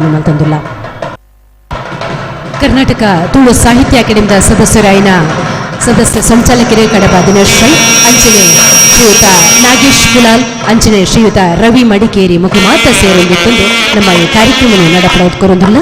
ತಂದಿಲ್ಲ. ಕರ್ನಾಟಕ ತುಳು ಸಾಹಿತ್ಯ ಅಕಾಡೆಮಿದ ಸದಸ್ಯರಾಯಿನ ಸದಸ್ಯ ಸಂಚಾಲಕರೇ ಕಡಪ ದಿನೇಶ್ ರೈ, ಅಂಚನೆ ಶ್ರೀಯುತ ನಾಗೇಶ್ ಕುಲಾಲ್, ಅಂಚನೆ ಶ್ರೀಯುತ ರವಿ ಮಡಿಕೇರಿ ಮುಖಮಾತ ಸೇರೊಂದಿತ್ತು ನಮ್ಮ ಈ ಕಾರ್ಯಕ್ರಮ ನಡಪಡೋದ್ಕೊರೊಂದಿಲ್ಲ.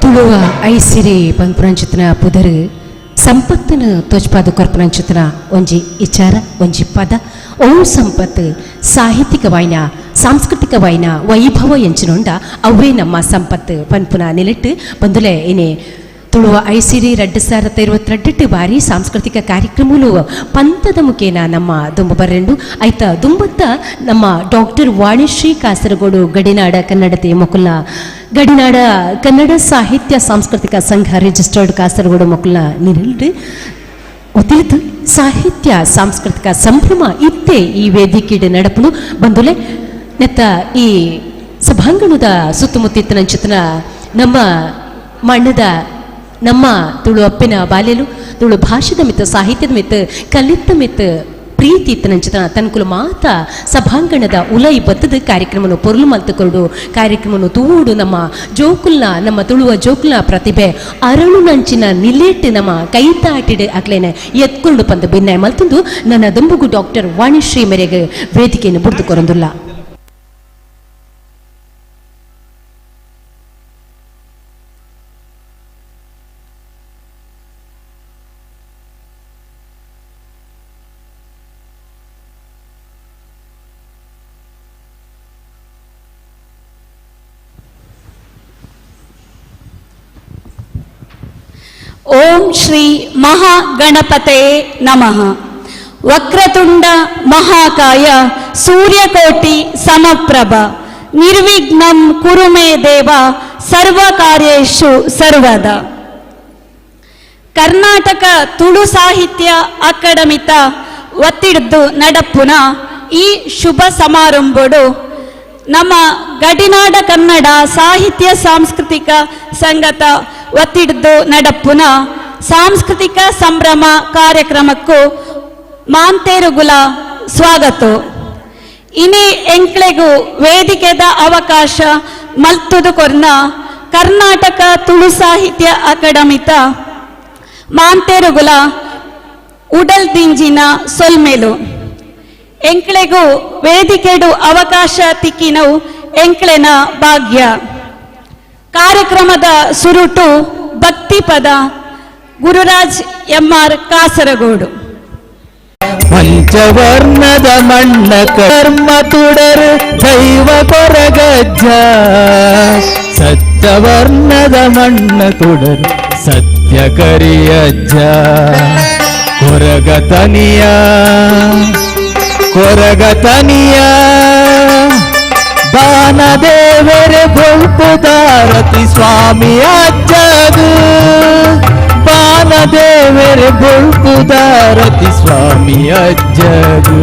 ತುಳುವ ಐಸಿರಿ ಪಂಪುರಂಚಿತನ ಪುದರ್ ಸಂಪತ್ತನ ತೋಚ್ಪಾದ ಕೊರ್ಪುರಂಚಿತನ ಒಂಜಿ ವಿಚಾರ ಒಂಜಿ ಪದ ಓ ಸಂಪತ್ತು ಸಾಹಿತ್ಯಿಕವಾಯಿನ ಸಾಂಸ್ಕೃತಿಕವಾಯಿನ ವೈಭವ ಎಂಚಿನೊಂಡ ಅವೇ ನಮ್ಮ ಸಂಪತ್ತು ಪಂಪುನ ನಿಲಿಟ್ಟು ಬಂದುಲೆ ಏನೇ ತುಳುವ ಐಸಿರಿ 2022 ಬಾರಿ ಸಾಂಸ್ಕೃತಿಕ ಕಾರ್ಯಕ್ರಮಗಳು ಪಂಥದ ಮುಖೇನ ನಮ್ಮ ದುಂಬ ಬರ್ರೆಂಡು ಐತ ದುಂಬತ್ತ ನಮ್ಮ ಡಾಕ್ಟರ್ ವಾಣಿಶ್ರೀ ಕಾಸರಗೋಡು ಗಡಿನಾಡ ಕನ್ನಡತೆ ಮೊಕುಲ್ನ ಗಡಿನಾಡ ಕನ್ನಡ ಸಾಹಿತ್ಯ ಸಾಂಸ್ಕೃತಿಕ ಸಂಘ ರಿಜಿಸ್ಟರ್ಡ್ ಕಾಸರಗೋಡು ಮೊಕುಲ್ನ ನಿರಲ್ಡು ಒತ್ತಿಳಿದು ಸಾಹಿತ್ಯ ಸಾಂಸ್ಕೃತಿಕ ಸಂಭ್ರಮ ಇತ್ತೇ ಈ ವೇದಿಕೆ ನಡಪನು ಬಂದುಲೆ ನೆತ್ತ ಈ ಸಭಾಂಗಣದ ಸುತ್ತಮುತ್ತಿತ್ತನ ಚಿತ್ರನ ನಮ್ಮ ಮಣ್ಣದ ನಮ್ಮ ತುಳು ಅಪ್ಪಿನ ಬಾಲ್ಯಲು ತುಳು ಭಾಷೆದ ಮಿತ್ತು ಸಾಹಿತ್ಯದ ಮಿತ್ತು ಕಲಿತ ಮಿತ್ತು ಪ್ರೀತಿ ಇತ್ತನಂಚಿತ ತನ್ಕುಲು ಮಾತ ಸಭಾಂಗಣದ ಉಲೈ ಬತ್ತದ ಕಾರ್ಯಕ್ರಮನು ಪೊರ್ಲು ಮಲ್ತುಕೊರಡು ಕಾರ್ಯಕ್ರಮನು ತೂಡು ನಮ್ಮ ಜೋಕುಲ್ನ ನಮ್ಮ ತುಳುವ ಜೋಕುಲ್ನ ಪ್ರತಿಭೆ ಅರಳು ನಂಚಿನ ನಿಲೇಟ್ ನಮ್ಮ ಕೈತಾಟಿಡ್ ಅಕ್ಲೇನೆ ಎತ್ಕೊಂಡು ಪಂದು ಭಿನ್ನಾಯ ಮಲ್ತಂದು ನನ್ನ ದುಂಬುಗು ಡಾಕ್ಟರ್ ವಾಣಿಶ್ರೀ ಮೇರೆಗೆ ವೇದಿಕೆಯನ್ನು ಬುಡ್ದು ಕೊರಂದುಲ್ಲ. ಓಂ ಶ್ರೀ ಮಹಾಗಣಪತೆ ನಮಃ. ವಕ್ರತುಂಡ ಮಹಾಕಾಯ ಸೂರ್ಯಕೋಟಿ ಸಮಪ್ರಭ ನಿರ್ವಿಘ್ನಂ ಕುರು ಮೇ ದೇವ ಸರ್ವಕಾರ್ಯೇಷು ಸರ್ವದ. ಕರ್ನಾಟಕ ತುಳು ಸಾಹಿತ್ಯ ಅಕಾಡೆಮಿತ ಒತ್ತಿಡ್ದು ನಡಪುನ ಈ ಶುಭ ಸಮಾರಂಭಡು ನಮ್ಮ ಗಡಿನಾಡ ಕನ್ನಡ ಸಾಹಿತ್ಯ ಸಾಂಸ್ಕೃತಿಕ ಸಂಘದ ಒತ್ತಿಡ್ದು ನಡಪುನ ಸಾಂಸ್ಕೃತಿಕ ಸಂಭ್ರಮ ಕಾರ್ಯಕ್ರಮಕ್ಕೂ ಮಾಂತೇರುಗುಲ ಸ್ವಾಗತ. ಇನಿ ಎಂಕ್ಲೆಗೂ ವೇದಿಕೆದ ಅವಕಾಶ ಮಲ್ತುದು ಕೊರ್ನ ಕರ್ನಾಟಕ ತುಳು ಸಾಹಿತ್ಯ ಅಕಾಡೆಮಿತ ಮಾಂತೇರುಗುಲ ಉಡಲ್ ದಿಂಜಿನ ಸೊಲ್ಮೆಲು ಎಂಕ್ಲೆಗೂ ವೇದಿಕೆಡು ಅವಕಾಶ ತಿಕ್ಕಿನವು ಎಂಕ್ಲೆನ ಭಾಗ್ಯ. ಕಾರ್ಯಕ್ರಮದ ಸುರುಟು ಭಕ್ತಿ ಪದ ಗುರುರಾಜ್ ಎಂ.ಆರ್. ಕಾಸರಗೋಡು. ಪಂಚವರ್ಣದ ಮಣ್ಣ ಕರ್ಮ ತುಡರು ದೈವ ಕೊರಗಜ್ಜ, ಸತ್ಯವರ್ಣದ ಮಣ್ಣ ತುಡರು ಸತ್ಯ ಕರಿಯಜ್ಜ. ಕೊರಗತನಿಯ ಕೊರಗತನಿಯ ದಾನ ದೇವರ ಗೊಳ್ಪುದಾರತಿ ಸ್ವಾಮಿ ಅಜ್ಜದು, ಬಾನ ದೇವರ ಗೊಳ್ಪುದಾರತಿ ಸ್ವಾಮಿ ಅಜ್ಜದು.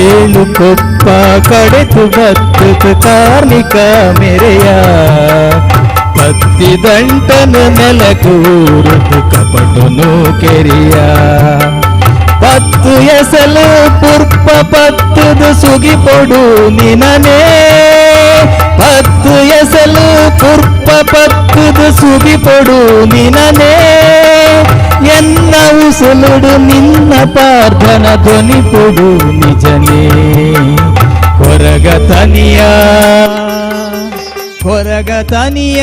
ಏಳು ಕೊಪ್ಪ ಕಡೆತು ಬತ್ತುಕು ಕಾರ್ಮಿಕ ಮೆರೆಯ ಪತ್ತಿ ದಂಟನು ನೆಲಕೂರುದು ಕಪಟುನು ಕೆರಿಯ ಪತ್ತು ಎಸಲು ಪುರ್ಪ ಪತ್ತುದು ಸುಗಿಪೊಡು ನಿನನೇ ಪತ್ತು ಎಸಲು ಪುರ್ಪ ಪತ್ತುದು ಸುಗಿಪೊಡು ನಿನನೇ ಎನ್ನ ಉಸುಲುಡು ನಿನ್ನ ಪ್ರಾರ್ಥನ ಧ್ವನಿ ಪೊಡು ನಿಜನೇ ಕೊರಗತನಿಯ ಕೊರಗತನಿಯ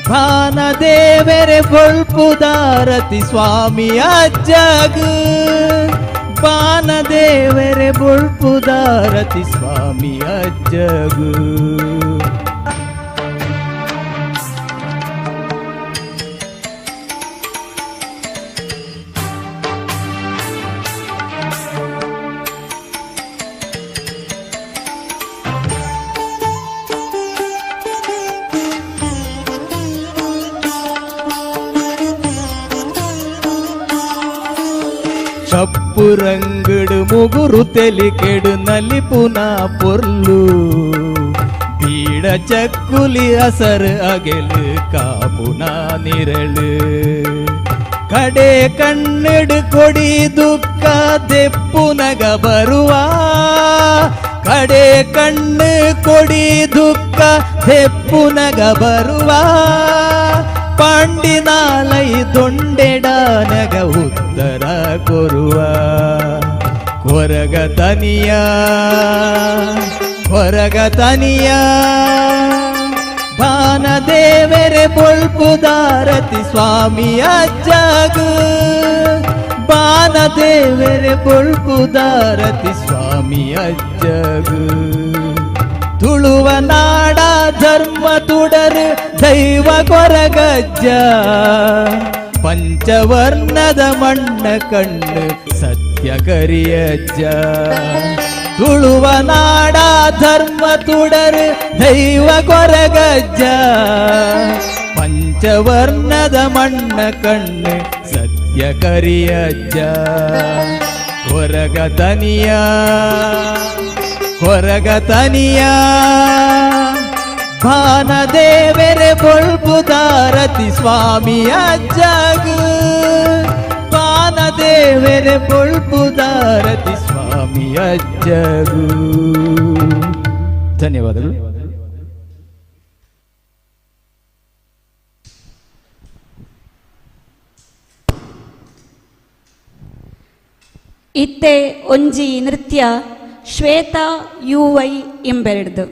ಭಾನ ದೇವರೆ ಬೊಳ್ಪುದಾರತಿ ಸ್ವಾಮಿಯ ಜಗ ಭಾನ ದೇವರೆ ಬೊಳ್ಪುದಾರತಿ ಸ್ವಾಮಿಯ ಜಗ ಕಪ್ಪು ರಂಗಡು ಮುಗುರು ತೆಲಿಕೆಡು ನಲಿಪುನ ಪೊರ್ಲು ಬೀಡ ಚಕ್ಕುಲಿ ಅಸರು ಅಗೆಲು ಕಾಪುನ ನಿರಳು ಕಡೆ ಕಣ್ಣೆಡು ಕೊಡಿ ದುಃಖ ದೆಪ್ಪುನಗ ಬರುವ ಕಡೆ ಕಣ್ಣು ಕೊಡಿ ದುಃಖ ದೆಪ್ಪುನಗ ಬರುವ ಪಾಂಡಿನಾಲೈ ದೊಂಡೆಡಾನಗ ಉತ್ತರ ಕೊರುವ ಕೊರಗತನಿಯ ಕೊರಗತನಿಯ ಭಾನ ದೇವರೆ ಬೊಳ್ಪುದಾರತಿ ಸ್ವಾಮಿಯ ಜಗ ಭಾನ ದೇವರೆ ಬೊಳ್ಪುದಾರತಿ ಸ್ವಾಮಿಯ ಜಗ ತುಳುವ ನಾಡ ಧರ್ಮ ತುಡರು ದೈವ ಕೊರಗಜ್ಜ ಪಂಚವರ್ಣದ ಮಣ್ಣ ಕಣ್ಣು ಸತ್ಯ ಕರಿಯಜ್ಜ ತುಳುವ ನಾಡ ಧರ್ಮ ತುಡರು ದೈವ ಕೊರಗಜ್ಜ ಪಂಚವರ್ಣದ ಮಣ್ಣ ಕಣ್ಣು ಸತ್ಯ ಕರಿಯಜ್ಜ ಕೊರಗತನಿಯ ಕೊರಗತನಿಯ ಭಾನ ದೇವರೆ ಬೊಳ್ಪುದಾರತಿ ಸ್ವಾಮಿಯ ಜಗ ಭಾನ ದೇವರೆ ಬೊಳ್ಪುದಾರತಿ ಸ್ವಾಮಿಯ ಜಗ. ಧನ್ಯವಾದಗಳು. ಇತ್ತೆ ಒಂಜಿ ನೃತ್ಯ ಶ್ವೇತಾ UI ಎಂಬೆರಡ್ದು.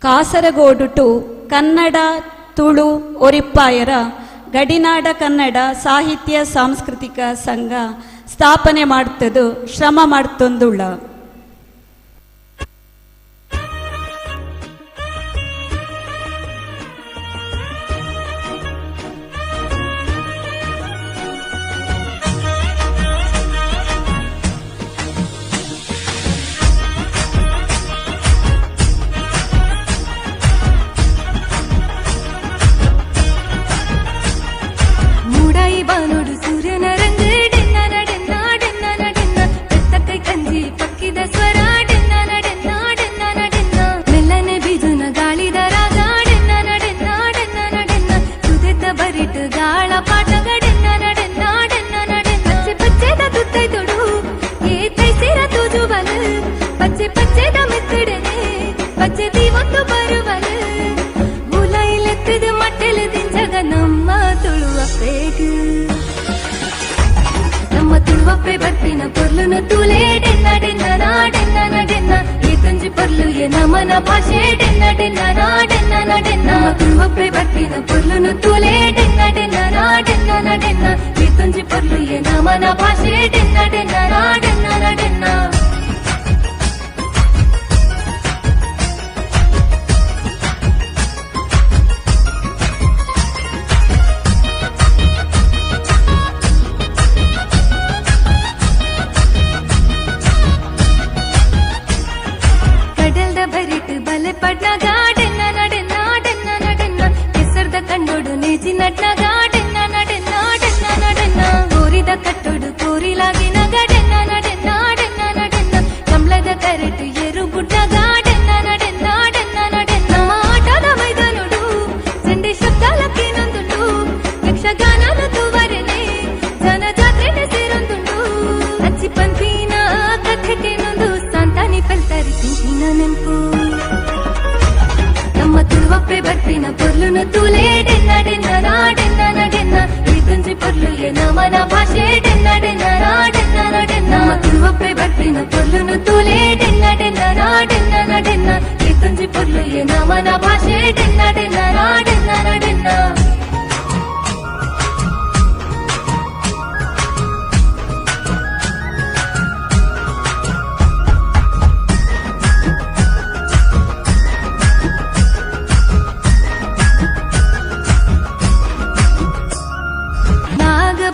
ಕಾಸರಗೋಡು ಟು ಕನ್ನಡ ತುಳು ಒರಿಪ್ಪಾಯರ ಗಡಿನಾಡ ಕನ್ನಡ ಸಾಹಿತ್ಯ ಸಾಂಸ್ಕೃತಿಕ ಸಂಘ ಸ್ಥಾಪನೆ ಮಾಡ್ತದು ಶ್ರಮ ಮಾಡ್ತೊಂದುಳ್ಳ. ಬಾನುಡು ಸೂರ್ಯನ ರಂಗ ಡೆನ್ನ ನಡೆನ್ನ ಡೆನ್ನ ನಡೆನ್ನ ಬೆತ್ತಕ್ಕೈ ಕಂಜಿ ಪಕ್ಕಿದ ಸ್ವರ ಡೆನ್ನ ನಡೆನ್ನ ಡೆನ್ನ ನಡೆನ್ನ ಮೆಲ್ಲನೆ ಬಿಜುನ ಗಾಳಿದ ರಾಗ ಡೆನ್ನ ನಡೆನ್ನ ಡೆನ್ನ ನಡೆನ್ನ ಸುದೆತ್ತ ಬರಿಟ್ ಗಾಳ ಪಾಠಗ ಡೆನ್ನ ನಡೆನ್ನ ಡೆನ್ನ ನಡೆನ್ನ ಪಚ್ಚೆ ಪಚ್ಚೆದ ತುತ್ತೈ ತೊಡು ಏತೈ ಸಿರ ತುಜು ಬಲ ಪಚ್ಚೆ ಪಚ್ಚೆದ ಮೆತ್ತಡೆನೆ ಪಚ್ಚೆ ದೀವೊಂದು ಬರುವಲು ಮುಲೈಲೆತ್ತದ ಮಟ್ಟೆಲೆ ದಿಂಜಗ ನಮ್ಮ ತುಳುವ ಪೇಟು ನಮ್ಮ ತುಳುವಪ್ಪೆ ಬರ್ಪಿನ ಪೊರ್ಲುನ ತೂಲೆ ಡೆನ್ನ ಡೆನ್ನ ನಾಡೆನ್ನ ನಡೆನ್ನ ಈ ತುಂಜಿ ಪೊರ್ಲು ಎ ನಮನ ಭಾಷೆ ಡೆನ್ನ ಡೆನ್ನ ನಾಡೆನ್ನ ನಡೆನ್ನ ನಮ್ಮ ತುಳುವಪ್ಪೆ ಬರ್ಪಿನ ಪೊರ್ಲುನ ತೂಲೆ ಡೆನ್ನ ಡೆನ್ನ ನಾಡೆನ್ನ ನಡೆನ್ನ ಈ ತುಂಜಿ ಪೊರ್ಲು ಎ ನಮನ ಭಾಷೆ ಡೆನ್ನ ಡೆನ್ನ ನಾಡೆನ್ನ ನಡೆನ್ನ. ಪಡ್ನ ಗಾಡೆನ್ನ ನಡೆನ್ನ ಡೆನ್ನ ನಡೆನ್ನ ಕೆಸರ್ದ ಕಂಡೋಡು ನೇಜಿ ನಡ್ನ ಗಾಡೆನ್ನ ನಡೆನ್ನ ಡೆನ್ನ ನಡೆನ್ನ ಕೋರಿದ ಕಟ್ಟೋಡು ಕೋರಿಲಾಗಿನ ಗಡೆನ್ನ ನಡೆನ್ನ ಡೆನ್ನ ನಡೆನ್ನ ಕಮಲದ ಕರೆಟು ಎರು ಗುಡ್ಡ ಗಾಡೆನ್ನ ನಡೆನ್ನ ಡೆನ್ನ ನಡೆನ್ನ ಆಟದ ಮೈದಾನೋಡು ಸಂಡೆ ಶಬ್ದಾಲಕ್ಕೆ ನೊಂದುಂಡು ಯಕ್ಷಗಾನನ ತೂವರೆನೆ ಜನ ಜಾತ್ರೆನೆ ಸೇರೊಂದುಂಡು ಅಚ್ಚಿ ಪಂಪಿನ ಕಥೆಗೆ ನೊಂದು ಸಂತಾನಿ ಪಲ್ತರಿ ತಿಂಚಿನ ನೆಂಪು ನಮ್ಮ ತುಳುವಪ್ಪೆ ಬರ್ಪಿನ ಪೊರ್ಲುನ ತೂಲೆ ಡೆನ್ನ ಡೆನ್ನ ನಾಡೆನ್ನ ನಡೆನ್ನ ಈ ತುಂಜಿ ಪೊರ್ಲು ಎ ನಮನ ಭಾಷೆ ಡೆನ್ನ ಡೆನ್ನ ನಾಡೆನ್ನ ನಡೆನ್ನ ನಮ್ಮ ತುಳುವಪ್ಪೆ ಬರ್ಪಿನ ಪೊರ್ಲುನ ತೂಲೆ ಡೆನ್ನ ಡೆನ್ನ ನಾಡೆನ್ನ ನಡೆನ್ನ ಈ ತುಂಜಿ ಪೊರ್ಲು ಎ ನಮನ ಭಾಷೆ ಡೆನ್ನ ಡೆನ್ನ ನಾಡೆನ್ನ ನಡೆನ್ನ.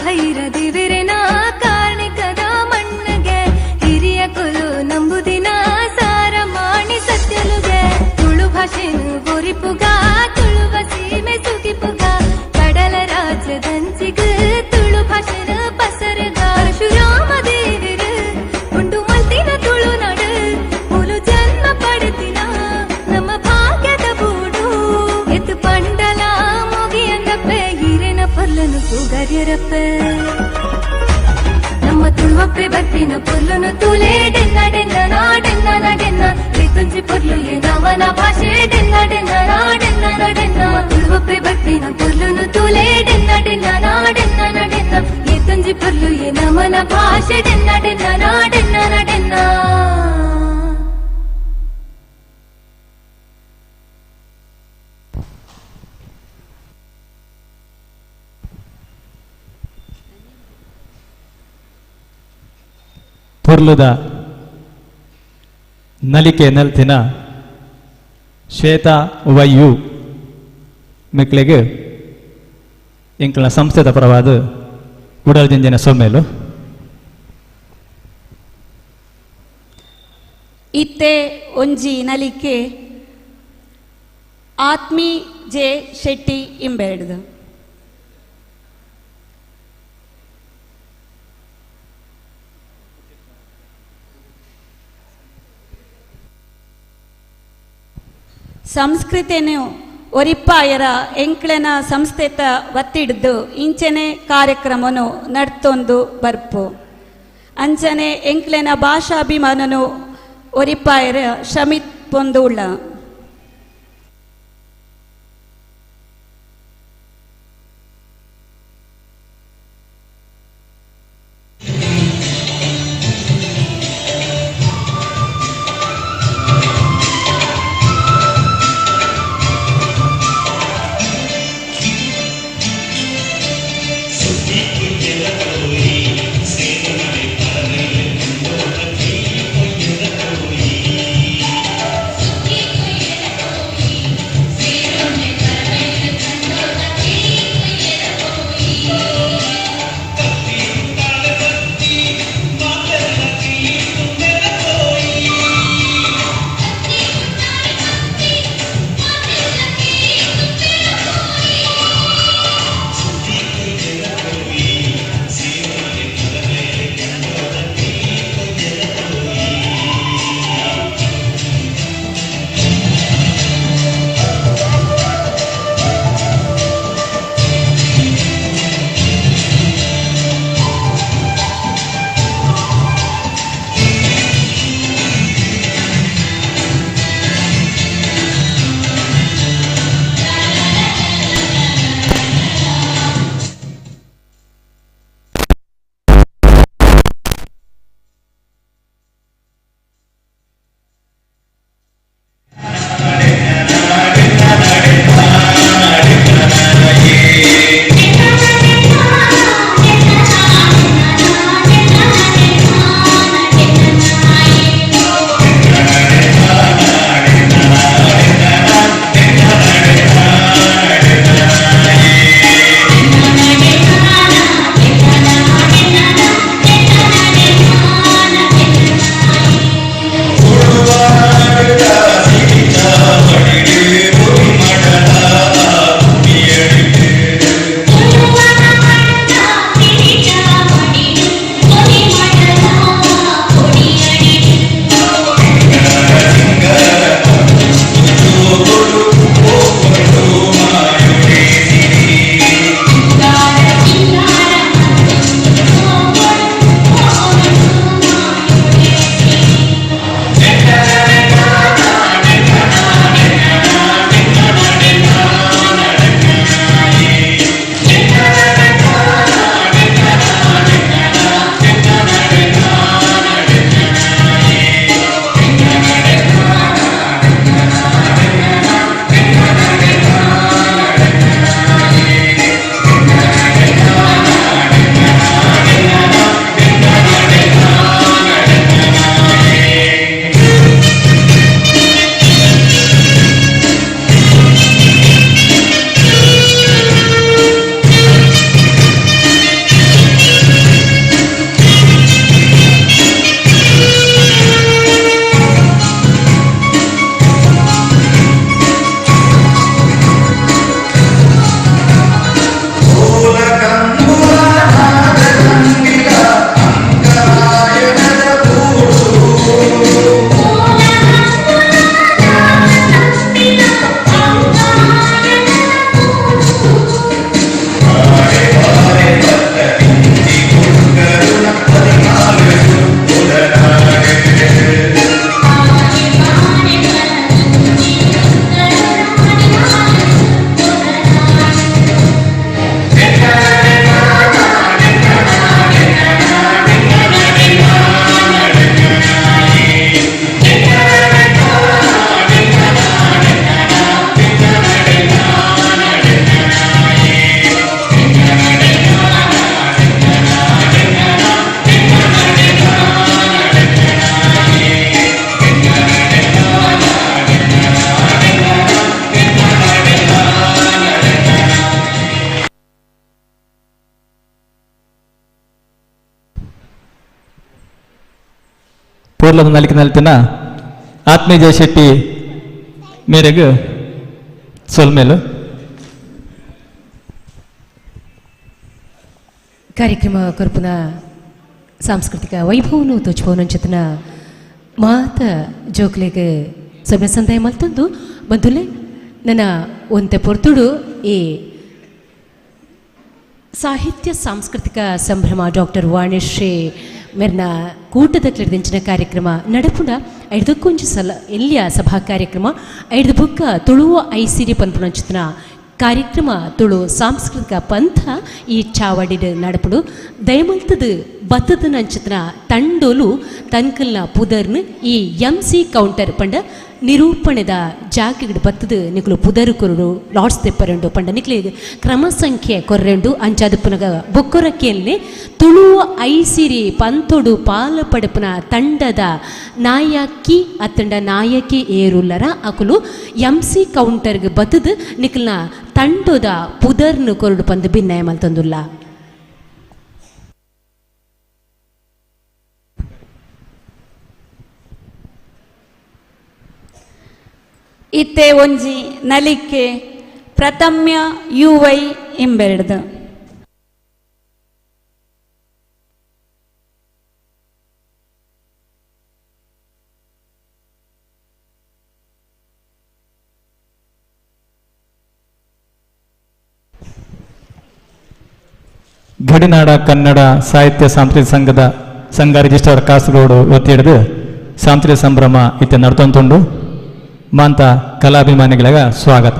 ಭೈರ ದೇವರೆನ ಕಾರ್ಣಿಕದ ಮಣ್ಣಗೆ ಹಿರಿಯ ಕೊಲು ನಂಬುದಿನ ಸಾರ ಮಾಣಿ ಸತ್ಯಲುಗೆ ತುಳು ಭಾಷೆನು ಗೋರಿಪುಗ ತುಳುವ ಸೀಮೆ ಸುಗಿಪುಗ ಕಡಲ ರಾಜ್ಯದಂಚಿಗ ತುಳು ಭಾಷೆನ ಪಸರಗ ಪರಶುರಾಮ ದೇವರ ಉಂಡು ಮಲ್ತಿನ ತುಳು ನಡು ಮುಲು ಜನ್ಮ ಪಡೆತಿನ ನಮ್ಮ ಭಾಗ್ಯದ ಬೂಡು ಎತ್ತು ಪಂಡಲ ಮುಗಿಯಂಗಪ್ಪೆ ಹಿರೇನ ಪೊರ್ಲನು ಸುಗರ್ಯರಪ್ಪೆ ನಮ್ಮ ತುಳುವಪ್ಪೆ ಬರ್ಪಿನ ಪೊರ್ಲುನು ತೂಲೆ ಡೆನ್ನ ಡೆನ್ನ ನಾಡೆನ್ನ ನಡೆನ್ನ ಈ ತುಂಜಿ ಪೊರ್ಲು ಎ ನಮನ ಭಾಷೆ ಡೆನ್ನ ಡೆನ್ನ ನಾಡೆನ್ನ ನಡೆನ್ನ ನಮ್ಮ ತುಳುವಪ್ಪೆ ಬರ್ಪಿನ ಪೊರ್ಲುನು ತೂಲೆ ಡೆನ್ನ ಡೆನ್ನ ನಾಡೆನ್ನ ನಡೆನ್ನ ಈ ತುಂಜಿ ಪೊರ್ಲು ಎ ನಮನ ಭಾಷೆ ಡೆನ್ನ ಡೆನ್ನ ನಾಡೆನ್ನ ನಡೆನ್ನ. ಪೊರ್ಲುದ ನಲಿಕೆ ನಲ್ತಿನ ಶ್ವೇತಾ ವೈಯು ಮಿಕ್ಲೆಗೆ ಇಂಕ್ಲ ಸಂಸ್ಥೆದ ಪರವಾದ ಉಡಲ್ದಿಂಜಿನ ಸೊಮ್ಮೆಲು ಇತ್ತೆ ಒಂಜಿ ನಲಿಕೆ ಆತ್ಮಿ ಜೆ ಶೆಟ್ಟಿ ಇಂಬೆರ್ಡ್ದು. ಸಂಸ್ಕೃತಿಯನ್ನು ಒರಿಪ್ಪಾಯರ ಎಂಕ್ಲೆನ ಸಂಸ್ಥೆತ ಒತ್ತಿಡ್ದು ಇಂಚನೆ ಕಾರ್ಯಕ್ರಮನು ನಡ್ತೊಂದು ಬರ್ಪು ಅಂಚನೆ ಎಂಕ್ಲೆನ ಭಾಷಾಭಿಮಾನನು ಒರಿಪ್ಪಾಯರ ಶ್ರಮಿತ್ ಪೊಂದುಳ್ಳ. ಊರ್ಲದ ನಲ್ತಿನ ಆತ್ಮೀಯ ಶೆಟ್ಟಿ ಮೇರೆಗೆ ಸೊಲ್ಮೇಲು ಕಾರ್ಯಕ್ರಮ ಕೊರ್ಪುನ ಸಾಂಸ್ಕೃತಿಕ ವೈಭವನು ತೋಚ್ಪವನಂಚತನ ಮಾತ ಜೋಕ್ಲೆಗೆ ಸೊಮ್ಮೆ ಸಂದಾಯ ಮಲ್ತೊಂದು ಬಂದುಲೆ ನನ್ನ ಒಂತೆ ಪೊರ್ತುಡು ಈ ಸಾಹಿತ್ಯ ಸಾಂಸ್ಕೃತಿಕ ಸಂಭ್ರಮ ಡಾಕ್ಟರ್ ವಾಣಿಶ್ರೀ ಮೇರ್ನ ಕೂಟದಕ್ಲೆಡ್ದಿಂಚಿನ ಕಾರ್ಯಕ್ರಮ ನಡಪುನ ಐದಕ್ಕೊಂಚು ಸಲ ಎಲ್ಲಿಯ ಸಭಾ ಕಾರ್ಯಕ್ರಮ ಐದು ಬುಕ್ಕ ತುಳುವ ಐಸಿರಿ ಪನ್ಪುನಂಚಿತನ ಕಾರ್ಯಕ್ರಮ ತುಳು ಸಾಂಸ್ಕೃತಿಕ ಪಂಥ ಈ ಚಾವಡಿಡ್ ನಡಪುಡು ದಯಮಲ್ತದ ಬತ್ತದ ನಂಚಿತನ ತಂಡೋಲು ತನ್ಕಲ್ನ ಪುದರ್ನ ಈ MC ಕೌಂಟರ್ ಪಂಡ ನಿರೂಪಣೆದ ಜಾಗಡ್ ಬತ್ತದ ನಿಕ್ಲು ಪುದರ್ ಕೊರಡು ಲಾಡ್ಸ್ ತೆಪ್ಪರೆಂಡು ಪಂಡ ನಿಕ್ಲೆ ಕ್ರಮ ಸಂಖ್ಯೆ ಕೊರ್ರೆಂಡು ಅಂಚಾದ ಪುನಗ ಬೊಕ್ಕೊರಕ್ಕೆಲ್ನೆ ತುಳುವ ಐಸಿರಿ ಪಂತೊಡು ಪಾಲ ಪಡಪನ ತಂಡದ ನಾಯಕಿ ಅತ್ತಂಡ ನಾಯಕಿ ಏರುಲ್ಲರ ಅಕುಲು MC ಕೌಂಟರ್ಗೆ ಬತ್ತದ ನಿಕ್ಲ್ನ ತಂಡದ ಪುದರ್ನು ಕೊರಡು ಪಂದು ಭಿನ್ನಯ ಮಲ್ತೊಂದುಲ್ಲ ಇತ್ತೆ ಒಂಜಿ ನಲಿಕೆ ಪ್ರಥಮ್ಯ UI ಇಂಬೆರ್ದು ಗಡಿನಾಡ ಕನ್ನಡ ಸಾಹಿತ್ಯ ಸಾಂಸ್ಕೃತಿಕ ಸಂಘ ರಿಜಿಸ್ಟ್ರಾರ್ ಕಾಸರಗೋಡು ಒತ್ತಿ ಹಿಡಿದು ಸಾಂಸ್ಕೃತಿಕ ಸಂಭ್ರಮ ಇತ್ತೆ ನಡ್ತೊಂದುಂಡು ಮಾಂತ ಕಲಾಭಿಮಾನಿಗಳಿಗೆ ಸ್ವಾಗತ.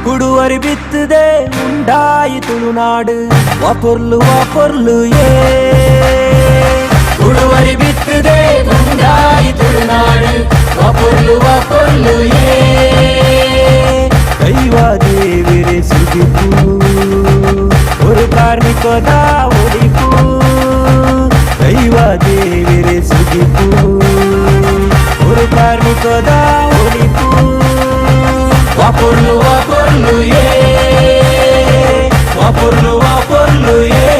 ಕುಡುವರಿ ಬಿತ್ತದೆ ಉಂಡಾಯಿ ತುಳುನಾಡು ವಾಪೊರ್ಲು ಏ ಕುಡುವರಿ ಬಿತ್ತದೆ ಉಂಡಾಯಿ ತುಳುನಾಡು ವಾಪೊರ್ಲು ಏ ದೈವ ದೇವಿರೆ ಸುಗಿಪು ஒரு ಕಾರ್ಮಿಕದ ಒಡಿಪು ದೈವ ದೇವಿರೆ ಸುಗಿಪು ஒரு ಕಾರ್ಮಿಕದ ಒಡಿಪು ವಾಪೊರ್ಲು ಏ ವಾಪೊರ್ಲು ಏ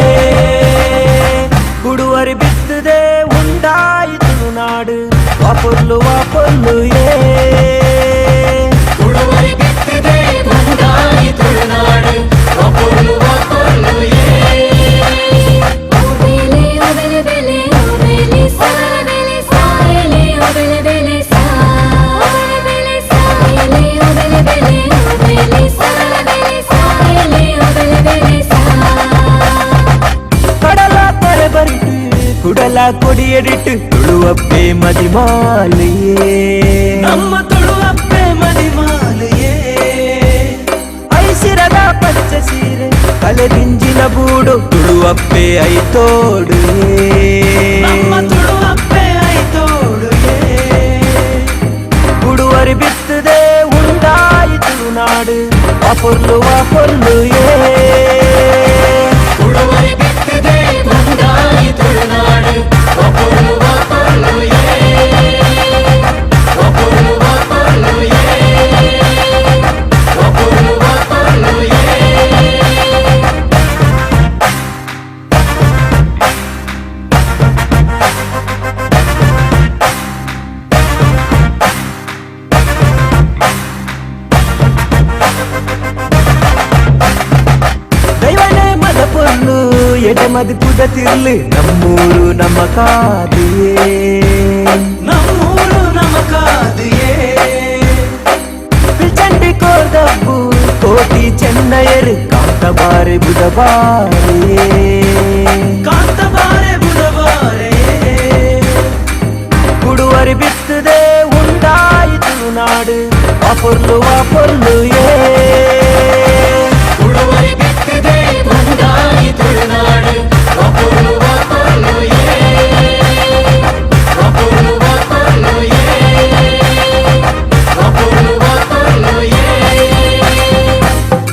ಕುಡುವರಿ ಬಿತ್ತದೆ ಉಂಡಾಯಿ ತುಳುನಾಡು ವಾಪೊರ್ಲು ಏ ಕುಡುವರಿ ಬಿತ್ತದೆ ಉಂಡಾಯಿ ತುಳುನಾಡು ವಾಪೊರ್ಲು ಏ ಓಬೆಲೆ ಓಬೆಲೆ ಬೆಲೆ ಓಬೆಲೆ ಸಾಯಲೆ ಸಾಯಲೆ ಓಬೆಲೆ ಬೆಲೆ ಸಾಯಲೆ ಸಾಯಲೆ ಓಬೆಲೆ ಬೆಲೆ ಓಬೆಲೆ ಸಾಯಲೆ ಸಾಯಲೆ ಓಬೆಲೆ ಬೆಲೆ ಕಡಲ ತೆರೆ ಬರಿಟ್ಟು ಕುಡಲ ಕೊಡಿಯಡಿಟ್ಟು ತುಳುವಪ್ಪೆ ಮದಿಮಾಲೆಯೇ ನಮ್ಮ ತುಳುವಪ್ಪೆ ಮದಿಮಾಲೆಯೇ ಐಸಿರದ ಪಚ್ಚ ಸೀರೆ ಕಲೆದಿಂಜಿನ ಬೂಡು ತುಳುವಪ್ಪೆ ಐತೋಡು ನಮ್ಮ ತುಳುವಪ್ಪೆ ಐತೋಡು ಕುಡುವರಿ ಬಿತ್ತದೆ ಉಂಡಾಯಿ ತುಳುನಾಡು ವಾಪೊರ್ಲು ಏ ಕುಡುವರಿ ಬಿತ್ತದೆ ಉಂಡಾಯಿ ತುಳುನಾಡು ವಾಪೊರ್ಲು ಏ ವಾಪೊರ್ಲು ಏ ವಾಪೊರ್ಲು ಏ ದೈವನೇ ಮದ ಪೊರ್ಲು ಎಡೆ ಮದು ಕುದ ತಿರ್ಲಿ ನಮ್ಮೂರು ನಮ್ಮ ಕಾದಿಯೇ ನಮ್ಮೂರು ನಮ್ಮ ಕಾದಿಯೇ ಚಂಡಿ ಕೋದಬ್ಬು ಕೋಟಿ ಚೆನ್ನಯರು ಕಾಂತಬಾರೆ ಬುಧಬಾರೆ ಕಾಂತಬಾರೆ ವಾಪರ್ಲು ವಾಪರ್ಲು ಉಳುವರಿ ಬಿತ್ತಿದೆ ಬಂದಾಯಿ ತುಳುನಾಡು ವಾಪರ್ಲು ವಾಪರ್ಲು ವಾಪರ್ಲು ವಾಪರ್ಲು ವಾಪರ್ಲು ವಾಪರ್ಲು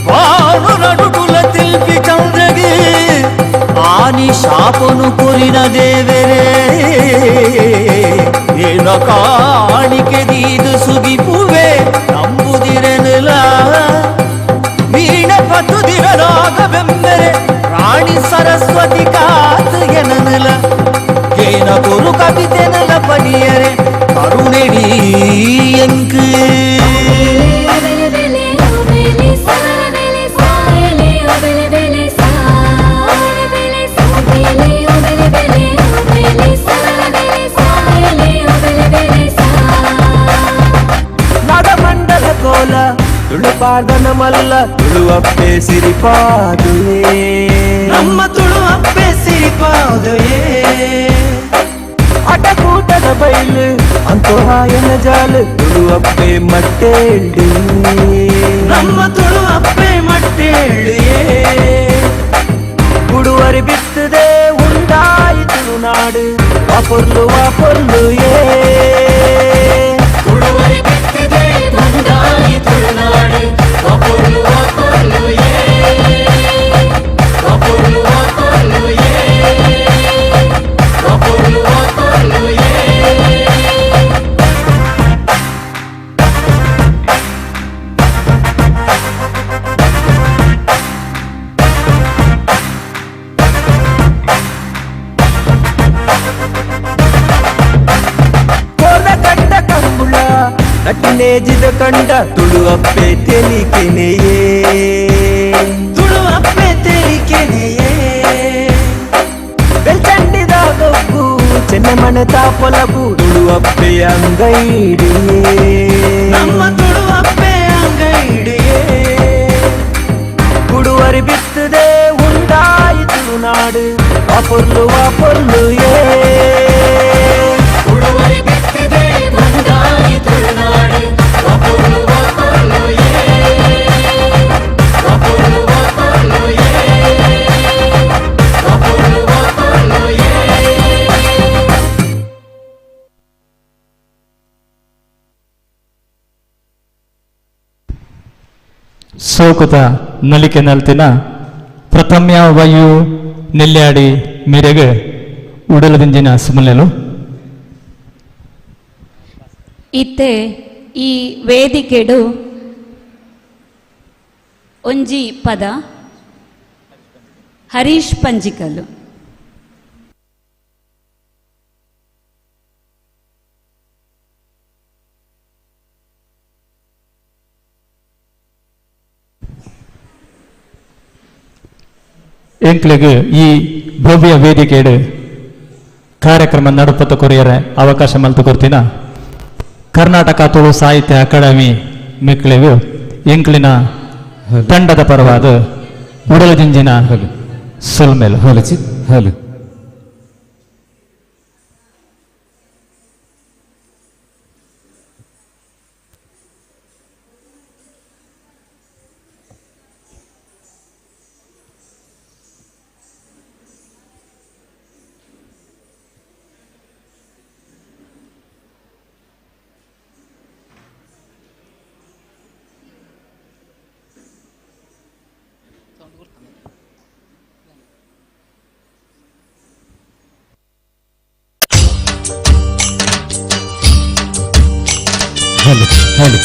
వాను నడుగుల తిల్పి చంద్రగి ఆని శాపను కొరిన దేవరే ఏన కాಣಿಕೆ ದೀದು ಸುಗಿಪುವೆ ನಂಬುದಿರನಲ ವೀಣ ಪತುದಿರನಾಗವೆಂದರೆ ರಾಣಿ ಸರಸ್ವತಿ ಕಾತು ಎನನಲ ಏನ ಕೊರು ಕವಿತೆನಲ ಪನಿಯರೆ ಕರುಣೆಡಿ ಎಂಕು ನಗಮಂಡಲ ಕೋಲ ತುಳುಪಾರ್ದನ ಮಲ್ಲ ತುಳುವಪ್ಪೆ ಸಿರಿಪಾದುವೆ ನಮ್ಮ ತುಳುವಪ್ಪೆ ಸಿರಿಪಾದುವೆ ಅಟಕೂಟದ ಬೈಲು ಅಂತೋಹಾಯನ ಜಾಲು ತುಳುವಪ್ಪೆ ಮಟ್ಟೇಳ್ಡಿ ನಮ್ಮ ತುಳುವಪ್ಪೆ ಮಟ್ಟೇಳ್ಳಿ ಉಡುವರಿ ಬಿತ್ತದೆ ಉಂಟಾಯಿತು ನಾಡು ವಾಪರ್ಲು ವಾಪರ್ಲು ಉಳುವರಿ ಬಿತ್ತಿದೆ ಬಂದಾಯಿ ತುಳುನಾಡು ವಾಪರ್ಲು ವಾಪರ್ಲು ವಾಪರ್ಲು ವಾಪರ್ಲು ವಾಪರ್ಲು ವಾಪರ್ಲು ಕೋಲಗಡ್ಡ ಕಂಬುಳ ನಟ್ಟಿನೇಜಿದ ಕಂಡ ತುಳುವಪ್ಪೆ ತೆಲಿಕೆನೆಯೇ ತುಳುವಪ್ಪೆ ತೆಲಿಕೆನೆಯೇ ಬೆಳ್ಚಂಡಿದ ಗೊಬ್ಬು ಚೆನ್ನಮಣೆತ ಪೊಲಬು ತುಳುವಪ್ಪೆ ಅಂಗೈಡಿಯೇ ನಮ್ಮ ತುಳುವಪ್ಪೆ ಅಂಗೈಡಿಯೇ ಉಡುವರಿ ಬಿತ್ತದೆ ಉಂಟಾಯಿತು ನಾಡು ವಾಪರ್ಲು ವಾಪರ್ಲು ಉಳುವರಿ ಬಿತ್ತಿದೆ ಬಂದಾಯಿ ತುಳುನಾಡು ವಾಪರ್ಲು ವಾಪರ್ಲು ವಾಪರ್ಲು ವಾಪರ್ಲು ವಾಪರ್ಲು ವಾಪರ್ಲು ಸೋಕುತ ನಲಿಕೆ ನಲ್ತಿನ ಪ್ರಥಮ್ಯ ವಯು ನೆಲ್ಯಾಡಿ ಮೇರೆಗೆ ಉಡಲದಿಂಜಿನ ಸುಮಲೆಲು ಇತ್ತೆ ಈ ವೇದಿಕೆಡು ಒಂಜಿ ಪದ ಹರೀಶ್ ಪಂಜಿಕಲು ಎಂಕ್ಲೆಗೆ ಈ ಭವ್ಯ ವೇದಿಕೆಡು ಕಾರ್ಯಕ್ರಮ ನಡುಪತ್ತ ಕೊರಿಯರೆ ಅವಕಾಶ ಮಲ್ತು ಕೊರ್ತಿನ ಕರ್ನಾಟಕ ತುಳು ಸಾಹಿತ್ಯ ಅಕಾಡೆಮಿ ಮೆಕ್ಲೆಗು ಎಂಕ್ಲಿನ ತಂಡದ ಪರವಾದ ಉಡಲಜಿಂಜಿನ ಸುಲ್ಮೆಲು ಹಲಚಿ ಹಲು ಹಲು ಹಲು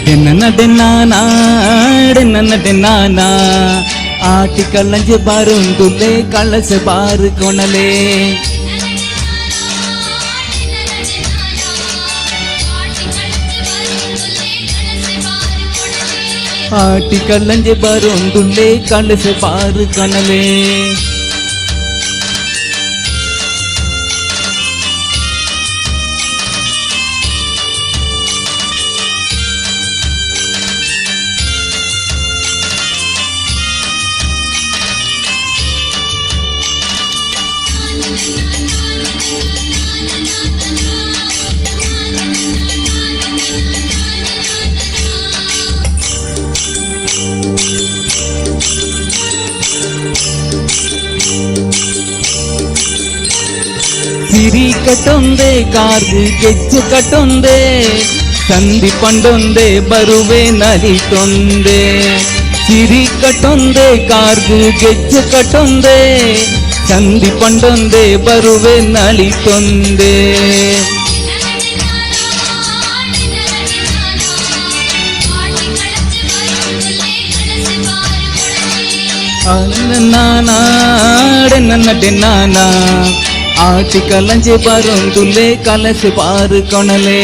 ಡೆನ್ನಾನ ಆಟಿ ಕಲ್ಲಂಜೆ ಬಾರುಂದುಲೆ ಕಳಸ ಬಾರು ಕೊಣಲೆ ಆಟಿ ಕಲ್ಲಂಜೆ ಬಾರುಂದುಲೆ ಕಳಸ ಬಾರು ಕೊಣಲೆ ಸಿರಿ ಕಟ್ಟೊಂದೆ ಕಾರ್ದು ಗೆಜ್ಜೆ ಕಟ್ಟೊಂದೆ ಸಂಧಿ ಪಂಡೊಂದೆ ಬರುವೆ ನಲಿತೊಂದೆ ಸಿರಿ ಕಟ್ಟೊಂದೆ ಕಾರ್ದು ಗೆಜ್ಜೆ ಕಟ್ಟೊಂದೆ ಸಂಧಿ ಪಂಡೊಂದೆ ಬರುವೆ ನಲಿತೊಂದೆ ನನ್ನ ಆಟಿ ಕಲಂಜೆ ಬರೊಂದುಲೆ ಕಲಸೆ ಬಾರು ಕೊಣಲೆ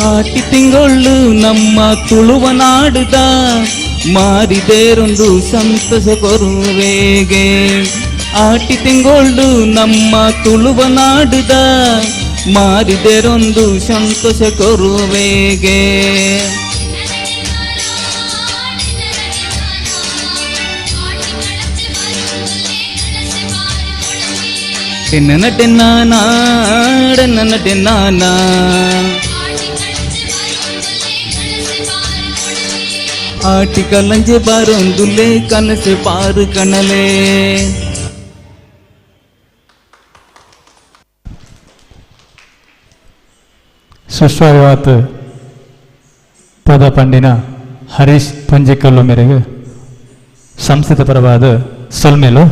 ಆಟಿ ತಿಂಗಳು ನಮ್ಮ ತುಳುವ ನಾಡುದ ಮಾರಿದೇರೊಂದು ಸಂತಸ ಕೊರುವೆಗೆ ಆಟಿ ತಿಂಗಳು ನಮ್ಮ ತುಳುವ ನಾಡುದ ಮಾರಿದೇರೊಂದು ಸಂತಸ ಕೊರುವೆಗೆ ಡೆನ್ನಾನ ಆಟಿ ಕಲಂಜೆ ಬಾರೊಂದುಲೆ ಕನಸೆ ಬಾರು ಕಣಲೆ ಸುಶ್ರಾವ್ಯವಾತ್ ಪದ ಪಂಡಿನ ಹರೀಶ್ ಪಂಜಿಕಲ್ಲು ಮೇರೆಗೆ ಸಂಸ್ಥಿತ ಪರವಾದ ಸೊಲ್ಮೆಲು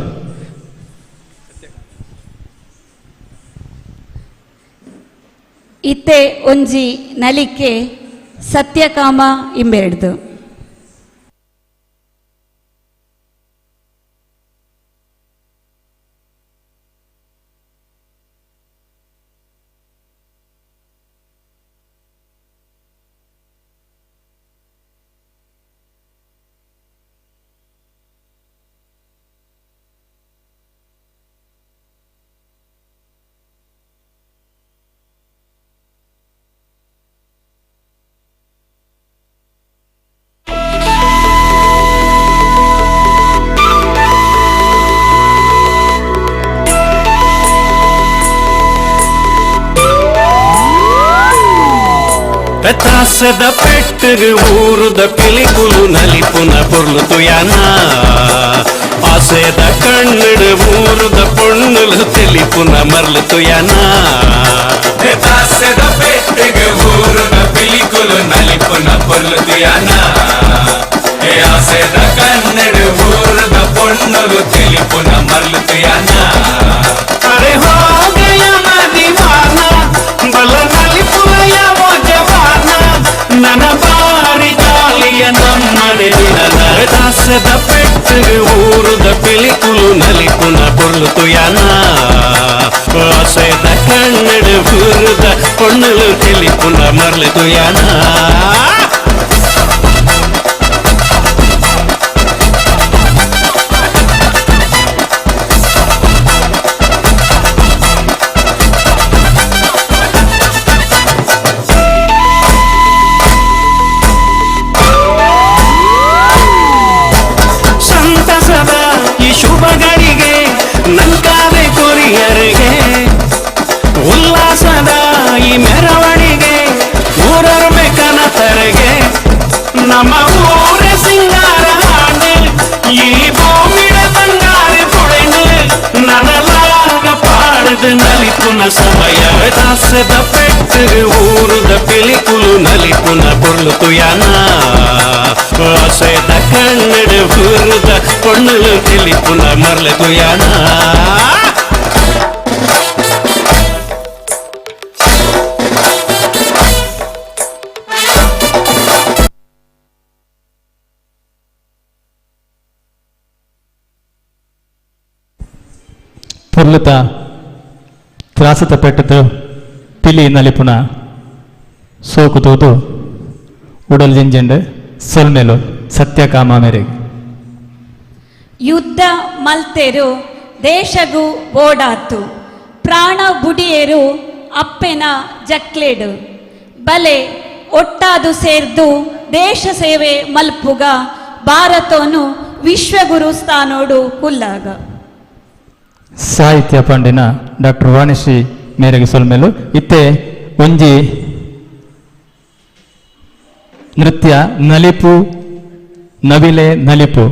ಇತ್ತೆ ಒಂಜಿ ನಲಿಕೆ ಸತ್ಯಕಾಮ ಇಂಬೆರ್ದು తాసద పెట్టరు ఊరుద పిలికులు నలిపున పొర్లుతుయానా ఆసేద కಣ್ಣుడు ఊరుద పొన్నులు తెలిపున మర్లుతుయానా తాసద పెట్టరు ఊరుద పిలికులు నలిపున పొర్లుతుయానా ఆసేద కಣ್ಣుడు ఊరుద పొన్నులు తెలిపున మర్లుతుయానా అరే హో గయా నా దీవానా బల నలిపులయ ನನ್ನ ಬಾರಿ ಜಾಲಿಯ ನಮ್ಮನೆ ದಾಸದ ಪೆಟ್ಟರು ಊರುದ ಪಿಲಿಕುಲು ನಲಿಪುನ పొర్లుతుయాన ఆసేద కన్నడు ఊరుద పొన్నులు తెలిపున మర్లుతుయాన ಪಿಲಿಕುಲದು ನಲಿಪುನ ಸಮಯ ದಾಸದ ಪೆಟ್ಟಗೆ ಊರುದ ಪಿಲಿಕುಲು ನಲಿಪುನ ಪೊರ್ಲು ತುಯಾನ ಆಸೆದ ಕನ್ನಡ ಊರುದ ಪೊಣ್ಣಲು ತಿಳಿಪುನ ಮರ್ಲೆ ತುಯಾನ ಪೊರ್ಲುತ ತ್ರಾಸತ ಪೆಟ್ಟದು ಪಿಲಿ ನಲಿಪುನ ಸೋಕು ತೂತು ಉಡಲ್ ಜಿಂಜೆಂಡ್ ಸೊಲ್ಮೆಲು ಸತ್ಯಕಾಮ ಮೇರೆಗೆ ಯುದ್ಧ ಮಲ್ತೆರು ದೇಶಗೂ ಓಡಾತು ಪ್ರಾಣ ಬುಡಿಯೇರು ಅಪ್ಪೆನ ಜಕ್ಲೇಡು ಬಲೆ ಒಟ್ಟಾದು ಸೇರ್ದು ದೇಶ ಸೇವೆ ಮಲ್ಪುಗ ಭಾರತನು ವಿಶ್ವಗುರು ಸ್ಥಾನೋಡು ಕುಲ್ಲಾಗ. ಸಾಹಿತ್ಯ ಪಂಡಿನ ಡಾಕ್ಟರ್ ವಾಣಿಶ್ರೀ ಮೇರೆಗೆ ಸೊಲ್ಮೆಲು ಇತ್ತೆ ಒಂಜಿ ನೃತ್ಯ ನಲಿಪು ನವಿಲೆ ನಲಿಪು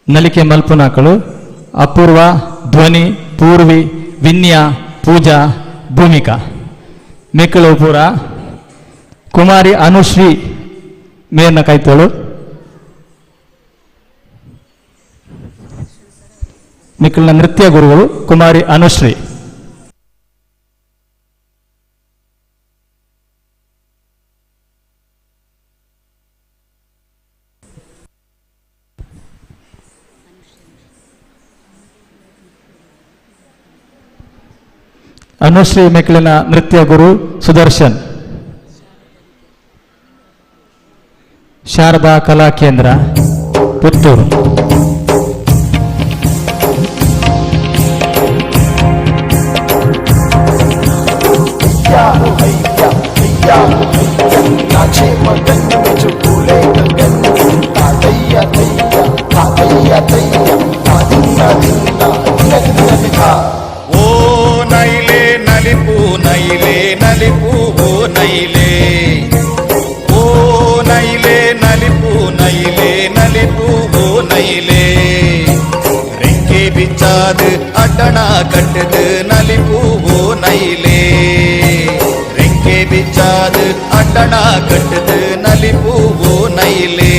ನಲಿಕೆ ಮಲ್ಪುನಾಕಳು ಅಪೂರ್ವ ಧ್ವನಿ ಪೂರ್ವಿ ವಿನ್ಯ ಪೂಜಾ ಭೂಮಿಕಾ ಮಿಕ್ಕಳು ಪೂರ ಕುಮಾರಿ ಅನುಶ್ರೀ ಮೇರ್ನ ಕೈತೋಳು ಮಿಕ್ಕಲಿನ ನೃತ್ಯ ಗುರುಗಳು ಕುಮಾರಿ ಅನುಶ್ರೀ. ಅನುಶ್ರೀ ಮಿಕ್ಕಲಿನ ನೃತ್ಯ ಗುರು ಸುದರ್ಶನ್. ಶಾರದಾ ಕಲಾ ಕೇಂದ್ರ ಪುತ್ತೂರು. ಓ ನೈಲೆ ನಲಿಪು ನೈಲೆ ನಲಿಪು ಓ ನೈಲೆ ಓ ನೈಲೆ ನಲಿಪು ನೈಲೆ ನಲಿಪು ಓ ನೈಲೆ ರೆಂಕೆ ಬಿಚ್ಚಾದು ಅಡ್ಡಣ ಕಟ್ಟದು ನಲಿಪು ಓ ನೈಲೆ ರೆಂಕೆ ಬಿಚ್ಚಾದು ಅಡ್ಡಣ ಕಟ್ಟದು ನಲಿಪು ಓ ನೈಲೆ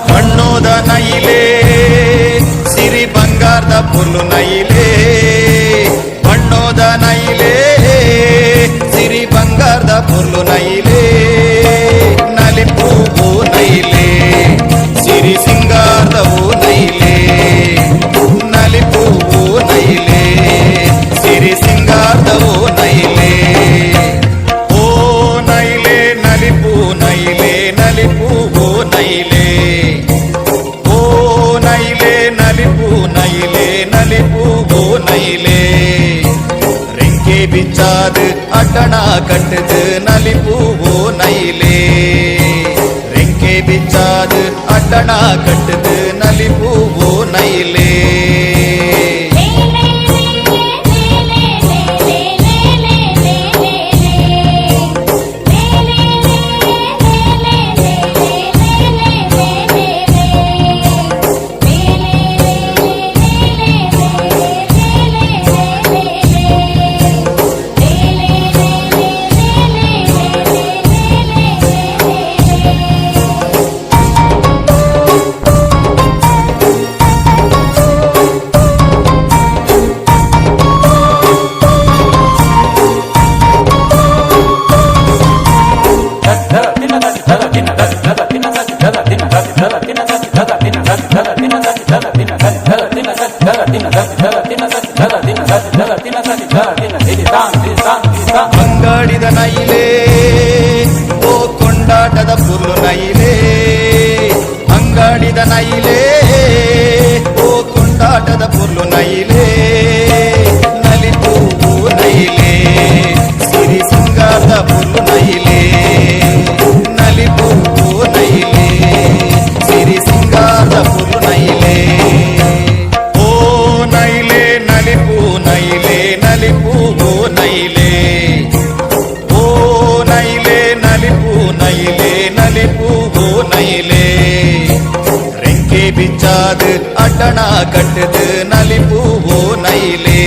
ಬಣ್ಣೋದ ನೈಲೆ ಸಿರಿ ಬಂಗಾರದ ಪುಲ್ಲು ನೈಲೆ ಬಣ್ಣೋದ ನೈಲೆ ಸಿರಿ ಬಂಗಾರದ ಪುಲ್ಲು ನೈಲೆ ನಲಿಪು ಓ ನೈಲೆ ಸಿರಿ ಸಿಂಗಾರದವು ನೈಲೆ ನಲಿಪು ಓ ನೈಲೆ ಸಿರಿ ಸಿಂಗಾರದವು ನೈಲೆ ಓ ನೈಲೆ ನಲಿಪು ನೈಲೆ ನಲಿಪು ಓ ನೈಲೆ ಓ ನೈಲೆ ನಲಿಪು ನೈಲೆ ನಲಿಪು ಓ ನೈಲೆ ರೆಂಕೆ ಬಿಚ್ಚಾದು ಅಡ್ಡಣ ಕಟ್ಟದು ನಲಿಪು ಓ ನೈಲೆ ರೆಂಕೆ ಬಿಚ್ಚಾದು ಅಡ್ಡಣ ಕಟ್ಟದು ನಲಿಪು ಓ ನೈಲೆ ನೈಲೇ ಓ ಕೊಂಡಾಟದ ಪುಲ್ಲು ನೈಲೇ ಅಂಗಾಡಿದ ನೈಲೇ ಓ ಕೊಂಡಾಟದ ಪುಲ್ಲು ನೈಲೇ ನಲಿಪು ನೈಲೇ ಸಿರಿ ಸಿಂಗಾರದ ಪುಲ್ಲು ನೈಲೇ ನಲಿಪು ನೈಲೇ ಸಿರಿ ಸಿಂಗಾರದ ಪುಲ್ಲು ನೈಲೇ ಓ ನೈಲೇ ನಲಿಪು ನೈಲೇ ನಲಿಪು ಓ ನೈಲೇ ಓ ನೈಲೇ ನಲಿಪು ನೈಲೇ ನಲಿಪು ಓ ನೈಲೇ ರೆಂಕೆ ಬಿಚ್ಚಾದು ಅಡ್ಡಣ ಕಟ್ಟದು ನಲಿಪು ಓ ನೈಲೇ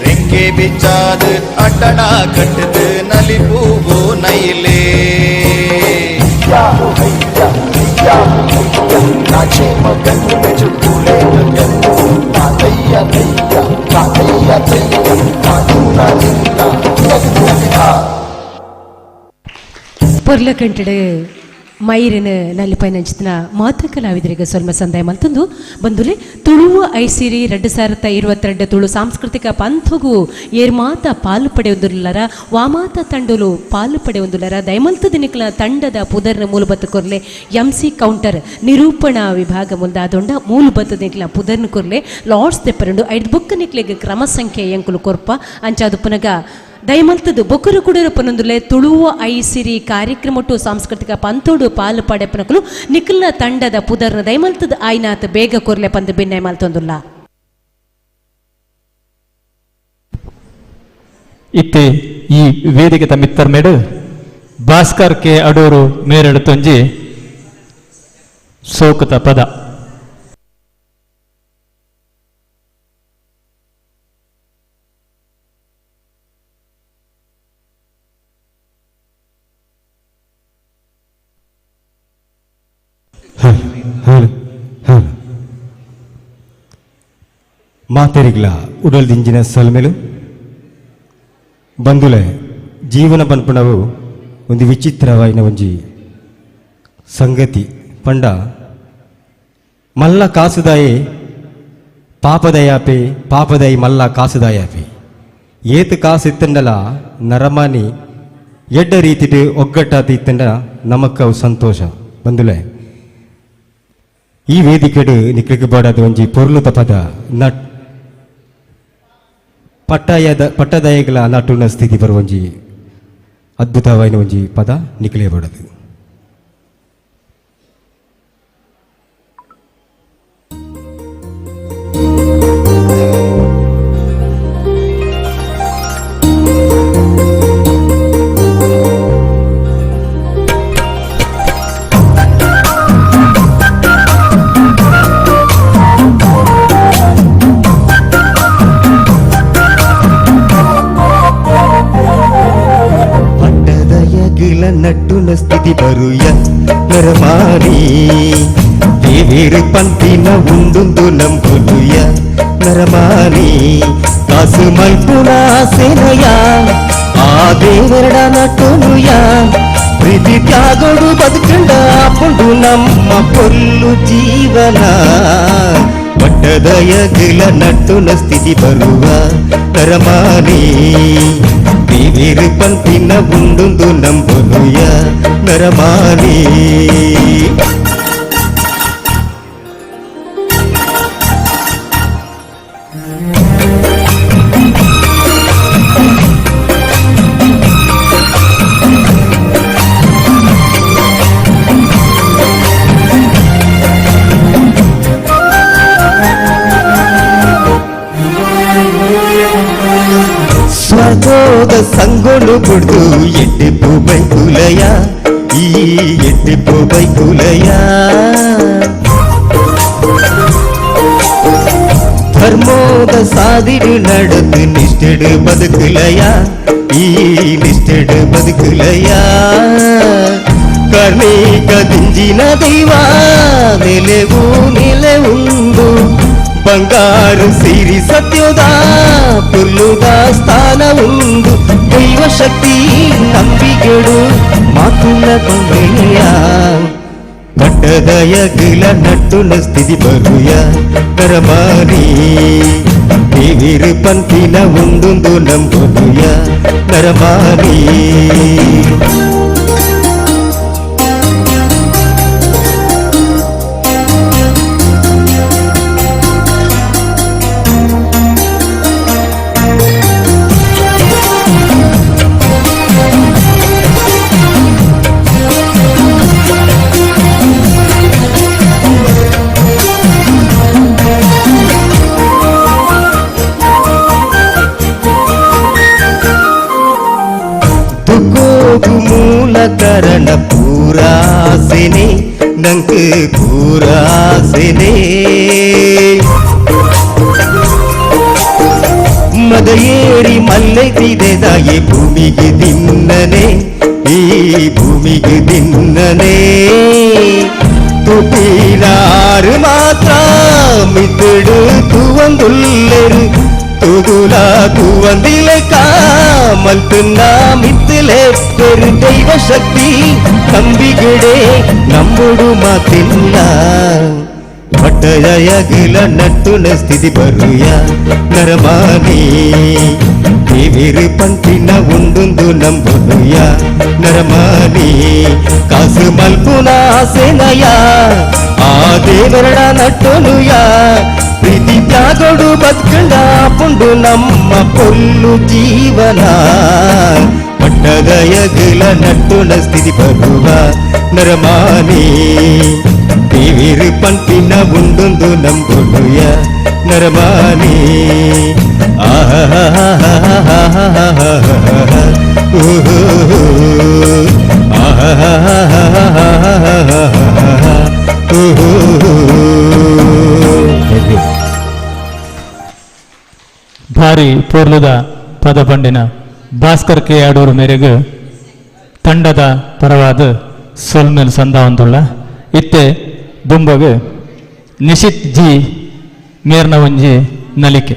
ರೆಂಕೆ ಬಿಚ್ಚಾದು ಅಡ್ಡಣ ಕಟ್ಟದು ನಲಿಪು ಓ ನೈಲೇ ಪೊರ್ಲಕಂಟಡು ಮೈರಿನ ನಲ್ಲಿಪೈನ ಅಂಚಿನ ಮಾತ್ರ ಕಲಾವಿದರಿಗೆ ಸ್ವಲ್ಪ ಸಂದಾಯ ಮಲ್ತಂದು ಬಂದುಲೆ ತುಳುವು ಐಸಿರಿ 2022 ತುಳು ಸಾಂಸ್ಕೃತಿಕ ಪಂಥಗೂ ಏರ್ ಮಾತ ಪಾಲು ಪಡೆಯುವುದಿಲ್ಲರ ವಾಮಾತ ತಂಡಲು ಪಾಲು ಪಡೆಯುವುದಿಲ್ಲರ ದಯಮಲ್ತ ದಿನಕಲ ತಂಡದ ಪುದರ್ನ ಮೂಲಭೂತ ಕೊರ್ಲೆ ಎಂಸಿ ಕೌಂಟರ್ ನಿರೂಪಣಾ ವಿಭಾಗ ಮುಂದಾದೊಂಡ ಮೂಲಭೂತ ದಿನಕಲ ಪುದರ್ನ ಕೊರ್ಲೆ ಲಾರ್ಡ್ಸ್ ತೆಪ್ಪರಂಡು 5 ಬುಕ್ ನಿಕ್ಲೆಗೆ ಕ್ರಮ ಸಂಖ್ಯೆ ಎಂಕುಲು ಕೊರ್ಪ ಅಂಚಾದು ಪುನಗ ದಯಮಲ್ತದು ಬೊಕ್ಕರು ಕುಡರ ಪನೊಂದುಲೆ ತುಳುವ ಐಸಿರಿ ಕಾರ್ಯಕ್ರಮಟ್ಟು ಸಾಂಸ್ಕೃತಿಕ ಪಂತೋಡು ಪಾಲು ಪಡೆಪನಕಲು ನಿಖಿಲ್ನ ತಂಡದ ಪುದರ್ನ ದಯಮಲ್ತದ ಆಯ್ನಾತ್ ಬೇಗ ಕೊರ್ಲೆ ಪಂದು ಭಿನ್ನಯ ಮಲ್ತೊಂದುಲ್ಲ ಇತ್ತೆ ಈ ವೇದಿಕೆ ಮಿತ್ತರ್ ಮೇಡು ಭಾಸ್ಕರ್ ಕೆ ಅಡೂರು ಮೇರೆಡು ತೊಂಜಿ ಸೋಕುತ ಪದ ಮಾತೆರಿಗ್ಲ ಉಡಲ್ ದಿಂಜಿನ ಸಲ್ಮೆಲು ಬಂದುಲೆ ಜೀವನ ಪನ್ಪುಣವು ಒಂದು ವಿಚಿತ್ರವಾಯಿನ ಒಂಜಿ ಸಂಗತಿ ಪಂಡ ಮಲ್ಲ ಕಾಸುದಾಯೆ ಪಾಪದಯಾಪೆ ಪಾಪದಾಯಿ ಮಲ್ಲ ಕಾಸುದಾಯಾಪೆ ಏತು ಕಾಸು ಇತ್ತಂಡಲ ನರಮಾನಿ ಎಡ್ಡ ರೀತಿಡು ಒಗ್ಗಟ್ಟಾತಿ ಇತ್ತಂಡ ನಮಕ್ಕವು ಸಂತೋಷ ಬಂದುಲೆ ಈ ವೇದಿಕೆಡು ನಿಕ್ಲಿಗೆ ಬಾಡದ ಒಂಜಿ ಪೊರ್ಲುತ ಪದ ನಟ್ ಪಟ್ಟದಾಯಗಳ ನಟುನ ಸ್ಥಿತಿ ಬರುವಂಜಿ ಅದ್ಭುತವಾಯಿನ ಒಂಜಿ ಪದ ನಿಕ್ಲಿಯಬಾಡದು ನಟ್ಟುನ ಸ್ಥಿತಿ ಬರುಯ ನರಮಾರಿ ದೇವೇರು ಪಂತಿನ ಉಂಡುಂದು ನಂಬುಲುಯ ನರಮಾರಿ ಕಾಸು ಮಲ್ಪುನ ಸೇನಯ ಆ ದೇವರಡ ನಟುನುಯ ಪ್ರೀತಿ ತ್ಯಾಗೋಡು ಬದುಕಂಡ ಪುಂಡು ನಮ್ಮ ಪೊಲ್ಲು ಜೀವನ ಪಟ್ಟದಯಗಿಲ ನಟ್ಟುನ ಸ್ಥಿತಿ ಬರುವ ನರಮಾರಿ ದೇವೇರು ಪಂತಿನ ಉಂಡುಂದು ನಂಬುಲುಯ ನರಮಾರಿ ಸ್ವರ್ಗೋದ ಸಂಗೋಳು ಬಿಡ್ದು ಎಟ್ಟಿಪ್ಪು ಬೈಕುಲಯ ಈ ಎಟ್ಟಿಪ್ಪು ಬೈಕುಲಯ ಧರ್ಮೋದ ಸಾದಿಡು ನಡದು ನಿಷ್ಠೆಡು ಬದುಕುಲಯ ಈ ನಿಷ್ಠೆಡು ಬದುಕುಲಯ ಕರ್ಣಿಕ ದಿಂಜಿನ ದೈವ ನೆಲೆವು ನೆಲೆ ಉಂಡು ಬಂಗಾರು ಸಿರಿ ಸತ್ಯದ ಪುಲ್ಲುದ ಸ್ಥಾನ ಉಂಡು ದೈವ ಶಕ್ತಿ ನಂಬಿಗೆಡು ಮಾತುಲ ಕೊಂಡೆಯ ಪಟ್ಟ ಪಟ್ಟದಯಗಿಲ ನಟ್ಟುನ ಸ್ಥಿತಿ ಬರುಯ ನರಮಾನಿ ದೇವಿರು ಪಂಪಿನ ಒಂದೊಂದು ನಂಬುಯ ನರಮಾನಿ ಮೂಲ ಕರಣ ಪೂರಾಸೆನೆ ನಂಗೆ ಪೂರಾಸೆನೆ ಮದ ಏರಿ ಮಲ್ಲೆತಿದೆದಾಯಿ ಭೂಮಿಗೆ ದಿನ್ನನೆ ಈ ಭೂಮಿಗೆ ದಿನ್ನನೆ ತುಟಿಲಾರು ಮಾತ್ರ ಮಿತ್ತಡು ತುವಂದುಲ್ಲೆರು ತುಗುಲಾ ತುವಂದಿಲೆ ಮಲ್ತುನ್ನ ಮಿತ್ತಲೆ ಪೆರು ದೈವ ಶಕ್ತಿ ನಂಬಿಗಡೆ ನಂಬುಡು ಮಾತಿಲ್ಲ ಪಟ್ಟದಯಗಿಲ ನಟ್ಟುನ ಸ್ಥಿತಿ ಬರುಯ ನರಮಾನಿ ದೇವಿರು ಪಂಪಿನ ಒಂದೊಂದು ನಂಬುನುಯ ನರಮಾನಿ ಕಾಸು ಮಲ್ಪುನ ಆಸೆನಯ ಆ ದೇವರಡ ನಟ್ಟುನುಯ ಪ್ರೀತಿ ತ್ಯಾಗೋಡು ಬದುಕಂಡ ಪುಂಡು ನಮ್ಮ ಪೊಲ್ಲು ಜೀವನ ಪಟ್ಟದಯಗಿಲ ನಟ್ಟುನ ಸ್ಥಿತಿ ಬರುವ ನರಮಾನಿ ದೇವಿರು ಪಂಪಿನ ಒಂದೊಂದು ನಂಬುನುಯ ನರಮಾನಿ ಭಾರಿ ಪೋರ್ಲುದ ಪದ ಪಂಡಿನ ಭಾಸ್ಕರ್ ಕೆ ಆಡೂರು ಮೇರೆಗೆ ತಂಡದ ಪರವಾದ ಸೊಲ್ಮೇಲ್ ಸಂದಾವಂದುಳ್ಳ ಇತ್ತೆ ದುಂಬಗೆ ನಿಶಿತ್ ಜಿ ಮೇರ್ನ ಒಂಜಿ ನಲಿಕೆ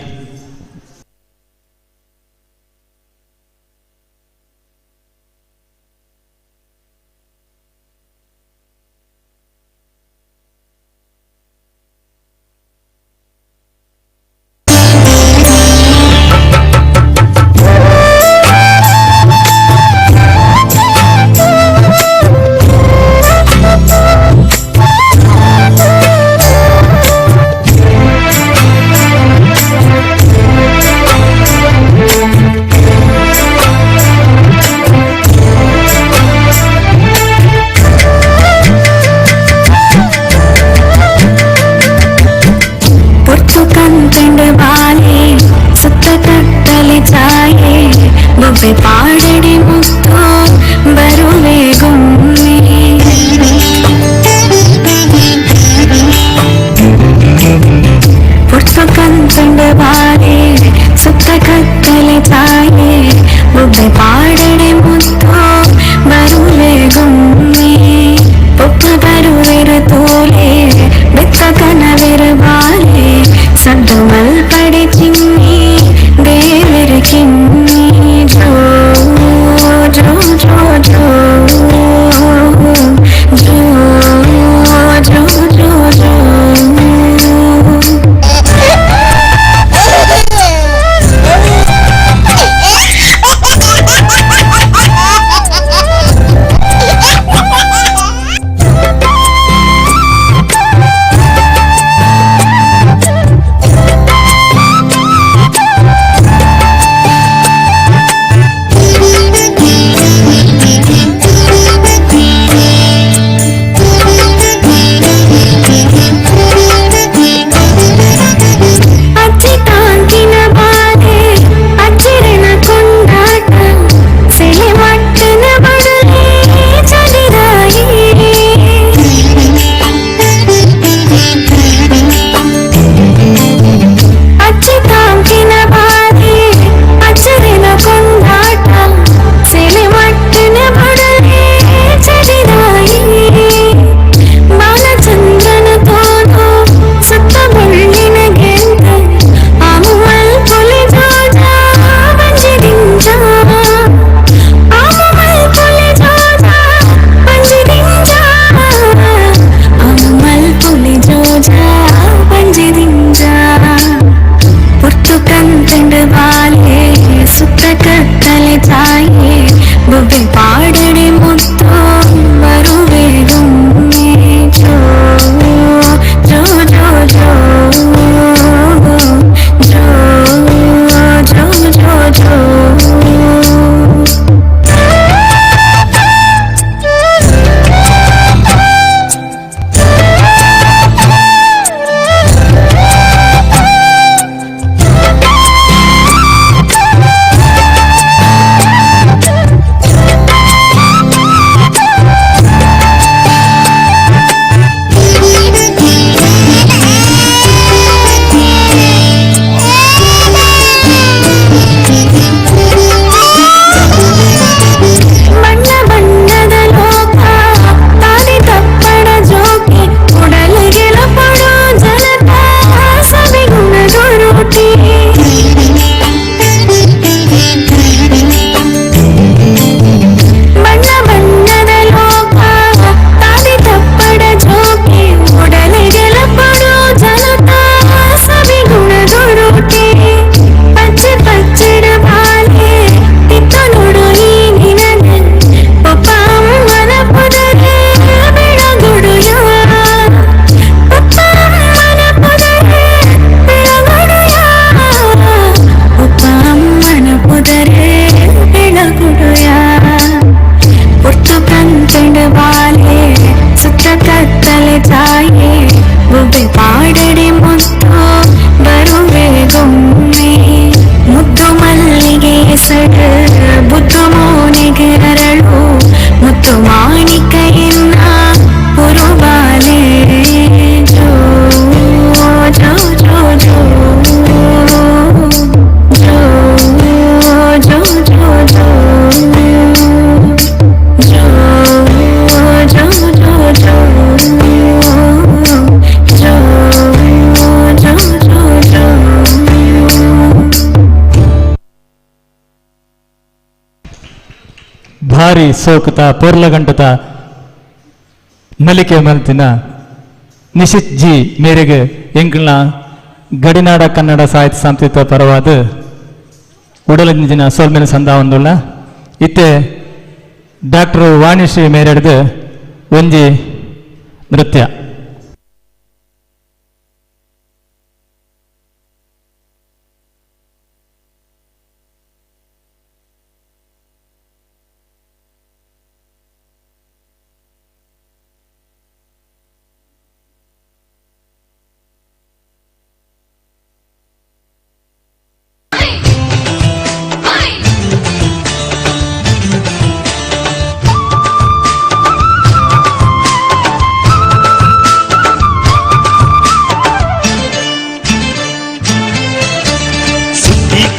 ಬುಬ್ಬೆ ಪಾಡಡೆ ಮುತ್ತು ಬರುವೆಗೊಮ್ಮೆ ಜೋ ಜೋ ಜೋ ಜೋ ಜೋ ಜೋ ಜೋ ಜೋ ಭಾರಿ ಸೋಕುತ ಪೊರ್ಲಗಂಟತ ಮಲಿಕೆ ಮಲ್ತಿನ ನಿಶಿತ್ ಜಿ ಮೇರೆಗೆ ಎಂಕಲ್ನ ಗಡಿನಾಡ ಕನ್ನಡ ಸಾಹಿತ್ಯ ಸಂಸ್ಥೆ ಪರವಾದ ಉಡಲಂಜಿನ ಸೋಲ್ಮೇಲೆ ಸಂದ ಒಂದುಳ್ಳ ಇತ್ತೆ ಡಾಕ್ಟರ್ ವಾಣಿಶ್ರೀ ಮೇರೆಡ್ದು ಒಂಜಿ ನೃತ್ಯ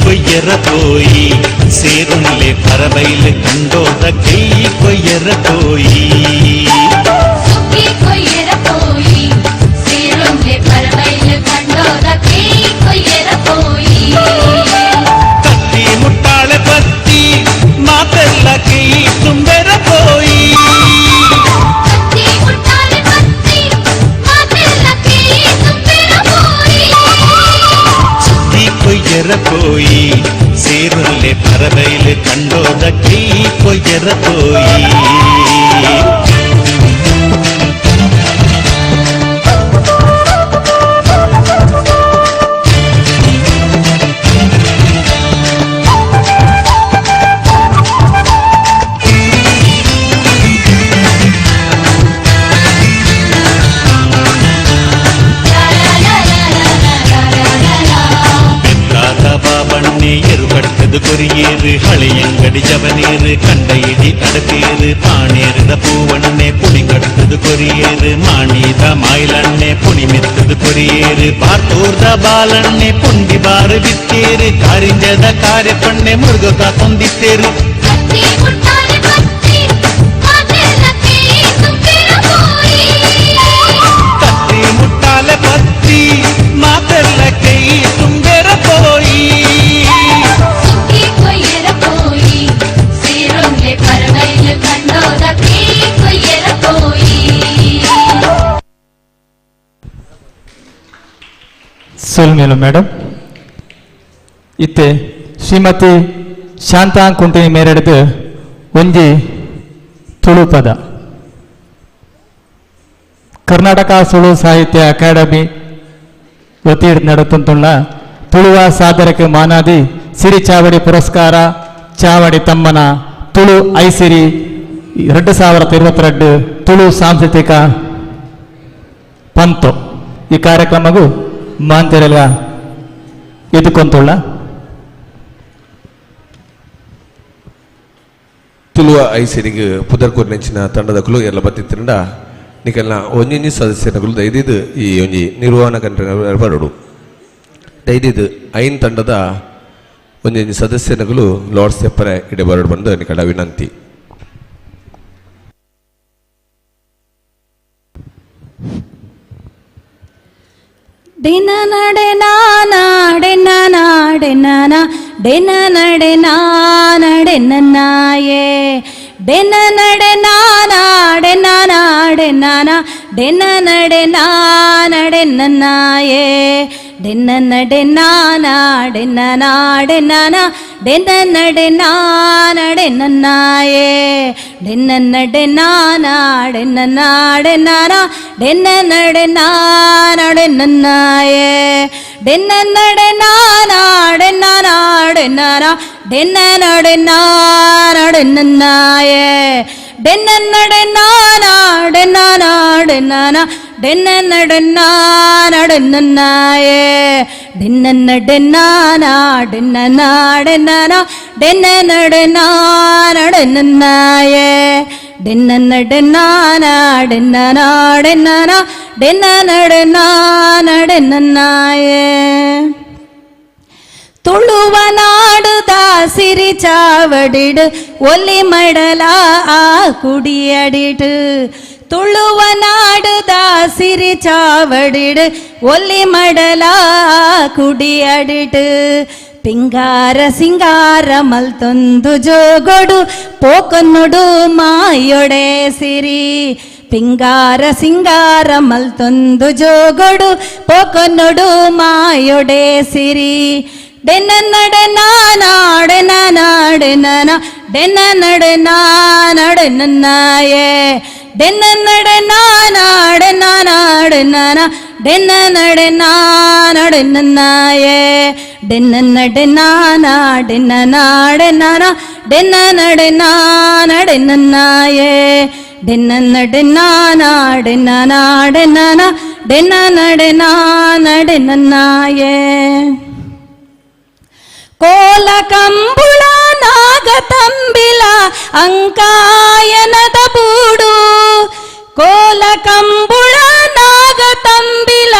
ಕೊಯ್ಯರಪೋಯಿ ಸೇರುಂಲೆ ಪರಬೈಲು ಕಂಡೋದ ಕೈ ಕೊಯ್ಯರಪೋಯಿ ಕೊಯ್ಯರಪೋಯಿ ಸೇರುಂಲೆ ಪರಬೈಲು ಕಂಡೋದ ಕೈ ಕೊಯ್ಯರಪೋಯಿ ಕತ್ತಿ ಮುಟ್ಟಾಳೆ ಪತ್ತಿ ಮಾತೆಲ್ಲ ಕೈ ತುಂಬೆರಪೋಯಿ ಕತ್ತಿ ಮುಟ್ಟಾಳೆ ಪತ್ತಿ ಮಾತೆಲ್ಲ ಕೈ ತುಂಬೆರಪೋಯಿ ಕೊಯ್ಯರಪೋಯಿ ಸೇರುಂಲೆ ಪರಬೈಲು ಕಂಡೋದ ಕೈ ಕೊಯ್ಯರಪೋಯಿ கொரியேறு ஹளையங்கடி ஜவனேறு கண்டையிடி தடுப்பேறு பாணேறுத பூவண்ணே புனி கடுத்தது கொரியேறு மாணீத மாயிலண்ணே புனி மெத்தது கொரியேறு பார்த்தோர்த பாலண்ணே புண்டி பாரு வித்தேறு காரிஞ்சத காரிய பண்ணೆ ಮುರುಗಕ ಕೊಂದಿತ್ತೇರು ಕತ್ತಿ ಮುಟ್ಟಾಲೆ ಪತ್ತಿ ಮಾತೆಲ್ಲ ಕೈ ತುಂಬೆರ ಪೋಯಿ ಸೋಲ್ಮೇಲು ಮೇಡಮ್ ಇತ್ತೆ ಶ್ರೀಮತಿ ಶಾಂತಾ ಕುಂಟಿನಿ ಮೇರೆಡ್ದು ಒಂಜಿ ತುಳು ಪದ. ಕರ್ನಾಟಕ ಸುಳು ಸಾಹಿತ್ಯ ಅಕಾಡೆಮಿ ವತಿಯಿಂದ ನಡೆತುಂಟುಳ್ಳ ತುಳುವ ಸಾಧನೆಗೆ ಮಾನಾದಿ ಸಿರಿ ಚಾವಡಿ ಪುರಸ್ಕಾರ ಚಾವಡಿ ತಮ್ಮನ ತುಳು ಐಸಿರಿ 2022 ತುಳು ಸಾಂಸ್ಕೃತಿಕ ಪಂತು ಈ ಕಾರ್ಯಕ್ರಮಗೂ ಮಾಂತೆರೆಲ ಎದುಕೊಂತುಳ್ಳ ತುಳುವ ಐಸಿರಿಗೆ ಪುದರ್ಕೂರು ನೆಂಚಿನ ತಂಡದಕ್ಕೂ ಎಲ್ಲ ಬತ್ತಿತ್ತಂಡ ನಿಕಲ್ನ ಒಂಜಿ ಸದಸ್ಯನಗಳು ದೈದಿದ್ದು ಈ ಒಂಜಿ ನಿರ್ವಹಣಾ ಕಂಟ್ರಿ ಬರೋಡು ದೈದಿದ್ದು ಐನ್ ತಂಡದ ಒಂಜಿ ಸದಸ್ಯನಗಳು ಲಾರ್ಡ್ಸ್ ಎಪ್ಪರೆ ಇಡೆ ಬರೋಡು ಬಂದು ನಿಕಲ ವಿನಂತಿ. ಡಿನ ನಡೆ ನಾಡೆ ನಾಡೆ ನಾನ ಡೆನ ನಡೆ ನಾಡೆ ನನ್ನಾಯೇ ಡೆನ ನಡೆ ನಾಡೆ ನಾಡೆ ನಾನ ಡೆನ ನಡೆ ನಾಡೆ ನನ್ನಾಯೇ ಡೆನ ನಡೆ ನಾಡೆ ನಾಡೆ ನಾನ ಡೆನ ನಡೆ ನಾಡೆ ನನ್ನಾಯೇ ಡೆನ ನಡೆ ನಾಡೆ ನಾಡೆ ನಾನ ಡೆನ ನಡೆ ನಾಡೆ ನನ್ನಾಯೇ ಡೆನ ನಡೆ ನಾಡೆ ನಾಡೆ ನಾನ ಡೆನ ನಡೆ ನಾಡೆ ನನ್ನಾಯೇ ಡೆನ ನಡೆ ನಾಡೆ ನಾಡೆ ನಾನ ಡೆನ ನಡೆ ನಾಡೆ ನನ್ನಾಯೇ ಡೆನ ನಡೆ ನಾಡೆ ನಾಡೆ ನಾನ ಡೆನ ನಡೆ ನಾಡೆ ನನ್ನಾಯೇ ಡೆನ ನಡೆ ನಾಡೆ ನಾಡೆ ನಾನ ಡೆನ ನಡೆ ನಾಡೆ ನನ್ನಾಯೇ ತುಳುವ ನಾಡುದ ಸಿರಿ ಚಾವಡಿಡು ಒಲಿ ಮಡಲ ಆ ಕುಡಿಯಡಿಡು ತುಳುವ ನಾಡುದ ಸಿರಿ ಚಾವಡಿಡು ಒಲಿ ಮಡಲ ಕುಡಿಯಡಿಡು ಪಿಂಗಾರ ಸಿಂಗಾರ ಮಲ್ತೊಂದು ಜೋಗೊಡು ಪೋಕೊನ್ನುಡು ಮಾಯೊಡೆ ಸಿರಿ ಪಿಂಗಾರ ಸಿಂಗಾರ ಮಲ್ತೊಂದು ಜೋಗೊಡು ಪೋಕೊನ್ನುಡು ಮಾಯೊಡೆ ಸಿರಿ ಡೆನ ನಡೆ ನಾಡೆ ನಾಡೆ ನಾನ ಡೆನ ನಡೆ ನಾಡೆ ನನ್ನಾಯೇ ಡೆನ ನಡೆ ನಾಡೆ ನಾಡೆ ನಾನ ಡೆನ ನಡೆ ನಾಡೆ ನನ್ನಾಯೇ ಡೆನ ನಡೆ ನಾಡೆ ನಾಡೆ ನಾನ ಡೆನ ನಡೆ ನಾಡೆ ನನ್ನಾಯೇ ಡೆನ ನಡೆ ನಾಡೆ ನಾಡೆ ನಾನ ಡೆನ ನಡೆ ನಾಡೆ ನನ್ನಾಯೇ ಕೋಲ ಕಂಬುಳ ನಾಗ ತಂಬಿಲ ಅಂಕಾಯನದ ಬೂಡು ಕೋಲ ಕಂಬುಳ ನಾಗ ತಂಬಿಲ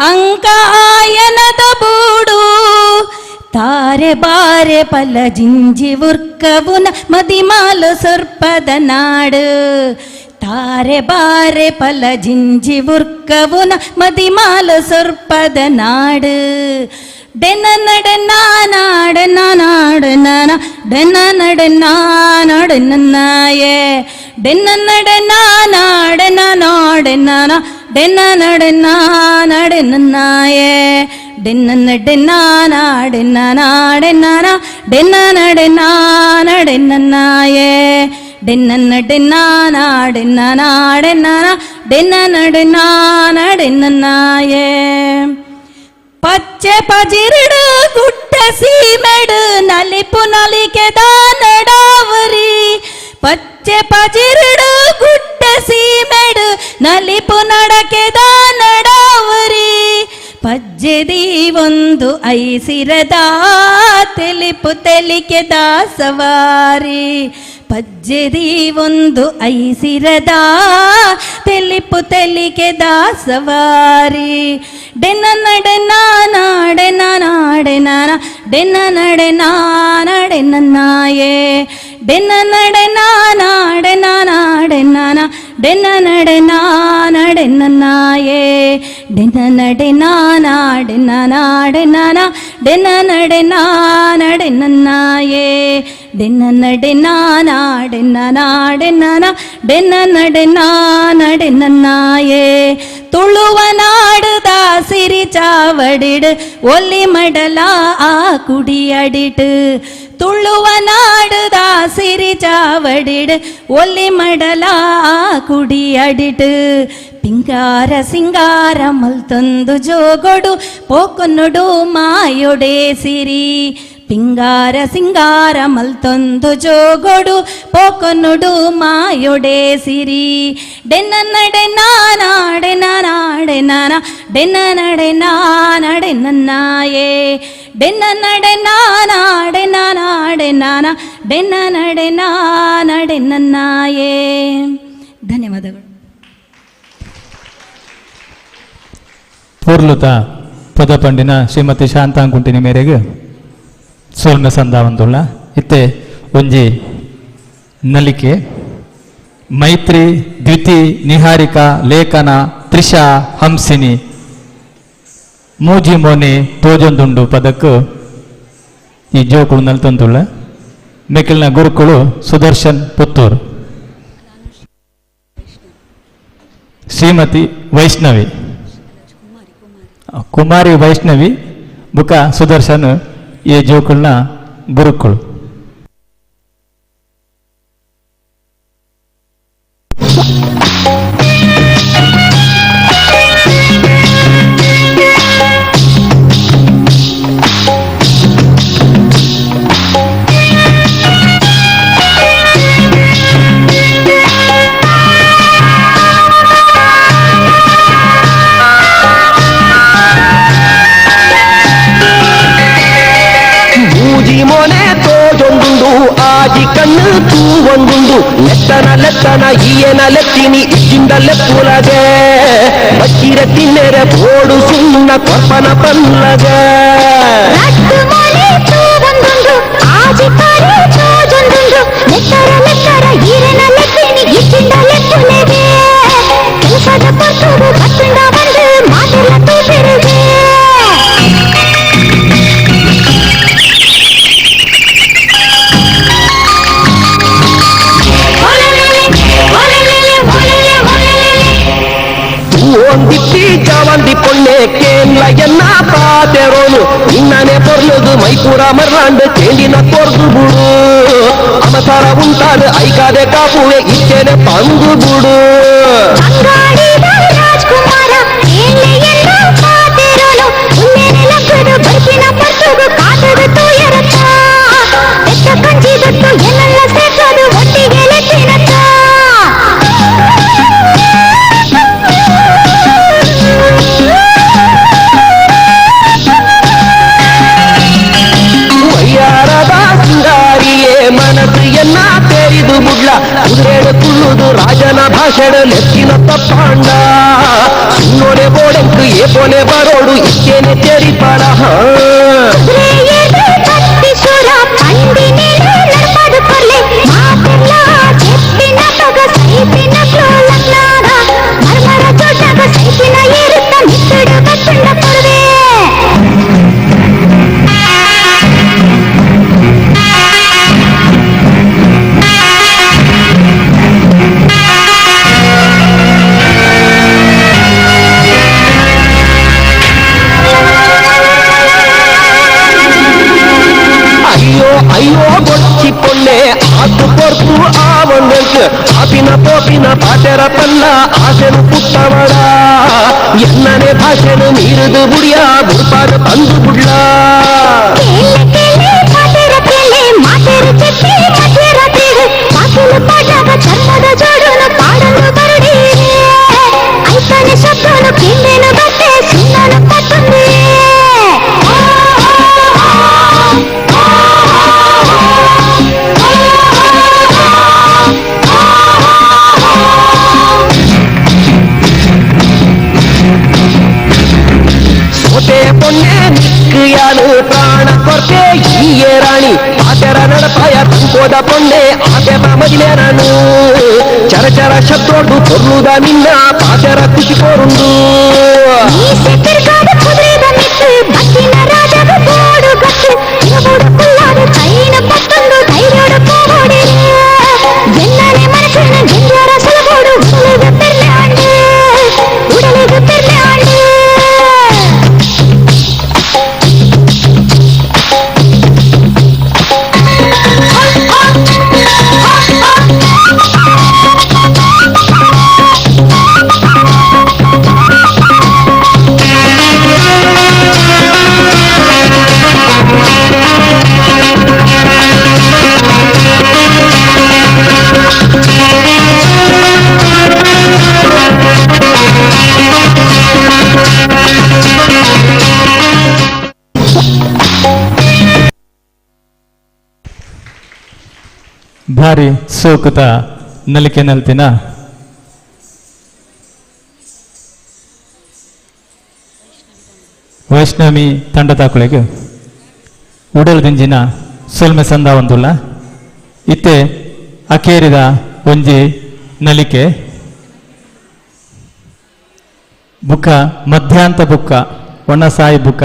ಅಂಕಾಯನದ ಬೂಡು ತಾರೆ ಬಾರೆ ಪಲ ಜಿಂಜಿ ಉರ್ಕವುನ ಮದಿಮಾಲು ಸರ್ಪದ ನಾಡು ತಾರೆ ಬಾರೆ ಪಲ ಜಿಂಜಿ ಉರ್ಕವುನ ಮದಿಮಾಲು ಸರ್ಪದ ನಾಡು ಡೆನ ನಡೆ ನಾಡೆ ನಾಡೆ ನಾನ ಡೆನ ನಡೆ ನಾಡೆ ನನ್ನಾಯೇ ಡೆನ ನಡೆ ನಾಡೆ ನಾಡೆ ನಾನ ಡೆನ ನಡೆ ನಾಡೆ ನನ್ನಾಯೇ ಡೆನ ನಡೆ ನಾಡೆ ನಾಡೆ ನಾನ ಡೆನ ನಡೆ ನಾಡೆ ನನ್ನಾಯೇ ಡೆನ ನಡೆ ನಾಡೆ ನಾಡೆ ನಾನ ಡೆನ ನಡೆ ನಾಡೆ ನನ್ನಾಯೇ ಪಚ್ಚೆ ಪಜಿರುಡು ಗುಡ್ಡ ಸೀಮೆಡು ನಲಿಪು ನಲಿಕೆದ ನಡಾವರಿ ಪಚ್ಚೆ ಪಜಿರುಡು ಗುಡ್ಡ ಸೀಮೆಡು ನಲಿಪು ನಡಕೆದ ನಡಾವರಿ ಪಜ್ಜೆದಿ ಒಂದು ಐಸಿರದ ತೆಲಿಪು ತೆಲಿಕೆದ ಸವಾರಿ ಪಜ್ಜೆದಿ ಒಂದು ಐಸಿರದ ತೆಲಿಪು ತೆಲಿಕೆದ ಸವಾರಿ ಡೆನ ನಡೆ ನಾಡೆ ನಾಡೆ ನಾನ ಡೆನ ನಡೆ ನಾಡೆ ನನ್ನಾಯೇ ಡೆನ ನಡೆ ನಾಡೆ ನಾಡೆ ನಾನ ಡೆನ ನಡೆ ನಾಡೆ ನನ್ನಾಯೇ ಡೆನ ನಡೆ ನಾಡೆ ನಾಡೆ ನಾನ ಡೆನ ನಡೆ ನಾಡೆ ನನ್ನಾಯೇ ಡೆನ ನಡೆ ನಾಡೆ ನಾಡೆ ನಾನ ಡೆನ ನಡೆ ನಾಡೆ ನನ್ನಾಯೇ ತುಳುವ ನಾಡುದ ಸಿರಿ ಚಾವಡಿಡು ಒಲಿ ಮಡಲ ಆ ಕುಡಿಯಡಿಡು ತುಳುವ ನಾಡುದ ಸಿರಿ ಚಾವಡಿಡ್ ಒಲ್ಲಿ ಮಡಲ ಕುಡಿ ಅಡಿಟ್ ಪಿಂಗಾರ ಸಿಂಗಾರ ಮಲ್ತೊಂದು ಜೋಗೊಡು ಪೋಕೊನ್ನುಡು ಮಾಯೊಡೆ ಸಿರಿ ಪಿಂಗಾರ ಸಿಂಗಾರ ಮಲ್ತೊಂದು ಜೋಗೊಡು ಪೋಕೊನ್ನುಡು ಮಾಯೊಡೆ ಸಿರಿ ಡೆನ್ನಡೆ ನಾನಾಡೆ ನಾನಾಡೆ ನಾನ ಡೆನ್ನಡೆ ನಾನಾಡೆ ನನ್ನಾಯೇ ಡೆನ್ನಡೆ ನಾನಾಡೆ ನಾನಾಡೆ ನಾನ ಡೆನ್ನಡೆ ನಾನಾಡೆ ನನ್ನಾಯೇ. ಧನ್ಯವಾದಗಳು. ಪೂರ್ಲುತ ಪದಪಂಡಿನ ಶ್ರೀಮತಿ ಶಾಂತಾಂಕುಂಟಿನಿ ಮೇರೆಗೆ ಸೋಲ್ಮೆ ಸಂದಾವಂದುಳ್ಳ ಇತ್ತೆ ಒಂಜಿ ನಲಿಕೆ ಮೈತ್ರಿ ದ್ವಿತಿ ನಿಹಾರಿಕಾ ಲೇಖನ ತ್ರಿಷಾ ಹಂಸಿನಿ ಮೂಜಿ ಮೋನೆ ತೋಜೊಂದುಂಡು ಪದಕ್ಕೂ ಈ ಜೋಕುಳು ನಲ್ತೊಂದುಳ್ಳ ಮೆಕ್ಕಿಲ್ನ ಗುರುಕುಳು ಸುದರ್ಶನ್ ಪುತ್ತೂರು. ಶ್ರೀಮತಿ ವೈಷ್ಣವಿ ಕುಮಾರಿ ವೈಷ್ಣವಿ ಬುಕ ಸುದರ್ಶನ್ ಈ ಜೋಕುಳ್ನ ಗುರುಕುಳು. ಕಣ್ಣು ತೂವೊಂದುಂಡು ಲೆತ್ತನ ಲೆತ್ತನ ಈಯನ ಲೆತ್ತಿನಿ ಇಚ್ಚಿಂದ ಲೆಪ್ಪುಲಗೆ ಬಚ್ಚಿರ ತಿನ್ನೆರೆ ಬೋಡು ಸುಣ್ಣ ಕೊಪ್ಪನ ಪಲ್ಲಗೆ ಒಂದಿತ್ತಿ ಜವಂದಿ ಪೊಣ್ಣೆ ಕೇಂದ್ರ ಎನ್ನ ಪಾತೆರೋನು ನಿನ್ನನೆ ಪೊರ್ಲುದು ಮೈಪುರ ಮರ್ರಾಂಡ್ ಕೇಂದಿನ ಕೊರ್ದು ಬಿಡು ಅಮಸರ ಉಂಟಾದ ಐಕಾದೆ ಕಾಪುವೆ ಇಚ್ಚೆನೆ ಪಂದು ಬಿಡು ಮನಸ್ಸು ಎನ್ನ ತೇರಿದು ಬುಡ್ಲ ಕುದುರೆಡು ತುಳ್ಳುದು ರಾಜನ ಭಾಷಣ ಲೆತ್ತಿನ ತಪ್ಪಾಂಡ ಸುನ್ನೋಡೆ ಬೋಡೆಂಕು ಏಪೋನೆ ಬರೋಡು ಇಚ್ಚೇನೆ ತೆರಿಪಾಡ ಅಯ್ಯೋ ಬೊಚ್ಚಿ ಪೊಣ್ಣೆ ಆತು ಪೊರ್ಪು ಆವೊಂದೆಂಕ್ ಆಪಿನ ಪೋಪಿನ ಪಾತೆರ ಪಲ್ಲ ಆಸೆನು ಪುಟ್ಟವಡ ಎನ್ನನೆ ಭಾಷೆನು ಮೀರುದು ಬುಡಿಯ ಬುಡ್ಪಾದ ಬಂದು ಬುಡ್ಲ ಚರ್ಮದ ಜೋಡನು ಪಾಡಲು ಬರಡಿ ಐತನೆ ಶಬ್ದನು ಕಿಂಡೆನು ಬಟ್ಟೆ ಸುಣ್ಣನು ಪತ್ತಂದಿ ಸೋತೆ ಪೊನ್ನೆ ನಿಕ್ಕಿಯಾನು ಪ್ರಾಣ ಕೊರ್ತೆ ಈಯೇ ರಾಣಿ ಆತೆರ ನಡಪಾಯ ತಂಕೋದ ಪೊನ್ನೆ ಆತೆ ಮದಿಲೇರನು ಚರಚರ ಶಬ್ದೋಡು ಕೊರ್ಲುದ ನಿನ್ನ ಪಾತೆರ ಖುಷಿ ಕೋರುಂಡು ಭಾರಿ ಸೋಕುತ ನಲಿಕೆ ನಲ್ತಿನ ವೈಷ್ಣವಿ ತಂಡ ತಾಕುಳಿಗೆ ಉಡಲ್ ದಿಂಜಿನ ಸೊಲ್ಮೆ ಸಂದ ಒಂದುಲ್ಲ ಇತ್ತೆ ಅಕೇರಿದ ಒಂಜಿ ನಲಿಕೆ ಬುಕ್ಕ ಮಧ್ಯಾಂತ ಬುಕ್ಕ ಒಣಸಾಯಿ ಬುಕ್ಕ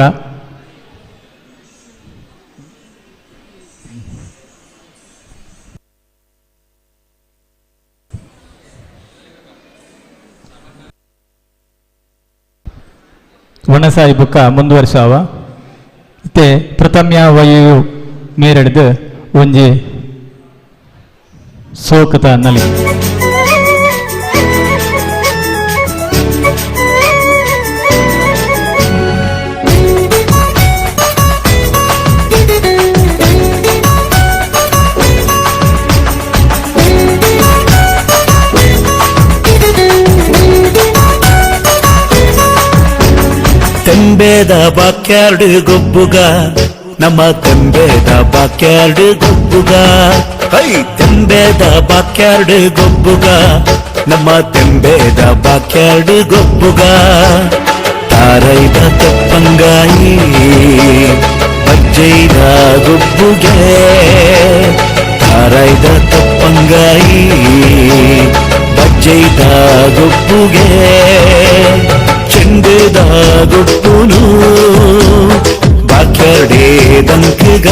ಒಣಸಾಯಿ ಬುಕ್ಕ ಮುಂದುವರಿಸಾವ ಇತ್ತೆ ಪ್ರಥಮ್ಯ ವಯು ಮೇರೆಡ್ದು ಒಂಜಿ ಸೋಕತ ನಲಿ ತೆಂಬೇದ ಬಾಕ್ಯಾರ್ಡ್ ಗೊಬ್ಬುಗ ನಮ್ಮ ತೆಂಬೇದ ಬಾಕ್ಯಾರ್ಡ್ ಗೊಬ್ಬುಗ ಹೈ ತೆಂಬೇದ ಬಾಕ್ಯಾರ್ಡ್ ಗೊಬ್ಬುಗ ನಮ್ಮ ತೆಂಬೇದ ಬಾಕ್ಯಾರ್ಡ್ ಗೊಬ್ಬುಗ ತಾರೈದ ತಪ್ಪಂಗಾಯಿ ಬಜ್ಜೈದ ಗೊಬ್ಬುಗೆ ತಾರೈದ ತಪ್ಪಂಗಾಯಿ ಬಜ್ಜೈದ ಗೊಬ್ಬುಗೆ ಚೆಂಡದ ಗೊಬ್ಬುನು ಬಾಕ್ಯಾರ್ಡೆ ದಂಕಗ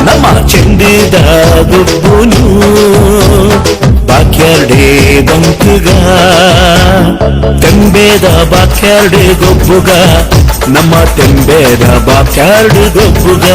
ನಮ್ಮ ಚೆಂಡದ ಗೊಬ್ಬುನು ಬಾಕ್ಯಾರ್ಡೆ ದಂಕಗ ತೆಂಬೇದ ಬಾಕ್ಯಾರ್ಡೆ ಗೊಬ್ಬುಗ ನಮ್ಮ ತೆಂಬೇದ ಬಾಕ್ಯಾರ್ಡೆ ಗೊಬ್ಬುಗ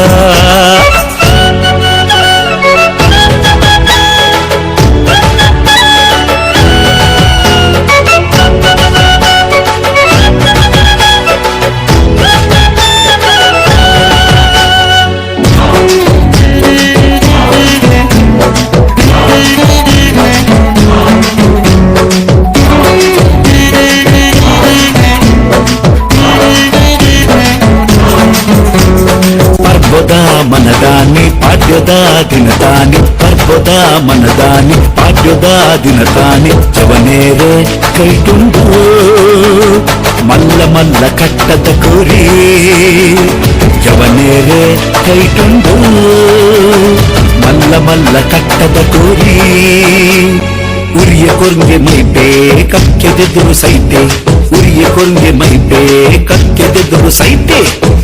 ಮನದಾನಿ ಪಾಡ್ಯದ ದಿನತಾನಿ ಪರ್ವದ ಮನದಾನಿ ಪಾಡ್ಯದ ದಿನತಾನಿ ಜವನೇರೆ ಕೈಟುಂಡು ಮಲ್ಲ ಮಲ್ಲ ಕಟ್ಟದ ಕುರಿ ಜವನೇರೆ ಕೈಟುಂಡು ಮಲ್ಲ ಮಲ್ಲ ಕಟ್ಟದ ಕುರಿ ಉರಿಯ ಕೊಂಗೆ ಮೈಪೇ ಕಕ್ಕೆದೆದುರು ಸೈತೆ ಉರಿಯ ಕೊಂಗೆ ಮೈಪೇ ಕಕ್ಕೆದೆದುರು ಸೈತೆ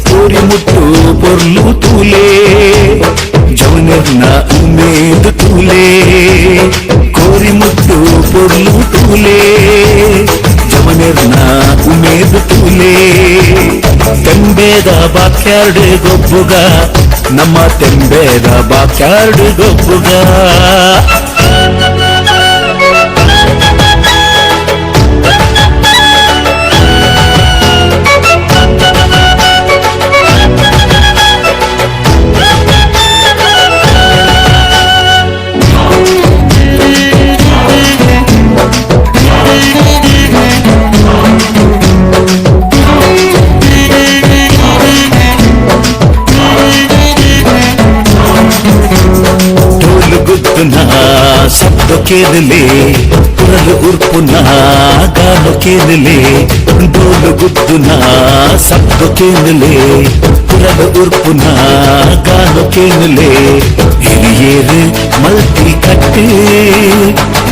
ಕೋರಿ ಮುಟ್ಟು ಪೊರ್ಲು ತೂಲೆ ಜವನರ್ನ ಉಮೇದು ತೂಲೆ ಕೋರಿ ಮುಟ್ಟು ಪೊರ್ಲು ತೂಲೆ ಜವನರ್ನ ಉಮೇದು ತೂಲೆ ತೆಂಬೇದ ಬಾಕ್ಯಾರ್ಡ್ ಗೊಬ್ಬುಗ ನಮ್ಮ ತೆಂಬೇದ ಬಾಕ್ಯಾರ್ಡ್ ಗೊಬ್ಬುಗ शब्द केदले पुरल उर्पुना गानो केदले डोल गुद्दुना शब्द केदले पुरल उर्पुना गानो केदले हिरियेर मल्टी कट्टे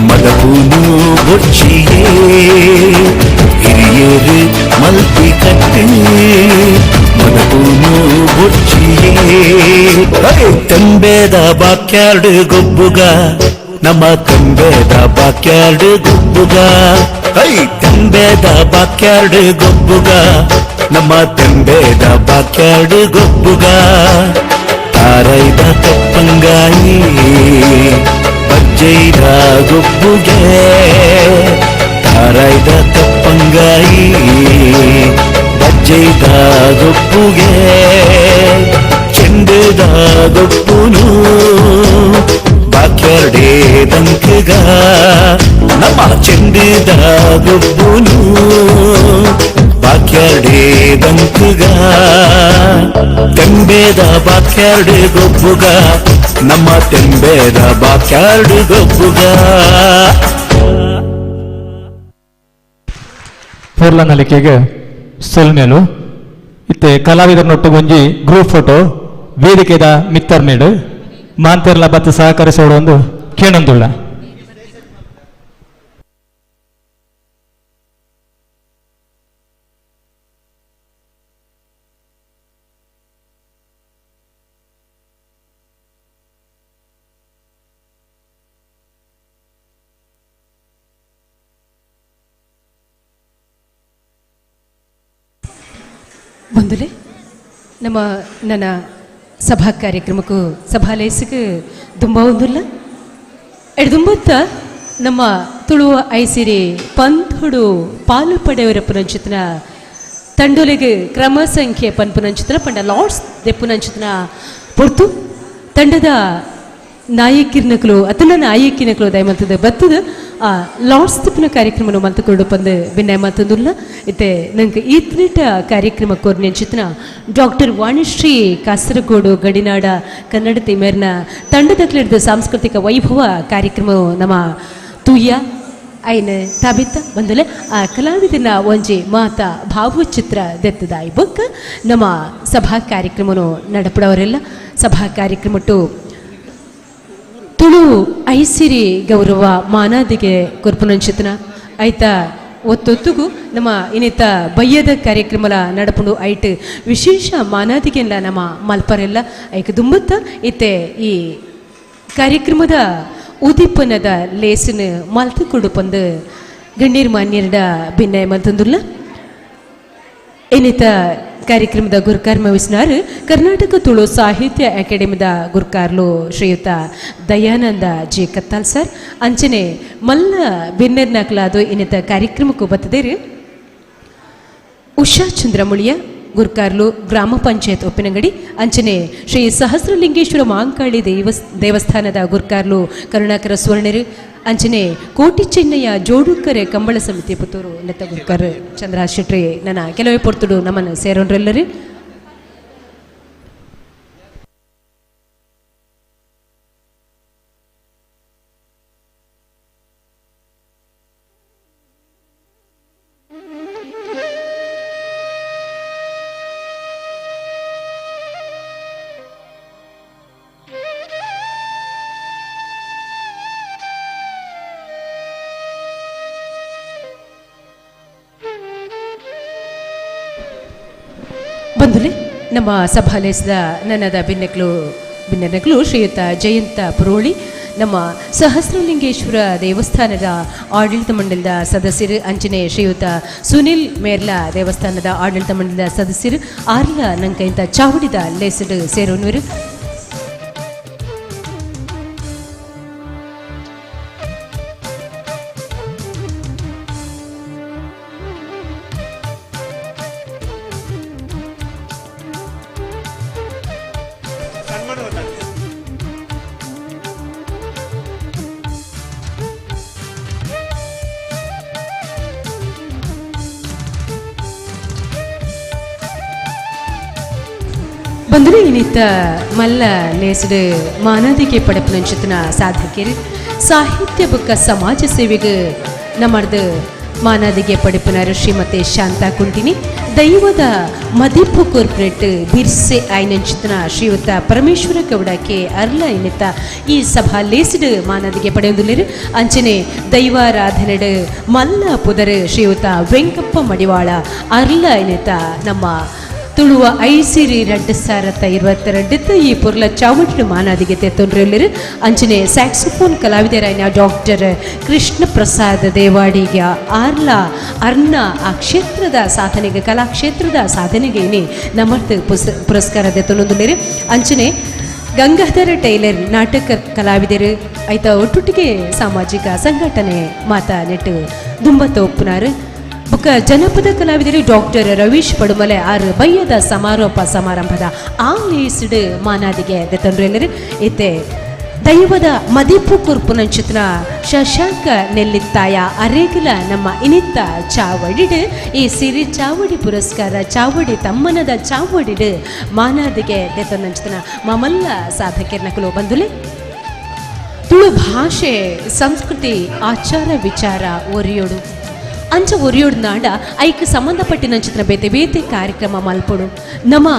मदपूनु बोच्चिये हिरियेर मल्टी कट्टे ಮದಪೂನು ಬೊಚ್ಚಿಯೇ ತೆಂಬೇದ ಬಾಕ್ಯಾರ್ಡ್ ಗೊಬ್ಬುಗ ನಮ್ಮ ತೆಂಬೇದ ಬಾಕ್ಯಾರ್ಡ್ ಗೊಬ್ಬುಗ ಹೈ ತೆಂಬೇದ ಬಾಕ್ಯಾರ್ಡ್ ಗೊಬ್ಬುಗ ನಮ್ಮ ತೆಂಬೇದ ಬಾಕ್ಯಾರ್ಡ್ ಗೊಬ್ಬುಗ ತಾರೈದ ತಪ್ಪಂಗಾಯಿ ಬಜ್ಜೈದ ಗೊಬ್ಬುಗೆ ತಾರೈದ ತಪ್ಪಂಗಾಯಿ ಬಜ್ಜೈದ ಗೊಬ್ಬುಗೆ ಚೆಂಡದ ಗೊಬ್ಬುನು ಬಾಕ್ಯಾರ್ಡೆ ದಂಕಗ ನಮ್ಮ ಚೆಂಡದ ಗೊಬ್ಬುನು ಬಾಕ್ಯಾರ್ಡೆ ದಂಕಗ ತೆಂಬೇದ ಬಾಕ್ಯಾರ್ಡೆ ಗೊಬ್ಬುಗ ನಮ್ಮ ತೆಂಬೇರ ಬಾಕ್ಯಾಡು ಗೊಬ್ಬುಗ ಪೂರ್ಲ ನಲಿಕೆಗೆ ಸೊಲ್ಮೇಲು ಇತ್ತೆ ಕಲಾವಿದರನೊಟ್ಟು ಒಂಜಿ ಗ್ರೂಪ್ ಫೋಟೋ ವೇದಿಕೆದ ಮಿತ್ತರ್ ಮೇಡು ಮಾಂತೆರ್ಲ ಬತ್ತು ಸಹಕರಿಸೋಡು ಒಂದು ಕೇಳೊಂದುಳ್ಳ. ಬಂಧುಲೆ ನಮ್ಮ ನನ್ನ ಸಭಾ ಕಾರ್ಯಕ್ರಮಕ್ಕೂ ಸಭಾಲೇಸಿಗೆ ತುಂಬ ಒಂದಿಲ್ಲ ಎಡ್ದುಂಬತ್ತ ನಮ್ಮ ತುಳುವ ಐಸಿರಿ ಪಂಥುಡು ಪಾಲು ಪಡೆಯವರ ಪುನಂಚಿತನ ತಂಡೊಲೆಗೆ ಕ್ರಮ ಸಂಖ್ಯೆ ಪನ್ಪುನಂಚಿತನ ಪಂಡ ಲಾರ್ಡ್ಸ್ ದೆಪ್ಪುನಂಚಿತನ ಪೊರ್ತು ತಂಡದ ನಾಯಕಿರ್ನಕಲು ಅತನ ನಾಯಕಿನಕಲು ದಯಮಂತದ ಬತ್ತದ ಆ ಲಾರ್ಡ್ಸ್ ದೆಪ್ಪುನ ಕಾರ್ಯಕ್ರಮನು ಮಂತಕೊಂಡು ಪಂದು ಭಿನ್ನ ಮಂತಂದುಲ್ಲ ಇತ್ತೆ ನಂಗೆ ಈತ್ನಿಟ ಕಾರ್ಯಕ್ರಮ ಕೋರ್ನೆಂಚಿತನ ಡಾಕ್ಟರ್ ವಾಣಿಶ್ರೀ ಕಾಸರಗೋಡು ಗಡಿನಾಡ ಕನ್ನಡತಿ ಮೇರ್ನ ತಂಡದಕ್ಲಿಡ್ದ ಸಾಂಸ್ಕೃತಿಕ ವೈಭವ ಕಾರ್ಯಕ್ರಮ ನಮ್ಮ ತೂಯ ಐನ ತಾಬಿತ್ತ ಬಂದಲೆ ಆ ಕಲಾವಿದನ ಒಂಜಿ ಮಾತಾ ಭಾವಚಿತ್ರ ದೆತ್ತದಾಯಿ ಬೊಕ್ಕ ನಮ್ಮ ಸಭಾ ಕಾರ್ಯಕ್ರಮನು ನಡಪಡವರೆಲ್ಲ ಸಭಾ ಕಾರ್ಯಕ್ರಮಟ್ಟು ತುಳು ಐಸಿರಿ ಗೌರವ ಮಾನಾದಿಗೆ ಕೊರ್ಪುನಂಚಿತನ ಐತ ಒತ್ತೊತ್ತುಗೂ ನಮ್ಮ ಇನ್ನಿತ ಬಯ್ಯದ ಕಾರ್ಯಕ್ರಮಲ ನಡಪುಂಡು ಐಟ್ ವಿಶೇಷ ಮಾನಾದಿಗೆಲ್ಲ ನಮ್ಮ ಮಲ್ಪರೆಲ್ಲ ಐಕ ದುಂಬತ್ತ ಇತ್ತೆ ಈ ಕಾರ್ಯಕ್ರಮದ ಉದೀಪನದ ಲೇಸಿನ ಮಲ್ತು ಕೊಡುಪಂದು ಗಣ್ಯರ್ ಮಾನ್ಯರ್ಡ ಭಿನ್ನ ಮಂತಂದುಲ್ಲ ಇನ್ನಿತ ಕಾರ್ಯಕ್ರಮದ ಗುರುಕಾರ್ ಮವಿಸ್ನಾರ್ ಕರ್ನಾಟಕ ತುಳು ಸಾಹಿತ್ಯ ಅಕಾಡೆಮಿದ ಗುರುಕಾರ್ಲು ಶ್ರೀಯುತ ದಯಾನಂದ ಜೆ ಕತ್ತಾಲ್ ಸರ್ ಅಂಚನೆ ಮಲ್ಲ ಭಿನ್ನರ್ನಾಕ್ಲಾದು ಇನ್ನಿತ ಕಾರ್ಯಕ್ರಮಕ್ಕೂ ಬತ್ತದೇರಿ ಉಷಾ ಚಂದ್ರಮುಳಿಯ ಗುರುಕಾರ್ಲು ಗ್ರಾಮ ಪಂಚಾಯತ್ ಒಪ್ಪಿನಂಗಡಿ ಅಂಚನೆ ಶ್ರೀ ಸಹಸ್ರಲಿಂಗೇಶ್ವರ ಮಾಂಕಾಳಿ ದೇವಸ್ಥಾನದ ಗುರುಕಾರ್ಲು ಕರುಣಾಕರ ಸ್ವರ್ಣರು ಅಂಚನೆ ಕೋಟಿ ಚೆನ್ನಯ್ಯ ಜೋಡುಕರೆ ಕಂಬಳ ಸಮಿತಿ ಪುತ್ತೂರು ನೆತ್ತ ಗುರುಕರ್ ಚಂದ್ರ ಶೆಟ್ರಿ ನನ್ನ ಕೆಲವೇ ಪೊರ್ತುಡು ನಮ್ಮನ್ನು ಸೇರೋನ್ರೆಲ್ಲರಿ ಬಂಧುಲೆ ನಮ್ಮ ಸಭಾಲೇಸದ ನನ್ನದ ಭಿನ್ನನಗಳು ಶ್ರೀಯುತ ಜಯಂತ ಪುರೋಳಿ ನಮ್ಮ ಸಹಸ್ರಲಿಂಗೇಶ್ವರ ದೇವಸ್ಥಾನದ ಆಡಳಿತ ಮಂಡಲದ ಸದಸ್ಯರು ಅಂಚನೆ ಶ್ರೀಯುತ ಸುನಿಲ್ ಮೇರ್ಲಾ ದೇವಸ್ಥಾನದ ಆಡಳಿತ ಮಂಡಲದ ಸದಸ್ಯರು ಆರ್ಲ ನಂಕೈಂತ ಚಾವಡಿದ ಲೇಸಡ್ ಸೇರೋನ್ವರು ಬಂದರೆ ಇನ್ನಿತ್ತ ಮಲ್ಲ ಲೇಸಡ್ ಮಾನದಿಗೆ ಪಡಪನಂಚಿತನ ಸಾಧಕರು ಸಾಹಿತ್ಯ ಬುಕ್ಕ ಸಮಾಜ ಸೇವೆಗೆ ನಮ್ಮದು ಮಾನದಿಗೆ ಪಡಪನರು ಶ್ರೀಮತಿ ಶಾಂತಾ ಕುಂಟಿನಿ ದೈವದ ಮದಿಪು ಕಾರ್ಪೊರೇಟ್ ಬಿರ್ಸೆ ಐನಂಚಿತನ ಶ್ರೀಯುತ ಪರಮೇಶ್ವರ ಗೌಡಕ್ಕೆ ಅರ್ಲ ಇನ್ನಿತ್ತ ಈ ಸಭಾ ಲೇಸಡ್ ಮಾನದಿಗೆ ಪಡೆಯುವುದಿಲ್ಲ ಅಂಚನೆ ದೈವಾರಾಧನೆಡ್ ಮಲ್ಲ ಪುದರ್ ಶ್ರೀಯುತ ವೆಂಕಪ್ಪ ಮಡಿವಾಳ ಅರ್ಲ ಇನ್ನಿತ್ತ ನಮ್ಮ ತುಳುವ ಐಸಿರಿ 2022 ಈ ಪುರ್ಲ ಚಾವಟಿ ಮಾನಾದಿಗೆ ತೆತ್ತೊಂಡ್ರೆಲ್ಲರು ಅಂಚನೆ ಸ್ಯಾಕ್ಸೋಫೋನ್ ಕಲಾವಿದರಾಯ್ನ ಡಾಕ್ಟರ್ ಕೃಷ್ಣ ಪ್ರಸಾದ್ ದೇವಾಡಿಗ ಆರ್ಲ ಅರ್ನ ಆ ಕ್ಷೇತ್ರದ ಸಾಧನೆಗೆ ಕಲಾಕ್ಷೇತ್ರದ ಸಾಧನೆಗೆ ನಮ್ಮರ್ಥ ಪುರಸ್ಕಾರ ತೆತ್ತೊಂದೊಂದುಲ್ಲೇರು ಅಂಚನೆ ಗಂಗಾಧರ ಟೈಲರ್ ನಾಟಕ ಕಲಾವಿದರು ಐತ ಒಟ್ಟೊಟ್ಟಿಗೆ ಸಾಮಾಜಿಕ ಸಂಘಟನೆ ಮಾತಾ ನೆಟ್ಟು ದುಂಬತ್ತ ಒಪ್ಪುನಾರು ಬುಕ್ಕ ಜನಪದ ಕಲಾವಿದರು ಡಾಕ್ಟರ್ ರವೀಶ್ ಪಡುಮಲೆ ಆರು ಬಯ್ಯದ ಸಮಾರೋಪ ಸಮಾರಂಭದ ಆ ಲೇಸಿಡ್ ಮಾನಾದಿಗೆ ದೆತ್ತೊಂಡ್ರೆಲ್ಲರು ಇತ್ತೆ ದೈವದ ಮದಿಪು ಕುರ್ಪುನಂಚಿತ್ನ ಶಶಾಂಕ ನೆಲ್ಲಿತ್ತಾಯ ಅರೇಗಿಲ ನಮ್ಮ ಇನಿತ್ತ ಚಾವಡಿಡು ಈ ಸಿರಿ ಚಾವಡಿ ಪುರಸ್ಕಾರ ಚಾವಡಿ ತಮ್ಮನದ ಚಾವಡಿಡು ಮಾನಾದಿಗೆ ದೆತ್ತನಂಚಿತ್ನ ಮಮಲ್ಲ ಸಾಧಕರ್ನಕಲು ಬಂದುಲೆ ತುಳು ಭಾಷೆ ಸಂಸ್ಕೃತಿ ಆಚಾರ ವಿಚಾರ ಒರಿಯೋಡು ಅಂಚ ಒರಿಯೋಡು ನಾಡ ಐಕ್ ಸಂಬಂಧಪಟ್ಟಿನಂಚಿತ್ನ ಬೇತೆ ಬೇತೆ ಕಾರ್ಯಕ್ರಮ ಮಲ್ಪೊಡು ನಮ್ಮ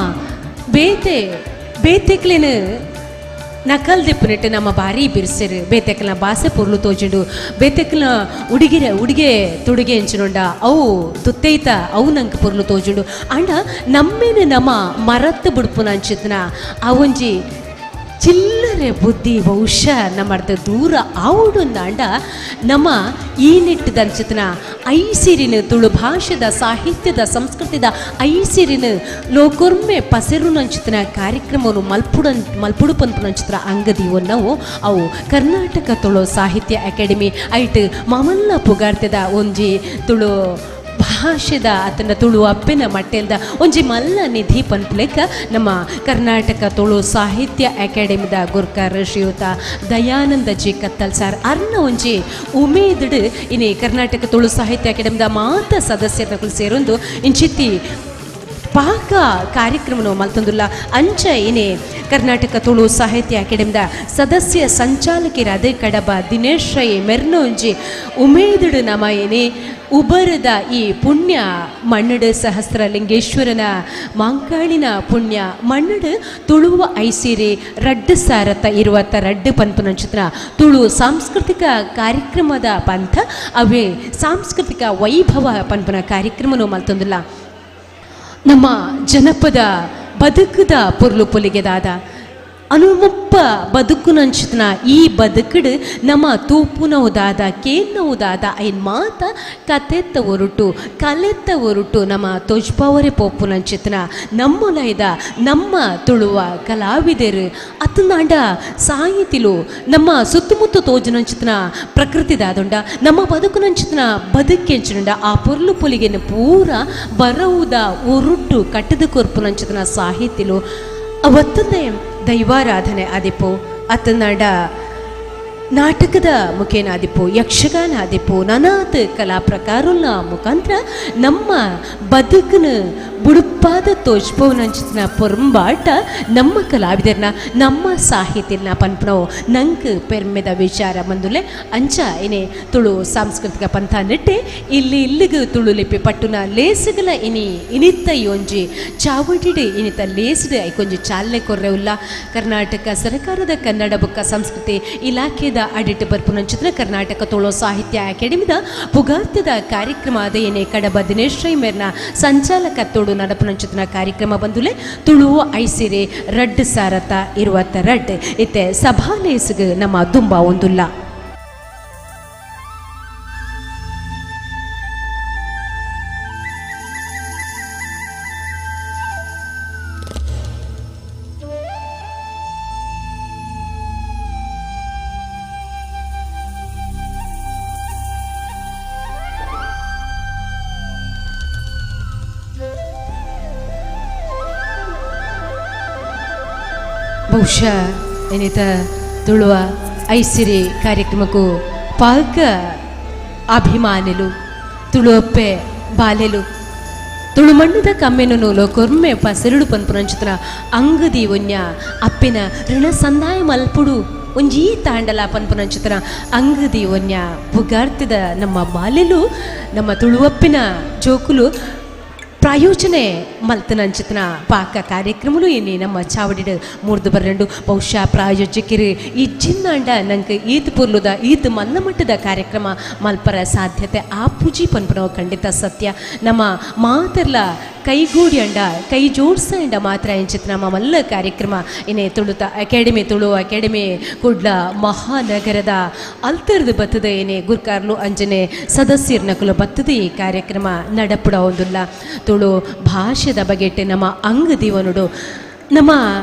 ಬೇತೆಕ್ಲೇನು ನಕಲ್ ದಿಪ್ಪನಿಟ್ಟು ನಮ್ಮ ಬಾರಿ ಬಿರ್ಸಿರು ಬೇತೆಕ್ಲ ಭಾಷೆ ಪೊರ್ಲು ತೋಜುಂಡು ಬೇತೆಕ್ಲ ಉಡುಗೆ ತುಡುಗೆ ಎಂಚಿನೊಂಡ ಅವು ತುತ್ತೈತ ಅವು ನಂಗೆ ಪೊರ್ಲು ತೋಜುಂಡು ಅಂಡ ನಮ್ಮೇನು ನಮ್ಮ ಮರತ್ತು ಬಿಡ್ಪುನ ಅಂಚಿತ್ನ ಅವೊಂಜಿ ಚಿಲ್ಲರೆ ಬುದ್ಧಿ ಬಹುಶಃ ನಮ್ಮರ್ದ ದೂರ ಆವುಡೊಂದಾಂಡ ನಮ್ಮ ಈ ನಿಟ್ಟದಂಚಿತ್ನ ಐಸಿರಿನ ತುಳು ಭಾಷೆದ ಸಾಹಿತ್ಯದ ಸಂಸ್ಕೃತಿದ ಐಸಿರಿನ ಲೋಕೊರ್ಮೆ ಪಸೆರುನಂಚಿತ್ನ ಕಾರ್ಯಕ್ರಮವನ್ನು ಮಲ್ಪುಡು ಪಂಪುನಂಚಿತ್ರ ಅಂಗದಿ ನಾವು ಅವು ಕರ್ನಾಟಕ ತುಳು ಸಾಹಿತ್ಯ ಅಕಾಡೆಮಿ ಐಟ್ ಮಾಮಲ್ಲ ಪುಗಾರ್ತೆದ ಒಂಜಿ ತುಳು ಭಾಷೆದ ಆತನ ತುಳು ಅಪ್ಪೆನ ಮಟ್ಟೆಲ್ದ ಒಂಜಿ ಮಲ್ಲ ನಿಧಿ ಪನ್ಪುಲೆಕ್ಕ ನಮ್ಮ ಕರ್ನಾಟಕ ತುಳು ಸಾಹಿತ್ಯ ಅಕಾಡೆಮಿದ ಗುರ್ಕಾರ್ ಶ್ರೀಯುತ ದಯಾನಂದ ಜಿ ಕತ್ತಲ್ ಸಾರ್ ಅರ್ನ ಒಂಜಿ ಉಮೇದುಡು ಇನಿ ಕರ್ನಾಟಕ ತುಳು ಸಾಹಿತ್ಯ ಅಕಾಡೆಮಿದ ಮಾತ ಸದಸ್ಯರನ್ನು ಸೇರೊಂದು ಇಂಚಿತ್ತಿ ಪಾಕ ಕಾರ್ಯಕ್ರಮನು ಮಲ್ತೊಂದುಲ್ಲ ಅಂಚ ಇನೇ ಕರ್ನಾಟಕ ತುಳು ಸಾಹಿತ್ಯ ಅಕಾಡೆಮಿದ ಸದಸ್ಯ ಸಂಚಾಲಕಿರಾದ ಕಡಬ ದಿನೇಶ್ ರೈ ಮೆರ್ನೊಂಜಿ ಉಮೇದುಡು ನಮ ಏನೇ ಉಬರದ ಈ ಪುಣ್ಯ ಮಣ್ಣಡು ಸಹಸ್ರಲಿಂಗೇಶ್ವರನ ಮಾಂಕಾಳಿನ ಪುಣ್ಯ ಮಣ್ಣಡು ತುಳುವ ಐಸಿರಿ ರಡ್ಡು ಸಾರತ ಇರುವತ್ತ ರಡ್ಡು ಪಂಪುನಂಚಿತ್ರ ತುಳು ಸಾಂಸ್ಕೃತಿಕ ಕಾರ್ಯಕ್ರಮದ ಪಂಥ ಅವೇ ಸಾಂಸ್ಕೃತಿಕ ವೈಭವ ಪಂಪನ ಕಾರ್ಯಕ್ರಮನು ಮಲ್ತೊಂದುಲ್ಲ ನಮ್ಮ ಜನಪದ ಬದುಕದ ಪೊರ್ಲು ಪೊಲಿಗೆದಾದ ಅನುಮಪ್ಪ ಬದುಕುನಂಚಿತ್ನ ಈ ಬದುಕಡು ನಮ್ಮ ತೂಪುನವುದಾದ ಕೇನ್ನವುದಾದ ಐನ್ ಮಾತ ಕತೆತ್ತ ಹೊರಟು ಕಲೆತ್ತ ಹೊರಟು ನಮ್ಮ ತೋಜ್ಪವರೆ ಪೋಪುನಂಚಿತ್ನ ನಮ್ಮೊಲೈದ ನಮ್ಮ ತುಳುವ ಕಲಾವಿದರು ಅತನಾಂಡ ಸಾಹಿತಿಲು ನಮ್ಮ ಸುತ್ತಮುತ್ತ ತೋಜುನಂಚಿತ್ನ ಪ್ರಕೃತಿದಾದುಂಡ ನಮ್ಮ ಬದುಕುನಂಚಿತ್ನ ಬದುಕೆಂಚಿನುಂಡ ಆ ಪೊರ್ಲು ಪೊಲಿಗೆನ ಪೂರ ಬರವುದ ಹೊರುಟು ಕಟ್ಟದ ಕೊರ್ಪುನಂಚಿತ್ನ ಸಾಹಿತಿಲು ಅವತ್ತಂದೇ ದೈವಾರಾಧನೆ ಆದಿಪ್ಪು ಅತನಾಡ ನಾಟಕದ ಮುಖೇನ ಆದಿಪ್ಪು ಯಕ್ಷಗಾನ ಆದಿಪ್ಪು ನಾನಾತ್ ಕಲಾ ಪ್ರಕಾರನ ಮುಖಾಂತರ ನಮ್ಮ ಬದುಕನ ಬುಡುಪಾದ ತೋಜ್ಪವನಂಚಿನ ಪೊರಂಬಾಟ ನಮ್ಮ ಕಲಾವಿದರನ್ನ ನಮ್ಮ ಸಾಹಿತ್ಯನ ಪನ್ಪನವು ನಂಗೆ ಪೆರ್ಮೆದ ವಿಚಾರ ಬಂದುಲೆ ಅಂಚ ಏನೇ ತುಳು ಸಾಂಸ್ಕೃತಿಕ ಪಂಥ ನೆಟ್ಟೆ ಇಲ್ಲಿಗೆ ತುಳು ಲಿಪಿ ಪಟ್ಟುನ ಲೇಸುಗಲ ಇನಿತ್ತ ಒಂಜಿ ಚಾವಡಿಡು ಇನಿತ ಲೇಸುಡು ಐಕೊಂಜಿ ಚಾಲನೆ ಕೊರ್ರೆ ಉಲ್ಲ ಕರ್ನಾಟಕ ಸರ್ಕಾರದ ಕನ್ನಡ ಬುಕ್ಕ ಸಂಸ್ಕೃತಿ ಇಲಾಖೆದ ಅಡಿಟ್ ಬರ್ಪುನಂಚಿತ್ರ ಕರ್ನಾಟಕ ತುಳು ಸಾಹಿತ್ಯ ಅಕಾಡೆಮಿದ ಪುಗಾರ್ತದ ಕಾರ್ಯಕ್ರಮ ಅದ ಏನೇ ಕಡಬ ದಿನೇಶ್ ರೈ ಮೇರ್ನ ಸಂಚಾಲಕತ್ತೋಡು ನಡಪುನಂಚಿತ್ರ ಕಾರ್ಯಕ್ರಮ ಬಂದುಲೆ ತುಳುವ ಐಸಿರೆ ರಡ್ಡು ಸಾರತ ಇರುವತ್ತ ರಡ್ ಇತ್ತೆ ಸಭಾಲೇಸುಗ ನಮ್ಮ ದುಂಬ ಒಂದುಲ್ಲ ಬಹುಶಃ ಏನಿತ ತುಳುವ ಐಸಿರಿ ಕಾರ್ಯಕ್ರಮಕ್ಕೂ ಪಾಕ ಅಭಿಮಾನಿಲು ತುಳುವಪ್ಪೆ ಬಾಲೆಲು ತುಳು ಮಣ್ಣದ ಕಮ್ಮೆನು ಲೋಕೊರ್ಮೆ ಪಸರುಡು ಪನ್ಪುನಂಚಿತ್ರ ಅಂಗದಿ ಒನ್ಯ ಅಪ್ಪಿನ ಋಣ ಸಂದಾಯ ಮಲ್ಪುಡು ಒಂಜೀ ತಾಂಡಲ ಪನ್ಪುನಂಚಿತ್ರ ಅಂಗದಿ ಒನ್ಯ ಪುಗಾರ್ತಿದ ನಮ್ಮ ಬಾಲೆಲು ನಮ್ಮ ತುಳುವಪ್ಪಿನ ಜೋಕುಲು ಪ್ರಾಯೋಜನೆ ಮಲ್ತನಂಚಿತ್ನ ಪಾಕ ಕಾರ್ಯಕ್ರಮಲು ಏನಿ ನಮ್ಮ ಚಾವಡಿಡು ಮೂರ್ದು ಬರ್ರಂಡು ಬಹುಶಃ ಪ್ರಾಯೋಜಕರು ಇಜ್ಜಿನ್ನಾಂಡ ನಂಗೆ ಈದ್ ಪುರ್ಲುದ ಈದ್ ಮಲ್ಲ ಮಟ್ಟದ ಕಾರ್ಯಕ್ರಮ ಮಲ್ಪರ ಸಾಧ್ಯತೆ ಆ ಪೂಜಿ ಪನ್ಪನವು ಖಂಡಿತ ಸತ್ಯ ನಮ್ಮ ಮಾತರ್ಲ ಕೈಗೂಡಿ ಅಂಡ ಕೈ ಜೋಡ್ಸಂಡ ಮಾತ್ರ ಎಂಚಿತ್ ನಮ್ಮ ಮಲ್ಲ ಕಾರ್ಯಕ್ರಮ ಏನೇ ತುಳುತ ಅಕಾಡೆಮಿ ತುಳು ಅಕಾಡೆಮಿ ಕುಡ್ಲ ಮಹಾನಗರದ ಅಲ್ತರ್ದು ಬತ್ತದ ಏನೇ ಗುರ್ಕಾರ್ಲು ಅಂಜನೆ ಸದಸ್ಯರ್ನಕುಲು ಬತ್ತದ ಈ ಕಾರ್ಯಕ್ರಮ ನಡಪುಡ ಒಂದುಲ್ಲ ತುಳು ಭಾಷೆದ ಬಗೆಟ್ಟೆ ನಮ್ಮ ಅಂಗದಿವನುಡು ನಮ್ಮ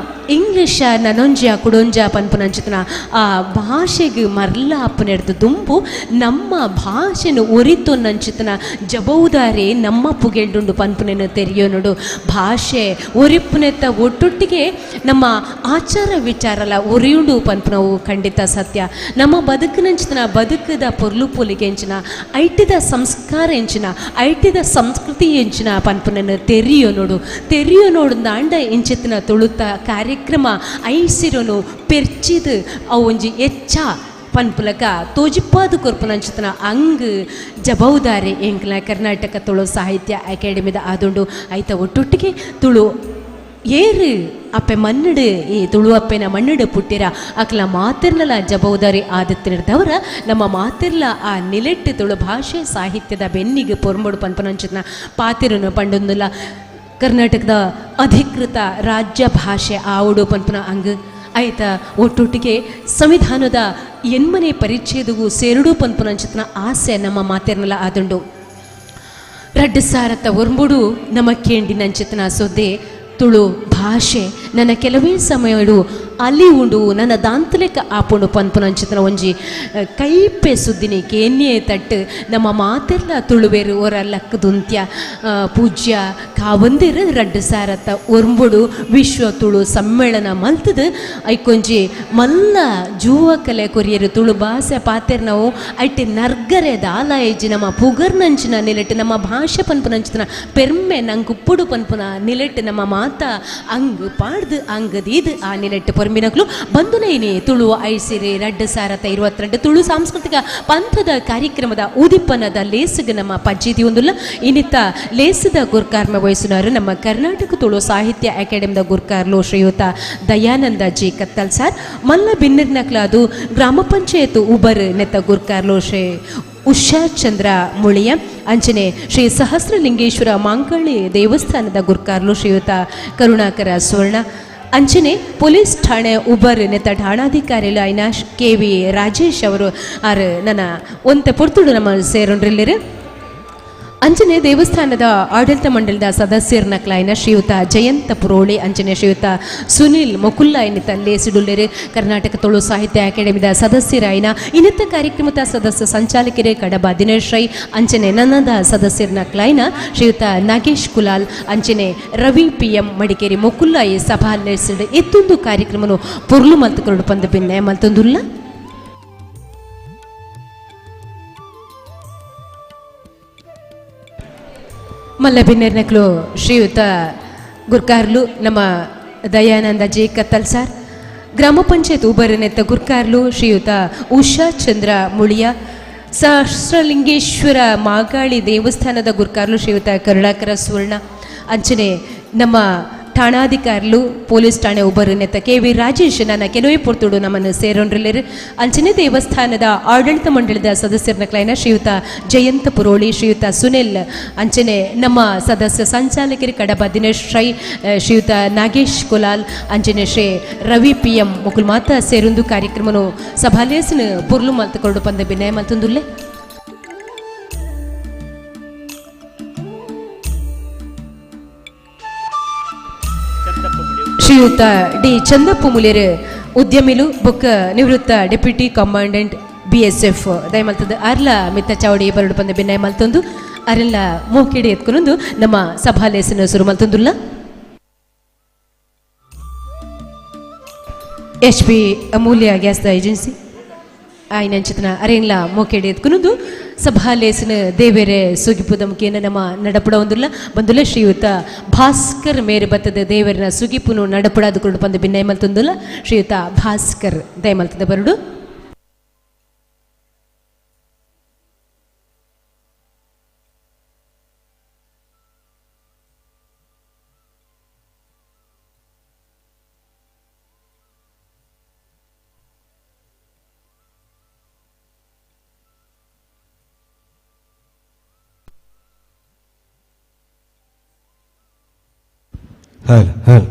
ಇಂಗ್ಲಿಷ ನನೊಂಜ ಕುಡೊಂಜ ಪನ್ಪುನಂಚಿತನ ಆ ಭಾಷೆಗೆ ಮರ್ಲ ಅಪ್ಪನೆಡ್ದು ದುಂಬು ನಮ್ಮ ಭಾಷೆನು ಒರಿತೊನ್ನಂಚಿತನ ಜಬೌದಾರಿ ನಮ್ಮ ಪುಗೆಂಡುಂಡು ಪನ್ಪುನೆನು ತೆರೆಯೋನುಡು ಭಾಷೆ ಒರಿಪ್ಪುನೆತ್ತ ಒಟ್ಟೊಟ್ಟಿಗೆ ನಮ್ಮ ಆಚಾರ ವಿಚಾರಲ ಒರಿಯುಂಡು ಪನ್ಪುನವು ಖಂಡಿತ ಸತ್ಯ. ನಮ್ಮ ಬದುಕಿನಂಚಿತನ ಬದುಕದ ಪೊರ್ಲು ಪೊಲಿಗೆ ಎಂಚಿನ ಐಟಿದ ಸಂಸ್ಕಾರ ಎಂಚಿನ ಐಟಿದ ಸಂಸ್ಕೃತಿ ಎಂಚಿನ ಪನ್ಪುನೆನು ತೆರೆಯೋ ನೋಡು ದಾಂಡ ಎಂಚಿತನ ತುಳುತ್ತ ಕಾರ್ಯಕ್ರಮ ಐಸಿರೋನು ಪೆರ್ಚಿದು ಅವು ಒಂಜಿ ಎಚ್ಚ ಪನ್ಪುಲಕ ತೋಜಿಪ್ಪಾದು ಕೊರ್ಪುನಂಚಿತನ ಅಂಗ್ ಜಬೌದಾರಿ ಎಂಕ್ಲ ಕರ್ನಾಟಕ ತುಳು ಸಾಹಿತ್ಯ ಅಕಾಡೆಮಿದ ಆದುಂಡು ಐತ ಒಟ್ಟೊಟ್ಟಿಗೆ ತುಳು ಏರು ಅಪ್ಪೆ ಮನ್ನಡು ಈ ತುಳು ಅಪ್ಪೆನ ಮನ್ನಡು ಪುಟ್ಟಿರ ಅಕ್ಲ ಮಾತಿರ್ನಲ ಜಬೌದಾರಿ ಆದತ್ತಿರ್ದವರ ನಮ್ಮ ಮಾತಿರ್ಲ ಆ ನಿಲೆಟ್ಟು ತುಳು ಭಾಷೆ ಸಾಹಿತ್ಯದ ಬೆನ್ನಿಗೆ ಪೊರ್ಮಡು ಪನ್ಪುನಂಚಿತನ ಪಾತಿರನು ಪಂಡೊಂದುಲ್ಲ ಕರ್ನಾಟಕದ ಅಧಿಕೃತ ರಾಜ್ಯ ಭಾಷೆ ಆವುಡು ಪನ್ಪುನ ಅಂಗ್ ಆಯ್ತ ಒಟ್ಟೊಟ್ಟಿಗೆ ಸಂವಿಧಾನದ ಎನ್ಮನೆ ಪರಿಚ್ಛೇದಗೂ ಸೇರುಡು ಪನ್ಪುನಂಚಿತನ ಆಸೆ ನಮ್ಮ ಮಾತಿರ್ನಲ ಆದುಂಡು. ರಡ್ಡು ಸಾರತ ಒರ್ಮುಡು ನಮ್ಮ ಕೇಂಡಿನಂಚಿತನ ಸೊದ್ದೆ ತುಳು ಭಾಷೆ ನನ್ನ ಕೆಲವೇ ಸಮಯಡು ಅಲ್ಲಿ ಉಂಡು ನನ್ನ ದಾಂತಲೆಕ್ಕ ಆಪುಂಡು ಪನ್ಪುನಂಚಿತನ ಒಂಜಿ ಕೈಪೆ ಸುದ್ದಿನಿ ಕೇನ್ಯೆ ತಟ್ಟು ನಮ್ಮ ಮಾತೆಲ್ಲ ತುಳುವೇರು ಒರ ಲಕ್ಕದುಂತ್ಯ ಪೂಜ್ಯ ಕಾವಂದಿರು ರಡ್ಡು ಸಾರತ್ತ ಒರ್ಂಬುಡು ವಿಶ್ವ ತುಳು ಸಮ್ಮೇಳನ ಮಲ್ತದು ಐಕೊಂಜಿ ಮಲ್ಲ ಜೂವ ಕಲೆ ಕೊರಿಯರು ತುಳು ಭಾಷೆ ಪಾತೆರ್ ನಾವು ಐಟಿ ನರ್ಗರೆ ದಾಲಾಯಜಿ ನಮ್ಮ ಪುಗರ್ನಂಚಿನ ನಿಲೆಟ್ಟು ನಮ್ಮ ಭಾಷೆ ಪನ್ಪುನಂಚಿತನ ಪೆರ್ಮೆ ನಂಗೆ ಉಪ್ಪುಡು ಪನ್ಪುನ ನಿಲೆಟ್ಟು ನಮ್ಮ ಮಾತ ಅಂಗ್ ಪಾಡ್ದು ಅಂಗದೀದು ಆ ನಿಲೆಟ್ಟು ಪೊರ್ಮಿನಕ್ಲು ಬಂದು ನೈನಿ ತುಳು ಐಸಿರಿ ರಡ್ಡು ಸಾರತ 22 ತುಳು ಸಾಂಸ್ಕೃತಿಕ ಪಂಥದ ಕಾರ್ಯಕ್ರಮದ ಉದಿಪ್ಪನದ ಲೇಸಿಗೆ ನಮ್ಮ ಪಜ್ಜಿದಿ ಒಂದುಲ್ಲ ಇನ್ನಿತ್ತ ಲೇಸದ ಗುರ್ಕಾರ್ಮ ವಹಿಸಿನವರು ನಮ್ಮ ಕರ್ನಾಟಕ ತುಳು ಸಾಹಿತ್ಯ ಅಕಾಡೆಮಿದ ಗುರ್ಕಾರ್ಲು ಶ್ರೀಯುತ ದಯಾನಂದ ಜಿ ಕತ್ತಲ್ ಸಾರ್ ಮಲ್ಲ ಬಿನ್ನಿರ್ನಕ್ಲಾದು ಗ್ರಾಮ ಪಂಚಾಯತ್ ಉಬರ್ ನೆತ್ತ ಗುರ್ಕಾರ್ಲು ಶ್ರೀ ಉಷಾ ಚಂದ್ರ ಮುಳಿಯ ಅಂಚನೆ ಶ್ರೀ ಸಹಸ್ರಲಿಂಗೇಶ್ವರ ಮಾಂಕಳ್ಳಿ ದೇವಸ್ಥಾನದ ಗುರ್ಕಾರ್ಲು ಶ್ರೀಯುತ ಕರುಣಾಕರ ಸುವರ್ಣ ಅಂಚನೆ ಪೊಲೀಸ್ ಠಾಣೆ ಉಬರ್ ನೆತ್ತ ಠಾಣಾಧಿಕಾರಿಲು ಐನ KV ರಾಜೇಶ್ ಅವರು ಆರು ನನ್ನ ಒಂತೆ ಪೊರ್ತುಡು ನಮ್ಮ ಸೇರೋನ್ರಿಲ್ಲಿರು ಅಂಚನೆ ದೇವಸ್ಥಾನದ ಆಡಳಿತ ಮಂಡಳದ ಸದಸ್ಯರನಕ್ಲಾಯ್ನ ಶ್ರೀಯುತ ಜಯಂತ ಪುರೋಳಿ ಅಂಚನೆ ಶ್ರೀಯುತ ಸುನಿಲ್ ಮೊಕುಲ್ಲ ಇನ್ನಿತ ಲೇಸಿಡುಲ್ಲೆರು ಕರ್ನಾಟಕ ತುಳು ಸಾಹಿತ್ಯ ಅಕಾಡೆಮಿದ ಸದಸ್ಯರಾಯ್ನ ಇನ್ನಿತ ಕಾರ್ಯಕ್ರಮದ ಸದಸ್ಯ ಸಂಚಾಲಕರೇ ಕಡಬ ದಿನೇಶ್ ರೈ ಅಂಚನೆ ನನ್ನದ ಸದಸ್ಯರನಕ್ಲಾಯ್ನ ಶ್ರೀಯುತ ನಾಗೇಶ್ ಕುಲಾಲ್ ಅಂಚನೆ ರವಿ PM ಮಡಿಕೇರಿ ಮೊಕುಲ್ಲ ಈ ಸಭಾ ಲೇಸಿಡು ಎತ್ತೊಂದು ಕಾರ್ಯಕ್ರಮನು ಪೊರ್ಲು ಮಲ್ತುಕೊಂಡು ಪಂದ ಭಿನ್ನೆ ಮಲ್ತೊಂದುಲ್ಲ ಮಲ್ಲಬಿನ್ನೆರ್ನಕ್ಲು ಶ್ರೀಯುತ ಗುರ್ಕಾರ್ಲು ನಮ್ಮ ದಯಾನಂದ ಜಿ ಕತ್ತಲ್ ಸಾರ್ ಗ್ರಾಮ ಪಂಚಾಯತ್ ಉಬರನೆತ್ತ ಗುರ್ಕಾರ್ಲು ಶ್ರೀಯುತ ಉಷಾ ಚಂದ್ರ ಮುಳಿಯ ಸಹಸ್ರಲಿಂಗೇಶ್ವರ ಮಾಗಾಳಿ ದೇವಸ್ಥಾನದ ಗುರ್ಕಾರ್ಲು ಶ್ರೀಯುತ ಕರುಣಾಕರ ಸುವರ್ಣ ಅಂಚನೆ ನಮ್ಮ ಠಾಣಾಧಿಕಾರಿಲು ಪೊಲೀಸ್ ಠಾಣೆ ಉಬರನೆತ್ತ KV ರಾಜೇಶ್ ನನ್ನ ಕೆಲವೇ ಪೊರ್ತುಡು ನಮ್ಮನ್ನು ಸೇರೋನ್ರಿಲ್ಲಿರು ಅಂಚನೆ ದೇವಸ್ಥಾನದ ಆಡಳಿತ ಮಂಡಳದ ಸದಸ್ಯರನಕ್ಲಾಯ್ನ ಶ್ರೀಯುತ ಜಯಂತ ಪುರೋಳಿ ಶ್ರೀಯುತ ಸುನಿಲ್ ಅಂಚನೆ ನಮ್ಮ ಸದಸ್ಯ ಸಂಚಾಲಕರು ಕಡಬ ದಿನೇಶ್ ರೈ ಶ್ರೀಯುತ ನಾಗೇಶ್ ಕುಲಾಲ್ ಅಂಚನೆ ಶ್ರೀ ರವಿ PM ಮುಕುಲ್ ಮಾತ ಸೇರೊಂದು ಕಾರ್ಯಕ್ರಮನು ಸಭಾಲೇಸನು ಪೊರ್ಲು ಮಲ್ತುಕೊಂಡು ಪಂದ ಬಿನ್ನೆ ಮಲ್ತೊಂದುಲ್ಲೆ ಶ್ರೀಯುತ ಡಿ ಚಂದಪ್ಪ ಮುಲೇರು ಉದ್ಯಮಿಲು ಬೊಕ್ಕ ನಿವೃತ್ತ ಡೆಪ್ಯೂಟಿ ಕಮಾಂಡೆಂಟ್ BSF ದಯಮಲ್ತದ ಅರ್ಲ ಮಿತ್ತ ಚಾವಡಿ ಬರಡು ಪಂದ ಬಿನ್ನ ಮಲ್ತೊಂದು ಅರೆಲ್ಲ ಮೋಕೆಡೆ ಎತ್ಕೊಂಡು ನಮ್ಮ ಸಭಾಲೇಸನ ಸುರು ಮಲ್ತೊಂದುಲ್ಲ HP ಅಮೂಲ್ಯ ಗ್ಯಾಸ್ ಏಜೆನ್ಸಿ ಆಯ್ನಂಚಿತನ ಅರೆಲ್ಲ ಮೋಕೆಡೆ ಎತ್ಕೊಂಡು ಸಭಾಲೇಸನ ದೇವೇರೆ ಸುಗಿಪುದ ಮುಖೇನ ನಮ್ಮ ನಡಪುಡ ಒಂದುಲ್ಲ ಬಂದುಲ್ಲ ಶ್ರೀಯುತ ಭಾಸ್ಕರ್ ಮೇರೆ ಬತ್ತದ ದೇವರನ ಸುಗಿಪುನು ನಡಪುಡಾದುಕೊಂಡು ಬಂದು ಭಿನ್ನ ಮಲ್ತೊಂದುಲ್ಲ ಶ್ರೀಯುತ ಭಾಸ್ಕರ್ ದಯಮಲ್ತದ ಬರಡು ಹಲ್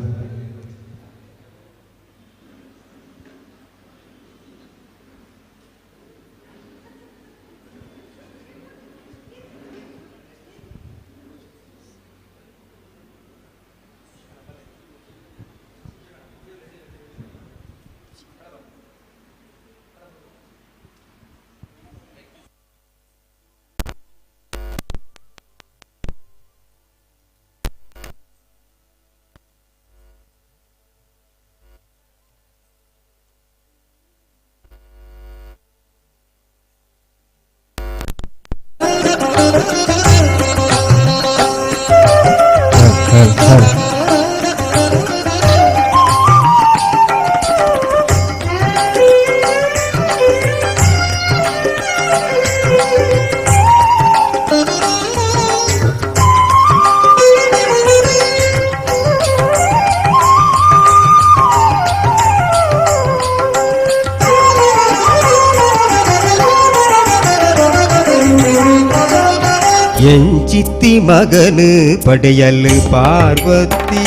ಎಂಚಿತ್ತಿ ಮಗನು ಪಡೆಯಲು ಪಾರ್ವತಿ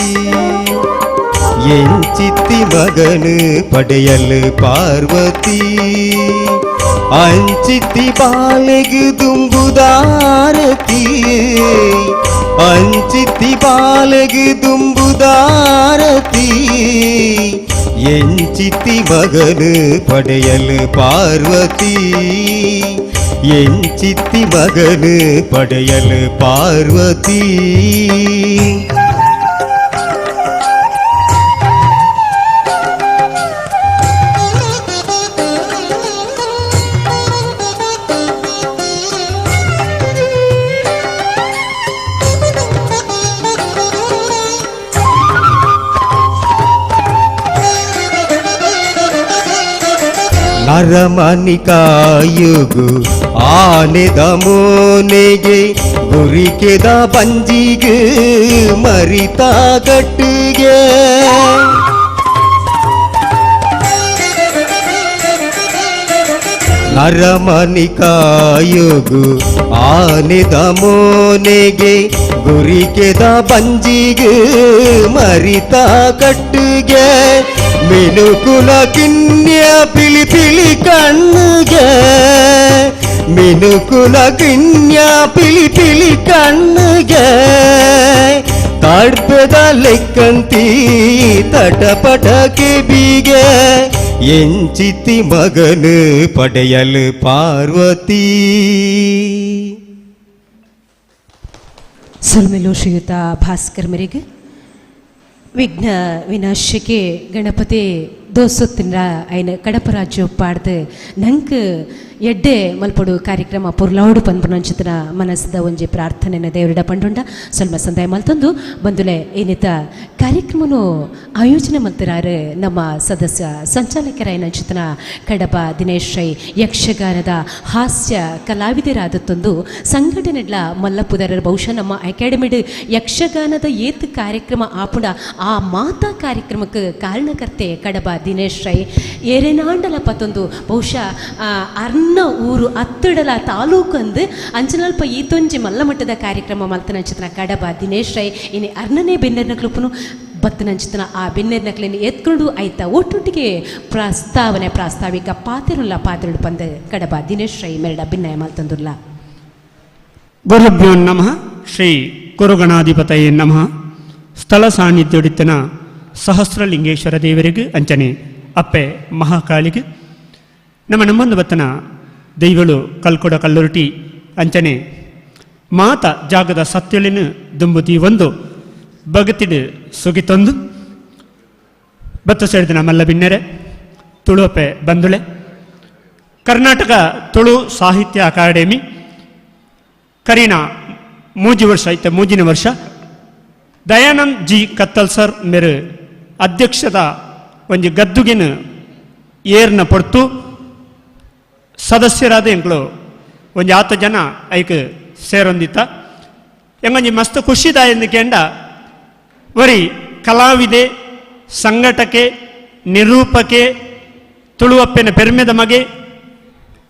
ಎಂಚಿತ್ತಿ ಮಗನು ಪಡೆಯಲು ಪಾರ್ವತಿ ಅಂಚಿತ್ತಿ ಬಾಲೆಗೆ ದುಂಬುದಾರತಿ ಅಂಚಿತ್ತಿ ಬಾಲೆಗೆ ದುಂಬುದಾರತಿ ಎಂಚಿತ್ತಿ ಮಗನು ಪಡೆಯಲು ಪಾರ್ವತಿ ಎಂಚಿತ್ತಿ ಮಗನು ಪಡೆಯಲು ಪಾರ್ವತಿ ನರಮನಿ ಕಾಯುಗು ಆನೆದ ಮೋನೆಗೆ ಗುರಿಕೆದ ಬಂಜಿಗೆ ಮರಿತ ಗಟ್ಟಿಗೆ ನರಮನಿ ಕಾಯುಗು ಆನೆದ ಮೋನೆಗೆ ಗುರಿಕೆದ ಬಂಜಿಗೆ ಮರಿತ ಕಟ್ಟಿಗೆ ಮಿನುಕುಲ ಕಿನ್ಯ ಪಿಲಿ ಪಿಲಿ ಕಣ್ಣಿಗೆ ಮಿನುಕುಲ ಕಿನ್ಯ ಪಿಲಿ ಪಿಲಿ ಕಣ್ಣಿಗೆ ತಾಡ್ಪದ ಲೆಕ್ಕಂತಿ ತಟಪಟಕ್ಕೆ ಬೀಗೆ ಎಂಚಿತ್ತಿ ಮಗನು ಪಡೆಯಲು ಪಾರ್ವತಿ. ಸುಲ್ಮೆಲು ಶ್ರೀಯುತ ಭಾಸ್ಕರ್ ಮೇರೆಗೆ ವಿಘ್ನ ವಿನಾಶಕ್ಕೆ ಗಣಪತಿ ದೋಸೊತ್ತಿನ ಐನ ಕಡಪರಾಜ್ಯ ಪಾಡ್ದು ನಂಗೆ ಎಡ್ಡೆ ಮಲ್ಪಡು ಕಾರ್ಯಕ್ರಮ ಪುರ್ಲೌಡು ಪಂದ್ಪುನಂಚಿತನ ಮನಸ್ಸದ ಒಂಜಿ ಪ್ರಾರ್ಥನೆನ ದೇವರಿಡ ಪಂಡುಂಡ ಸ್ವಲ್ಪ ಸಂದಾಯ ಮಲ್ತೊಂದು ಬಂದುಲೆ ಏನಿತ ಕಾರ್ಯಕ್ರಮನು ಆಯೋಜನೆ ಮಲ್ತಿರಾರು ನಮ್ಮ ಸದಸ್ಯ ಸಂಚಾಲಕರಾಯನಂಚಿತನ ಕಡಪ ದಿನೇಶ್ ರೈ ಯಕ್ಷಗಾನದ ಹಾಸ್ಯ ಕಲಾವಿದರಾದತ್ತೊಂದು ಸಂಘಟನೆಗಳ ಮಲ್ಲಪುದರ ಬಹುಶಃ ನಮ್ಮ ಅಕಾಡೆಮಿಡ್ ಯಕ್ಷಗಾನದ ಏತ್ ಕಾರ್ಯಕ್ರಮ ಆಪುಂಡ ಆ ಮಾತಾ ಕಾರ್ಯಕ್ರಮಕ್ಕೆ ಕಾರಣಕರ್ತೆ ಕಡಪ ದಿನೇಶ್ ರೈ ಏರೆನಾಂಡಲ ಪತ್ತೊಂದು ಬಹುಶಃ ಅರ್ನ ಊರು ಅತ್ತಡಲ ತಾಲೂಕು ಅಂದು ಅಂಚನಲ್ಪ ಈತೊಂಜಿ ಮಲ್ಲಮಟ್ಟದ ಕಾರ್ಯಕ್ರಮ ಮಲ್ತನಂಚಿತನ ಕಡಬ ದಿನೇಶ್ ರೈ ಇನ್ನು ಅರ್ನನೇ ಬೆನ್ನೆರ್ನ ಕ್ಲುಪ್ಪನು ಬತ್ತನಂಚಿತನ ಆ ಬೆನ್ನೆರ್ನಕ್ಲೇನು ಎತ್ಕೊಂಡು ಆಯ್ತಾ ಒಟ್ಟೊಟ್ಟಿಗೆ ಪ್ರಾಸ್ತಾವಿಕ ಪಾತೆರುಲ್ಲ ಪಾತ್ರೆಡು ಪಂದ ಕಡಬ ದಿನೇಶ್ ರೈ ಮೆರಡ ಭಿನ್ನಯ ಮಲ್ತಂದುಲ್ಲ. ಗುರುಭ್ಯೋ ನಮಃ. ಶ್ರೀ ಕುರುಗಣಾಧಿಪತಯೇ ನಮಃ. ಸ್ಥಳ ಸಾನ್ನಿಧ್ಯೋಡಿತನ ಸಹಸ್ರಲಿಂಗೇಶ್ವರ ದೇವರಿಗೆ ಅಂಚನೆ ಅಪ್ಪೆ ಮಹಾಕಾಳಿಗೆ ನಮ್ಮ ನಮ್ಮೊಂದು ಬತ್ತನ ದೈವಳು ಕಲ್ಕೊಡ ಕಲ್ಲುರುಟಿ ಅಂಚನೆ ಮಾತ ಜಾಗದ ಸತ್ಯಳಿನ ದುಂಬುತಿ ಒಂದು ಬಗತಿಡು ಸುಗಿತೊಂದು ಬತ್ತು ಸೇರಿದ ನಮ್ಮಲ್ಲ ಬಿನ್ನೆರೆ ತುಳುವಪ್ಪೆ ಬಂದುಳೆ ಕರ್ನಾಟಕ ತುಳು ಸಾಹಿತ್ಯ ಅಕಾಡೆಮಿ ಕರೀನಾ ಮೂಜಿ ವರ್ಷ ಐತೆ ಮೂಜಿನ ವರ್ಷ ದಯಾನಂದ್ ಜಿ ಕತ್ತಲ್ ಸರ್ ಮೇರೆ ಅಧ್ಯಕ್ಷದ ಒಂಜಿ ಗದ್ದುಗಿನ ಏರ್ನ ಪೊರ್ತು ಸದಸ್ಯರಾದ ಎಂಕ್ಳು ಒಂಜಿ 10 ಜನ ಐಕ್ ಸೇರೊಂದಿತ್ತ ಎಂಗೊಂಜಿ ಮಸ್ತ್ ಖುಷಿದಾಯಂದು ಕೇಂಡ ವರಿ ಕಲಾವಿದೆ ಸಂಘಟಕೆ ನಿರೂಪಕೆ ತುಳುವಪ್ಪೆನ ಪೆರ್ಮೆದ ಮಗೆ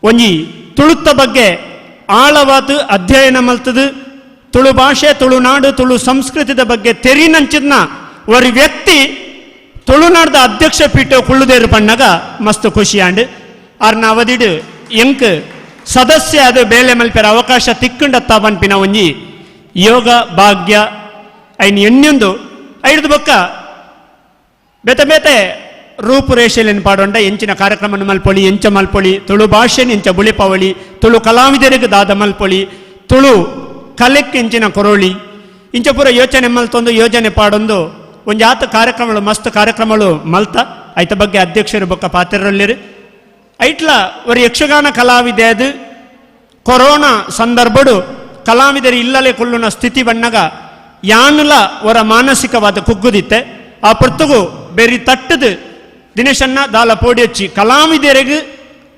ಒಂಜಿ ತುಳುತ್ತ ಬಗ್ಗೆ ಆಳವಾದ ಅಧ್ಯಯನ ಮಲ್ತದು ತುಳು ಭಾಷೆ ತುಳುನಾಡು ತುಳು ಸಂಸ್ಕೃತಿದ ಬಗ್ಗೆ ತೆರಿನಂಚಿದ್ನ ಒರಿ ವ್ಯಕ್ತಿ ತುಳುನಾಡ್ದ ಅಧ್ಯಕ್ಷ ಪೀಠ ಕುಳ್ಳುದೇರು ಪಣ್ಣಗ ಮಸ್ತ್ ಖುಷಿಯಾಂಡು ಆರ್ನ ಅವಧಿಡು ಎಂಕ್ ಸದಸ್ಯ ಅದು ಬೇಲೆ ಮಲ್ಪೆರ ಅವಕಾಶ ತಿಕ್ಕಂಡತ್ತ ಪನ್ಪಿನ ಒಂಜಿ ಯೋಗ ಭಾಗ್ಯ ಐನ್ ಎಣ್ಣೊಂದು ಐದು ಬೊಕ್ಕ ಬೇತೆ ಬೇತೆ ರೂಪುರೇಷೆಲೆನ್ ಪಾಡೊಂಡ ಎಂಚಿನ ಕಾರ್ಯಕ್ರಮ ಮಲ್ಪೊಳಿ ಎಂಚ ಮಲ್ಪೊಳಿ ತುಳು ಭಾಷೆನ ಎಂಚ ಬುಳಿಪವಳಿ ತುಳು ಕಲಾವಿದರಿಗೆ ದಾದ ಮಲ್ಪೊಳಿ ತುಳು ಕಲೆಕ್ಕೆ ಎಂಚಿನ ಕೊರೋಳಿ ಇಂಚ ಪೂರ ಯೋಚನೆ ಮಲ್ತೊಂದು ಯೋಜನೆ ಪಾಡೊಂದು ಒಂದು ಆತ ಕಾರ್ಯಕ್ರಮಗಳು ಮಸ್ತ್ ಕಾರ್ಯಕ್ರಮಗಳು ಮಲ್ತ ಐತ ಬಗ್ಗೆ ಅಧ್ಯಕ್ಷರು ಬೊಕ್ಕ ಪಾತ್ರರಲ್ಲಿರು ಐಟ್ಲ ಒಂದು ಯಕ್ಷಗಾನ ಕಲಾವಿದೆ ಅದು ಕೊರೋನಾ ಸಂದರ್ಭಡು ಕಲಾವಿದರು ಇಲ್ಲಲೇ ಕೊಲ್ಲುನ ಸ್ಥಿತಿ ಬಣ್ಣಗ ಯಾನುಲ ಅವರ ಮಾನಸಿಕವಾದ ಕುಗ್ಗುದಿತ್ತೆ ಆ ಪೊರ್ತುಗು ಬೇರೆ ತಟ್ಟದು ದಿನೇಶನ್ನ ದಾಲ ಪೋಡಿ ಹಚ್ಚಿ ಕಲಾವಿದರಿಗೆ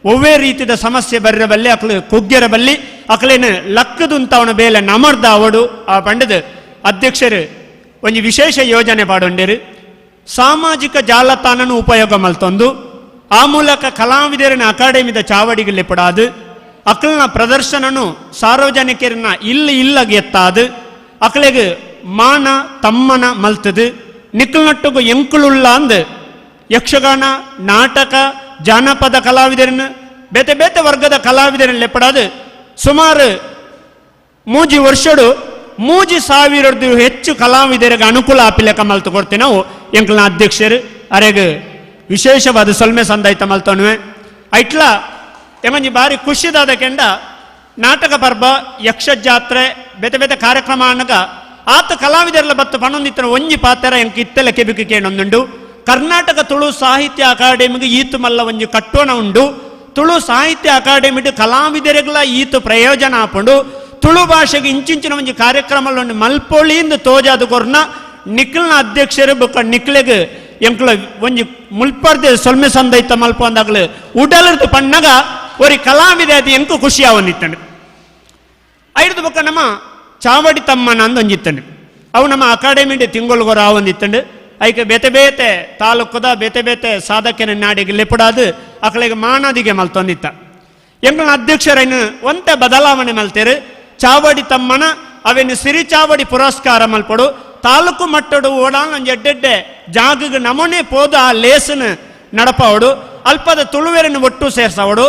ಒವ್ವೇ ರೀತಿಯ ಸಮಸ್ಯೆ ಬರ್ರ ಬಲ್ಲಿ ಅಕ್ಲು ಕುಗ್ಗೆರ ಬಲ್ಲಿ ಅಕ್ಲೇನು ಲಕ್ಕದುಂತ ಅವನ ಬೇಲೆ ನಮರ್ದ ಅವಡು ಆ ಪಂಡದ ಅಧ್ಯಕ್ಷರು ಒಂದು ವಿಶೇಷ ಯೋಜನೆ ಪಾಡೊಂಡೇರು ಸಾಮಾಜಿಕ ಜಾಲತಾಣನ ಉಪಯೋಗ ಮಲ್ತೊಂದು ಆ ಮೂಲಕ ಕಲಾವಿದರನ್ನ ಅಕಾಡೆಮಿದ ಚಾವಡಿಗಲ್ಲಿ ಪಡಾದು ಅಕಲ್ನ ಪ್ರದರ್ಶನನು ಸಾರ್ವಜನಿಕರನ್ನ ಇಲ್ಲಗೆ ಎತ್ತಾದು ಅಕಲಿಗೆ ಮಾನ ತಮ್ಮನ ಮಲ್ತದು ನಿಕ್ಕಲ್ನಟ್ಟುಗು ಎಂಕುಳುಳ್ಳ ಅಂದು ಯಕ್ಷಗಾನ ನಾಟಕ ಜಾನಪದ ಕಲಾವಿದರನ್ನು ಬೇತೆ ಬೇತೆ ವರ್ಗದ ಕಲಾವಿದರನ್ನು ಲೆಪ್ಪಡಾದು ಸುಮಾರು 3 ವರ್ಷಡು 3,000 ಹೆಚ್ಚು ಕಲಾವಿದರಿಗೆ ಅನುಕೂಲ ಆಪಿಲೆಕ್ಕ ಮಲ್ತು ಕೊಡ್ತೀವಿ ನಾವು ಎಂಕಲ್ನ ಅಧ್ಯಕ್ಷರು ಅರೆಗೆ ವಿಶೇಷವಾದ ಸೊಲ್ಮೆ ಸಂದಾಯ್ತ ಮಲ್ತೋಣವೆ ಐಟ್ಲ ಎಂಗಂಜಿ ಬಾರಿ ಖುಷಿದಾದ ಕೆಂಡ ನಾಟಕ ಪರ್ಬ ಯಕ್ಷ ಜಾತ್ರೆ ಬೇತೆ ಬೇತೆ ಕಾರ್ಯಕ್ರಮ ಅನ್ನಗ ಆತ ಕಲಾವಿದರೆಲ್ಲ ಬತ್ತು ಪಣೊಂದಿತ್ತನ ಒಂಜಿ ಪಾತ್ರ ಎಂಕ್ ಇತ್ತೆಲ್ಲ ಕೆಬಿಕೆ ಕೇಳೊಂದುಂಡು ಕರ್ನಾಟಕ ತುಳು ಸಾಹಿತ್ಯ ಅಕಾಡೆಮಿಗೆ ಈತು ಮಲ್ಲ ಒಂಜಿ ಕಟ್ಟೋಣ ಉಂಡು ತುಳು ಸಾಹಿತ್ಯ ಅಕಾಡೆಮಿಡ್ ಕಲಾವಿದರಿಗೆಲ್ಲ ಈತು ಪ್ರಯೋಜನ ಆಪುಂಡು ತುಳು ಭಾಷೆಗೆ ಇಂಚಿಂಚಿನ ಒಂಜಿ ಕಾರ್ಯಕ್ರಮಗಳನ್ನು ಮಲ್ಪೊಳಿಯಿಂದ ತೋಜಾದು ಕೊರ್ನ ನಿಖಿಲ್ನ ಅಧ್ಯಕ್ಷರು ಬೊಕ್ಕ ನಿಖಿಲೆಗೆ ಎಂಕ್ಲ ಒಂಜಿ ಮುಲ್ಪರ್ದೆ ಸೊಲ್ಮೆ ಸಂದೈತ ಮಲ್ಪ ಅಂದಾಗಲು ಉಡಲರ್ದು ಪಣ್ಣಗ ಒರಿ ಕಲಾವಿದ ಅದು ಎಂಕು ಖುಷಿ ಆವೊಂದಿತ್ತಂಡು ಐದು ಬೊಕ್ಕ ನಮ್ಮ ಚಾವಡಿ ತಮ್ಮನ ಅಂದು ಒಂಜಿತ್ತಂಡು ಅವು ನಮ್ಮ ಅಕಾಡೆಮಿಡ್ ತಿಂಗೊಳಗೊರ ಆವೊಂದಿತ್ತಂಡು ಐಕೆ ಬೇತೆ ಬೇತೆ ತಾಲೂಕುದ ಬೇತೆ ಬೇತೆ ಸಾಧಕನ ನಾಡಿಗೆ ಲೆಪುಡಾದು ಅಕಳಿಗೆ ಮಾನದಿಗೆ ಮಲ್ತೊಂದಿತ್ತ ಎಂಕ್ಲ ಅಧ್ಯಕ್ಷರನ್ನು ಒಂತೆ ಬದಲಾವಣೆ ಮಲ್ತೇರು ಚಾವಡಿ ತಮ್ಮನ ಅವೇನು ಸಿರಿ ಚಾವಡಿ ಪುರಸ್ಕಾರ ಮಲ್ಪಡು ತಾಲೂಕು ಮಟ್ಟಡು ಓಡಾನ ಒಂದು ಎಡ್ಡೆಡ್ಡೆ ಜಾಗಗೆ ನಮೂನೆ ಪೋದ ಆ ಲೇಸನ ನಡಪವಡು ಅಲ್ಪದ ತುಳುವೇರನ್ನು ಒಟ್ಟು ಸೇರ್ಸವಡು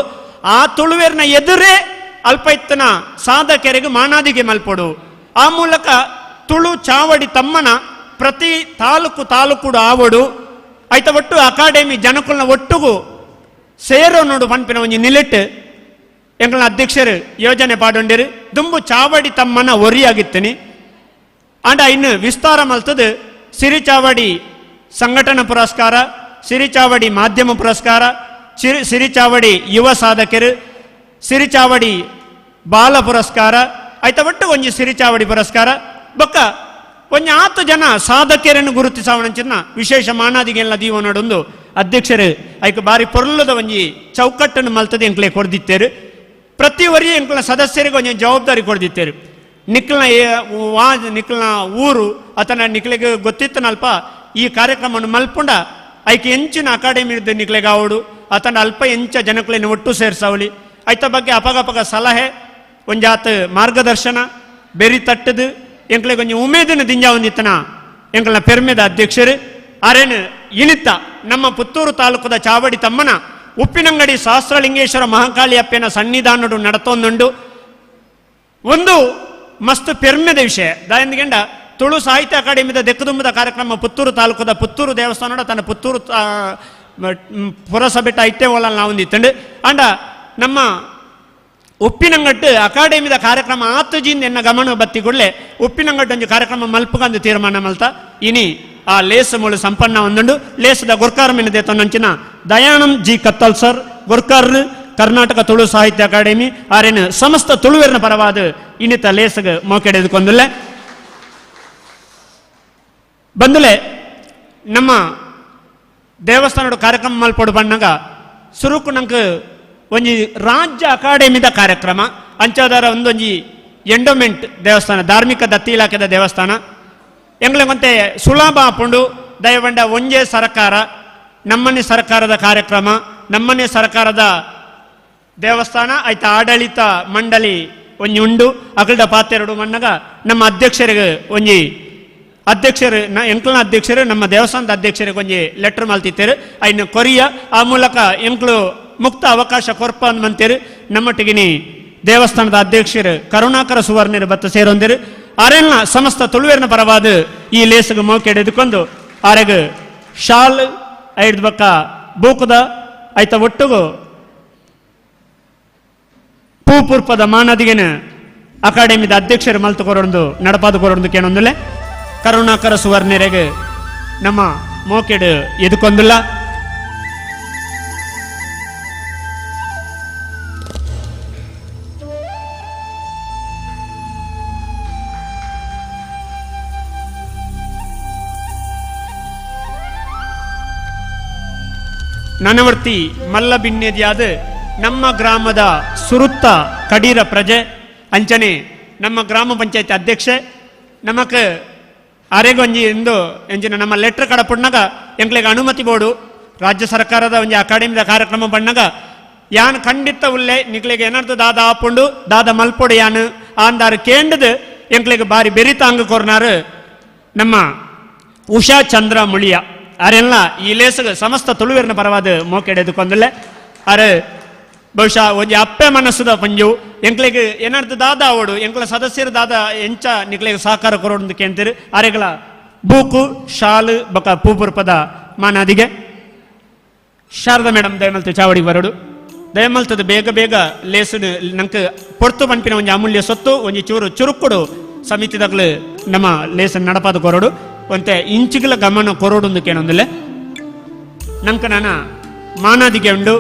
ಆ ತುಳುವೇರಿನ ಎದುರೇ ಅಲ್ಪ ಇತ್ತನ ಸಾಧಕರಿಗೆ ಮಾನಾದಿಗೆ ಮಲ್ಪಡು ಆ ಮೂಲಕ ತುಳು ಚಾವಡಿ ತಮ್ಮನ ಪ್ರತಿ ತಾಲೂಕು ಆವಡು ಐತ ಒಟ್ಟು ಅಕಾಡೆಮಿ ಜನಕುಲ್ನ ಒಟ್ಟುಗು ಸೇರೋ ನೋಡು ಪಂಪಿನ ಒಂಜಿ ನಿಲೆಟ್ ಎಂಗಳ ಅಧ್ಯಕ್ಷರು ಯೋಜನೆ ಪಾಡೊಂಡಿರು ದುಂಬು ಚಾವಡಿ ತಮ್ಮನ ಒರಿಯಾಗಿತ್ತನಿ ಆಂಡ ಇನ್ನು ವಿಸ್ತಾರ ಮಲ್ತದು ಸಿರಿ ಚಾವಡಿ ಸಂಘಟನಾ ಪುರಸ್ಕಾರ ಸಿರಿ ಚಾವಡಿ ಮಾಧ್ಯಮ ಪುರಸ್ಕಾರ ಸಿರಿ ಚಾವಡಿ ಯುವ ಸಾಧಕರು ಸಿರಿ ಚಾವಡಿ ಬಾಲ ಪುರಸ್ಕಾರ ಐತ ಒಟ್ಟು ಒಂಜಿ ಸಿರಿ ಚಾವಡಿ ಪುರಸ್ಕಾರ ಬೊಕ್ಕ ಒಂಜಿ 10 ಜನ ಸಾಧಕರನ್ನು ಗುರುತಿಸವಣಂಚಿನ ವಿಶೇಷ ಮಾನಾದಿಗೆಲ್ಲ ದೀವನೊಡೊಂದು ಅಧ್ಯಕ್ಷರು ಐಕ ಬಾರಿ ಪೊರ್ಲದ ಒಂಜಿ ಚೌಕಟ್ಟನ್ನು ಮಲ್ತದೆ ಎಂಕ್ಲೆ ಕೊಡ್ದಿತ್ತೇರು ಪ್ರತಿ ವರಿ ಎಂಕ್ಲ ಸದಸ್ಯರಿಗೆ ಒಂಜಿ ಜವಾಬ್ದಾರಿ ಕೊಡ್ದಿತ್ತೇರು ನಿಕ್ಲನ ಊರು ಅತನ ನಿಕ್ಲೆಗೆ ಗೊತ್ತಿತ್ತನಲ್ಪ ಈ ಕಾರ್ಯಕ್ರಮವನ್ನು ಮಲ್ಪುಂಡ ಐಕೆ ಎಂಚಿನ ಅಕಾಡೆಮಿ ಇದ್ದ ನಿಕ್ಲೆಗೆ ಆವಡು ಅತನ ಅಲ್ಪ ಎಂಚ ಜನಕ್ಲೇನು ಒಟ್ಟು ಸೇರ್ಸವಳಿ ಐತ ಬಗ್ಗೆ ಅಪಗಪಗ ಸಲಹೆ ಒಂಜಾತ ಮಾರ್ಗದರ್ಶನ ಬೆರಿ ತಟ್ಟದು ಎಂಕ್ಲೆಗೆ ಒಂಜಿ ಉಮೇದಿನ ದಿಂಜ ಒಂದಿತ್ತನ ಎಂಕ್ಲನ ಪೆರ್ಮೆದ ಅಧ್ಯಕ್ಷರು ಅರೇನು ಇನಿತ್ತ ನಮ್ಮ ಪುತ್ತೂರು ತಾಲೂಕದ ಚಾವಡಿ ತಮ್ಮನ ಉಪ್ಪಿನಂಗಡಿ ಸಹಸ್ರಲಿಂಗೇಶ್ವರ ಮಹಾಕಾಳಿ ಅಪ್ಪನ ಸನ್ನಿಧಾನಡು ನಡತೊಂದುಂಡು ಒಂದು ಮಸ್ತ್ ಪೆರ್ಮೆದ ವಿಷಯ ದಾಯಂದಿಗೆಂಡ ತುಳು ಸಾಹಿತ್ಯ ಅಕಾಡೆಮಿದ ದೆಕ್ಕದುಂಬದ ಕಾರ್ಯಕ್ರಮ ಪುತ್ತೂರು ತಾಲೂಕದ ಪುತ್ತೂರು ದೇವಸ್ಥಾನಡ ತನ್ನ ಪುತ್ತೂರು ಪುರಸಭೆಟ್ಟ ಐತೆ ಒಲ್ಲ ನಾವೊಂದಿತ್ತಂಡು ಅಂಡ ನಮ್ಮ ಉಪ್ಪಿನಂಗಟ್ಟು ಅಕಾಡೆಮಿದ ಕಾರ್ಯಕ್ರಮ ಆತುಜಿಂದ ಎನ್ನ ಗಮನ ಬತ್ತಿಗೊಳ್ಳೆ ಉಪ್ಪಿನಂಗಟ್ಟು ಒಂದು ಕಾರ್ಯಕ್ರಮ ಮಲ್ಪುಗಂದು ತೀರ್ಮಾನ ಮಲ್ತ ಇನಿ ಆ ಲೇಸ್ ಮೂಳು ಸಂಪನ್ನ ಒಂದುಂಡು ಲೇಸದ ಗುರ್ಕಾರ್ ಮಿನದೆ ತನ್ನಂಚಿನ ದಯಾನಂದ್ ಜಿ ಕತ್ತಲ್ ಸರ್ ಗುರ್ಕಾರ್ ಕರ್ನಾಟಕ ತುಳು ಸಾಹಿತ್ಯ ಅಕಾಡೆಮಿ ಆರೇನು ಸಮಸ್ತ ತುಳುವೇರಿನ ಪರವಾದ ಇನ್ನಿತ ಲೇಸಗ ಮೋಕೆಡೆದುಕೊಂದುಲ್ಲೆ ಬಂದುಲೆ ನಮ್ಮ ದೇವಸ್ಥಾನದ ಕಾರ್ಯಕ್ರಮ ಮಲ್ಪಡು ಬಣ್ಣಗ ಸುರುಕು ನಂಗೆ ಒಂಜಿ ರಾಜ್ಯ ಅಕಾಡೆಮಿದ ಕಾರ್ಯಕ್ರಮ ಅಂಚಾದಾರ ಒಂದೊಂಜಿ ಎಂಡೋಮೆಂಟ್ ದೇವಸ್ಥಾನ ಧಾರ್ಮಿಕ ದತ್ತಿ ಇಲಾಖೆದ ದೇವಸ್ಥಾನ ಎಂಗ್ಲಂತೆ ಸುಲಭ ಆಪುಂಡು ದಯವಂಡ ಒಂಜೇ ಸರ್ಕಾರ ನಮ್ಮನೆ ಸರ್ಕಾರದ ಕಾರ್ಯಕ್ರಮ ನಮ್ಮನೆ ಸರ್ಕಾರದ ದೇವಸ್ಥಾನ ಆಯ್ತ ಆಡಳಿತ ಮಂಡಳಿ ಒಂಜಿ ಉಂಡು ಅಕಲ್ದ ಪಾತೆರಡು ಮಣ್ಣಗ ನಮ್ಮ ಅಧ್ಯಕ್ಷರಿಗೆ ಒಂಜಿ ಅಧ್ಯಕ್ಷರು ಎಂಕ್ಲನ ಅಧ್ಯಕ್ಷರು ನಮ್ಮ ದೇವಸ್ಥಾನದ ಅಧ್ಯಕ್ಷರಿಗೆ ಒಂಜಿ ಲೆಟರ್ ಮಲ್ತಿತ್ತೇರು ಐನು ಕೊರಿಯ ಆ ಮೂಲಕ ಎಂಕ್ಲು ಮುಕ್ತ ಅವಕಾಶ ಕೊರ್ಪ ಅಂದ್ಮಂತೇರು ನಮ್ಮೊಟ್ಟಿಗಿನಿ ದೇವಸ್ಥಾನದ ಅಧ್ಯಕ್ಷರು ಕರುಣಾಕರ ಸುವರ್ಣರು ಬತ್ತ ಸೇರೊಂದಿರು ಆರೆಲ್ಲ ಸಮಸ್ತ ತುಳುವೇರಿನ ಪರವಾದ ಈ ಲೇಸಗ ಮೋಕೆಡೆದುಕೊಂಡು ಆರೆಗ ಶಾಲ್ ಐದು ಬಕ್ಕ ಬೂಕುದ ಐತ ಒಟ್ಟುಗು ಪೂಪುರ್ಪದ ಮಾನದಿಗೆನ ಅಕಾಡೆಮಿದ ಅಧ್ಯಕ್ಷರು ಮಲ್ತು ಕೊರೊಂದು ನಡಪಾದು ಕೊರೊಂದು ಕೇಳೊಂದುಲೆ ಕರುಣಾಕರ ಸುವರ್ಣರೆಗೆ ನಮ್ಮ ಮೋಕೆಡು ಎದುಕೊಂದಿಲ್ಲ ನನವರ್ತಿ ಮಲ್ಲ ಬಿನ್ನೆದಿಯಾದ ನಮ್ಮ ಗ್ರಾಮದ ಸುರುತ್ತ ಕಡೀರ ಪ್ರಜೆ ಅಂಚನೆ ನಮ್ಮ ಗ್ರಾಮ ಪಂಚಾಯತ್ ಅಧ್ಯಕ್ಷೆ ನಮಕ್ ಆರೆಗೊಂಜಿ ಎಂದು ಎಂಚಿನ ನಮ್ಮ ಲೆಟರ್ ಕಡಪುಣ್ಣಗ ಎಂಕ್ಲೆಗೆ ಅನುಮತಿ ಬೋರ್ಡು ರಾಜ್ಯ ಸರ್ಕಾರದ ಒಂಜಿ ಅಕಾಡೆಮಿದ ಕಾರ್ಯಕ್ರಮ ಬಣ್ಣಗ ಯಾನ್ ಖಂಡಿತ ಉಲ್ಲೆ ನಿಕ್ಲಿಗೆ ಏನರ್ಥ ದಾದ ಆಪುಂಡು ದಾದ ಮಲ್ಪೊಡು ಯಾನ್ ಆಂದಾರು ಕೇಂಡದು ಎಂಕ್ಲಿಗೆ ಬಾರಿ ಬೆರಿತಾಂಗ ಕೊರ್ನಾರು ನಮ್ಮ ಉಷಾ ಚಂದ್ರ ಮುಳಿಯ ಅರೆಲ್ಲ ಈ ಲೇಸಗ ಸಮಸ್ತ ತುಳುವೆರ್ನ ಪರವಾದ ಮೋಕೆಡೆದು ಕೊಂದಲೆ ಅರೆ ಬಹುಶಃ ಒಂಜಿ ಅಪ್ಪೆ ಮನಸ್ಸುದ ಪಂಜು ಎಂಕ್ಲಿಗೆ ಏನರ್ಥ ದಾದ ಅವಡು ಎಂಕ್ಲ ಸದಸ್ಯರು ದಾದ ಎಂಚ ನಿಕ್ಲಿಗೆ ಸಹಕಾರ ಕೊರೋಡು ಕೇಂತೀರಿ ಅರೆಗಳ ಬೂಕು ಶಾಲು ಬಕ ಪೂಪುರ್ಪದ ಮಾನಾದಿಗೆ ಶಾರದಾ ಮೇಡಮ್ ದಯಮಲ್ತು ಚಾವಡಿ ಬರೋಡು ದಯಮಲ್ತದ ಬೇಗ ಬೇಗ ಲೇಸು ನಂಗೆ ಪೊರ್ತು ಪಂಪಿನ ಒಂಜಿ ಅಮೂಲ್ಯ ಸೊತ್ತು ಒಂಜಿ ಚೂರು ಚುರುಕುಡು ಸಮಿತಿದಾಗಲು ನಮ್ಮ ಲೇಸನ್ ನಡಪಾದ ಕೊರೋಡು ಒಂತೆ ಇಂಚಿಗಳ ಗಮನ ಕೊರೋಡು ಕೇಳೊಂದಿಲ್ಲ ನಂಗೆ ನಾನು ಮಾನಾದಿಗೆ ಉಂಡು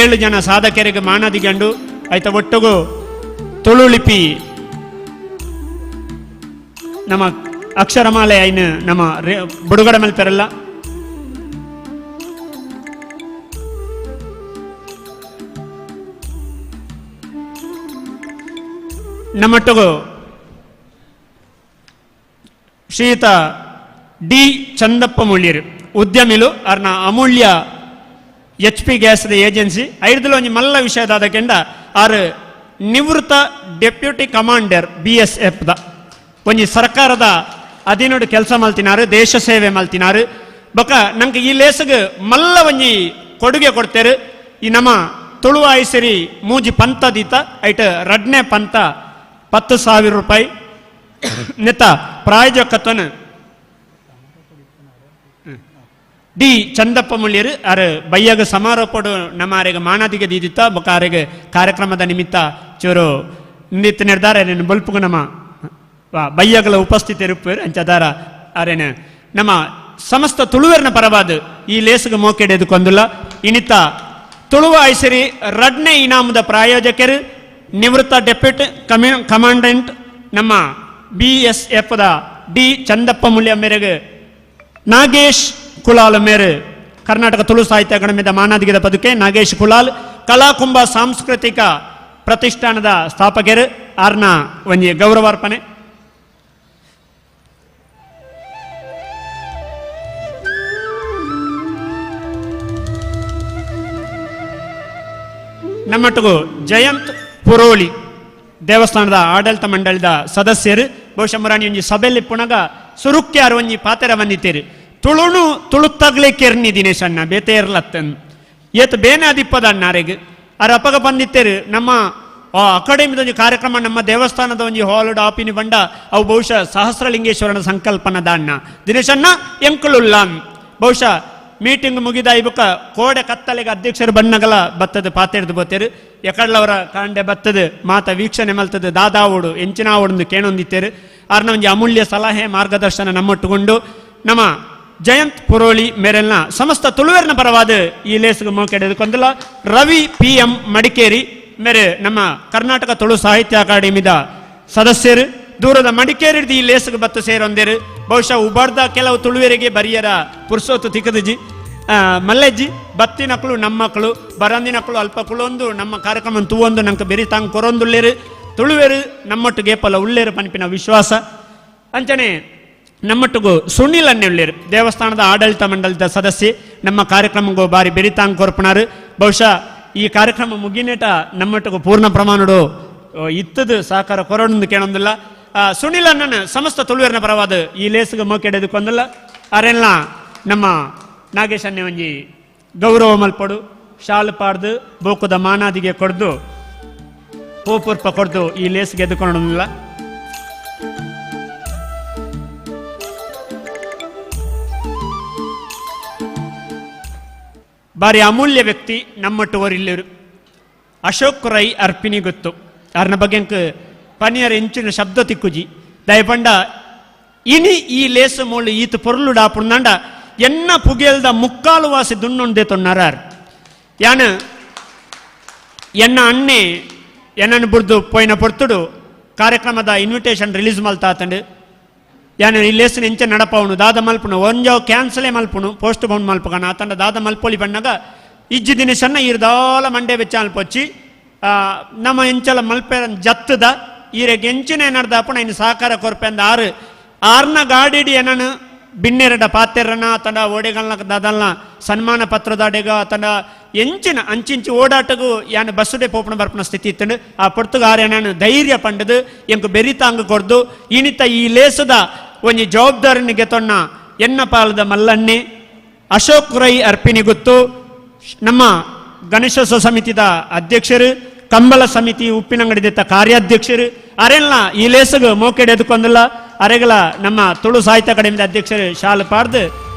7 ಜನ ಸಾಧಕರಿಗೆ ಮಾನಾದಿಗೆ ಉಂಡು ಆಯ್ತಾ ಒಟ್ಟಿಗೂ ತುಳುಲಿಪಿ ನಮ್ಮ ಅಕ್ಷರಮಾಲೆ ಐನ್ ನಮ್ಮ ಬುಡುಗಡೆ ಮಲ್ಪೆರಲ್ಲ ನಮ್ಮೊಟ್ಟಿಗೂ ಶ್ರೀಯುತ ಡಿ ಚಂದಪ್ಪ ಮುಳ್ಳಿರು ಉದ್ಯಮಿಲು ಅರ್ನ ಅಮೂಲ್ಯ HP ಗ್ಯಾಸ್ ಏಜೆನ್ಸಿ ಐದಲು ಒಂಜಿ ಮಲ್ಲ ವಿಷಯದಾದ ಕೆಂಡ ಆರು ನಿವೃತ್ತ ಡೆಪ್ಯೂಟಿ ಕಮಾಂಡರ್ BSF ದ ಒಂಜಿ ಸರ್ಕಾರದ ಅಧೀನೋಡು ಕೆಲಸ ಮಲ್ತಿನಾರು ದೇಶ ಸೇವೆ ಮಲ್ತಿನಾರು ಬೊಕ ನಂಗೆ ಈ ಲೇಸಗ ಮಲ್ಲ ಒಂಜಿ ಕೊಡುಗೆ ಕೊಡ್ತೇರು ಈ ನಮ್ಮ ತುಳು ಆಯ್ಸರಿ ಮೂಜಿ ಪಂತ ದೀತ ಐಟ ರಡ್ನೆ ಪಂತ 10,000 ರೂಪಾಯಿ ನೆತ್ತ ಪ್ರಾಯೋಜಕತ್ವನ ಡಿ ಚಂದಪ್ಪ ಮುಳ್ಳಿಯರು ಅರೆ ಬಯ್ಯಾಗ ಸಮಾರೋಪಡು ನಮ್ಮ ಆರೆಗೆ ಮಾನಾದಿಗೆ ದೀದಿತ್ತ ಬೊಕ ಆರೆಗೆ ಕಾರ್ಯಕ್ರಮದ ನಿಮಿತ್ತ ಚೂರು ನಿತ್ ನಿರ್ಧಾರ ಏನೇನು ಬಲ್ಪುಗು ನಮ್ಮ ಬಯ್ಯಗಳ ಉಪಸ್ಥಿತಿ ಇರುಪ್ಪೇರು ಅಂಚದಾರ ಅರೇನು ನಮ್ಮ ಸಮಸ್ತ ತುಳುವೆರ್ನ ಪರವಾದ ಈ ಲೇಸಗ ಮೋಕೆಡೆದು ಕೊಂದುಲ್ಲ ಇನಿತ ತುಳುವ ಐಸರಿ ರಡ್ನೆ ಇನಾಮದ ಪ್ರಾಯೋಜಕರು ನಿವೃತ್ತ ಡೆಪ್ಯೂಟಿ ಕಮಾಂಡೆಂಟ್ ನಮ್ಮ BSF ದ ಡಿ ಚಂದಪ್ಪ ಮುಳ್ಯ ಮೇರೆಗೆ ನಾಗೇಶ್ ಕುಲಾಲ್ ಮೇರೆ ಕರ್ನಾಟಕ ತುಳು ಸಾಹಿತ್ಯ ಅಕಾಡೆಮಿದ ಮಾನಾದಿಗೆದ ಪದಕ್ಕೆ ನಾಗೇಶ್ ಕುಲಾಲ್ ಕಲಾಕುಂಭ ಸಾಂಸ್ಕೃತಿಕ ಪ್ರತಿಷ್ಠಾನದ ಸ್ಥಾಪಕರು ಆರ್ನ ಒಂಜಿ ಗೌರವಾರ್ಪಣೆ ನಮ್ಮೊಟ್ಟಿಗೂ ಜಯಂತ್ ಪುರೋಳಿ ದೇವಸ್ಥಾನದ ಆಡಳಿತ ಮಂಡಳಿದ ಸದಸ್ಯರು ಬಹುಶಃ ಮುರಾಣಿ ಒಂಜಿ ಸಭೆಯಲ್ಲಿ ಪುನಗ ಸುರುಕ್ಯಾರು ಒಂಜಿ ಪಾತೆರ ಬಂದಿತ್ತೇರು ತುಳುನು ತುಳುತ್ತಾಗ್ಲಿಕ್ಕೆರ್ನಿ ದಿನೇಶ್ ಅಣ್ಣ ಬೇತೇರ್ಲತ್ತನ್ ಏತ್ ಬೇನೆ ಅದಿಪ್ಪದ ಅಣ್ಣಾರೆಗೆ ಅರ ಅಪ್ಪಗ ಬಂದಿತ್ತೇರು ನಮ್ಮ ಅಕಾಡೆಮಿದ ಒಂಜಿ ಕಾರ್ಯಕ್ರಮ ನಮ್ಮ ದೇವಸ್ಥಾನದ ಒಂಜಿ ಹಾಲ್ಡ್ ಆಪಿನಿ ಬಂಡ ಅವು ಬಹುಶಃ ಸಹಸ್ರಲಿಂಗೇಶ್ವರನ ಸಂಕಲ್ಪನದ ಅಣ್ಣ ದಿನೇಶ್ ಅಣ್ಣ ಎಂಕುಳುಲ್ಲಾನ್ ಬಹುಶಃ ಮೀಟಿಂಗ್ ಮುಗಿದ ಇಬಕ ಕೋಡೆ ಕತ್ತಲೆಗೆ ಅಧ್ಯಕ್ಷರು ಬಣ್ಣಗಲ ಬತ್ತದ ಪಾತೆಡ್ದು ಬೋತೇರು ಎಕಡ್ಲವರ ಕಾಂಡೆ ಬತ್ತದ ಮಾತ ವೀಕ್ಷಣೆ ಮಲ್ತದ ದಾದಾವೋಡು ಎಂಚಿನಾವೋಡು ಕೇಣೊಂದಿತ್ತೇರು ಆರ್ನ ಒಂಜಿ ಅಮೂಲ್ಯ ಸಲಹೆ ಮಾರ್ಗದರ್ಶನ ನಮ್ಮೊಟ್ಟುಕೊಂಡು ನಮ್ಮ ಜಯಂತ್ ಪುರೋಳಿ ಮೇರೆಲ್ನ ಸಮಸ್ತ ತುಳುವೆರ್ನ ಪರವಾದ ಈ ಲೇಸ್ಗೆ ಮೋಕೆಡೆದು ಕೊಂದಲ ರವಿ PM ಮಡಿಕೇರಿ ಮೇರೆ ನಮ್ಮ ಕರ್ನಾಟಕ ತುಳು ಸಾಹಿತ್ಯ ಅಕಾಡೆಮಿದ ಸದಸ್ಯರು ದೂರದ ಮಡಿಕೇರಿ ಈ ಲೇಸ್ಗೆ ಬತ್ತು ಸೇರೊಂದೇರು ಬಹುಶಃ ಉಬಾರ್ದ ಕೆಲವು ತುಳುವೆರಿಗೆ ಬರಿಯರ ಪುರ್ಸೋತು ತಿಕ್ಕದಜಿ ಮಲ್ಲೆಜ್ಜಿ ಬತ್ತಿನಕ್ಕಳು ನಮ್ಮ ಮಕ್ಕಳು ಬರಂದಿನಕ್ಕಳು ಅಲ್ಪಕ್ಕಳೊಂದು ನಮ್ಮ ಕಾರ್ಯಕ್ರಮ ತೂವೊಂದು ನಂಗೆ ಬೆರಿ ತಾಂಗ್ ಕೊರೊಂದುಳ್ಳೇರು ತುಳುವೆರು ನಮ್ಮೊಟ್ಟಿಗೆ ಪಲ ಉಳ್ಳೇರು ಪಂಪಿನ ವಿಶ್ವಾಸ ಅಂಚನೆ ನಮ್ಮೊಟ್ಟಿಗೂ ಸುನಿಲ್ ಅನ್ನುಳ್ಳೇರು ದೇವಸ್ಥಾನದ ಆಡಳಿತ ಮಂಡಳಿದ ಸದಸ್ಯೆ ನಮ್ಮ ಕಾರ್ಯಕ್ರಮಗೂ ಬಾರಿ ಬೆರಿತಾಂಗ್ ಕೊರ್ಪಣಾರು ಬಹುಶಃ ಈ ಕಾರ್ಯಕ್ರಮ ಮುಗಿನೇಟ ನಮ್ಮೊಟ್ಟಿಗೂ ಪೂರ್ಣ ಪ್ರಮಾಣಡು ಇತ್ತದು ಸಹಕಾರ ಕೊರೋಡು ಕೇಳೊಂದಿಲ್ಲ ಸುನಿಲ್ ಅಣ್ಣನ ಸಮಸ್ತ ತುಳುವೆರ್ನ ಪರವಾದ ಈ ಲೇಸ್ಗೆ ಮೋಕೆಡೆದು ಕೊಂದಲ್ಲ ಅರೆಲ್ಲ ನಮ್ಮ ನಾಗೇಶ್ ಅನ್ನೆ ಒಂಜಿ ಗೌರವ ಮಲ್ಪಡು ಶಾಲು ಪಾಡ್ದು ಬೋಕುದ ಮಾನಾದಿಗೆ ಕೊಡ್ದು ಪೂಪುರ್ಪ ಕೊಡ್ದು ಈ ಲೇಸ್ಗೆ ಎದ್ದುಕೊಂಡಿಲ್ಲ ಬಾರಿ ಅಮೂಲ್ಯ ವ್ಯಕ್ತಿ ನಮ್ಮಟ್ಟುವರಿಲ್ಲರು ಅಶೋಕ್ ರೈ ಅರ್ಪಿನಿ ಗೊತ್ತು ಅರ್ನ ಬಗ್ಗೆ ಪನಿಯರ ಎಂಚಿನ ಶಬ್ದ ತಿಕ್ಕುಜಿ ದಯಪಂಡ ಇನಿ ಈ ಲೇಸು ಮೂಳು ಈತ ಪೊರ್ಲುಡ ಪುಣ್ಣಂಡ ಎನ್ನ ಪುಗೆಲ್ದ ಮುಕ್ಕಾಲು ವಾಸಿ ದುಣ್ಣೊಂದೆ ತೊಣ್ಣಾರ ಯಾನು ಎನ್ನ ಅಣ್ಣೆ ಎನ್ನನ್ನು ಬುಡ್ದು ಪೋಯಿನ ಪೊರ್ತುಡು ಕಾರ್ಯಕ್ರಮದ ಇನ್ವಿಟೇಷನ್ ರಿಲೀಸ್ ಮಲ್ತಾತಂಡು ಯಾನು ಈ ಲೇಸನ್ ಎಂಚ ನಡಪವನು ದಾದ ಮಲ್ಪುನು ಒಂಜಾವ್ ಕ್ಯಾನ್ಸಲೇ ಮಲ್ಪುನು ಪೋಸ್ಟ್ ಬೌಂಡ್ ಮಲ್ಪಗಣ ಆತಂಡ ದಾದ ಮಲ್ಪೊಲಿ ಬಣ್ಣಗ ಇಜ್ಜಿ ದಿನ ಸಣ್ಣ ಇರ್ದಾಲ ಮಂಡೆ ಬೆಚ್ಚ ಅಲ್ಪೊಚ್ಚಿ ನಮ್ಮ ಎಂಚಲ ಮಲ್ಪೆ ಜತ್ತದ ಈರೆಗೆ ಎಂಚಿನ ಏನರ್ದಾಪಣ ಇನ್ನು ಸಹಕಾರ ಕೊರ್ಪೆ ಅಂದ ಆರ್ನ ಗಾಡಿಡಿ ಏನನು ಬಿನ್ನೆರಡ ಪಾತೆರನ ಆತಂಡ ಓಡೆಗಲ್ನ ದಾದಲ್ನ ಸನ್ಮಾನ ಪತ್ರದ ಅಡೆಗ ಆತಂಡ ಎಂಚಿನ ಅಂಚಿಂಚಿ ಓಡಾಟಗೂ ಯಾನು ಬಸ್ಸುಡೆ ಪೋಪಣ ಬರ್ಪಣ ಸ್ಥಿತಿ ಇತ್ತು ಆ ಪೊರ್ತುಗ ಆರ್ಯಾನು ಧೈರ್ಯ ಪಂಡದು ಎಂಕು ಬೆರಿತಾಂಗ ಕೊಡ್ದು ಇನಿತ ಈ ಲೇಸದ ಒಂಜಿ ಜವಾಬ್ದಾರಿನಿಗೆ ತೊನ್ನ ಎನ್ನ ಪಾಲದ ಮಲ್ಲನ್ನೆ ಅಶೋಕ್ ರೈ ಅರ್ಪಿನಿ ಗೊತ್ತು ನಮ್ಮ ಗಣೇಶೋತ್ಸವ ಸಮಿತಿದ ಅಧ್ಯಕ್ಷರು ಕಂಬಳ ಸಮಿತಿ ಉಪ್ಪಿನಂಗಡಿದ ಕಾರ್ಯಾಧ್ಯಕ್ಷರು ಅರೆಲ್ಲ ಈ ಲೇಸಗ ಮೋಕೆಡೆ ಎದುಕೊಂದಿಲ್ಲ ಅರೆಗಳ ನಮ್ಮ ತುಳು ಸಾಹಿತ್ಯ ಅಕಾಡೆಮಿದ ಅಧ್ಯಕ್ಷರು ಶಾಲು ಪಾಡ್ದು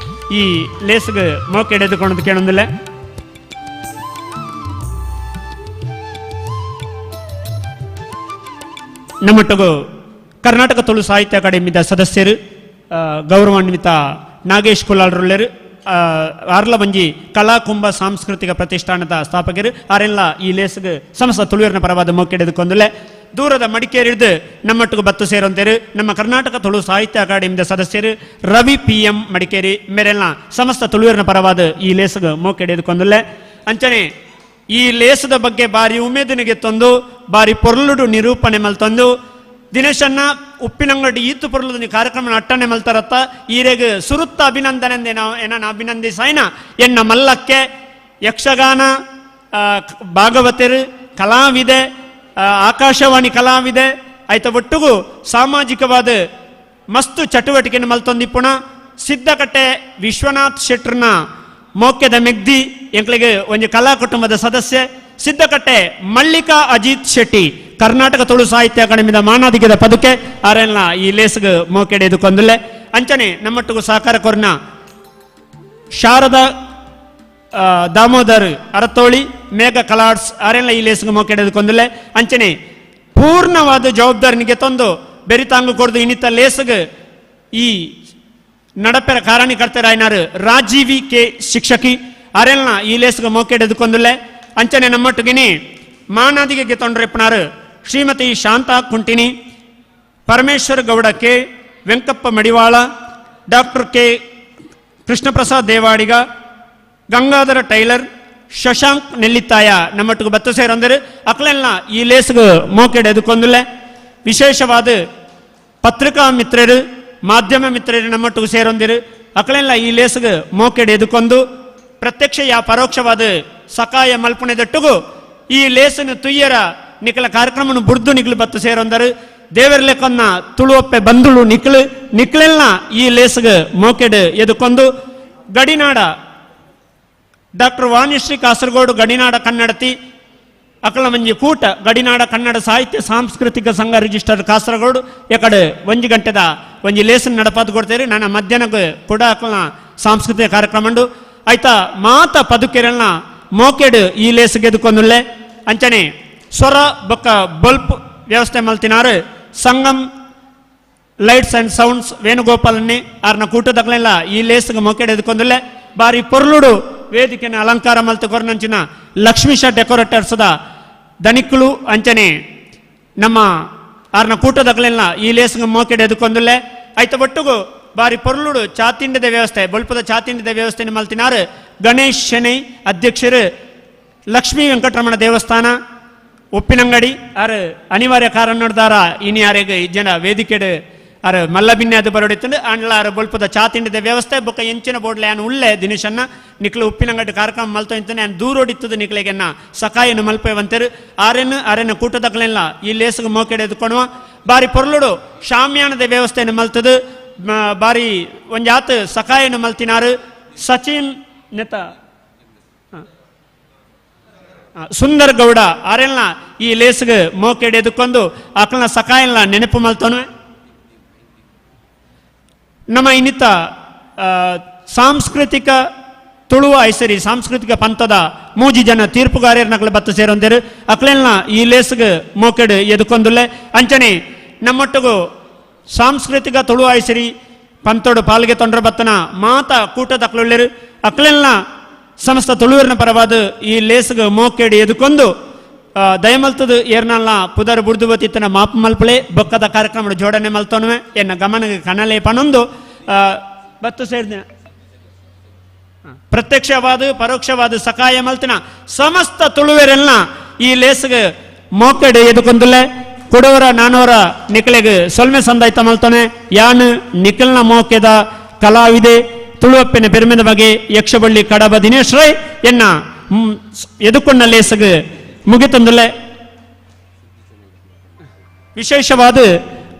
ಈ ಲೇಸಗ ಮೋಕೆಡೆ ಎದುಕೊಂಡು ಕೇಳೊಂದಿಲ್ಲ. ನಮ್ಮೊಟ್ಟಿಗೂ ಕರ್ನಾಟಕ ತುಳು ಸಾಹಿತ್ಯ ಅಕಾಡೆಮಿದ ಸದಸ್ಯರು ಗೌರವಾನ್ವಿತ ನಾಗೇಶ್ ಕುಲಾಲ್ರುಳ್ಳರು ಆರ್ಲ ಬಂಜಿ ಕಲಾಕುಂಭ ಸಾಂಸ್ಕೃತಿಕ ಪ್ರತಿಷ್ಠಾನದ ಸ್ಥಾಪಕರು ಆರೆಲ್ಲ ಈ ಲೇಸ್ಗೆ ಸಮಸ್ತ ತುಳುವಿನ ಪರವಾದ ಮೋಕೆಡೆದುಕೊಂದಲೆ ದೂರದ ಮಡಿಕೇರಿ ಹಿಡಿದು ನಮ್ಮೊಟ್ಟಿಗೆ ಬತ್ತು ಸೇರುವಂತೇರು ನಮ್ಮ ಕರ್ನಾಟಕ ತುಳು ಸಾಹಿತ್ಯ ಅಕಾಡೆಮಿದ ಸದಸ್ಯರು ರವಿ PM ಮಡಿಕೇರಿ ಮೇರೆಲ್ಲ ಸಮಸ್ತ ತುಳುವಿನ ಪರವಾದ ಈ ಲೇಸ್ಗೆ ಮೋಕೆಡೆದುಕೊಂದಲೆ ಅಂಚನೆ ಈ ಲೇಸದ ಬಗ್ಗೆ ಬಾರಿ ಉಮೇದನಿಗೆ ತಂದು ಬಾರಿ ಪೊರ್ಲುಡು ನಿರೂಪಣೆ ಮಲ್ತಂದು ದಿನೇಶನ್ನ ಉಪ್ಪಿನಂಗಡಿ ಈತು ಪೊರ್ಲುದು ಕಾರ್ಯಕ್ರಮ ಅಟ್ಟನೆ ಮಲ್ತಾರತ್ತ ಈರೆಗೆ ಸುರುತ್ತ ಅಭಿನಂದನೆ ನಾವು ಏನ ಅಭಿನಂದಿಸಾಯ್ನ ಎನ್ನ ಮಲ್ಲಕ್ಕೆ ಯಕ್ಷಗಾನ ಭಾಗವತರು ಕಲಾವಿದೆ ಆಕಾಶವಾಣಿ ಕಲಾವಿದೆ ಆಯ್ತ ಒಟ್ಟಿಗೂ ಸಾಮಾಜಿಕವಾದ ಮಸ್ತು ಚಟುವಟಿಕೆಯನ್ನು ಮಲ್ತೊಂದಿಪ್ಪುಣ ಸಿದ್ದಕಟ್ಟೆ ವಿಶ್ವನಾಥ್ ಶೆಟ್ರನ ಮೋಕ್ಯದ ಮೆಗ್ದಿ ಎಂಕ್ಳಿಗೆ ಒಂದು ಕಲಾ ಕುಟುಂಬದ ಸದಸ್ಯ ಸಿದ್ದಕಟ್ಟೆ ಮಲ್ಲಿಕಾ ಅಜಿತ್ ಶೆಟ್ಟಿ ಕರ್ನಾಟಕ ತುಳು ಸಾಹಿತ್ಯ ಅಕಾಡೆಮಿದ ಮಾನಾಧಿಕದ ಪದಕೆ ಆರೆಲ್ಲ ಈ ಲೇಸ್ಗೆ ಮೋಕೆಡೆ ಎದುಕೊಂದಿಲ್ಲ ಅಂಚನೆ ನಮ್ಮೊಟ್ಟಿಗೂ ಸಹಕಾರ ಕೊರ್ನ ಶಾರದಾ ದಾಮೋದರ್ ಅರತೋಳಿ ಮೇಘ ಕಲಾಡ್ಸ್ ಆರೆಲ್ಲ ಈ ಲೇಸ್ಗೆ ಮೋಕೆಡೆ ಎದುಕೊಂದಿಲ್ಲ ಅಂಚನೆ ಪೂರ್ಣವಾದ ಜವಾಬ್ದಾರಿನಿಗೆ ತಂದು ಬೆರಿತಾಂಗು ಕೊಡ್ದು ಇನಿತ ಲೇಸ್ಗೆ ಈ ನಡಪೆರ ಕಾರಣಕರ್ತರಾಯ್ನಾರು ರಾಜೀವಿ ಕೆ ಶಿಕ್ಷಕಿ ಅರೆಲ್ನ ಈ ಲೇಸ್ಗೆ ಮೋಕೆಡೆ ಎದುಕೊಂದಿಲ್ಲ ಅಂಚನೆ ನಮ್ಮೊಟ್ಟಿಗಿನಿ ಮಾನಾದಿಗೆ ತೊಂಡ್ರೆಪ್ಪನಾರು Shrimati Shanta Kuntini Parameshwara Gowda K Venkappa Madivala doctor K Krishnaprasad Devadiga Gangadhara tailor Shashank Nellithaya ನಮ್ಮೊಟ್ಟಿಗೆ ಬತ್ತು ಸೇರಂದರೆ ಅಕ್ಲೆಲ್ಲ ಈ ಲೇಸ್ಗೆ ಮೋಕೆಡೆ ಎದುಕೊಂದಿಲ್ಲ ವಿಶೇಷವಾದ ಪತ್ರಿಕಾ ಮಿತ್ರರು ಮಾಧ್ಯಮ ಮಿತ್ರರು ನಮ್ಮೊಟ್ಟಿಗೆ ಸೇರೊಂದಿರು ಅಕ್ಲೆಲ್ಲ ಈ ಲೇಸ್ಗೆ ಮೋಕೆಡೆ ಎದುಕೊಂಡು ಪ್ರತ್ಯಕ್ಷ ಯಾ ಪರೋಕ್ಷವಾದ ಸಕಾಯ ಮಲ್ಪುಣೆದಟ್ಟುಗು ಈ ಲೇಸನ್ನು ತುಯ್ಯರ ನಿಖಲ ಕಾರ್ಯಕ್ರಮವನ್ನು ಬುರ್ದು ನಿಕ್ಲು ಬತ್ತು ಸೇರೊಂದರು ದೇವರ ಲೆಕ್ಕನ್ನ ತುಳುವಪ್ಪೆ ಬಂದುಳು ನಿಕ್ಲೆಲ್ಲ ಈ ಲೇಸ್ಗೆ ಮೋಕೆಡೆ ಎದುಕೊಂಡು ಗಡಿನಾಡ ಡಾಕ್ಟರ್ ವಾಣಿಶ್ರೀ ಕಾಸರಗೋಡು ಗಡಿನಾಡ ಕನ್ನಡತಿ ಅಕಲ ಮಂಜಿ ಕೂಟ ಗಡಿನಾಡ ಕನ್ನಡ ಸಾಹಿತ್ಯ ಸಾಂಸ್ಕೃತಿಕ ಸಂಘ ರಿಜಿಸ್ಟರ್ ಕಾಸರಗೋಡು ಎಕಡೆ 1 ಗಂಟೆದ ಒಂಜಿ ಲೇಸನ್ ನಡಪಾದು ಕೊಡ್ತೇರಿ ನನ್ನ ಮಧ್ಯಾಹ್ನಕ್ಕೆ ಕೂಡ ಅಕಲ್ನ ಸಾಂಸ್ಕೃತಿಕ ಕಾರ್ಯಕ್ರಮ ಆಯ್ತಾ ಮಾತ ಪದುಕೆರಲ್ನ ಮೋಕೆಡು ಈ ಲೇಸ್ಗೆ ಎದುಕೊಂದುಲ್ಲೆ ಅಂಚನೆ ಸ್ವರ ಬೊಕ್ಕ ಬಲ್ಪ್ ವ್ಯವಸ್ಥೆ ಮಲ್ತಿನಾರು ಸಂಗಮ್ ಲೈಟ್ಸ್ ಅಂಡ್ ಸೌಂಡ್ಸ್ ವೇಣುಗೋಪಾಲನ್ನೇ ಆರ್ನ ಕೂಟದಕ್ಲೆಲ್ಲ ಈ ಲೇಸ್ಗೆ ಮೋಕೆಡೆ ಎದುಕೊಂದುಲ್ಲೆ ಬಾರಿ ಪೊರ್ಲುಡು ವೇದಿಕೆನ ಅಲಂಕಾರ ಮಲ್ತು ಕೊರ್ನಂಚಿನ ಲಕ್ಷ್ಮೀಶ ಡೆಕೋರೇಟರ್ಸ್ದ ದನಿಕ್ಕಳು ಅಂಚನೆ ನಮ್ಮ ಆರ್ನ ಕೂಟದಕ್ಲೆಲ್ಲ ಈ ಲೇಸ್ಗೆ ಮೋಕೆಡೆ ಎದುಕೊಂದುಲ್ಲೆ ಆಯ್ತ ಒಟ್ಟಿಗೂ ಬಾರಿ ಪೊರ್ಲುಡು ಚಾತಿಂಡದ ವ್ಯವಸ್ಥೆ ಬಲ್ಪದ ಚಾತಿಂಡದ ವ್ಯವಸ್ಥೆಯನ್ನು ಮಲ್ತಿನಾರು ಗಣೇಶ್ ಶೆನೈ ಅಧ್ಯಕ್ಷರು ಲಕ್ಷ್ಮೀ ವೆಂಕಟರಮಣ ದೇವಸ್ಥಾನ ಉಪ್ಪಿನಂಗಡಿ ಆರು ಅನಿವಾರ್ಯ ಕಾರಣದಾರ ಇನಿ ಯಾರಿಗೆ ಜನ ವೇದಿಕೆಡು ಆರು ಮಲ್ಲಬಿನ್ನೆ ಅದು ಬರೋಡಿತ್ತು ಅಂಡ್ಲ ಆರು ಬಲ್ಪದ ಚಾತಿಂಡದ ವ್ಯವಸ್ಥೆ ಬೊಕ್ಕ ಎಂಚಿನ ಬೋಡ್ಲೆ ಆನು ಉಳ್ಳೆ ದಿನೇಶನ್ನ ನಿಕ್ಲು ಉಪ್ಪಿನಂಗಡಿ ಕಾರ್ಯಕ್ರಮ ಮಲ್ತೋ ಇಂತಾನೆ ಆನು ದೂರೋಡಿತ್ತದ ನಿಕ್ಲೆಗೆನ್ನ ಸಕಾಯನು ಮಲ್ಪೇವಂತರು ಆರೆನ ಕೂಟದಕ್ಲೆಲ್ಲ ಈ ಲೇಸ್ಗೆ ಮೋಕೆಡೆ ಎದುಕೊಣುವ ಬಾರಿ ಪೊರ್ಲುಡು ಶಾಮ್ಯಾನದ ವ್ಯವಸ್ಥೆಯನ್ನು ಮಲ್ತದು ಬಾರಿ ಒಂಜಾತ್ ಸಕಾಯನು ಮಲ್ತಿನಾರು ಸಚಿನ್ ನೆತ ಸುಂದರ್ ಗೌಡ ಆರೆಲ್ಲ ಈ ಲೇಸ್ಗೆ ಮೋಕೆಡೆ ಎದುಕೊಂಡು ಆಕಲ್ನ ಸಕಾಯಲ್ಲ ನೆನಪು ಮಲ್ತೋನು ನಮ್ಮ ಇನ್ನಿತ ಸಾಂಸ್ಕೃತಿಕ ತುಳುವ ಐಸರಿ ಸಾಂಸ್ಕೃತಿಕ ಪಂಥದ ಮೂಜಿ ಜನ ತೀರ್ಪುಗಾರರ್ನಕ್ಲು ಬತ್ತು ಸೇರೊಂದೇರು ಅಕ್ಲೆಲ್ಲ ಈ ಲೇಸ್ಗೆ ಮೋಕೆಡು ಎದುಕೊಂದುಲ್ಲೆ ಅಂಚನೆ ನಮ್ಮೊಟ್ಟಿಗೂ ಸಾಂಸ್ಕೃತಿಕ ತುಳು ಐಸರಿ ಪಂತೋಡು ಪಾಲ್ಗೆ ತೊಂಡ್ರ ಬತ್ತನ ಮಾತ ಕೂಟದಕ್ಲುಳ್ಳೆರು ಅಕ್ಲೆಲ್ಲ ಸಮಸ್ತ ತುಳುವರಿನ ಪರವಾದ ಈ ಲೇಸ್ಗೆ ಮೋಕೆಡಿ ಎದುಕೊಂಡು ದಯಮಲ್ತದು ಏರ್ನಲ್ಲ ಪುದರ್ ಬುಡ್ದುವತಿತ್ತನ ಮಾಪ ಮಲ್ಪಳೆ ಬೊಕ್ಕದ ಕಾರ್ಯಕ್ರಮ ಜೋಡಣೆ ಮಲ್ತೋನುವೆ ಎನ್ನ ಗಮನಗೆ ಕನಲೆ ಪನೊಂದು ಬತ್ತು ಸೇರಿದ ಪ್ರತ್ಯಕ್ಷವಾದ ಪರೋಕ್ಷವಾದ ಸಕಾಯ ಮಲ್ತಿನ ಸಮಸ್ತ ತುಳುವರೆಲ್ಲ ಈ ಲೇಸ್ಗೆ ಮೋಕೆಡೆ ಎದುಕೊಂದುಲ್ಲೆ ಕುಡವರ ನಾನವರ ನಿಖಲೆಗೆ ಸೊಲ್ಮೆ ಸಂದಾಯ್ತ ಮಲ್ತಾನೆ ಯಾನು ನಿಖಲ್ನ ಮೋಕೆದ ಕಲಾವಿದೆ ತುಳುವಪ್ಪಿನ ಪೆರುಮೆದ ಬಗೆ ಯಕ್ಷಬಳ್ಳಿ ಕಡಬ ದಿನೇಶ್ ರೈ ಎನ್ನ ಎದುಕೊಂಡ ಲೇಸಗ್ ಮುಗಿತಂದುಲೆ ವಿಶೇಷವಾದ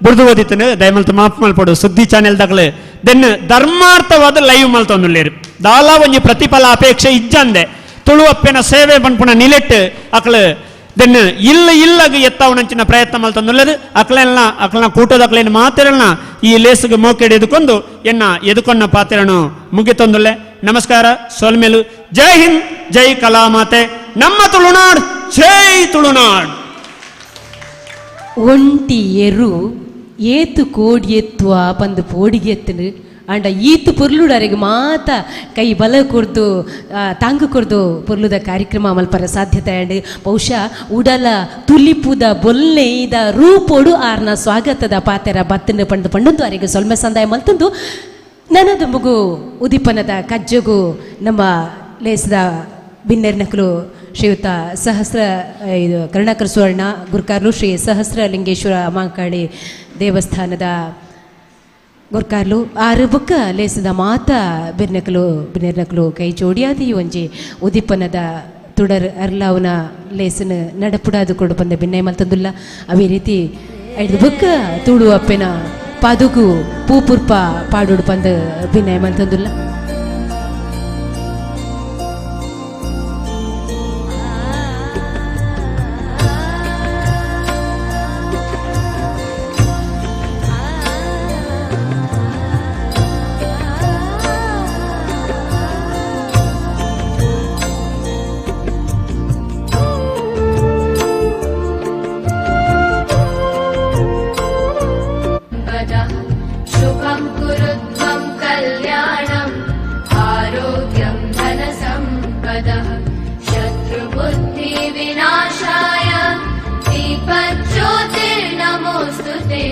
ಬುರ್ದು ಓದಿತನು ದಯಮಲ್ತು ಮಾಫ್ ಮಲ್ಪಡು ಸುದ್ದಿ ಚಾನೆಲ್ದಾಗಲು ದೆನ್ ಧರ್ಮಾರ್ಥವಾದ ಲೈವ್ ಮಲ್ತೊಂದುಲ್ಲೇರು ದಾಲ ಒಂಜಿ ಪ್ರತಿಫಲ ಅಪೇಕ್ಷೆ ಇಜ್ಜಂದೆ ತುಳುವಪ್ಪೆನ ಸೇವೆ ಪನ್ಪುನ ನಿಲೆಟ್ ಅಕ್ಲು ದೆನ್ ಇಲ್ಲಗ ಎತ್ತವನಂಚಿನ ಪ್ರಯತ್ನ ಮಲ್ತೊಂದುಲ್ಲೇರು ಅಕ್ಲನ ಕೂಟದ ಅಕ್ಲೇನು ಮಾತೆರಲ್ನ ಈ ಲೇಸ್ಗೆ ಮೋಕೆಡ್ ಎದುಕೊಂಡು ಎನ್ನ ಎದುಕೊಂಡ ಪಾತೆರನು ಮುಗಿತೊಂದುಲ್ಲೆ ನಮಸ್ಕಾರ ಸೋಲ್ಮೇಲು ಜೈ ಹಿಂದ್ ಜೈ ಕಲಾಮಾತೆ ನಮ್ಮ ತುಳುನಾಡ್ ಜೈ ತುಳುನಾಡ್ ಒಂಟಿ ಎರು ಏತು ಕೋಡಿ ಎತ್ತುವ ಪಂದು ಪೋಡಿಗೆ ಎತ್ತನು ಅಂಡ ಈತು ಪೊರ್ಲುಡರಿಗೆ ಮಾತ ಕೈ ಬಲ ಕೊರ್ದು ತಾಂಗು ಕೊರ್ದು ಪೊರ್ಲುದ ಕಾರ್ಯಕ್ರಮ ಮಲ್ಪರ ಸಾಧ್ಯತೆ ಅಂಡ್ ಬಹುಶಃ ಉಡಲ ತುಲಿಪುದ ಬೊಲ್ಲೆದ ರೂಪೋಡು ಆರ್ನ ಸ್ವಾಗತದ ಪಾತೆರ ಬತ್ತನ್ನು ಪಂಡು ಅವರಿಗೆ ಸೊಲ್ಮೆ ಸಂದಾಯ ಮಲ್ತಂದು ನನ್ನದು ಮಗು ಉದಿಪನದ ಕಜ್ಜಗು ನಮ್ಮ ಲೇಸದ ಬಿನ್ನೆರ್ನಕಲು ಶ್ರೀಯುತ ಸಹಸ್ರ ಇದು ಕರುಣಾಕರ ಸುವರ್ಣ ಗುರ್ಕಾರ್ಲು ಶ್ರೀ ಸಹಸ್ರಲಿಂಗೇಶ್ವರ ಅಮಾಂಕಾಳಿ ದೇವಸ್ಥಾನದ ಗುರ್ಕಾರ್ಲು ಆರು ಬುಕ್ಕ ಲೇಸದ ಮಾತ ಬಿನ್ನೆರ್ನಕಲು ಕೈ ಜೋಡಿಯಾದಿ ಒಂಜಿ ಉದಿಪನದ ತುಡರ್ ಅರ್ಲಾವನ ಲೇಸನ ನಡಪುಡಾದು ಕೊಡು ಬಂದ ಭಿನ್ನಯ ಮಲ್ತಂದುಲ್ಲ ಅವೇ ರೀತಿ ಐದು ಬುಕ್ಕ ತುಳು ಅಪ್ಪೆನ ಪಾದುಗು ಪೂಪುರ್ಪ ಪಾಡೋಡು ಬಂದ ಭಿನ್ನಯ ಮಲ್ತಂದುಲ್ಲ शुभं कुरु त्वं कल्याणम् आरोग्यं धनसम्पदः शत्रुबुद्धिविनाशाय दीपज्योतिर्नमोऽस्तु ते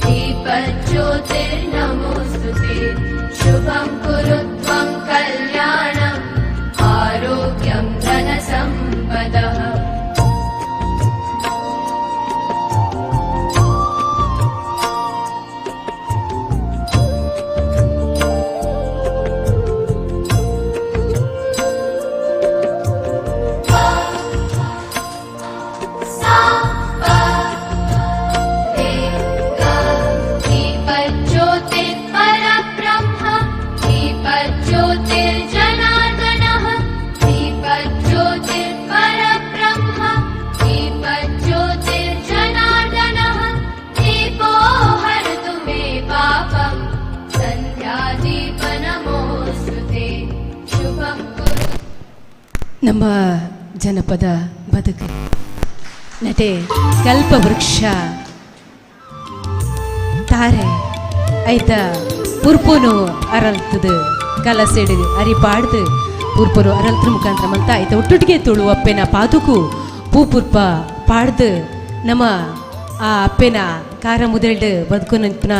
दीपज्योतिर्नमोऽस्तु ते शुभं कुरु त्वं कल्याणम् आरोग्यं धनसम्पदः ನಮ್ಮ ಜನಪದ ಬದುಕು ನಟೆ ಕಲ್ಪವೃಕ್ಷ ತಾರೆ ಐತ ಪುರ್ಪುನು ಅರಲ್ತದು ಕಲಸೆಡು ಅರಿಪಾಡ್ದು ಪುರ್ಪುರು ಅರಲ್ತ್ರ ಮುಖಾಂತರ ಮಲ್ತ ಐತ ಒಟ್ಟೊಟ್ಟಿಗೆ ತುಳು ಅಪ್ಪೆನ ಪಾದುಕು ಪೂಪುರ್ಪ ಪಾಡ್ದು ನಮ್ಮ ಆ ಅಪ್ಪೆನ ಕಾರ ಮುದೆಲ್ಡು ಬದುಕು ನೆನಪಿನ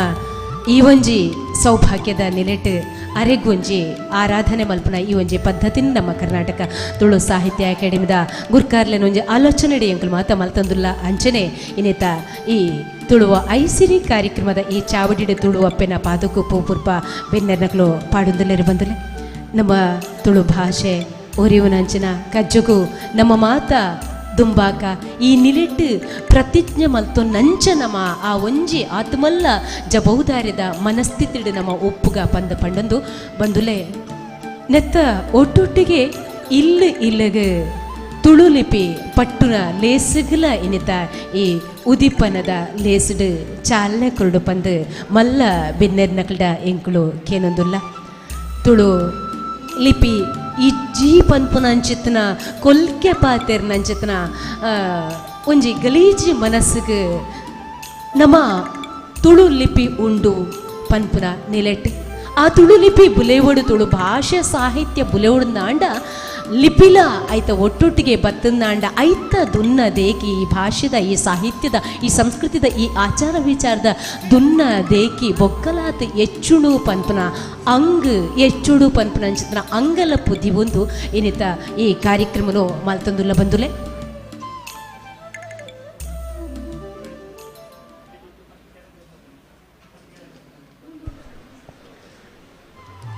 ಈ ಒಂಜಿ ಸೌಭಾಗ್ಯದ ನೆಲೆಟ್ ಅರೆಗೊಂಜಿ ಆರಾಧನೆ ಮಲ್ಪನ ಈ ಒಂಜಿ ಪದ್ಧತಿನ ನಮ್ಮ ಕರ್ನಾಟಕ ತುಳು ಸಾಹಿತ್ಯ ಅಕಾಡೆಮಿದ ಗುರ್ಕಾರ್ಲೆನ ಒಂಜಿ ಆಲೋಚನೆ ಎಂಕುಲು ಮಾತ ಮಲ್ತಂದುಲ್ಲ ಅಂಚನೆ ಇನ್ನಿತ ಈ ತುಳುವ ಐಸಿರಿ ಕಾರ್ಯಕ್ರಮದ ಈ ಚಾವಡಿಡು ತುಳು ಅಪ್ಪೆನ ಪಾದುಕು ಪೂಪುರ್ಪ ಬೆನ್ನೆರ್ನಕ್ಲು ಪಾಡುಂದಲೇರು ಬಂದಲೆ ನಮ್ಮ ತುಳು ಭಾಷೆ ಒರಿಯುವನಂಚಿನ ಕಜ್ಜುಗು ನಮ್ಮ ಮಾತ ದುಂಬಾಕ ಈ ನಿಲಿಟ್ಟು ಪ್ರತಿಜ್ಞೆ ಮಲ್ತು ನಂಚ ನಮ್ಮ ಆ ಒಂಜಿ ಆತ್ಮಲ್ಲ ಜಬೌದಾರ್ಯದ ಮನಸ್ಥಿತಿಡು ನಮ್ಮ ಒಪ್ಪುಗ ಪಂಡಂದು ಬಂದುಲೆ ನೆತ್ತ ಒಟ್ಟೊಟ್ಟಿಗೆ ಇಲ್ಲಗ ತುಳು ಲಿಪಿ ಪಟ್ಟುನ ಲೇಸುಗಲ ಇನ್ನಿತ ಈ ಉದಿಪನದ ಲೇಸುಡು ಚಾಲನೆ ಕುರುಡು ಪಂದು ಮಲ್ಲ ಬಿನ್ನೆರ್ನಕಲ್ಡ ಎಂಕುಳು ಕೇನೊಂದುಲ್ಲ ತುಳು ಲಿಪಿ ಇಜ್ಜಿ ಪನ್ಪುನಂಚಿತ್ನ ಕೊಲ್ಕೆ ಪಾತೆರ್ನಂಚಿತ್ನ ಒಂಜಿ ಗಲೀಜಿ ಮನಸ್ಸಿಗೆ ನಮ್ಮ ತುಳು ಲಿಪಿ ಉಂಡು ಪನ್ಪುನ ನಿಲೆಟ್ ಆ ತುಳು ಲಿಪಿ ಬುಲೆವಡು ತುಳು ಭಾಷೆ ಸಾಹಿತ್ಯ ಬುಲೆವಡುಂದಾಂಡ ಲಿಪಿಲ ಐತ ಒಟ್ಟೊಟ್ಟಿಗೆ ಬತ್ತಂದಾಂಡ ಐತ ದುನ್ನ ದೇಕಿ ಈ ಭಾಷೆದ ಈ ಸಾಹಿತ್ಯದ ಈ ಸಂಸ್ಕೃತಿದ ಈ ಆಚಾರ ವಿಚಾರದ ದುನ್ನ ದೇಕಿ ಬೊಕ್ಕಲಾತ ಎಚ್ಚುಡು ಪನ್ಪನ ಅಂಗ್ ಎಚ್ಚುಡು ಪನ್ಪನ ಅಂಚಿನ ಅಂಗಲ ಪುದ್ದಿ ಒಂದು ಏನಿತ ಈ ಕಾರ್ಯಕ್ರಮನು ಮಲ್ತಂದುಲ್ಲ ಬಂದುಲೆ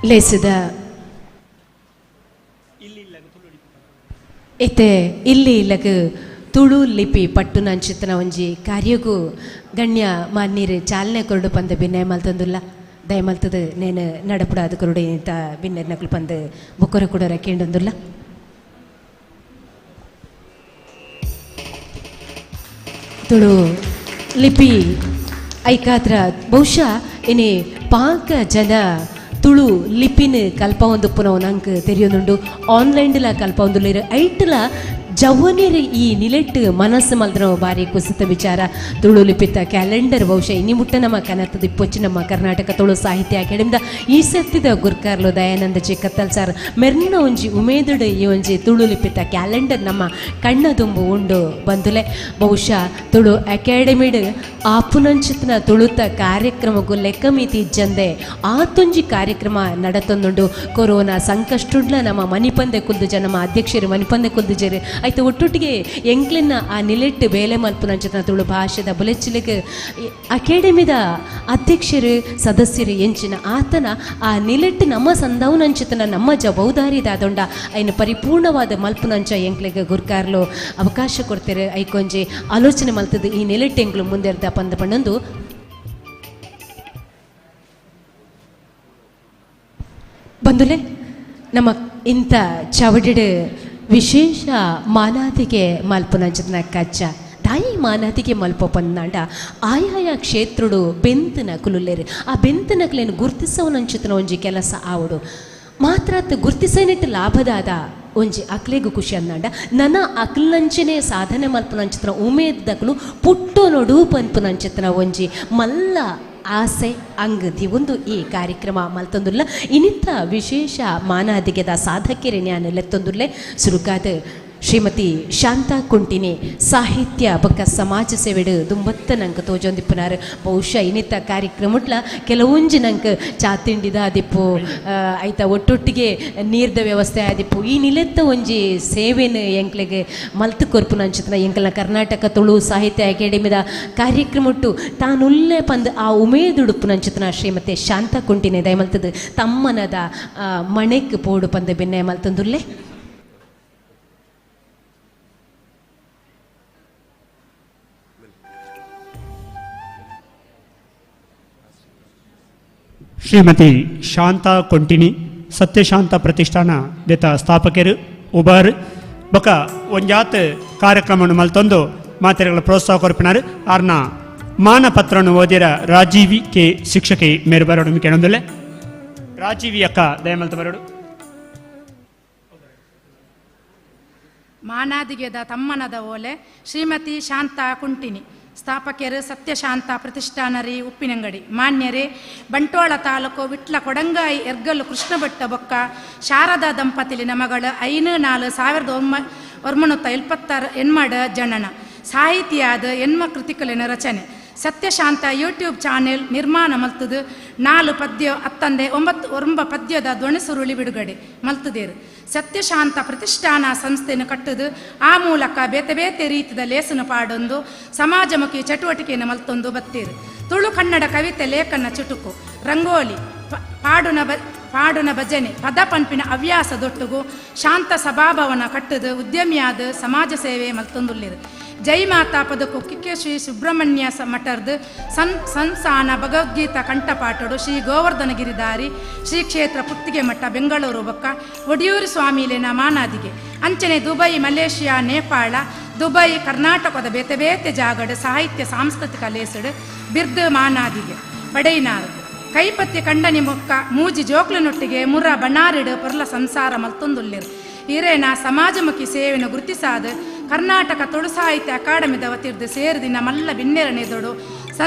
ಲೇಸಿದ ಇತ್ತೆ ಇಲ್ಲಿ ಇಲ್ಲಗ ತುಳು ಲಿಪಿ ಪಟ್ಟು ನಂಚಿತ್ತನ ಒಂಜಿ ಕಾರ್ಯಗೂ ಗಣ್ಯ ಮಾನ್ಯರು ಚಾಲನೆ ಕೊರಡು ಪಂದ ಭಿನ್ನಯ ಮಲ್ತಂದುಲ್ಲ ದಯಮಲ್ತದ ನೇನು ನಡಪುಡಾದ ಕೊರಡು ಇಂತ ಭಿನ್ನರ್ ನಕಲು ಪಂದ ಬುಕ್ಕರ ಕೂಡ ರಕ್ಕೇಂಡೊಂದುಲ್ಲ ತುಳು ಲಿಪಿ ಐಕಾತ್ರ ಬಹುಶಃ ಇನಿ ಪಾಕ ಜನ ತುಳು ಲಿಪಿನ ಕಲ್ಪ ಒಂದು ಪುನಃ ನಂಗೆ ತೆರೆಯೋದುಂಡು ಆನ್ಲೈನ್ಲ ಕಲ್ಪ ಒಂದು ಐಟ್ಲ ಜವನಿರು ಈ ನಿಲೆಟ್ ಮನಸ್ಸು ಮಲ್ದ್ರ ಬಾರಿ ಕುಸಿತ ವಿಚಾರ ತುಳು ಲಿಪಿತ ಕ್ಯಾಲೆಂಡರ್ ಬಹುಶಃ ಇನಿ ಮುಟ್ಟ ನಮ್ಮ ಕನತದ ಇಪ್ಪೊಚ್ಚು ನಮ್ಮ ಕರ್ನಾಟಕ ತುಳು ಸಾಹಿತ್ಯ ಅಕಾಡೆಮಿದ ಈ ಸತ್ತಿದ ಗುರ್ಕಾರ್ಲು ದಯಾನಂದ ಜಿ ಕತ್ತಲ್ ಸರ್ ಮೆರ್ನ ಒಂಜಿ ಉಮೇದುಡು ಈ ಒಂಜಿ ತುಳು ಲಿಪಿತ ಕ್ಯಾಲೆಂಡರ್ ನಮ್ಮ ಕಣ್ಣ ತುಂಬು ಉಂಡು ಬಂದುಲೆ ಬಹುಶಃ ತುಳು ಅಕಾಡೆಮಿಡ್ ಆಪುನಂಚಿತ್ನ ತುಳುತ ಕಾರ್ಯಕ್ರಮಕ್ಕೂ ಲೆಕ್ಕ ಮಿತಿ ಇಜ್ಜಂದೆ ಆತೊಂಜಿ ಕಾರ್ಯಕ್ರಮ ನಡತೊಂದುಂಡು ಕೊರೋನಾ ಸಂಕಷ್ಟುಡ್ಲ ನಮ್ಮ ಮನಿಪಂದೆ ಕುಲ್ದುಜ ನಮ್ಮ ಅಧ್ಯಕ್ಷರು ಮನಿಪಂದೆ ಕುಲ್ದುಜರು ಆಯ್ತು ಒಟ್ಟೊಟ್ಟಿಗೆ ಎಂಕ್ಲಿನ ಆ ನಿಲೆಟ್ಟು ಬೇಲೆ ಮಲ್ಪುನಂಚಿತ್ನ ತುಳು ಭಾಷೆದ ಬುಲೆಚ್ಚಿಲಿಗೆ ಅಕಾಡೆಮಿದ ಅಧ್ಯಕ್ಷರು ಸದಸ್ಯರು ಎಂಚಿನ ಆತನ ಆ ನಿಲೆಟ್ಟು ನಮ್ಮ ಸಂದವನಂಚಿತನ ನಮ್ಮ ಜವಾಬ್ದಾರಿದಾದೊಂಡ ಐನು ಪರಿಪೂರ್ಣವಾದ ಮಲ್ಪುನಂಚ ಎಂಕ್ಲಿಗೆ ಗುರ್ಕಾರ್ಲು ಅವಕಾಶ ಕೊಡ್ತಾರೆ ಐಕೊಂಜಿ ಆಲೋಚನೆ ಮಲ್ತದ ಈ ನಿಲೆಟ್ಟು ಎಂಕ್ಲು ಮುಂದೆರ್ದ ಪಂದ ಪಣ್ಣೊಂದು ಬಂದುಲೆ ನಮ್ಮ ಇಂಥ ಚವಡಿಡು ವಿಶೇಷ ಮಾನಾದಿಗೆ ಮಲ್ಪುನಂಚನ ಕಚ್ಚ ದಾಯಿ ಮಾನಾದಿಗೆ ಮಲ್ಪ ಪಂದಾಂಡ ಆಯಾಯ ಕ್ಷೇತ್ರಡು ಬೆಂತನ ಕುಲುಲ್ಲೇರು ಆ ಬೆಂತನಕ್ಲೇನು ಗುರ್ತಿಸವನಂಚಿತನ ಒಂಜಿ ಕೆಲಸ ಆವಡು ಮಾತ್ರ ಗುರ್ತಿಸೇನಿಟ್ಟು ಲಾಭದಾದ ಒಂಜಿ ಅಕ್ಲೆಗೂ ಖುಷಿ ಅಂದಾಂಡ ನನ್ನ ಅಕ್ಲಂಚನೆ ಸಾಧನೆ ಮಲ್ಪುನಂಚಿತನ ಉಮೇದಕ್ಲು ಪುಟ್ಟು ನೋಡು ಪನ್ಪುನಂಚಿತನ ಒಂಜಿ ಮಲ್ಲ ಆಸೆ ಅಂಗದಿ ಒಂದು ಈ ಕಾರ್ಯಕ್ರಮ ಮಲ್ತೊಂದುಲ್ಲ ಇನ್ನಿಂತ ವಿಶೇಷ ಮಾನಾದಿಗೆದ ಸಾಧಕರೆ ನ್ಯಾನ ಲೆತ್ತೊಂದುಲ್ಲೆ ಸುರುಕಾದ ಶ್ರೀಮತಿ ಶಾಂತಾ ಕುಂಟಿನಿ ಸಾಹಿತ್ಯ ಬೊಕ್ಕ ಸಮಾಜ ಸೇವೆಡು ದುಂಬತ್ತ ನಂಗೆ ತೋಜೊಂದಿಪ್ಪುನಾರು ಬಹುಶಃ ಇನ್ನಿತ್ತ ಕಾರ್ಯಕ್ರಮಟ್ಲ ಕೆಲವೊಂಜಿ ನಂಗೆ ಚಾತಿಂಡಿದ ಆದಿಪ್ಪು ಆಯ್ತಾ ಒಟ್ಟೊಟ್ಟಿಗೆ ನೀರ್ದ ವ್ಯವಸ್ಥೆ ಆದಿಪ್ಪು ಈ ನಿಲೆತ್ತ ಒಂಜಿ ಸೇವೆನ ಎಂಕ್ಲೆಗೆ ಮಲ್ತು ಕೊರ್ಪುನಂಚಿತನ ಎಂಕಲ್ನ ಕರ್ನಾಟಕ ತುಳು ಸಾಹಿತ್ಯ ಅಕಾಡೆಮಿದ ಕಾರ್ಯಕ್ರಮಟ್ಟು ತಾನುಲ್ಲೇ ಪಂದ್ ಆ ಉಮೇದುಡುಪ್ಪುನಂಚಿತನ ಶ್ರೀಮತಿ ಶಾಂತಾ ಕುಂಟಿನಿ ದಯಮಲ್ತದ ತಮ್ಮನದ ಮಣೆಕ್ ಪೋಡು ಪಂದ ಬೆನ್ನೆ ಮಲ್ತಂದುಲ್ಲೆ ಶ್ರೀಮತಿ ಶಾಂತಾ ಕೊಂಟಿನಿ ಸತ್ಯಶಾಂತ ಪ್ರತಿಷ್ಠಾನ ದೇತ ಸ್ಥಾಪಕರು ಉಬರ್ ಬೊಕ ಒಂಜಾತ್ ಕಾರ್ಯಕ್ರಮವನ್ನು ಮಲ್ತೊಂದು ಮಾತೆರೆಗಳ ಪ್ರೋತ್ಸಾಹ ಕೊರ್ಪಿನಾರು ಆರ್ನ ಮಾನಪತ್ರವನ್ನು ಓದಿರ ರಾಜೀವಿ ಕೆ ಶಿಕ್ಷಕಿ ಮೇರು ಬರೋಡು ಕೇಳೊಂದುಲ್ಲೆ ರಾಜೀವಿ ಅಕ್ಕ ದಯಮಲ್ತ ಬರೋಡು ಮಾನಾದಿಗೆದ ತಮ್ಮನದ ಓಲೆ ಶ್ರೀಮತಿ ಶಾಂತಾ ಕುಂಟಿನಿ ಸ್ಥಾಪಕರು ಸತ್ಯಶಾಂತ ಪ್ರತಿಷ್ಠಾನರಿ ಉಪ್ಪಿನಂಗಡಿ ಮಾನ್ಯರೇ ಬಂಟ್ವಾಳ ತಾಲೂಕು ವಿಟ್ಲ ಕೊಡಂಗಾಯಿ ಎರ್ಗಲ್ಲು ಕೃಷ್ಣ ಭಟ್ಟ ಬೊಕ್ಕ ಶಾರದಾ ದಂಪತಿಲಿನ ಮಗಳು 1976 ಎನ್ಮಡ ಜನನ ಸಾಹಿತಿಯಾದ ಎನ್ಮ ಕೃತಿಕಲಿನ ರಚನೆ ಸತ್ಯಶಾಂತ ಯೂಟ್ಯೂಬ್ ಚಾನೆಲ್ ನಿರ್ಮಾಣ ಮಲ್ತದು 4 ಪದ್ಯ 9 ಪದ್ಯದ ಧ್ವನಿಸುರುಳಿ ಬಿಡುಗಡೆ ಮಲ್ತದೇರು ಸತ್ಯಶಾಂತ ಪ್ರತಿಷ್ಠಾನ ಸಂಸ್ಥೆಯನ್ನು ಕಟ್ಟುದು ಆ ಮೂಲಕ ಬೇತೆ ಬೇತೆ ರೀತಿಯ ಲೇಸನು ಪಾಡೊಂದು ಸಮಾಜಮುಖಿ ಚಟುವಟಿಕೆಯನ್ನು ಮಲ್ತೊಂದು ಬತ್ತೀರು ತುಳು ಕನ್ನಡ ಕವಿತೆ ಲೇಖನ ಚುಟುಕು ರಂಗೋಲಿ ಪಾಡುನ ಭಜನೆ ಪದ ಪಂಪಿನ ಹವ್ಯಾಸ ದೊಟ್ಟುಗು ಶಾಂತ ಸಭಾಭವನ ಕಟ್ಟುದು ಉದ್ಯಮಿಯಾದ ಸಮಾಜ ಸೇವೆ ಮಲ್ತೊಂದುಲ್ಲಿರು ಜೈ ಮಾತಾ ಪದಕು ಕಿಕ್ಕೆ ಶ್ರೀ ಸುಬ್ರಹ್ಮಣ್ಯ ಮಠರ್ದು ಸಂಸಾನ ಭಗವದ್ಗೀತಾ ಕಂಠಪಾಠಡು ಶ್ರೀ ಗೋವರ್ಧನ ಗಿರಿದಾರಿ ಶ್ರೀ ಕ್ಷೇತ್ರ ಪುತ್ತಿಗೆ ಮಠ ಬೆಂಗಳೂರು ಬೊಕ್ಕ ಒಡಿಯೂರು ಸ್ವಾಮಿಲೇನ ಮಾನಾದಿಗೆ ಅಂಚನೆ ದುಬೈ ಮಲೇಷಿಯಾ ನೇಪಾಳ ದುಬೈ ಕರ್ನಾಟಕದ ಬೇತೆ ಬೇತೆ ಜಾಗಡು ಸಾಹಿತ್ಯ ಸಾಂಸ್ಕೃತಿಕ ಲೇಸಡು ಬಿರ್ದು ಮಾನಾದಿಗೆ ಪಡೆಯಿನಾರು ಕೈಪತ್ತಿ ಕಂಡನಿ ಮೊಕ್ಕ ಮೂಜಿ ಜೋಕ್ಲನೊಟ್ಟಿಗೆ ಮುರ ಬಣ್ಣಾರಿಡು ಪೊರ್ಲ ಸಂಸಾರ ಮಲ್ತೊಂದುಲ್ಲಿರು ಹಿರೇನ ಸಮಾಜಮುಖಿ ಸೇವೆಯನ್ನು ಗುರುತಿಸಾದ ಕರ್ನಾಟಕ ತುಳು ಸಾಹಿತ್ಯ ಅಕಾಡೆಮಿದ ವತಿರ್ದು ಸೇರಿದಿನ ಮಲ್ಲ ಬಿನ್ನೆರನೆದೊಡು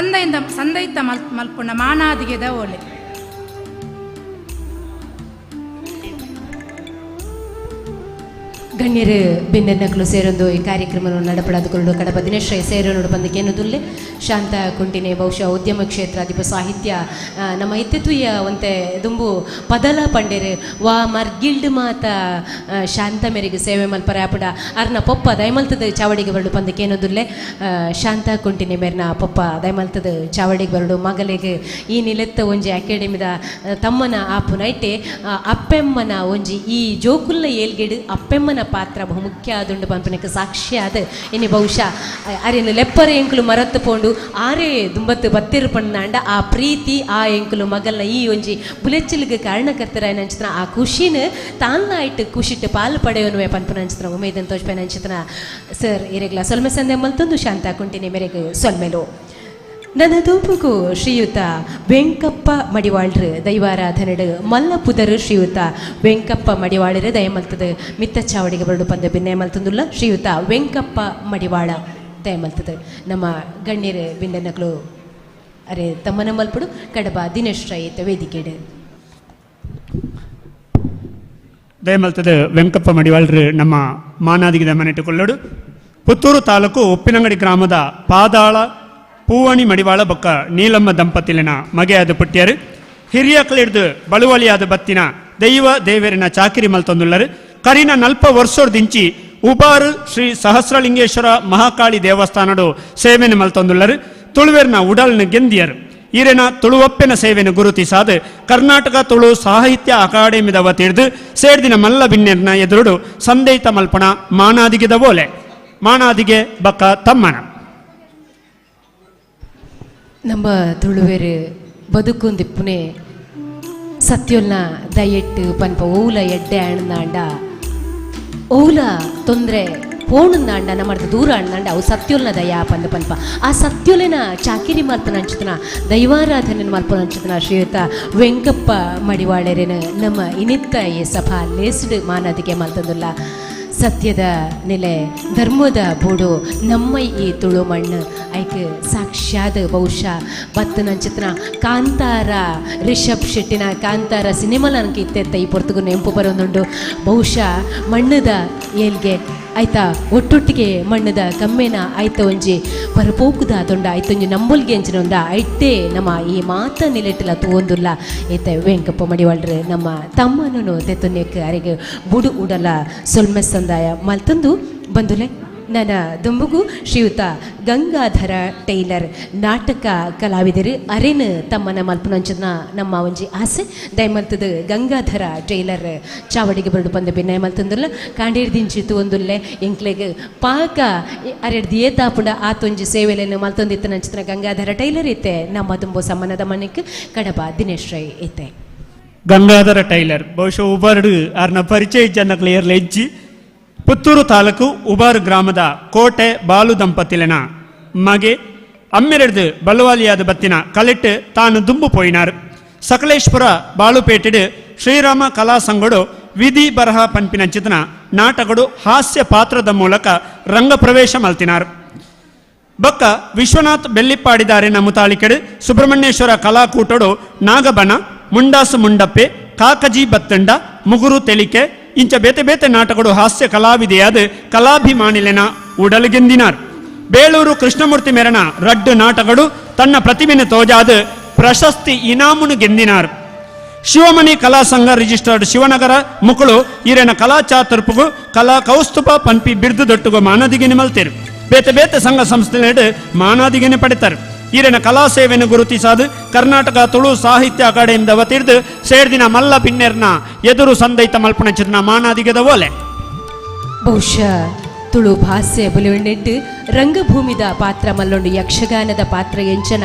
ಸಂದೈತ ಮಲ್ಪುನ ಮಾನಾದಿಗೆದ ಓಲೆ ಗಣ್ಯರು ಬೆನ್ನೆನ್ನಕಲು ಸೇರೊಂದು ಈ ಕಾರ್ಯಕ್ರಮವನ್ನು ನಡಪಡಾದುಕೊಂಡು ಕಡಪ ದಿನೇಶ್ರಯ ಸೇರೋನು ಬಂದಕ್ಕೆ ಎನ್ನುವುದಿಲ್ಲ ಶಾಂತ ಕುಂಟಿನಿ ಬಹುಶಃ ಉದ್ಯಮ ಕ್ಷೇತ್ರ ಅದಿಪ ಸಾಹಿತ್ಯ ನಮ್ಮ ಇತ್ತೆತುಯ್ಯ ಒಂತೆ ದುಂಬು ಪದಲ ಪಂಡೇರು ವಾ ಮರ್ಗಿಲ್ಡ್ ಮಾತ ಶಾಂತ ಮೇರೆಗೆ ಸೇವೆ ಮಲ್ಪರ ಆಪಡ ಅರ್ನ ಪೊಪ್ಪ ದಯಮಲ್ತದ ಚಾವಡಿಗೆ ಬರಡು ಬಂದಕ್ಕೆ ಎನ್ನುವುದಿಲ್ಲ ಶಾಂತ ಕುಂಟಿನಿ ಮೇರ್ನ ಪೊಪ್ಪ ದಯಮಲ್ತದ ಚಾವಡಿಗೆ ಬರಡು ಮಗಲಿಗೆ ಈ ನಿಲೆತ್ತ ಒಂಜಿ ಅಕಾಡೆಮಿದ ತಮ್ಮನ ಆಪು ನೈಟೆ ಅಪ್ಪೆಮ್ಮನ ಒಂಜಿ ಈ ಜೋಕುಲ್ಲ ಏಲ್ಗೆಡು ಅಪ್ಪೆಮ್ಮನ ಪಾತ್ರ ಬಹುಮುಖ್ಯ ಆದುಂಡು ಪಂಪನಕ್ಕೆ ಸಾಕ್ಷಿ ಆದ ಇನ್ನು ಬಹುಶಃ ಅರೇನು ಲೆಪ್ಪರ ಎಂಕುಲು ಮರತ್ತು ಪೋಂಡು ಆರೇ ದುಂಬತ್ತು ಬತ್ತಿರು ಪಂಡ ಆ ಪ್ರೀತಿ ಆ ಎಂಕುಲು ಮಗಲ್ನ ಈ ಒಂಜಿ ಬುಲೆಚ್ಚಲಿಗೆ ಕಾರಣಕರ್ತರ ನಂಚಿನ ಆ ಖುಷಿನ ತಾನ್ನಾಯ್ತು ಖುಷಿಟ್ಟು ಪಾಲು ಪಡೆಯೋನು ಪಂಪನ ನಂಚಿನ ಉಮೇದನ್ ತೋಜ್ಪೈ ನಂಚಿನ ಸರ್ ಇರೆಗ್ಲ ಸೊಲ್ಮೆ ಸಂದೆ ಮಲ್ತೊಂದು ಶಾಂತ ಕುಂಟಿನಿ ಮೇರೆಗೆ ಸೊಲ್ಮೆಲು ನನ್ನ ದೂಪುಗು ಶ್ರೀಯುತ ವೆಂಕಪ್ಪ ಮಡಿವಾಳ್ರು ದೈವಾರಾಧನೆಡು ಮಲ್ಲಪುದರು ಶ್ರೀಯುತ ವೆಂಕಪ್ಪ ಮಡಿವಾಳರು ದಯಮಲ್ತದ ಮಿತ್ತ ಚಾವಡಿಗೆ ಬರಡು ಪಂದ ಬಿನ್ನೆ ಮಲ್ತಂದುಲ್ಲ ಶ್ರೀಯುತ ವೆಂಕಪ್ಪ ಮಡಿವಾಳ ದಯಮಲ್ತದ ನಮ್ಮ ಗಣ್ಯರು ಬಿಂಡನಗಳು ಅರೆ ತಮ್ಮನ ಮಲ್ಪಡು ಕಡಬ ದಿನೇಶ್ ರೈತ ವೇದಿಕೆಡು ದಯಮಲ್ತದ ವೆಂಕಪ್ಪ ಮಡಿವಾಳ್ರು ನಮ್ಮ ಮಾನಾದಿಗಿದ ಮನೆಟ್ಟುಕೊಳ್ಳೋಡು ಪುತ್ತೂರು ತಾಲೂಕು ಉಪ್ಪಿನಂಗಡಿ ಗ್ರಾಮದ ಪಾದಾಳ ಪೂವಣಿ ಮಡಿವಾಳ ಬೊಕ್ಕ ನೀಲಮ್ಮ ದಂಪತಿಲಿನ ಮಗೆಯಾದ ಪುಟ್ಟ್ಯರು ಹಿರಿಯಕಲಿಡ್ದು ಬಳುವಳಿಯಾದ ಬತ್ತಿನ ದೈವ ದೇವರಿನ ಚಾಕಿರಿ ಮಲ್ತೊಂದುಳ್ಳರು ಕರಿನ ನಲ್ಪ ವರ್ಷೋರ್ದಿಂಚಿ ಉಬಾರು ಶ್ರೀ ಸಹಸ್ರಲಿಂಗೇಶ್ವರ ಮಹಾಕಾಳಿ ದೇವಸ್ಥಾನಡು ಸೇವೆನ ಮಲ್ತೊಂದುಳ್ಳರು ತುಳುವೆರ್ನ ಉಡಲ್ನ ಗೆಂದಿಯರು ಈರೆನ ತುಳುವಪ್ಪೆನ ಸೇವೆನ ಗುರುತಿಸಾದ ಕರ್ನಾಟಕ ತುಳು ಸಾಹಿತ್ಯ ಅಕಾಡೆಮಿದ ವತಿರ್ದು ಸೇರ್ದಿನ ಮಲ್ಲ ಬಿನ್ನೆರ್ನ ಎದುರುಡು ಸಂದೇತ ಮಲ್ಪಣ ಮಾನಾದಿಗೆದ ಓಲೆ ಮಾನಾದಿಗೆ ಬಕ್ಕ ತಮ್ಮನ ನಮ್ಮ ತುಳುವೆರು ಬದುಕುಂದಿಪ್ಪುನೆ ಸತ್ಯೊಲ್ನ ದಯೆಟ್ಟು ಪನ್ಪ ಓಲ ಎಡ್ಡೆ ಅಣ್ಣಂದಾಂಡ ಓಲ ತೊಂದರೆ ಪೋಣಂದಾಂಡ ನಮ್ಮದು ದೂರ ಅಣ್ಣಂಡ ಅವು ಸತ್ಯೊಲ್ನ ದಯ ಪಂದ ಪನ್ಪ ಆ ಸತ್ಯೊಲಿನ ಚಾಕಿರಿ ಮಲ್ಪನ ಹಂಚುತ್ತನ ದೈವಾರಾಧನೆ ಮಲ್ಪನ ಹಂಚುತ್ತನ ಶ್ರೀಯುತ ವೆಂಕಪ್ಪ ಮಡಿವಾಳರೇನ ನಮ್ಮ ಇನಿತ್ತ ಈ ಸಭಾ ಲೇಸ್ಡ್ ಮಾನದಿಗೆ ಮಲ್ತಂದುಲ್ಲ ಸತ್ಯದ ನೆಲೆ ಧರ್ಮದ ಬೋಡು ನಮ್ಮ ಈ ತುಳು ಮಣ್ಣು ಐಕ್ ಸಾಕ್ಷಾತ್ ಬಹುಶಃ ಬತ್ತನ ಚಿತ್ರ ಕಾಂತಾರ ರಿಷಬ್ ಶೆಟ್ಟಿನ ಕಾಂತಾರ ಸಿನಿಮಾಲ ನನಗೆ ಇತ್ತೆತ್ತ ಈ ಪೊರ್ತುಗು ನೆಂಪು ಬರೋದುಂಡು ಬಹುಶಃ ಮಣ್ಣದ ಏಲ್ಗೆ ಆಯ್ತಾ ಒಟ್ಟೊಟ್ಟಿಗೆ ಮಣ್ಣದ ಕಮ್ಮೆನ ಆಯ್ತ ಒಂಜಿ ಪರಪೋಕುದ ಅದೊಂಡ ಆಯ್ತೊಂಜಿ ನಂಬುಲ್ಗೆ ಎಂಚಿನ ಒಂದ ಐಟ್ಟೆ ನಮ್ಮ ಈ ಮಾತ ನಿಲೆಟ್ಟಿಲ್ಲ ತೂವೊಂದುಲ್ಲ ಏತ ವೆಂಕಪ್ಪ ಮಡಿವಾಳ್ರು ನಮ್ಮ ತಮ್ಮನೂ ತೆತ್ತೊನ್ಯಕ್ಕೆ ಅರೆಗೆ ಬುಡು ಉಡಲ ಸೊಲ್ಮೆ ಸಂದಾಯ ಮಲ್ತಂದು ಬಂದುಲೆ ನನ್ನ ದುಂಬುಗು ಶ್ರೀಯುತ ಗಂಗಾಧರ ಟೈಲರ್ ನಾಟಕ ಕಲಾವಿದರು ಅರೇನು ತಮ್ಮನ ಮಲ್ಪನಂಚನ ನಮ್ಮ ಒಂಜಿ ಆಸೆ ದಯಮಲ್ತದ ಗಂಗಾಧರ ಟೈಲರ್ ಚಾವಡಿಗೆ ಬರಡು ಬಂದ ಬಿನ್ನ ಮಲ್ತಂದುಲ್ಲ ಕಾಂಡೇರ್ದಿಂಚಿತ್ತು ಒಂದುಲ್ಲೆ ಎಂಕ್ಲೆಗೆ ಪಾಕ ಅರೆಡ್ದು ಏತಾಪುಂಡ ಆತೊಂಜಿ ಸೇವೆಲೆಯನ್ನು ಮಲ್ತೊಂದಿತ್ತು ನಂಚಿನ ಗಂಗಾಧರ ಟೈಲರ್ ಐತೆ ನಮ್ಮ ದುಂಬು ಸಮ್ಮನದ ಮನೆಗೆ ಕಡಬ ದಿನೇಶ್ ರೈ ಐತೆ ಗಂಗಾಧರ ಟೈಲರ್ ಬಹುಶಃ ಉಬರ್ಡು ಅರ್ನ ಪರಿಚಯ ಜನ ಕ್ಲಿಯರ್ ಲೆಜ್ಜಿ ಪುತ್ತೂರು ತಾಲೂಕು ಉಬಾರು ಗ್ರಾಮದ ಕೋಟೆ ಬಾಲು ದಂಪತಿಲಿನ ಮಗೆ ಅಮ್ಮೆರೆಡ್ದು ಬಳುವಾಲಿಯಾದ ಬತ್ತಿನ ಕಲೆಟ್ಟು ತಾನು ದುಂಬು ಪೋಯಿನಾರು ಸಕಲೇಶ್ಪುರ ಬಾಳುಪೇಟೆಡು ಶ್ರೀರಾಮ ಕಲಾ ಸಂಘಡು ವಿಧಿ ಬರಹ ಪಂಪಿನ ಚಿತ್ರನ ನಾಟಕಡು ಹಾಸ್ಯ ಪಾತ್ರದ ಮೂಲಕ ರಂಗ ಪ್ರವೇಶ ಮಲ್ತಿನಾರು ಬೊಕ್ಕ ವಿಶ್ವನಾಥ್ ಬೆಲ್ಲಿಪ್ಪಾಡಿದಾರೆ ಮುತಾಳಿಕೆಡು ಸುಬ್ರಹ್ಮಣ್ಯೇಶ್ವರ ಕಲಾಕೂಟಡು ನಾಗಬನ ಮುಂಡಾಸು ಮುಂಡಪ್ಪೆ ಕಾಕಜಿ ಬತ್ತಂಡ ಮುಗುರು ತೆಲಿಕೆ ಇಂಚ ಬೇತೆ ಬೇತೆ ನಾಟಕಡು ಹಾಸ್ಯ ಕಲಾವಿದೆಯಾದ ಕಲಾಭಿಮಾನಿಲೆನ ಉಡಲುಗೆಂದಿನಾರ್ ಬೇಳೂರು ಕೃಷ್ಣಮೂರ್ತಿ ಮೆರನ ರಡ್ಡು ನಾಟಕಡು ತನ್ನ ಪ್ರತಿಮೆನ ತೋಜಾದ ಪ್ರಶಸ್ತಿ ಇನಾಮುನು ಗೆಂದಿನಾರ್ ಶಿವಮಣಿ ಕಲಾ ಸಂಘ ರಿಜಿಸ್ಟರ್ಡ್ ಶಿವನಗರ ಮುಕುಳು ಈರೆನ ಕಲಾ ಚಾತುರ್ಪುಗು ಕಲಾ ಕೌಸ್ತುಭ ಪನ್ಪಿ ಬಿರ್ದು ದೊಟ್ಟುಗು ಮಾನದಿಗೆನೆ ಮಲ್ತೇರು ಬೇತೆ ಬೇತೆ ಸಂಘ ಸಂಸ್ಥೆ ಮಾನಾದಿಗೆನೆ ಪಡಿತಾರೆ ಈರೆನ ಕಲಾ ಸೇವೆಯನ್ನು ಗುರುತಿಸಾದು ಕರ್ನಾಟಕ ತುಳು ಸಾಹಿತ್ಯ ಅಕಾಡೆಮಿದ ವತಿರ್ದು ಸೇರ್ದಿನ ಮಲ್ಲ ಪಿನ್ನೆರ್ನ ಎದುರು ಸಂದೈತ ಮಲ್ಪನ ಚಿತ್ರನ ಮಾನಾದಿಗೆದ ಓಲೆ ಬಹುಶಃ ತುಳು ಭಾಷೆ ಬುಲಿವೆಂಡೆಟ್ಟು ರಂಗಭೂಮಿದ ಪಾತ್ರ ಮಲ್ಲೊಂಡು ಯಕ್ಷಗಾನದ ಪಾತ್ರ ಎಂಚನ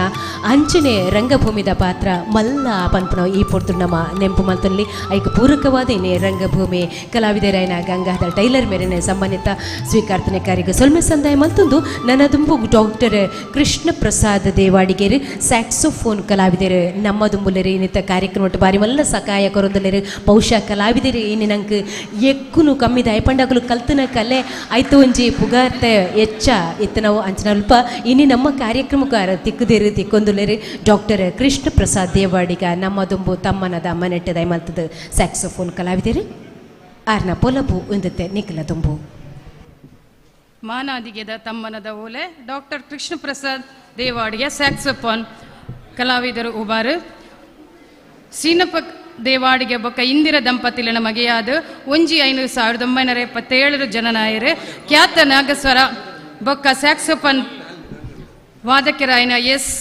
ಅಂಚನೆ ರಂಗಭೂಮಿದ ಪಾತ್ರ ಮಲ್ಲ ಪನ್ಪನ ಈ ಪೊರ್ತು ನಮ್ಮ ನೆಂಪು ಮಲ್ತಲ್ಲಿ ಐಕ ಪೂರಕವಾದ ಇನ್ನೇ ರಂಗಭೂಮಿ ಕಲಾವಿದರಾಯನ ಗಂಗಾಧರ ಟೈಲರ್ ಮೇರೆನೆ ಸಂಬಂಧಿತ ಸ್ವೀಕಾರ್ತನೆ ಕಾರ್ಯಕ್ಕೆ ಸೊಲ್ಮೆ ಸಂದಾಯ ಮಲ್ತೊಂದು ನನ್ನ ದುಂಬು ಡಾಕ್ಟರ್ ಕೃಷ್ಣ ಪ್ರಸಾದ್ ದೇವಾಡಿಗೆರು ಸ್ಯಾಕ್ಸೋಫೋನ್ ಕಲಾವಿದರು ನಮ್ಮ ದುಂಬುಲರು ಇನ್ನಿತ ಕಾರ್ಯಕ್ರಮ ಬಾರಿ ಮಲ್ಲ ಸಕಾಯ ಕೊರೊಂದಲರು ಬಹುಶಃ ಕಲಾವಿದರು ಏನಿ ನಂಗೆ ಎಕ್ಕುನು ಕಮ್ಮಿ ದಯಪಂಡಗಲು ಕಲ್ತನ ಕಲೆ ಆಯ್ತು ಒಂಜಿ ಪುಗಾರ್ತೆ ಎಚ್ಚ ಇತ್ತನವು ಅಂಚನಲ್ಪ ಇನ್ನು ನಮ್ಮ ಕಾರ್ಯಕ್ರಮಕ್ಕೆ ತಿಕ್ಕದಿರು ತಿಕ್ಕೊಂದುಲೇರು ಡಾಕ್ಟರ್ ಕೃಷ್ಣ ಪ್ರಸಾದ್ ದೇವಾಡಿಗ ನಮ್ಮ ದುಂಬು ತಮ್ಮನದ ಮನೆಟ್ಟದ ಮಲ್ತದ ಸ್ಯಾಕ್ಸೋಫೋನ್ ಕಲಾವಿದರು ಆರ್ನ ಪೊಲಬು ಒಂದತ್ತೆ ನಿಖಲ ದುಂಬು ಮಾನಾದಿಗೆದ ತಮ್ಮನದ ಓಲೆ ಡಾಕ್ಟರ್ ಕೃಷ್ಣ ಪ್ರಸಾದ್ ದೇವಾಡಿಗೆ ಸ್ಯಾಕ್ಸೋಫೋನ್ ಕಲಾವಿದರು ಉಬಾರು ಸೀನಪ್ಪ ದೇವಾಡಿಗೆ ಬೊಕ್ಕ ಇಂದಿರ ದಂಪತಿಲಿನ ಮಗೆಯಾದ ಒಂಜಿ 1977 ಜನನಾಯರು ಖ್ಯಾತ ನಾಗಸ್ವರ ಬೊಕ್ಕ ಸ್ಯಾಕ್ಸೋಫೋನ್ ವಾದಕರಾಯನ ಎಸ್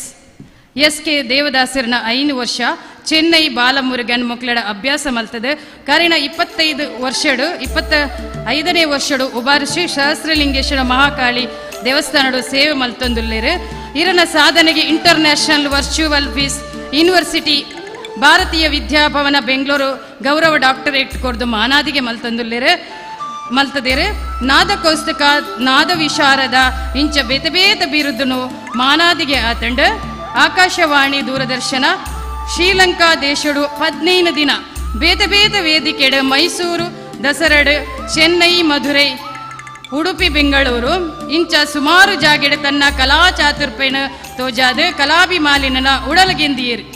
ಕೆ ದೇವದಾಸರನ 5 ವರ್ಷ ಚೆನ್ನೈ ಬಾಲಮುರುಗನ್ ಮಕ್ಕಳ ಅಭ್ಯಾಸ ಮಲ್ತದೆ ಕಾರಣ 25ನೇ ವರ್ಷಡು ಉಬಾರ್ ಶ್ರೀ ಸಹಸ್ರಲಿಂಗೇಶ್ವರ ಮಹಾಕಾಳಿ ದೇವಸ್ಥಾನಡು ಸೇವೆ ಮಲ್ತೊಂದುಲ್ಲೇರು ಇರನ ಸಾಧನೆಗೆ ಇಂಟರ್ನ್ಯಾಷನಲ್ ವರ್ಚುವಲ್ ಪೀಸ್ ಯೂನಿವರ್ಸಿಟಿ ಭಾರತೀಯ ವಿದ್ಯಾಭವನ ಬೆಂಗಳೂರು ಗೌರವ ಡಾಕ್ಟರೇಟ್ ಕೊರ್ದು ಮಾನಾದಿಗೆ ಮಲ್ತದೇರು ನಾದ ಕೌಸ್ತಕ ನಾದ ವಿಶಾರದ ಇಂಚ ಬೇತೆ ಬೇತೆ ಬಿರುದನು ಮಾನಾದಿಗೆ ಆತಂಡ ಆಕಾಶವಾಣಿ ದೂರದರ್ಶನ ಶ್ರೀಲಂಕಾ ದೇಶಡು 15 ದಿನ ಬೇತೆ ಬೇತೆ ವೇದಿಕೆಡು ಮೈಸೂರು ದಸರಡು ಚೆನ್ನೈ ಮಧುರೈ ಉಡುಪಿ ಬೆಂಗಳೂರು ಇಂಚ ಸುಮಾರು ಜಾಗೆಡು ತನ್ನ ಕಲಾ ಚಾತುರ್ಪೇಣ ತೋಜಾದ ಕಲಾಭಿಮಾಲಿನ ಉಡಲಗೆಂದಿಯರು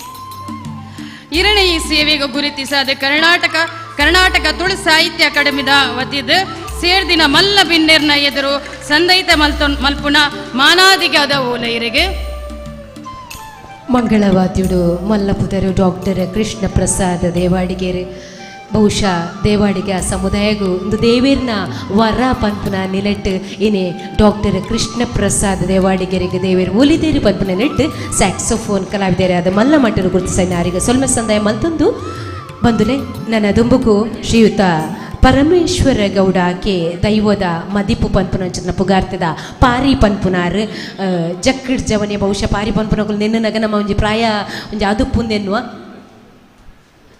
ಇರಣೆ ಈ ಸೇವೆಗೆ ಗುರುತಿಸಾದ ಕರ್ನಾಟಕ ತುಳು ಸಾಹಿತ್ಯ ಅಕಾಡೆಮಿದ ವತಿದ ಸೇರ್ದಿನ ಮಲ್ಲ ಬಿನ್ನೆರ್ನ ಎದುರು ಸಂದೈತ ಮಲ್ಪುನ ಮಾನಾದಿಗೆ ಅದ ಓಲೈರಿಗೆ ಮಂಗಳವಾದ್ಯುಡು ಮಲ್ಲಪುದರು ಡಾಕ್ಟರ್ ಕೃಷ್ಣ ಪ್ರಸಾದ್ ದೇವಾಡಿಗೇರು ಬಹುಶಃ ದೇವಾಡಿಗ ಸಮುದಾಯಗೂ ಒಂದು ದೇವೇರ್ನ ವರ ಪಂಪನ ನಿಲಟ್ಟು ಏನೇ ಡಾಕ್ಟರ್ ಕೃಷ್ಣ ಪ್ರಸಾದ್ ದೇವಾಡಿಗರಿಗೆ ದೇವೇರು ಒಲಿದೇರಿ ಪಂಪನ ನೆಟ್ಟು ಸ್ಯಾಕ್ಸೋಫೋನ್ ಕಲಾವಿದರೆ ಆದ ಮಲ್ಲ ಮಟ್ಟರು ಗುರುತಿಸಿದ ಆರಿಗೆ ಸೊಲ್ಮೆ ಸಂದಾಯ ಮಲ್ತೊಂದು ಬಂದುಲೆ ನನ್ನ ದುಂಬುಕು ಶ್ರೀಯುತ ಪರಮೇಶ್ವರ ಗೌಡ ಕೆ ದೈವದ ಮದಿಪು ಪನ್ಪುನಂಚಿನ ಪುಗಾರ್ತದ ಪಾರಿ ಪನ್ಪುನಾರ್ ಜಕ್ಕಡ್ ಜವನೆ ಬಹುಶಃ ಪಾರಿ ಪನ್ಪುನಗಳು ನಿನ್ನನಗ ನಮ್ಮ ಒಂಜಿ ಪ್ರಾಯ ಒಂಜಿ ಅದುಪ್ಪುಂದೆನ್ನುವ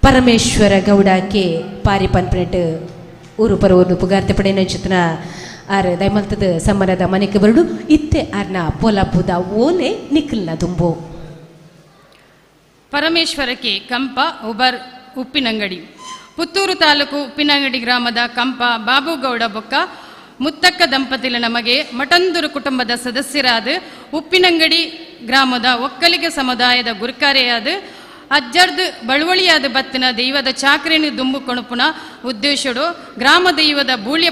ಪರಮೇಶ್ವರ ಗೌಡ ಕೆ ಪಾರಿ ಪನ್ಪುನೆಟ್ ಊರು ಪರವರು ಪುಗಾರ್ತೆ ಪಡೆನಂಚಿನ ಆರ್ ದೈಮಲ್ತದ ಸಮ್ಮನದ ಮನೆಗೆ ಬರಡು ಇತ್ತೆ ಆರ್ನ ಪೊಲಪುದ ಓಲೆ ನಿಖಲ್ನ ದುಂಬು ಪರಮೇಶ್ವರಕ್ಕೆ ಕಂಪ ಉಬರ್ ಉಪ್ಪಿನಂಗಡಿ ಪುತ್ತೂರು ತಾಲೂಕು ಉಪ್ಪಿನಂಗಡಿ ಗ್ರಾಮದ ಕಂಪ ಬಾಬುಗೌಡ ಬೊಕ್ಕ ಮುತ್ತಕ್ಕ ದಂಪತಿಲ ನಮಗೆ ಮಠಂದೂರು ಕುಟುಂಬದ ಸದಸ್ಯರಾದ ಉಪ್ಪಿನಂಗಡಿ ಗ್ರಾಮದ ಒಕ್ಕಲಿಗ ಸಮುದಾಯದ ಗುರುಕಾರೆಯಾದ ಅಜ್ಜರ್ದು ಬಳುವಳಿಯಾದ ಬತ್ತಿನ ದೈವದ ಚಾಕ್ರಿನ ದುಂಬು ಕೊಣುಪುನ ಉದ್ದೇಶಡು ಗ್ರಾಮ ದೈವದ ಬೂಳ್ಯ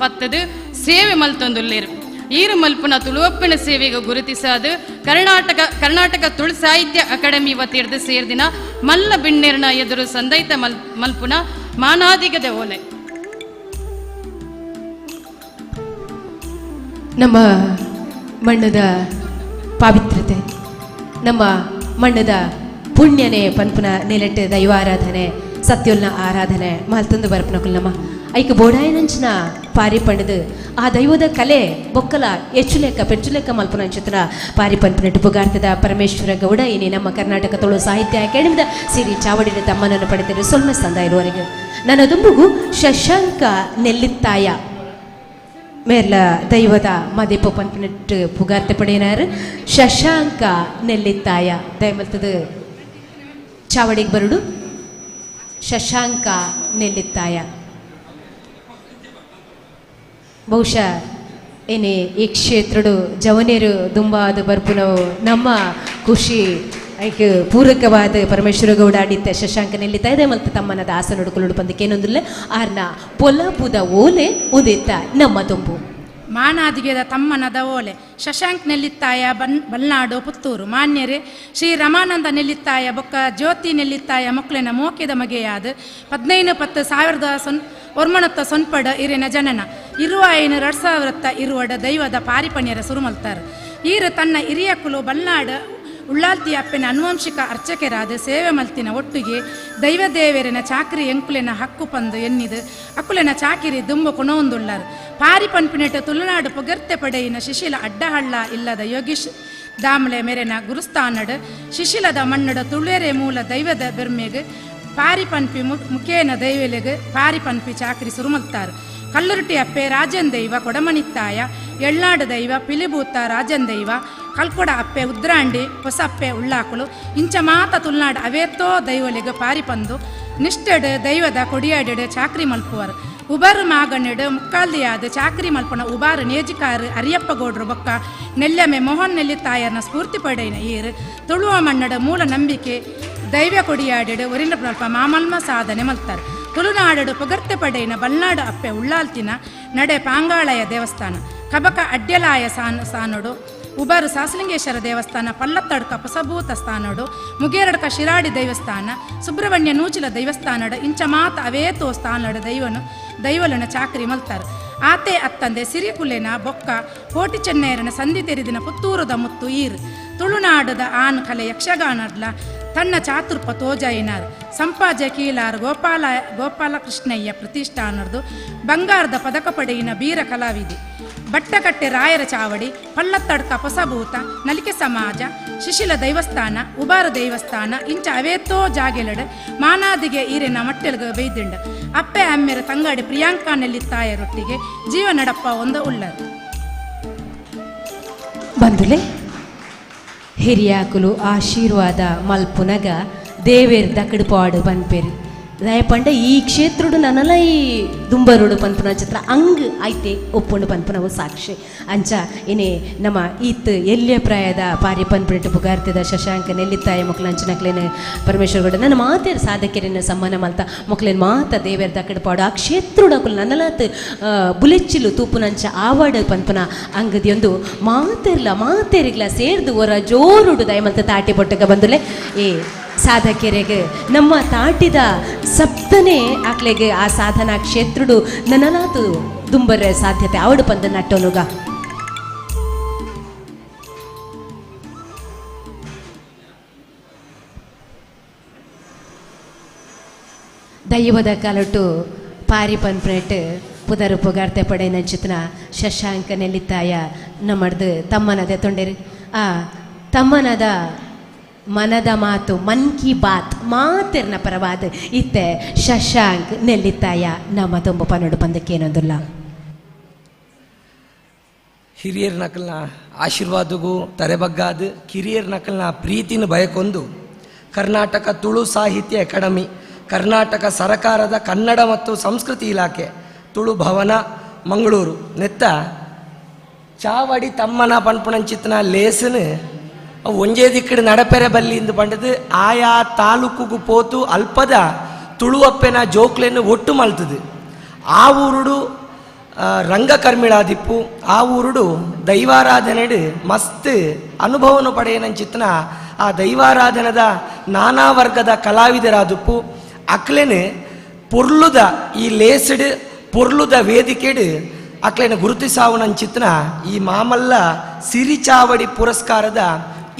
ಪತ್ತದು ಸೇವೆ ಮಲ್ತೊಂದುಲ್ಲೇರು ಈರು ಮಲ್ಪುನ ತುಳುವಪ್ಪಿನ ಸೇವೆಗೆ ಗುರುತಿಸಾದ ಕರ್ನಾಟಕ ತುಳು ಸಾಹಿತ್ಯ ಅಕಾಡೆಮಿ ವತಿರ್ದು ಸೇರ್ದಿನ ಮಲ್ಲ ಬಿಣ್ಣೆರ್ನ ಎದುರು ಸಂದೈತ ಮಲ್ಪುನ ಮಾನಾದಿಗದ ಓಲೆ ನಮ್ಮ ಮಣ್ಣದ ಪಾವಿತ್ರತೆ ನಮ್ಮ ಮಣ್ಣದ ಪುಣ್ಯನೇ ಪನ್ಪುನ ನೆಲೆಟ್ಟು ದೈವಾರಾಧನೆ ಸತ್ಯೋಲ್ನ ಆರಾಧನೆ ಮಲ್ತೊಂದು ಬರ್ಪನಕುಲ್ ನಮ್ಮ ಐಕ ಬೋಡಾಯನಂಚಿನ ಪಾರಿ ಪಂಡದು ಆ ದೈವದ ಕಲೆ ಬೊಕ್ಕಲ ಹೆಚ್ಚು ಲೆಕ್ಕ ಮಲ್ಪನಂಚಿನ ಪಾರಿ ಪನ್ಪುನಟ್ಟು ಪುಗಾರ್ತದ ಪರಮೇಶ್ವರ ಗೌಡ ಇನಿ ನಮ್ಮ ಕರ್ನಾಟಕ ತುಳು ಸಾಹಿತ್ಯ ಅಕಾಡೆಮಿದ ಸಿರಿ ಚಾವಡಿನ ತಮ್ಮನನ್ನು ಪಡೆದರು ಸೊಲ್ಮೆ ಸಂದ ಇರುವವರೆಗೆ ನನ್ನ ದುಂಬುಗು ಶಶಾಂಕ ನೆಲ್ಲಿತ್ತಾಯ ಮೇರ್ಲ ದೈವದ ಮದಿಪ ಪನ್ಪುನಟ್ಟು ಪುಗಾರ್ತೆ ಪಡೆಯನಾರು ಶಶಾಂಕ ನೆಲ್ಲಿತ್ತಾಯ ದಯಮಲ್ತದ ಚಾವಡಿಗೆ ಬರುಡು ಶಶಾಂಕ ನೆಲ್ಲಿತ್ತಾಯ ಬಹುಶಃ ಏನೇ ಈ ಕ್ಷೇತ್ರಡು ಜವನೇರು ದುಂಬಾದ ಬರ್ಪುನವು ನಮ್ಮ ಖುಷಿ ಐಕ್ ಪೂರಕವಾದ ಪರಮೇಶ್ವರ ಗೌಡ ಆಡಿತ್ತ ಶಶಾಂಕ ನೆಲ್ಲಿತಾ ಇದೆ ಮತ್ತು ತಮ್ಮನ ದಾಸ ನೋಡ್ಕೊಳ್ಳೋಡು ಬಂದಕ್ಕೆ ಏನೊಂದಿಲ್ಲ ಆರ್ನ ಪೊಲಪುದ ಓಲೆ ಉದಿತ್ತ ನಮ್ಮ ದುಂಬು ಮಾನಾದಿಗೆದ ತಮ್ಮನದ ಓಲೆ ಶಶಾಂಕ್ ನೆಲ್ಲಿತ್ತಾಯ ಬಲ್ನಾಡು ಪುತ್ತೂರು ಮಾನ್ಯರೇ ಶ್ರೀ ರಮಾನಂದ ನೆಲ್ಲಿತ್ತಾಯ ಬೊಕ್ಕ ಜ್ಯೋತಿ ನೆಲ್ಲಿತ್ತಾಯ ಮಕ್ಕಳಿನ ಮೋಕೆದ ಮಗೆಯಾದ 15/10/1000 ಒರ್ಮಣತ್ತ ಸೊನ್ಪಡ ಇರಿನ ಜನನ ಇರುವ ಐನು 2000 ಇರುವಡ ದೈವದ ಪಾರಿಪಣ್ಯರ ಸುರುಮಲ್ತಾರೆ ಈರು ತನ್ನ ಹಿರಿಯ ಕುಲು ಬಲ್ನಾಡು ಉಳ್ಳಾಲ್ತಿ ಅಪ್ಪನ ಅನುವಂಶಿಕ ಅರ್ಚಕರಾದ ಸೇವೆ ಮಲ್ತಿನ ಒಟ್ಟಿಗೆ ದೈವದೇವರಿನ ಚಾಕ್ರಿ ಎಂಕುಲಿನ ಹಕ್ಕು ಪಂದು ಎನ್ನಿದು ಅಕ್ಕುಲಿನ ಚಾಕಿರಿ ದುಂಬು ಕೊಣೊಂದುಳ್ಳಾರು ಪಾರಿ ಪನ್ಪಿನೆಟ್ಟು ತುಳುನಾಡು ಪೊಗರ್ತೆ ಪಡೆಯಿನ ಶಿಶಿಲ ಅಡ್ಡಹಳ್ಳ ಇಲ್ಲದ ಯೋಗೀಶ್ ದಾಮ್ಲೆ ಮೇರೆನ ಗುರುಸ್ಥಾನಡು ಶಿಶಿಲದ ಮಣ್ಣಡು ತುಳುವೆರೆ ಮೂಲ ದೈವದ ಬೆರ್ಮೆಗೆ ಪಾರಿ ಪನ್ಪಿ ಮುಖೇನ ದೈವಲೆಗೆ ಪಾರಿ ಪನ್ಪಿ ಚಾಕ್ರಿ ಸುರುಮಲ್ತಾರೆ ಕಲ್ಲುರುಟಿ ಅಪ್ಪೆ ರಾಜನ್ ದೈವ ಕೊಡಮಣಿತ್ತಾಯ ಎಳ್ನಾಡು ದೈವ ಪಿಲಿಭೂತ ರಾಜನ್ ದೈವ ಕಲ್ಕೊಡ ಅಪ್ಪೆ ಉದ್ರಾಂಡಿ ಹೊಸ ಅಪ್ಪೆ ಉಳ್ಳಾಕಲು ಇಂಚ ಮಾತ ತುಳುನಾಡು ಅವೇತೋ ದೈವಲಿಗೆ ಪಾರಿ ಪಂದು ನಿಷ್ಠೆಡು ದೈವದ ಕೊಡಿಯಾಡೆಡು ಚಾಕ್ರಿ ಮಲ್ಪುವರು ಉಬಾರು ಮಾಗಣ್ಣೆಡು ಮುಕ್ಕಾಲ್ದಿಯಾದ ಚಾಕ್ರಿ ಮಲ್ಪನ ಉಬಾರು ನೇಜಿಕಾರು ಅರಿಯಪ್ಪ ಗೌಡ್ರು ಬೊಕ್ಕ ನೆಲ್ಲೆಮೆ ಮೋಹನ್ ನೆಲ್ಲಿತ್ತಾಯರ್ನ ಸ್ಫೂರ್ತಿ ಪಡೆಯಿನ ಈರು ತುಳುವ ಮಣ್ಣಡ ಮೂಲ ನಂಬಿಕೆ ದೈವ ಕೊಡಿಯಾಡೆಡು ಒರಿನ ಪ್ರಲ್ಪ ಮಾಮಲ್ಮ ಸಾಧನೆ ಮಲ್ತಾರೆ ತುಳುನಾಡು ಪೊಗರ್ತೆ ಪಡೆಯಿನ ಬಲ್ನಾಡು ಅಪ್ಪೆ ಉಳ್ಳಾಲ್ತಿನ ನಡೆ ಪಾಂಗಾಳಯ ದೇವಸ್ಥಾನ ಕಬಕ ಅಡ್ಯಲಾಯ ಸಾನೋಡು ಉಬಾರು ಸಾಸಲಿಂಗೇಶ್ವರ ದೇವಸ್ಥಾನ ಪಲ್ಲತ್ತಡ್ಕ ಪಸಭೂತ ಸ್ಥಾನಡು ಮುಗೇರಡ್ಕ ಶಿರಾಡಿ ದೇವಸ್ಥಾನ ಸುಬ್ರಹ್ಮಣ್ಯ ನೂಚಿಲ ದೇವಸ್ಥಾನಡು ಇಂಚ ಮಾತ ಅವೇತೋ ಸ್ಥಾನಡು ದೈವಲನ ಚಾಕ್ರಿ ಮಲ್ತಾರೆ ಆತೆ ಅತ್ತಂದೆ ಸಿರಿಕುಲೆನ ಬೊಕ್ಕ ಕೋಟಿ ಚೆನ್ನೈರನ ಸಂಧಿ ತೆರೆದಿನ ಪುತ್ತೂರದ ಮುತ್ತು ಈರು ತುಳುನಾಡದ ಆನ್ ಕಲೆ ಯಕ್ಷಗಾನಡ್ಲ ತನ್ನ ಚಾತುರ್ಪ ತೋಜಾಯಿನಾರ್ ಸಂಪಾಜ ಕೀಲಾರ್ ಗೋಪಾಲಕೃಷ್ಣಯ್ಯ ಪ್ರತಿಷ್ಠಾನರ್ದು ಬಂಗಾರದ ಪದಕ ಪಡೆಯಿನ ಬೀರ ಕಲಾವಿದೆ ಬಟ್ಟಕಟ್ಟೆ ರಾಯರ ಚಾವಡಿ ಪಳ್ಳತ್ತಡ್ಕ ಹೊಸಭೂತ ನಲಿಕೆ ಸಮಾಜ ಶಿಶಿಲ ದೈವಸ್ಥಾನ ಉಬಾರ ದೈವಸ್ಥಾನ ಇಂಚ ಅವೇತೋ ಜಾಗೆಲಡ್ ಮಾನಾದಿಗೆ ಈರಿನ ಮಟ್ಟೆಲ್ಗ ಬೈದಿಂಡ ಅಪ್ಪೆ ಅಮ್ಮೆರ ತಂಗಾಡಿ ಪ್ರಿಯಾಂಕಾ ನೆಲ್ಲಿತ್ತಾಯರೊಟ್ಟಿಗೆ ಜೀವನಡಪ್ಪ ಒಂದು ಉಳ್ಳರು ಬಂಧುಲೆ ಹಿರಿಯಾಕುಲು ಆಶೀರ್ವಾದ ಮಲ್ಪುನಗ ದೇವೇರ್ ದಕ್ಕಡು ಬಂದ್ಪೇರಿ ದಯಪಂಡ ಈ ಕ್ಷೇತ್ರುಡು ನನಲ ಈ ದುಂಬರುಡು ಪಂಪುನ ಚಿತ್ರ ಹಂಗ್ ಆಯ್ತೆ ಒಪ್ಪುಂಡು ಪಂಪುನವು ಸಾಕ್ಷಿ ಅಂಚ ಇನೇ ನಮ್ಮ ಈತ್ ಎಲ್ಲಿಯ ಪ್ರಾಯದ ಪಾರಿ ಪನ್ಪುನಿಟ್ಟು ಪುಗಾರ್ತಿದ ಶಶಾಂಕ ನೆಲ್ಲಿತ್ತಾಯ ಮೊಕ್ಲಂಚನಕ್ಲೇನು ಪರಮೇಶ್ವರಗೌಡ ನನ್ನ ಮಾತೇರು ಸಾಧಕರಿನ ಸಮ್ಮಾನ ಮಲ್ತ ಮೊಕ್ಲೇನು ಮಾತ ದೇವೇರ್ ದಕ್ಕಡು ಪಾಡು ಆ ಕ್ಷೇತ್ರುಡಕುಲು ನನಲತ್ ಬುಲೆಚ್ಚಿಲು ತೂಪುನಂಚ ಆವಾಡ ಪನ್ಪುನ ಅಂಗದಿಯೊಂದು ಮಾತೇರಿಗ್ಲ ಸೇರ್ದು ಹೊರ ಜೋರುಡು ದಯಮಂತ ತಾಟಿ ಬೊಟ್ಟಗ ಬಂದುಲೆ ಏ ಸಾಧಕೆರೆಗೆ ನಮ್ಮ ತಾಟಿದ ಸಪ್ತನೇ ಆಕ್ಲೆಗೆ ಆ ಸಾಧನಾ ಕ್ಷೇತ್ರುಡು ನನಲಾತು ದುಂಬರ ಸಾಧ್ಯತೆ ಅವಡು ಪಂದ ನಟ್ಟೋನುಗ ದೈವದ ಕಾಲೊಟ್ಟು ಪಾರಿ ಪನ್ಪ್ರೇಟ್ ಪುದರು ಪುಗಾರ್ತೆ ಪಡೆ ನಂಚಿತನ ಶಶಾಂಕ ನೆಲ್ಲಿತ್ತಾಯ ನಮ್ಮಡ್ದು ತಮ್ಮನದ ತೊಂಡೇರಿ ಆ ತಮ್ಮನದ ಮನದ ಮಾತು ಮನ್ ಕಿ ಬಾತ್ ಮಾತಿರ್ನ ಪರವಾದ ಇತ್ತೆ ಶಶಾಂಕ್ ನೆಲ್ಲಿತ್ತಾಯ ನಮ್ಮ ತುಂಬ ಪನ್ನೊಡು ಬಂದಕ್ಕೇನೊಂದಿಲ್ಲ ಹಿರಿಯರ ನಕಲ್ನ ಆಶೀರ್ವಾದಗೂ ತರೆಬಗ್ಗಾದ ಕಿರಿಯರ ನಕಲ್ನ ಪ್ರೀತಿನ ಬಯಕೊಂದು ಕರ್ನಾಟಕ ತುಳು ಸಾಹಿತ್ಯ ಅಕಾಡೆಮಿ ಕರ್ನಾಟಕ ಸರಕಾರದ ಕನ್ನಡ ಮತ್ತು ಸಂಸ್ಕೃತಿ ಇಲಾಖೆ ತುಳು ಭವನ ಮಂಗಳೂರು ನೆತ್ತ ಚಾವಡಿ ತಮ್ಮನ ಪನ್ಪುಣಂಚಿತ್ನ ಲೇಸನು ಒಂಜೇ ದಿಕ್ಕಡು ನಡಪೆರೆ ಬಲ್ಲಿಂದು ಪಂಡದು ಆಯಾ ತಾಲೂಕುಗೂ ಪೋತು ಅಲ್ಪದ ತುಳುವಪ್ಪೆನ ಜೋಕ್ಲೆನ್ನು ಒಟ್ಟು ಮಲ್ತದು ಆ ಊರುಡು ರಂಗಕರ್ಮಿಳಾದಿಪ್ಪು ಆ ಊರುಡು ದೈವಾರಾಧನೆಡು ಮಸ್ತ್ ಅನುಭವನು ಪಡೆಯನಂಚಿತ್ನ ಆ ದೈವಾರಾಧನದ ನಾನಾ ವರ್ಗದ ಕಲಾವಿದರಾದಿಪ್ಪು ಅಕ್ಲೆನು ಪೊರ್ಲುದ ಈ ಲೇಸಡು ಪೊರ್ಲುದ ವೇದಿಕೆಡು ಅಕ್ಲೆನ ಗುರುತಿಸಾವನಂಚಿತ್ನ ಈ ಮಾಮಲ್ಲ ಸಿರಿಚಾವಡಿ ಪುರಸ್ಕಾರದ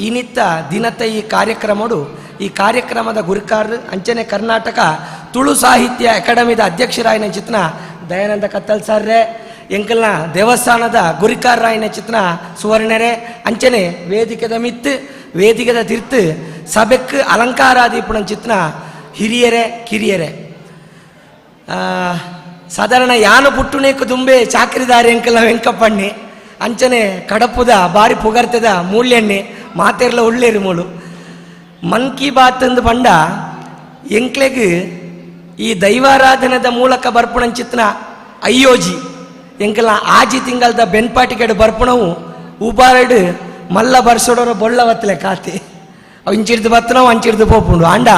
ಇನಿತ್ತ ದಿನತ್ತ ಈ ಕಾರ್ಯಕ್ರಮಡು ಈ ಕಾರ್ಯಕ್ರಮದ ಗುರಿಕಾರರು ಅಂಚನೆ ಕರ್ನಾಟಕ ತುಳು ಸಾಹಿತ್ಯ ಅಕಾಡೆಮಿದ ಅಧ್ಯಕ್ಷರಾಯನ ಚಿತ್ನ ದಯಾನಂದ ಕತ್ತಲ್ ಸರ್ರೆ ಎಂಕಲ್ನ ದೇವಸ್ಥಾನದ ಗುರಿಕಾರರಾಯನ ಚಿತ್ನ ಸುವರ್ಣರೇ ಅಂಚನೆ ವೇದಿಕೆದ ಮಿತ್ತು ವೇದಿಕೆದ ತಿರ್ತು ಸಭೆಕ್ ಅಲಂಕಾರಾದೀಪುಣ ಚಿತ್ನ ಹಿರಿಯರೇ ಕಿರಿಯರೇ ಸಾಧಾರಣ ಯಾನು ಪುಟ್ಟುನೇಕು ದುಂಬೆ ಚಾಕರಿದಾರಿ ಎಂಕಲ್ನ ವೆಂಕಪ್ಪಣ್ಣೆ ಅಂಚನೆ ಕಡಪುದ ಬಾರಿ ಪುಗರ್ತದ ಮೂಲ್ಯಣ್ಣೆ ಮಾತೆರ್ಲ ಒಳ್ಳೆರು ಮೂಳು ಮನ್ ಕಿ ಬಾತ್ ಅಂದು ಪಂಡ ಎಂಕ್ಲೆಗ್ ಈ ದೈವಾರಾಧನದ ಮೂಲಕ ಬರ್ಪುಣಂಚಿತ್ನ ಅಯ್ಯೋಜಿ ಎಂಕಲ್ನ ಆಜಿ ತಿಂಗಳದ ಬೆನ್ಪಾಟಿಗೆಡು ಬರ್ಪುಣವು ಉಬಾರಡು ಮಲ್ಲ ಬರ್ಸೋಡೋರ ಬೊಳ್ಳವತ್ತಲೆ ಖಾತೆ ಅವು ಇಂಚಿಡ್ದು ಬತ್ತನವು ಅಂಚಿಡ್ದು ಪೋಪುಂಡು ಆಂಡ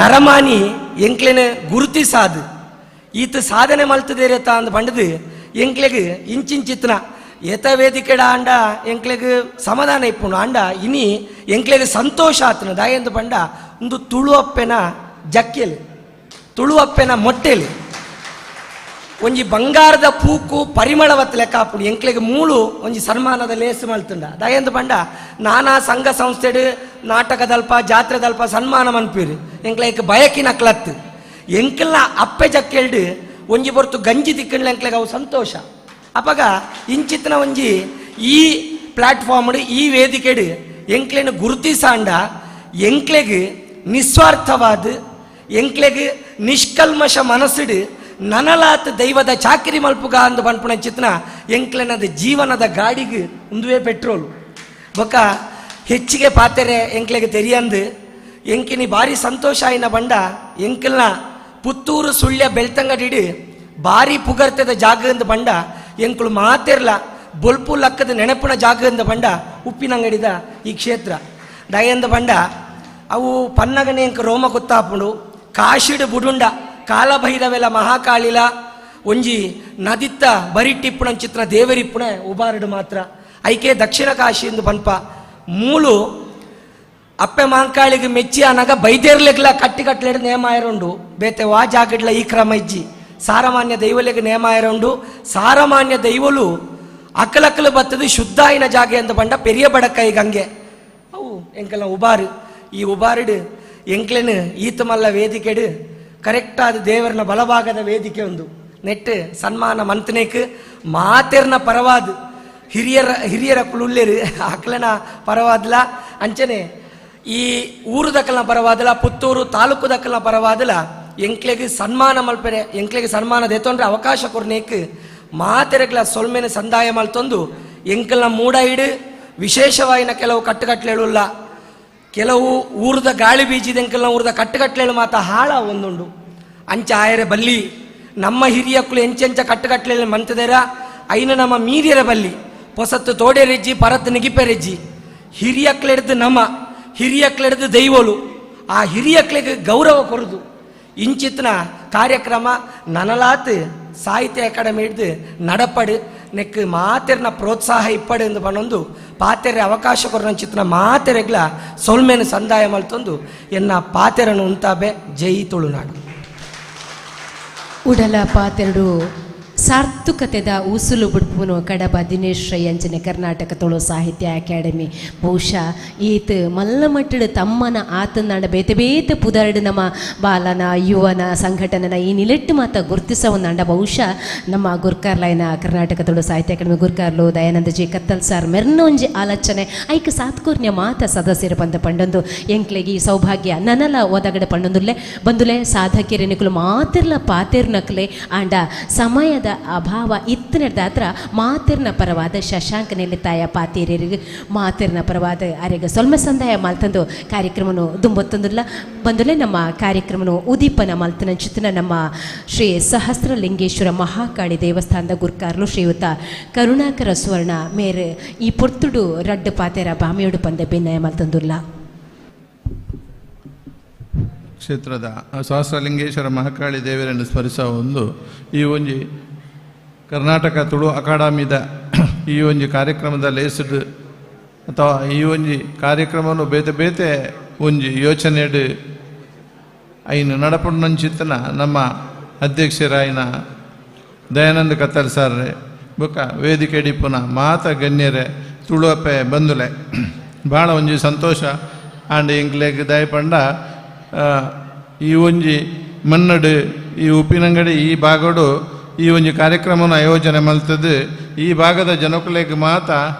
ನರಮಾನಿ ಎಂಕ್ಲೆನ ಗುರುತಿಸಾದು ಈತ ಸಾಧನೆ ಮಲ್ತದೇರತ ಅಂದು ಪಂಡದು ಎಂಕ್ಲೆಗ್ ಇಂಚಿಂಚಿತ್ನ ಏತ ವೇದಿಕೆಡ ಆಂಡ ಎಂಕ್ಲೆಗ್ ಸಮಾಧಾನ ಇಪ್ಪುಂಡು ಆಂಡ ಇನಿ ಎಂಕ್ಲೆಗ್ ಸಂತೋಷ ಆತನ ದಾಯಂದು ಪಂಡ ಒಂದು ತುಳುವಪ್ಪೆನ ಜಕ್ಕೆಲು ತುಳುವಪ್ಪೆನ ಮೊಟ್ಟೆಲು ಒಂಜಿ ಬಂಗಾರದ ಪೂಕು ಪರಿಮಳವತ್ ಲೆಕ್ಕಾಪುಡು ಎಂಕ್ಲೆಗ್ ಮೂಳು ಒಂಜಿ ಸನ್ಮಾನದ ಲೇಸು ಮಲ್ತುಂಡ ದಯಂದು ಪಂಡ ನಾನಾ ಸಂಘ ಸಂಸ್ಥೆಡು ನಾಟಕದಲ್ಪ ಜಾತ್ರೆದಲ್ಪ ಸನ್ಮಾನ ಮನ್ಪೀರು ಎಂಕ್ಲೆಗ್ ಬಯಕಿನ ಕ್ಲತ್ ಎಂಕ್ಲ ಅಪ್ಪೆ ಜಕ್ಕೆಲ್ಡು ಒಂಜಿ ಬೊರ್ತು ಗಂಜಿ ತಿಕ್ಕಂಡ್ಲ ಎಂಕ್ಲೆಗ್ ಅವು ಸಂತೋಷ ಅಪಗ ಇಂಚಿತ್ನ ಒಂಜಿ ಈ ಪ್ಲಾಟ್ಫಾರ್ಮ್ ಈ ವೇದಿಕೆಡು ಎಂಕ್ಲೆನ ಗುರುತಿಸಾಂಡ ಎಂಕ್ಲೆಗ್ ನಿಸ್ವಾರ್ಥವಾದ ಎಂಕ್ಲೆಗ್ ನಿಷ್ಕಲ್ಮಶ ಮನಸ್ಸುಡು ನನಲಾತ್ ದೈವದ ಚಾಕಿರಿ ಮಲ್ಪುಗ ಅಂದು ಪನ್ಪುಣ ಚಿತ್ನ ಎಂಕ್ಲೆನದ ಜೀವನದ ಗಾಡಿಗೆ ಉಂದುವೆ ಪೆಟ್ರೋಲ್ ಬೊಕ್ಕ ಹೆಚ್ಚಿಗೆ ಪಾತೆರೆ ಎಂಕ್ಲೆಗೆ ತೆರಿಯಂದು ಎಂಕಿನಿ ಭಾರಿ ಸಂತೋಷ ಆಯ್ನ ಬಂಡ ಎಂಕಲ್ನ ಪುತ್ತೂರು ಸುಳ್ಯ ಬೆಳ್ತಂಗಡಿಡು ಭಾರಿ ಪುಗರ್ತದ ಜಾಗದಿಂದ ಬಂಡ ಎಂಕುಳು ಮಾತೆರ್ಲ ಬೊಲ್ಪು ಲಕ್ಕದ ನೆನಪಿನ ಜಾಗದಿಂದ ಬಂಡ ಉಪ್ಪಿನಂಗಡಿದ ಈ ಕ್ಷೇತ್ರ ದಯಂದ ಬಂಡ ಅವು ಪನ್ನಗನೆ ಎಂಕ ರೋಮ ಗೊತ್ತಾಪುಂಡು ಕಾಶಿಡು ಬುಡುಂಡ ಕಾಲಭೈರವೆಲ ಮಹಾಕಾಳಿಲ ಒಂಜಿ ನದಿತ್ತ ಬರಿಟ್ಟಿಪ್ಪುಣ ಚಿತ್ರ ದೇವರಿಪ್ಪುಣ ಉಬಾರಡು ಮಾತ್ರ ಐಕೆ ದಕ್ಷಿಣ ಕಾಶಿ ಎಂದು ಪನ್ಪ ಮೂಲು ಅಪ್ಪೆ ಮಾಂಕಾಳಿಗೆ ಮೆಚ್ಚಿ ಅನಾಗ ಬೈದೇರ್ಲೆಗ್ಲ ಕಟ್ಟಿ ಕಟ್ಲೆಡ್ ನೇಮ ಆಯರುಂಡು ಬೇತೆ ವಾ ಜಾಗಡ್ಲ ಈ ಕ್ರಮ ಇಜ್ಜಿ ಸಾರಮಾನ್ಯ ದೈವಲೆಗೆ ನೇಮ ಆಯರುಂಡು ಸಾರಮಾನ್ಯ ದೈವಲು ಅಕ್ಕಲಕ್ಕಲು ಬತ್ತದು ಶುದ್ಧಾಯಿನ ಜಾಗೆ ಎಂದು ಬಂಡ ಪೆರಿಯ ಬಡಕೈ ಗಂಗೆ ಅವು ಎಂಕಲ ಉಬಾರು ಈ ಉಬಾರಿಡು ಎಂಕ್ಲೆನು ಈತ ಮಲ್ಲ ವೇದಿಕೆಡು ಕರೆಕ್ಟ್ ಆದ ದೇವರನ ಬಲಭಾಗದ ವೇದಿಕೆ ಒಂದು ನೆಟ್ಟು ಸನ್ಮಾನ ಮಂತನೇಕ್ ಮಾತೆರ್ನ ಪರವಾದ ಹಿರಿಯರ ಕುಳುಲ್ಲೇರು ಅಕ್ಲನ ಪರವಾದಲ ಅಂಚನೆ ಈ ಊರು ದಕ್ಕಲ್ನ ಪರವಾದಲ ಪುತ್ತೂರು ತಾಲೂಕು ದಕ್ಕಲ್ನ ಪರವಾದಲ ಎಂಕ್ಲೆಗೆ ಸನ್ಮಾನ ಮಲ್ಪರೆ ಎಂಕ್ಲೆಗೆ ಸನ್ಮಾನ ದೇತೊಂಡ್ರೆ ಅವಕಾಶ ಕೊರ್ನೇಕ್ ಮಾತೆರೆಗ್ಲ ಸೊಲ್ಮೆನ ಸಂದಾಯ ಮಲ್ತೊಂದು ಎಂಕಲ್ನ ಮೂಡ ಇಡು ವಿಶೇಷವಾಯಿನ ಕೆಲವು ಕಟ್ಟುಕಟ್ಲೆಳುಲ್ಲ ಕೆಲವು ಊರದ ಗಾಳಿ ಬೀಜಿದ ಎಂಕಲ್ನ ಊರದ ಕಟ್ಟುಕಟ್ಲೆಳು ಮಾತ ಹಾಳ ಒಂದುಂಡು ಅಂಚ ಆಯರೆ ಬಲ್ಲಿ ನಮ್ಮ ಹಿರಿಯಕ್ಕಳು ಎಂಚೆಂಚ ಕಟ್ಟುಕಟ್ಲೆಳು ಮಂತದೇರ ಐನ ನಮ್ಮ ಮೀರಿಯರ ಬಲ್ಲಿ ಹೊಸತ್ತು ತೋಡೆರೆಜ್ಜಿ ಪರತ್ ನಿಗಿಪೆರೆಜ್ಜಿ ಹಿರಿಯಕ್ಲೆಡ್ದು ನಮ್ಮ ಹಿರಿಯಕ್ಲೆಡ್ದು ದೈವಲು ಆ ಹಿರಿಯಕ್ಲೆಗೆ ಗೌರವ ಕೊರದು ಇಂಚಿತ್ನ ಕಾರ್ಯಕ್ರಮ ನನಲಾತ್ ಸಾಹಿತ್ಯ ಅಕಾಡೆಮಿ ಹಿಡ್ದು ನಡಪಡು ನೆಕ್ ಮಾತೆರ್ನ ಪ್ರೋತ್ಸಾಹ ಇಪ್ಪಡು ಎಂದು ಪನ್ನೊಂದು ಪಾತೆರೆ ಅವಕಾಶ ಕೊರ ಚಿತ್ರ ಮಾತೆರೆಗ್ಲ ಸೊಲ್ಮೆನ ಸಂದಾಯ ಮಲ್ತೊಂದು ಎನ್ನ ಪಾತೆರನು ಉಂತಾಬೆ ಜೈ ತುಳುನಾಡು ಉಡಲ ಪಾತೆರಡು ಸಾರ್ಥಕತೆದ ಉಸುಲು ಬುಡ್ಪುನು ಕಡಬ ದಿನೇಶ್ ರೈ ಅಂಚನೆ ಕರ್ನಾಟಕ ತುಳು ಸಾಹಿತ್ಯ ಅಕಾಡೆಮಿ ಬಹುಶಃ ಈತ ಮಲ್ಲ ಮಟ್ಟಡು ತಮ್ಮನ ಆತನಾಡ ಬೇತೆ ಬೇತೆ ಪುದರ್ಡು ನಮ್ಮ ಬಾಲನ ಯುವನ ಸಂಘಟನೆನ ಈ ನಿಲೆಟ್ಟು ಮಾತ ಗುರುತಿಸವನ್ನಂಡ ಬಹುಶಃ ನಮ್ಮ ಗುರ್ಕಾರ್ಲೈನ ಕರ್ನಾಟಕ ತುಳು ಸಾಹಿತ್ಯ ಅಕಾಡೆಮಿ ಗುರ್ಕಾರ್ಲು ದಯಾನಂದ ಜಿ ಕತ್ತಲ್ ಸಾರ್ ಮೆರ್ನೊಂಜಿ ಆಲೋಚನೆ ಐಕ ಸಾತ್ಕೂರ್ಣ್ಯ ಮಾತ ಸದಸ್ಯರು ಬಂದ ಪಂಡೊಂದು ಎಂಕ್ಲೆಗಿ ಸೌಭಾಗ್ಯ ನನಲ ಒದಗಡೆ ಪಂಡೊಂದುಲ್ಲೆ ಬಂದುಲೆ ಸಾಧಕಿರೆನಿಕುಲು ಮಾತಿರ್ಲ ಪಾತಿರ್ನಕ್ಲೆ ಆಂಡ ಸಮಯದ ಅಭಾವ ಇತ್ತನದಾತ್ರ ಮಾತಿರ್ನ ಪರವಾದ ಶಶಾಂಕ ನೆಲ್ಲಿತಾಯ ಪಾತೀರಿಗೆ ಮಾತಿರ್ನ ಪರವಾದ ಅರೆಗ ಸೊಲ್ಮ ಸಂದಾಯ ಮಲ್ತಂದು ಕಾರ್ಯಕ್ರಮನು ದುಂಬೊತ್ತೊಂದುಲ್ಲ ಬಂದುಲೆ ನಮ್ಮ ಕಾರ್ಯಕ್ರಮನು ಉದೀಪನ ಮಲ್ತನ ಚಿತ್ತನ ನಮ್ಮ ಶ್ರೀ ಸಹಸ್ರಲಿಂಗೇಶ್ವರ ಮಹಾಕಾಳಿ ದೇವಸ್ಥಾನದ ಗುರ್ಕಾರ್ಲು ಶ್ರೀಯುತ ಕರುಣಾಕರ ಸುವರ್ಣ ಮೇರೆ ಈ ಪೊರ್ತುಡು ರಡ್ಡು ಪಾತೆರ ಬಾಮಿಯೋಡು ಪಂದೆ ಭಿನ್ನಯ ಮಲ್ತಂದುಲ್ಲ ಕ್ಷೇತ್ರದ ಸಹಸ್ರಲಿಂಗೇಶ್ವರ ಮಹಾಕಾಳಿ ದೇವರನ್ನು ಸ್ಮರಿಸುವ ಒಂದು ಈ ಒಂಜಿ ಕರ್ನಾಟಕ ತುಳು ಅಕಾಡೆಮಿದ ಈ ಒಂಜಿ ಕಾರ್ಯಕ್ರಮದ ಲೇಸುಡು ಅಥವಾ ಈ ಒಂಜಿ ಕಾರ್ಯಕ್ರಮವನ್ನು ಬೇತೆ ಬೇತೆ ಒಂಜಿ ಯೋಚನೆಡು ಐನು ನಡಪುಣ್ಣಂಚಿತ್ತನ ನಮ್ಮ ಅಧ್ಯಕ್ಷರಾಯಿನ ದಯಾನಂದ ಕತ್ತಲ್ ಸಾರ್ರೆ ಬೊಕ್ಕ ವೇದಿಕೆ ಡಿಪ್ಪುನ ಮಾತ ಗಣ್ಯರೆ ತುಳುವಪ್ಪೆ ಬಂದುಲೆ ಭಾಳ ಒಂಜಿ ಸಂತೋಷ ಆಂಡ್ ಇಂಕ್ಲೆಗ್ ದಯಪಂಡ ಈ ಒಂಜಿ ಮನ್ನಡು ಈ ಉಪ್ಪಿನಂಗಡಿ ಈ ಭಾಗಡು ಈ ಒಂಜಿ ಕಾರ್ಯಕ್ರಮನ ಆಯೋಜನೆ ಮಲ್ತದ್ದು ಈ ಭಾಗದ ಜನಕುಲೆಗ್ ಮಾತ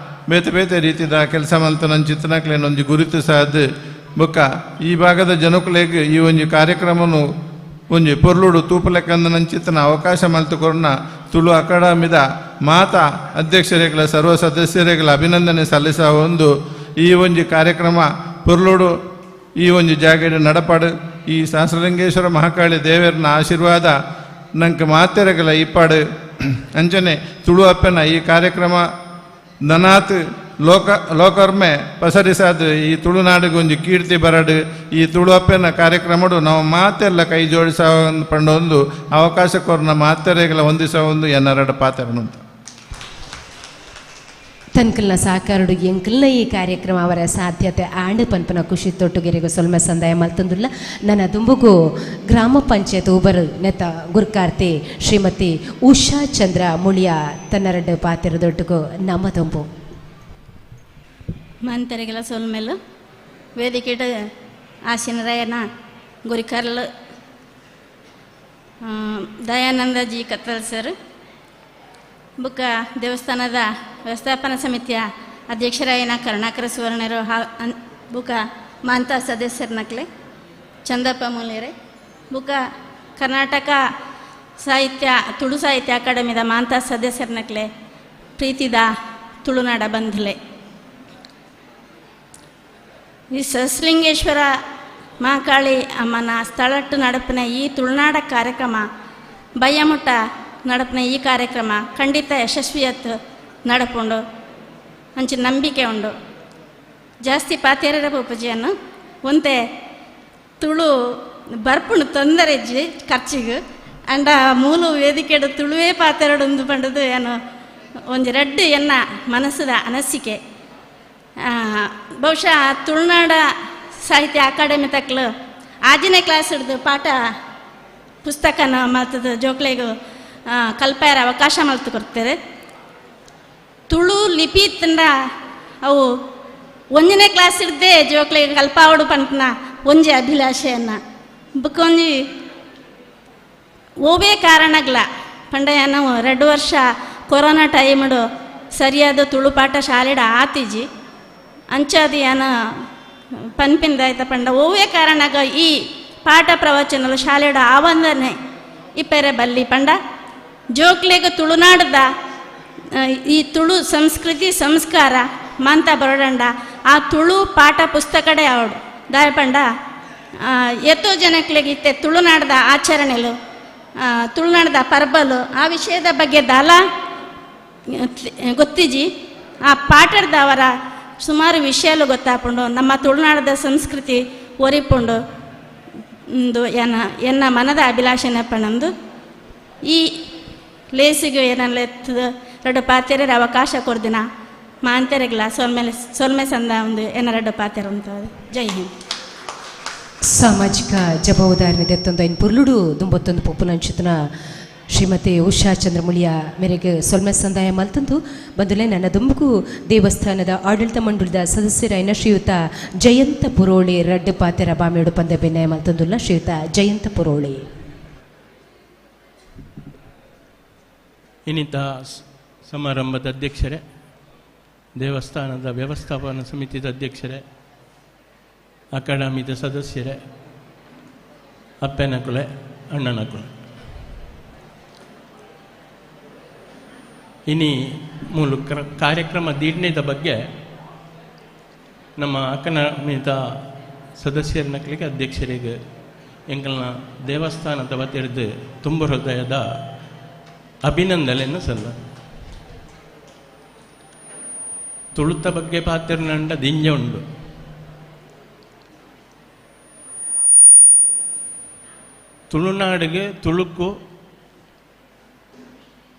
ಬೇತೆ ಬೇತೆ ರೀತಿದ ಕೆಲಸ ಮಲ್ತನ ಚಿತ್ರನಕ್ಲೇನೊಂಜಿ ಗುರುತು ಸಾದ್ ಬೊಕ್ಕ ಈ ಭಾಗದ ಜನಕುಲೆಗ್ ಈ ಒಂಜಿ ಕಾರ್ಯಕ್ರಮನು ಒಂಜಿ ಪೊರ್ಲುಡು ತೂಪಲೆಕ್ಕಂದ ನಂಚಿತ್ತನ ಅವಕಾಶ ಮಲ್ತುಕೊರ್ನ ತುಳು ಅಕಾಡೆಮಿದ ಮಾತ ಅಧ್ಯಕ್ಷರೆಗಳ ಸರ್ವ ಸದಸ್ಯರೆಗಳ ಅಭಿನಂದನೆ ಸಲ್ಲಿಸ ಒಂದು ಈ ಒಂಜಿ ಕಾರ್ಯಕ್ರಮ ಪೊರ್ಲುಡು ಈ ಒಂಜಿ ಜಾಗಡೆ ನಡಪಾಡು ಈ ಸಹಸ್ರಲಿಂಗೇಶ್ವರ ಮಹಾಕಾಳಿ ದೇವರನ ಆಶೀರ್ವಾದ ನಂಗೆ ಮಾತೆರೆಗಳ ಇಪ್ಪಾಡು ಅಂಚನೆ ತುಳು ಅಪ್ಪನ ಈ ಕಾರ್ಯಕ್ರಮ ನನಾತ್ ಲೋಕರ್ಮೆ ಪಸರಿಸಾದ ಈ ತುಳುನಾಡಿಗೊಂದು ಕೀರ್ತಿ ಬರಡು ಈ ತುಳು ಅಪ್ಪನ ಕಾರ್ಯಕ್ರಮಡು ನಾವು ಮಾತೆಲ್ಲ ಕೈ ಜೋಡಿಸ ಪಂಡೊಂದು ಅವಕಾಶ ಕೊರ್ನ ಮಾತೆರೆಗಳ ಹೊಂದಿಸ ಒಂದು ಎನ್ನರಡ ಪಾತೆರನಂತ ತನ್ಕಲ್ನ ಸಾಕಾರುಡು ಎಂಕಲ್ನ ಈ ಕಾರ್ಯಕ್ರಮ ಅವರ ಸಾಧ್ಯತೆ ಆಂಡ್ ಪನ್ಪನ ಖುಷಿ ತೊಟ್ಟುಗೆರೆಗೂ ಸೊಲ್ಮ ಸಂದಾಯ ಮಲ್ತಂದುಲ್ಲ ನನ್ನ ದುಂಬುಗು ಗ್ರಾಮ ಪಂಚಾಯತ್ ಉಬರ್ ನೆತ ಗುರ್ಕಾರ್ತಿ ಶ್ರೀಮತಿ ಉಷಾ ಚಂದ್ರ ಮುಳಿಯ ತನ್ನರಡು ಪಾತಿರದೊಟ್ಟಿಗೂ ನಮ್ಮ ದುಂಬು ಮಂತರಿಗೆಲ ಸೊಲ್ಮೆಲು ವೇದಿಕೆಡು ಆಶಿನರಾಯನ ಗುರಿಕರ್ಲು ದಯಾನಂದ ಜಿ ಕತ್ತಲ್ ಸರ್ ಬುಕ್ಕ ದೇವಸ್ಥಾನದ ವ್ಯವಸ್ಥಾಪನಾ ಸಮಿತಿಯ ಅಧ್ಯಕ್ಷರಾಯನ ಕರುಣಾಕರ ಸುವರ್ಣರು ಬುಕ್ಕ ಮಾಂತ ಸದಸ್ಯರನಕ್ಲೆ ಚಂದಪ್ಪ ಮೂಲ್ಯರೆ ಬುಕ್ಕ ಕರ್ನಾಟಕ ಸಾಹಿತ್ಯ ತುಳು ಸಾಹಿತ್ಯ ಅಕಾಡೆಮಿದ ಮಾಂತ ಸದಸ್ಯರನಕ್ಲೆ ಪ್ರೀತಿದ ತುಳುನಾಡ ಬಂಧುಲೆ ಈ ಸಹಸ್ರಲಿಂಗೇಶ್ವರ ಮಹಾಕಾಳಿ ಅಮ್ಮನ ಸ್ಥಳಟ್ಟು ನಡಪಿನ ಈ ತುಳುನಾಡ ಕಾರ್ಯಕ್ರಮ ಬಯ್ಯಮುಟ್ಟ ನಡಪಿನ ಈ ಕಾರ್ಯಕ್ರಮ ಖಂಡಿತ ಯಶಸ್ವಿಯತ್ ನಡಪುಂಡು ಅಂಚೆ ನಂಬಿಕೆ ಉಂಡು ಜಾಸ್ತಿ ಪಾತೇರರ ಪೂಜೆಯನ್ನು ಒಂತೆ ತುಳು ಬರ್ಪುಂಡು ತೊಂದರೆ ಇಜ್ಜಿ ಖರ್ಚಿಗೆ ಅಂಡ ಮೂಲು ವೇದಿಕೆಡು ತುಳುವೇ ಪಾತೆರಡು ಒಂದು ಪಂಡದು ಏನು ಒಂದು ರೆಡ್ಡು ಎನ್ನ ಮನಸ್ಸದ ಅನಿಸಿಕೆ ಬಹುಶಃ ತುಳುನಾಡ ಸಾಹಿತ್ಯ ಅಕಾಡೆಮಿ ತಕ್ಕಲು ಆಜನೇ ಕ್ಲಾಸ್ ಹಿಡಿದು ಪಾಠ ಪುಸ್ತಕನ ಮಲ್ತದ ಜೋಕ್ಲೆಗೂ ಕಲ್ಪಾಯರ ಅವಕಾಶ ಮಲ್ತು ಕೊಡ್ತಾರೆ ತುಳು ಲಿಪಿ ತಂಡ ಅವು ಒಂಜನೇ ಕ್ಲಾಸ್ ಹಿಡ್ದೆ ಜೋಕ್ಲೆಗ್ ಕಲ್ಪಾವಡು ಪಂಪನ ಒಂಜಿ ಅಭಿಲಾಷೆಯನ್ನ ಬುಕ್ಕೊಂಜಿ ಓವೇ ಕಾರಣಗ್ಲ ಪಂಡ ನಾವು 2 ವರ್ಷ ಕೊರೋನಾ ಟೈಮಡು ಸರಿಯಾದ ತುಳುಪಾಠ ಶಾಲೆಡ ಆತಿಜಿ ಅಂಚಾದಿ ಯಾನ ಪನ್ಪಿಂದಾಯ್ತ ಪಂಡ ಓವೇ ಕಾರಣಗ ಈ ಪಾಠ ಪ್ರವಚನಲು ಶಾಲೆಡ ಆವಂದನೆ ಇಪ್ಪೆರೆ ಬಲ್ಲಿ ಪಂಡ ಜೋಕ್ಲೆಗ ತುಳುನಾಡದ ಈ ತುಳು ಸಂಸ್ಕೃತಿ ಸಂಸ್ಕಾರ ಮಂತ ಬರೋಡಂಡ ಆ ತುಳು ಪಾಠ ಪುಸ್ತಕಡೆ ಅವಡು ದಾಯ ಪಂಡ ಎತ್ತೋ ಜನಕ್ಲೆಗಿತ್ತೆ ತುಳುನಾಡದ ಆಚರಣೆಲು ತುಳುನಾಡದ ಪರ್ಬಲು ಆ ವಿಷಯದ ಬಗ್ಗೆ ದಾಲ ಗೊತ್ತಿಜಿ ಆ ಪಾಠದ ಅವರ ಸುಮಾರು ವಿಷಯಲು ಗೊತ್ತಾಪುಂಡು ನಮ್ಮ ತುಳುನಾಡದ ಸಂಸ್ಕೃತಿ ಒರಿಪುಂಡು ಎನ್ನ ಮನದ ಅಭಿಲಾಷೆನೆ ಪಣಂದು ಈ ಲೇಸಿಗೆ ಏನಲ್ಲ ಎತ್ತದ 2 ಪಾತೆರ ಅವಕಾಶ ಕೊಡ್ದಿನ ಮಾಂತೆರೆಗ್ಲ ಸೊಲ್ಮೆ ಸಂದ ಒಂದು ಎನ್ನ 2 ಪಾತೆರ ಅಂತ ಜೈ ಹಿಂದ್. ಸಾಮಾಜಿಕ ಜವಾಬ್ದಾರಿನ ದೆತ್ತೊಂದು ಐನ್ ಪುರ್ಲುಡು ದುಂಬತ್ತೊಂದು ಪೊಪ್ಪುನಂಚುತನ ಶ್ರೀಮತಿ ಉಷಾ ಚಂದ್ರಮುಳಿಯ ಮೇರೆಗೆ ಸೊಲ್ಮೆ ಸಂದಾಯ ಮಲ್ತಂದು ಬಂದಲೇ ನನ್ನ ದುಂಬುಗು ದೇವಸ್ಥಾನದ ಆಡಳಿತ ಮಂಡಳದ ಸದಸ್ಯರಾಯಿನ ಶ್ರೀಯುತ ಜಯಂತ ಪುರೋಳಿ 2 ಪಾತೆರ ಬಾಮೇಡು ಪಂದೆ ಬೆನ್ನಾಯ ಮಲ್ತಂದುಲ್ಲ ಶ್ರೀಯುತ ಜಯಂತ ಪುರೋಳಿ. ಇನ್ನಿತ ಸಮಾರಂಭದ ಅಧ್ಯಕ್ಷರೇ, ದೇವಸ್ಥಾನದ ವ್ಯವಸ್ಥಾಪನಾ ಸಮಿತಿದ ಅಧ್ಯಕ್ಷರೇ, ಅಕಾಡೆಮಿದ ಸದಸ್ಯರೇ, ಅಪ್ಪೆನಕುಲೆ ಅಣ್ಣನಕುಲೆ, ಇನಿ ಮೂಲ ಕಾರ್ಯಕ್ರಮ ದೀರ್ಣದ ಬಗ್ಗೆ ನಮ್ಮ ಅಕಾಡೆಮಿದ ಸದಸ್ಯರನಕ್ಲಿಗೆ ಅಧ್ಯಕ್ಷರಿಗೆ ಎಂಕಲ್ನ ದೇವಸ್ಥಾನದ ವತಿರ್ದು ತುಂಬ ಹೃದಯದ ಅಭಿನಂದನೆಯನ್ನು ಸಲ್ಲ. ತುಳುತ ಬಗ್ಗೆ ಪಾತ್ರನಂಡ ದಿಂಜ ಉಂಡು. ತುಳುನಾಡಿಗೆ ತುಳುಕು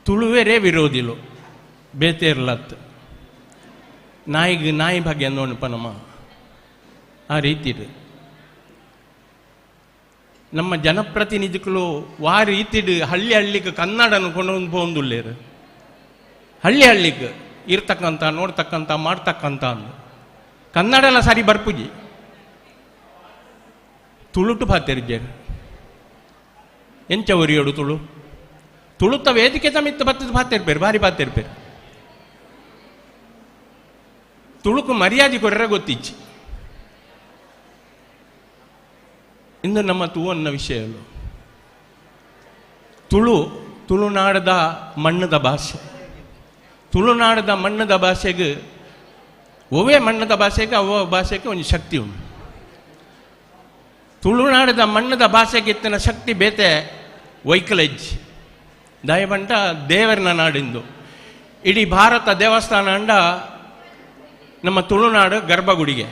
ತುಳುವೆರೇ ವಿರೋಧಿಲು ಬೇತೇರ್ಲತ್ ನಾಯಿಗೆ ನಾಯಿ ಬಗ್ಗೆ ಅಂದೋಣಪ್ಪ ನಮ್ಮ ಆ ರೀತಿ ನಮ್ಮ ಜನಪ್ರತಿನಿಧಿಗಳು ವಾ ರೀತಿಡು ಹಳ್ಳಿ ಹಳ್ಳಿಗೆ ಕನ್ನಡನ ಕೊಂಡು ಹೋಗುದಿಲ್ಲೇರು. ಹಳ್ಳಿ ಹಳ್ಳಿಗೆ ಇರ್ತಕ್ಕಂಥ ನೋಡ್ತಕ್ಕಂಥ ಮಾಡ್ತಕ್ಕಂಥ ಅಂದು ಕನ್ನಡ ಎಲ್ಲ ಸರಿ ಬರ್ಪುಜಿ ತುಳುಟು ಪಾತೆರ್ಜೇರು ಎಂಚ ಒರಿಯೋಡು ತುಳು ತುಳುತ್ತ ವೇದಿಕೆ ತಮಿತ್ತು ಬತ್ತದ ಪಾತಿರ್ಪೇರು ಭಾರಿ ಪಾತಿರ್ಪೇರು. ತುಳುಕು ಮರ್ಯಾದೆ ಕೊಡ್ರೆ ಗೊತ್ತಿಚ್ಚಿ. ಇಂದು ನಮ್ಮ ತೂವನ್ನ ವಿಷಯಗಳು ತುಳುನಾಡದ ಮಣ್ಣದ ಭಾಷೆ. ತುಳುನಾಡದ ಮಣ್ಣದ ಭಾಷೆಗೆ ಒವೇ ಮಣ್ಣದ ಭಾಷೆಗೆ ಅವ ಭಾಷೆಗೆ ಒಂದು ಶಕ್ತಿ ಉಂಟು. ತುಳುನಾಡದ ಮಣ್ಣದ ಭಾಷೆಗೆ ಇತ್ತಿನ ಶಕ್ತಿ ಬೇತೆ ವೈಕಲಜ್ಜಿ ದಯವಂಟ ದೇವರನ ನಾಡಿಂದು ಇಡೀ ಭಾರತ ದೇವಸ್ಥಾನ ಅಂಡ ನಮ್ಮ ತುಳುನಾಡು ಗರ್ಭಗುಡಿಗೆ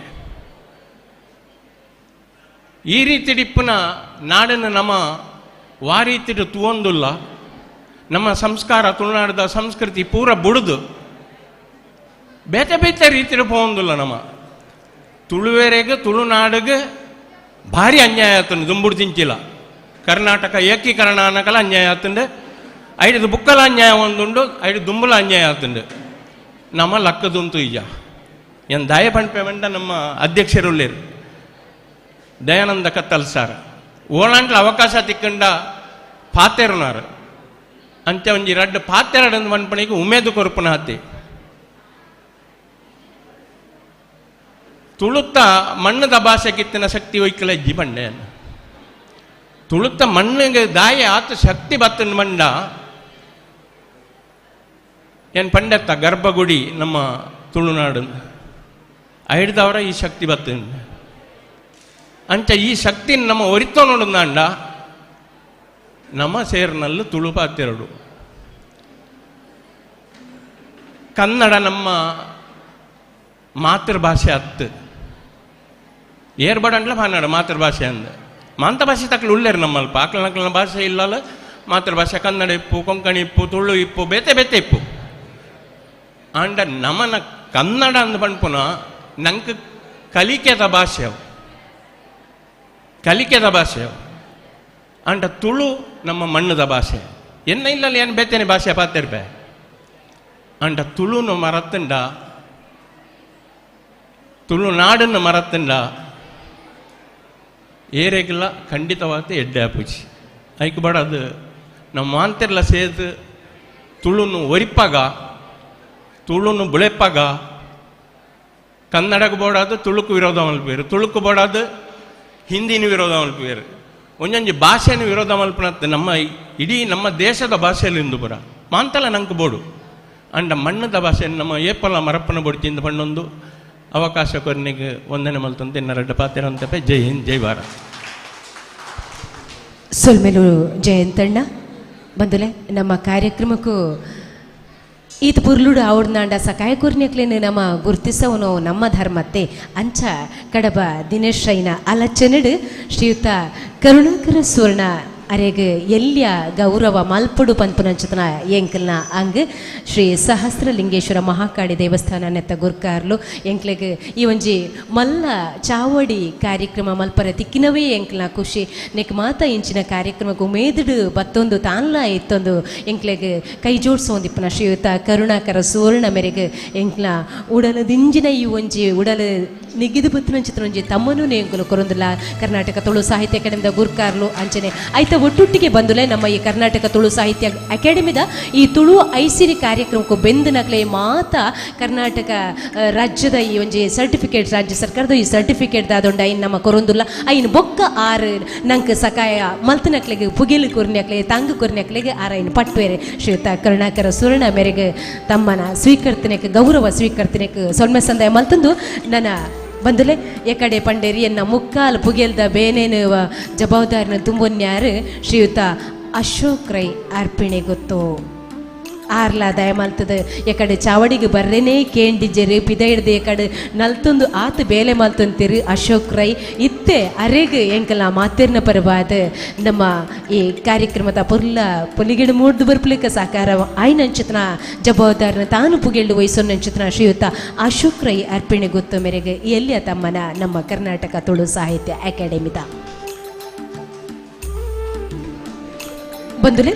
ಈ ರೀತಿ ಡಿಪ್ಪನ ನಾಡನ್ನು ನಮ್ಮ ವಾರೀತಿಡು ತೂವೊಂದುಲ್ಲ. ನಮ್ಮ ಸಂಸ್ಕಾರ ತುಳುನಾಡದ ಸಂಸ್ಕೃತಿ ಪೂರ ಬುಡ್ದು ಬೇತೆ ಬೇತೆ ರೀತಿಡು ಪೋಂದುಲ್ಲ. ನಮ್ಮ ತುಳುವೆರೆಗೆ ತುಳುನಾಡಿಗೆ ಭಾರಿ ಅನ್ಯಾಯ ಆತಂಡು ದುಂಬುಡು ತಿಂಚಿಲ್ಲ. ಕರ್ನಾಟಕ ಏಕೀಕರಣ ಅನ್ನಕಲ ಅನ್ಯಾಯ ಆತಂಡು, ಐದು ಬುಕ್ಕಲ ಅನ್ಯಾಯ ಒಂದುಂಡು, ಐದು ದುಂಬುಲ ಅನ್ಯಾಯ ಆತಂಡು. ನಮ್ಮ ಲಕ್ಕದುಂತು ಈಜ ಏನು ದಯ ಪಂಪೆಮೆಂಟ ನಮ್ಮ ಅಧ್ಯಕ್ಷರುಳ್ಳೇರು ದಯಾನಂದ ಕತ್ತಲ್ ಸಾರ್ ಓಣಾಂಟ್ಲ ಅವಕಾಶ ತಿಕ್ಕಂಡ ಪಾತೆರುನಾರು ಅಂಚ ಒಂಜಿ 2 ಪಾತೆರಡಂದು ಮನ್ಪಣಿಗೆ ಉಮೇದು ಕೊರಪುನ ಹತ್ತಿ ತುಳುತ್ತ ಮಣ್ಣದ ಭಾಷೆಗಿತ್ತಿನ ಶಕ್ತಿ ಒಯ್ಕಲ ಇಜ್ಜಿ ಬಂಡೆ. ತುಳುತ್ತ ಮಣ್ಣಿಗೆ ದಾಯ ಆತ ಶಕ್ತಿ ಬತ್ತನ್ ಮಂಡ ಏನು ಪಂಡೆತ್ತ ಗರ್ಭಗುಡಿ ನಮ್ಮ ತುಳುನಾಡು ಐಡ್ದವರ ಈ ಶಕ್ತಿ ಬತ್ತನ್ ಅಂಚ ಈ ಶಕ್ತಿ ನಮ್ಮ ಒರಿತೋ ನೋಡುಂದಾಂಡ ನಮ್ಮ ಸೇರಿನಲ್ಲೂ ತುಳು ಪಾತೆರಡು. ಕನ್ನಡ ನಮ್ಮ ಮಾತೃಭಾಷೆ ಅತ್ತು ಏರ್ಬಡಂಡ್ಲ ಕನ್ನಡ ಮಾತೃಭಾಷೆ ಅಂದ ಮಾಂತ ಭಾಷೆ ತಕ್ಕಲು ಉಳ್ಳೇರು ನಮ್ಮಲ್ಪ ಆಕಲ ನಕಲಿನ ಭಾಷೆ ಇಲ್ಲಲ್ಲ ಮಾತೃಭಾಷೆ ಕನ್ನಡ ಇಪ್ಪು ಕೊಂಕಣಿ ಇಪ್ಪು ತುಳು ಇಪ್ಪು ಬೇತೆ ಬೇತೆ ಇಪ್ಪು ಆಂಡ ನಮನ ಕನ್ನಡ ಅಂದ ಪಂಪುನ ನಂಗೆ ಕಲಿಕೆದ ಭಾಷೆ ಅವು ಕಲಿಕೆದ ಭಾಷೆ ಅವು ಅಂಡ ತುಳು ನಮ್ಮ ಮಣ್ಣದ ಭಾಷೆ ಎನ್ನ ಇಲ್ಲಲ್ಲಿ ಏನು ಬೇತೇನೆ ಭಾಷೆ ಪಾತಿರ್ಬೆ ಅಂಡ ತುಳುನು ಮರತ್ತಂಡ ತುಳುನಾಡನ್ನು ಮರತ್ತಂಡ ಏರೆಗಿಲ್ಲ ಖಂಡಿತವಾದ ಎಡ್ಡೆ ಆಪುಜಿ ಐಕ್ ಬಡದು ನಮ್ಮ ಮಾಂತೆರ್ಲ ಸೇದು ತುಳುನು ಒರಿಪಾಗ ತುಳುನು ಬುಳೆಪಾಗ ಕನ್ನಡಕ್ಕೆ ಬೋಡಾದು ತುಳುಕು ವಿರೋಧ ಮಲ್ಪೇರು ತುಳುಕು ಬೋಡಾದು ಹಿಂದಿನ ವಿರೋಧ ಮಲ್ಪೇರು ಒಂದೊಂದು ಭಾಷೆನ ವಿರೋಧ ಮಲ್ಪನತ್ತೆ ನಮ್ಮ ಇಡೀ ನಮ್ಮ ದೇಶದ ಭಾಷೆಯಲ್ಲಿ ಇಂದು ಪುರ ಮಾಂತಲ ನಂಗೆ ಬೋಡು ಅಂಡ ಮಣ್ಣದ ಭಾಷೆ ನಮ್ಮ ಏಪಲ ಮರಪ್ಪನ ಬೊಡ್ತಿಂದ ಪಣ್ಣೊಂದು ಅವಕಾಶ ಕೊರ್ನಿಗೆ ವಂದನೆ ಮಲ್ತಂತೆ ಇನ್ನೆರಡು ಪಾತಿರಂತೆ ಜೈ ಹಿಂದ್ ಜೈ ಭಾರತ್. ಸೊಲ್ಮೆಲು ಜಯಂತಣ್ಣ ಬಂದುಲೆ ನಮ್ಮ ಕಾರ್ಯಕ್ರಮಕ್ಕೂ ಈತ ಪುರ್ಲುಡು ಆವಡ್ನಾಂಡ ಸಕಾಯ ಕೊರ್ನೆಕ್ಲೇನು ನಮ್ಮ ಗುರ್ತಿಸವನು ನಮ್ಮ ಧರ್ಮತ್ತೆ ಅಂಚ ಕಡಬ ದಿನೇಶ್ ರೈನ ಅಲಚನಡು ಶ್ರೀಯುತ ಕರುಣಾಕರ ಸುವರ್ಣ ಅರೆಗೆ ಎಲ್ಯ ಗೌರವ ಮಲ್ಪಡು ಪನ್ಪುನಂಚತನ ಎಂಕಲ್ನ ಅಂಗ್ ಶ್ರೀ ಸಹಸ್ರಲಿಂಗೇಶ್ವರ ಮಹಾಕಾಳಿ ದೇವಸ್ಥಾನ ನೆತ್ತ ಗುರ್ಕಾರ್ಲು ಎಂಕ್ಲೆಗೆ ಈ ಒಂಜಿ ಮಲ್ಲ ಚಾವಡಿ ಕಾರ್ಯಕ್ರಮ ಮಲ್ಪರ ತಿಕ್ಕಿನವೇ ಎಂಕ್ಲ ಖುಷಿ ನೆಕ್ ಮಾತ ಇಂಚಿನ ಕಾರ್ಯಕ್ರಮಕ್ಕೂ ಮೇದುಡು ಬತ್ತೊಂದು ತಾನ್ಲ ಇತ್ತೊಂದು ಎಂಕ್ಲೆಗೆ ಕೈ ಜೋಡಿಸೋಂದಿಪ್ಪನ ಶ್ರೀಯುತ ಕರುಣಾಕರ ಸುವರ್ಣ ಮೆರೆಗೆ ಎಂಕ್ಲ ಉಡಲು ದಿಂಜಿನ ಈ ಒಂಜಿ ಉಡಲು ನಿಗಿದು ಬತ್ತುನಂಚಿತ ಒಂಜಿ ತಮ್ಮನೂ ಎಂಕುಲು ಕೊರೊಂದುಲ್ಲ ಕರ್ನಾಟಕ ತುಳು ಸಾಹಿತ್ಯ ಅಕಾಡೆಮಿದ ಗುರ್ಕಾರ್ಲು ಅಂಚನೆ ಐತ ಒಟ್ಟೊಟ್ಟಿಗೆ ಬಂದುಲೆ ನಮ್ಮ ಈ ಕರ್ನಾಟಕ ತುಳು ಸಾಹಿತ್ಯ ಅಕಾಡೆಮಿದ ಈ ತುಳು ಐಸಿರಿ ಕಾರ್ಯಕ್ರಮಕ್ಕೂ ಬೆಂದು ನಕ್ಲೆ ಮಾತ ಕರ್ನಾಟಕ ರಾಜ್ಯದ ಈ ಒಂಜಿ ಸರ್ಟಿಫಿಕೇಟ್ ರಾಜ್ಯ ಸರ್ಕಾರದ ಈ ಸರ್ಟಿಫಿಕೇಟ್ ದಾದೊಂಡ ಐನ್ ನಮ್ಮ ಕೊರೊಂದುಲ್ಲ ಐನ್ ಬೊಕ್ಕ ಆರು ನಂಗೆ ಸಕಾಯ ಮಲ್ತನಕ್ಲೆಗೆ ಪುಗಿಲು ಕೊರ್ನಕ್ಲೆ ತಂಗು ಕೊರ್ನಕ್ಲೆಗೆ ಆರ ಐನ್ ಪಟ್ವೇರೆ ಶ್ರೀಯುತ ಕರುಣಾಕರ ಸುವರ್ಣ ಮೇರೆಗೆ ತಮ್ಮನ ಸ್ವೀಕರ್ತನೆಗೆ ಗೌರವ ಸ್ವೀಕರ್ತನೆಗೆ ಸೊಲ್ಮೆ ಸಂದಾಯ ಮಲ್ತಂದು ನನ್ನ ಬಂದುಲೆ ಎಕಡೆ ಪಂಡೇರಿ ಎನ್ನ ಮುಕ್ಕಾಲು ಪುಗೆಲ್ದ ಬೇನೇನು ಜವಾಬ್ದಾರಿನ ತುಂಬೊನ್ಯಾರು ಶ್ರೀಯುತ ಅಶೋಕ್ ರೈ ಅರ್ಪಿಣೆ ಗೊತ್ತು ಆರ್ಲ ದಯ ಮಲ್ತದ ಎಕಡೆ ಚಾವಡಿಗೆ ಬರ್ರೇನೇ ಕೇಂಡಿಜೆರು ಪಿದ ಹಿಡ್ದು ಎಕಡೆ ನಲ್ತೊಂದು ಆತು ಬೇಲೆ ಮಲ್ತಂತೀರು ಅಶೋಕ್ ರೈ ಇತ್ತೆ ಅರೆಗೆ ಎಂಕಲ ಮಾತಿರ್ನ ಪರವಾದ ನಮ್ಮ ಈ ಕಾರ್ಯಕ್ರಮದ ಪೊಲಿಗಿಡ ಮೂಡ್ದು ಬರ್ಪಲಿಕ್ಕೆ ಸಾಕಾರ ಆಯ್ನಂಚಿತನ ಜವಾಬ್ದಾರಿನ ತಾನು ಪುಗೆಳ್ಳು ವಹಿಸೋನಂಚಿತನ ಶ್ರೀಯುತ ಅಶೋಕ್ ರೈ ಅರ್ಪಿಣೆ ಗೊತ್ತು ಮೇರೆಗೆ ಎಲ್ಲಿಯ ತಮ್ಮನ ನಮ್ಮ ಕರ್ನಾಟಕ ತುಳು ಸಾಹಿತ್ಯ ಅಕಾಡೆಮಿದ ಬಂದುಲೆ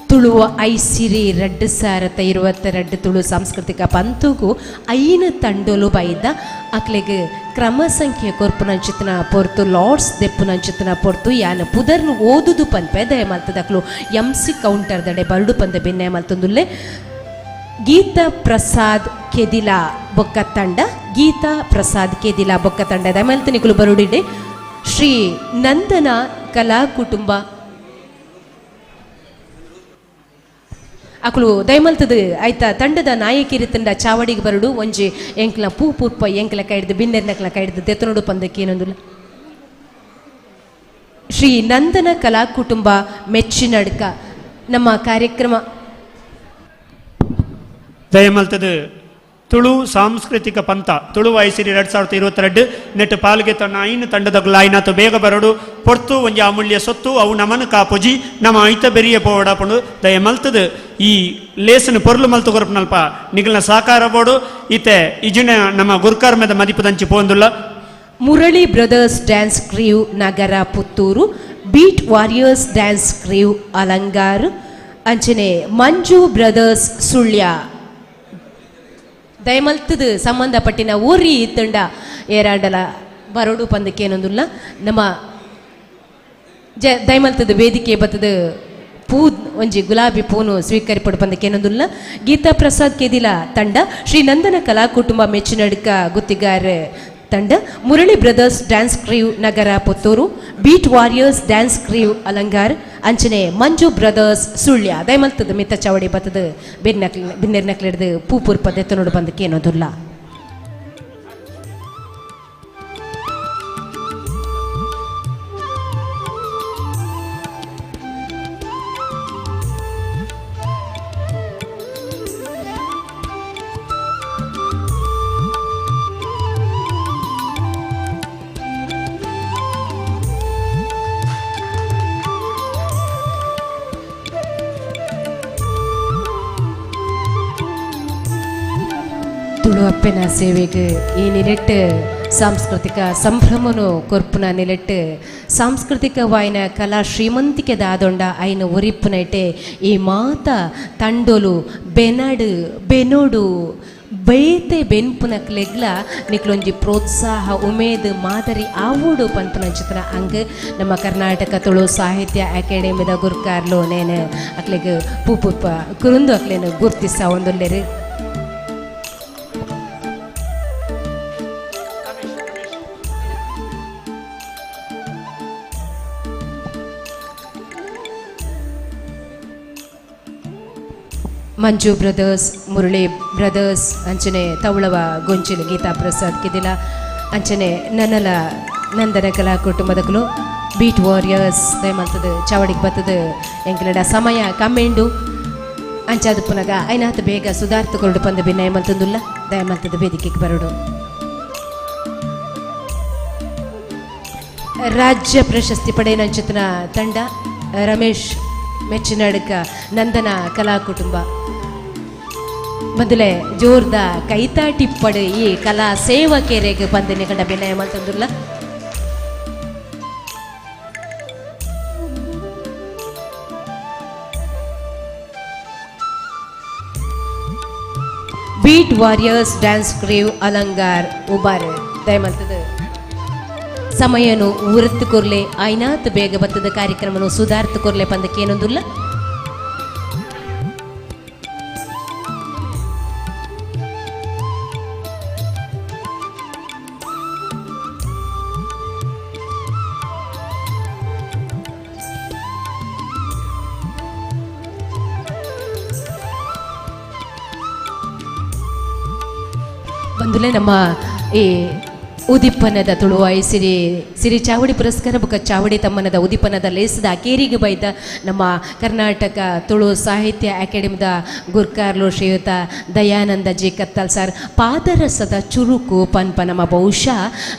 ತುಳುವ ಐಸಿರಿ 2022 ತುಳು ಸಾಂಸ್ಕೃತಿಕ ಪಂತುಗು ಐನ ತಂಡೋಲು ಬೈದ ಅಕ್ಲೆಗೆ ಕ್ರಮ ಸಂಖ್ಯೆ ಕೊರ್ಪುನಂಚಿತನ ಪೊರ್ತು ಲಾರ್ಡ್ಸ್ ದೆಪ್ಪುನಂಚಿತನ ಪೊರ್ತು ಯಾನ ಪುದರ್ನು ಓದುದು ಪನ್ಪೆ ದಯ ಮಲ್ತದಕ್ಲು MC ಕೌಂಟರ್ ದಡೆ ಬರಡು ಪಂದ ಬೆನ್ನೆ ಮಲ್ತೊಂದುಲ್ಲೆ ಗೀತಾ ಪ್ರಸಾದ್ ಕೆದಿಲಾ ಬೊಕ್ಕ ತಂಡ ಗೀತಾ ಪ್ರಸಾದ್ ಕೆದಿಲಾ ಬೊಕ್ಕ ತಂಡ ದಯ ಮಲ್ತನಿಕುಲು ಬರುಡಿಡೆ ಶ್ರೀ ನಂದನ ಕಲಾ ಕುಟುಂಬ ಅಕಲು ದಯಮಲ್ತದ ಆಯ್ತಾ ತಂಡದ ನಾಯಕಿರಿ ತಂಡ ಚಾವಡಿಗೆ ಬರಡು ಒಂಜಿ ಎಂಕ್ಲ ಪೂ ಪೂರ್ಪ ಎಂಕ್ಲ ಕೈಡ್ದು ಬಿನ್ನೆರ್ನಕ್ಲ ಕೈಡ್ದು ತೆತ್ತನೋಡು ಪಂದಕ್ಕೆ ಏನೊಂದುಲ್ಲ ಶ್ರೀ ನಂದನ ಕಲಾ ಕುಟುಂಬ ಮೆಚ್ಚಿನಡ್ಕ ನಮ್ಮ ಕಾರ್ಯಕ್ರಮ ದಯಮಲ್ತದ ತುಳು ಸಾಂಸ್ಕೃತಿಕ ಪಂಥ ತುಳು ಐಸಿರಿ 2022 ನೆಟ್ಟು ಪಾಲ್ಗೆ ತನ್ನ ಐನು ತಂಡದ ಗುಲಾಯಿನಾತು ಬೇಗ ಬರಡು ಪೊರ್ತು ಒಂಜಿ ಅಮೂಲ್ಯ ಸೊತ್ತು ಅವು ನಮನ ಕಾಪುಜಿ ನಮ್ಮ ಐತ ಬೆರಿಯ ಪೋಡಪುಂಡು ದಯ ಮಲ್ತದ ಈ ಲೇಸನ ಪೊರ್ಲು ಮಲ್ತು ಕೊರಪನಲ್ಪ ನಿಗಲ್ನ ಸಾಕಾರ ಬೋಡು ಈತೆ ಇಜುನ ನಮ್ಮ ಗುರ್ಕಾರ್ಮದ ಮದಿಪದಂಚಿ ಪೋಂದುಲ್ಲ Murali brothers dance crew Nagara Puttur beat warriors dance crew Alangar ಅಂಚನೆ ಮಂಜು ಬ್ರದರ್ಸ್ ಸುಳ್ಯ ದಯಮಲ್ತದ ಸಂಬಂಧಪಟ್ಟಿನ ಊರಿ ತಂಡ ಏರಾಂಡಲ ಬರೋಡು ಪಂದಕ್ಕೆ ಏನೊಂದುಲ್ಲ ನಮ್ಮ ದಯಮಲ್ತದ ವೇದಿಕೆ ಬತ್ತದ ಪೂ ಒಂಜಿ ಗುಲಾಬಿ ಪೂನು ಸ್ವೀಕರಿಪಡು ಪಂದಕ್ಕೆ ಏನೊಂದುಲ್ಲ ಗೀತಾ ಪ್ರಸಾದ್ ಕೆದಿಲ ತಂಡ ಶ್ರೀ ನಂದನ ಕಲಾ ಕುಟುಂಬ ಮೆಚ್ಚಿನಡ್ಕ ಗುತ್ತಿಗಾರ ತಂಡ Murali brothers dance crew Nagara Puttur beat warriors dance crew Alangar ಅಂಚನೆ ಮಂಜು ಬ್ರದರ್ಸ್ ಸುಳ್ಯ ದಯಮಲ್ತದ ಮಿತ್ತ ಚವಡಿ ಬತ್ತದ ಬಿನ್ನೆರ್ನಕ್ಲಿಡ್ದು ಪೂಪೂರ್ ಪದ್ಧತಿ ನೋಡು ಬಂದಕ್ಕೆ ಏನೋದಿಲ್ಲ ತುಳು ಅಪ್ಪೆನ ಸೇವೆಗೆ ಈ ನಿಲೆಟ್ಟು ಸಾಂಸ್ಕೃತಿಕ ಸಂಭ್ರಮನು ಕೊರ್ಪುನ ನಿಲೆಟ್ಟು ಸಾಂಸ್ಕೃತಿಕವಾಯಿನ ಕಲಾ ಶ್ರೀಮಂತಿಕೆ ದಾದೊಂಡ ಐನ ಒರಿಪ್ಪುನೈಟೆ ಈ ಮಾತ ತಂಡೋಲು ಬೆನಡು ಬೆನೋಡು ಬೈತೆ ಬೆನ್ಪುನಕ್ಲೆಗ್ಲ ನಿಕ್ಲೊಂಜಿ ಪ್ರೋತ್ಸಾಹ ಉಮೇದ್ ಮಾದರಿ ಆವೋಡು ಪನ್ಪುನ ಚಿತ್ರ ಅಂಗ್ ನಮ್ಮ ಕರ್ನಾಟಕ ತುಳು ಸಾಹಿತ್ಯ ಅಕಾಡೆಮಿದ ಗುರ್ಕಾರ್ಲು ನೇನು ಅಕ್ಲೆಗ್ ಪೂಪುಪ್ಪ ಕುರುಂದು ಅಕ್ಲೇನು ಗುರ್ತಿಸ ಒಂದುಲ್ಲೆರು. ಮಂಜು ಬ್ರದರ್ಸ್, ಮುರಳಿ ಬ್ರದರ್ಸ್ ಅಂಚನೆ ತವಳವ ಗೊಂಚಿಲು ಗೀತಾ ಪ್ರಸಾದ್ ಕಿದಿಲ ಅಂಚನೆ ನನ್ನಲ ನಂದನ ಕಲಾ ಕುಟುಂಬದಕ್ಕಲು ಬೀಟ್ ವಾರಿಯರ್ಸ್ ದಯಮಲ್ತದ ಚಾವಡಿಗೆ ಬರ್ತದ ಎಂಕಲಡ ಸಮಯ ಕಮ್ಮೆಂಡು ಅಂಚಾದ ಪುನಗ ಐನಾಥ ಬೇಗ ಸುಧಾರ್ತುಕೊಂಡು ಪಂದ ಭಿನ್ನ ಏಮಲ್ತಂದುಲ್ಲ ದಯಮಲ್ತದ ವೇದಿಕೆಗೆ ಬರೋಡು. ರಾಜ್ಯ ಪ್ರಶಸ್ತಿ ಪಡೆಯನಂಚಿತನ ತಂಡ ರಮೇಶ್ ಮೆಚ್ಚಿನಡ್ಕ ನಂದನ ಕಲಾ ಕುಟುಂಬ ಮೊದಲೇ ಜೋರ್ದ ಕೈತಾಟಿಪ್ಪಡು ಈ ಕಲಾ ಸೇವಕೆರೆಗೆ ಬಂದಿನ ಕಂಡ ಬೆನ್ನ ಮಲ್ತಂದುಲ್ಲ. Beat warriors dance crew Alangar Ubar ದಯಮಲ್ತದ ಸಮಯನು ಉರತ್ತು ಕೊರ್ಲೆ ಐನಾತ್ ಬೇಗ ಬತ್ತದ ಕಾರ್ಯಕ್ರಮನು ಸುಧಾರ್ಥ ಕೊರ್ಲೆ ಪಂದಕ್ಕೇನೊಂದುಲ್ಲ. ಬಂದುಲೆ ನಮ್ಮ ಈ ಉದಿಪ್ಪನದ ತುಳುವಾಯಿ ಸಿರಿ ಚಾವಡಿ ಪುರಸ್ಕಾರ ಬುಕ್ಕ ಚಾವಡಿ ತಮ್ಮನದ ಉದಿಪ್ಪನದ ಲೇಸದ ಅಕೇರಿಗೆ ಬೈದ ನಮ್ಮ ಕರ್ನಾಟಕ ತುಳು ಸಾಹಿತ್ಯ ಅಕಾಡೆಮಿದ ಗುರ್ಕಾರ್ಲು ಶ್ರೀಯುತ ದಯಾನಂದ ಜಿ ಕತ್ತಲ್ ಸರ್ ಪಾದರಸದ ಚುರುಕು ಪನ್ಪ ನಮ್ಮ ಬಹುಶಃ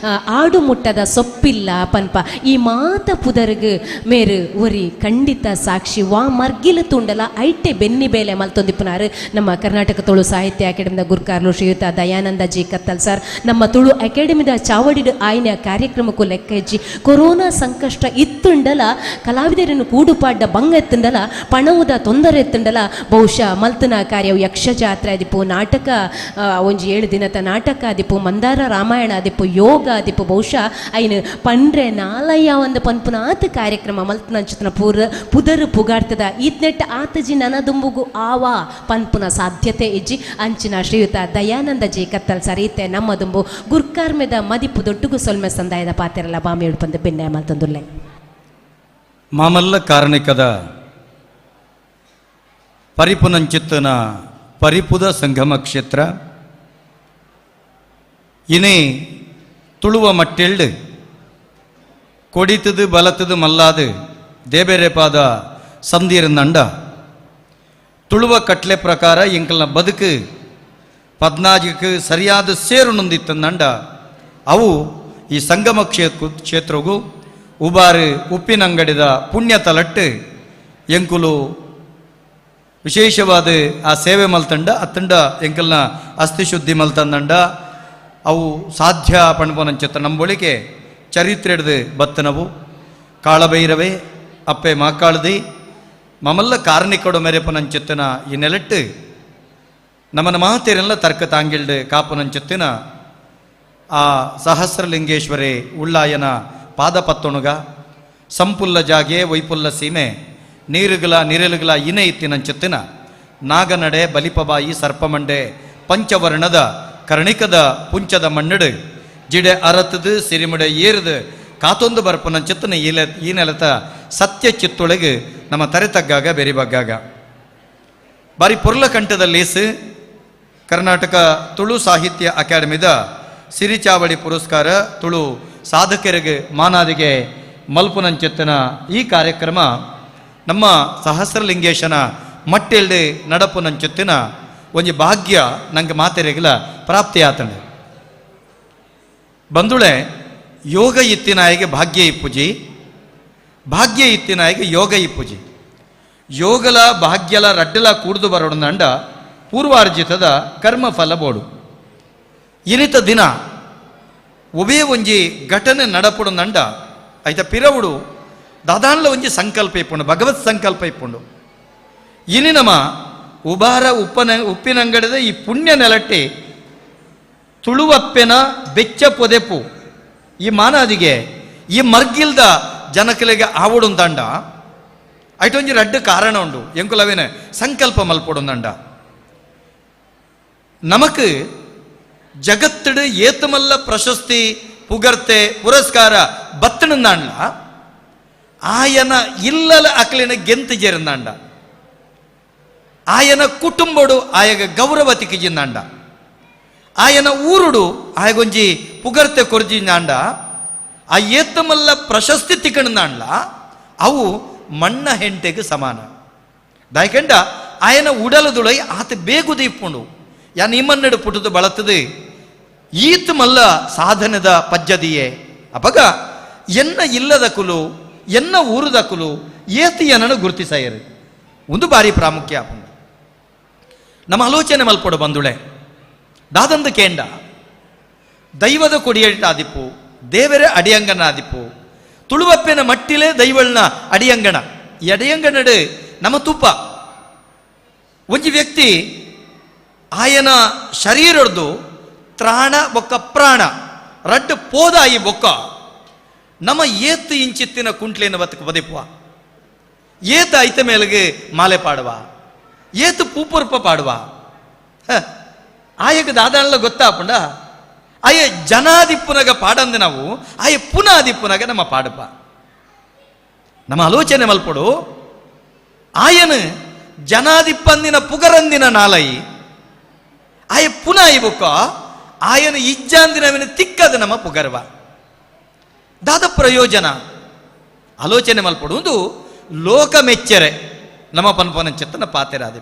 ಆಡು ಮುಟ್ಟದ ಸೊಪ್ಪಿಲ್ಲ ಪನ್ಪ ಈ ಮಾತ ಪುದರ್ಗ್ ಮೇರು ಒರಿ ಖಂಡಿತ ಸಾಕ್ಷಿ ವಾ ಮರ್ಗಿಲ ತುಂಡಲ ಐಟೆ ಬೆನ್ನಿ ಬೇಲೆ ಮಲ್ತೊಂದಿಪ್ಪನಾರು ನಮ್ಮ ಕರ್ನಾಟಕ ತುಳು ಸಾಹಿತ್ಯ ಅಕಾಡೆಮಿದ ಗುರ್ಕಾರ್ಲು ಶ್ರೀಯುತ ದಯಾನಂದ ಜಿ ಕತ್ತಲ್ ಸರ್ ನಮ್ಮ ತುಳು ಅಕಾಡೆಮಿದ ಚಾವಡಿಡು ಆಯ್ನ ಕಾರ್ಯಕ್ರಮಕ್ಕೂ ಲೆಕ್ಕ ಹೆಚ್ಚಿ ಕೊರೋನಾ ಸಂಕಷ್ಟ ಇತ್ತುಂಡಲ ಕಲಾವಿದರನ್ನು ಕೂಡುಪಾಡ್ಡ ಬಂಗ ಎತ್ತುಂಡಲ ಪಣವುದ ತೊಂದರೆ ಎತ್ತುಂಡಲ ಬಹುಶಃ ಮಲ್ತನ ಕಾರ್ಯವು ಯಕ್ಷ ಜಾತ್ರೆ ಆದಿಪ್ಪು ನಾಟಕ ಒಂಜಿ 7 ದಿನದ ನಾಟಕ ಆದಿಪ್ಪು ಮಂದಾರ ರಾಮಾಯಣ ಆದಿಪ್ಪು ಯೋಗ ಆದಿಪ್ಪು ಬಹುಶಃ ಐನು ಪಂಡ್ರೆ ನಾಲಯ್ಯ ಒಂದು ಪನ್ಪುನ ಆತ ಕಾರ್ಯಕ್ರಮ ಮಲ್ತನ ಅಂಚುತನ ಪುದರ್ ಪುಗಾಡ್ತದ ಈತ್ನೆಟ್ಟ ಆತಜಿ ನನದುಂಬುಗು ಆವಾ ಪನ್ಪುನ ಸಾಧ್ಯತೆ ಇಜ್ಜಿ ಅಂಚಿನ ಶ್ರೀಯುತ ದಯಾನಂದ ಜಿ ಕತ್ತಲ್ ಸರೀತೆ ನಮ್ಮದುಂಬು ಗುರ್ಕಾರ್ ಮೇದ ಮದಿಪು ದೊಡ್ಡಗು ಸೊಲ್ಮೆ ಸಂದಾಯದ ಪಾತೆರಲ್ಲ ಬಾಮಿ ಹಿಡ್ಪಂದು ಬೆನ್ನೆ ಮಲ್ತಂದುಲ್ಲೆ ಮಾಮಲ್ಲ ಕಾರಣಿಕದ ಪರಿಪುನಂಚಿತ್ತನ ಪರಿಪುದ ಸಂಗಮ ಕ್ಷೇತ್ರ ಇನೇ ತುಳುವ ಮಟ್ಟೆಳ್ಳು ಕೊಡಿತದು ಬಲತದು ಮಲ್ಲಾದು ದೇಬೇರೆಪಾದ ಸಂದಿರನಂಡ ತುಳುವ ಕಟ್ಲೆ ಪ್ರಕಾರ ಇಂಕಲ್ನ ಬದುಕು 14ಕ್ಕೆ ಸರಿಯಾದ ಸೇರು ನೊಂದಿತ್ತಂದಂಡ ಅವು ಈ ಸಂಗಮ ಕ್ಷೇತ್ರಗೂ ಉಬಾರು ಉಪ್ಪಿನಂಗಡಿದ ಪುಣ್ಯ ತಲಟ್ಟು ಎಂಕುಲು ವಿಶೇಷವಾದ ಆ ಸೇವೆ ಮಲ್ತಂಡ ಅತ್ತಂಡ ಎಂಕಲ್ನ ಅಸ್ಥಿ ಶುದ್ಧಿ ಮಲ್ತಂದಂಡ ಅವು ಸಾಧ್ಯ ಪಣ್ಪನಂಚತ್ತ ನಂಬೊಳಿಕೆ ಚರಿತ್ರೆ ಹಿಡ್ದು ಬತ್ತನವು ಕಾಳಭೈರವೇ ಅಪ್ಪೆ ಮಾಕಾಳ್ದಿ ಮಮಲ್ಲ ಕಾರಣಿಕೊಡು ಮೆರೆಪನಂಚೆತ್ತನ ಈ ನೆಲೆಟ್ಟು ನಮ್ಮನ ಮಾತೇರೆಲ್ಲ ತರ್ಕ ತಾಂಗಿಲ್ಡು ಕಾಪನಂಚೆತ್ತಿನ ಆ ಸಹಸ್ರಲಿಂಗೇಶ್ವರೇ ಉಳ್ಳಾಯನ ಪಾದಪತ್ತೊಣಗ ಸಂಪುಲ್ಲ ಜಾಗೆ ವೈಪುಲ್ಲ ಸೀಮೆ ನೀರುಗಳ ನಿರಳುಗಳ ಇನೆ ಇತ್ತಿನಂಚೆತ್ತಿನ ನಾಗನಡೆ ಬಲಿಪಬಾಯಿ ಸರ್ಪಮಂಡೆ ಪಂಚವರ್ಣದ ಕರ್ಣಿಕದ ಪುಂಚದ ಮಣ್ಣಡು ಜಿಡೆ ಅರತದು ಸಿರಿಮುಡೆ ಏರ್ದು ಕಾತೊಂದು ಬರ್ಪನಂಚೆತ್ತನ ಈ ನೆಲತ ಸತ್ಯ ಚಿತ್ತೊಳಗೆ ನಮ್ಮ ತರೆತಗ್ಗಾಗ ಬೆರಿಬಗ್ಗಾಗ ಬಾರಿ ಪೊರ್ಲ ಕಂಠದ ಲೇಸು ಕರ್ನಾಟಕ ತುಳು ಸಾಹಿತ್ಯ ಅಕಾಡೆಮಿದ ಸಿರಿಚಾವಡಿ ಪುರಸ್ಕಾರ ತುಳು ಸಾಧಕರಿಗೆ ಮಾನಾದಿಗೆ ಮಲ್ಪುನಂಚೆತ್ತನ ಈ ಕಾರ್ಯಕ್ರಮ ನಮ್ಮ ಸಹಸ್ರಲಿಂಗೇಶನ ಮಟ್ಟೆಳ್ಳಿ ನಡಪುನಂಚೆತ್ತಿನ ಒಂಜಿ ಭಾಗ್ಯ ನಂಗೆ ಮಾತೆರೆಗಲ ಪ್ರಾಪ್ತಿಯಾತಂಡೆ ಬಂದುಳೆ ಯೋಗ ಇತ್ತಿನಾಯಿಗೆ ಭಾಗ್ಯ ಇಪ್ಪುಜಿ ಭಾಗ್ಯ ಇತ್ತಿನಾಯಿಗೆ ಯೋಗ ಇಪ್ಪುಜಿ ಯೋಗಲ ಭಾಗ್ಯಲ ರಡ್ಡಲ ಕೂಡ್ದು ಬರೋಡಂಡ ಪೂರ್ವಾರ್ಜಿತದ ಕರ್ಮಫಲ ಬೋಡು ಇನಿತ ದಿನ ಒಬೇ ಒಂಜಿ ಘಟನೆ ನಡಪುಡು ನಂಡ ಐತ ಪಿರವುಡು ದಾದಾನ್ಲ ಒಂಜಿ ಸಂಕಲ್ಪ ಇಪ್ಪುಂಡು ಭಗವತ್ ಸಂಕಲ್ಪ ಇಪ್ಪುಂಡು ಇನಿ ನಮ ಉಬಾರ ಉಪ್ಪಿನಂಗಡದ ಈ ಪುಣ್ಯ ನೆಲಟ್ಟಿ ತುಳುವಪ್ಪೆನ ಬೆಚ್ಚ ಪೊದೆಪು ಈ ಮಾನಾದಿಗೆ ಈ ಮರ್ಗಿಲ್ದ ಜನಕಲಿಗೆ ಆವಡುಂದಂಡ ಐಟೊಂಜಿ ರಡ್ಡು ಕಾರಣ ಉಂಡು ಎಂಕುಲವೇನೆ ಸಂಕಲ್ಪ ಮಲ್ಪೊಡುಂದಂಡ ನಮಕ್ ಜಗತ್ತಡು ಏತಮಲ್ಲ ಪ್ರಶಸ್ತಿ ಪುಗರ್ತೆ ಪುರಸ್ಕಾರ ಬತ್ತಣಂದಾಂಡ ಆಯನ ಇಲ್ಲಲ ಅಕ್ಲಿನ ಗೆಂತು ಜೇರಂದಾಂಡ ಆಯನ ಕುಟುಂಬಡು ಆಯಗ ಗೌರವ ತಿಕ್ಕಿಜಿಂದಾಂಡ ಆಯನ ಊರುಡು ಆಯಗೊಂಜಿ ಪುಗರ್ತೆ ಕೊರ್ಜಿಂದಾಂಡ ಆ ಏತಮಲ್ಲ ಪ್ರಶಸ್ತಿ ತಿಕ್ಕಣಂದಾಂಡ್ಲ ಅವು ಮಣ್ಣ ಹೆಂಟೆಗೆ ಸಮಾನ ದಾಯ್ಕಂಡ ಆಯನ ಉಡಲದುಳೈ ಆತ ಬೇಗುದು ಇಪ್ಪುಂಡು ಯಾನ್ ಇಮ್ಮನ್ನಡು ಪುಟದು ಬಳತದು ಈತ್ ಮಲ್ಲ ಸಾಧನದ ಪಜ್ಜದಿಯೇ ಅಪಗ ಎನ್ನ ಇಲ್ಲದ ಕುಲು ಎನ್ನ ಊರುದ ಕುಲು ಏತಿಯನನ್ನು ಗುರುತಿಸಯರು ಒಂದು ಬಾರಿ ಪ್ರಾಮುಖ್ಯ ಆಪುಂಡು ನಮ್ಮ ಆಲೋಚನೆ ಮಲ್ಪಡು ಬಂದುಳೆ ದಾದಂದು ಕೇಂಡ ದೈವದ ಕೊಡಿಯಟ ಆದಿಪ್ಪು ದೇವರೇ ಅಡಿಯಂಗನ ಆದಿಪ್ಪು ತುಳುವಪ್ಪೆನ ಮಟ್ಟಿಲೇ ದೈವಳ್ನ ಅಡಿಯಂಗಣ ಈ ಅಡಿಯಂಗನಡು ನಮ್ಮ ತುಪ್ಪ ಒಂಜಿ ವ್ಯಕ್ತಿ ಆಯನ ಶರೀರದ್ದು ತ್ರಾಣ ಬೊಕ್ಕ ಪ್ರಾಣ ರಡ್ಡು ಪೋದಾಯಿ ಬೊಕ್ಕ ನಮ್ಮ ಏತ್ತು ಇಂಚಿತ್ತಿನ ಕುಂಟ್ಲೇನ ಬತ್ತಕ್ಕೆ ಬದಿಪುವ ಏತ ಐತ ಮೇಲೆಗೆ ಮಾಲೆ ಪಾಡುವ ಏತು ಪೂಪುರ್ಪ ಪಾಡುವ ಆಯಗ ದಾದಾಳ ಗೊತ್ತಾಪುಂಡ ಆಯ ಜನಾದಿಪ್ಪುನಗ ಪಾಡಂದು ನಾವು ಆಯ ಪುನಾದಿಪ್ಪುನಗ ನಮ್ಮ ಪಾಡುಪ ನಮ್ಮ ಆಲೋಚನೆ ಮಲ್ಪಡು ಆಯನು ಜನಾದಿಪ್ಪಂದಿನ ಪುಗರಂದಿನ ನಾಲೈ ಆಯ ಪುನಾಯಿ ಬುಕ್ಕ ಆಯನ ಇಜ್ಜಾಂದಿನವಿನ ತಿಕ್ಕದು ನಮ್ಮ ಪುಗರ್ವ ದಾದ ಪ್ರಯೋಜನ ಆಲೋಚನೆ ಮಲ್ಪಡುವುದು ಲೋಕ ಮೆಚ್ಚರೆ ನಮ್ಮ ಪನ್ಪನಂಚೆತ್ತನ ಪಾತೆರಾದಿ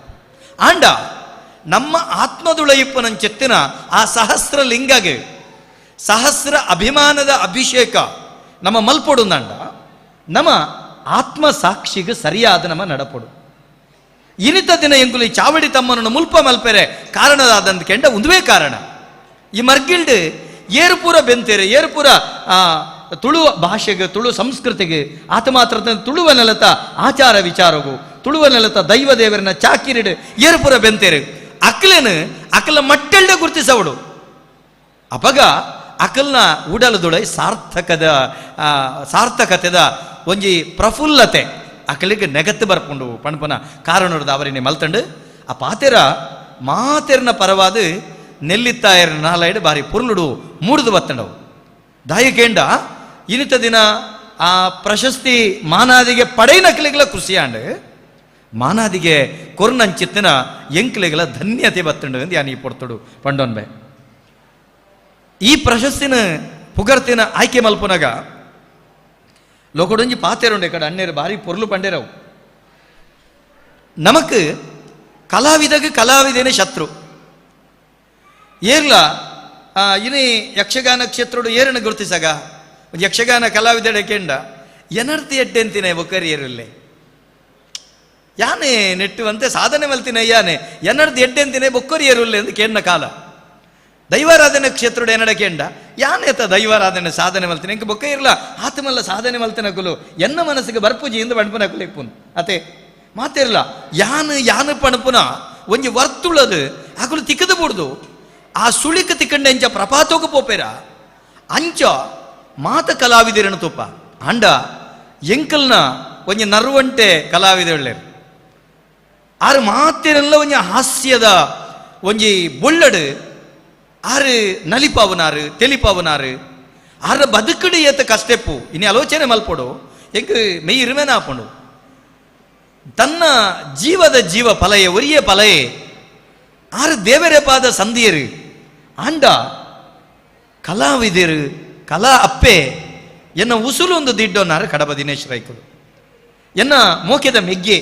ಆಂಡ ನಮ್ಮ ಆತ್ಮದುಳಯಿಪ್ಪನಂಚೆತ್ತಿನ ಆ ಸಹಸ್ರ ಲಿಂಗಗೆ ಸಹಸ್ರ ಅಭಿಮಾನದ ಅಭಿಷೇಕ ನಮ್ಮ ಮಲ್ಪಡುಂದಂಡ ನಮ್ಮ ಆತ್ಮ ಸಾಕ್ಷಿಗೆ ಸರಿಯಾದ ನಮ್ಮ ನಡಪಡು ಇನಿತ ದಿನ ಎಂಗುಲಿ ಚಾವಡಿ ತಮ್ಮನನ್ನು ಮುಲ್ಪ ಮಲ್ಪೆರೆ ಕಾರಣದಾದಂತ ಕೆಂಡ ಒಂದುವೇ ಕಾರಣ ಈ ಮರ್ಗಿಲ್ಡ್ ಏರು ಪೂರ ಬೆಂತೇರೆ ಏರು ಪೂರ ತುಳು ಭಾಷೆಗೆ ತುಳು ಸಂಸ್ಕೃತಿಗೆ ಆತ ಮಾತ್ರ ತುಳುವ ನೆಲತ ಆಚಾರ ವಿಚಾರಗೂ ತುಳುವ ನೆಲತ ದೈವ ದೇವರನ್ನ ಚಾಕಿರಿಡು ಏರು ಪೂರ ಬೆಂತೇರೆ ಅಕ್ಲೇನು ಅಕಲ ಮಟ್ಟೆಲ್ಡೆ ಗುರುತಿಸವಡು ಅಪಗ ಅಕಲ್ನ ಉಡಲದುಳೈ ಸಾರ್ಥಕತೆದ ಒಂಜಿ ಪ್ರಫುಲ್ಲತೆ ಅಕಲಿಗೆ ನೆಗತ್ತು ಬರ್ಕೊಂಡು ಪಣಪನ ಕಾರಣದ ಅವರಿನೇ ಮಲ್ತಂಡು ಆ ಪಾತೆರ ಮಾತೆರ್ನ ಪರವಾದ ನೆಲ್ಲಿತ್ತಾಯರ ನಾಲಾಯ್ಡು ಬಾರಿ ಪುರ್ಲುಡು ಮೂಡುದು ಬತ್ತಂಡವು ದಾಯಕೇಂಡ ಇನಿತ ದಿನ ಆ ಪ್ರಶಸ್ತಿ ಮಾನಾದಿಗೆ ಪಡೆಯನಕ್ಲಿಗಳ ಖುಷಿಯಾಂಡು ಮಾನಾದಿಗೆ ಕೊರ್ನಂಚಿತ್ತಿನ ಎಂಕ್ಲಿಗಳ ಧನ್ಯತೆ ಬತ್ತಂಡು ಎಂದು ಯಾನಿ ಪೊರ್ತುಡು ಪಂಡೋನ್ಬೆ ಈ ಪ್ರಶಸ್ತಿನ ಪುಗರ್ತಿನ ಆಯ್ಕೆ ಮಲ್ಪುನಗ ಲೋಕಡೊಂಜಿ ಪಾತೆರುಂಡೆ ಕಡೆ ಅಣ್ಣೇರು ಬಾರಿ ಪೊರ್ಲು ಪಂಡೇರವು ನಮಕ್ ಕಲಾವಿದಗೆ ಕಲಾವಿದೇನೆ ಶತ್ರು ಏರ್ಲ ಇನಿ ಯಕ್ಷಗಾನ ಕ್ಷೇತ್ರಡು ಏರನ್ನು ಗುರುತಿಸಾಗ ಯಕ್ಷಗಾನ ಕಲಾವಿದಡೆ ಕೇಂಡ ಎನರ್ತಿ ಎಡ್ಡೆಂತಿನ ಬೊಕ್ಕರಿ ಏರಲ್ಲೇ ಯಾನೆ ನೆಟ್ಟುವಂತೆ ಸಾಧನೆ ಮಲ್ತಿನ ಯಾನೆ ಎನರ್ತಿ ಎಡ್ಡೆಂತಿನ ಬೊಕ್ಕರಿ ಏರುಲ್ಲೆ ಎಂದು ಕೇಂಡ ಕಾಲ ದೈವಾರಾಧನೆ ಕ್ಷೇತ್ರಡು ಏನಡ ಕೇಂಡ ಯಾನೇತ ದೈವಾರಾಧನೆ ಸಾಧನೆ ಮಲ್ತಿನ ಇಂಕ ಬೊಕ್ಕ ಇರಲ್ಲ ಆತಮಲ್ಲ ಸಾಧನೆ ಮಲ್ತಿನಕುಲು ಎನ್ನ ಮನಸ್ಸಿಗೆ ಬರ್ಪುಜಿ ಇಂದ ಬಣ್ಪನಕುಲು ಇಪ್ಪುನ್ ಅತೆ ಮಾತಿರಲ್ಲ ಯಾನು ಪಣಪುನ ಒಂಜಿ ವರ್ತುಳದು ಅಕುಲು ತಿಕ್ಕದು ಬಿಡುದು ಆ ಸುಳಿಕ ತಿಕ್ಕಂಡ ಅಂಚ ಪ್ರಪಾತೋಗ ಪೋಪೇರ ಅಂಚ ಮಾತ ಕಲಾವಿದಿರನು ತುಪ್ಪ ಅಂಡ ಎಂಕಲ್ನ ಒಂಜಿ ನರ್ವಂಟೆ ಕಲಾವಿದ ಒಳ್ಳೆರು ಆರು ಮಾತಿರಲ್ಲ ಒಂಜಿ ಹಾಸ್ಯದ ಒಂಜಿ ಬೊಳ್ಳಡು ಆರು ನಲಿಪಾವನಾರು ತೆಲಿಪಾವನಾರು ಆರ ಬದುಕಡು ಏತ ಕಷ್ಟೆಪ್ಪು ಇನಿ ಆಲೋಚನೆ ಮಲ್ಪಡು ಎಂಕ್ ಮೆಯ್ ಇರುಮೇನ ಆಪುಂಡು ತನ್ನ ಜೀವದ ಜೀವ ಫಲಯೇ ಒರಿಯೇ ಫಲಯೇ ಆರು ದೇವರೇ ಪಾದ ಸಂಧಿಯರು ಆಂಡ ಕಲಾವಿದರು ಕಲಾ ಅಪ್ಪೆ ಎನ್ನ ಉಸುಲು ಒಂದು ದಿಡ್ಡೋನಾರು ಕಡಬ ದಿನೇಶ್ ರೈಕುಡು ಎನ್ನ ಮೋಕೆದ ಮೆಗ್ಗೆ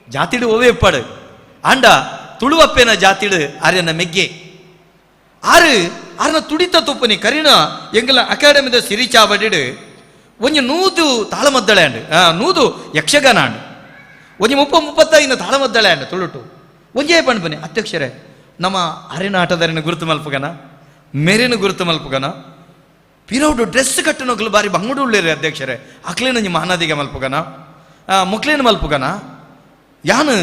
ಜಾತಿಡು ಓವೇಪ್ಪಾಡು ಆಂಡ ತುಳುವಪ್ಪೆನ ಜಾತಿಡು ಆರ್ಯನ ಮೆಗ್ಗೆ ಆರ್ನ ತುಡಿತ ತುಪ್ಪನಿ ಕರಿನ ಎಂಗಲ ಅಕಾಡೆಮಿದ ಸಿರಿಚಾವಡಿಡು ಒಂಜಿ ನೂದು ತಾಳಮದ್ದಳೆ ಅಂಡು ನೂದು ಯಕ್ಷಗಾನ ಅಂಡು ಒಂಜಿ 30-35 ತಾಳಮದ್ದಳೆ ಅಂಡು ತುಳುಟು ಒಂಜೇ ಪಣ್ಪನಿ ಅಧ್ಯಕ್ಷರೇ ನಮ್ಮ ಅರೆನಾಟದರಿನ ಗುರುತು ಮಲ್ಪಗನ ಮೇರಿನ ಗುರುತು ಮಲ್ಪಗನ ಪಿರೌಡು ಡ್ರೆಸ್ ಕಟ್ಟನೋಗ್ಲು ಬಾರಿ ಬಂಗುಡು ಉಳ್ಳೇರಿ ಅಧ್ಯಕ್ಷರೇ ಅಕ್ಲೇನ ಮಹಾನದಿಗೆ ಮಲ್ಪಗನ ಮುಕ್ಲೇನ ಮಲ್ಪಗನ ಯಾನು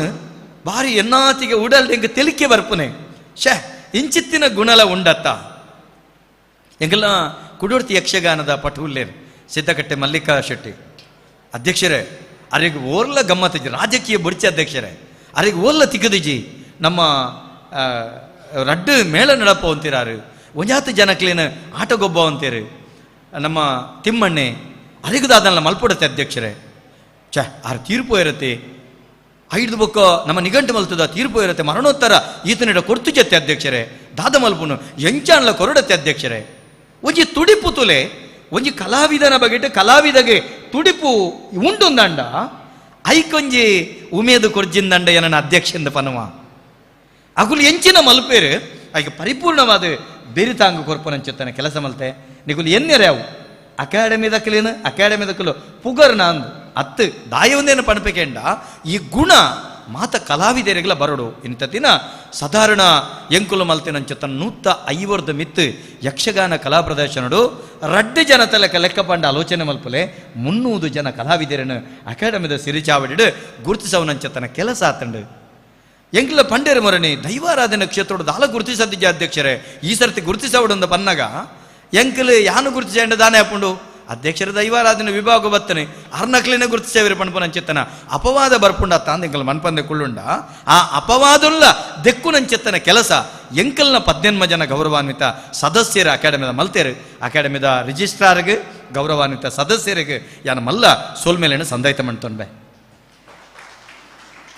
ಬಾರಿ ಎನ್ನಾತಿಗೆ ಉಡಲ್ದೆ ಎಂಗ ತೆಲಿಕೆ ಬರ್ಪುನೆ ಶೇ ಇಂಚಿತ್ತಿನ ಗುಣಲ ಉಂಡತ್ತ ಎಂಗೆಲ್ಲ ಕುಡೋರ್ತಿ ಯಕ್ಷಗಾನದ ಪಟುಲ್ಲೇರು ಸಿದ್ದಕಟ್ಟೆ ಮಲ್ಲಿಕಾ ಶೆಟ್ಟಿ ಅಧ್ಯಕ್ಷರೇ ಅರಿಗೆ ಓರ್ಲ ಗಮ್ಮತ್ತಿಜಿ ರಾಜಕೀಯ ಬುಡ್ಚಿ ಅಧ್ಯಕ್ಷರೇ ಅರಿಗೆ ಓರ್ಲ ತಿಕ್ಕದಿಜಿ ನಮ್ಮ ರಡ್ಡು ಮೇಳ ನಡಪ ಅಂತೀರಾರು ಒಂಜಾತು ಜನಕ್ಲೇನು ಆಟಗೊಬ್ಬ ಅಂತೀರು ನಮ್ಮ ತಿಮ್ಮಣ್ಣೆ ಅರಿಗದಾದಲ್ಲ ಮಲ್ಪೊಡತ್ತೆ ಅಧ್ಯಕ್ಷರೇ ಆರು ತೀರ್ಪು ಇರುತ್ತೆ ಐದು ಬೊಕ್ಕ ನಮ್ಮ ನಿಘಂಟು ಮಲ್ತದ ತೀರ್ಪು ಇರುತ್ತೆ ಮರಣೋತ್ತರ ಈತನಿಡ ಕೊಡ್ತು ಜತ್ತೆ ಅಧ್ಯಕ್ಷರೇ ದಾದ ಮಲ್ಪುನು ಎಂಚಾನ್ಲ ಕೊರಡತ್ತೆ ಅಧ್ಯಕ್ಷರೇ ಒಂಜಿ ತುಡಿಪು ತುಲೆ ಒಂಜಿ ಕಲಾವಿದನ ಬಗೆಟ್ ಕಲಾವಿದಗೆ ತುಡಿಪು ಉಂಟುಂದಂಡ ಐಕೊಂಜಿ ಉಮೇದು ಕೊರ್ಜಿಂದಂಡ ನನ್ನ ಅಧ್ಯಕ್ಷಂದ ಪನವ ಅಗುಲು ಎಂಚಿನ ಮಲ್ಪೇರು ಆಗ ಪರಿಪೂರ್ಣವಾದ ಬೆರಿತಾಂಗ ಕೊರ್ಪನಂಚುತ್ತಾನೆ ಕೆಲಸ ಮಲ್ತೆ ನಿಗುಲು ಎನ್ನೆರೆ ಅವು ಅಕಾಡೆಮಿದಕ್ಕಲೇನು ಅಕಾಡೆಮಿದಕ್ಕಲು ಪುಗರ್ನ ಅಂದು ಅತ್ತು ದಾಯವನ್ನೇನು ಪಣಪೆಕೆಂಡ ಈ ಗುಣ ಮಾತ ಕಲಾವಿದರಿಗೆಲ್ಲ ಬರಡು ಇಂಥ ದಿನ ಸಾಧಾರಣ ಎಂಕುಲು ಮಲ್ತಿನಂಚುತ್ತನ 150 ಮಿತ್ತು ಯಕ್ಷಗಾನ ಕಲಾ ಪ್ರದರ್ಶನಡು 2 ಜನ ತಲೆಕ ಲೆಕ್ಕ ಪಂಡ ಆಲೋಚನೆ ಮಲ್ಪಲೆ 300 ಜನ ಕಲಾವಿದರನ್ನು ಅಕಾಡೆಮಿದ ಸಿರಿಚಾವಡಿಡು ಗುರುತಿಸವನಂಚುತ್ತನ ಕೆಲಸ ಆತಂಡು ಎಂಕ್ಲ ಪಂಡೇರು ಮೊರಣಿ ದೈವಾರಾಧನೆ ಕ್ಷೇತ್ರದ ದಾಲ ಗುರುತಿಸದಿದ್ದ ಅಧ್ಯಕ್ಷರೇ ಈ ಸರ್ತಿ ಗುರುತಿಸವಡೊಂದು ಪನ್ನಗ ಎಂಕಲು ಯಾನು ಗುರುತಿಸಂಡ ದಾನೆ ಹಾಕೊಂಡು ಅಧ್ಯಕ್ಷರ ದೈವಾರಾಧನೆ ವಿಭಾಗ ಬತ್ತನೆ ಅರ್ನಕ್ಲಿನ ಗುರುತಿಸೇವರಿ ಪಣಪನಂಚೆತ್ತನ ಅಪವಾದ ಬರ್ಪುಂಡ ತಾಂದ ಎಂಕಲ್ ಮನ್ಪಂದೆ ಕುಳ್ಳುಂಡ ಆ ಅಪವಾದುಲ್ಲ ದೆಕ್ಕುನಂಚೆತ್ತನ ಕೆಲಸ ಎಂಕಲ್ನ 18 ಜನ ಗೌರವಾನ್ವಿತ ಸದಸ್ಯರ ಅಕಾಡೆಮಿದ ಮಲ್ತೇರು ಅಕಾಡೆಮಿದ ರಿಜಿಸ್ಟ್ರಾರ್ಗೆ ಗೌರವಾನ್ವಿತ ಸದಸ್ಯರಿಗೆ ಯಾನ ಮಲ್ಲ ಸೋಲ್ಮೇಲೆನ ಸಂದಾಯಿತ ಮಾಡ್ತೊಂಡೆ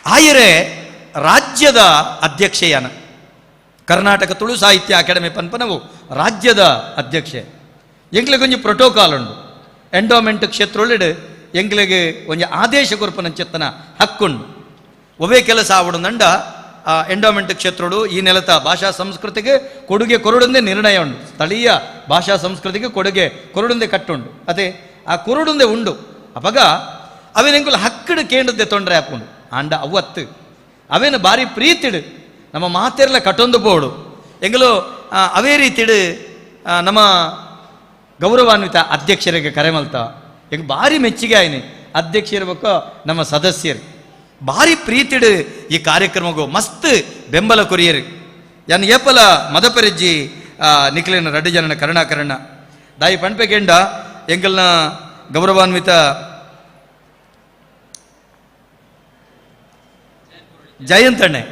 ಆಯರೆ ರಾಜ್ಯದ ಅಧ್ಯಕ್ಷೆಯಾನ ಕರ್ನಾಟಕ ತುಳು ಸಾಹಿತ್ಯ ಅಕಾಡೆಮಿ ಪನ್ಪನವು ರಾಜ್ಯದ ಅಧ್ಯಕ್ಷೆ ಎಂಗ್ಲಿಗೆ ಒಂಜಿ ಪ್ರೋಟೋಕಾಲ್ ಉಂಡು ಎಂಡೋಮೆಂಟ್ ಕ್ಷೇತ್ರೊಳ್ಳಿಡು ಎಂಗ್ಲಿಗೆ ಒಂಜಿ ಆದೇಶ ಕೊರ್ಪನಂಚೆತ್ತನ ಹಕ್ಕುಂಡು ಒವೇ ಕೆಲಸ ಆವಡುಂದಂಡ ಎಂಡೋಮೆಂಟ್ ಕ್ಷೇತ್ರಡು ಈ ನೆಲತ ಭಾಷಾ ಸಂಸ್ಕೃತಿಗೆ ಕೊಡುಗೆ ಕೊರಡುಂದೇ ನಿರ್ಣಯ ಉಂಡು ಸ್ಥಳೀಯ ಭಾಷಾ ಸಂಸ್ಕೃತಿಗೆ ಕೊಡುಗೆ ಕೊರಡುಂದೇ ಕಟ್ಟುಂಡು ಅದೇ ಆ ಕೊರಡುಂದೇ ಉಂಡು ಅಪಗ ಅವೇನೆಂಗುಲು ಹಕ್ಕಡು ಕೇಂದ್ರದ್ದೆ ತೊಂದರೆ ಹಾಕೊಂಡು ಆಂಡ ಅವತ್ತು ಅವೇನು ಭಾರಿ ಪ್ರೀತಿಡು ನಮ್ಮ ಮಾತೆರ್ಲ ಕಟ್ಟೊಂದು ಬೋಡು ಎಂಗಲು ಅವೇ ರೀತಿಡು ನಮ್ಮ ಗೌರವಾನ್ವಿತ ಅಧ್ಯಕ್ಷರಿಗೆ ಕರೆ ಮಲ್ತ ಎಂಗೆ ಭಾರಿ ಮೆಚ್ಚುಗೆ ಆಯ್ನೆ ಅಧ್ಯಕ್ಷರಿರ್ಬೇಕು ನಮ್ಮ ಸದಸ್ಯರು ಭಾರಿ ಪ್ರೀತಿಡು ಈ ಕಾರ್ಯಕ್ರಮಗೂ ಮಸ್ತ್ ಬೆಂಬಲ ಕೊರಿಯರು ಯಾನು ಏಪಲ ಮದಪೆರಜ್ಜಿ ನಿಖಿಲಿನ 2 ಜನನ ಕರುಣಾಕರಣ ದಾಯಿ ಪಣ್ಪೆಗೆಂಡ ಎಂಗಲ್ನ ಗೌರವಾನ್ವಿತ ಜಯಂತಣ್ಣೆ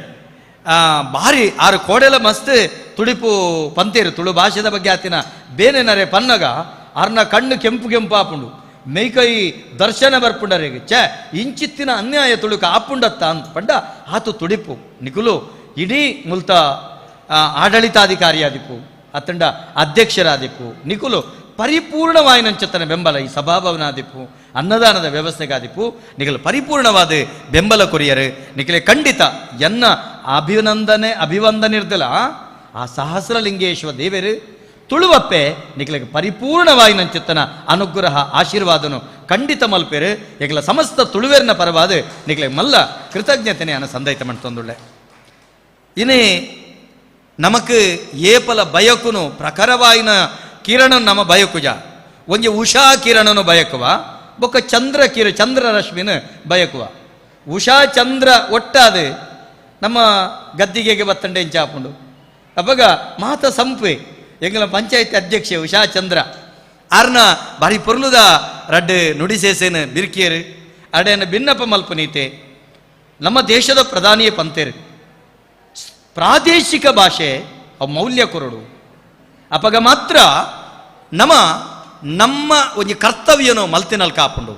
ಭಾರಿ ಆರು ಕೋಡೆಲ ಮಸ್ತ್ ತುಡಿಪು ಪಂತೇರು ತುಳು ಭಾಷೆದ ಬಗ್ಗೆ ಆತಿನ ಬೇನೆನರೆ ಪನ್ನಗ ಅರ್ನ ಕಣ್ಣು ಕೆಂಪು ಕೆಂಪು ಆಪುಂಡು ಮೇಕೈ ದರ್ಶನ ಬರ್ಪುಂಡರಿಗೆ ಇಂಚಿತ್ತಿನ ಅನ್ಯಾಯ ತುಳುಕ ಆಪುಂಡತ್ತ ಅಂತ ಪಂಡ ಆತು ತುಡಿಪು ನಿಕುಲು ಇಡೀ ಮುಲ್ತ ಆಡಳಿತಾಧಿಕಾರಿಯಾದಿಪ್ಪು ಅತ್ತಂಡ ಅಧ್ಯಕ್ಷರಾದಿಪ್ಪು ನಿಕುಲು ಪರಿಪೂರ್ಣವಾಯಿನಂಚತನ ಬೆಂಬಲ ಈ ಸಭಾಭವನಾದಿಪ್ಪು ಅನ್ನದಾನದ ವ್ಯವಸ್ಥೆಗಾದಿಪ್ಪು ನಿಖಲು ಪರಿಪೂರ್ಣವಾದ ಬೆಂಬಲ ಕೊರಿಯರು ನಿಖಲೆ ಖಂಡಿತ ಎನ್ನ ಅಭಿವಂದನಿರ್ದಲ ಆ ಸಹಸ್ರಲಿಂಗೇಶ್ವರ ದೇವರು ತುಳುವಪ್ಪೆ ನಿಖಲಿಗೆ ಪರಿಪೂರ್ಣವಾಯಿನಂಚಿತ್ತನ ಅನುಗ್ರಹ ಆಶೀರ್ವಾದನು ಖಂಡಿತ ಮಲ್ಪೇರು ಈಗಲ ಸಮಸ್ತ ತುಳುವೇರಿನ ಪರವಾದ ನಿಖಲಿಗೆ ಮಲ್ಲ ಕೃತಜ್ಞತೆನೆ ಅನ್ನ ಸಂದೈತ ಮಾಡ್ತೊಂದುಳ್ಳೆ ಇನ್ನೇ ನಮಕ್ ಏಪಲ ಬಯಕುನು ಪ್ರಖರವಾಯಿನ ಕಿರಣನು ನಮ್ಮ ಬಯಕುಜ ಒಂಜಿ ಉಷಾ ಕಿರಣನು ಬಯಕುವ ಬೊಕ್ಕ ಚಂದ್ರ ರಶ್ಮಿನ ಬಯಕುವ ಉಷಾ ಚಂದ್ರ ಒಟ್ಟಾದ ನಮ್ಮ ಗದ್ದಿಗೆಗೆ ಬತ್ತಂಡೆ ಇಂಚಾಪುಂಡು ಅವಾಗ ಮಾತ ಸಂಪೆ ಎಂಗಲ ಪಂಚಾಯತ್ ಅಧ್ಯಕ್ಷೆ ಉಷಾ ಚಂದ್ರ ಆರ್ನ ಬಾರಿ ಪೊರ್ಲುದ 2 ನುಡಿಸೇಸೇನು ಬಿರ್ಕಿಯರು ಅಡೆಯನ್ನು ಭಿನ್ನಪ ಮಲ್ಪನೀತೆ ನಮ್ಮ ದೇಶದ ಪ್ರಧಾನಿಯೇ ಪಂತೇರು ಪ್ರಾದೇಶಿಕ ಭಾಷೆ ಅವು ಮೌಲ್ಯ ಕೊರಡು ಅಪಗ ಮಾತ್ರ ನಮ್ಮ ಒಂದು ಕರ್ತವ್ಯನೋ ಮಲ್ತಿನಲ್ಲಿ ಕಾಪುಂಡು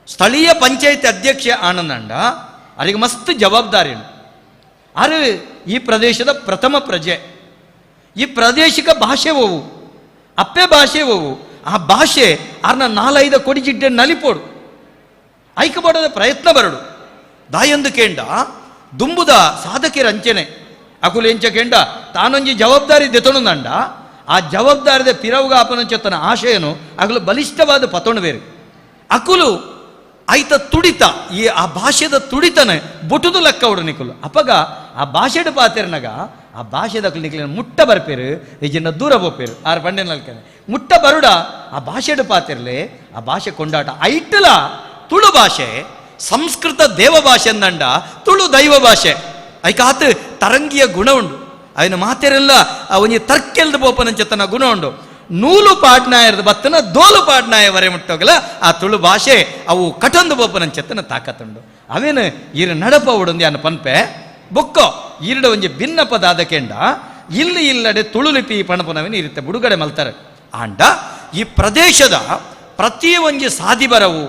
ಸ್ಥಳೀಯ ಪಂಚಾಯತ್ ಅಧ್ಯಕ್ಷ ಆನಂದಂಡ ಅವರಿಗೆ ಮಸ್ತ್ ಜವಾಬ್ದಾರಿ ಉಂಟು ಅರು ಈ ಪ್ರದೇಶದ ಪ್ರಥಮ ಪ್ರಜೆ ಈ ಪ್ರಾದೇಶಿಕ ಭಾಷೆ ಹೋವು ಅಪ್ಪೆ ಭಾಷೆ ಹೋವು ಆ ಭಾಷೆ ಅರ್ನ 4-5 ಕೊಡಿ ಜಿಡ್ಡೆ ನಲಿಪೋಡು ಐಕಬಾಡದ ಪ್ರಯತ್ನ ಬರಡು ದಾಯೊಂದು ಕೇಂಡ ದುಂಬುದ ಸಾಧಕಿರ ಅಂಚನೆ ಅಕುಲು ಎಂಚ ಕೇಂಡ ತಾನೊಂಜಿ ಜವಾಬ್ದಾರಿ ದೆತೊಣಂದಂಡ ಆ ಜವಾಬ್ದಾರಿದ ಪಿರವುಗ ಅಪನಂಚತನ ಆಶಯನು ಅಗಲು ಬಲಿಷ್ಠವಾದ ಪತೊಣ ಬೇರೆ ಅಕುಲು ಐತ ತುಡಿತ ಈ ಆ ಭಾಷೆದ ತುಡಿತನೆ ಬುಟುದು ಲೆಕ್ಕ ಉಡು ನಿಕುಲು ಅಪಗ ಆ ಭಾಷೆಡ ಪಾತೆರ್ನಗ ಆ ಭಾಷೆದ ನಿಕ್ಲಿನ ಮುಟ್ಟ ಬರ್ಪೇರು ಈಜಿನ ದೂರ ಬೋಪೇರು ಆರು ಪಂಡೆ ನಲ್ಕನೆ ಮುಟ್ಟ ಬರುಡ ಆ ಭಾಷೆಡ ಪಾತೆರ್ಲೆ ಆ ಭಾಷೆ ಕೊಂಡಾಟ ಐಟಲ ತುಳು ಭಾಷೆ ಸಂಸ್ಕೃತ ದೇವ ಭಾಷೆ ಅಂದಂಡ ತುಳು ದೈವ ಭಾಷೆ ಐಕಾತ್ ತರಂಗಿಯ ಗುಣ ಉಂಡು ಅಯ್ನ ಮಾತೆರೆಲ್ಲ ಒಂಜಿ ತರ್ಕೆಲ್ದು ಬೋಪನಂಚತನ ಗುಣ ಉಂಡು ನೂಲು ಪಾಡ್ನಾಯರ್ದು ಬತ್ತನ ದೋಲು ಪಾಡ್ನಾಯ ವರೆ ಮುಟ್ಟೋಗಲ ಆ ತುಳು ಭಾಷೆ ಅವು ಕಟೊಂದು ಬೋಪನಂಚೆತ್ತನ ತಾಕತ್ತುಂಡು ಅವೇನು ಇರು ನಡಪ ಉಡೊಂದು ಅನ್ನ ಪನ್ಪೆ ಬೊಕ್ಕೋ ಈರಡ ಒಂಜಿ ಭಿನ್ನ ಪದಾದ ಕೆಂಡ ಇಲ್ಲಿ ಇಲ್ಲಡೆ ತುಳು ಲಿಪಿ ಪಣಪನವೇನು ಇರುತ್ತೆ ಬುಡುಗಡೆ ಮಲ್ತಾರೆ ಆಂಡ ಈ ಪ್ರದೇಶದ ಪ್ರತಿ ಒಂಜಿ ಸಾದಿ ಬರವು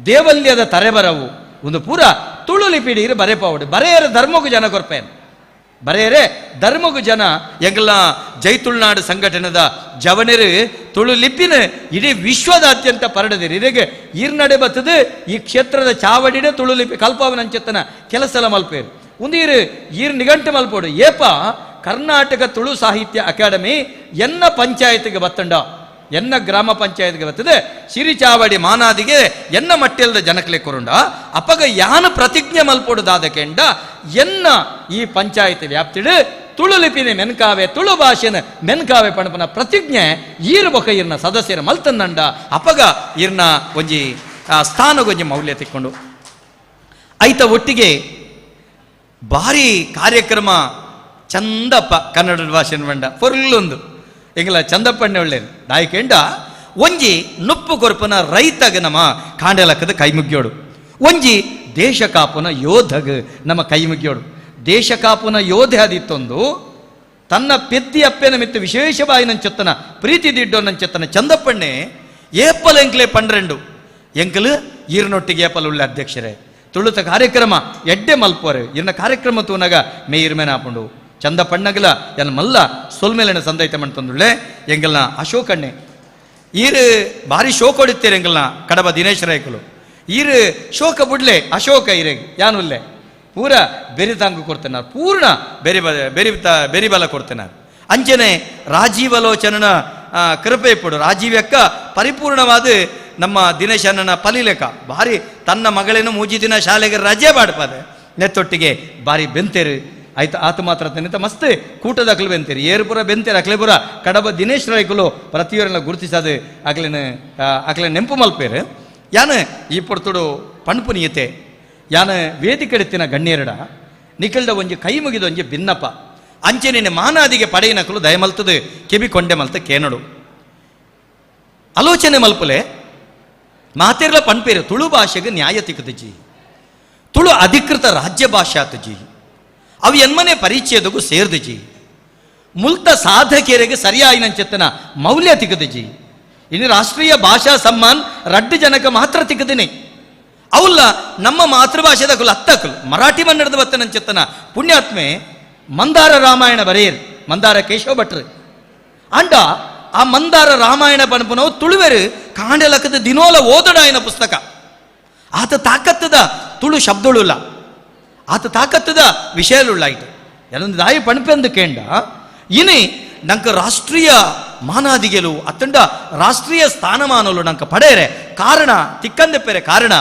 ದೇವಲ್ಯದ ತರೆ ಬರವು ಒಂದು ಪೂರ ತುಳು ಲಿಪಿಡಿ ಇರು ಬರೆಪಾವುಡು ಬರೆಯರ ಧರ್ಮಗೂ ಜನ ಕೊರ್ಪೇನು ಬರೆಯರೆ ಧರ್ಮಗೂ ಜನ ಎಂಗಲ ಜೈತುಳ್ನಾಡು ಸಂಘಟನೆದ ಜವನರು ತುಳು ಲಿಪಿನ ಇಡೀ ವಿಶ್ವದಾದ್ಯಂತ ಪರಡದಿರಿ ಇರಿಗೆ ಈರ್ನಡೆ ಬತ್ತದು ಈ ಕ್ಷೇತ್ರದ ಚಾವಡಿಡೆ ತುಳು ಲಿಪಿ ಕಲ್ಪವನಂಚೆತ್ತನ ಕೆಲಸಲ ಮಲ್ಪೇರು ಒಂದು ಈರ್ ನಿಘಂಟು ಮಲ್ಪೋಡು ಏಪ ಕರ್ನಾಟಕ ತುಳು ಸಾಹಿತ್ಯ ಅಕಾಡೆಮಿ ಎನ್ನ ಪಂಚಾಯತ್ಗೆ ಬತ್ತಂಡ ಎನ್ನ ಗ್ರಾಮ ಪಂಚಾಯತ್ಗೆ ಬರ್ತದೆ ಸಿರಿಚಾವಡಿ ಮಾನಾದಿಗೆ ಎನ್ನ ಮಟ್ಟೆಲ್ದ ಜನಕ್ಲೆ ಕೊರುಂಡ ಅಪ್ಪಗ ಯಾನ ಪ್ರತಿಜ್ಞೆ ಮಲ್ಪೊಡುದಾದ ಕೆಂಡ ಎನ್ನ ಈ ಪಂಚಾಯತ್ ವ್ಯಾಪ್ತಿಡು ತುಳು ಲಿಪಿನ ಮೆನ್ಕಾವೆ ತುಳು ಭಾಷೆನ ಮೆನ್ಕಾವೆ ಪಣಪನ ಪ್ರತಿಜ್ಞೆ ಈರು ಬೊಕ ಇರ್ನ ಸದಸ್ಯರ ಮಲ್ತನ್ನಂಡ ಅಪ್ಪಗ ಇರ್ನ ಒಂಜಿ ಸ್ಥಾನಗೊಂಜಿ ಮೌಲ್ಯ ತಿಕ್ಕೊಂಡು ಐತ ಒಟ್ಟಿಗೆ ಭಾರಿ ಕಾರ್ಯಕ್ರಮ ಚಂದಪ್ಪ ಕನ್ನಡ ಭಾಷೆ ಬಂಡ ಫುಲ್ಲೊಂದು ಎಂಗಲ ಚಂದಪ್ಪಣ್ಣೆ ಒಳ್ಳೇದು ದಾಯಕೆಂಡ ಒಂಜಿ ನುಪ್ಪು ಕೊರ್ಪನ ರೈತಗ ನಮ್ಮ ಕಾಂಡಲಕ್ಕದ ಕೈ ಮುಗ್ಯೋಡು ಒಂಜಿ ದೇಶ ಕಾಪುನ ಯೋಧಗ ನಮ್ಮ ಕೈ ಮುಗ್ಯೋಡು ದೇಶ ಕಾಪುನ ಯೋಧೆ ಅದಿತ್ತೊಂದು ತನ್ನ ಪೆದ್ದಿ ಅಪ್ಪೆನ ಮಿತ್ತು ವಿಶೇಷವಾಗಿ ನಂಚೆತ್ತನ ಪ್ರೀತಿ ದಿಡ್ಡೋ ನಂಚೆತ್ತನ ಚಂದಪ್ಪಣ್ಣೆ ಏಪಲ್ ಎಂಕ್ಲೆ ಪಂಡ್ರೆಂಡು ಎಂಕಲು ಈರ್ನೊಟ್ಟಿಗೆ ಏಪಲ್ ಉಳ್ಳ ಅಧ್ಯಕ್ಷರೇ ತುಳುತ ಕಾರ್ಯಕ್ರಮ ಎಡ್ಡೆ ಮಲ್ಪೋರೆ ಇರ್ನ ಕಾರ್ಯಕ್ರಮ ತೂನಾಗ ಮೇ ಇರ್ಮೇನ ಹಾಕೊಂಡು ಚಂದ ಪಣ್ಣಗಲ ಎನ್ ಮಲ್ಲ ಸೊಲ್ಮೇಲೆನ ಸಂದೈತ ಮಾಡ್ತಂದುಳ್ಳೆ ಎಂಗಲ್ನ ಅಶೋಕಣ್ಣೆ ಈರು ಭಾರಿ ಶೋಕ ಹೊಡಿತೀರಿ ಎಂಗಲ್ನ ಕಡಬ ದಿನೇಶ್ ರಾಯ್ಕಲು ಈರು ಶೋಕ ಬಿಡ್ಲೆ ಅಶೋಕ ಇರೆಗ್ ಯಾನುಲ್ಲೆ ಪೂರ ಬೆರಿತಾಂಗು ಕೊಡ್ತೇನೆ ಪೂರ್ಣ ಬೆರಿ ಬಲ ಕೊಡ್ತೇನೆ ಅಂಚನೆ ರಾಜೀವಲೋಚನನ ಕೃಪೆ ಪಡು ರಾಜೀವ್ಯಕ್ಕ ಪರಿಪೂರ್ಣವಾದ ನಮ್ಮ ದಿನೇಶ್ ಅಣ್ಣನ ಪಲಿಲೆಕ ಭಾರಿ ತನ್ನ ಮಗಳೇನು ಮೂಜಿ ದಿನ ಶಾಲೆಗೆ ರಜೆ ಬಾಡ್ಪದೆ ನೆತ್ತೊಟ್ಟಿಗೆ ಭಾರಿ ಬೆಂತೇರು ಆಯ್ತು ಆತ ಮಾತ್ರ ತನಿತ ಮಸ್ತ್ ಕೂಟದ ಅಕ್ಲು ಬೆಂತೇರಿ ಏರ್ಪುರ ಬೆಂತೇರಿ ಅಕ್ಲೆಪುರ ಕಡಬ ದಿನೇಶ್ ರಾಯ್ಕಲು ಪ್ರತಿಯೊರೆಲ್ಲ ಗುರುತಿಸದು ಅಕ್ಲೆ ನೆಂಪು ಮಲ್ಪೇರು ಯಾನ ಈ ಪೊರ್ತುಡು ಪಣ್ಪುನಿಯತೆ ಯಾನ ವೇದಿಕೆಡೆತ್ತಿನ ಗಣ್ಯರಡ ನಿಕಲ್ದ ಒಂಜಿ ಕೈ ಮುಗಿದ ಒಂಜಿ ಭಿನ್ನಪ್ಪ ಅಂಚೆನೆ ಮಾನಾದಿಗೆ ಪಡೆಯಿನಕಲು ದಯಮಲ್ತದು ಕೆಬಿ ಕೊಂಡೆ ಮಲ್ತ ಕೇನಡು ಆಲೋಚನೆ ಮಲ್ಪಲೆ ಮಾತೆರ್ಲ ಪಣ್ಪೇರು ತುಳು ಭಾಷೆಗೆ ನ್ಯಾಯ ತಿಕ್ಕದಜಿ ತುಳು ಅಧಿಕೃತ ರಾಜ್ಯ ಭಾಷೆ ಆತಜಿ ಅವು ಎನ್ಮನೆ ಪರಿಚಯದಗೂ ಸೇರ್ದಜಿ ಮುಲ್ತ ಸಾಧಕೆರೆಗೆ ಸರಿಯಾಯಿನಂಚೆತ್ತನ ಮೌಲ್ಯ ತಿಕ್ಕದಜಿ ಇನ್ನು ರಾಷ್ಟ್ರೀಯ ಭಾಷಾ ಸಮ್ಮಾನ್ ರಡ್ಡು ಜನಕ ಮಾತ್ರ ತಿಕ್ಕದಿನಿ ಅವಲ್ಲ ನಮ್ಮ ಮಾತೃಭಾಷೆದ ಕುಲ ಅತ್ತಕಲು ಮರಾಠಿ ಮನ್ನಡದ ಬತ್ತನಂಚೆತ್ತನ ಪುಣ್ಯಾತ್ಮೆ ಮಂದಾರ ರಾಮಾಯಣ ಬರೆಯರು ಮಂದಾರ ಕೇಶವ ಭಟ್ರು ಅಂಡ ಆ ಮಂದಾರ ರಾಮಾಯಣ ಪಣಪನವು ತುಳುವೆರು ಕಾಂಡಲಕದ ದಿನೋಲ ಓದಡಾಯನ ಪುಸ್ತಕ ಆತ ತಾಕತ್ತದ ತುಳು ಶಬ್ದಳುಲ್ಲ ಆತ ತಾಕತ್ತದ ವಿಷಯಲುಳ್ಳಾಯಿತು ಎಲ್ಲೊಂದು ದಾಯಿ ಪಣಪೆಂದು ಕೇಂಡ ಇನಿ ನಂಗೆ ರಾಷ್ಟ್ರೀಯ ಮಾನಾದಿಗೆಲು ಅತ್ತಂಡ ರಾಷ್ಟ್ರೀಯ ಸ್ಥಾನಮಾನಲು ನಂಗೆ ಪಡೆಯರೆ ಕಾರಣ ತಿಕ್ಕಂದೆಪ್ಪೆರೆ ಕಾರಣ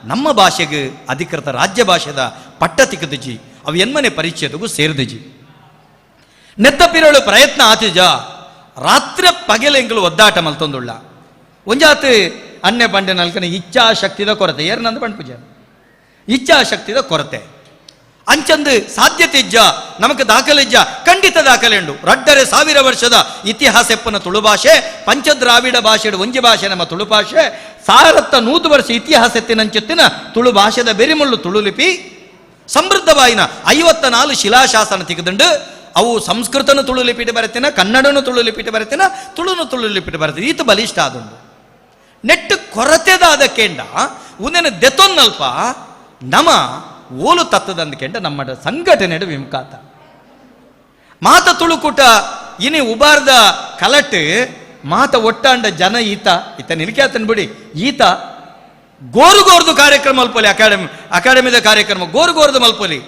ನಮ್ಮ ಭಾಷೆಗೆ ಅಧಿಕೃತ ರಾಜ್ಯ ಭಾಷೆದ ಪಟ್ಟ ತಿಕ್ಕದಜಿ ಅವು ಎನ್ಮನೆ ಪರಿಚಯದಗೂ ಸೇರಿದಜಿ ನೆತ್ತಪಿರಳು ಪ್ರಯತ್ನ ಆತಿಜ ರಾತ್ರಿ ಪಗೆಲೆಂಗಳು ಒದ್ದಾಟ ಮಲ್ತೊಂದುಳ್ಳ ಒಂಜಾತ್ ಅನ್ಯ ಬಂಡೆ ನಲ್ಕನ ಇಚ್ಛಾಶಕ್ತಿದ ಕೊರತೆ ಏರ್ನಂದು ಪಂಡ್ಪುಜ ಇಚ್ಛಾಶಕ್ತಿದ ಕೊರತೆ ಅಂಚಂದು ಸಾಧ್ಯತೆ ಇಜ್ಜ ನಮಗೆ ದಾಖಲಿಜ್ಜ ಖಂಡಿತ ದಾಖಲೆ ಉಂಡು ರಡ್ಡರೆ 1000 ವರ್ಷದ ಇತಿಹಾಸ ಎಪ್ಪನ ತುಳು ಭಾಷೆ ಪಂಚದ್ರಾವಿಡ ಭಾಷೆ ಒಂಜಿ ಭಾಷೆ ನಮ್ಮ ತುಳು ಭಾಷೆ 1100 ವರ್ಷ ಇತಿಹಾಸ ಎತ್ತಿನಂಚೆತ್ತಿನ ತುಳು ಭಾಷೆದ ಬೆರಿಮುಳ್ಳು ತುಳು ಲಿಪಿ ಸಮೃದ್ಧವಾಯಿನ 54 ಶಿಲಾಶಾಸನ ತೆಗೆದುಂಡು ಅವು ಸಂಸ್ಕೃತನು ತುಳು ಲಿಪಿಟ ಬರೆತೇನ ಕನ್ನಡನು ತುಳು ಲಿಪಿಟ ಬರೆತೇನ ತುಳುನು ತುಳು ಲಿಪಿಟ ಬರೆತೇನೆ ಈತ ಬಲಿಷ್ಠ ಆದುಂಡು ನೆಟ್ಟು ಕೊರತೆದಾದ ಕೇಂಡ ಉಂದೆನ ದೆತೊನ್ನಲ್ಪ ನಮ ಓಲು ತತ್ತದಂದು ಕೆಂಡ ನಮ್ಮ ಸಂಘಟನೆಡು ವಿಮುಖಾತ ಮಾತ ತುಳುಕೂಟ ಇನಿ ಉಬಾರ್ದ ಕಲಟ್ ಮಾತ ಒಟ್ಟಾಂಡ ಜನ ಈತ ನಿಲ್ಕ್ಯಾತನ್ ಬಿಡಿ ಈತ ಗೋರುಗೋರ್ದು ಕಾರ್ಯಕ್ರಮ ಮಲ್ಪೊಲಿ ಅಕಾಡೆಮಿದ ಕಾರ್ಯಕ್ರಮ ಗೋರುಗೋರ್ದು ಮಲ್ಪೊಲಿ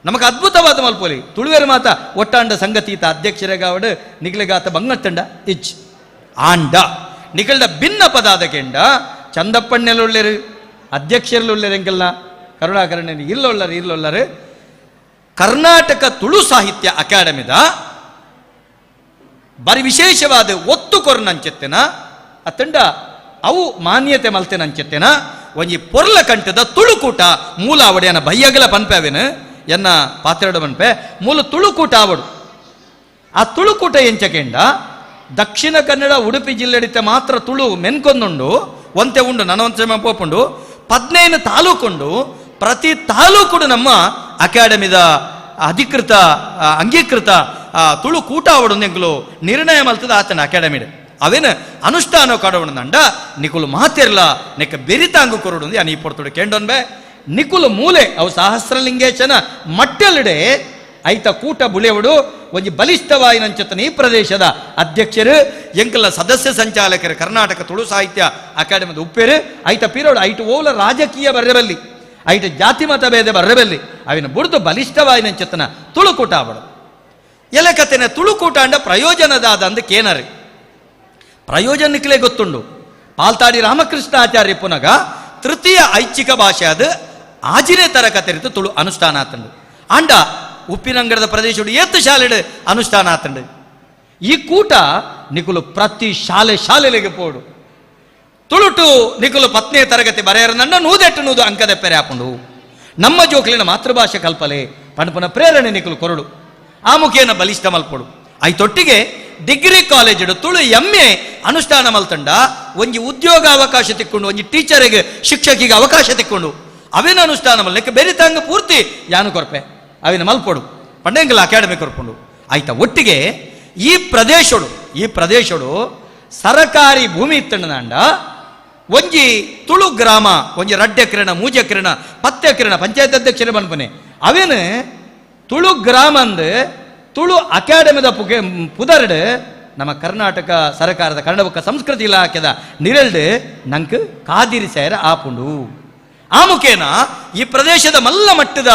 ನಮಗೆ ಅದ್ಭುತವಾದ ಮಲ್ಪೊಲಿ ತುಳುವೇರು ಮಾತ ಒಟ್ಟಾಂಡ ಸಂಗತಿ ಈತ ಅಧ್ಯಕ್ಷರೇಗಾವಡು ನಿಗ್ಲೆಗಾತ ಬಂಗತ್ತಂಡ ಇಚ್ ಆಂಡ ನಿಗಳ್ದ ಭಿನ್ನ ಪದಾದ ಕೆಂಡ ಚಂದಪ್ಪಣ್ಣೆಲ್ಲೊಳ್ಳೆರು ಅಧ್ಯಕ್ಷರಲ್ಲೊಳ್ಳೆರು ಎಂಗೆಲ್ಲ ಕರುಣಾಕರಣ ಇಲ್ಲೊಳ್ಳರು ಕರ್ನಾಟಕ ತುಳು ಸಾಹಿತ್ಯ ಅಕಾಡೆಮಿದ ಬರಿ ವಿಶೇಷವಾದ ಒತ್ತು ಕೊರ್ನಂಚೆತ್ತೇನ ಅತ್ತಂಡ ಅವು ಮಾನ್ಯತೆ ಮಲ್ತೆನಂಚೆತ್ತೇನ ಒಂಜಿ ಪೊರ್ಲ ಕಂಠದ ತುಳುಕೂಟ ಮೂಲ ಅವಡೆಯನ ಬಯ್ಯಗಲ ಪನ್ಪೆ ಅವೇನು ಎನ್ನ ಪಾತ್ರೆಡು ಪನ್ಪೆ ಮೂಲ ತುಳುಕೂಟ ಅವಡು ಆ ತುಳುಕೂಟ ಎಂಚಕೆಂಡ ದಕ್ಷಿಣ ಕನ್ನಡ ಉಡುಪಿ ಜಿಲ್ಲೆಡಿತ ಮಾತ್ರ ತುಳು ಮೆನ್ಕೊಂದುಂಡು ಒಂತೆ ಉಂಡು ನನವಂಚೆ ಪೋಪುಂಡು 15 ತಾಲೂಕುಂಡು. ಪ್ರತಿ ತಾಲೂಕು ನಮ್ಮ ಅಕಾಡೆಮಿದ ಅಧಿಕೃತ ಅಂಗೀಕೃತ ತುಳು ಕೂಟ ಆವಡೊಂದು ಎಂಕುಲು ನಿರ್ಣಯ ಮಲ್ತದ ಆತನ ಅಕಾಡೆಮಿಡ್ ಅವೇನು ಅನುಷ್ಠಾನ ಕಾಡವಣಂಡ ನಿಕುಲು ಮಾತಿರ್ಲ ನೆಕ್ಕ ಬೆರಿತಾಂಗು ಕೊರಡು ಅನಿ ಪೊರ್ತುಡು ಕೇಂಡೊನ್ಬೆ ನಿಕುಲು ಮೂಲೆ ಅವು ಸಹಸ್ರಲಿಂಗೇಶನ ಮಟ್ಟಲಿಡೆ ಐತ ಕೂಟ ಬುಳೆವಡು ಒಂಜಿ ಬಲಿಷ್ಠವಾಯಿನಂಚತನ ಈ ಪ್ರದೇಶದ ಅಧ್ಯಕ್ಷರು ಎಂಕಲ ಸದಸ್ಯ ಸಂಚಾಲಕರು ಕರ್ನಾಟಕ ತುಳು ಸಾಹಿತ್ಯ ಅಕಾಡೆಮಿದ ಉಪ್ಪೇರು ಐತ ಪೀರೋಡು ಐಟು ಓಲ ರಾಜಕೀಯ ಬರ್ರೆಬಲ್ಲಿ ಐಟ ಜಾತಿ ಮತ ಭೇದ ಬರ್ರೆಬಲ್ಲಿ ಅವಿನ ಬುಡ್ದು ಬಲಿಷ್ಠವಾಯಿನಂಚತನ ತುಳುಕೂಟ ಆವಡು ಎಲೆಕತೆನ ತುಳುಕೂಟ ಅಂಡ ಪ್ರಯೋಜನದಾದ ಅಂದ ಕೇನರಿ ಪ್ರಯೋಜನಕ್ಕಲೇ ಗೊತ್ತುಂಡು. ಪಾಲ್ತಾಡಿ ರಾಮಕೃಷ್ಣಾಚಾರ್ಯ ಪುನಗ ತೃತೀಯ ಐಚ್ಛಿಕ ಭಾಷೆ ಅದು ಆಜಿನೇ ತರಕತೆರಿತು ತುಳು ಅನುಷ್ಠಾನ ಆತಂಡು ಅಂಡ ಉಪ್ಪಿನಂಗಡದ ಪ್ರದೇಶ ಏತ್ತು ಶಾಲೆ ಅನುಷ್ಠಾನ ಆತಂಡು. ಈ ಕೂಟ ನಿಕುಲು ಪ್ರತಿ ಶಾಲೆಗೆ ಪೋಡು ತುಳುಟು ನಿಕುಲು 10ನೇ ತರಗತಿ ಬರೆಯರ ನನ್ನ ನೂದೆಟ್ಟು ನೂದು ಅಂಕದ ಪೆರೆ ಹಾಕೊಂಡು ನಮ್ಮ ಜೋಕ್ಲಿನ ಮಾತೃಭಾಷೆ ಕಲ್ಪಲೆ ಪಣಪನ ಪ್ರೇರಣೆ ನಿಕುಲು ಕೊರಡು ಆ ಮುಖೇನ ಬಲಿಷ್ಠ ಮಲ್ಪಡು. ಐತೊಟ್ಟಿಗೆ ಡಿಗ್ರಿ ಕಾಲೇಜು ತುಳು MA ಅನುಷ್ಠಾನ ಮಲ್ತಂಡ ಒಂಜಿ ಉದ್ಯೋಗ ಅವಕಾಶ ತಿಕ್ಕೊಂಡು ಒಂಜಿ ಟೀಚರಿಗೆ ಶಿಕ್ಷಕಿಗೆ ಅವಕಾಶ ತಿಕ್ಕೊಂಡು ಅವೇನ ಅನುಷ್ಠಾನ ಮಲ್ಲೆಕ್ಕೆ ಬೆರಿತಾಂಗ ಪೂರ್ತಿ ಯಾನು ಕೊರಪೆ ಅವಿನ ಮಲ್ಪೊಡು ಪಂಡೆಂಗಲ ಅಕಾಡೆಮಿ ಕೊರ್ಕೊಂಡು ಆಯ್ತ. ಒಟ್ಟಿಗೆ ಈ ಪ್ರದೇಶಡು ಸರಕಾರಿ ಭೂಮಿ ಇತ್ತಂಡ ಒಂಜಿ ತುಳು ಗ್ರಾಮ ಒಂಜಿ 2 ಎಕರೆನ 3 ಎಕರೆನ 10 ಎಕರೆನ ಪಂಚಾಯತ್ ಅಧ್ಯಕ್ಷರೇ ಬನ್ಪನೆ ಅವೇನು ತುಳು ಗ್ರಾಮ ಅಂದ್ ತುಳು ಅಕಾಡೆಮಿದ ಪುದರ್ಡ್ ನಮ್ಮ ಕರ್ನಾಟಕ ಸರ್ಕಾರದ ಕನ್ನಡ ಬುಕ್ಕ ಸಂಸ್ಕೃತಿ ಇಲಾಖೆದ ನಿರಲ್ಡ್ ನಂಗೆ ಕಾದಿರಿ ಸೇರ ಆಪುಂಡು. ಆ ಮುಖೇನ ಈ ಪ್ರದೇಶದ ಮಲ್ಲ ಮಟ್ಟದ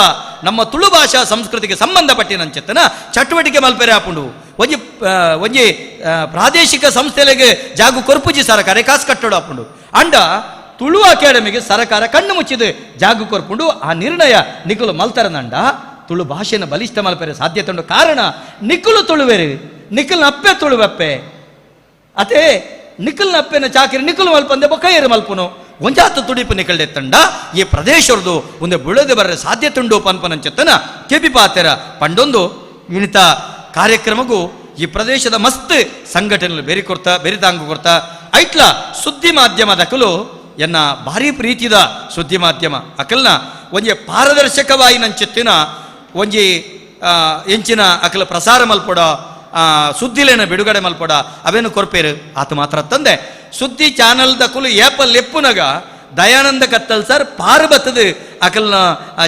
ನಮ್ಮ ತುಳು ಭಾಷಾ ಸಂಸ್ಕೃತಿಗೆ ಸಂಬಂಧಪಟ್ಟಿನಂಚೆತ್ತನ ಚಟುವಟಿಕೆ ಮಲ್ಪೆರೆ ಆಪುಂಡು. ಒಂಜಿ ಪ್ರಾದೇಶಿಕ ಸಂಸ್ಥೆಗಳಿಗೆ ಜಾಗು ಕೊರ್ಪುಜಿ ಸರಕಾರ ಕಾಸು ಕಟ್ಟೋಡು ಆಪುಂಡು ಅಂಡ ತುಳು ಅಕಾಡೆಮಿಗೆ ಸರಕಾರ ಕಣ್ಣು ಮುಚ್ಚಿದು ಜಾಗು ಕೊರ್ಪುಂಡು. ಆ ನಿರ್ಣಯ ನಿಕುಲು ಮಲ್ತರನಂಡ ತುಳು ಭಾಷೆನ ಬಲಿಷ್ಠ ಮಲ್ಪೆರೆ ಸಾಧ್ಯತೆ ಉಂಡು. ಕಾರಣ ನಿಕುಲು ತುಳುವೆರು ನಿಖಲ್ನ ಅಪ್ಪೆ ತುಳುವಪ್ಪೆ ಅದೇ ನಿಖಲ್ನ ಅಪ್ಪೆನ ಚಾಕಿರಿ ನಿಖಲು ಮಲ್ಪಂದೆ ಬೊಕ್ಕಯ್ಯರು ಮಲ್ಪುನು ಒಂಜಾತು ತುಡಿಪು ನಿಕಲ್ಡೆತ್ತಂಡ ಈ ಪ್ರದೇಶದ್ದು ಒಂದೇ ಬುಳದೆ ಬರ್ರೆ ಸಾಧ್ಯತೆ ಉಂಡು ಪನ್ಪನಂಚೆತ್ತನ ಕೆಪಿ ಪಾತೆರ ಪಂಡೊಂದು ಇಣಿತ ಕಾರ್ಯಕ್ರಮಗೂ ಈ ಪ್ರದೇಶದ ಮಸ್ತ್ ಸಂಘಟನೆಗಳು ಬೆರಿತಾಂಗು ಕೊರ್ತಾ ಐಟ್ಲ ಸುದ್ದಿ ಮಾಧ್ಯಮದ ಅಕಲು ಎನ್ನ ಭಾರಿ ಪ್ರೀತಿದ ಸುದ್ದಿ ಮಾಧ್ಯಮ ಅಕಲ್ನ ಒಂಜಿ ಪಾರದರ್ಶಕವಾಯಿ ನಂಚೆತ್ತಿನ ಒಂಜಿ ಎಂಚಿನ ಅಕಲ ಪ್ರಸಾರ ಮಲ್ಪೊಡ ಸುದ್ದಿಲೇನ ಬಿಡುಗಡೆ ಮಲ್ಪೊಡ ಅವೇನು ಕೊರ್ಪೇರು ಆತ ಮಾತ್ರ ತಂದೆ ಸುದ್ದಿ ಚಾನಲ್ ದಕುಲು ಏಪಲ್ ಎಪ್ಪುನಗ ದಯಾನಂದ ಕತ್ತಲ್ ಸರ್ ಪಾರು ಬತ್ತದು ಅಕಲ್ನ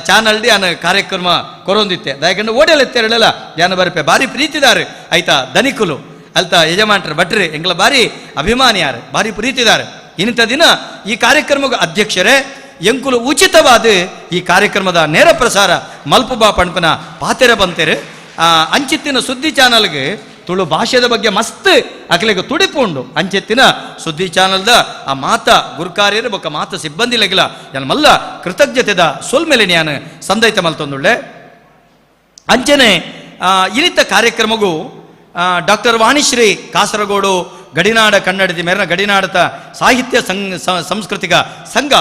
ಚಾನಲ್ ಡಿ ಅನ ಕಾರ್ಯಕ್ರಮ ಕೊರೊಂದಿತ್ತೆ ದಯಕಂಡು ಓಡಲೆತ್ತೆರಳೆಲ್ಲ ಯಾನ ಬರ್ಪೆ ಭಾರಿ ಪ್ರೀತಿದಾರೆ ಆಯ್ತಾ ಧನಿಕುಲು ಅಲ್ತ ಯಜಮಾನ್ರು ಭಟ್ರಿ ಎಂಗ್ಲ ಭಾರಿ ಅಭಿಮಾನಿಯಾರು ಭಾರಿ ಪ್ರೀತಿದಾರೆ. ಇನ್ನಿತ ದಿನ ಈ ಕಾರ್ಯಕ್ರಮದ ಅಧ್ಯಕ್ಷರೇ ಎಂಕುಲು ಉಚಿತವಾದ ಈ ಕಾರ್ಯಕ್ರಮದ ನೇರ ಪ್ರಸಾರ ಮಲ್ಪುಬಾ ಪಣಪನ ಪಾತೆರ ಬಂತೇರು ಅಂಚಿತ್ತಿನ ಸುದ್ದಿ ಚಾನಲ್ಗೆ ತುಳು ಭಾಷೆದ ಬಗ್ಗೆ ಮಸ್ತ್ ಅಕಲಿಗೆ ತುಡಿಪು ಉಂಡು. ಅಂಚೆತ್ತಿನ ಸುದ್ದಿ ಚಾನಲ್ದ ಆ ಮಾತ ಗುರುಕಾರ್ಯರು ಬೊಕ್ಕ ಮಾತ ಸಿಬ್ಬಂದಿಲೆಗಿಲ ಯಾನ್ ಮಲ್ಲ ಕೃತಜ್ಞತೆದ ಸೋಲ್ಮೇಲೆ ನಾನು ಸಂದೈತ ಮಲ್ತೊಂದುಳ್ಳೆ. ಅಂಚನೆ ಇನಿತ ಕಾರ್ಯಕ್ರಮಗೂ ಡಾಕ್ಟರ್ ವಾಣಿಶ್ರೀ ಕಾಸರಗೋಡು ಗಡಿನಾಡ ಕನ್ನಡದ ಮೇರನ ಗಡಿನಾಡತ ಸಾಹಿತ್ಯ ಸಾಂಸ್ಕೃತಿಕ ಸಂಘ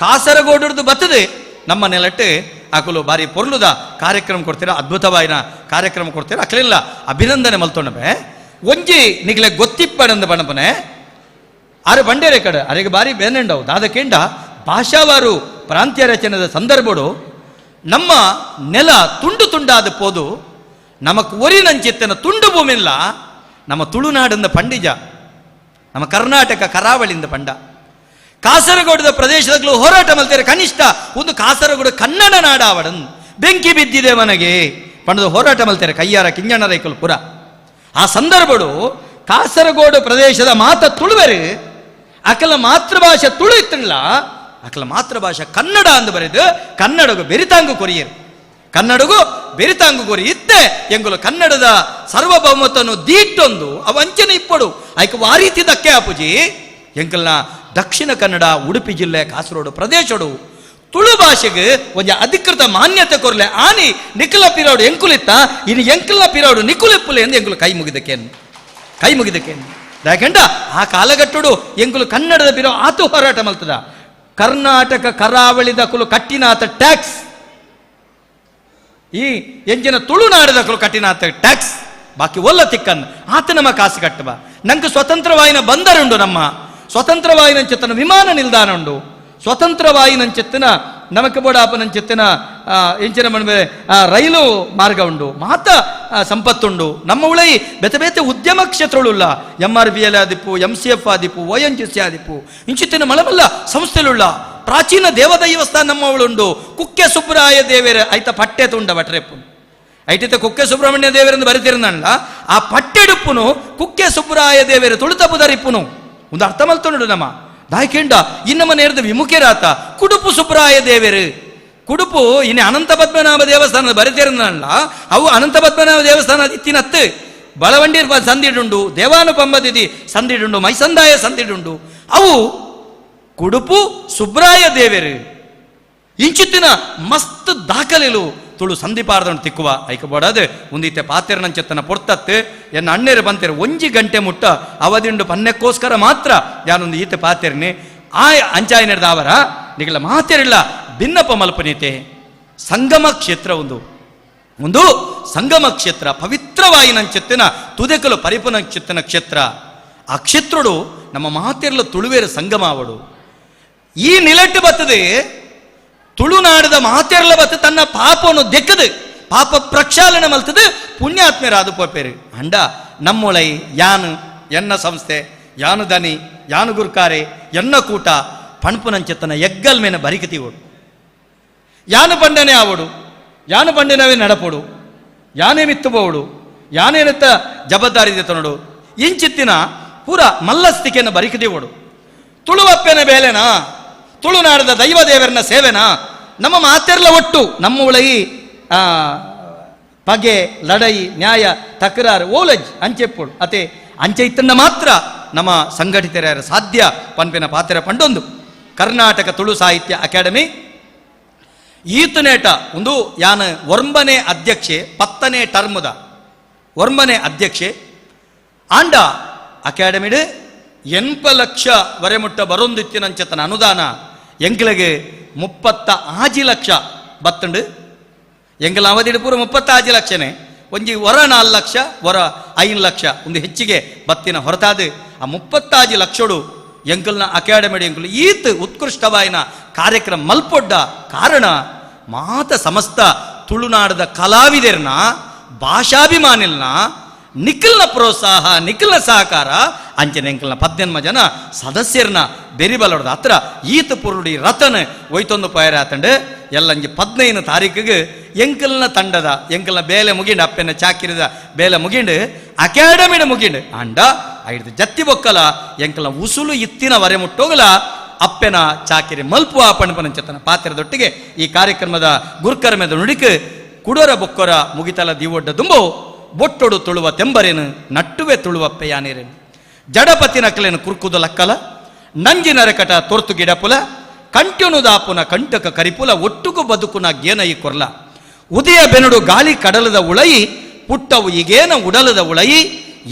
ಕಾಸರಗೋಡು ಬತ್ತದೆ ನಮ್ಮ ನೆಲಟ್ಟು ಆಕಲು ಬಾರಿ ಪೊರ್ಲುದ ಕಾರ್ಯಕ್ರಮ ಕೊಡ್ತೀರ ಅದ್ಭುತವಾಯಿನ ಕಾರ್ಯಕ್ರಮ ಕೊಡ್ತೀರ ಅಕಲೆಲ್ಲ ಅಭಿನಂದನೆ ಮಲ್ತೊಂಡಬೆ ಒಂಜಿ ನಿಗಲೆ ಗೊತ್ತಿಪ್ಪಡಂದ ಬಣಪನೆ ಆರು ಬಂಡೇರೆ ಕಡೆ ಅರೆಗೆ ಬಾರಿ ಬೇನೆಂಡವು ದಾದಕೆಂಡ ಭಾಷಾವಾರು ಪ್ರಾಂತ್ಯ ರಚನೆದ ಸಂದರ್ಭಡು ನಮ್ಮ ನೆಲ ತುಂಡು ತುಂಡಾದ ಪೋದು ನಮಕ್ ಒರಿನಂಚಿತ್ತನ ತುಂಡು ಭೂಮಿಲ್ಲ ನಮ್ಮ ತುಳುನಾಡಿಂದ ಪಂಡಿಜ ನಮ್ಮ ಕರ್ನಾಟಕ ಕರಾವಳಿಯಿಂದ ಪಂಡ ಕಾಸರಗೋಡದ ಪ್ರದೇಶದಲ್ಲೂ ಹೋರಾಟ ಮಲ್ತಾರೆ ಕನಿಷ್ಠ ಒಂದು ಕಾಸರಗೋಡು ಕನ್ನಡ ನಾಡಾವಡನ್ ಬೆಂಕಿ ಬಿದ್ದಿದೆ ಮನೆಗೆ ಪಂಡದ ಹೋರಾಟ ಮಲ್ತಾರೆ ಕಯ್ಯಾರ ಕಿಂಜಣ್ಣ ರೈಕಲ್ ಪುರ. ಆ ಸಂದರ್ಭಡು ಕಾಸರಗೋಡು ಪ್ರದೇಶದ ಮಾತ ತುಳುವೆರು ಅಕಲ ಮಾತೃಭಾಷೆ ತುಳು ಇತ್ತಲ್ಲ ಅಕಲ ಮಾತೃಭಾಷೆ ಕನ್ನಡ ಅಂದು ಬರೆದು ಕನ್ನಡಗೂ ಬೆರಿತಾಂಗು ಕೊರಿಯರು ಕನ್ನಡಗೂ ಬೆರಿತಾಂಗು ಕೊರಿ ಇತ್ತೆ ಎಂಗುಲು ಕನ್ನಡದ ಸಾರ್ವಭೌಮತ್ವವನ್ನು ದೀಟೊಂದು ಅವ ಅಂಚನೆ ಇಪ್ಪಡು ಆಯ್ಕೆ ಆ ರೀತಿ ದಕ್ಕೆ ಆಪುಜಿ ಎಂಕಲ್ನ ದಕ್ಷಿಣ ಕನ್ನಡ ಉಡುಪಿ ಜಿಲ್ಲೆ ಕಾಸರಗೋಡು ಪ್ರದೇಶಡು ತುಳು ಭಾಷೆಗೆ ಒಂದು ಅಧಿಕೃತ ಮಾನ್ಯತೆ ಕೊರಲೆ ಆನಿ ನಿಖಲ ಪಿರೋಡು ಎಂಕುಲಿತ್ತ ಇನ್ನು ಎಂಕಲ್ನ ಪಿರೋಡು ನಿಕುಲಿಪ್ಪುಲೆ ಎಂದು ಎಂಕುಲು ಕೈ ಮುಗಿದಕ್ಕೇನು ಯಾಕೆಂಡ ಆ ಕಾಲಘಟ್ಟಡು ಎಂಕುಲು ಕನ್ನಡದ ಪಿರೋ ಆತು ಹೋರಾಟ ಮಲ್ತದ ಕರ್ನಾಟಕ ಕರಾವಳಿದ ಕುಲು ಕಟ್ಟಿನಾತ ಟ್ಯಾಕ್ಸ್ ಈ ಎಂಜಿನ ತುಳುನಾಡದ ಕುಲು ಕಟ್ಟಿನಾತ ಟ್ಯಾಕ್ಸ್ ಬಾಕಿ ಒಲ್ಲ ತಿಕ್ಕನ್ ಆತ ನಮ್ಮ ಕಾಸು ಕಟ್ಟಬ ನಂಗೆ ಸ್ವತಂತ್ರವಾಯಿನ ಬಂದರುಂಡು, ನಮ್ಮ ಸ್ವತಂತ್ರವಾಯಿನಂಚೆತ್ತನ ವಿಮಾನ ನಿಲ್ದಾಣ ಉಂಡು, ಸ್ವತಂತ್ರವಾಯಿನಂಚೆತ್ತಿನ ನಮಕ್ಕೆ ಬೋಡಾಪನಂಚೆತ್ತಿನ ಎಂಚಿನ ಮಣ್ಬೆ ರೈಲು ಮಾರ್ಗ ಉಂಡು, ಮಾತ ಸಂಪತ್ತುಂಡು. ನಮ್ಮ ಉಳೈ ಬೆತೆ ಬೇತೆ ಉದ್ಯಮ ಕ್ಷೇತ್ರಗಳುಳ್ಳ MRBL ಆದಿಪ್ಪು, MCF ಆದಿಪ್ಪು, ONGC ಆದಿಪ್ಪು ಇಂಚಿತ್ತಿನ ಮಳಮಲ್ಲ ಸಂಸ್ಥೆಳುಳ್ಳ ಪ್ರಾಚೀನ ದೇವದೈವಸ್ಥಾನ ನಮ್ಮ ಅವಳುಂಡು. ಕುಕ್ಕೆ ಸುಬ್ರಾಯ ದೇವೇರ ಐತ ಪಟ್ಟೆ ತುಂಡ ಬಟ್ರೆಪ್ಪು ಐಟಿತ ಕುಕ್ಕೆ ಸುಬ್ರಹ್ಮಣ್ಯ ದೇವರೆಂದು ಬರೆದಿರನಲ್ಲ, ಆ ಪಟ್ಟೆಡುಪ್ಪುನು ಕುಕ್ಕೆ ಸುಬ್ರಾಯ ದೇವೇರು ತುಳುತಪುದರಿಪ್ಪುನು ಒಂದು ಅರ್ಥ ಮಲ್ತೊಂಡು ನಮ್ಮ ದಾಯ್ಕೆಂಡ ಇನ್ನಮ್ಮ ನೇರದ ವಿಮುಖರಾತ ಕುಡುಪು ಸುಬ್ರಾಯ ದೇವೇರು. ಕುಡುಪು ಇನ್ನು ಅನಂತ ಪದ್ಮನಾಭ ದೇವಸ್ಥಾನದ ಬರೆದಿರನಲ್ಲ, ಅವು ಅನಂತ ಪದ್ಮನಾಭ ದೇವಸ್ಥಾನ ಇತ್ತಿನತ್ತು ಬಳವಂಡೀರ್ ಸಂದಿಡುಂಡು, ದೇವಾನುಪಂಬದಿದಿ ಸಂದಿಡುಂಡು, ಮೈಸಂದಾಯ ಸಂದಿಡುಂಡು. ಅವು ಕುಡುಪು ಸುಬ್ರಾಯ ದೇವೇರು ಇಂಚಿತ್ತಿನ ಮಸ್ತ್ ದಾಖಲೆಲು ತುಳು ಸಂಧಿಪಾರ್ದನ್ನು ತಿಕ್ಕುವ ಐಕಬೋಡದು ಒಂದೀತೆ ಪಾತೆರನಂಚೆತ್ತನ ಪೊರ್ತತ್ತು ಎನ್ನ ಅಣ್ಣೇರು ಬಂತೇರು 1 ಗಂಟೆ ಮುಟ್ಟ ಅವದಿಂಡು ಪನ್ನೆಕ್ಕೋಸ್ಕರ ಮಾತ್ರ ಯಾನೊಂದು ಈತೆ ಪಾತೆರ್ನಿ ಆ ಅಂಚಾಯಿ ನಡೆದ ಅವರ ನಿಗಲ ಮಾತೇರಿಲ್ಲ ಭಿನ್ನಪ ಮಲ್ಪನೀತೆ. ಸಂಗಮ ಕ್ಷೇತ್ರ ಒಂದು ಸಂಗಮ ಕ್ಷೇತ್ರ, ಪವಿತ್ರವಾಯಿನಂಚೆತ್ತಿನ ತುದೆಕಲು ಪರಿಪುನಂಚೆತ್ತಿನ ಕ್ಷೇತ್ರ. ಆ ಕ್ಷೇತ್ರಡು ನಮ್ಮ ಮಾತೇರ್ಲ ತುಳುವೇರು ಸಂಗಮ ಅವಡು. ಈ ನಿಲಟ್ಟು ಬತ್ತದೆ ತುಳುನಾಡದ ಮಾತೆರ್ಲ ಬತ್ತು ತನ್ನ ಪಾಪವನ್ನು ದೆಕ್ಕದು ಪಾಪ ಪ್ರಕ್ಷಾಳನೆ ಮಲ್ತದು ಪುಣ್ಯಾತ್ಮರಾದು ಪೋಪೇರು ಅಂಡ ನಮ್ಮೊಳೈ ಯಾನು ಎನ್ನ ಸಂಸ್ಥೆ ಯಾನು ದನಿ ಯಾನು ಗುರ್ಕಾರೆ ಎನ್ನ ಕೂಟ ಪಣ್ಪುನಂಚೆತ್ತನ ಎಗ್ಗಲ್ ಮೇನ ಬರಿಕತಿಗೋಡು ಯಾನು ಪಂಡನೆ ಆವಡು ಯಾನು ಪಂಡಿನವೇ ನಡಪೋಡು ಯಾನೇ ಮಿತ್ತುಬೋಡು ಯಾನೇನತ್ತ ಜವಾಬ್ದಾರಿ ನೋಡು ಇಂಚಿತ್ತಿನ ಪೂರ ಮಲ್ಲಸ್ತಿಕೆಯನ್ನು ಬರಿಕತಿಗೋಡು. ತುಳುವಪ್ಪೆನ ಬೇಲೆನಾ, ತುಳುನಾಡದ ದೈವ ದೇವರನ್ನ ಸೇವೆನಾ, ನಮ್ಮ ಮಾತೆರ್ಲ ಒಟ್ಟು ನಮ್ಮ ಉಳೈ ಪಗೆ ಲಡೈ ನ್ಯಾಯ ತಕರಾರು ಓಲಜ್ ಅಂಚೆಪ್ಪುಡು ಅತೆ ಅಂಚೆ ಇತ್ತನ್ನ ಮಾತ್ರ ನಮ್ಮ ಸಂಘಟಿತರ ಸಾಧ್ಯ ಪನ್ಪಿನ ಪಾತ್ರ ಪಂಡೊಂದು. ಕರ್ನಾಟಕ ತುಳು ಸಾಹಿತ್ಯ ಅಕಾಡೆಮಿ ಈತನೇಟ ಒಂದು ಯಾನ 9ನೇ ಅಧ್ಯಕ್ಷೆ 10ನೇ ಟರ್ಮದ 9ನೇ ಅಧ್ಯಕ್ಷೆ ಆಂಡ ಅಕಾಡೆಮಿಡ್ 80 ಲಕ್ಷ ವರೆಮುಟ್ಟ ಬರೊಂದಿತ್ತಿನಂಚತನ ಅನುದಾನ ಎಂಗ್ಲಿಗೆ 35 ಲಕ್ಷ ಬತ್ತುಂಡು. ಎಂಗ್ಲ ಅವಧಿಡು ಪೂರ 35 ಲಕ್ಷನೇ ಒಂಜಿ ವರ 4 ಲಕ್ಷ ವರ 5 ಲಕ್ಷ ಒಂದು ಹೆಚ್ಚಿಗೆ ಬತ್ತಿನ ಹೊರತಾದು ಆ 35 ಲಕ್ಷಡು ಎಂಕಲ್ನ ಅಕಾಡೆಮಿ ಎಂಕಲ್ ಈತ್ ಉತ್ಕೃಷ್ಟವಾಯಿನ ಕಾರ್ಯಕ್ರಮ ಮಲ್ಪೊಡ್ಡ ಕಾರಣ ಮಾತ ಸಮಸ್ತ ತುಳುನಾಡದ ಕಲಾವಿದರ್ನ ಭಾಷಾಭಿಮಾನಿಲ್ನ ನಿಖಿಲ್ನ ಪ್ರೋತ್ಸಾಹ ನಿಖಿಲ್ನ ಸಹಕಾರ ಅಂಚನೆ ಎಂಕಲ್ನ 18 ಜನ ಸದಸ್ಯರನ್ನ ಬೆರಿಬಲೋಡ್ದ ಹತ್ರ ಈತ ಪುರುಡಿ ರತನ್ ಒಯ್ತೊಂದು ಪಯರ ಆತಂಡು ಎಲ್ಲಂಜಿ 15 ತಾರೀಕಿಗೆ ಎಂಕಲ್ನ ತಂಡದ ಎಂಕಲ್ನ ಬೇಲೆ ಮುಗಿಂಡು ಅಪ್ಪೆನ ಚಾಕಿರಿದ ಬೇಲೆ ಮುಗಿಂಡು ಅಕಾಡೆಮಿಡ ಮುಗಿಂಡು ಅಂಡ ಐದು ಜತ್ತಿ ಬೊಕ್ಕಲ ಎಂಕಲ್ನ ಉಸುಲು ಇತ್ತಿನ ವರೆ ಮುಟ್ಟೋಗಲ ಅಪ್ಪೆನ ಚಾಕಿರಿ ಮಲ್ಪುವ ಪಣಪನಂಚತನ ಪಾತ್ರದೊಟ್ಟಿಗೆ ಈ ಕಾರ್ಯಕ್ರಮದ ಗುರ್ಕರ್ಮೆದ ನುಡಿಕ್ ಕುಡೋರ ಬೊಕ್ಕೊರ ಮುಗಿತಲ ದಿವೊಡ್ಡ ದುಂಬು ಬೊಟ್ಟೊಡು ತುಳುವ ತೆಂಬರೇನು ನಟ್ಟುವೆ ತುಳುವಪ್ಪೆ ಯಾನೇರೇನು ಜಡಪತಿ ನಕಲೇನು ಕುರ್ಕುದ ಲಕ್ಕಲ ನಂಜಿನರಕಟ ತೊರ್ತು ಗಿಡಪುಲ ಕಂಟ್ಯುನುದಾಪುನ ಕಂಟಕ ಕರಿಪುಲ ಒಟ್ಟುಗು ಬದುಕುನ ಗೇನೈ ಕೊರ್ಲ ಉದಯ ಬೆನುಡು ಗಾಳಿ ಕಡಲದ ಉಳೈ ಪುಟ್ಟವು ಈಗೇನ ಉಡಲದ ಉಳೈ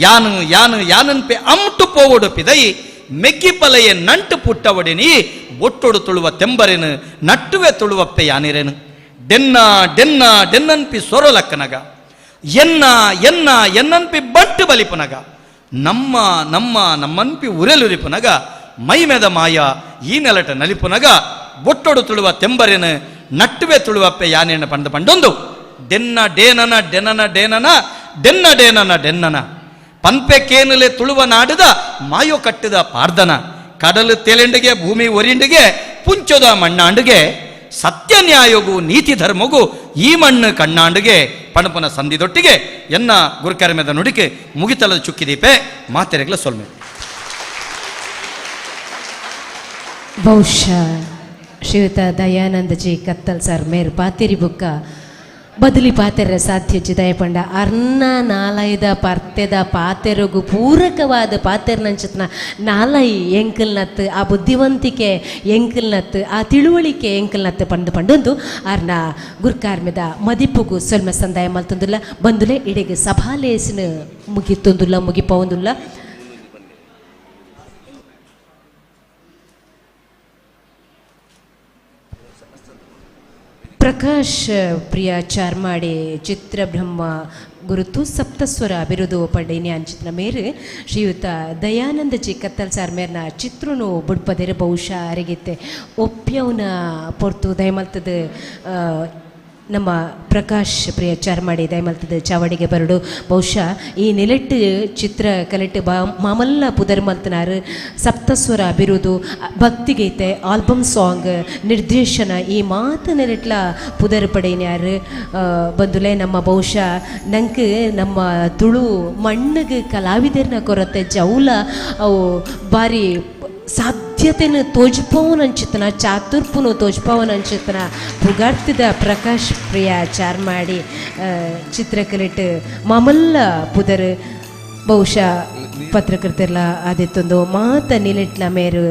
ಯಾನು ಯಾನು ಯಾನನ್ಪೆ ಅಮ್ಟು ಪೋವೊಡು ಪಿದೈ ಮೆಗ್ಗಿಪಲೆಯ ನಂಟು ಪುಟ್ಟವಡಿನಿ ಒಟ್ಟೊಡು ತುಳುವ ತೆಂಬರೇನು ನಟ್ಟುವೆ ತುಳುವಪ್ಪೆ ಯಾನಿರೇನು ಡೆನ್ನ ಡೆನ್ನ ಡೆನ್ನನ್ಪಿ ಸೊರಲಕ್ಕನಗ ಎನ್ನ ಎನ್ನ ಎನ್ನನ್ಪಿ ಬಂಟು ಬಲಿಪುನಗ ನಮ್ಮ ನಮ್ಮ ನಮ್ಮನ್ಪಿ ಉರೆಲುರಿಪುನಗ ಮೈಮೆದ ಮಾಯ ಈ ನೆಲಟ ನಲಿಪುನಗ ಬೊಟ್ಟೊಡು ತುಳುವ ತೆಂಬರೇನು ನಟ್ಟುವೆ ತುಳುವಪ್ಪೆ ಯಾನೇನ ಪಂಡ ಪಂಡೊಂದು ಡೆನ್ನ ಡೇನನ ಡೆನನ ಡೇನನ ಡೆನ್ನ ಡೇನನ ಡೆನ್ನನ ಪನ್ಪೆ ಕೇನಲೆ ತುಳುವ ನಾಡದ ಮಾಯೋ ಕಟ್ಟಿದ ಪಾರ್ದನ ಕಡಲು ತೆಲೆಂಡಿಗೆ ಭೂಮಿ ಒರಿಂಡಿಗೆ ಪುಂಚೊದ ಮಣ್ಣಾಂಡಿಗೆ ಸತ್ಯ ನ್ಯಾಯಗೂ ನೀತಿ ಧರ್ಮಗೂ ಈ ಮಣ್ಣು ಕಣ್ಣಾಂಡಿಗೆ ಪಣಪನ ಸಂಧಿದೊಟ್ಟಿಗೆ ಎನ್ನ ಗುರುಕರ್ಮೆದ ನುಡಿಕೆ ಮುಗಿತಲದ ಚುಕ್ಕಿದೀಪೆ ಮಾತೆರೆಗ್ಲ ಸೊಲ್ಮೆ ಬಹುಶಃ ಶ್ರೀಯುತ ದಯಾನಂದಜಿ ಕತ್ತಲ್ ಸರ್ ಮೇರ್ ಪಾತಿರಿ ಬುಕ್ಕ ಬದಲಿ ಪಾತೆರ ಸಾಧ್ಯಜಿ ದಯಪಂಡ ಅರ್ನ ನಾಲೈದ ಪರ್ತೆದ ಪಾತೆರಗು ಪೂರಕವಾದ ಪಾತೆರ್ನಂಚತ್ನ ನಾಲೈ ಎಂಕಲ್ನತ್ ಆ ಬುದ್ಧಿವಂತಿಕೆ ಎಂಕಲ್ನತ್ ಆ ತಿಳುವಳಿಕೆ ಎಂಕಲ್ನತ್ ಪಂಡು ಪಂಡೊಂದು ಅರ್ನ ಗುರ್ಕಾರ್ಮೆದ ಮದಿಪ್ಪುಗು ಸೊಲ್ಮ ಸಂದಾಯ ಮಲ್ತೊಂದುಲ್ಲ ಬಂದುಲೆ ಇಡೆಗೆ ಸಭಾಲೇಸಿನ ಮುಗಿತೊಂದುಲ್ಲ ಮುಗಿಪೊಂದುಲ್ಲ. ಪ್ರಕಾಶ್ ಪ್ರಿಯ ಚಾರ್ಮಾಡಿ ಚಿತ್ರಬ್ರಹ್ಮ ಗುರುತು ಸಪ್ತಸ್ವರ ಬಿರುದು ಪಡೆಯನಿ ಅಂಚಿನ ಮೇರೆ ಶ್ರೀಯುತ ದಯಾನಂದ ಜಿ ಕತ್ತಲ್ ಸಾರ್ ಮೇರ್ನ ಚಿತ್ರನು ಬುಡ್ಪದಿರ ಬಹುಶಃ ಅರಿಗಿತ್ತೆ ಒಪ್ಪ್ಯವನ ಪೊರ್ತು ದಯಮಲ್ತದ ನಮ್ಮ ಪ್ರಕಾಶ್ ಪ್ರಿಯ ಚಾರ್ಮಾಡಿ ದಯಮಲ್ತದ ಚಾವಡಿಗೆ ಬರಡು ಬಹುಶಃ ಈ ನೆಲೆಟ್ಟು ಚಿತ್ರ ಕಲೆಟ್ಟು ಮಾಮಲ್ಲ ಪುದರ್ ಮಲ್ತನಾರು ಸಪ್ತಸ್ವರ ಬಿರುದು ಭಕ್ತಿಗೀತೆ ಆಲ್ಬಮ್ ಸಾಂಗ್ ನಿರ್ದೇಶನ ಈ ಮಾತು ನೆಲೆಟ್ಲ ಪುದರ್ ಪಡೆಯನ್ಯಾರು ಬಂದುಲೆ ನಮ್ಮ ಬಹುಶಃ ನಂಗೆ ನಮ್ಮ ತುಳು ಮಣ್ಣಿಗೆ ಕಲಾವಿದರನ್ನ ಕೊರತೆ ಜೌಲ ಅವು ಬಾರಿ ಸಾಧ್ಯತೆಯನ್ನು ತೋಜ್ಪವನ್ ಅಂಚಿತನ ಚಾತುರ್ಪುನು ತೋಜ್ಪವನ್ ಅಂಚಿತನ ಪುಗಾರ್ತಿದ ಪ್ರಕಾಶ್ ಪ್ರಿಯ ಚಾರ್ಮಾಡಿ ಚಿತ್ರಕಲಿಟ್ಟು ಮಾಮಲ್ಲ ಪುದರ್ ಬಹುಶಃ ಪತ್ರಕರ್ತೆಲ್ಲ ಆದಿತ್ತೊಂದು ಮಾತ ನಿಲಿಟ್ಲ ಮೇರು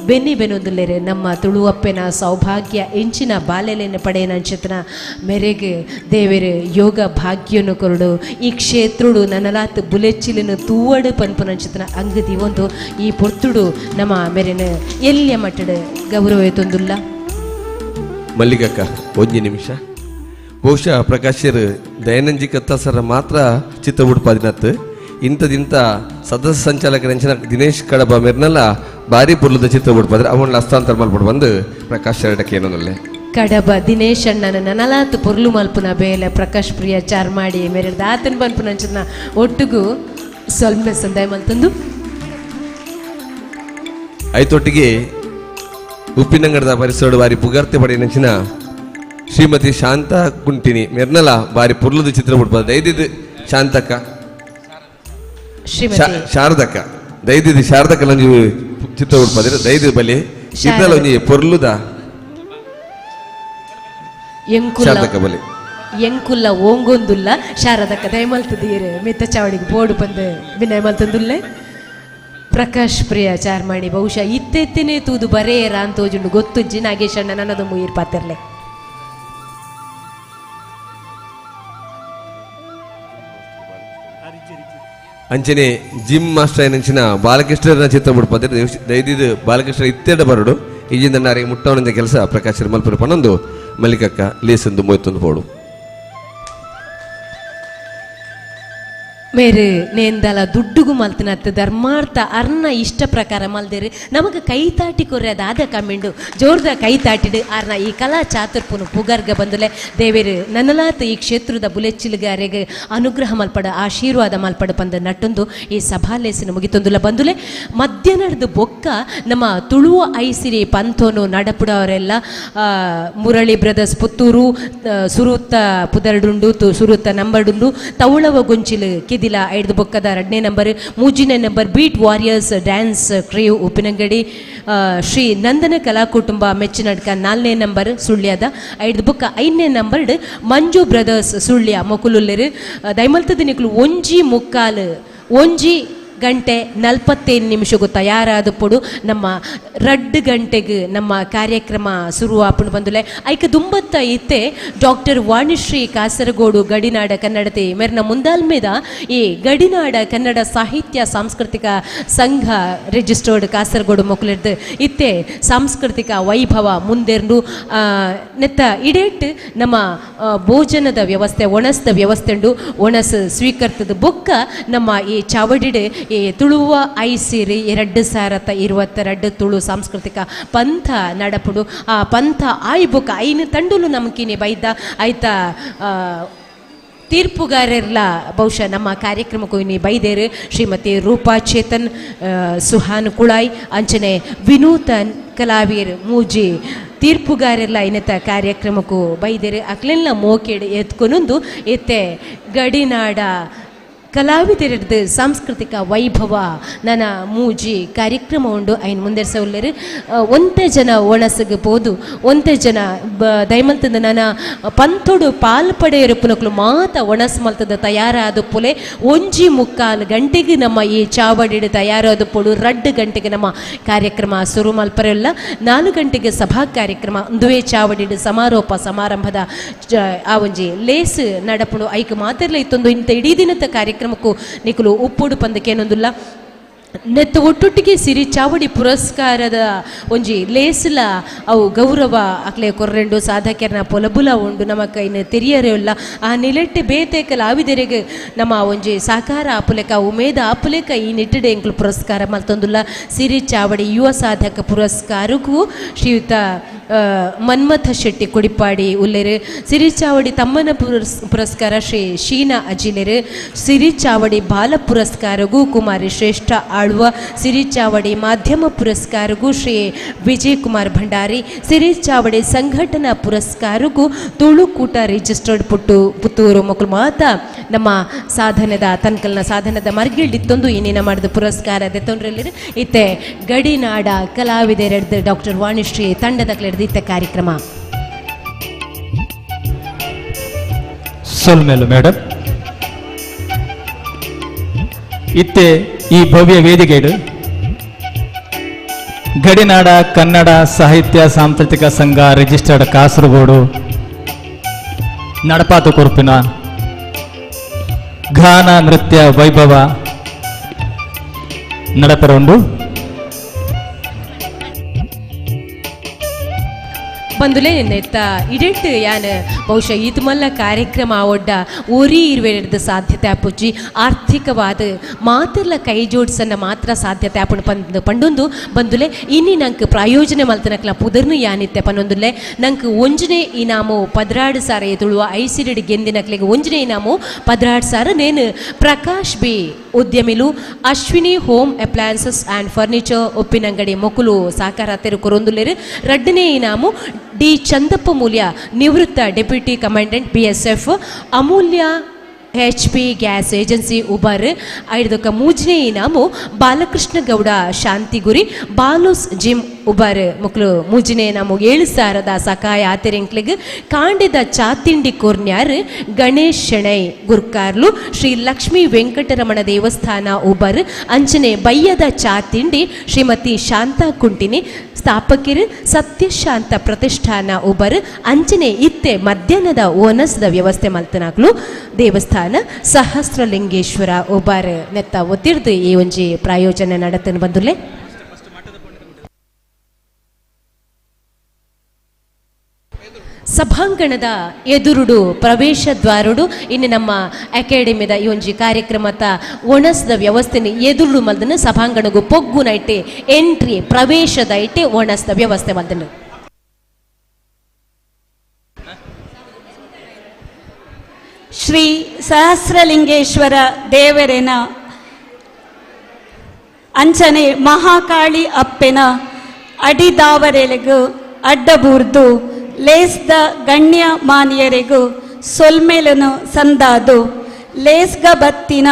ಬೆನ್ನಿ ಬೆನ್ನೊಂದುಲ್ಲೇರು ನಮ್ಮ ತುಳುವಪ್ಪೆನ ಸೌಭಾಗ್ಯ ಎಂಚಿನ ಬಾಲ್ಯಲೆಯನ್ನು ಪಡೆಯನ ಅಂಚಿತನ ಮೇರೆಗೆ ದೇವೇರು ಯೋಗ ಭಾಗ್ಯನು ಕೊರಡು ಈ ಕ್ಷೇತ್ರುಡು ನನ್ನಲಾತ್ ಬುಲೆಚ್ಚಿಲಿನ ತೂವಡು ಪನ್ಪುನ ಅಂಚಿತನ ಅಂಗದಿ ಒಂದು ಈ ಪೊರ್ತುಡು ನಮ್ಮ ಮೇರೆನ ಎಲ್ಲಿಯ ಮಟ್ಟದ ಗೌರವ ತೊಂದುಲ್ಲ ಮಲ್ಲಿಕಕ್ಕ ಒಂದು ನಿಮಿಷ ಬಹುಶಃ ಪ್ರಕಾಶರು ದಯಾನಂಜಿ ಕತ್ತಾಸರ ಮಾತ್ರ ಚಿತ್ರ ಉಡ್ಪಾದಿನತ್ತು ಇಂಥದಿಂಥ ಸದಸ್ಯ ಸಂಚಾಲಕರಂಚಿನ ದಿನೇಶ್ ಕಡಬ ಮೇರ್ನೆಲ್ಲ ಭಾರಿ ಪುರ್ಲದ ಚಿತ್ರ ಬಿಡ್ಪಾದ್ರೆ ಅವನ್ನ ಹಸ್ತಾಂತರ ಮಾಡ್ಬಿಟ್ಟು ಬಂದು ಪ್ರಕಾಶ್ ಎರಡಕ್ಕೆ ಏನೊಂದಲ್ಲೇ ಕಡಬ ದಿನೇಶ್ ಅಣ್ಣನ ನನಲಾತು ಪೊರ್ಲು ಮಲ್ಪುನ ಬೇಲೆ ಪ್ರಕಾಶ್ ಪ್ರಿಯ ಚಾರ್ ಮಾಡಿ ಮೇರೆ ದಾತನ್ ಬನ್ಪುನ ಅಂಚನ ಒಟ್ಟಿಗೂ ಸ್ವಲ್ಪ ಸಂದಾಯ ಮಲ್ತಂದು ಐತೊಟ್ಟಿಗೆ ಉಪ್ಪಿನಂಗಡದ ಪರಿಸರ ಬಾರಿ ಪುಗಾರ್ತೆ ಪಡೆ ನಂಚಿನ ಶ್ರೀಮತಿ ಶಾಂತ ಕುಂಟಿನಿ ಮೆರ್ನಲ ಬಾರಿ ಪುರ್ಲದ ಚಿತ್ರ ಬಿಡ್ಬೋದು ದೈದಿದ್ದು ಶಾಂತಕ್ಕ ಶಾರದಕ್ಕ ದೈದಿದ್ದು ಶಾರದಕ್ಕ ನಂಜು ಚಿತ್ರ ಬಿಡ್ಬೋದ್ರೆ ದೈದ ಬಲಿ ಇದ್ರಲ್ಲ ಒಂಜಿ ಪೊರ್ಲುದ ಶಾರದಕ್ಕ ಬಲಿ ಎಂಕುಲ್ಲ ಓಂಗೊಂದುಲ್ಲ ಶಾರದಕ್ಕ ದಯಮಲ್ತದೀರೆ ಮಿತ್ತ ಚಾವಡಿಗೆ ಬೋರ್ಡು ಬಂದು ವಿನಯ ಮಲ್ತಂದುಲ್ಲೆ ಪ್ರಕಾಶ್ ಪ್ರಿಯ ಚಾರ್ ಮಾಡಿ ಬಹುಶಃ ಇತ್ತೆತ್ತಿನೇ ತೂದು ಬರೇರ ಅಂತೋಜುಂಡು ಗೊತ್ತುಜ್ಜಿ ನಾಗೇಶ್ ಅಣ್ಣ ನನ್ನದು ಮುಯಿರ್ ಪಾತಿರ್ಲೆ ಅಂಚನೆ ಜಿಮ್ ಮಾಸ್ಟರ್ ಏನಂಚಿನ ಬಾಲಕೃಷ್ಣನ ಚಿತ್ರ ಬಿಡ್ಪದ್ರೆ ದೈದಿದ್ದು ಬಾಲಕೃಷ್ಣ ಇತ್ತೆಡ ಬರಡು ಈಜಿಂದ ನಾರಿಗೆ ಮುಟ್ಟವನಿಂದ ಕೆಲಸ ಪ್ರಕಾಶ್ ಮಲ್ಪುರ ಪನ್ನೊಂದು ಮಲ್ಲಿಕಕ್ಕ ಲೇಸಂದು ಮೊಯ್ತೊಂದು ಪೋಡು ಮೇರೆ ನೇಂದಲ ದುಡ್ಡುಗು ಮಲ್ತನತ್ತು ಧರ್ಮಾರ್ಥ ಅರ್ನ ಇಷ್ಟ ಪ್ರಕಾರ ಮಲ್ದೇರಿ ನಮಗೆ ಕೈ ತಾಟಿ ಕೊರ್ಯದ ಆದ ಕಮ್ಮಿಂಡು ಜೋರ್ದ ಕೈ ತಾಟಿಡು ಅರ್ನ ಈ ಕಲಾ ಚಾತುರ್ಪುನು ಪುಗರ್ಗ ಬಂದುಲೆ ದೇವೇರು ನನ್ನಲಾತ ಈ ಕ್ಷೇತ್ರದ ಬುಲೆಚ್ಚಿಲುಗಾರೆಗೆ ಅನುಗ್ರಹ ಮಲ್ಪಡ ಆಶೀರ್ವಾದ ಮಲ್ಪಡ ಬಂದ ನಟ್ಟೊಂದು ಈ ಸಭಾಲೇಸಿನ ಮುಗಿತೊಂದುಲ ಬಂದುಲೆ ಮಧ್ಯಾಹ್ನದ ಬೊಕ್ಕ ನಮ್ಮ ತುಳುವ ಐಸಿರಿ ಪಂಥೋನು ನಡಪುಡವರೆಲ್ಲ ಮುರಳಿ ಬ್ರದರ್ಸ್ ಪುತ್ತೂರು ಸುರುತ್ತ ಪುದರ್ಡುಂಡು ಸುರುತ್ತ ನಂಬಡುಂಡು ತೌಳವ ಗೊಂಚಿಲು ಕಿದಿಲ ಐದು ಬೊಕ್ಕದ 2ನೇ ನಂಬರ್ 3ನೇ number beat warriors dance crew Uppinangady Shri Nandana Kala Kutumba Mechchinadka 4ನೇ ನಂಬರ್ ಸುಳ್ಯದ 5 ಬೊಕ್ಕ 5ನೇ ನಂಬರ್ ಮಂಜು ಬ್ರದರ್ಸ್ ಸುಳ್ಯ ಮೊಕುಲುಲ್ಲೆರು ದೈಮಲ್ತದ ನಿಕ್ಲು ಒಂಜಿ ಮುಕ್ಕಾಲು ಒಂಜಿ ಗಂಟೆ 45 ನಿಮಿಷಕ್ಕೂ ತಯಾರಾದ ಪೊಡು ನಮ್ಮ 2 ಗಂಟೆಗೆ ನಮ್ಮ ಕಾರ್ಯಕ್ರಮ ಶುರುವಾಪುಂಡು ಬಂದುಲೆ ಐಕ ದುಂಬತ್ತ ಇತ್ತೆ ಡಾಕ್ಟರ್ ವಾಣಿಶ್ರೀ ಕಾಸರಗೋಡು ಗಡಿನಾಡ ಕನ್ನಡತೆ ಮೇರ್ನ ಮುಂದಾಲ್ಮೇದ ಈ ಗಡಿನಾಡ ಕನ್ನಡ ಸಾಹಿತ್ಯ ಸಾಂಸ್ಕೃತಿಕ ಸಂಘ ರಿಜಿಸ್ಟರ್ಡ್ ಕಾಸರಗೋಡು ಮೊಕಲಿರ್ದು ಇತ್ತೆ ಸಾಂಸ್ಕೃತಿಕ ವೈಭವ ಮುಂದೆರ್ನು ನೆತ್ತ ಇಡೇಟ್ ನಮ್ಮ ಭೋಜನದ ವ್ಯವಸ್ಥೆ ಒಣಸ್ದ ವ್ಯವಸ್ಥೆ ಉಂಡು ಒಣಸ್ ಸ್ವೀಕರ್ತದ ಬೊಕ್ಕ ನಮ್ಮ ಈ ಚಾವಡಿಡೆ ಈ ತುಳುವ ಐಸಿರಿ 2022 ತುಳು ಸಾಂಸ್ಕೃತಿಕ ಪಂಥ ನಡಪುಡು ಆ ಪಂಥ ಆಯ್ಬುಕ ಐನು ತಂಡುಲು ನಮ್ಕಿನಿ ಬೈದ ಆಯ್ತಾ ತೀರ್ಪುಗಾರರ್ಲ ಬಹುಶಃ ನಮ್ಮ ಕಾರ್ಯಕ್ರಮಕ್ಕೂ ಇನ್ನು ಬೈದೇರು ಶ್ರೀಮತಿ ರೂಪಾ ಚೇತನ್ ಸುಹಾನ್ ಕುಳಾಯ್ ಅಂಚನೆ ವಿನೂತನ್ ಕಲಾವಿಯರ್ ಮೂಜಿ ತೀರ್ಪುಗಾರೆಲ್ಲ ಇನ್ನತ ಕಾರ್ಯಕ್ರಮಕ್ಕೂ ಬೈದೇರು ಅಕ್ಲೆಲ್ಲ ಮೋಕೆಡ್ ಎತ್ಕೊನೊಂದು ಎತ್ತೆ ಗಡಿನಾಡ ಕಲಾವಿದರದ್ದು ಸಾಂಸ್ಕೃತಿಕ ವೈಭವ ನನ್ನ ಮೂಜಿ ಕಾರ್ಯಕ್ರಮ ಉಂಡು ಐನ್ ಮುಂದೆರ್ಸವುಳ್ಳರು ಒಂತೆ ಜನ ಒಣಸಗೆ ಬೋದು ಒಂತೆ ಜನ ದೈಮಲ್ತದ ನನ್ನ ಪಂತೊಡು ಪಾಲ್ಪಡೆಯರು ಪುನಕ್ಲು ಮಾತ ಒಣಸ್ ಮಲ್ತದ ತಯಾರಾದ ಪುಲೆ 1:45 ಗಂಟೆಗೆ ನಮ್ಮ ಈ ಚಾವಡಿಡು ತಯಾರಾದ ಪೊಡು 2 ಗಂಟೆಗೆ ನಮ್ಮ ಕಾರ್ಯಕ್ರಮ ಶುರು ಮಲ್ಪರೆಲ್ಲ 4 ಗಂಟೆಗೆ ಸಭಾ ಕಾರ್ಯಕ್ರಮ ಒಂದುವೇ ಚಾವಡಿಡು ಸಮಾರೋಪ ಸಮಾರಂಭದ ಆ ಒಂಜಿ ಲೇಸ್ ನಡಪುಡು ಐಕ್ ಮಾತೆಲ್ಲ ಇತ್ತೊಂದು ಇಂಥ ಇಡೀ ದಿನದ ಕಾರ್ಯಕ್ರಮಕ್ಕೂ ನಿಖಲು ಉಪ್ಪುಡು ಪಂದಕ್ಕೆ ಏನೊಂದುಲ್ಲ ನೆತ್ತ ಒಟ್ಟೊಟ್ಟಿಗೆ ಸಿರಿ ಚಾವಡಿ ಪುರಸ್ಕಾರದ ಒಂಜಿ ಲೇಸ್ಲ ಅವು ಗೌರವ ಅಕ್ಲೆ ಕೊರ್ರೆಂಡು ಸಾಧಕರ್ನ ಪೊಲಬುಲ ಉಂಡು ನಮಕ್ ಇನ್ನು ತೆರಿಯರೇ ಇಲ್ಲ ಆ ನಿಲೆಟ್ಟೆ ಬೇತೇಕಲ ಆವಿದೆರೆಗೆ ನಮ್ಮ ಒಂಜಿ ಸಾಕಾರ ಆಪುಲೆಕ ಉಮೇದ ಆಪುಲೆಕ ಈ ನಿಟ್ಟಿಡೆ ಎಂಕ್ಲು ಪುರಸ್ಕಾರ ಮಲ್ತೊಂದುಲ್ಲ ಸಿರಿ ಚಾವಡಿ ಯುವ ಸಾಧಕ ಪುರಸ್ಕಾರಕ್ಕೂ ಶ್ರೀಯುತ ಮನ್ಮಥ ಶೆಟ್ಟಿ ಕೊಡಿಪಾಡಿ ಉಲ್ಲೆರು ಸಿರಿ ಚಾವಡಿ ತಮ್ಮನ ಪುರಸ್ಕಾರ ಶ್ರೀ ಶೀನಾ ಅಜಿಲೆರು ಸಿರಿ ಚಾವಡಿ ಬಾಲ ಪುರಸ್ಕಾರಗೂ ಕುಮಾರಿ ಶ್ರೇಷ್ಠ ಆಳ್ವ ಸಿರಿ ಚಾವಡಿ ಮಾಧ್ಯಮ ಪುರಸ್ಕಾರಗೂ ಶ್ರೀ ವಿಜಯ್ ಕುಮಾರ್ ಭಂಡಾರಿ ಸಿರಿ ಚಾವಡಿ ಸಂಘಟನಾ ಪುರಸ್ಕಾರಗೂ ತುಳುಕೂಟ ರಿಜಿಸ್ಟರ್ಡ್ ಪುತ್ತೂರು ಮಕ್ಕಳು ಮಾತ ನಮ್ಮ ಸಾಧನದ ತನ್ಕಲ್ನ ಸಾಧನದ ಮರ್ಗಿಲ್ಡಿತ್ತೊಂದು ಇನ್ನೇನ ಮಾಡಿದ ಪುರಸ್ಕಾರ ದೆತ್ತೊಂದ್ರಲ್ಲಿ ಇತ್ತೆ ಗಡಿನಾಡ ಕಲಾವಿದರೆಡ್ದು ಡಾಕ್ಟರ್ ವಾಣಿಶ್ರೀ ತಂಡದ ಇತ್ತೆ ಕಾರ್ಯಕ್ರಮ ಸೊಲ್ಮೇಲು ಮೇಡಮ್ ಇತ್ತೆ ಈ ಭವ್ಯ ವೇದಿಕೆಡು ಗಡಿನಾಡ ಕನ್ನಡ ಸಾಹಿತ್ಯ ಸಾಂಸ್ಕೃತಿಕ ಸಂಘ ರಿಜಿಸ್ಟರ್ಡ್ ಕಾಸರಗೋಡು ನಡಪಾತು ಕೊರ್ಪಿನ ಗಾನ ನೃತ್ಯ ವೈಭವ ನಡಪರುಂಡು ಬಂದುಲೆ ನೆತ್ತ ಇಡೆಟ್ ಯಾನ್ ಬಹುಶಃ ಈತ್ ಮಲ್ಲ ಕಾರ್ಯಕ್ರಮ ಒಡ್ಡ ಓರಿ ಇರುವೆರ್ದ ಸಾಧ್ಯತೆ ಆಪುಜಿ ಆರ್ಥಿಕವಾದ ಮಾತೆಲ್ಲ ಕೈ ಜೋಡಿಸನ್ನ ಮಾತ್ರ ಸಾಧ್ಯತೆ ಆಪುಣ ಪಂಡೊಂದು ಬಂದುಲೆ ಇನ್ನಿ ನಂಗೆ ಪ್ರಾಯೋಜನೆ ಮಲ್ತನಕ್ಲ ಪುದರ್ನು ಯಾನಿತ್ತೆ ಪನ್ನೊಂದುಲೆ ನಂಗೆ ಒಂಜನೆ ಇನಾಮು 16 ಸಾರ ಎದುಳುವ ಐಸಿಡಿ ಗೆಂದಿನಕ್ಲೆಗೆ ಒಂಜನೆ ಇನಾಮು 16 ಸಾರ ನೇನು ಪ್ರಕಾಶ್ ಬಿ ಉದ್ಯಮಿಲು Ashwini home appliances and furniture Uppinangady ಮೊಕುಲು ಸಾಕಾರ ತೆರುಕೊರೊಂದುಲೆರು ರಡ್ಡನೇ ಇನಾಮು ಡಿ ಚಂದಪ್ಪ ಮೂಲ್ಯ ನಿವೃತ್ತ deputy commandant BSF Amulya HP gas agency Ubar ಐದಕ್ಕ ಮೂಜನೇ ಇನಾಮು ಬಾಲಕೃಷ್ಣ ಗೌಡ ಶಾಂತಿಗುರಿ ಬಾಲೂಸ್ ಜಿಮ್ ಉಬರ್ ಮಕ್ಕಳು ಮೂಜನೇ ಇನಾಮು 7,000 ಸಕಾಯ ಆತೆರೆಂಕ್ಲಿಗೆ ಕಾಂಡಿದ ಚಾತಿಂಡಿ ಕೊರ್ನ್ಯಾರ್ ಗಣೇಶ್ ಶೆಣೈ ಗುರ್ಕಾರ್ಲು ಶ್ರೀ ಲಕ್ಷ್ಮೀ ವೆಂಕಟರಮಣ ದೇವಸ್ಥಾನ ಉಬರ್ ಅಂಚನೆ ಬಯ್ಯದ ಚಾತಿಂಡಿ ಶ್ರೀಮತಿ ಶಾಂತಾ ಕುಂಟಿನಿ ಸ್ಥಾಪಕರು ಸತ್ಯಶಾಂತ ಪ್ರತಿಷ್ಠಾನ ಉಬರ್ ಅಂಚನೆ ಇತ್ತೆ ಮಧ್ಯಾಹ್ನದ ಓನಸ್ದ ವ್ಯವಸ್ಥೆ ಮಲ್ತನಾಗ್ಲು ದೇವಸ್ಥಾನ ಸಹಸ್ರಲಿಂಗೇಶ್ವರ ಉಬರ್ ನೆತ್ತ ಒತ್ತಿರ್ದು ಈ ಒಂಜಿ ಪ್ರಾಯೋಜನೆ ನಡತನ ಬಂದುಲೆ ಸಭಾಂಗಣದ ಎದುರುಡು ಪ್ರವೇಶ ದ್ವಾರುಡು ಇನ್ನು ನಮ್ಮ ಅಕಾಡೆಮಿದ ಈ ಒಂಜಿ ಕಾರ್ಯಕ್ರಮದ ಒಣಸ್ದ ವ್ಯವಸ್ಥೆನ ಎದುರುಡು ಮಲ್ದನ ಸಭಾಂಗಣಗೂ ಪೊಗ್ಗು ನೈಟೆ ಎಂಟ್ರಿ ಪ್ರವೇಶದ ಐಟೆ ಒಣಸ್ದ ವ್ಯವಸ್ಥೆ ಮಲ್ದನ ಶ್ರೀ ಸಹಸ್ರಲಿಂಗೇಶ್ವರ ದೇವರೇನ ಅಂಚನೆ ಮಹಾಕಾಳಿ ಅಪ್ಪೆನ ಅಡಿದಾವರೆಲೆಗು ಅಡ್ಡಬೂರ್ದು ಲೇಸ್ದ ಗಣ್ಯ ಮಾನ್ಯರೆಗೂ ಸೊಲ್ಮೇಲನು ಸಂದಾದು ಲೇಸ್ಗ ಬತ್ತಿನ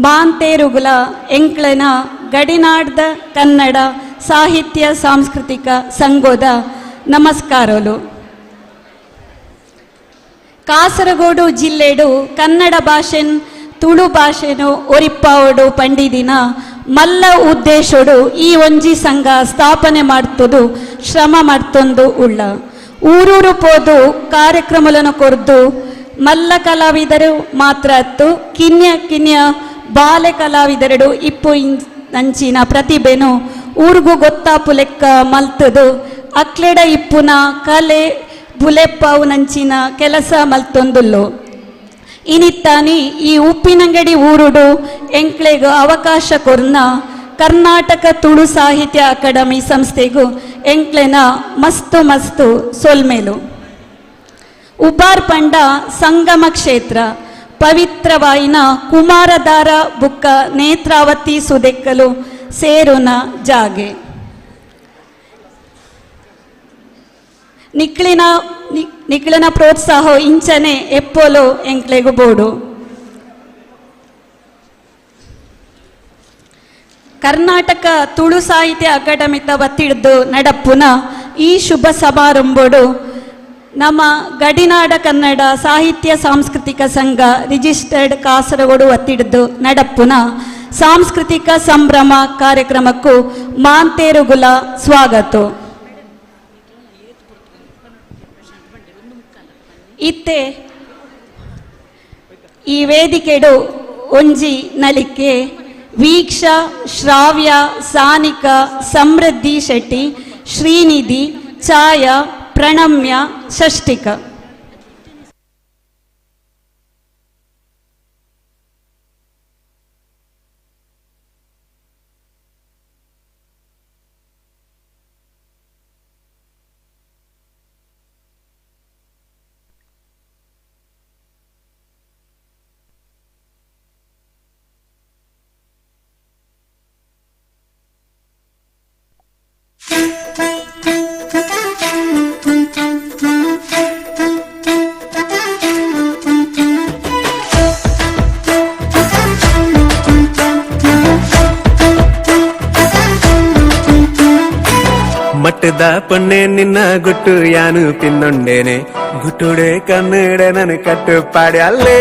ಮಾಂತೇರುಗುಲ ಎಂಕ್ಳನ ಗಡಿನಾಡ್ದ ಕನ್ನಡ ಸಾಹಿತ್ಯ ಸಾಂಸ್ಕೃತಿಕ ಸಂಘದ ನಮಸ್ಕಾರಲು ಕಾಸರಗೋಡು ಜಿಲ್ಲೆಡು ಕನ್ನಡ ಭಾಷೆನ್ ತುಳು ಭಾಷೆನು ಒರಿಪ್ಪಾವಡು ಪಂಡಿದಿನ ಮಲ್ಲ ಉದ್ದೇಶಡು ಈ ಒಂಜಿ ಸಂಘ ಸ್ಥಾಪನೆ ಮಾಡ್ತದು ಶ್ರಮ ಮಾಡ್ತೊಂದು ಉಳ್ಳ ಊರೂರು ಪೋದು ಕಾರ್ಯಕ್ರಮಗಳನ್ನು ಕೊರ್ದು ಮಲ್ಲ ಕಲಾವಿದರು ಮಾತ್ರ ಅತ್ತು ಕಿನ್ಯ ಬಾಲೆ ಕಲಾವಿದರಡು ಇಪ್ಪು ಅಂಚಿನ ಪ್ರತಿಭೆನು ಊರಿಗೂ ಗೊತ್ತಾಪು ಲೆಕ್ಕ ಮಲ್ತದು ಅಕ್ಲೆಡ ಇಪ್ಪುನ ಕಲೆ ಬುಲೆಪ್ಪಾವು ನಂಚಿನ ಕೆಲಸ ಮಲ್ತೊಂದುಲ್ಲು ಇನಿತ್ತಾನಿ ಈ ಉಪ್ಪಿನಂಗಡಿ ಊರುಡು ಎಂಕ್ಲೆಗ್ ಅವಕಾಶ ಕೊರ್ನ ಕರ್ನಾಟಕ ತುಳು ಸಾಹಿತ್ಯ ಅಕಾಡೆಮಿ ಸಂಸ್ಥೆಗೂ ಎಂಕ್ಲೆನ ಮಸ್ತು ಸೊಲ್ಮೇಲು ಉಬಾರ್ ಪಂಡ ಸಂಗಮ ಕ್ಷೇತ್ರ ಪವಿತ್ರವಾಯಿನ ಕುಮಾರಧಾರ ಬುಕ್ಕ ನೇತ್ರಾವತಿ ಸುದೆಕ್ಕಲು ಸೇರುನ ಜಾಗೆ ನಿಕ್ಲಿನ ಪ್ರೋತ್ಸಾಹ ಇಂಚನೆ ಎಪ್ಪೋಲು ಎಂಕ್ಲೆಗು ಬೋಡು ಕರ್ನಾಟಕ ತುಳು ಸಾಹಿತ್ಯ ಅಕಾಡೆಮಿತ ಒತ್ತಿಡ್ದು ನಡಪುನ ಈ ಶುಭ ಸಮಾರಂಭಡು ನಮ್ಮ ಗಡಿನಾಡ ಕನ್ನಡ ಸಾಹಿತ್ಯ ಸಾಂಸ್ಕೃತಿಕ ಸಂಘ ರಿಜಿಸ್ಟರ್ಡ್ ಕಾಸರಗೋಡು ಒತ್ತಿಡ್ದು ನಡಪುನ ಸಾಂಸ್ಕೃತಿಕ ಸಂಭ್ರಮ ಕಾರ್ಯಕ್ರಮಕ್ಕೂ ಮಾಂತೇರುಗುಲ ಸ್ವಾಗತ ಇತ್ತೆ ಈ ವೇದಿಕೆಡು ಒಂಜಿ ನಲಿಕೆ ವೀಕ್ಷಾ, ಶ್ರಾವ್ಯ, ಸಾನಿಕ, ಸಮೃದ್ಧಿ ಶೆಟ್ಟಿ, ಶ್ರೀನಿಧಿ, ಛಾಯಾ, ಪ್ರಣಮ್ಯ, ಷಷ್ಟಿಕ. ಮಟ್ಟದ ಪೊನ್ನೆ ನಿನ್ನ ಗುಟ್ಟು ಯಾನು ಪಿನ್ನೊಂಡೇನೆ ಗುಟ್ಟುಡೆ ಕನ್ನಡ ನನ್ ಕಟ್ಟು ಪಾಡ್ಯಲ್ಲೇ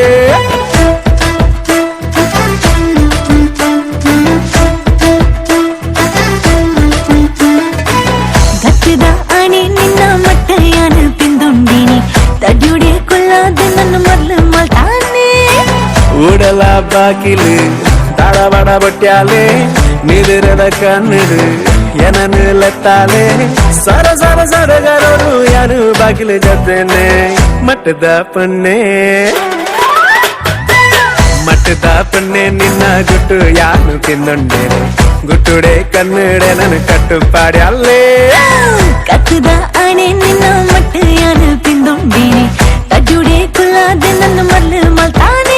ಗಟ್ಟದ ಆಣೆ ನಿನ್ನ ಮಟ್ಟ ಯಾನು ಪಿಂದೊಂಡೇನೆ ತಡ್ಯುಡೆ ಕೊಲ್ಲಾದ ನನ್ನ ಮೊದಲು ಮಲ್ತಾನೆ ಊಡಲ ಬಾಕಿಲು ತಾಳಬಡ ಬಟ್ಯಾಲೆ ನಿದಿರದ ಕನ್ನಡು ಏನನು ಲತ್ತಾಲೆ ಸರ ಸರ ಸಡಗರರು ಯಾರು ಬಾಗಿಲು ಜೊತೆನೆ ಮಟ್ಟದ ಪೊನ್ನೆ ನಿನ್ನ ಗುಟ್ಟು ಯಾನು ತಿಂದೊಂಡೇನೆ ಗುಟ್ಟುಡೆ ಕನ್ನಡ ನನ್ ಕಟ್ಟು ಪಾಡ್ಯಲ್ಲೇ ಕಟ್ಟದ ಆಣೆ ನಿನ್ನ ಮಟ್ಟ ಯಾನು ಪಿಂದೊಂಡೇನೆ ತಡ್ಯುಡೆ ಕೊಲ್ಲಾದ ನನ್ನ ಮೊದಲು ಮಲ್ತಾನೆ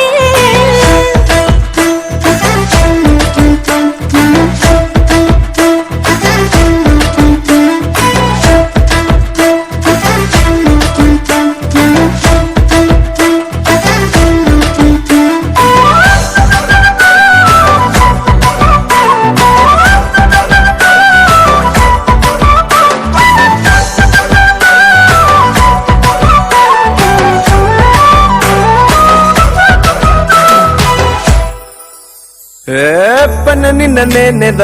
ಪನ್ನ ನಿನ್ನ ನೆನೆದ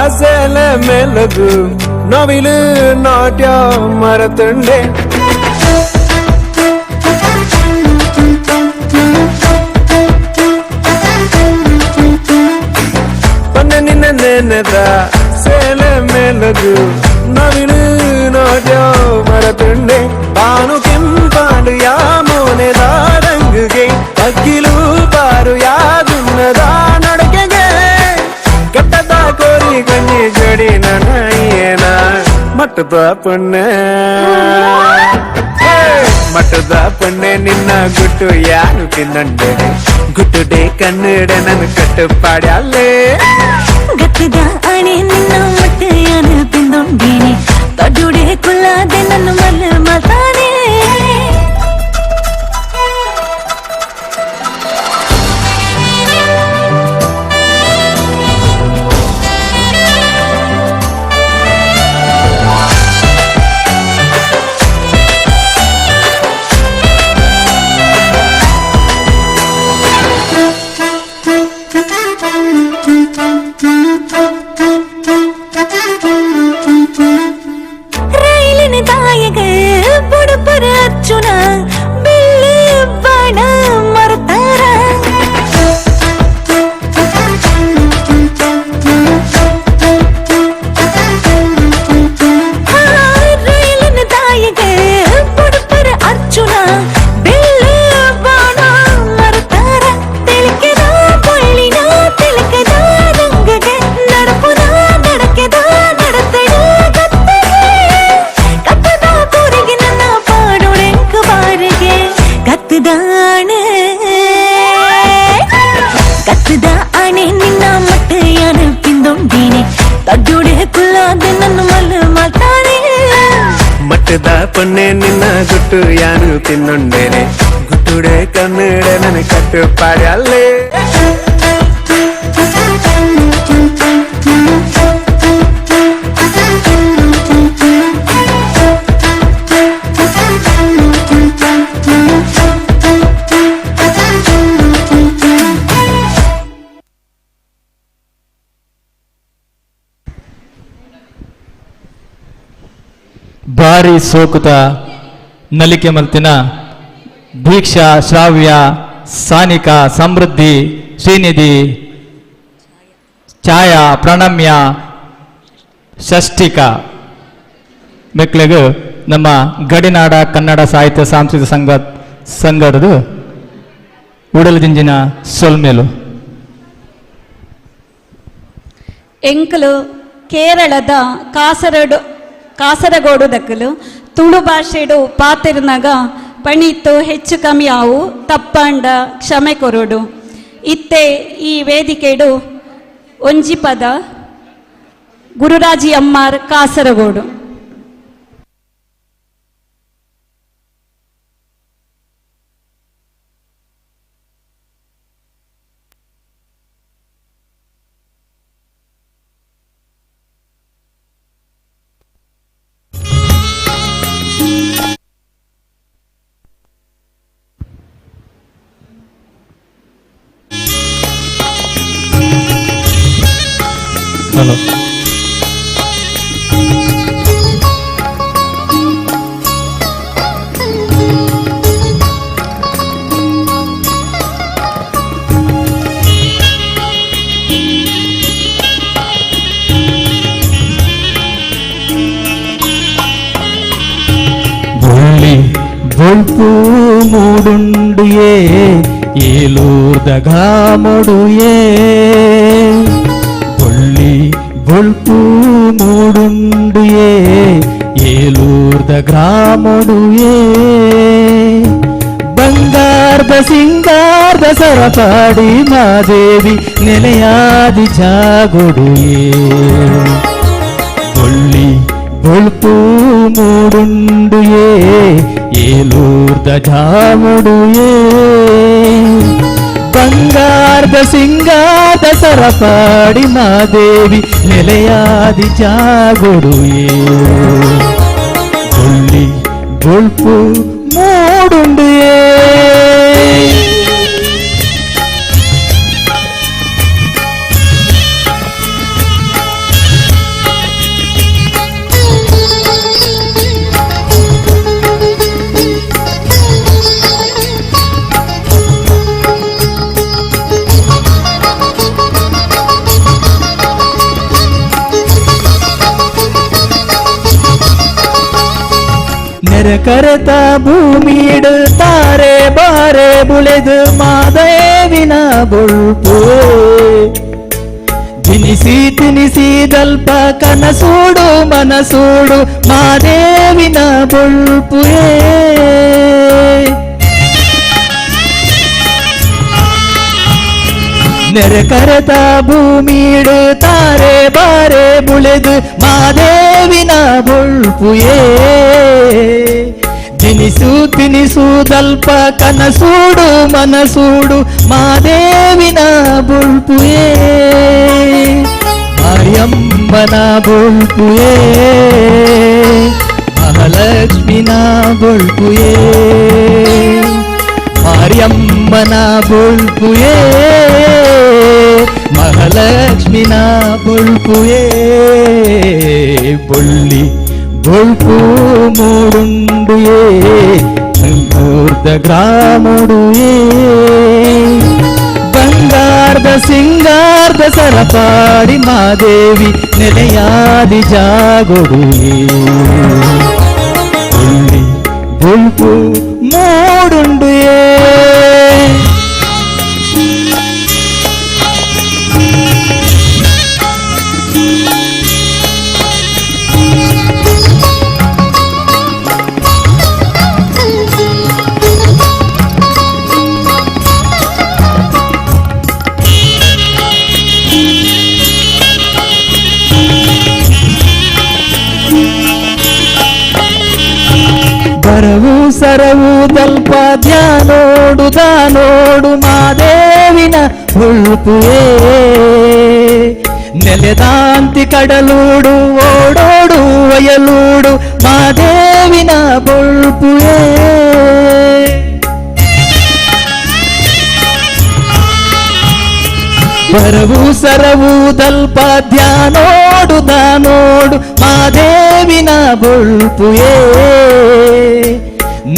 ಆಸೆಲ ಮೆಲಗು ನವಿಲು ನಾಟ್ಯ ಮರತುಂಡೆ ಪನ್ನ ನಿನ್ನ ನೆನೆದ ಸೇಲ ಮೆಲಗು ನವಿಲು ನಾಟ್ಯ ಮರತುಂಡೆ ಬಾನು ಕೆಂಪಾಡು ಯಾ ಮೋನೆದ ರಂಗುಗೆ ಅಕ್ಕಿಲು ಪಾರು ಯಾದುನ್ನದ ಕಟ್ಟದ ಕೋರಿ ಕಣ್ಣಿ ಜೋಡಿ ನನಯ್ಯನ ಮಟ್ಟದ ಪೊನ್ನೆ ನಿನ್ನ ಗುಟ್ಟು ಯಾನು ತಿನ್ನೊಂಡೇನೆ ಗುಟ್ಟುಡೆ ಕನ್ನಡ ನನ್ ಕಟ್ಟು ಪಾಡ್ಯಲ್ಲೇ ಗಟ್ಟದ ಆಣೆ ನಿನ್ನ ಮಟ್ಟ ಯಾನು ಪಿಂದೊಂಡೇನೆ ತಡ್ಯುಡೆ ಕೊಲ್ಲಾದೆ ನನ್ನ ಮೊದಲು ಮಲ್ತಾನೆ ರೈಲಿನ ದಾಯಗ ಬುಡಪರ ಅರ್ಜುನ ಬಿಲ್ಲು ಬಾಣ ಮರ್ತಾರ ರೈಲಿನ ದಾಯಗ ಬುಡಪರ ಅರ್ಜುನ ಬಿಲ್ಲು ಬಾಣ ಮರ್ತಾರ ತಿಳಕೆದ ಪೊಳ್ಳಿನ ತಿಳಕೆದ ರಂಗಗೆ ನಡಪುದ ನಡಕೆದ ನಡತಡ ಕತ್ತದ ಕೂರಿಗೆ ನನ್ನ ಪಾಡೊಡೆಂಕ ಬಾರಿಗೆ ಕತ್ತದ ಆಣೆ ನಿನ್ನ ಮಟ್ಟ ಯಾನು ಪಿಂದೊಂಡೇನೆ ತಡ್ಯುಡೆ ಕುಲ್ಲಾದ ನನ್ನ ಮೊದಲು ಮಲ್ತಾನೆ ಮಟ್ಟದ ಪೊನ್ನೆ ನಿನ್ನ ಗುಟ್ಟು ಯಾನು ತಿನ್ನೊಂಡೇನೆ ಗುಟ್ಟುಡೆ ಕನ್ನಡ ನನ್ ಕಟ್ಟು ಪಾಡ್ಯಲ್ಲೇ ಭಾರಿ ಸೋಕುತ ನಲಿಕೆ ಮಲ್ತಿನ ದೀಕ್ಷಾ, ಶ್ರಾವ್ಯ, ಸಾನಿಕಾ, ಸಮೃದ್ಧಿ, ಶ್ರೀನಿಧಿ, ಛಾಯಾ ಪ್ರಣಮ್ಯ ಷಷ್ಠಿಕಾ ಮೆಕ್ಳಿಗೆ ನಮ್ಮ ಗಡಿನಾಡ ಕನ್ನಡ ಸಾಹಿತ್ಯ ಸಾಂಸ್ಕೃತಿಕ ಸಂಘದ ಉಡಲದಿಂಜಿನ ಸೊಲ್ಮೇಲು ಎಂಕಲು ಕೇರಳದ ಕಾಸರಗೋಡು ದಕ್ಕಲು ತುಳು ಭಾಷೆಡು ಪಾತಿರ್ನಾಗ ಪಣಿತು ಹೆಚ್ಚು ಕಮ್ಮಿ ಆವು ತಪ್ಪಂಡ ಕ್ಷಮೆ ಕೊರೋಡು ಇತ್ತೆ ಈ ವೇದಿಕೆಡು ಒಂಜಿ ಪದ ಗುರುರಾಜಿ ಅಮ್ಮಾರ್ ಕಾಸರಗೋಡು. ಹಲೋ ಬೊಳ್ಪು ಮೂಡುಂಡುಯೇ ಏಲೂರ್ದಗಾ ಮೊಡುಯೇ ಬೊಳ್ಪು ಮೂಡುಂಡುಯೇ ಏಲೂರ್ದ ಗ್ರಾಮೊಡುಯೇ ಬಂಗಾರದ ಸಿಂಗಾರದ ಸರಪಾಡಿ ಮಾದೇವಿ ನೆಲೆಯಾದಿ ಜಾಗೊಡುಯೇ ಬೊಳ್ಪು ಮೂಡುಂಡುಯೇ ಏಲೂರ್ದ ಜಾಮೊಡುಯೇ ಬಂಗಾರದ ಸಿಂಗಾರದ ಸರಪಾಡಿ ಮಾದೇವಿ ನೆಲೆಯಾದಿ ಜಾಗೊಡುಯೇ ಬೊಳ್ಪು ಮೂಡುಂಡುಯೇ ಕರೆತ ಭೂಮಿಡು ತಾರೆ ಬಾರೆ ಬುಳೆದು ಮಾದೇವಿನ ಬೊಳ್ಪು ತಿನಿಸಿ ದಲ್ಪ ಕನಸೂಡು ಮನಸೂಡು ಮಾದೇವಿನ ಬೊಳ್ಪುಯೇ ನೆರೆ ಕರೆತ ಭೂಮಿಡು ತಾರೆ ಬಾರೆ ಬುಳೆದು ಮಾದೇವಿನ ಬೊಳ್ಪುಯೇ ತಿನಿಸು ದಲ್ಪ ಕನಸೂಡು ಮನಸೂಡು ಮಾದೇವಿನ ಬೊಳ್ಪುಯೇ ಮಾರಿಯಮ್ಮನ ಬೊಳ್ಪುಯೇ ಮಹಾಲಕ್ಷ್ಮಿನ ಬೊಳ್ಪುಯೇ ಮಾರಿಯಮ್ಮನ ಬೊಳ್ಪುಯೇ ಮಹಾಲಕ್ಷ್ಮಿನ ಬೊಳ್ಪುಯೇ ಬೊಳ್ಪು ಮೂಡುಂಡುಯೇ ಮೂರ್ದ ಗ್ರಾಮೊಡುಯೇ ಬಂಗಾರದ ಸಿಂಗಾರದ ಸರಪಾಡಿ ಮಾದೇವಿ ನೆಲೆಯಾದಿ ಜಾಗೊಡುಯೇ ಬೊಳ್ಪು ಮೂಡುಂಡುಯೇ ಬರವು ಸರವು ದಲ್ಪ ಧ್ಯಾನೋಡು ದಾನೋಡು ಮಾದೇವಿನ ಬೊಳ್ಪುಯೇ ನೆಲೆದಾಂತಿ ಕಡಲೂಡು ಓಡೋಡು ವಯಲೂಡು ಮಾದೇವಿನ ಬೊಳ್ಪುಯೇ ಬರವು ಸರವು ದಲ್ಪ ಧ್ಯಾನೋಡು ದಾನೋಡು ಮಾದೇವಿನ ಬೊಳ್ಪುಯೇ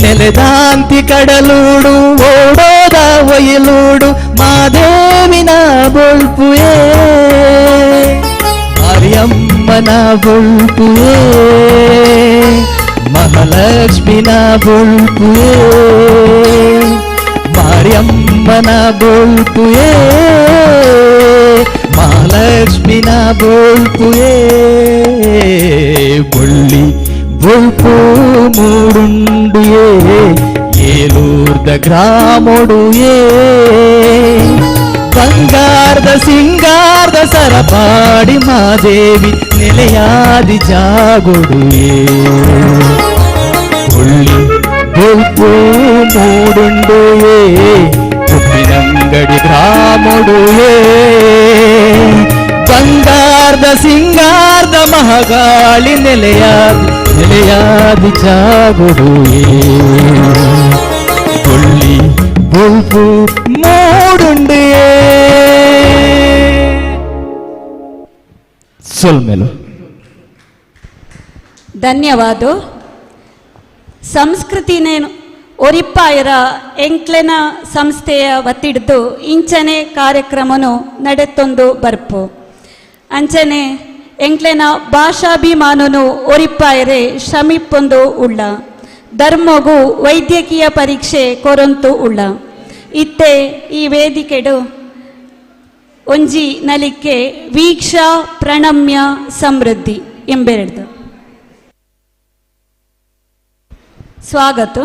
ನೆಲೆದಾಂತಿ ಕಡಲೂಡು ಓಡೋದ ವಯಲೂಡು ಮಾದೇವಿನ ಬೊಳ್ಪುಯೇ ಮಾರಿಯಮ್ಮನ ಬೊಳ್ಪುಯೇ ಮಹಾಲಕ್ಷ್ಮಿನ ಬೊಳ್ಪುಯೇ ಮಾರಿಯಮ್ಮನ ಬೊಳ್ಪುಯೇ ಮಹಾಲಕ್ಷ್ಮಿನ ಬೊಳ್ಪುಯೇ ಬೊಳ್ಳಿ ಬೊಳ್ಪು ಮೂಡುಂಡಿಯೇ ಏಲೂರ್ದ ಗ್ರಾಮೊಡುಯೇ ಬಂಗಾರದ ಸಿಂಗಾರದ ಸರಪಾಡಿ ಮಾದೇವಿ ನೆಲೆಯಾದಿ ಜಾಗೊಡುಯೇ ಬೊಳ್ಳಿ ಬೊಳ್ಪು ಮೂಡುಂಡುಯೇ ಉಪ್ಪಿನಂಗಡಿ ಗ್ರಾಮೊಡುಯೇ ಬಂಗಾರದ ಸಿಂಗಾರದ ಮಹಾಗಾಳಿ ನೆಲೆಯಾದಿ ಜಾಗೊಡುಯೇ ಬೊಳ್ಳಿ ಬೊಳ್ಪು ಮೂಡುಂಡುಯೇ ಸೊಲ್ಮೆಲು ಧನ್ಯವಾದ. ಸಂಸ್ಕೃತಿನೇನು ಒರಿಪ್ಪಾಯರ ಎಂಕ್ಲೆನ ಸಂಸ್ಥೆಯ ಒತ್ತಿಡ್ದು ಇಂಚನೆ ಕಾರ್ಯಕ್ರಮನು ನಡೆತೊಂದು ಬರ್ಪು ಅಂಚನೆ ಎಂಕ್ಲೆನ ಭಾಷಾಭಿಮಾನನು ಒರಿಪ್ಪಾಯರೆ ಶ್ರಮಿಪ್ಪೊಂದು ಉಳ್ಳ ಧರ್ಮಗೂ ವೈದ್ಯಕೀಯ ಪರೀಕ್ಷೆ ಕೊರಂತು ಉಳ್ಳ ಇತ್ತೆ ಈ ವೇದಿಕೆಡು ಒಂಜಿ ನಲಿಕೆ ವೀಕ್ಷಾ ಪ್ರಣಮ್ಯ ಸಮೃದ್ಧಿ ಎಂಬೆರಡು ಸ್ವಾಗತ.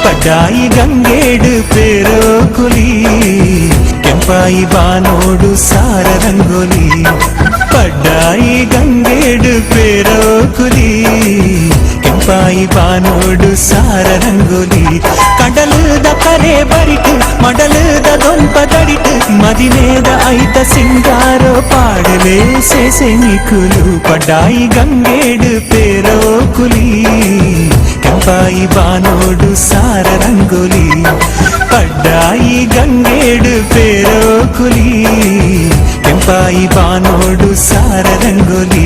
ಪಡ್ಡಾಯಿ ಗಂಗೇಡು ಪೇರೋ ಕುಲಿ ಕೆಂಪಾಯಿ ಬಾನೋಡು ಸಾರ ರಂಗೋಲಿ ಪಡ್ಡಾಯಿ ಗಂಗೇಡು ಪೇರೋ ಕುಲಿ ಕೆಂಪಾಯಿ ಬಾನೋಡು ಸಾರ ರಂಗೋಲಿ ಕಡಲದ ಕರೆ ಬರಿಟು ಮಡಲದ ದೊಂಪದಡಿಟು ಮದಿನೇದ ಐತ ಸಿಂಗಾರೋ ಪಾಡಲೇ ಸೇಸೆ ನಿಕುಲು ಪಡ್ಡಾಯಿ ಗಂಗೇಡು ಪೇರೋ ಕುಲಿ ಕೆಂಪಾಯಿ ಬಾನೋಡು ಸಾರ ರಂಗೋಲಿ ಪಡ್ಡಾಯಿ ಗಂಗೇಡು ಪೇರೋ ಕುಲಿ ಕೆಂಪಾಯಿ ಬಾನೋಡು ಸಾರ ರಂಗೋಲಿ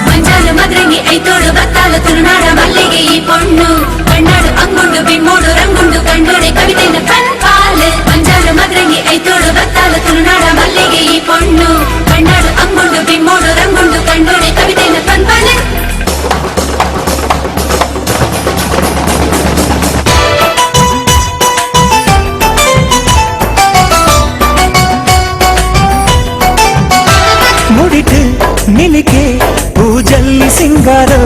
ಮಂಜಾಲು ಮದ್ರಂಗಿ ಐತೋಡು ಬತ್ತಾಲು ತುಳುನಾಡ ಮಲ್ಲಿಗೆ ಈ ಪೊಣ್ಣು ಕಣ್ಣಾಡು ಅಂಗುಂಡು ಬಿಮ್ಮೋಡು ರಂಗುಂಡು ಕಂಡೋಡೆ ಕವಿತೆನ ಕಣ್ಪಾಲೆ ಮಂಜಾಲು ಮದ್ರಂಗಿ ಐತೋಡು ಬತ್ತಾಲು ತುಳುನಾಡ ಮಲ್ಲಿಗೆ ಈ ಪೊಣ್ಣು ಕಣ್ಣಾಡು ಅಂಗುಂಡು ಬಿಮ್ಮೋಡು ರಂಗುಂಡು ಕಂಡೋಡೆ ಕವಿತೆನ ಕಣ್ಪಾಲೆ ಮುಡಿಟು ನಿಲಿಕೆ ಪೂಜಲ್ಲಿ ಸಿಂಗಾರೋ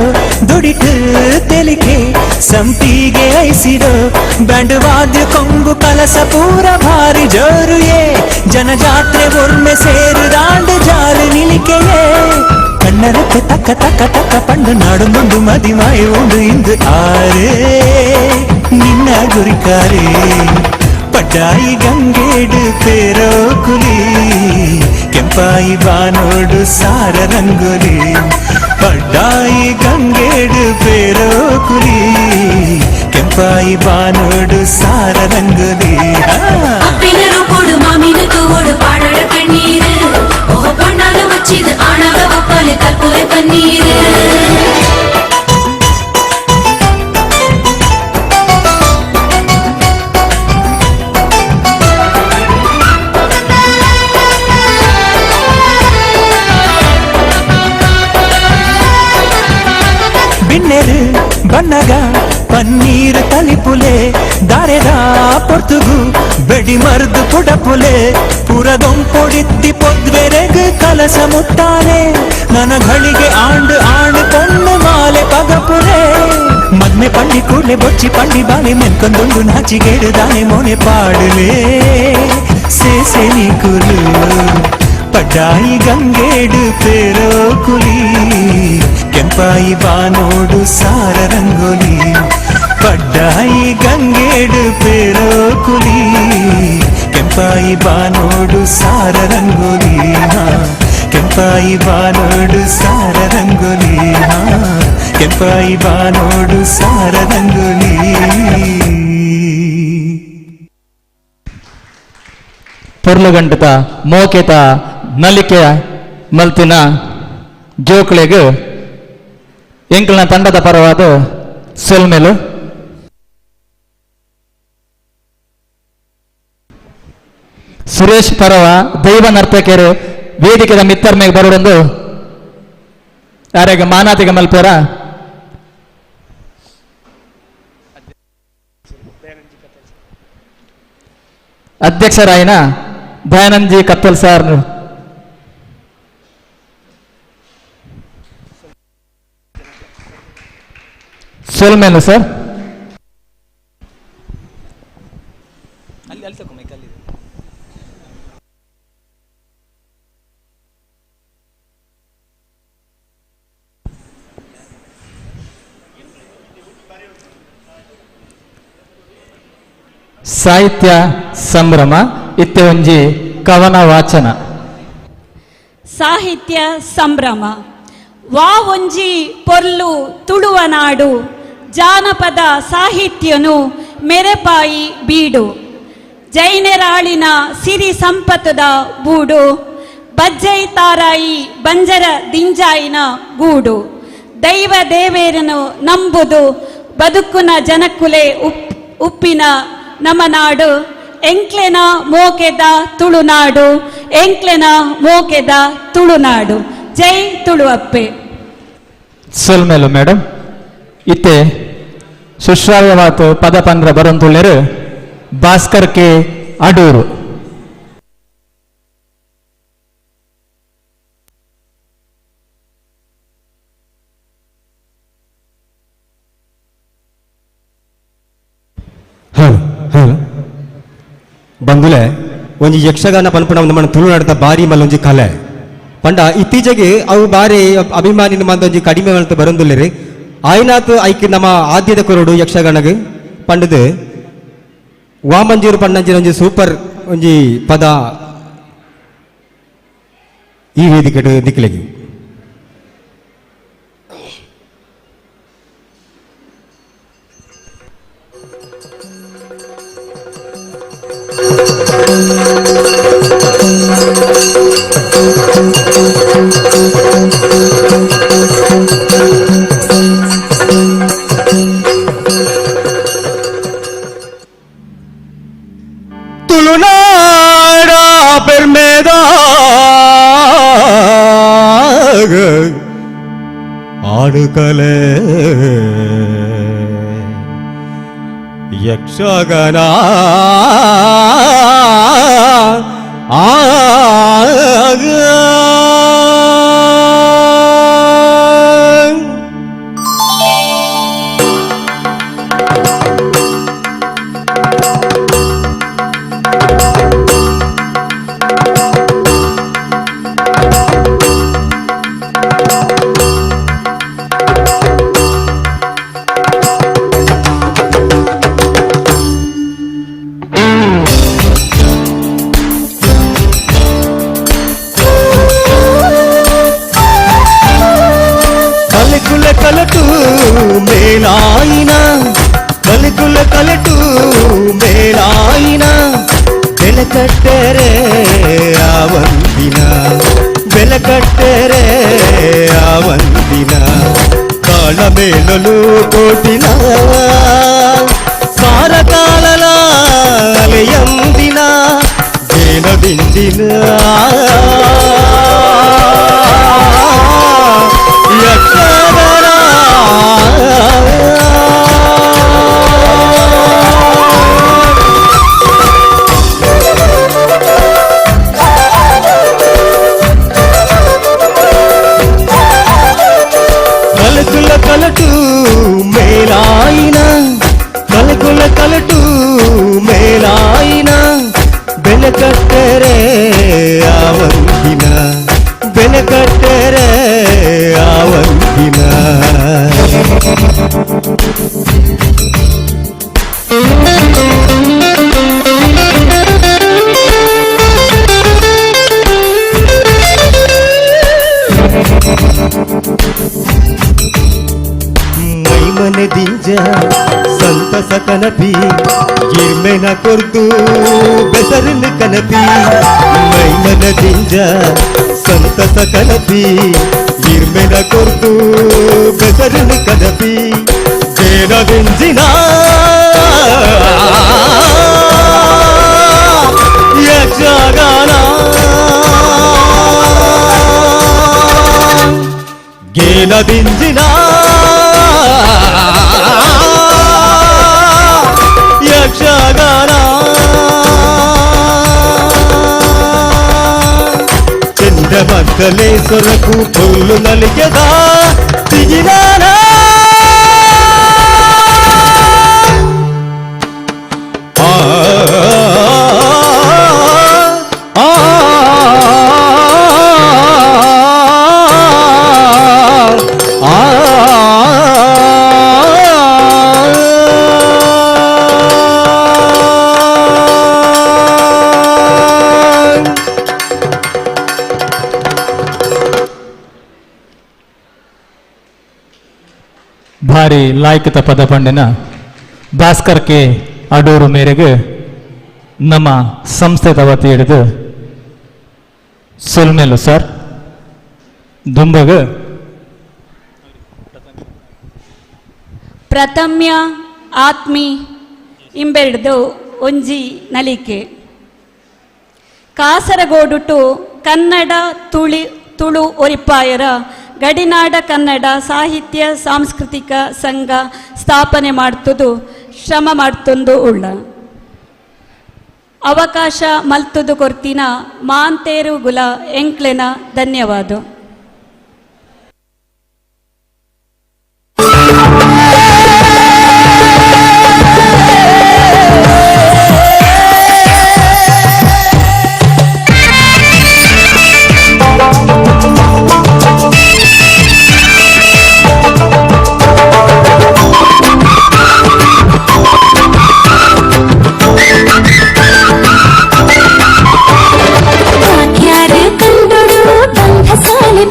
ದುಡಿಟು ತೆಲಿಕೆ ಸಂಪಿಗೆ ಐಸಿರೋ ಬ್ಯಾಂಡ್ ವಾದ್ಯ ಕೊಂಬು ಕಲಸ ಪೂರ ಭಾರಿ ಜೋರುಯೇ ಜನಜಾತ್ರೆ ಒರ್ಮೆ ಸೇರು ದಾಂಡು ಜಾರು ನಿಲಿಕೆಯೇ ಕಣ್ಣರಕ್ಕೆ ತಕ್ಕ ತಕ್ಕ ತಕ್ಕ ಪಂಡು ನಾಡೊಂದು ಮದಿಮಾಯ ಉಂಡು ಇಂದು ಆರೇ ನಿನ್ನ ಗುರಿಕಾರೇ ಪಡ್ಡಾಯಿ ಗಂಗೇಡು ಪೇರೋ ಕುಲಿ ಕೆಂಪಾಯಿ ಬಾನೋಡು ಸಾರ ರಂಗೋಲಿ ಪಡ್ಡಾಯಿ ಗಂಗೇಡು ಪೇರೋ ಕುಲಿ ಕೆಂಪಾಯಿ ಬಾನೋಡು ಸಾರ ರಂಗೋಲಿ ಅಪ್ಪಿನರು ಕೊಡು ಮಾಮಿನ ತೂವೋಡು ಪಾಡಡ ಕಣ್ಣೀರು ಓಹ பொண்ணால வச்சிது ஆணவ ஒப்பனை கற்பூர பன்னீரு ಬಿನ್ನೆರು ಬಣ್ಣಗ ಪನ್ನೀರು ತಲಿಪುಲೆ ದಾರೆದ ಪೊರ್ತುಗು ಬೆಡಿ ಮರ್ದು ಪುಡಪುಲೆ ಪುರದೊಂಪೊಡಿತ್ತಿ ಪೊದ್ವೆರೆಗು ಕಲಸ ಮುತ್ತಾನೆ ನನ್ನ ಘಳಿಗೆ ಆಂಡು ಆಂಡು ಕಣ್ಣು ಮಾಲೆ ಪಗಪುಲೆ ಮದ್ಮೆ ಪಂಡಿ ಕೂಡ್ಲೆ ಬೊಚ್ಚಿ ಪಂಡಿ ಬಾಳೆ ಮೆನ್ಕೊಂದೊಂದು ನಾಚಿಗೇಡು ದಾನೆ ಮೊನೆ ಪಾಡುಲೆ ಸೇಸೆ ನಿಕುಲು ಪಡ್ಡಾಯಿ ಗಂಗೇಡು ಪೇರೋ ಕುಲಿ ಕೆಂಪಾಯಿ ಬಾನೋಡು ಸಾರ ರಂಗೋಲಿ ಪಡ್ಡಾಯಿ ಗಂಗೇಡು ಪೇರೋ ಕುಲಿ ಕೆಂಪಾಯಿ ಬಾನೋಡು ಸಾರ ರಂಗೋಲಿ ಕೆಂಪಾಯಿ ಬಾನೋಡು ಸಾರ ರಂಗೋಲಿ ಕೆಂಪಾಯಿ ಬಾನೋಡು ಸಾರ ರಂಗೋಲಿ. ಪುರ್ಲುಗಂಟದ ಮೋಕೆತ ನಲಿಕೆಯ ಮಲ್ತಿನ ಜೋಕ್ಳೆಗೆ ಎಂಕಲ್ನ ತಂಡದ ಪರವಾದ ಸೊಲ್ಮೆಲು ಸುರೇಶ್ ಪರವ ದೈವ ನರ್ತಕಿಯರು ವೇದಿಕೆದ ಮಿತ್ತರ್ಮೆಗೆ ಬರೋದೊಂದು ಯಾರಿಗೆ ಮಾನಾತಿಗೆ ಮಲ್ಪೇರ ಅಧ್ಯಕ್ಷರಾಯಿನ ದಯಾನಂದ್ ಕತ್ತಲ್ ಸರ್ ಸೋಲ್ಮೇಲು ಸರ್ ಸಾಹಿತ್ಯ ಸಂಭ್ರಮ ಇತ್ತೆ ಒಂಜಿ ಕವನ ವಾಚನ. ಸಾಹಿತ್ಯ ಸಂಭ್ರಮ ವಾ ಒಂಜಿ ಪೊರ್ಲು ತುಳುವ ನಾಡು ಜಾನಪದ ಸಾಹಿತ್ಯನು ಮೆರೆಪಾಯಿ ಬೀಡು ಜೈನೆರಾಳಿನ ಸಿರಿ ಸಂಪತ್ತದ ಬೂಡು ಬಜ್ಜೈ ತಾರಾಯಿ ಬಂಜರ ದಿಂಜಾಯಿನ ಗೂಡು ದೈವ ದೇವೇರನು ನಂಬುದು ಬದುಕುನ ಜನಕುಲೆ ಉಪ್ಪಿನ ನಮ್ಮ ನಾಡು ಎಂಕ್ಲೆನ ಮೋಕೆದ ತುಳುನಾಡು ಎಂಕ್ಲೆನ ಮೋಕೆದ ತುಳುನಾಡು. ಜೈ ತುಳುವಪ್ಪೆ. ಸೋಲ್ಮೇಲು ಮೇಡಮ್ ಇತ್ತೆ ಸುಶ್ರಾವ್ಯವಾತು ಪದ ಪಂದ್ರ ಬರೋಂತುಳ್ಳೇರು ಭಾಸ್ಕರ್ ಕೆ ಅಡೂರು. ಬಂಧುಲೆ ಒಂಜಿ ಯಕ್ಷಗಾನ ಪನ್ಪುನ ನಮ್ಮ ತುಳುನಾಡದ ಬಾರಿ ಮಲ್ಲೊಂಜಿ ಕಲೆ ಪಂಡ ಇತ್ತೀಚೆಗೆ ಅವು ಬಾರಿ ಅಭಿಮಾನಿ ಮಂದೊಂಜಿ ಕಡಿಮೆ ಮಲ್ತ ಬರೊಂದುಲ್ಲೆರಿ ಆಯ್ನಾತ್ ಐಕ್ ನಮ್ಮ ಆದ್ಯದ ಕೊರಡು ಯಕ್ಷಗಾನಗೆ ಪಂಡದು ವಾಮಂಜೂರು ಪಂಡಂಜಿನ ಒಂಜಿ ಸೂಪರ್ ಒಂಜಿ ಪದ ಈ ವೇದಿಕೆ ದಿಕ್ಕಿಲೆಗೆ ತುಳುನಾಡ ಪೆರ್ಮೆದ ಆಡುಕಲೆ ಯಕ್ಷಗಾನ కలటు మేలాయిన పలుకుల కలటు మేలాయిన వెలకట్టెరే ఆవందిన వెలకట్టెరే ఆవందిన కాళమేళలు కోటిన సారకాలల అలయందిన జేనదిందిన కలకుల కలటు మేలాయిన కలకుల కలటు మేలాయిన వెలకట్టెరే ದಿಂಜ ಸಂತಸ ಕನಪಿ ಗಿರ್ಮೆನ ಕೊರ್ದು ಬೆಸರಿನ ಕನಪಿ ಮೈಮನ ದಿಂಜ ಸಂತಸ ಕನಪಿ ಗಿರ್ಮೆನ ಕೊರ್ದು ಬೆಸರಿನ ಕನಪಿ ಬೇಡ ದಿಂಜಿನ ಯಕ್ಷಗಾನ ಗೇನ ದಿಂಜಿನ ಯಕ್ಷಗಾನ ಚಂದ್ರಮಕ್ಕಲೇ ಸೊರಕು ಪುಲ್ಲು ನಲಿಗೆದ ತಿಗಿದಾನ ಭಾರಿ ಲಾಯಕತ ಪದ ಪಂಡಿನ ಭಾಸ್ಕರ್ ಕೆ ಅಡೂರು ಮೇರೆಗೆ ನಮ್ಮ ಸಂಸ್ಥೆದ ವತಿ ಹಿಡಿದು ಸೊಲ್ಮೇಲು ಸರ್ ದುಂಬಗ ಪ್ರಥಮ್ಯ ಆತ್ಮಿ ಇಂಬೆರ್ದು ಒಂಜಿ ನಲಿಕೆ ಕಾಸರಗೋಡು ಟು ಕನ್ನಡ ತುಳು ಒರಿಪಾಯರ ಗಡಿನಾಡ ಕನ್ನಡ ಸಾಹಿತ್ಯ ಸಾಂಸ್ಕೃತಿಕ ಸಂಘ ಸ್ಥಾಪನೆ ಮಾಡ್ತುದು ಶ್ರಮ ಮಾಡ್ತುಂದು ಉಳ್ಳ ಅವಕಾಶ ಮಲ್ತುದು ಕೊರ್ತಿನ ಮಾಂತೇರು ಗುಲ ಎಂಕ್ಲೆನ ಧನ್ಯವಾದ.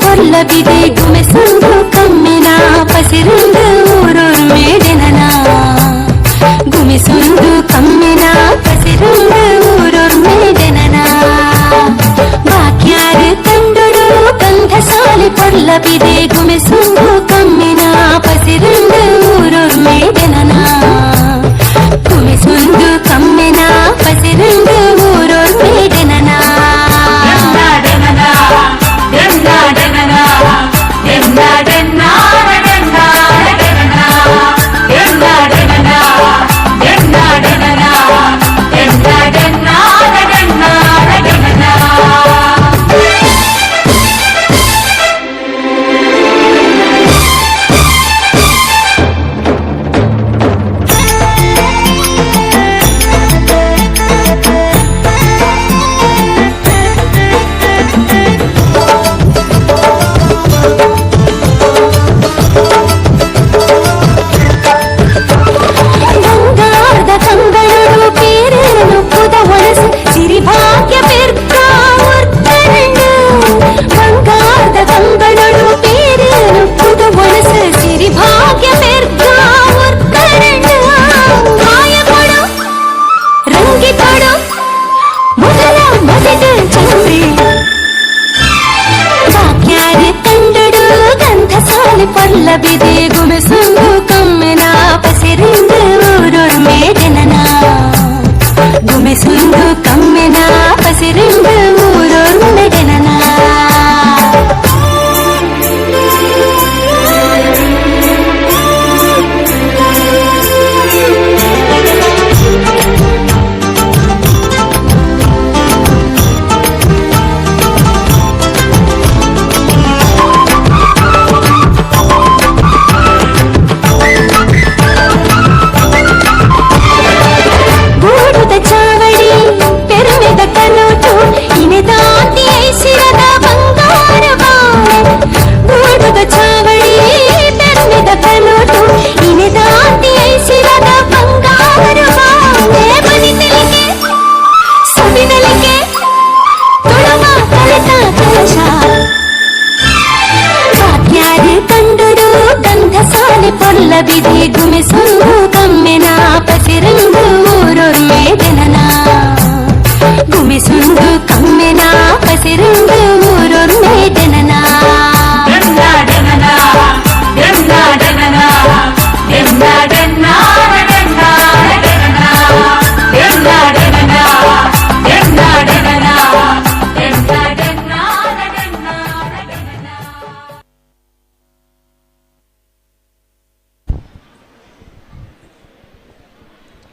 ಪೊಲ್ಲಬಿದೆ ಗುಮೆಸುಂದು ಕಮ್ಮಿನ ಪಸಿರುಂದು ಊರೂರು ಮೇಡೆನನ ಗುಮೆಸುಂದು ಕಮ್ಮಿನ ಪಸಿರುಂದು ಊರೂರು ಮೇಡೆನನ ಬಾಕ್ಯಾರು ಕಂಡುಡು ಗಂಧ ಸಾಲಿ ಪೊಲ್ಲಬಿದೆ ಗುಮೆಸುಂದು ಕಮ್ಮಿನ ಪಸಿರುಂದು ಊರೂರು ಮೇಡೆನನ ಗುಮೆಸುಂದು ಕಮ್ಮಿನ ಪಸಿರುಂದು ಊರೂರು ಮೇಡೆನನ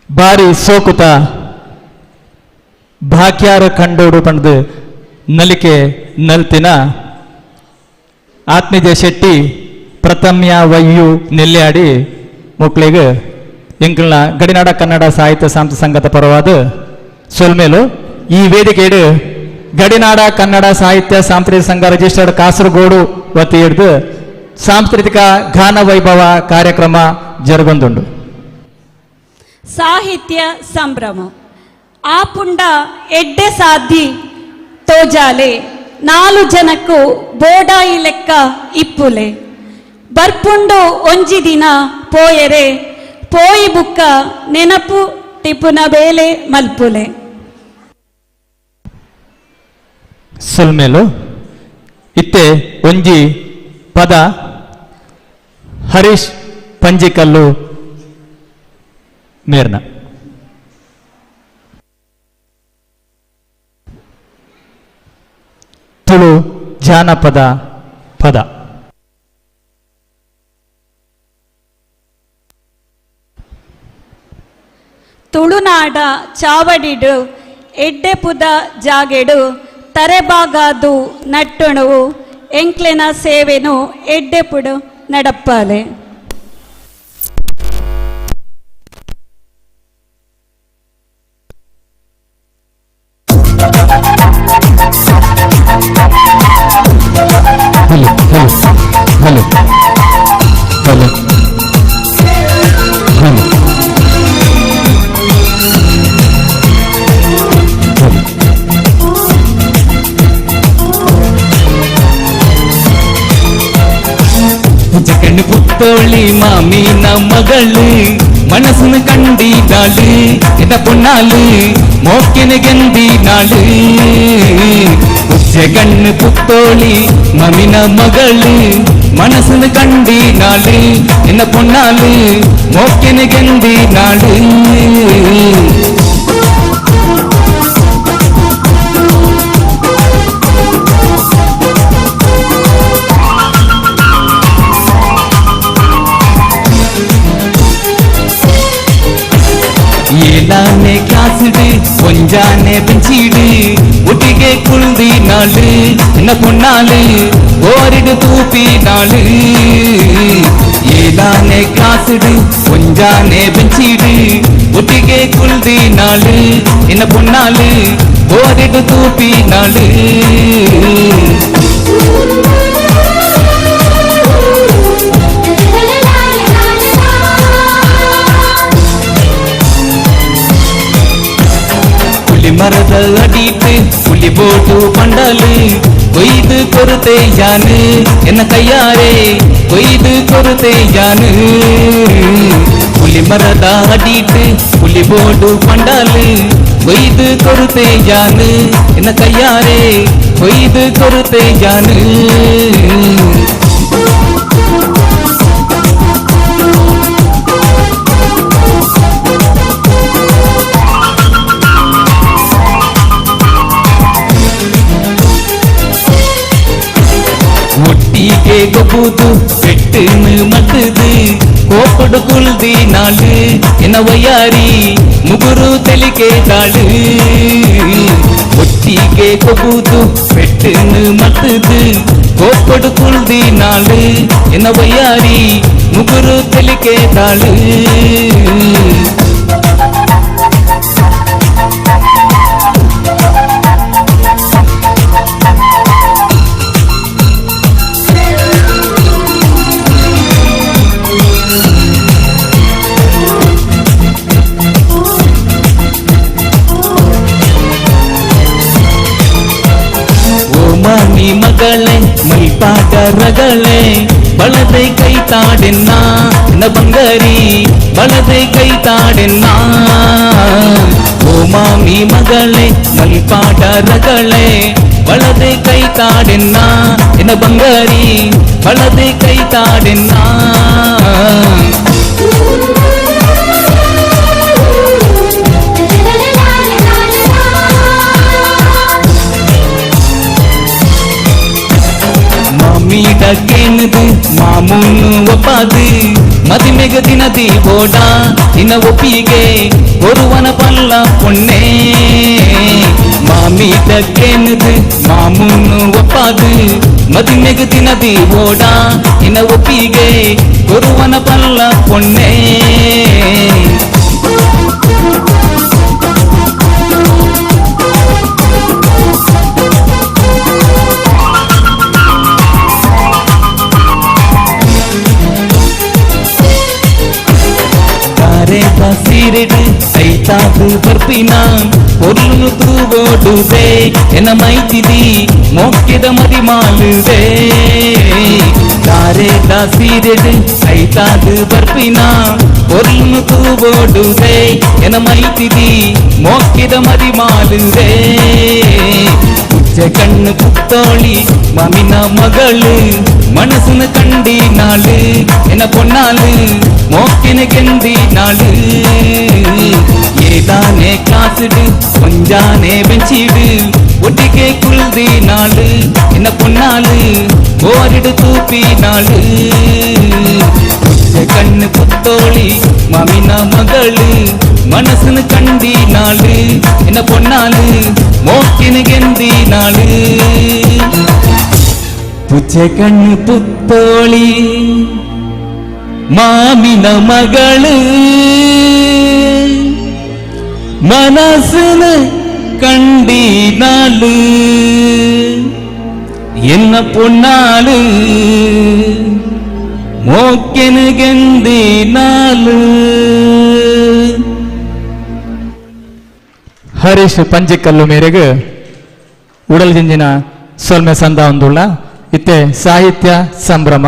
ಬಾರಿ ಸೋಕುತ ಭಾಗ್ಯಾರ ಕಂಡೋಡು ಪಂಡ್ದು ನಲಿಕೆ ನಲ್ತಿನ ಆತ್ಮೀಯ ಶೆಟ್ಟಿ ಪ್ರಥಮ್ಯ ವಯ್ಯು ನೆಲ್ಲಾಡಿ ಮಕ್ಕಳಿಗೆ ಎಂಕಲ್ನ ಗಡಿನಾಡ ಕನ್ನಡ ಸಾಹಿತ್ಯ ಸಾಂಸ್ಕೃತಿಕ ಸಂಘದ ಪರವಾದ ಸೊಲ್ಮೇಲು ಈ ವೇದಿಕೆಡು ಗಡಿನಾಡ ಕನ್ನಡ ಸಾಹಿತ್ಯ ಸಾಂಸ್ಕೃತಿಕ ಸಂಘ ರಿಜಿಸ್ಟರ್ಡ್ ಕಾಸರಗೋಡು ವತಿ ಹಿಡಿದು ಸಾಂಸ್ಕೃತಿಕ ಗಾನ ವೈಭವ ಕಾರ್ಯಕ್ರಮ ಜರುಗೊಂದುಂಡು. ಸಾಹಿತ್ಯ ಸಂಭ್ರಮ ಆ ಪುಂಡ ಎಡ್ಡೆ ಸಾಧಿ ತೋಜಾಲೆ 4 ಜನಕ್ಕೂ ಬೋಡಾಯಿ ಲೆಕ್ಕ ಇಪ್ಪುಲೆ ಬರ್ಪುಂಡು ಒಂಜಿ ದಿನ ಪೋಯರೆ ಪೋಯಿ ಬುಕ್ಕ ನೆನಪು ಟಿಪುನ ಬೇಲೆ ಮಲ್ಪುಲೆ. ಸೊಲ್ಮೇಲು ಇತ್ತೆ ಒಂಜಿ ಪದ ಹರೀಶ್ ಪಂಜಿಕಲ್ಲು ಮೇರ್ನ ತುಳು ಜಾನಪದ ಪದ. ತುಳುನಾಡ ಚಾವಡಿಡು ಎಡ್ಡೆ ಪುದ ಜಾಗೆಡು ತರೆಬಾಗಾದು ನಟ್ಟುಣವು ಎಂಕ್ಲೆನ ಸೇವೆನು ಎಡ್ಡೆ ಪುಡು ನಡಪ್ಪಾಲೆ. ಜಗನ್ ಪುತ್ತೋಳಿ ಮಾಮೀನ ಮಗಳು ಮನಸ್ಸನ್ನು ಕಂಡಿದ್ದಾಳು ಇದ ಪುಣ್ಣಾಳು ಮೋಕಿನ ಗೆಂದಿದ್ದಾಳು. ಜಗನ್ ಪುತ್ತೋಳಿ ಮಾಮಿನ ಮಗಳು ಮನಸ್ಸನ್ನು ಕಂಡಿದ್ದಾಳು ಇನ್ನ ಪುಣ್ಣಾಳು ಮೋಕಿನ ಗೆಂದಿದ್ದಾಳು. ஏழானே கிளாஸுடு கொஞ்சானே பெஞ்சிடு ஒட்டிகே குழுந்தி நாளு என்ன பொண்ணாளு ஓரிடு தூப்பி நாளு. ஏழானே கிளாஸுடு கொஞ்சானே பெஞ்சிடு ஒட்டிகே குழுந்தி நாளு என்ன பொண்ணாளு ஓரிடு தூப்பி நாளு. ಮರದ ಅಡಿಟ್ಟು ಹುಲಿ ಬೋಟು ಪಂಡಲು ಕೊಯ್ದು ಕೊರತೆ ಯಾನು ಎನ್ನ ಕೈಯಾರೆ ಕೊಯ್ದು ಕೊರತೆ ಯಾನು. ಹುಲಿ ಮರದ ಅಡಿಟ್ಟು ಹುಲಿ ಬೋಟು ಪಂಡಲು ಕೊಯ್ದು ಕೊರತೆ ಯಾನು ಎನ್ನ ಕೈಯಾರೆ ಕೊಯ್ದು ಕೊರತೆ ಯಾನು. ஒட்டிகே கொப்புது பெட்டுன்னு மட்டுது கோப்படு குல்தி நாளு என்ன வையாரி முகுரு தெளிக்கே தாளு. ஒட்டிகே கொப்புது பெட்டுன்னு மட்டுது கோப்படு குல்தி நாளு என்ன வையாரி முகுரு தெளிக்கே தாளு. ಮಾಮಿ ಮಗಳೇ ಮೈಪಾಟ ರಗಳೇ ಬಲದೆ ಕೈ ತಾಡೆನ್ನ ನ ಬಂಗಾರಿ ಬಲದೆ ಕೈ ತಾಡೆನ್ನ. ಓ ಮಾಮಿ ಮಗಳೇ ಮೈಪಾಟ ರಗಳೇ ಬಲದೆ ಕೈ ತಾಡೆನ್ನ ನ ಬಂಗಾರಿ ಬಲದೆ ಕೈ ತಾಡೆನ್ನ. மீடக்கேனது மாமுன்னு ஒப்பாது ಮದಿಮೆಗ ದಿನದಿ ಓಡ ನಿನ್ನ ಒಪ್ಪಿಗೆ ಒರುವನ ಪಲ್ಲ ಪೊಣ್ಣೆ ಮಾಮಿ ತಗ್ಗೆನದು ಮಾಮೂನು ಒಪ್ಪಾದು ಮದಿಮೆಗ ದಿನದಿ ಓಡ ನಿನ್ನ ಒಪ್ಪಿಗೆ ಒರುವನ ಪಲ್ಲ ಪೊಣ್ಣೆ ಸೀರೆಡು ಐತಾದು ಬರ್ಪಿನ பொருள் தூவோடுதே என மைத்திதி மோக்கிட மதி மாலுதே தாரே தாசீரெடு ஐத்தாது ಬರ್ಪಿನ பொருள் தூவோடுதே என மைத்திதி மோக்கிட மதி மாலுதே ಕಣ್ಣು ಕುತ್ತೋಳಿ ಮಾಮಿನ ಮಗಳು ಮನಸ್ಸಿನ ಕಂಡಿ ನಾಳು ಎನ್ನ ಪೊನ್ನಾಳು ಮೋಕಿನ ಗೆಂದಿ ನಾಳು ஏதானே காசுடு கொஞ்சானே வெஞ்சிடு ஒட்டிக்கே குள்தி நாளு என்ன பொன்னாளு ஓரிடு தூப்பி நாளு கண்ணு புத்தோளி மாமின மகளு மனசுன்னு கண்டி நாளு என்ன பொன்னாளு மோக்கினு கெந்தி நாளு புச்சை கண்ணு புத்தோளி மாமின மகளு மனசுன்னு கண்டி நாளு என்ன பொன்னாளு ಮೋಕ್ಕೆನ ಗೆಂದಿ ನಾಲು ಹರೀಶ್ ಪಂಜಿಕಲ್ಲು ಮೇರೆಗೆ ಉಡಲ್ಜಿಂಜಿನ ಸೊಲ್ಮೆ ಸಂದ ಒಂದುಳ್ಳ ಇತ್ತೆ ಸಾಹಿತ್ಯ ಸಂಭ್ರಮ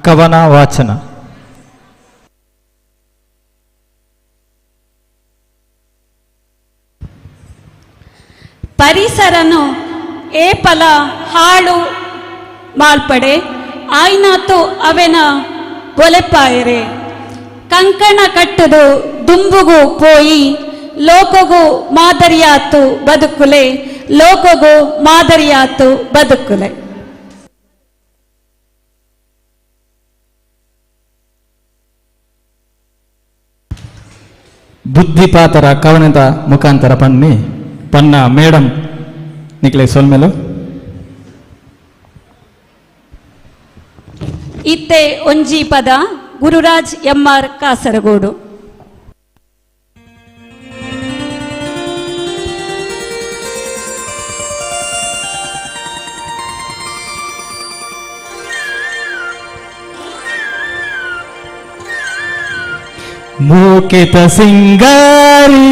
ಕವನ ವಾಚನ ಪರಿಸರನು ಏಪಲ ಹಾಳು ಮಾಲ್ಪಡೆ ಆಯ್ನಾತು ಅವೆನ ಒಲೆಪಾಯರೆ ಕಂಕಣ ಕಟ್ಟದು ದುಂಬುಗು ಪೋಯಿ ಲೋಕಗೂ ಮಾದರಿಯಾತು ಬದುಕುಲೆ ಲೋಕಗೂ ಮಾದರಿಯಾತು ಬದುಕುಲೆ. ಬುದ್ಧಿಪಾತರ ಕವನದ ಮುಖಾಂತರ ಪನ್ನ ಮೇಡಮ್ ನಿಕ್ಲೆ ಸೊಲ್ಮೆಲು ಇತ್ತೆ ಒಂಜಿ ಪದ ಗುರುರಾಜ್ ಎಂ.ಆರ್. ಕಾಸರಗೋಡು. ಮೂಕಿತ ಸಿಂಗಾರಿ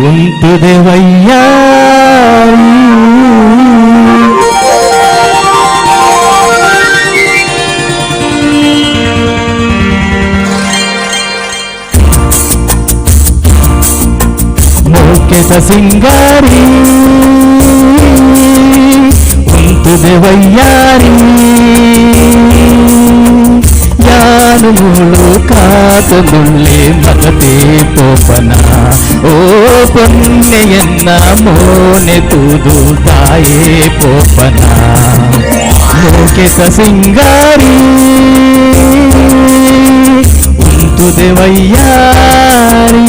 ಉಂಟುದೆ ವಯ್ಯಾರಿ ಮೂಕೆತ ಸಿಂಗಾರಿ ಉಂಟುದೆ ವಯ್ಯಾರಿ ಯಾನು ಮುಳು ಕಾತುಳ್ಳೆ ಮಗತೆ ಪೋಪನ ಓ ಪೊನ್ನೆಯನ್ನ ಮೋನೆ ತೂದು ತಾಯೇ ಪೋಪನ ಮೂಕೆತ ಸಿಂಗಾರಿ ಉಂಟುದೆ ವಯ್ಯಾರಿ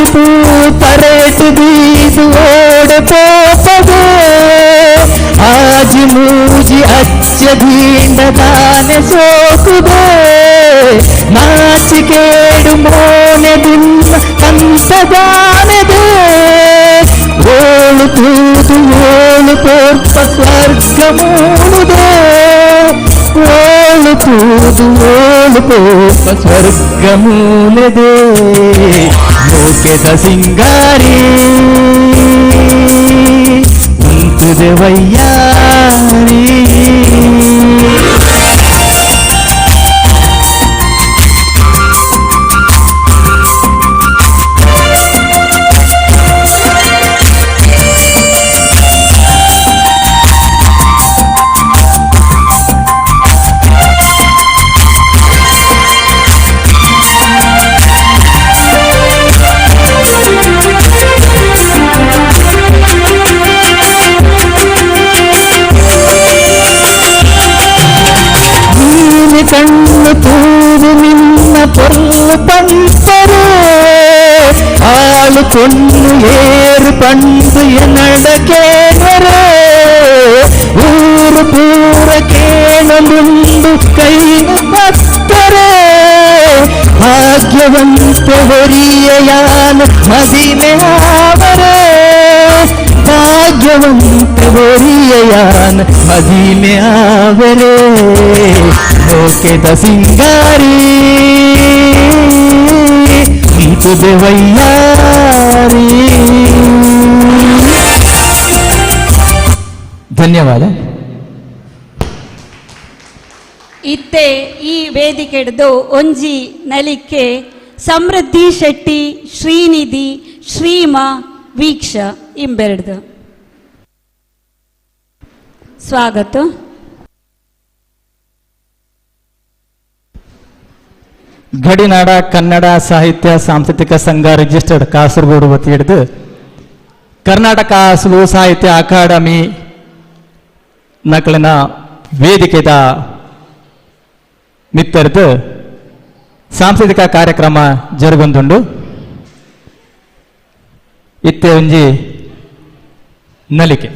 परेट बीस ओड पोपदे आज मुझे अच्छ भींड दाने सोकुदे नाच केडु मोने दिन कंस दाने दे ओळु तूतु ओळु पोर्प स्वर्ग मूलुदे ಓಳು ತೂದು ಓಳು ಪೋಪ ಸ್ವರ್ಗಮೂಲದೆ ಲೋಕದ ಸಿಂಗಾರಿ ಉಂಟುದೆ ವಯ್ಯಾರಿ. ಕಣ್ಣು ತೂರು ನಿನ್ನ ಪೊಲ್ಲು ಪಂಪರು ಹಾಳು ಕೊಂಡು ಏರು ಪಂದು ಎನ್ನಡಕೇನರೆ ಊರು ಪೂರ ಕೇಣ ಮುಂದು ಕೈನು ಭಕ್ತರೆ ಭಾಗ್ಯವಂತ ಹೊರಿಯ ಯಾನ ಮದಿಮೆ ಆವರೆ ಭಾಗ್ಯವಂತ ಹೊರಿಯ ಯಾನ ಮದಿಮೆ ಆವರೆ ಲೋಕದ ಸಿಂಗಾರಿ ಉಂಟುದೆ ವಯ್ಯಾರಿ. ಧನ್ಯವಾದ. ಇತ್ತೆ ಈ ವೇದಿಕೆ ಹಿಡಿದು ಒಂಜಿ ನಲಿಕೆ ಸಮೃದ್ಧಿ ಶೆಟ್ಟಿ, ಶ್ರೀನಿಧಿ, ಶ್ರೀಮ, ವೀಕ್ಷ ಇಂಬೆರಡ್ದು ಸ್ವಾಗತ. ಗಡಿನಾಡ ಕನ್ನಡ ಸಾಹಿತ್ಯ ಸಾಂಸ್ಕೃತಿಕ ಸಂಘ ರಿಜಿಸ್ಟರ್ಡ್ ಕಾಸರಗೋಡು ವತಿ ಹಿಡಿದು ಕರ್ನಾಟಕ ಸುಲು ಸಾಹಿತ್ಯ ಅಕಾಡೆಮಿ ನಕಲಿನ ವೇದಿಕೆದ ಮಿತ್ತರ್ದು ಸಾಂಸ್ಕೃತಿಕ ಕಾರ್ಯಕ್ರಮ ಜರುಗೊಂದುಂಡು. ಇತ್ತೆ ಒಂಜಿ ನಲಿಕೆ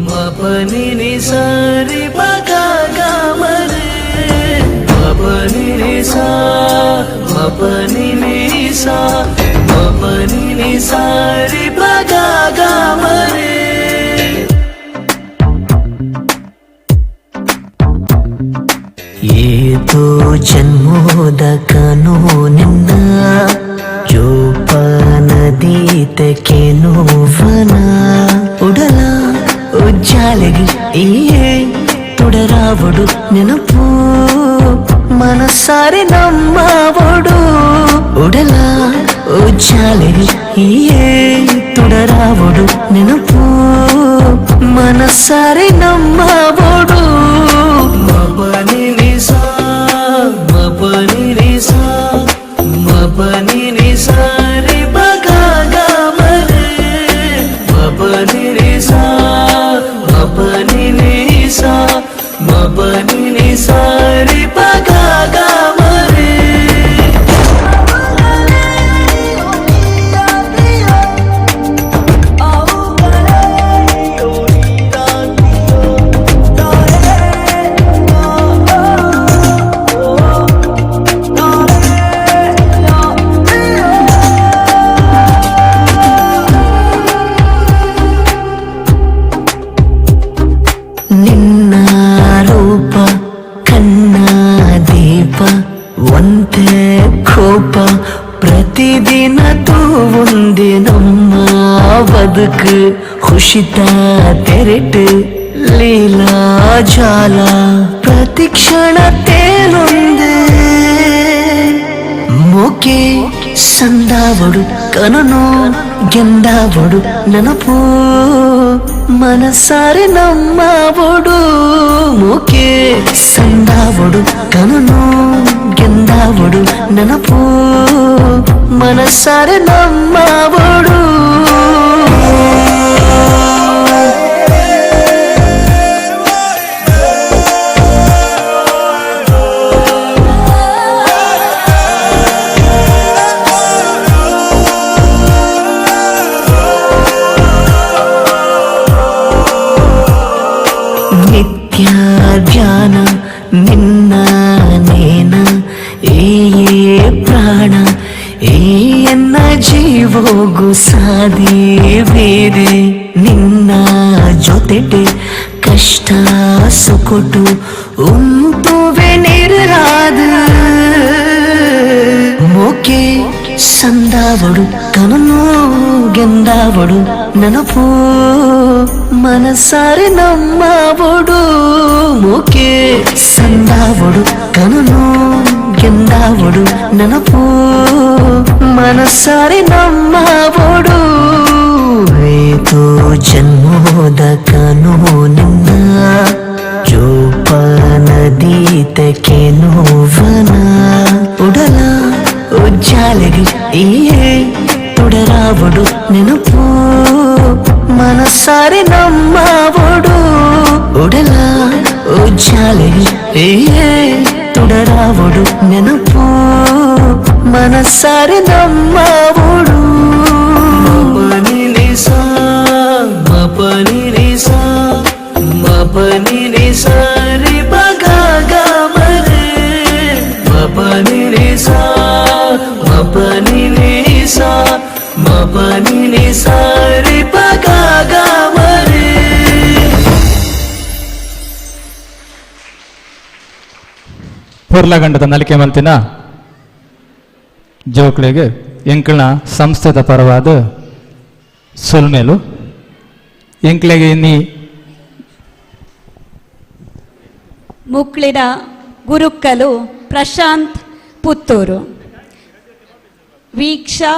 ಮಪನಿ ನಿಸಾ ರಿ ಬಗಾ ಗಾ ಮರೆ ಮಪನಿ ನಿಸಾ ಮಪನಿ ನಿಸಾ ರಿ ಬಗಾ ಗಾ ಮರೆ. ಏತೋ ಜನ್ಮೋದ ಕಾನೂನಿನ ಜೋಪಾನದೀತಕ್ಕೆ ನೋವನ ಉಡಲ ಉಜ್ಜಾಲೆಗೆ ಏ ತುಡರಾವಡು ನೆನಪು ಮನಸಾರೆ ನಮ್ಮವಡು ಉಡಲ ಉಜ್ಜಾಲೆಗೆ ಏ ತುಡರಾವಡು ನೆನಪು ಮನಸಾರೆ ನಮ್ಮವಡು. ಮಪನಿ ನಿಸಾ ಮಪನಿ ನಿಸಾ ರಿ ಬಗಾ ಗಾ ಮರೆ ಮಪನಿ ನಿಸಾ ಮಪನಿ ನಿಸಾ ರಿ ಬಗಾ ಗಾ ಮರೆ. ನಿನ್ನ ರೂಪ ಕಣ್ಣ ದೀಪ ಒಂದೇ ಕೋಪ ಪ್ರತಿದಿನ ತೂವುಂದೆ ನಮ್ಮ ಬದುಕು ಖುಷಿತ ತೆರೆಟು ಲೀಲಾ ಜಾಲ ಪ್ರತಿಕ್ಷಣ ತೇಲೊಂದೆ ಮೋಕೆ ಸಂದಾವಡು ಕನನು ಗೆಂದಾವಡು ನೆನಪು ಮನಸಾರೆ ನಮ್ಮವಡು ಮೋಕೆ ಸಂದಾವಡು ಕನನು ಗೆಂದಾವಡು ನೆನಪು ಮನಸಾರೆ ನಮ್ಮವಡು. ನಿತ್ಯ ಧ್ಯಾನ ನಿನ್ನ ಜೀವೋಗು ಸಾದಿ ಬೇರೆ ನಿನ್ನ ಜೊತೆಗೆ ಕಷ್ಟ ಸುಕುಟು ಉಂಟುವೆ ನಿರಾದ ಮೋಕೆ ಸಂದಾವಡು ಕನನು ಗೆಂದಾವಡು ನೆನಪು ಮನಸಾರೆ ನಮ್ಮವಡು ಮೋಕೆ ಸಂದಾವಡು ಕನನು ಗೆಂದಾವಡು ನೆನಪು ಮನಸಾರೆ ನಮ್ಮವಡು ಏತೋ ಜನ್ಮೋದ ಕನೋ ನಿನ್ನ ಜೋಪಾನದೀತಕ್ಕೆ ನೋವನ ಉಡಲ ಉಜ್ಜಾಲೆಗೆ ಏ ತುಡರಾವಡು ನೆನಪು ಮನಸಾರೆ ನಮ್ಮವಡು ಉಡಲ ಉಜ್ಜಾಲೆಗೆ ಏ ತುಡರಾವಡು ನೆನಪು ಮನಸಾರೆ ನಮ್ಮವಡು ಮಪನಿ ನಿಸಾ ಮಪನಿ ನಿಸಾ ಮಪನಿ ನಿಸಾ ರಿ ಬಗ ಮರೆ ಮಪನಿ ನಿಸಾ ಮಪನಿ ನಿಸಾ ಮಪನಿ ನಿಸಾ ರಿ ಬಗ ಮರೆ ಪುರ್ಲಗಂಡದ ನಲಿಕೆ ಮಲ್ತಿನ ಜೋಕ್ಳಿಗೆ ಎಂಕಲ್ನ ಸಂಸ್ಥೆದ ಪರವಾದ ಸೊಲ್ಮೇಲು ಎಂಕ್ಲೆಗೆ ಇನ್ನಿ ಮುಕ್ಳಿನ ಗುರುಕ್ಕಲು ಪ್ರಶಾಂತ್ ಪುತ್ತೂರು, ವೀಕ್ಷಾ,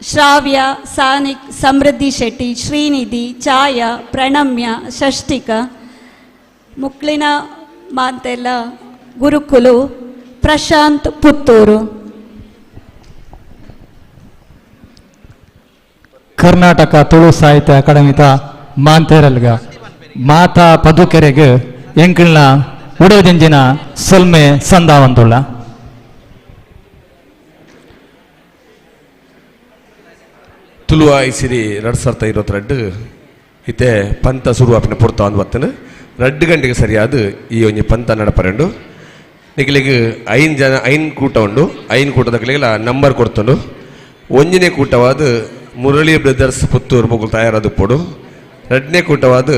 ಶ್ರಾವ್ಯ, ಸಾನಿಕ್, ಸಮೃದ್ಧಿ ಶೆಟ್ಟಿ, ಶ್ರೀನಿಧಿ, ಛಾಯಾ, ಪ್ರಣಮ್ಯ, ಷಷ್ಟಿಕ ಮುಕ್ಳಿನ ಮಾತೆಲ್ಲ ಗುರುಕುಲು ಪ್ರಶಾಂತ್ ಪುತ್ತೂರು. ಕರ್ನಾಟಕ ತುಳು ಸಾಹಿತ್ಯ ಅಕಾಡೆಮಿದ ಮಾಂತೇರಲ್ಗ ಮಾತಾ ಪದುಕೆರೆಗೆ ಎಂಕಲ್ನ ಉಡೋದಿಂಜಿನ ಸೊಲ್ಮೆ ಸಂದಾವಂದುಳ್ಳ ತುಳು ಐಸಿರಿ 2022 ಇತ್ತೆ ಪಂತ ಶುರುವಾಪಿನ ಪುರ್ತ ಒಂದು ಬತ್ತನು 2 ಗಂಟೆಗೆ ಸರಿಯಾದ ಈ ಒಂಜಿ ಪಂತ ನಡಪರೆಂಡು ನಿಖಲಿಗೆ 5 ಜನ 5 ಕೂಟ ಉಂಡು 5 ಕೂಟದ ಕಲಿಗೆಲ್ಲ ನಂಬರ್ ಕೊಡ್ತುಂಡು. ಒಂಜನೇ ಕೂಟವಾದ ಮುರಳಿ ಬ್ರದರ್ಸ್ ಪುತ್ತೂರು ಮುಗುಲು ತಯಾರಾದ ಪೊಡು. 2ನೇ ಕೂಟವಾದ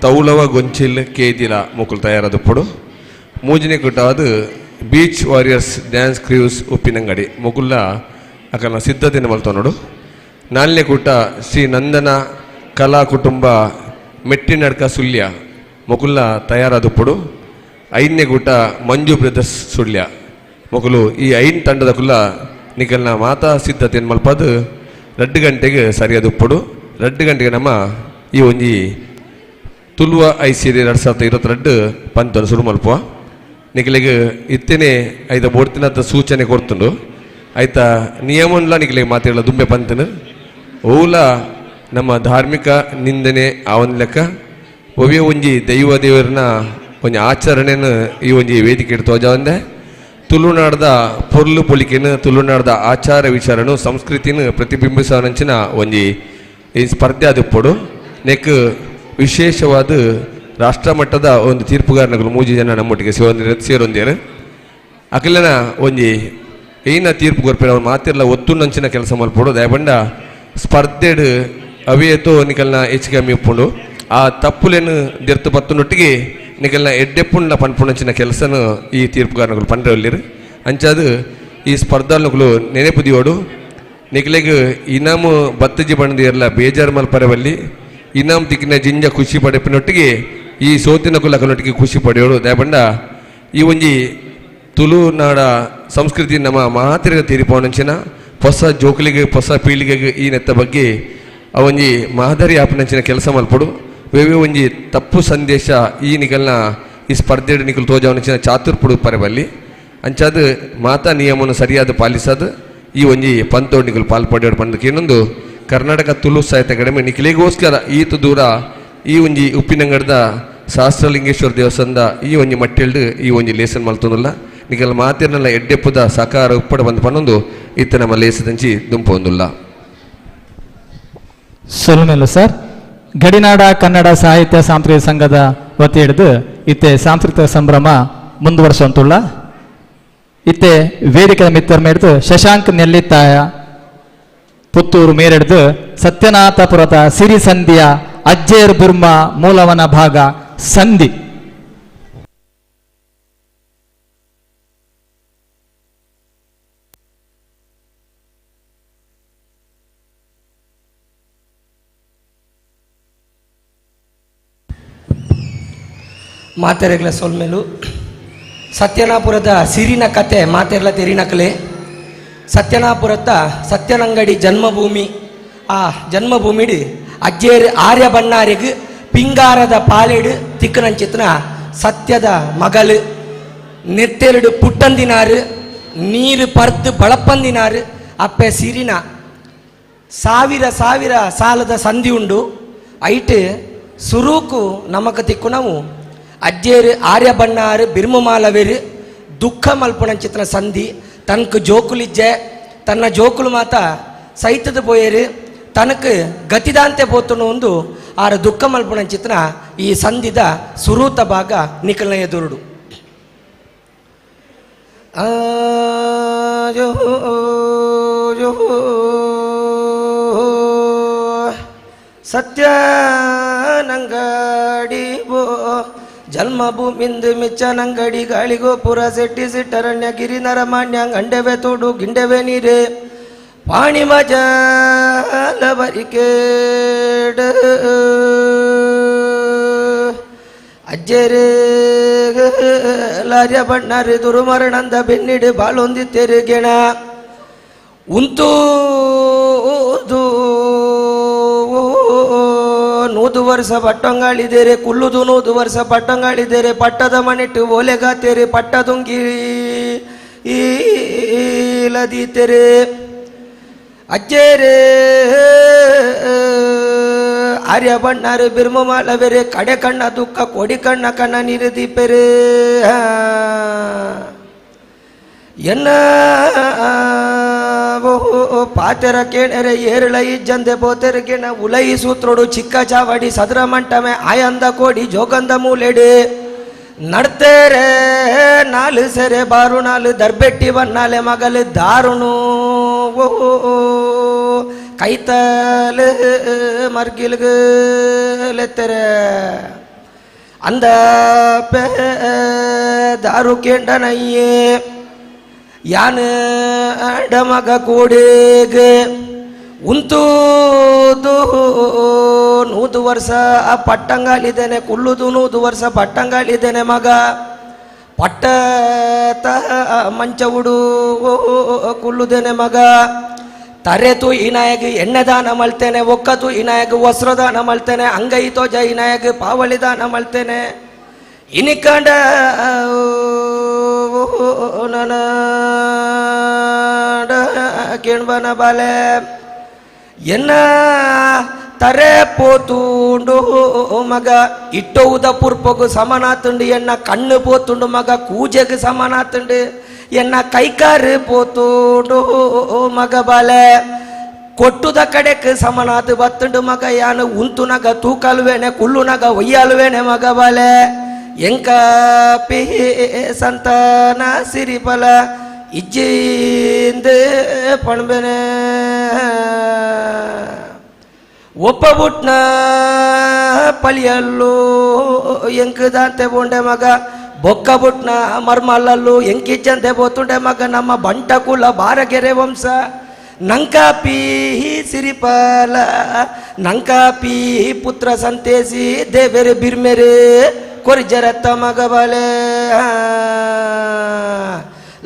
ತೌಲವ ಗೊಂಚಿಲ್ ಕೇದಿಲ ಮುಗುಲು ತಯಾರಾದ ಪೊಡು. 3ನೇ ಕೂಟವಾದ beat warriors dance cruise Uppinangady ಮುಗುಲ್ಲ ಅಕಲ್ನ ಸಿದ್ಧತೆಯನ್ನು ಮಲ್ತವ ನೋಡು. 4ನೇ ಕೂಟ ಶ್ರೀ ನಂದನ ಕಲಾ ಕುಟುಂಬ ಮೆಟ್ಟಿನಡ್ಕ ಸುಳ್ಯ ಮುಗುಲ್ಲ ತಯಾರಾದ ಪೊಡು. 5ನೇ ಕೂಟ ಮಂಜು ಬ್ರದರ್ಸ್ ಸುಳ್ಯ ಮುಗುಲು. ಈ 5 ತಂಡದ ಕುಲ್ಲ ನಿಕಲ್ನ ಮಾತಾ ಸಿದ್ಧತೆಯನ್ನು ಮಲ್ಪದು 2 ಗಂಟೆಗೆ ಸರಿಯಾದ ಉಪ್ಪಡು. 2 ಗಂಟೆಗೆ ನಮ್ಮ ಈ ಒಂಜಿ ತುಳುವ ಐಸಿರಿ 2022 ಪಂತನ್ನು ಶುರು ಮಲ್ಪುವ ನಿಖಲಿಗೆ ಇತ್ತೇನೆ ಐದ ಬೋಡ್ತಿನದ ಸೂಚನೆ ಕೊಡ್ತುಂಡು. ಆಯ್ತಾ ನಿಯಮನ್ಲ ನಿಖಲಿಗೆ ಮಾತಾಡಲ ದುಂಬೆ ಪಂತನು ಓಲ ನಮ್ಮ ಧಾರ್ಮಿಕ ನಿಂದನೆ ಆವನ್ ಲೆಕ್ಕ ಒವ್ಯ ಒಂಜಿ ದೈವ ದೇವರನ್ನ ಒಂಜಿ ಆಚರಣೆಯನ್ನು ಈ ಒಂಜಿ ವೇದಿಕೆ ತೋಜಾವಂದೆ. ತುಳುನಾಡದ ಪೊರ್ಲು ಪೊಲಿಕೆನು ತುಳುನಾಡದ ಆಚಾರ ವಿಚಾರನು ಸಂಸ್ಕೃತಿನ ಪ್ರತಿಬಿಂಬಿಸುವಂಚಿನ ಒಂಜಿ ಈ ಸ್ಪರ್ಧೆ ಆದುಪ್ಪಡು. ನೆಕ್ ವಿಶೇಷವಾದ ರಾಷ್ಟ್ರಮಟ್ಟದ ಒಂದು ತೀರ್ಪುಗಾರನಗಳು 3 ಜನ ನಮ್ಮೊಟ್ಟಿಗೆ ಸೇರೊಂದೇರು ಅಕಲನ ಒಂಜಿ ಏನ ತೀರ್ಪು ಕೊರ್ಪೇರ ಅವ್ರು ಮಾತಿರಲ್ಲ ಒತ್ತುಂಡಂಚಿನ ಕೆಲಸ ಮಲ್ಪಡು. ದಯಪಂಡ ಸ್ಪರ್ಧೆಡು ಅವೇತೋ ನಿಕಲ್ನ ಹೆಚ್ಚು ಕಮ್ಮಿ ಉಪ್ಪುಂಡು. ಆ ತಪ್ಪುಲೇನು ದೆರ್ತು ಪತ್ತುನೊಟ್ಟಿಗೆ ನಿಕಲ್ನ ಎಡ್ಡೆಪ್ಪುಂಡ್ಲ ಪನ್ಪುಣಂಚಿನ ಕೆಲಸನು ಈ ತೀರ್ಪುಗಾರನಗಳು ಪಂಡ್ರಲ್ಲಿರು ಅಂಚಾದು ಈ ಸ್ಪರ್ಧಾಳುಗಳು ನೆನೆಪುದಿಯೋಡು ನಿಖಲೆಗೆ ಇನಾಮು ಬತ್ತಜಿ ಬಣ್ಣದಿರಲ್ಲ ಬೇಜಾರು ಮಲ್ಪರವಲ್ಲಿ ಇನಾಮ್ ತಿಕ್ಕಿನ ಜಿಂಜ ಖುಷಿ ಪಡೆಪಿನೊಟ್ಟಿಗೆ ಈ ಸೋತಿನ ಕುಲಕನೊಟ್ಟಿಗೆ ಖುಷಿ ಪಡೆಯೋಡು. ದಯಪಂಡ ಈ ಒಂಜಿ ತುಳುನಾಡ ಸಂಸ್ಕೃತಿ ನಮ್ಮ ಮಾತಿರ ತೀರಿಪವನಂಚಿನ ಹೊಸ ಜೋಕಲಿಗೆ ಹೊಸ ಪೀಳಿಗೆಗೆ ಈ ನೆತ್ತ ಬಗ್ಗೆ ಅವೊಂಜಿ ಮಾದರಿ ಆಪನಂಚಿನ ಕೆಲಸ ಮಲ್ಪಡು. ಬೇವೆ ಒಂಜಿ ತಪ್ಪು ಸಂದೇಶ ಈ ನಿಕಲ್ನ ಈ ಸ್ಪರ್ಧೆ ನಿಕಲು ತೋಜವನಂಚಿನ ಚಾತುರ್ಪುಡು ಪರಬಲ್ಲಿ ಅಂಚಾದ ಮಾತಾ ನಿಯಮವನ್ನು ಸರಿಯಾದ ಪಾಲಿಸದು ಈ ಒಂಜಿ ಪಂತೋಡ್ ನಿಕಲು ಪಾಲ್ಪಡೆಯೋಡು ಪಂಡಕ್ಕೆ ಇನ್ನೊಂದು ಕರ್ನಾಟಕ ತುಳು ಸಾಹಿತ್ಯ ಅಕಾಡೆಮಿ ನಿಖಿಲಿಗೋಸ್ಕರ ಈತು ದೂರ ಈ ಒಂಜಿ ಉಪ್ಪಿನಂಗಡದ ಸಹಸ್ರಲಿಂಗೇಶ್ವರ ದೇವಸ್ಥಾನದ ಈ ಒಂಜಿ ಮಟ್ಟೆಲ್ಡು ಈ ಒಂಜಿ ಲೇಸನ್ ಮಲ್ತೊಂದುಲ್ಲ ನಿಕಲ್ ಮಾತಿರ್ನಲ್ಲ ಎಡ್ಡೆಪ್ಪುದ ಸಕಾರ ಉಪ್ಪಡ ಬಂದು ಪನ್ನೊಂದು ಇತ್ತ ನಮ್ಮ ಲೇಸದಂಚಿ ದುಂಪೊಂದುಲ್ಲ. ಸೊಲ್ಮೇಲು ಸರ್ ಗಡಿನಾಡ ಕನ್ನಡ ಸಾಹಿತ್ಯ ಸಾಂಸ್ಕೃತಿಕ ಸಂಘದ ವತಿ ಹಿಡಿದು ಇತ್ತೆ ಸಾಂಸ್ಕೃತಿಕ ಸಂಭ್ರಮ ಮುಂದುವರ್ಸಂತುಳ್ಳ ಇತ್ತೆ ವೇದಿಕೆ ಮಿತ್ರ ಮೇಡ್ದು ಶಶಾಂಕ್ ನೆಲ್ಲಿತ್ತಾಯ ಪುತ್ತೂರು ಮೇರೆಡ್ದು ಸತ್ಯನಾಥಪುರದ ಸಿರಿ ಸಂಧಿಯ ಅಜ್ಜೇರ್ ಬಿರ್ಮ ಮೂಲವನ ಭಾಗ ಸಂಧಿ. ಮಾತೆರೆಗ್ಲ ಸೊಲ್ಮೇಲು ಸತ್ಯನಾಪುರದ ಸಿರಿನ ಕತೆ ಮಾತೆರ್ಲ ತೆರಿನಕಲೆ. ಸತ್ಯನಾಪುರದ ಸತ್ಯನಂಗಡಿ ಜನ್ಮಭೂಮಿ. ಆ ಜನ್ಮಭೂಮಿಡು ಅಜ್ಜೇರು ಆರ್ಯ ಬಣ್ಣಾರಿಗೂ ಪಿಂಗಾರದ ಪಾಲೆಡು ತಿಕ್ಕನಂಚಿತ್ನ ಸತ್ಯದ ಮಗಳು ನೆತ್ತೆರಡು ಪುಟ್ಟಂದಿನಾರು ನೀರು ಪರ್ದು ಬಳಪಂದಿನಾರು ಅಪ್ಪೆ ಸಿರಿನ ಸಾವಿರ ಸಾವಿರ ಸಾಲದ ಸಂಧಿ ಉಂಡು ಐಟ್ ಸುರೂಕು ನಮಕ ತಿಕ್ಕು ನಾವು ಅಜ್ಜೇರು ಆರ್ಯ ಬಣ್ಣಾರು ಬಿರ್ಮಮಾಲವೇರು ದುಃಖ ಮಲ್ಪಣಂಚಿತ್ನ ಸಂಧಿ ತನಕ ಜೋಕುಲಿಜ್ಜೆ ತನ್ನ ಜೋಕುಲು ಮಾತ ಸೈತದ ಪೋಯರು ತನಕ ಗತಿದಾಂತೆ ಪೋತನು ಒಂದು ಆರ ದುಃಖ ಮಲ್ಪಣಂಚಿತ್ನ ಈ ಸಂಧಿದ ಸುರೂತ ಭಾಗ ನಿಖಲ್ನ ಎದುರುಡು. ಸತ್ಯ ನಂಗಡಿ ಬೋ ಜನ್ಮಭೂಮಿಂದು ಮಿಚ್ಚನಂಗಡಿ ಗಾಳಿಗೋಪುರ ಸೆಟ್ಟಿ ಸಿಟ್ಟರಣ್ಯ ಗಿರಿ ನರಮಾನ್ಯ ಗಂಡೆವೆ ತೋಡು ಗಿಂಡೆವೆ ನೀರೆ ಪಾಣಿ ಮಜಾಲ ಬರಿಕೇಡ ಅಜ್ಜರೇ ಲಾರ್ಯ ಬಣ್ಣಾರೆ ದುರುಮರಣಂದ ಬೆನ್ನಿಡು ಬಾಳೊಂದಿತ್ತೇರು ಗೆಣ ಉಂತೂ ನೂದು ವರ್ಷ ಪಟ್ಟಂಗಾಳಿದೇರೆ ಕುಲ್ಲುದು ನೂದು ವರ್ಷ ಪಟ್ಟಂಗಾಳಿದೇರೆ ಪಟ್ಟದ ಮನೆಟ್ಟು ಓಲೆಗಾತೇರೆ ಪಟ್ಟದುಂಗಿ ಈಲದೀತೆರೆ ಅಜ್ಜೇರೆ ಆರ್ಯ ಬಣ್ಣಾರು ಬಿರ್ಮಮಾಲವೆರೆ ಕಡೆ ಕಣ್ಣ ದುಃಖ ಕೊಡಿ ಕಣ್ಣ ಕಣ್ಣ ನೀರು ದೀಪೆರೆ ಎನ್ನ ಪಾತೆರ ಕೇಣರೆ ಏರಳ ಇಜ್ಜಂದೆ ಪೋತೆರ ಕೇಣ ಉಲೈ ಸೂತ್ರೋಡು ಚಿಕ್ಕ ಚಾವಡಿ ಸದ್ರ ಮಂಟಮೆ ಆಯಂದ ಕೋಡಿ ಜೋಗಂದ ಮೂಲೆಡೆ ನಡ್ತೇರೆ ನಾಲು ಸೆರೆ ಬಾರು ನಾಲು ದರ್ಬೆಟ್ಟಿ ಬನ್ನಾಲೆ ಮಗಲು ದಾರುಣು ಕೈತಲು ಮರ್ಗಿಲ್ಗಲೆತ್ತರೆ ಅಂದ ಪೇ ದಾರು ಕೇಂಡನಯ್ಯೇ ಯಾನ ಡಮಗ ಕೋಡೇಗ ಉಂತೂದು ನೂದು ವರ್ಷ ಪಟ್ಟಂಗಾಲಿದ್ದೇನೆ ಕುಲ್ಲುದು ನೂದು ವರ್ಷ ಪಟ್ಟಂಗಾಲಿದ್ದೇನೆ ಮಗ ಪಟ್ಟ ಮಂಚ ಉಡು ಕುಲ್ಲುದೇನೆ ಮಗ ತರೆತು ಇನಾಯಗ ಎಣ್ಣೆ ದಾನ ಮಲ್ತೇನೆ ಒಕ್ಕತು ಇನಾಯಗ ವಸ್ತ್ರದಾನ ಮಲ್ತೇನೆ ಅಂಗೈ ತೋಜ ಇನಾಯಗ ಪಾವಳಿ ದಾನ ಮಲ್ತೇನೆ ಇನಿಕಂಡ ನನ ಕೇಣ್ಬನ ಬಾಲೆ ಎನ್ನ ತರೆ ಪೋತುಂಡು ಮಗ ಇಟ್ಟೋದ ಪುರ್ಪಗು ಸಮನಾತುಂಡು ಎನ್ನ ಕಣ್ಣು ಪೋತುಂಡು ಮಗ ಕೂಜೆಗೆ ಸಮನಾತುಂಡು ಎನ್ನ ಕೈಕಾರು ಪೋತುಂಡು ಮಗ ಬಾಲೆ ಕೊಟ್ಟುದ ಕಡೆಕ್ ಸಮನಾತು ಬತ್ತುಂಡು ಮಗ ಯಾನು ಉಂತುನಗ ತೂಕಲ್ವೇನೆ ಕುಲ್ಲುನಗ ಒಯ್ಯಲ್ವೇನೆ ಮಗ ಬಾಲೆ ಎಂಕ ಪಿ ಸಂತಾನ ಸಿರಿಫಲ ಇಜ್ಜಿಂದ ಪಣ್ಬೆನೆ ಒಪ್ಪ ಬುಟ್ನ ಪಳಿಯಲ್ಲು ಎಂಕದಂತೆ ಬೋಂಡೆ ಮಗ ಬೊಕ್ಕ ಬುಟ್ನ ಮರ್ಮಲ್ಲಲ್ಲು ಎಂಕಿಜ್ಜಂತೆ ಬೋತುಂಡೆ ಮಗ ನಮ್ಮ ಬಂಟ ಕುಲ ಬಾರಗೆರೆ ವಂಶ ನಂಕಾಪಿ ಸಿರಿಫಲ ನಂಕಾಪಿ ಪುತ್ರ ಸಂತೇಸಿ ದೇವೆರೆ ಬಿರ್ಮೆರೆ ಕೊರಿಜರತ್ತ ಮಗ ಬಲೆ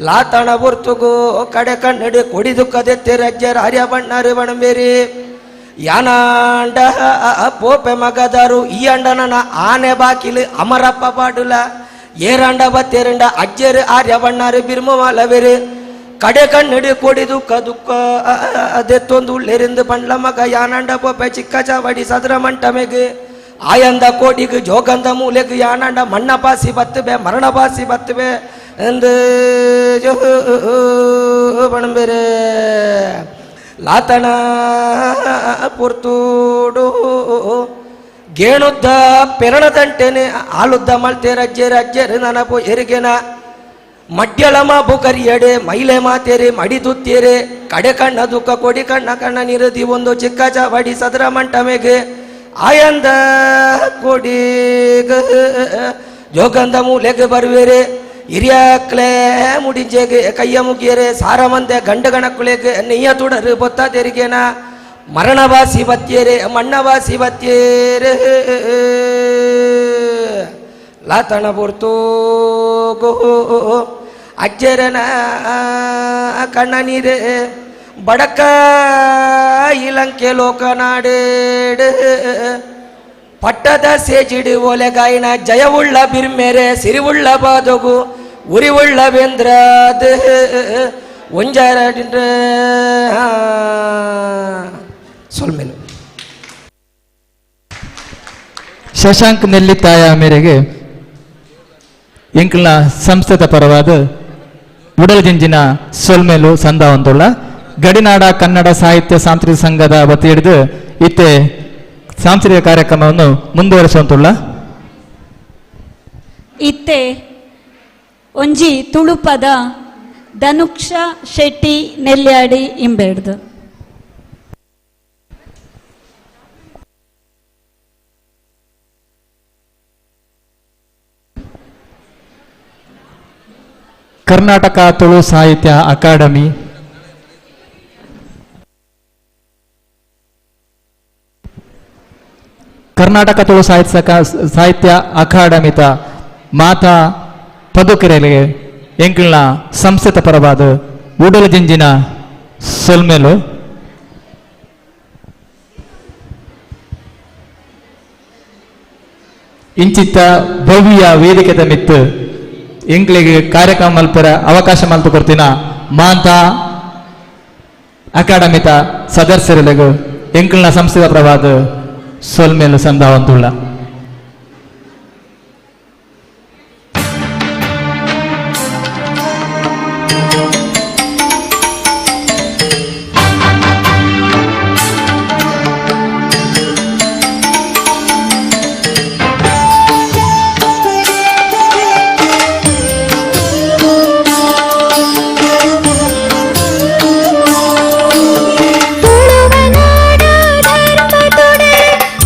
ಲಾತಣ ಬೊರ್ತುಗು ಕಡೆ ಕಣ್ಣಡಿ ಕೊಡಿದು ಕದೆತ್ತೆ ರಜ್ಜರ ಆರ್ಯ ಬಣ್ಣಾರು ಬಣಬೇರಿ ಯಾನಾಂಡ ಪೋಪೆ ಮಗದಾರು ಈ ಅಂಡನ ಆನೆ ಬಾಕಿಲು ಅಮರಪ್ಪ ಪಾಡುಲ ಏರಂಡ ಬತ್ತೇರಂಡ ಅಜ್ಜರು ಆರ್ಯ ಬಣ್ಣಾರು ಬಿರ್ಮಮಾಲವೇರು ಕಡೆ ಕಣ್ಣಡಿ ಕೊಡಿದು ದುಃಖ ಅದೆತ್ತೊಂದು ಉಳ್ಳೆರಿಂದ ಬಂಡ್ಲ ಮಗ ಯಾನಂಡ ಪೋಪೆ ಚಿಕ್ಕ ಚಾವಡಿ ಸದ್ರ ಮಂಟಮೆಗೆ ಆಯಂದ ಕೋಡಿಗೆ ಜೋಗಂದ ಮೂಲೆಗೆ ಯಾನಂಡ ಮಣ್ಣ ಪಾಸಿ ಬತ್ತಬೆ ಮರಣ ಪಾಸಿ ಬತ್ತಬೆ ಎಂದು ಬಣಬೇರೆ ಲಾತಣ ಪುರ್ತೂಡು ಗೇಣುದ್ದ ಪೆರಣದಂಟೆನೆ ಆಲುದ್ದ ಮಳ್ತೆ ರಜ್ಜೆ ರಜ್ಜೆರು ನನಪು ಎರಿಗೆನ ಮಡ್ಯಳಮ ಬುಕರಿಯಡೆ ಮೈಲೆ ಮಾತೇರೆ ಮಡಿದುತ್ತೇರೆ ಕಡೆ ಕಣ್ಣ ದುಃಖ ಕೊಡಿ ಕಣ್ಣ ಕಣ್ಣ ನಿರದಿ ಒಂದು ಚಿಕ್ಕ ಚಾವಡಿ ಸದರ ಮಂಟಮೆಗೆ ಆಯಂದ ಕೊಡಿ ಜೋಗಂದ ಮೂಲೆಗೆ ಬರುವೇರೆ ಹಿರಿಯಕ್ಲೆ ಮುಡಿಂಜೆಗೆ ಕೈಯ ಮುಗಿಯರೆ ಸಾರ ಮಂದೆ ಗಂಡ ಗಣಕುಳೆಗೆ ನೆಯ್ಯ ತುಡರು ಬೊತ್ತ ತೆರಿಗೆನ ಮರಣವಾಸಿ ಬತ್ತೇರೆ ಮಣ್ಣವಾಸಿ ಬತ್ತೇರೆ ಲಾತಣ ಬುರ್ತು ಗೋ ಅಜ್ಜರನ ಕಣ್ಣ ನೀರೆ ಬಡಕ ಇಲಂಕೆ ಲೋಕನಾಡೇಡೆ ಪಟ್ಟದ ಸೇಜಿಡು ಒಲೆಗಾಯಿನ ಜಯವುಳ್ಳ ಬಿರ್ಮೆರೆ ಸಿರಿವುಳ್ಳ ಬಾದೊಗು ಉರಿವುಳ್ಳ ಬೇಂದ್ರಾದ ಒಂಜರ ಸೊಲ್ಮೆನು ಶಶಾಂಕ್ ನೆಲ್ಲಿತಾಯ ಮೇರೆಗೆ ಎಂಕಲ್ನ ಸಂಸ್ಥೆದ ಪರವಾದ ಉಡಲ್ಜಿಂಜಿನ ಸೊಲ್ಮೇಲು ಸಂದಾವಂತುಳ್ಳ ಗಡಿನಾಡ ಕನ್ನಡ ಸಾಹಿತ್ಯ ಸಾಂಸ್ಕೃತಿಕ ಸಂಘದ ವತಿ ಹಿಡಿದು ಇತ್ತೆ ಸಾಂಸ್ಕೃತಿಕ ಕಾರ್ಯಕ್ರಮವನ್ನು ಮುಂದುವರಿಸುವಂತುಳ್ಳ ಇತ್ತೆ ಒಂಜಿ ತುಳುಪದ ಧನುಕ್ಷ ಶೆಟ್ಟಿ ನೆಲ್ಯಾಡಿ ಇಂಬೆಡ್ದು ಕರ್ನಾಟಕ ತುಳು ಸಾಹಿತ್ಯ ಅಕಾಡೆಮಿ ಕರ್ನಾಟಕ ತುಳು ಸಾಹಿತ್ಯ ಅಕಾಡೆಮಿತ ಮಾತಾ ಪದುಕೆರೆಗೆ ಎಂಕಲ್ನ ಸಂಸ್ಥೆತ ಪರವಾದ ಉಡಲ ಜಿಂಜಿನ ಸೊಲ್ಮೆಲು ಇಂಚಿತ್ತ ಭವ್ಯ ವೇದಿಕೆದ ಮಿತ್ತು ಎಂಕ್ಲಿಗೆ ಕಾರ್ಯಕ್ರಮ ಮಲ್ಪರ ಅವಕಾಶ ಮಲ್ಪ ಕೊಡ್ತಿನ ಮಾತಾ ಅಕಾಡೆಮಿತ ಸದಸ್ಯರಿಗೂ ಎಂಕಲ್ನ ಸಂಸ್ಥೆದ ಪರವಾದ ಸೊಲ್ಮೇಲು ಸಂದಾವಂತುಳ್ಳ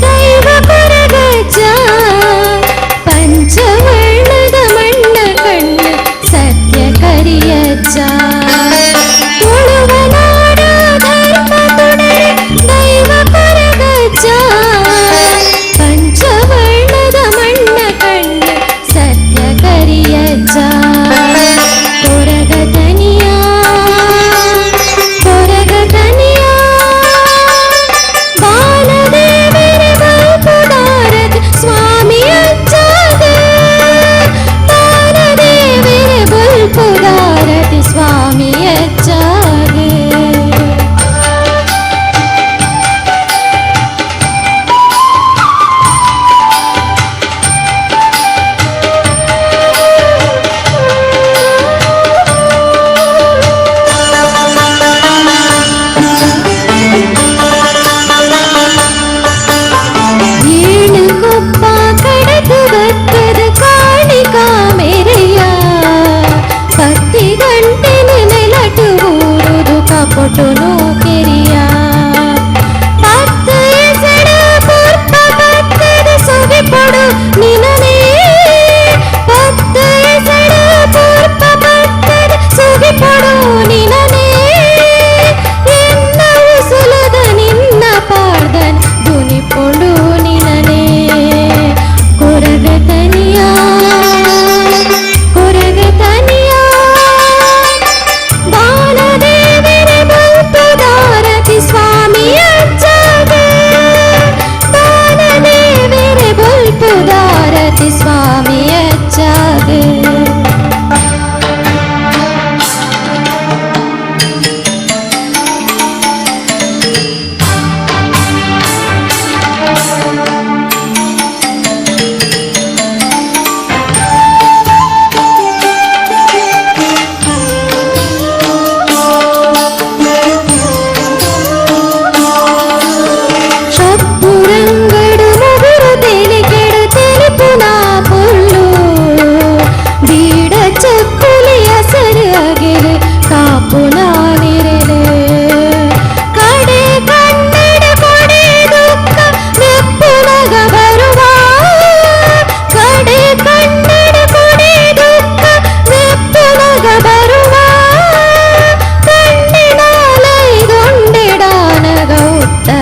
ದೈವ ಕೊರಗೈ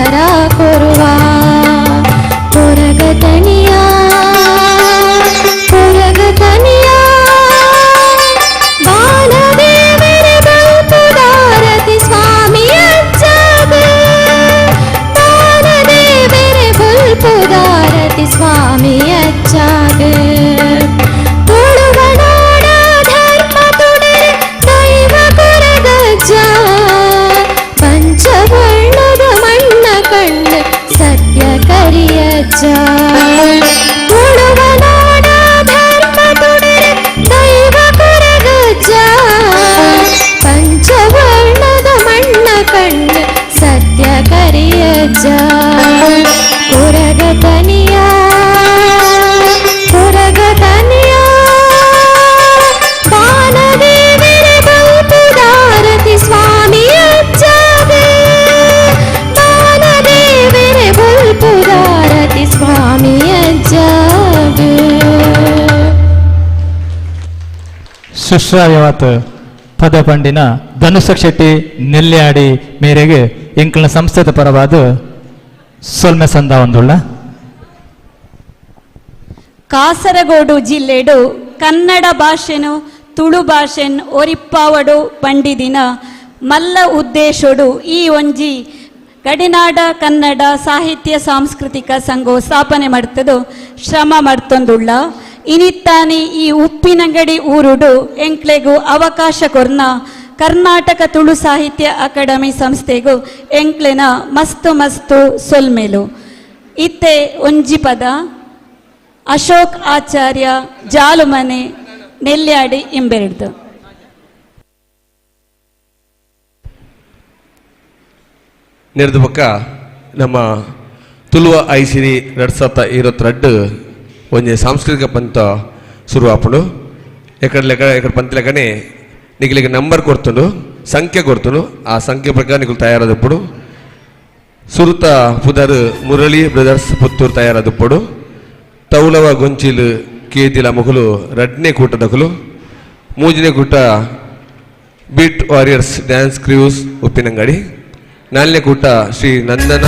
ಸಂಸಾರ ಕೊರುವ ಕೊರಗತನಿಯ ಬಾಲದೇವರ ಬಲ್ಪುದಾರತಿ ಸ್ವಾಮಿಯ ಜಾಗ ಬಾಲದೇವರ ಬಲ್ಪುದಾರತಿ ಸ್ವಾಮಿಯ ಜಾಗ ತುಳುವನಾಡ ಧರ್ಮ ತುಡರೆ ದೈವ ಕೊರಗಜ್ಜ ಪಂಚವರ್ಣದ ಮಣ್ಣ ಕಣ್ಣು ಸತ್ಯ ಕರಿಯಜ್ಜ ತುಳುವನಾಡ ಧರ್ಮ ತುಡರೆ ದೈವ ಕೊರಗಜ್ಜ ಪಂಚವರ್ಣದ ಮಣ್ಣ ಕಣ್ಣು ಸತ್ಯ ಕರಿಯಜ್ಜ ಕೊರಗತನಿಯ ಕೊರಗತನಿಯ ಬಾಲದೇವರ ಬಲ್ಪುದಾರತಿ ಸ್ವಾಮಿಯ ಜಾಗ ಬಾಲದೇವರ ಬಲ್ಪುದಾರತಿ ಸ್ವಾಮಿಯ ಜಾಗ ಸುಶ್ರಾವ್ಯವಾತ್ ಪದ ಪಂಡಿನ ಧನುಷ ಶೆಟ್ಟಿ ನೆಲ್ಯಾಡಿ ಮೇರೆಗೆ ಎಂಕಲ್ನ ಸಂಸ್ಥೆದ ಪರವಾದ ಸೊಲ್ಮೆ ಸಂದ ಒಂದುಳ್ಳ ಕಾಸರಗೋಡು ಜಿಲ್ಲೆಡು ಕನ್ನಡ ಭಾಷೆನು ತುಳು ಭಾಷೆನ್ ಒರಿಪ್ಪಾವಡು ಪಂಡಿದಿನ ಮಲ್ಲ ಉದ್ದೇಶೋಡು ಈ ಒಂಜಿ ಗಡಿನಾಡ ಕನ್ನಡ ಸಾಹಿತ್ಯ ಸಾಂಸ್ಕೃತಿಕ ಸಂಘ ಸ್ಥಾಪನೆ ಮಾಡ್ತದು ಶ್ರಮ ಮಾಡ್ತೊಂದುಳ್ಳ ಇನಿತ್ತಾನಿ ಈ ಉಪ್ಪಿನಂಗಡಿ ಊರುಡು ಎಂಕ್ಲೆಗೂ ಅವಕಾಶ ಕೊರ್ನ ಕರ್ನಾಟಕ ತುಳು ಸಾಹಿತ್ಯ ಅಕಾಡೆಮಿ ಸಂಸ್ಥೆಗೂ ಎಂಕ್ಲೆನ ಮಸ್ತು ಮಸ್ತು ಸೊಲ್ಮೆಲು ಇತ್ತೆ ಒಂಜಿ ಪದ ಅಶೋಕ್ ಆಚಾರ್ಯ ಜಾಲುಮನೆ ನೆಲ್ಯಾಡಿ ಇಂಬೆರ್ದು ನೆರೆದ ಪಕ್ಕ ನಮ್ಮ ತುಳುವ ಐಸಿರಿ 2022 ಒಂಜಿ ಸಾಂಸ್ಕೃತಿಕ ಪಂತ ಶುರು ಆಪುಂಡು ಎಕಡೆ ಪಂತ ಲೆಕ್ಕನೆ ನಿಖಿಲಿಗೆ ನಂಬರ್ ಕೊಡ್ತುಂಡು ಸಂಖ್ಯೆ ಕೊಡ್ತುಂಡು ಆ ಸಂಖ್ಯೆ ಪ್ರಕಾರ ನಿಖಿಲ್ ತಯಾರಾದప్పుడు ಸುರುತ ಪುದರ್ ಮುರಳಿ ಬ್ರದರ್ಸ್ ಪುತ್ತೂರು ತಯಾರಾದప్పుడు ತೌಲವ ಗೊಂಚಿಲು ಕೇದಿಲ ಮೊಗಲು ರಡ್ನೇ ಕೂಟದಕಲು ಮೂಜನೇ ಕೂಟ beat warriors dance cruise Uppinangady ನಾಲ್ನೇ ಕೂಟ ಶ್ರೀ ನಂದನ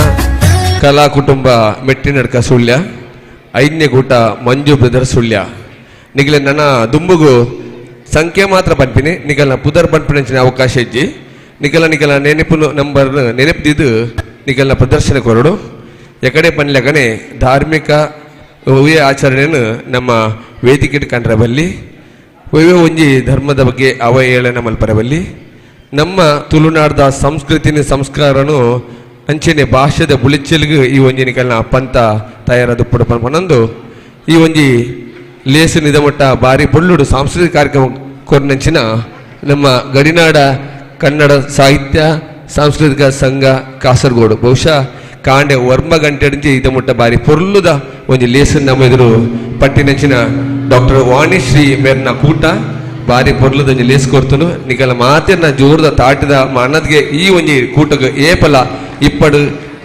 ಕಲಾ ಕುಟುಂಬ ಮೆಟ್ಟಿನಡ್ಕ ಸುಳ್ಯ ಐದನೇ ಕೂಟ ಮಂಜು ಬ್ರದರ್ಸ್ ಸುಳ್ಯ ನಿಖಿಲ ನನ್ನ ದುಂಬುಗು ಸಂಖ್ಯೆ ಮಾತ್ರ ಪಂಪಿನಿ ನಿಖಲ್ನ ಪುದರ್ ಪಂಪಿನ ಅವಕಾಶ ಇಜ್ಜಿ ನಿಖಲ ನೆನಪು ನಂಬರ್ ನೆನಪಿದ್ದು ನಿಖಲ್ನ ಪ್ರದರ್ಶನ ಕೊರಡು ಎಕಡೆ ಪನ್ಲೆಗನೆ ಧಾರ್ಮಿಕ ಹೂವೆ ಆಚರಣೆಯನ್ನು ನಮ್ಮ ವೇದಿಕೆ ಕಂಡ್ರೆ ಬಲ್ಲಿ ಒಯ್ವೆ ಒಂಜಿ ಧರ್ಮದ ಬಗ್ಗೆ ಅವಹೇಳನ ಮಲ್ಪರ ಬಲ್ಲಿ ನಮ್ಮ ತುಳುನಾಡದ ಸಂಸ್ಕೃತಿನ ಸಂಸ್ಕಾರನು ಅಂಚೆನೆ ಭಾಷೆದ ಬುಳಿಚ್ಚಲ್ಗೆ ಈ ಒಂಜಿ ನಿಕಲ್ನ ಪಂತ ತಯಾರಾದ ಪುಡಪನಂದು ಈ ಒಂಜಿ ಲೇಸು ನಿದಮಟ್ಟ ಬಾರಿ ಪೊಳ್ಳುಡು ಸಾಂಸ್ಕೃತಿಕ ಕಾರ್ಯಕ್ರಮ ಕೊರ್ನಂಚಿನ ನಮ್ಮ ಗಡಿನಾಡ ಕನ್ನಡ ಸಾಹಿತ್ಯ ಸಾಂಸ್ಕೃತಿಕ ಸಂಘ ಕಾಸರಗೋಡು ಬಹುಶಃ ಕಾಂಡೆ ವರ್ಮ ಗಂಟೆಡಿಂಚಿ ಇದಮುಟ್ಟ ಬಾರಿ ಪೊರ್ಲುದ ಒಂಜಿ ಲೇಸು ನಮ್ಮ ಎದುರು ಪಟ್ಟಿನಂಚಿನ ಡಾಕ್ಟರ್ ವಾಣಿಶ್ರೀ ಮೇರ್ನ ಕೂಟ ಬಾರಿ ಪೊರ್ಲುದ ಒಂಜಿ ಲೇಸ್ ಕೊರ್ತನು ನಿಕಲ ಮಾತಿನ ಜೋರದ ತಾಟಿದ ಮನದ್ಗೆ ಈ ಒಂಜಿ ಕೂಟಕ್ಕೆ ಏಪಲ ಇಪ್ಪಡು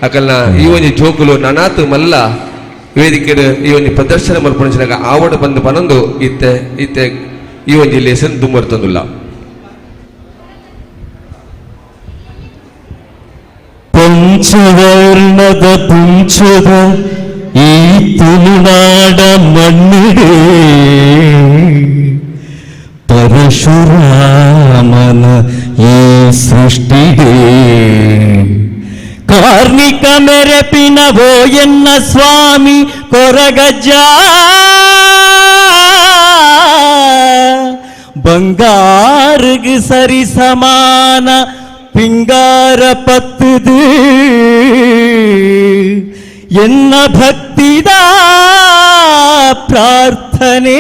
ಅಕಲ್ನ ಈ ಒಂಜಿ ಜೋಕುಲು ನನಾತು ಮಲ್ಲ ವೇದಿಕೆ ಈ ಒಂಜಿ ಪ್ರದರ್ಶನ ಮಲ್ಪಣಿಸಿದಾಗ ಆವಡ ಬಂದು ಪನೊಂದು ಇತ್ತೆ ಈ ಒಂಜಿ ಲೇಸನ್ ದುಮ್ಮರ್ತಂದುಲ್ಲ ಪಂಚವರ್ಣದ ಪುಂಚದ ಈ ತುಳುನಾಡ ಮಣ್ಣಿಡೆ ಪರಶುರಾಮನ ಈ ಸೃಷ್ಟಿಗೆ ಕಾರ್ಮಿಕ ಮೆರೆಪಿನವೋ ಎನ್ನ ಸ್ವಾಮಿ ಕೊರಗಜ್ಜ ಬಂಗಾರಗ್ ಸರಿ ಸಮಾನ ಪಿಂಗಾರ ಪತ್ತದು ಎನ್ನ ಭಕ್ತಿದ ಪ್ರಾರ್ಥನೆ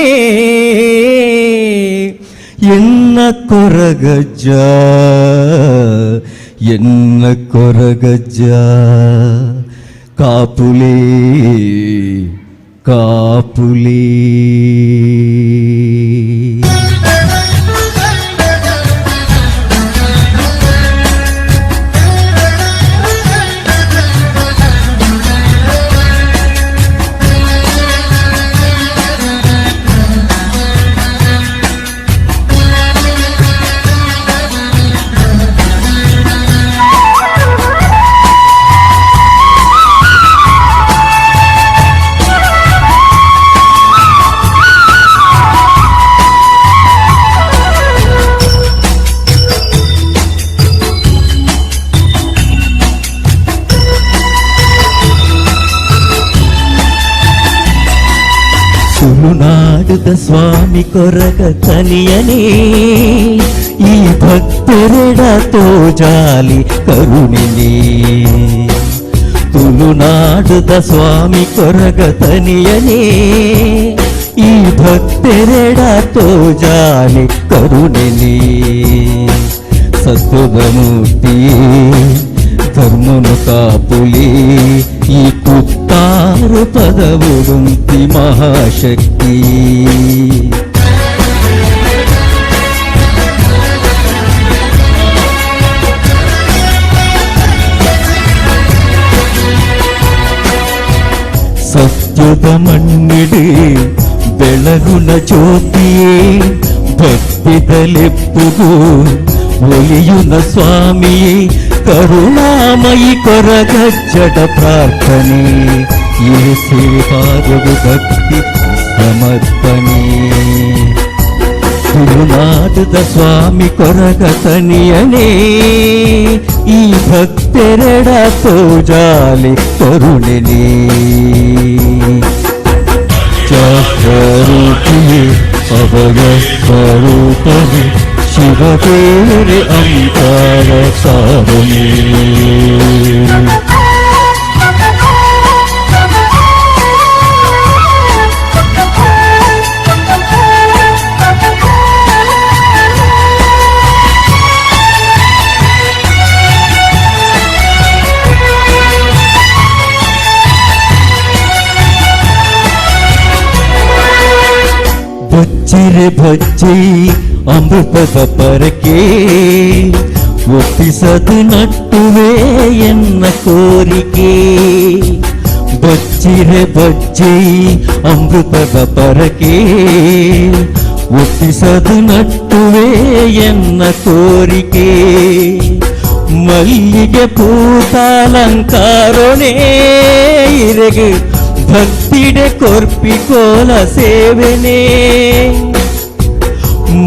ಎನ್ನ ಕೊರಗಜ್ಜ ಎನ್ನ ಕೊರಗಜ್ಜ ಕಾಪುಲೇ ಕಾಪುಲೇ ತುಳುನಾಡದ ಸ್ವಾಮಿ ಕೊರಗ ತನಿಯನೇ ಈ ಭಕ್ತರೆಡ ತೋಜಾಲಿ ಕರುಣಿನೇ ತುಳುನಾಡದ ಸ್ವಾಮಿ ಕೊರಗ ತನಿಯನೇ ಈ ಭಕ್ತರೆಡ ತೋಜಾಲಿ ಕರುಣಿನೇ ಸತ್ಯದ ಮೂರ್ತಿಯೇ ಧರ್ಮನು ಕಾಪುಲಿ ಈ ಕುತ್ತಾರು ಪದವುಡುಂತಿ ಮಹಾಶಕ್ತಿ ಸತ್ಯದ ಮಣ್ಣಿಡು ಬೆಳಗುನ ಜ್ಯೋತಿಯೇ ಭಕ್ತಿದಲೆಪ್ಪುಗೂ ಒಲಿಯುನ ಸ್ವಾಮಿಯೇ ಕರುಣಾಮಯಿ ಕೊರಗಜ್ಜಡ ಪ್ರಾರ್ಥನೆ ಇಳಿಸಿ ಪಾದವು ಭಕ್ತಿ ಸಮರ್ಪಣೆ ತುಳುನಾಡದ ಸ್ವಾಮಿ ಕೊರಗ ತನಿಯನೇ ಈ ಭಕ್ತೆರಡ ತೋಜಾಲಿ ಕರುಣೆನೇ ಚಕ್ರರೂಪಿಯೇ ಅಭಯ ಸ್ವರೂಪವೇ ಶಿವದೇವರೇ ಅಂಕಾರ ಸಾಧನೆ ಬಚ್ಚಿರೆ ಬಚ್ಚಿ ಅಮೃತದ ಪರಕೆ ಒಪ್ಪಿಸದು ನಟ್ಟುವೆ ಎನ್ನ ಕೋರಿಕೆ ಬಚ್ಚಿರೆ ಬಚ್ಚಿ ಅಮೃತದ ಪರಕೆ ಒಪ್ಪಿಸದು ನಟ್ಟುವೆ ಎನ್ನ ಕೋರಿಕೆ ಮಲ್ಲಿಗೆ ಪೂತಾಲಂಕಾರೊಣೆ ಇರೆಗೆ ಭಕ್ತಿಡೆ ಕೊರ್ಪಿ ಕೋಲ ಸೇವೆನೇ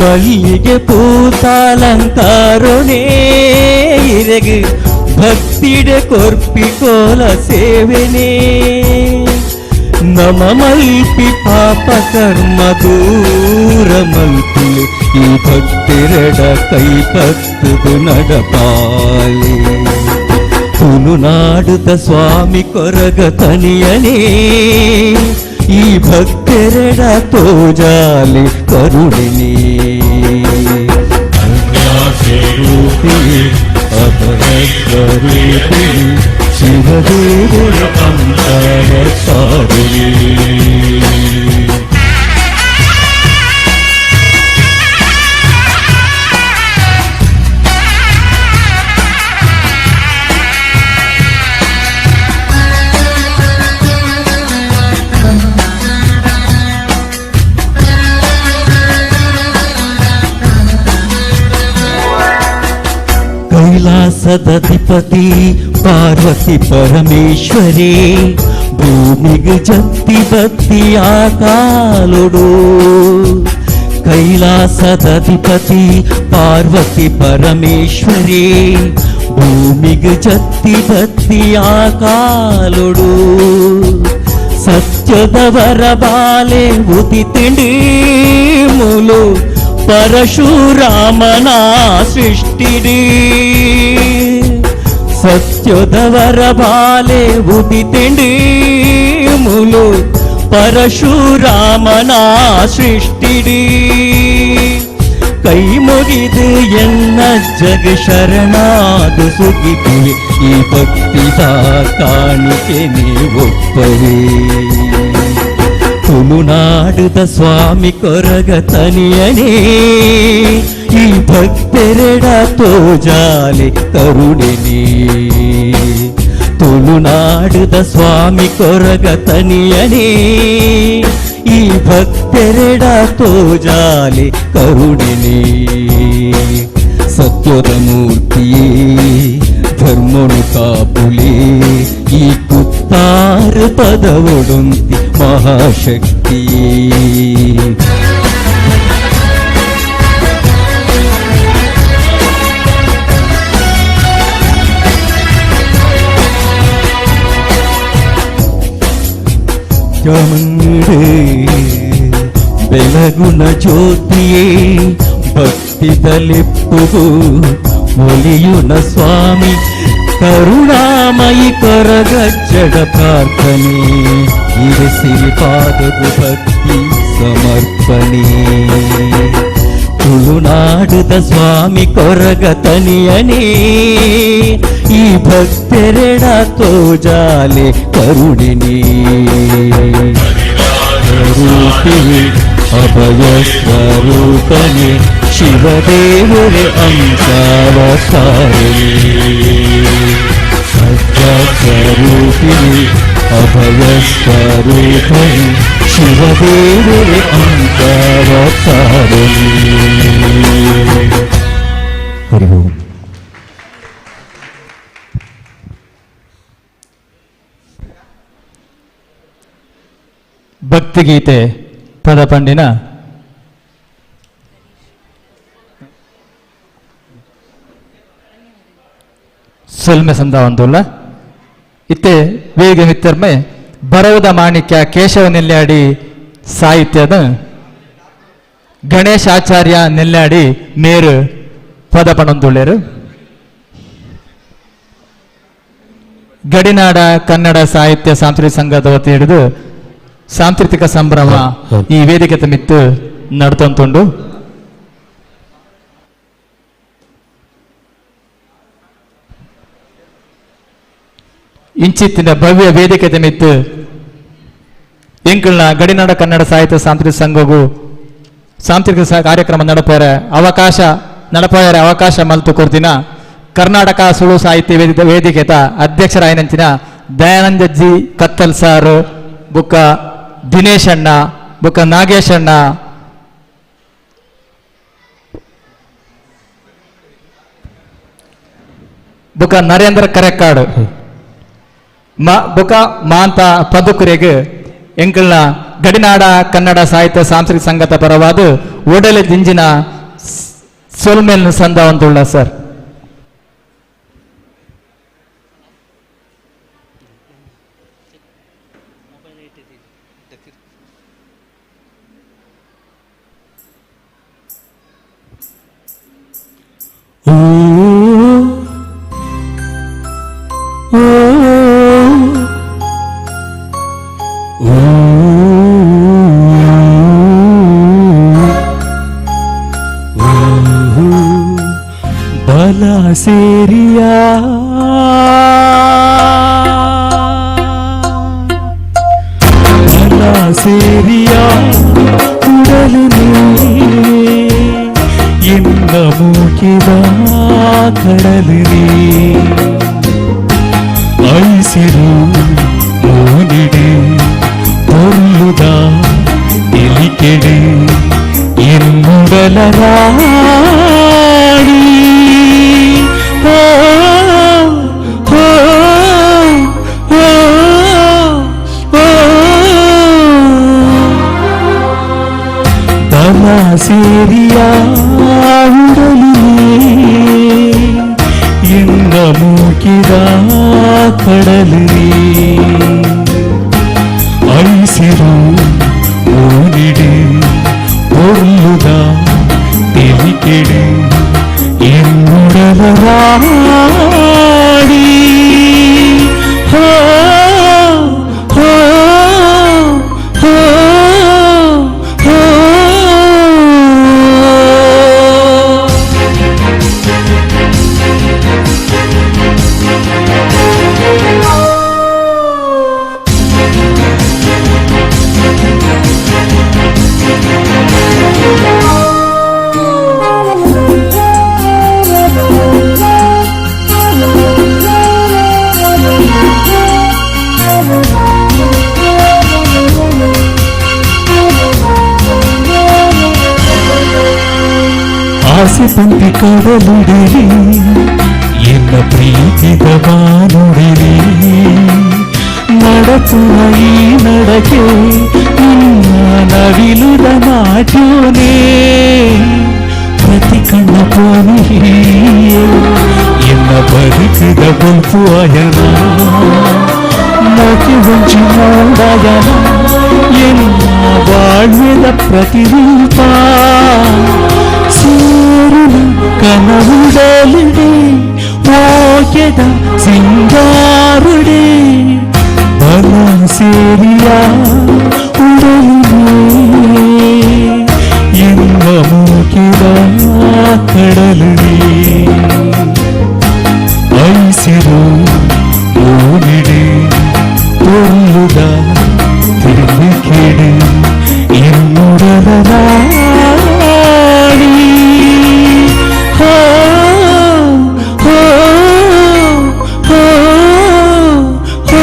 ಮಲ್ಲಿಗೆ ಪೂತಾಲಂಕಾರೊಣೆ ಇರೆಗೆ ಭಕ್ತಿಡೆ ಕೊರ್ಪಿ ಕೋಲ ಸೇವೆನೇ ನಮ ಮಲ್ಪಿ ಪಾಪ ಕರ್ಮ ದೂರ ಮಲ್ಪಿಲೆ ಈ ಭಕ್ತಿರೆಡ ಕೈ ಪತ್ತದು ನಡಪಾಲೆ ತುಳುನಾಡದ ಸ್ವಾಮಿ ಕೊರಗ ತನಿಯನೇ ಈ ಭಕ್ತೆರಡ ತೋಜಾಲಿ ಕರುಣಿನೇ ಸ್ವರೂಪಿಯೇ ಅಭಯ ಸ್ವರೂಪಿಯೇ ಶಿವದೇವರ ಅಂತರ ಸಾಧನೆ ಕೈಲಾಸದಧಿಪತಿ ಪಾರ್ವತಿ ಪರಮೇಶ್ವರೇ ಭೂಮಿಗೆ ಜತ್ತಿ ಬತ್ತಿ ಆಕಾಲೊಡು ಕೈಲಾಸದಧಿಪತಿ ಪಾರ್ವತಿ ಪರಮೇಶ್ವರೇ ಭೂಮಿಗೆ ಜತ್ತಿ ಬತ್ತಿ ಆಕಾಲೊಡು ಸತ್ಯದವರ ಬಾಲೆ ಉದಿತಿಂಡಿ ಮುಲು ಪರಶುರಾಮನ ಸೃಷ್ಟಿಡಿ ಸತ್ಯದವರ ಬಾಲೆ ಉದಿತಿಂಡಿ ಮುಲು ಪರಶುರಾಮನ ಸೃಷ್ಟಿಡಿ ಕೈ ಮುಗಿದು ಎನ್ನ ಜಗ ಶರಣಾದು ಸುಗಿದುವೆ ಈ ಭಕ್ತಿದ ಕಾಣಿಕೆ ನೀವೊಪ್ಪವೇ ತುಳುನಾಡದ ಸ್ವಾಮಿ ಕೊರಗ ತನಿಯನೇ ಈ ಭಕ್ತೆರಡ ತೋಜಾಲಿ ಕರುಣಿನೇ ತುಳುನಾಡದ ಸ್ವಾಮಿ ಕೊರಗ ತನಿಯನೇ ಈ ಭಕ್ತೆರಡ ತೋಜಾಲಿ ಕರುಣಿನೇ ಸತ್ಯದ ಮೂರ್ತಿಯೇ ಧರ್ಮನು ಕಾಪುಲಿ ಈ ಕುತ್ತಾರು ಪದವೊಡುಂತಿ ಮಹಾಶಕ್ತಿಯೇ ಚಮಂಗಡೆ ಬೆಳಗುನ ಜ್ಯೋತಿಯೇ ಭಕ್ತಿದಲೆಪ್ಪುವು ಒಲಿಯುನ ಸ್ವಾಮಿ ಕರುಣಾಮಯಿ ಕೊರಗಜ್ಜಡ ಪ್ರಾರ್ಥನೆ ಇರಿಸಿರಿ ಪಾದವು ಭಕ್ತಿ ಸಮರ್ಪಣೆ ತುಳುನಾಡುದ ಸ್ವಾಮಿ ಕೊರಗ ತನಿಯನೇ ಈ ಭಕ್ತರೆಡ ತೋಜಾಲೆ ಕರುಣಿನಿ ರೂಪಿಣಿ ಅಭಯ ಸ್ವರೂಪನೆ ಶಿವದೇವರೇ ಅಂಶಾವತಾರಿಣಿ ಸ್ವರೂಪಿಣಿ ಅಭಯ ಸ್ವರೂಪನೆ ಶಿವದೇವರೇ ಅಂಶಾವತಾರಿಣಿ ಹರಿ ಓಂ. ಭಕ್ತಿಗೀತೆ ಪದಪಂಡಿನ ಸೊಲ್ಮೆ ಸಂದಾವಂತುಲ್ಲ ಇತ್ತೆ ವೇಗ ಮಿತ್ತರ್ಮೆ ಬರವದ ಮಾಣಿಕ್ಯ ಕೇಶವ ನೆಲ್ಲಾಡಿ ಸಾಹಿತ್ಯದ ಗಣೇಶ್ ಆಚಾರ್ಯ ನೆಲ್ಲಾಡಿ ಮೇರು ಪದಪಣಂದುಳ್ಳೇರು ಗಡಿನಾಡ ಕನ್ನಡ ಸಾಹಿತ್ಯ ಸಾಂಸ್ಕೃತಿಕ ಸಂಘದ ವತಿ ಹಿಡಿದು ಸಾಂಸ್ಕೃತಿಕ ಸಂಭ್ರಮ ಈ ವೇದಿಕೆ ತಮಿತ್ತು ನಡ್ತಂತುಂಡು ಇಂಚಿತ್ತಿನ ಭವ್ಯ ವೇದಿಕೆ ತಮಿತ್ತು ಎಂಕಲ್ನ ಗಡಿನಾಡ ಕನ್ನಡ ಸಾಹಿತ್ಯ ಸಾಂಸ್ಕೃತಿಕ ಸಂಘಗೂ ಸಾಂಸ್ಕೃತಿಕ ಕಾರ್ಯಕ್ರಮ ನಡಪಾಯರ ಅವಕಾಶ ಮಲ್ತು ಕೊರ್ತಿನ ಕರ್ನಾಟಕ ಸುಳು ಸಾಹಿತ್ಯ ವೇದಿಕೆತ ಅಧ್ಯಕ್ಷರಾಯನಂಚಿನ ದಯಾನಂದ ಜಿ ಕತ್ತಲ್ ಸಾರ್ ಬುಕ್ಕ ದಿನೇಶ್ ಅಣ್ಣ ಬುಕ್ಕ ನಾಗೇಶ್ ಅಣ್ಣ ಬುಕ್ಕ ನರೇಂದ್ರ ಕರೆಕ್ಕಾಡು ಬುಕ್ಕ ಮಾಂತ ಪದುಕುರೆಗೆ ಎಂಕಲ್ನ ಗಡಿನಾಡ ಕನ್ನಡ ಸಾಹಿತ್ಯ ಸಾಂಸ್ಕೃತಿಕ ಸಂಘದ ಪರವಾದ ಒಡಲೆ ದಿಂಜಿನ ಸೊಲ್ಮೇಲ್ ಸಂದವಂತುಳ್ಳ ಸರ್ ಬಲ ಸೇರಿಯ ಬಲ ಸೇರಿಯ ಉಡಲು ಎನ್ನ ಮೂಕಿದ ಕಡಲು ಐಸಿರು ಮೋನಿಡೆ ಹೊಲ್ಲುದ ಎಲಿಕೆಡೆ ಎನ್ನುಡಲ ರಾಡಿ ಓ ಓ ಓ ಓ ಬಲ ಸೇರಿಯ ಉಡಲು ಎನ್ನ ಮೂಕಿದ ಕಡಲು ಐಸಿರು ಓನಿಡೆ ಹೊಲ್ಲುದ ತೆಲಿಕೆಡೆ ಎನ್ನುಡಲ ರಾಡಿ ಹೋ ಹೋ ಹೋ ಹೋ ಆಸೆ ಪಂಪಿ ಕಡಲುಡಿರಿ ಎನ್ನ ಪ್ರೀತಿದ ಬಾನುಡಿರಿ ನಡಪುವ ಈ ನಡಕೆ ನಿನ್ನ ನವಿಲುದ ನಾಟ್ಯೋನೇ ಪ್ರತಿ ಕಣ್ಣ ಪೋನಿ ಎನ್ನ ಬದುಕಿದ ಬಲ್ಪು ಅಯನ ನಟಿ ಹೊಂಚಿ ನೋಡಯನ ಎನ್ನ ಬಾಳ ಬಾಳ್ಯದ ಪ್ರತಿರೂಪ ಸೇರಿನ ಕನವುಡಲಿಡೆ ಓಕೆದ ಸಿಂಗಾರುಡೆ ಬಲ ಸೇರಿಯ ಉಡಲಿದೆ ಎಂಬ ಮೂಕಿದ ಕಡಲಿದೆ ಐಸಿರು ಓಡಿಡೆ ತೊಲ್ಲುದ ತಿರುಗಿಕೆಡೆ ಇನ್ನುಡಲ ನಾಡಿ ಹೋ ಹೋ ಹೋ ಹೋ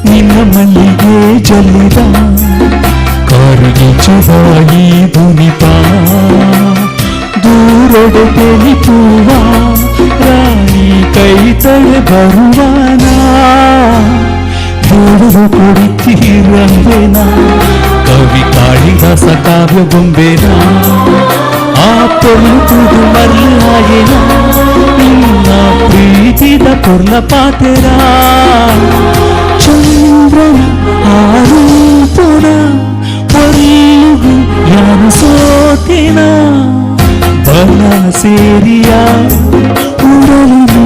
ನಿನ್ನ ಮಲ್ಲಿಗೆ ಜಲ್ಲಿದ ಕಾರಿಗೆ ಚುಬಾಯಿ ದುನಿಪ ದೂರೊಡೆ ಬೆಲಿಪುವ ರಾಣಿ ಕೈ ತಳೆ ಬರುವನ ದೂರದು ಕುಡಿತೀರಂಬೆನ ಕವಿ ಕಾಳಿದಾಸ ಕಾವ್ಯ ಬೊಂಬೆನ ಆ ಪೊಲ್ಲು ಮರ್ಲಾಯೇನ ನಿನ್ನ ಪ್ರೀತಿದ ಪೊರ್ಲ ಪಾತೆರ ಚಂದ್ರನ ಆರೂಪುನ ಪೊರ್ಲುಗು ಯಾನ ಸೋತಿನ ಬಲ ಸೇರಿಯ ಉಡಲಿದೆ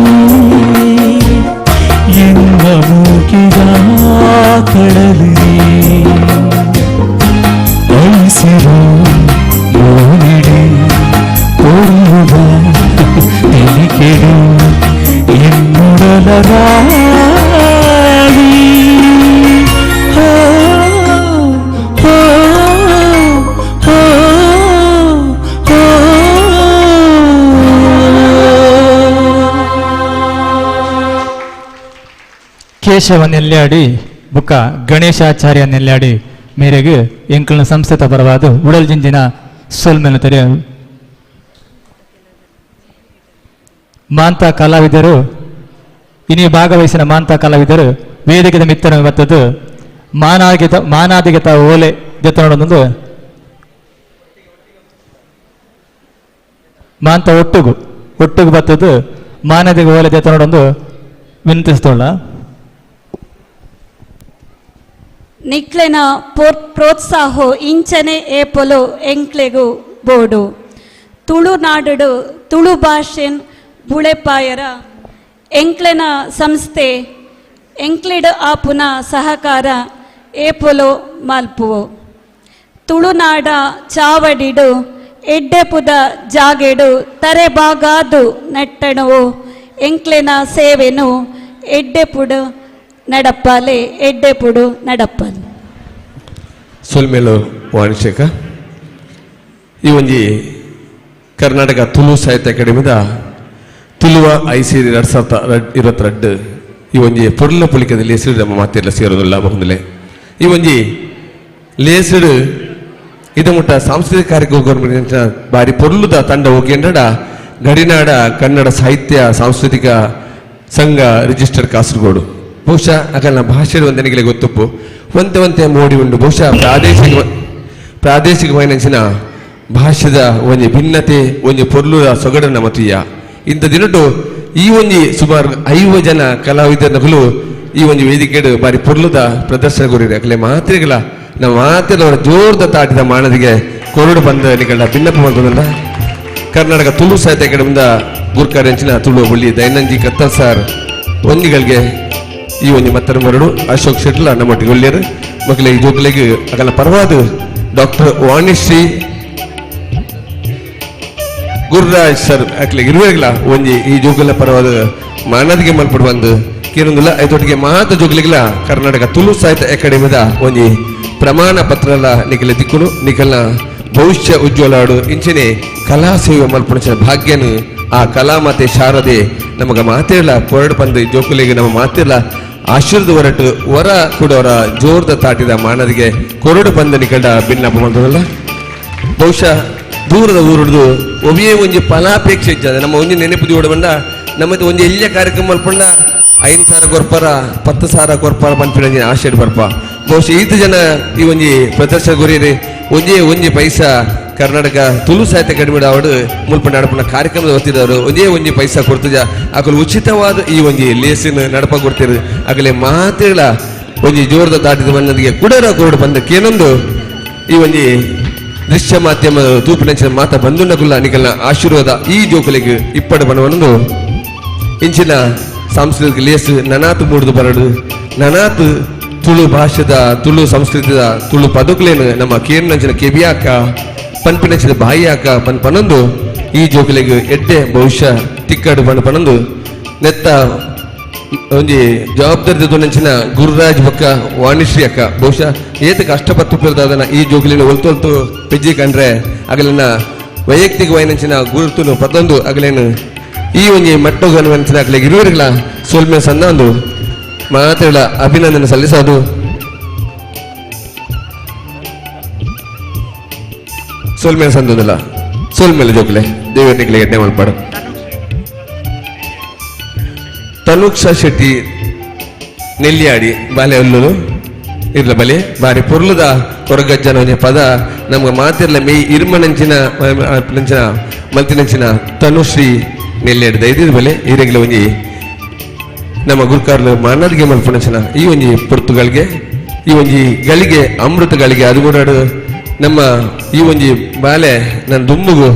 ಎಂಬ ಮೂಕಿದ ಕಡಲಿದೆ ಐಸಿರು ಓಡಿಡೆ ಕೊಡುವ ತಿಳಿಕೆಡೆ ಇನ್ನುಡಲ ರಾಡಿ ಹೋ ಹೋ ಹೋ ಹೋ ಕೇಶವ ನೆಲ್ಯಾಡಿ ಬುಕ್ಕ ಗಣೇಶಾಚಾರ್ಯ ನೆಲ್ಯಾಡಿ ಮೇರೆಗೆ ಎಂಕಲ್ನ ಸಂಸ್ಥೆತ ಪರವಾದ ಉಡಲ್ ಜಿಂಜಿನ ಸೊಲ್ಮೆನು ತೆರೆ ಮಾಂತ ಕಲಾವಿದರು ಇನಿ ಭಾಗವಹಿಸಿನ ಮಾಂತ ಕಲಾವಿದರು ವೇದಿಕೆದ ಮಿತ್ತನ ಬತ್ತದು ಮಾನಾದಿಗತ ಓಲೆ ಜೊತೆ ಮಾಂತ ಒಟ್ಟುಗು ಬತ್ತದು ಮಾನದಿಗ ಓಲೆ ಜೊತೆ ನೋಡೊಂದು ವಿನಂತಿಸ್ತೋಳ ನಿಕ್ಲೆನ ಪ್ರೋತ್ಸಾಹ ಇಂಚನೆ ಏಪೊಲು ಎಂಕ್ಲೆಗು ಬೋಡು ತುಳುನಾಡು ತುಳು ಭಾಷೆನ್ ಬುಳೆಪಾಯರ ಎಂಕ್ಲೆನ ಸಂಸ್ಥೆ ಎಂಕ್ಲೆಡ್ ಆಪುನ ಸಹಕಾರ ಏಪೊಲು ಮಾಲ್ಪುವು ತುಳುನಾಡ ಚಾವಡಿಡು ಎಡ್ಡೆಪುದ ಜಾಗೆಡು ತರೆಬಾಗಾದು ನೆಟ್ಟಣವು ಎಂಕ್ಲೆನ ಸೇವೆನು ಎಡ್ಡೆಪುಡು ನಡಪ್ಪಾಲೆ ಎಡ್ಡೆಪುಡು ನಡಪ್ಪಲು ಸೊಲ್ಮೇಲು ವಾಣಿಶೇಖ ಈ ಒಂಜಿ ಕರ್ನಾಟಕ ತುಳು ಸಾಹಿತ್ಯ ಅಕಾಡೆಮಿದ ತುಳುವ ಐಸಿರಿ 2022 ಈ ಒಂಜಿ ಪೊರ್ಲ ಪುಲಿಕದ ಲೇಸಿಡು ನಮ್ಮ ಮಾತೆಲ್ಲ ಸೇರೋದಿಲ್ಲ ಬಹುಂದಲೆ ಈ ಒಂಜಿ ಲೇಸಿಡು ಇದ ಮುಟ್ಟ ಸಾಂಸ್ಕೃತಿಕ ಕಾರ್ಯಕ್ರಮ ಬಾರಿ ಪೊರ್ಲುದ ತಂಡ ಹೋಗಿಂಡ ಗಡಿನಾಡ ಕನ್ನಡ ಸಾಹಿತ್ಯ ಸಾಂಸ್ಕೃತಿಕ ಸಂಘ ರಿಜಿಸ್ಟರ್ ಕಾಸರಗೋಡು ಬಹುಶಃ ಅಕಲ್ನ ಭಾಷೆ ಒಂದನಿಗೆ ಗೊತ್ತುಪ್ಪು ಒಂತೆ ಮೋಡಿ ಉಂಡು ಬಹುಶಃ ಪ್ರಾದೇಶಿಕమైన ಭಾಷೆದ ಒಂಜಿ ಭಿನ್ನತೆ ಒಂಜಿ ಪೊರ್ಲುದ ಸೊಗಡನ ಮತೀಯ ಇಂಥ ದಿನಟು ಈ ಒಂಜಿ ಸುಮಾರು 5 ಜನ ಕಲಾವಿದರುಗಳು ಈ ಒಂಜಿ ವೇದಿಕೆಡು ಬಾರಿ ಪೊರ್ಲುದ ಪ್ರದರ್ಶನ ಕೊರಿರಿ ಅಕಲೆ ಮಾತ್ರೆಗಳ ನಮ್ಮ ಮಾತೆಲ್ಲ ಜೋರ್ದ ತಾಟಿದ ಮಾನದಿಗೆ ಕೊರಡು ಬಂದ ನಿಗಳ ಭಿನ್ನಪ ಮಾಡ್ಬೋದಲ್ಲ ಕರ್ನಾಟಕ ತುಳು ಸಾಹಿತ್ಯ ಅಕಾಡೆಮಿಯಿಂದ ಗುರ್ಕಾರೆಂಚಿನ ತುಳು ಬುಳ್ಳಿ ದೈನಂಜಿ ಕತ್ತಲ್ ಸಾರ್ ಒಂಜಿಗಳಿಗೆ ಈ ಒಂಜಿ ಮತ್ತರ ಮರಡು ಅಶೋಕ್ ಶೆಟ್ಲ ನಮ್ಮೊಟ್ಟಿಗೆ ಒಳ್ಳೆಯರು ಮಕ್ಕಳಿಗೆ ಜೋಕಲಿಗೆ ಅಗಲ ಪರವಾದ ಡಾಕ್ಟರ್ ವಾಣಿಶ್ರೀ ಗುರುರಾಜ್ ಸರ್ ಅಕ್ಲಿಗೆ ಇರುವಾಗಲ ಒಂಜಿ ಈ ಜೋಕಲ್ನ ಪರವಾದ ಮಾನದಿಗೆ ಮಲ್ಪಡು ಬಂದು ಕೇರೊಂದುಲ್ಲ ಐತೊಟ್ಟಿಗೆ ಮಾತ ಜೋಗ್ಲಿಗಿಲ್ಲ ಕರ್ನಾಟಕ ತುಳು ಸಾಹಿತ್ಯ ಅಕಾಡೆಮಿದ ಒಂಜಿ ಪ್ರಮಾಣ ಪತ್ರಲ ನಿಖಿಲ ದಿಕ್ಕುನು ನಿಖಲ್ನ ಭವಿಷ್ಯ ಉಜ್ವಲಾಡು ಇಂಚಿನ ಕಲಾ ಸೇವೆ ಮಲ್ಪಣಿಸಿದ ಭಾಗ್ಯನು ಆ ಕಲಾ ಮಾತೆ ಶಾರದೆ ನಮಗ ಮಾತೇಳ ಪೊರಡು ಪಂದು ಜೋಕುಲಿಗೆ ನಮ್ಮ ಮಾತೇಳ ಆಶೀರ್ದ ಹೊರಟು ಹೊರ ಕೂಡವರ ಜೋರ್ದ ತಾಟಿದ ಮಾನದಿಗೆ ಕೊರಡು ಬಂದ ನಿಕಟ ಭಿನ್ನಪ್ಪ ಮಾಡ್ತದಲ್ಲ ಬಹುಶಃ ದೂರದ ಊರುಡ್ದು ಒವಿಯೇ ಒಂಜಿ ಫಲಾಪೇಕ್ಷೆ ಇಜ್ಜದ ನಮ್ಮ ಒಂಜಿ ನೆನಪು ಜೋಡ ಬಂದ ನಮ್ಮದು ಒಂಜಿ ಎಲ್ಲಿಯ ಕಾರ್ಯಕ್ರಮ ಮಲ್ಪಂಡ 5,000 ಕೊರ್ಪರ 10,000 ಕೊರ್ಪರ ಪಂಪಿನ ಆಶೆ ಬರ್ಪ ಬಹುಶಃ ಈತ ಜನ ಈ ಒಂಜಿ ಪ್ರದರ್ಶನ ಗುರಿಯರಿ ಒಂಜಿ ಪೈಸಾ ಕರ್ನಾಟಕ ತುಳು ಸಾಹಿತ್ಯ ಅಕಾಡೆಮಿ ಅವಡು ಮುಲ್ಪಂಡ ನಡಪನ ಕಾರ್ಯಕ್ರಮದ ಹೊತ್ತಿದವರು ಒಂಜಿ ಪೈಸಾ ಕೊಡ್ತಜ ಆಗಲು ಉಚಿತವಾದ ಈ ಒಂಜಿ ಲೇಸಿನ ನಡಪ ಕೊಡ್ತಿರು ಆಗಲೇ ಮಾತೇಳ ಒಂಜಿ ಜೋರದ ದಾಟಿದ ಮನ್ನದಿಗೆ ಕುಡರ ಕೊರಡು ಬಂದ ಕೇನೊಂದು ಈ ಒಂಜಿ ದೃಶ್ಯ ಮಾಧ್ಯಮ ತೂಪಿನ ಮಾತ ಬಂದುಂಡಗುಲ್ಲ ನಿಕಲ್ನ ಆಶೀರ್ವಾದ ಈ ಜೋಕುಲಿಗೆ ಇಪ್ಪಡು ಬಣ್ಣವನ್ನೊಂದು ಇಂಚಿನ ಸಾಂಸ್ಕೃತಿಕ ಲೇಸು ನನಾತು ಮೂಡ್ದು ಬರಡು ನನಾತು ತುಳು ಭಾಷೆದ ತುಳು ಸಂಸ್ಕೃತಿದ ತುಳು ಪದಕುಲೇನು ನಮ್ಮ ಕೇರ್ನಂಚಿನ ಕೆಬಿಯಾಕ ಪನ್ಪಿನಂಚಿನ ಬಾಯಿಯಾಕ ಪನ್ನೊಂದು ಈ ಜೋಕುಲಿಗೆ ಎಡ್ಡೆ ಭವಿಷ್ಯ ತಿಕ್ಕಡು ಪನ್ನೊಂದು ನೆತ್ತ ಒಂಜಿ ಜವಾಬ್ದಾರಿ ತೊಂದಿನ ಗುರುರಾಜ್ ಬಕ್ಕ ವಾಣಿಶ್ರೀ ಅಕ್ಕ ಬಹುಶಃ ಏತ ಕಷ್ಟಪಟ್ಟು ಈ ಜೋಗಿಲಿನ ಒಲ್ತೊಲ್ತು ಪೆಜ್ಜಿ ಕಂಡ್ರೆ ಅಗಲಿನ ವೈಯಕ್ತಿಕವಾಯಿನಂಚಿನ ಗುರುತುನು ಪತ್ತೊಂದು ಅಗಲೇನು ಈ ಒಂಜಿ ಮಟ್ಟಗನುವಂಚಿನ ಅಗಲಿಗೆ ಇರುವರಿಗಳ ಸೋಲ್ಮೆ ಸಂದ ಒಂದು ಮಾತೇಳ ಅಭಿನಂದನೆ ಸಲ್ಲಿಸೋದು ಸೋಲ್ಮೇಲೆ ಸಂದೋದಿಲ್ಲ ಸೋಲ್ಮೇಲೆ ಜೋಗ್ಲೆ ದೇವರಿಗೆ ಎಣ್ಣೆ ಮಲ್ಪಾಡು ತನುಕ್ಷ ಶೆಟ್ಟಿ ನೆಲ್ಲಿಯಾಡಿ ಬಾಲೆ ಅಲ್ಲೂ ಇರ್ಲ ಬಲೆ ಬಾರಿ ಪೊರ್ಲುದ ಕೊರಗಜ್ಜನ ಒಂಜಿ ಪದ ನಮ್ಗೆ ಮಾತಿರ್ಲ ಮೇ ಇರ್ಮನಂಚಿನ ಮಲ್ತಿನಂಚಿನ ತನುಶ್ರೀ ನೆಲ್ಲಿಯಾಡಿ ದೈದಿದ ಬಲೆ ಈರೆಗ್ಲ ಒಂಜಿ ನಮ್ಮ ಗುರುಕಾರ್ಲು ಮಾನದಿಗೆ ಮಲ್ಪನಂಚಿನ ಈ ಒಂಜಿ ಪೊರ್ತುಗಳಿಗೆ ಈ ಒಂಜಿ ಗಳಿಗೆ ಅಮೃತ ಗಳಿಗೆ ಅದು ಕೂಡ ನಮ್ಮ ಈ ಒಂಜಿ ಬಾಲೆ ನನ್ನ ದುಮ್ಮುಗು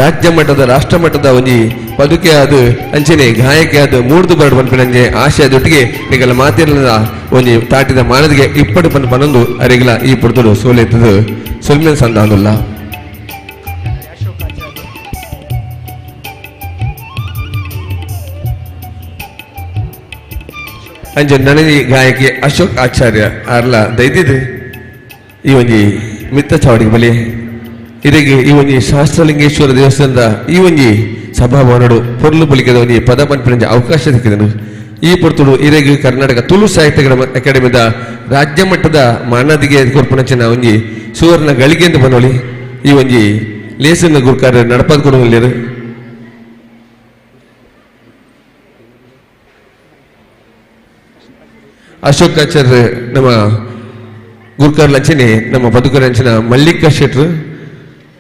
ರಾಜ್ಯ ಮಟ್ಟದ ರಾಷ್ಟ್ರ ಮಟ್ಟದ ಒಂಜಿ ಪದುಕೆ ಅದು ಅಂಚನೆ ಗಾಯಕ್ಕೆ ಅದು ಮೂಡ್ದು ಬರಡು ಪನ್ಪಿನಂಜೆ ಆಶೆ ಅದೊಟ್ಟಿಗೆ ನಿಗಲ ಮಾತಿನ ಒಂಜಿ ತಾಟಿದ ಮಾನದಿಗೆ ಇಪ್ಪಡು ಪನ್ನೊಂದು ಅರಿಗಲ ಈ ಪುಡ್ತಡು ಸೋಲೆತ್ತದು ಸೊಲ್ಮೇಲೆ ಸಂದ ಅಂದುಲ್ಲ ಅಂಚೆ ನನಗೆ ಗಾಯಕಿ ಅಶೋಕ್ ಆಚಾರ್ಯ ಆರ್ಲ ದೈದಿದ್ದು ಈ ಒಂಜಿ ಮಿತ್ತ ಚಾವಡಿಗೆ ಬಲಿ ಇದಕ್ಕೆ ಈ ಒಂಜಿ ಶಾಸ್ತ್ರಲಿಂಗೇಶ್ವರ ದೇವಸ್ಥಾನದ ಈ ಒಂಜಿ ಸಭಾಭವನಡು ಪೊರ್ಲು ಬಲಿಕದ ಒಂಜಿ ಪದ ಪನ್ಪಿನ ಅವಕಾಶ ಸಿಕ್ಕಿದನು ಈ ಪೊರ್ತುಡು ಇರೆಗೆ ಕರ್ನಾಟಕ ತುಳು ಸಾಹಿತ್ಯ ಅಕಾಡೆಮಿದ ರಾಜ್ಯ ಮಟ್ಟದ ಮಾನದಿಗೆ ಕೊರ್ಪನಚಿನ ಒಂಜಿ ಸುವರ್ಣ ಗಳಿಗೆ ಅಂತ ಬಂದೋಳಿ ಈ ಒಂಜಿ ಲೇಸನ್ನ ಗುರುಕಾರ ನಡಪದ ಕೊಡುವಲ್ಲಿರು ಅಶೋಕ್ ಆಚಾರ್ಯ ನಮ್ಮ ಗುರುಕಾರ್ ಲಂಚನೆ ನಮ್ಮ ಬದುಕರ ಅಂಚಿನ ಮಲ್ಲಿಕಾ ಶೆಟ್ರು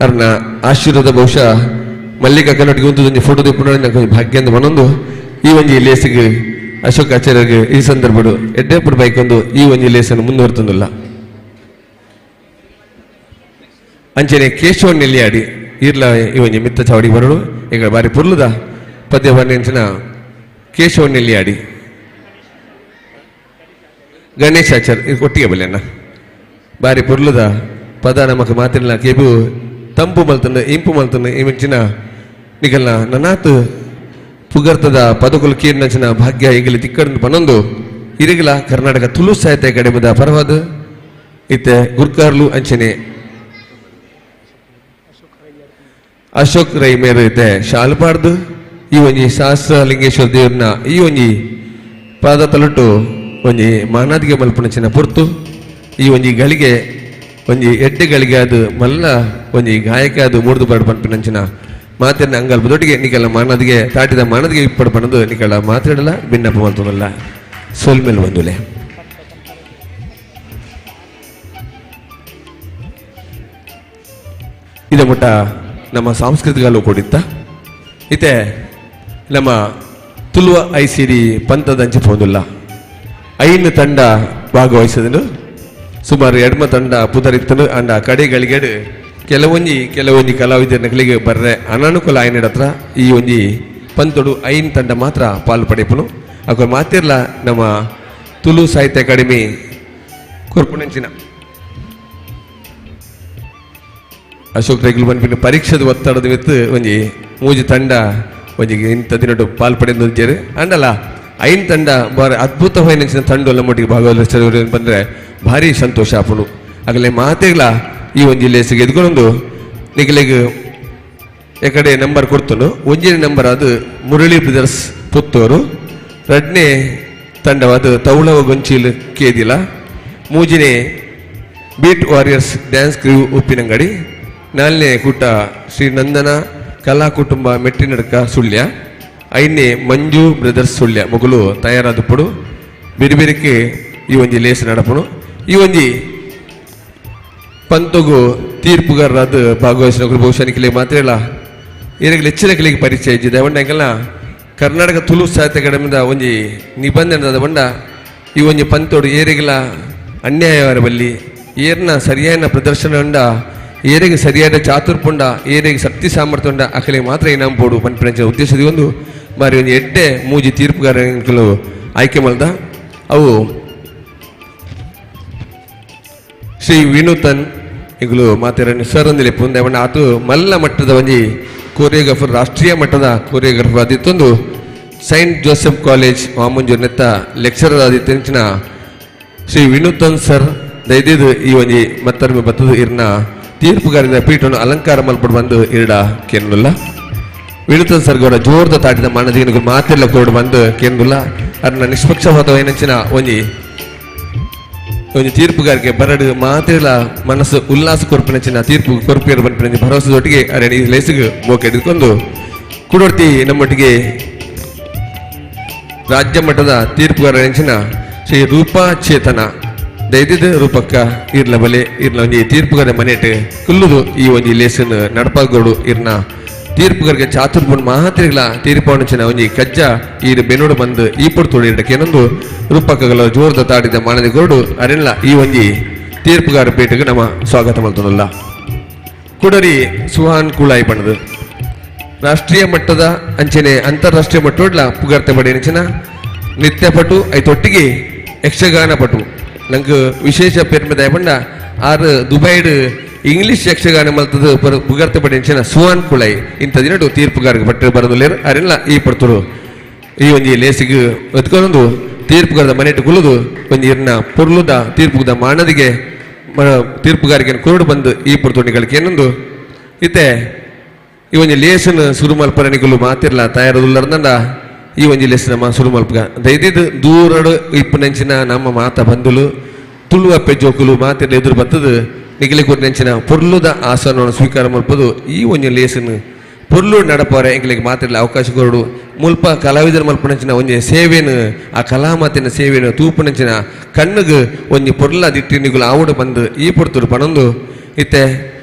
ಅವ್ರನ್ನ ಆಶೀರ್ವಾದ ಬಹುಶಃ ಮಲ್ಲಿಕಾ ಕನ್ನಡಿಗೆ ಒಂದು ಫೋಟೋ ತಿಪ್ಪು ಭಾಗ್ಯ ಅಂತ ಮನೊಂದು ಈ ಒಂಜಿ ಲೇಸಿಗೆ ಅಶೋಕ್ ಆಚಾರ್ಯಗೆ ಈ ಸಂದರ್ಭಡು ಎಡ್ಡೆಪುಡು ಬೈಕೊಂದು ಈ ಒಂಜಿ ಲೇಸನ್ನು ಮುಂದುವರ್ತಂದಿಲ್ಲ ಅಂಚನೆ ಕೇಶವ ನೆಲ್ಲಿಯಾಡಿ ಇರ್ಲ ಈ ಒಂಜಿ ಮಿತ್ತ ಚಾವಡಿ ಬರಡು ಈಗ ಬಾರಿ ಪುರ್ಲುದ ಪದ್ಯ ಬರ್ನೆಂಚಿನ ಕೇಶವ ನೆಲ್ಲಿಯಾಡಿ ಗಣೇಶ್ ಆಚಾರ್ ಇದು ಒಟ್ಟಿಗೆ ಬಲ್ಲೆಣ್ಣ ಬಾರಿ ಪೊರ್ಲುದ ಪದ ನಮಕ್ ಮಾತಿನ ಕೇಬು ತಂಪು ಮಲ್ತಂದು ಇಂಪು ಮಲ್ತಂದು ಈ ಮಿಂಚಿನ ನಿಗಲ್ನ ನನಾತ್ ಪುಗರ್ತದ ಪದಕುಲು ಕೀರ್ನಂಚಿನ ಭಾಗ್ಯ ಈಗಲಿ ತಿಕ್ಕಡನ್ನು ಪನ್ನೊಂದು ಇರಿಗಲ ಕರ್ನಾಟಕ ತುಳು ಸಾಹಿತ್ಯ ಅಕಾಡೆಮಿದ ಪರವಾದ ಇತ್ತೆ ಗುರ್ಕಾರ್ಲು ಅಂಚನೆ ಅಶೋಕ್ ರೈ ಮೇರು ಇತ್ತೆ ಶಾಲ್ಪಾಡ್ದು ಈ ಒಂಜಿ ಶಾಸ್ತ್ರಲಿಂಗೇಶ್ವರ ದೇವ್ರನ್ನ ಈ ಒಂಜಿ ಪಾದ ತಲುಟ್ಟು ಒಂಜಿ ಮಾನಾದಿಗೆ ಮಲ್ಪನಚಿನ ಪೊರ್ತು ಈ ಒಂಜಿ ಗಳಿಗೆ ಒಂಜಿ ಎಡ್ಡೆಗಳಿಗೆ ಅದು ಮಲ್ಲ ಒಂಜಿ ಗಾಯಕ ಅದು ಮೂಡ್ದು ಬರಡು ಪನ್ಪಿನಂಚಿನ ಮಾತಿನ ಅಂಗಲ್ ಬದೊಟ್ಟಿಗೆ ನಿಕಲ ಮಾನದಿಗೆ ತಾಟಿದ ಮಾನದಿಗೆ ಇಪ್ಪಡು ಪಣದು ನಿಕಲ ಮಾತಾಡಲ್ಲ ಭಿನ್ನಪ್ಪ ಮಲ್ತನಲ್ಲ ಸೋಲ್ಮೇಲೆ ಬಂದುಲೆ ಇದ ಮುಟ್ಟ ನಮ್ಮ ಸಾಂಸ್ಕೃತಿಕಲ್ಲೂ ಕೂಡಿತ್ತ ಇತ್ತೆ ನಮ್ಮ ತುಳುವ ಐಸಿಡಿ ಪಂಥದಂಚಿ ಪೋಂದುಲ್ಲ 5 ತಂಡ ಭಾಗವಹಿಸಿದನು ಸುಮಾರು 2 ತಂಡ ಪುದರಿತ್ತನು ಅಂಡ ಕಡೆಗಳಿಗೆ ಕೆಲವೊಂಜಿ ಕಲಾವಿದರಿಗೆ ಬರ್ರೆ ಅನಾನುಕೂಲ ಆಯ್ನಡ ಹತ್ರ ಈ ಒಂಜಿ ಪಂತೊಡು 5 ತಂಡ ಮಾತ್ರ ಪಾಲು ಪಡೆಯಪ್ಪನು ಅಕ್ಕ ಮಾತಿರ್ಲ ನಮ್ಮ ತುಳು ಸಾಹಿತ್ಯ ಅಕಾಡೆಮಿ ಕೊರ್ಪುಣಂಚಿನ ಅಶೋಕ್ ರೈಗಳು ಬಂದ್ಬಿಟ್ಟು ಪರೀಕ್ಷೆದ ಒತ್ತಡದ ಮಿತ್ತು ಒಂಜಿ 3 ತಂಡ ಒಂಜಿಗೆ ಇಂಥ ದಿನಟ್ಟು ಪಾಲು ಪಡೆದು ಅಂಡಲ್ಲ ಐನ್ ತಂಡ ಬಾರಿ ಅದ್ಭುತವಾದ ತಂಡ ನಮ್ಮೊಟ್ಟಿಗೆ ಭಾಗವಹಿಸಿದ್ರು ಬಂದರೆ ಭಾರಿ ಸಂತೋಷ ಆಪುನು ಆಗಲೇ ಮಾತೆಗಳ ಈ ಒಂದು ಜಿಲ್ಲೆಸಿಗೆ ಎದ್ಕೊಂಡು ನಿಗಲಿಗೆ ಎಕಡೆ ನಂಬರ್ ಕೊಡ್ತನು ಒಂಜಿನ ನಂಬರ್ ಅದು ಮುರಳಿ ಬ್ರದರ್ಸ್ ಪುತ್ತೂರು ಎರಡನೇ ತಂಡವಾದ ತೌಳವ ಗೊಂಚೀಲ್ ಕೇದಿಲ ಮೂಜಿನೇ ಬೀಟ್ ವಾರಿಯರ್ಸ್ ಡ್ಯಾನ್ಸ್ ಕ್ರೂ ಉಪ್ಪಿನಂಗಡಿ ನಾಲ್ನೇ ಕೂಟ ಶ್ರೀ ನಂದನ ಕಲಾ ಕುಟುಂಬ ಮೆಟ್ಟಿನಡ್ಕ ಸುಳ್ಯ ಐದನೇ ಮಂಜು ಬ್ರದರ್ಸ್ ಸುಳ್ಯ ಮೊಗಲು ತಯಾರಾದಪ್ಪಡು ಬೇರೆ ಬೇರೆಕ್ಕೆ ಈ ಒಂಜಿ ಲೇಸ್ ನಡಪನು ಈ ಒಂಜಿ ಪಂತಗು ತೀರ್ಪುಗಾರರಾದ ಭಾಗವಹಿಸಿನ ಬಹುಶಃ ನಿಖಿಲಿಗೆ ಮಾತ್ರ ಇಲ್ಲ ಏನಾಗಲಿ ಹೆಚ್ಚಿನ ಕಿಲಿಗೆ ಪರಿಚಯ ಇದ್ದಿದೆ ಅವಂಡೆಲ್ಲ ಕರ್ನಾಟಕ ತುಳು ಸಾಹಿತ್ಯ ಅಕಾಡೆಮಿದ ಒಂಜಿ ನಿಬಂಧನದ ಬಂಡ ಈ ಒಂಜಿ ಪಂತೋಡು ಏರಿಗೆಲ್ಲ ಅನ್ಯಾಯವಾರ ಬಲ್ಲಿ ಏರ್ನ ಸರಿಯಾದ ಪ್ರದರ್ಶನ ಉಂಡ ಏರಿಗೆ ಸರಿಯಾದ ಚಾತುರ್ಪುಂಡ ಏರಿಗೆ ಶಕ್ತಿ ಸಾಮರ್ಥ್ಯ ಉಂಡ ಅಕಲಿಗೆ ಮಾತ್ರ ಇನಾಮ್ ಬೋಡು ಪಂಚ ಉದ್ದೇಶದ ಒಂದು ಮಾರಿ ಒಂದು ಎಡ್ಡೆ ಮೂಜಿ ತೀರ್ಪುಗಾರಗಳು ಆಯ್ಕೆ ಮಾಡ್ದ ಅವು ಶ್ರೀ ವಿನೂತನ್ ಈಗಲೂ ಮಾತಾಡ ಸರಂದಿಲೆ ಪುಂದೆ ಬಣ್ಣ ಆತು ಮಲ್ಲ ಮಟ್ಟದ ಒಂಜಿ ಕೊರಿಯೋಗ್ರಾಫರ್ ರಾಷ್ಟ್ರೀಯ ಮಟ್ಟದ ಕೊರಿಯೋಗ್ರಾಫರ್ ಆದಿತ್ತೊಂದು ಸೈಂಟ್ ಜೋಸೆಫ್ ಕಾಲೇಜ್ ವಾಮಂಜೂರು ನೆತ್ತ ಲೆಕ್ಚರರ್ ಆದಿತ್ತಿನ ಶ್ರೀ ವಿನೂತನ್ ಸರ್ ದಯದಿದ್ದು ಈ ಒಂಜಿ ಮತ್ತರ್ಮೆ ಬತ್ತದು ಇರ್ನ ತೀರ್ಪುಗಾರಿದ ಪೀಠವನ್ನು ಅಲಂಕಾರ ಮಲ್ಪಡು ಬಂದು ಇರಡ ಕೇನುಲ್ಲ ವಿನೂತನ್ ಸರ್ ಗೌಡ ಜೋರ್ದ ತಾಟಿದ ಮನದಿಗೆ ಮಾತೆಲ್ಲ ಕೊರಡು ಬಂದು ಕೇನುಲ್ಲ ಅದನ್ನ ನಿಷ್ಪಕ್ಷಪಾತವೈನಂಚಿನ ಒಂಜಿ ತೀರ್ಪುಗಾರಿಗೆ ಬರಡು ಮಾತೆಲ್ಲ ಮನಸ್ಸು ಉಲ್ಲಾಸ ಕೊರ್ಪಿನಂಚಿನ ತೀರ್ಪು ಕೊರ್ಪಿಯರು ಬಂಪಿನ ಭರವಸೆದೊಟ್ಟಿಗೆ ಅರೆ ಈ ಲೇಸಿಗೆ ಮೋಕೆ ಹಿಡಿದುಕೊಂಡು ಕುಡೊಡ್ತಿ ನಮ್ಮೊಟ್ಟಿಗೆ ರಾಜ್ಯ ಮಟ್ಟದ ತೀರ್ಪುಗಾರ ನೆಂಚಿನ ಶ್ರೀ ರೂಪಾ ಚೇತನ ದೈದಿದ ರೂಪಕ್ಕ ಇರ್ಲ ಬಲೆ ಇರ್ಲ ಒಂಜಿ ತೀರ್ಪುಗಾರ ಮನೆಟ್ ಕುಲ್ಲುದು ಈ ಒಂಜಿ ಲೇಸನ್ ನಡಪಾಗೋಡು ಇರ್ನ ತೀರ್ಪುಗಾರಿಗೆ ಚಾತುರ್ಪುಣ್ ಮಾತ್ರೆಗಳ ತೀರ್ಪುಣಿನ ಒಂಜಿ ಕಜ್ಜ ಈ ಬೆನ್ನೋಡು ಬಂದು ಈ ಪುಡ್ತೋಡಿ ಇಡಕೇನೊಂದು ರೂಪಕಗಳ ಜೋರದ ತಾಡಿದ ಮಾನದಿಗೋಡು ಅರೆಲ್ಲ ಈ ಒಂಜಿ ತೀರ್ಪುಗಾರ ಪೇಟೆಗೆ ನಮ್ಮ ಸ್ವಾಗತ ಮಾಡ್ತನಲ್ಲ ಕುಡರಿ ಸುಹಾನ್ ಕುಳಾಯಿ ಬಣ್ಣದು ರಾಷ್ಟ್ರೀಯ ಮಟ್ಟದ ಅಂಚನೆ ಅಂತಾರಾಷ್ಟ್ರೀಯ ಮಟ್ಟೋಡ್ಲ ಪುಗಾರ್ತೆ ಬಡಿ ನೆಂಚಿನ ನೃತ್ಯಪಟು ಐತೊಟ್ಟಿಗೆ ಯಕ್ಷಗಾನ ಪಟು ನಂಗೆ ವಿಶೇಷ ಪೇರ್ಮೆದ ಬಂಡ ಆರು ದುಬೈಡ್ ಇಂಗ್ಲಿಷ್ ಯಕ್ಷಗಾನ ಮಲ್ತದ ಪುಗಾರ್ತೆ ಬಡಿ ನೆಂಚಿನ ಸುಹಾನ್ ಕುಳಾಯಿ ಇಂಥ ದಿನಡು ತೀರ್ಪುಗಾರಿಗೆ ಬಟ್ಟೆ ಬರೋದಿಲ್ಲ ಅರೆಲ್ಲ ಈ ಪಡ್ತರು ಈ ಒಂಜಿ ಲೇಸಿಗೆ ಎತ್ಕೊಂಡೊಂದು ತೀರ್ಪುಗಾರದ ಮನೆಟ್ಟು ಕುಲ್ಲುದು ಒಂಜಿ ಇರ್ನ ಪೊರ್ಲುದ ತೀರ್ಪುದ ಮಾನದಿಗೆ ತೀರ್ಪುಗಾರಿಗೆ ಕುರುಡು ಬಂದು ಈ ಪಡ್ತೋಣಿಗಳಿಗೆ ಏನೊಂದು ಇತ್ತೆ ಈ ಒಂಜಿ ಲೇಸನ್ ಸುರು ಮಲ್ಪರಣಿಗಳು ಮಾತಿರ್ಲ ತಯಾರದುಲ್ಲರ್ದಂಡ ಈ ಒಂಜಿ ಲೇಸನ್ ನಮ್ಮ ಸುರು ಮಲ್ಪಗ ದೈದಿದ್ದು ದೂರಡು ಇಪ್ಪನಂಚಿನ ನಮ್ಮ ಮಾತ ಬಂದುಲು ತುಳು ಅಪ್ಪೆ ಜೋಕುಲು ಮಾತಿರ್ಲ ಎದುರು ಬತ್ತದು ನಿಗಲಿ ಕೊಟ್ಟು ನೆಂಚಿನ ಪೊರ್ಲುದ ಆಸನವನ್ನು ಸ್ವೀಕಾರ ಮಲ್ಪದು ಈ ಒಂಜಿ ಲೇಸನ್ ಪೊರ್ಲು ನಡಪಾರೆ ಎಂಗ್ಲಿಗೆ ಮಾತಿರ್ಲ ಅವಕಾಶ ಕೊರಡು ಮುಲ್ಪ ಕಲಾವಿದರ ಮಲ್ಪನಂಚಿನ ಒಂಜಿ ಸೇವೆನು ಆ ಕಲಾಮಾತಿನ ಸೇವೆನು ತೂಪನಂಚಿನ ಕಣ್ಣಿಗೆ ಒಂಜಿ ಪೊರ್ಲ ದಿಟ್ಟಿನಿಗಳು ಆವುಡು ಬಂದು ಈ ಪೊರ್ತರು ಪಣಂದು ಇತ್ತೆ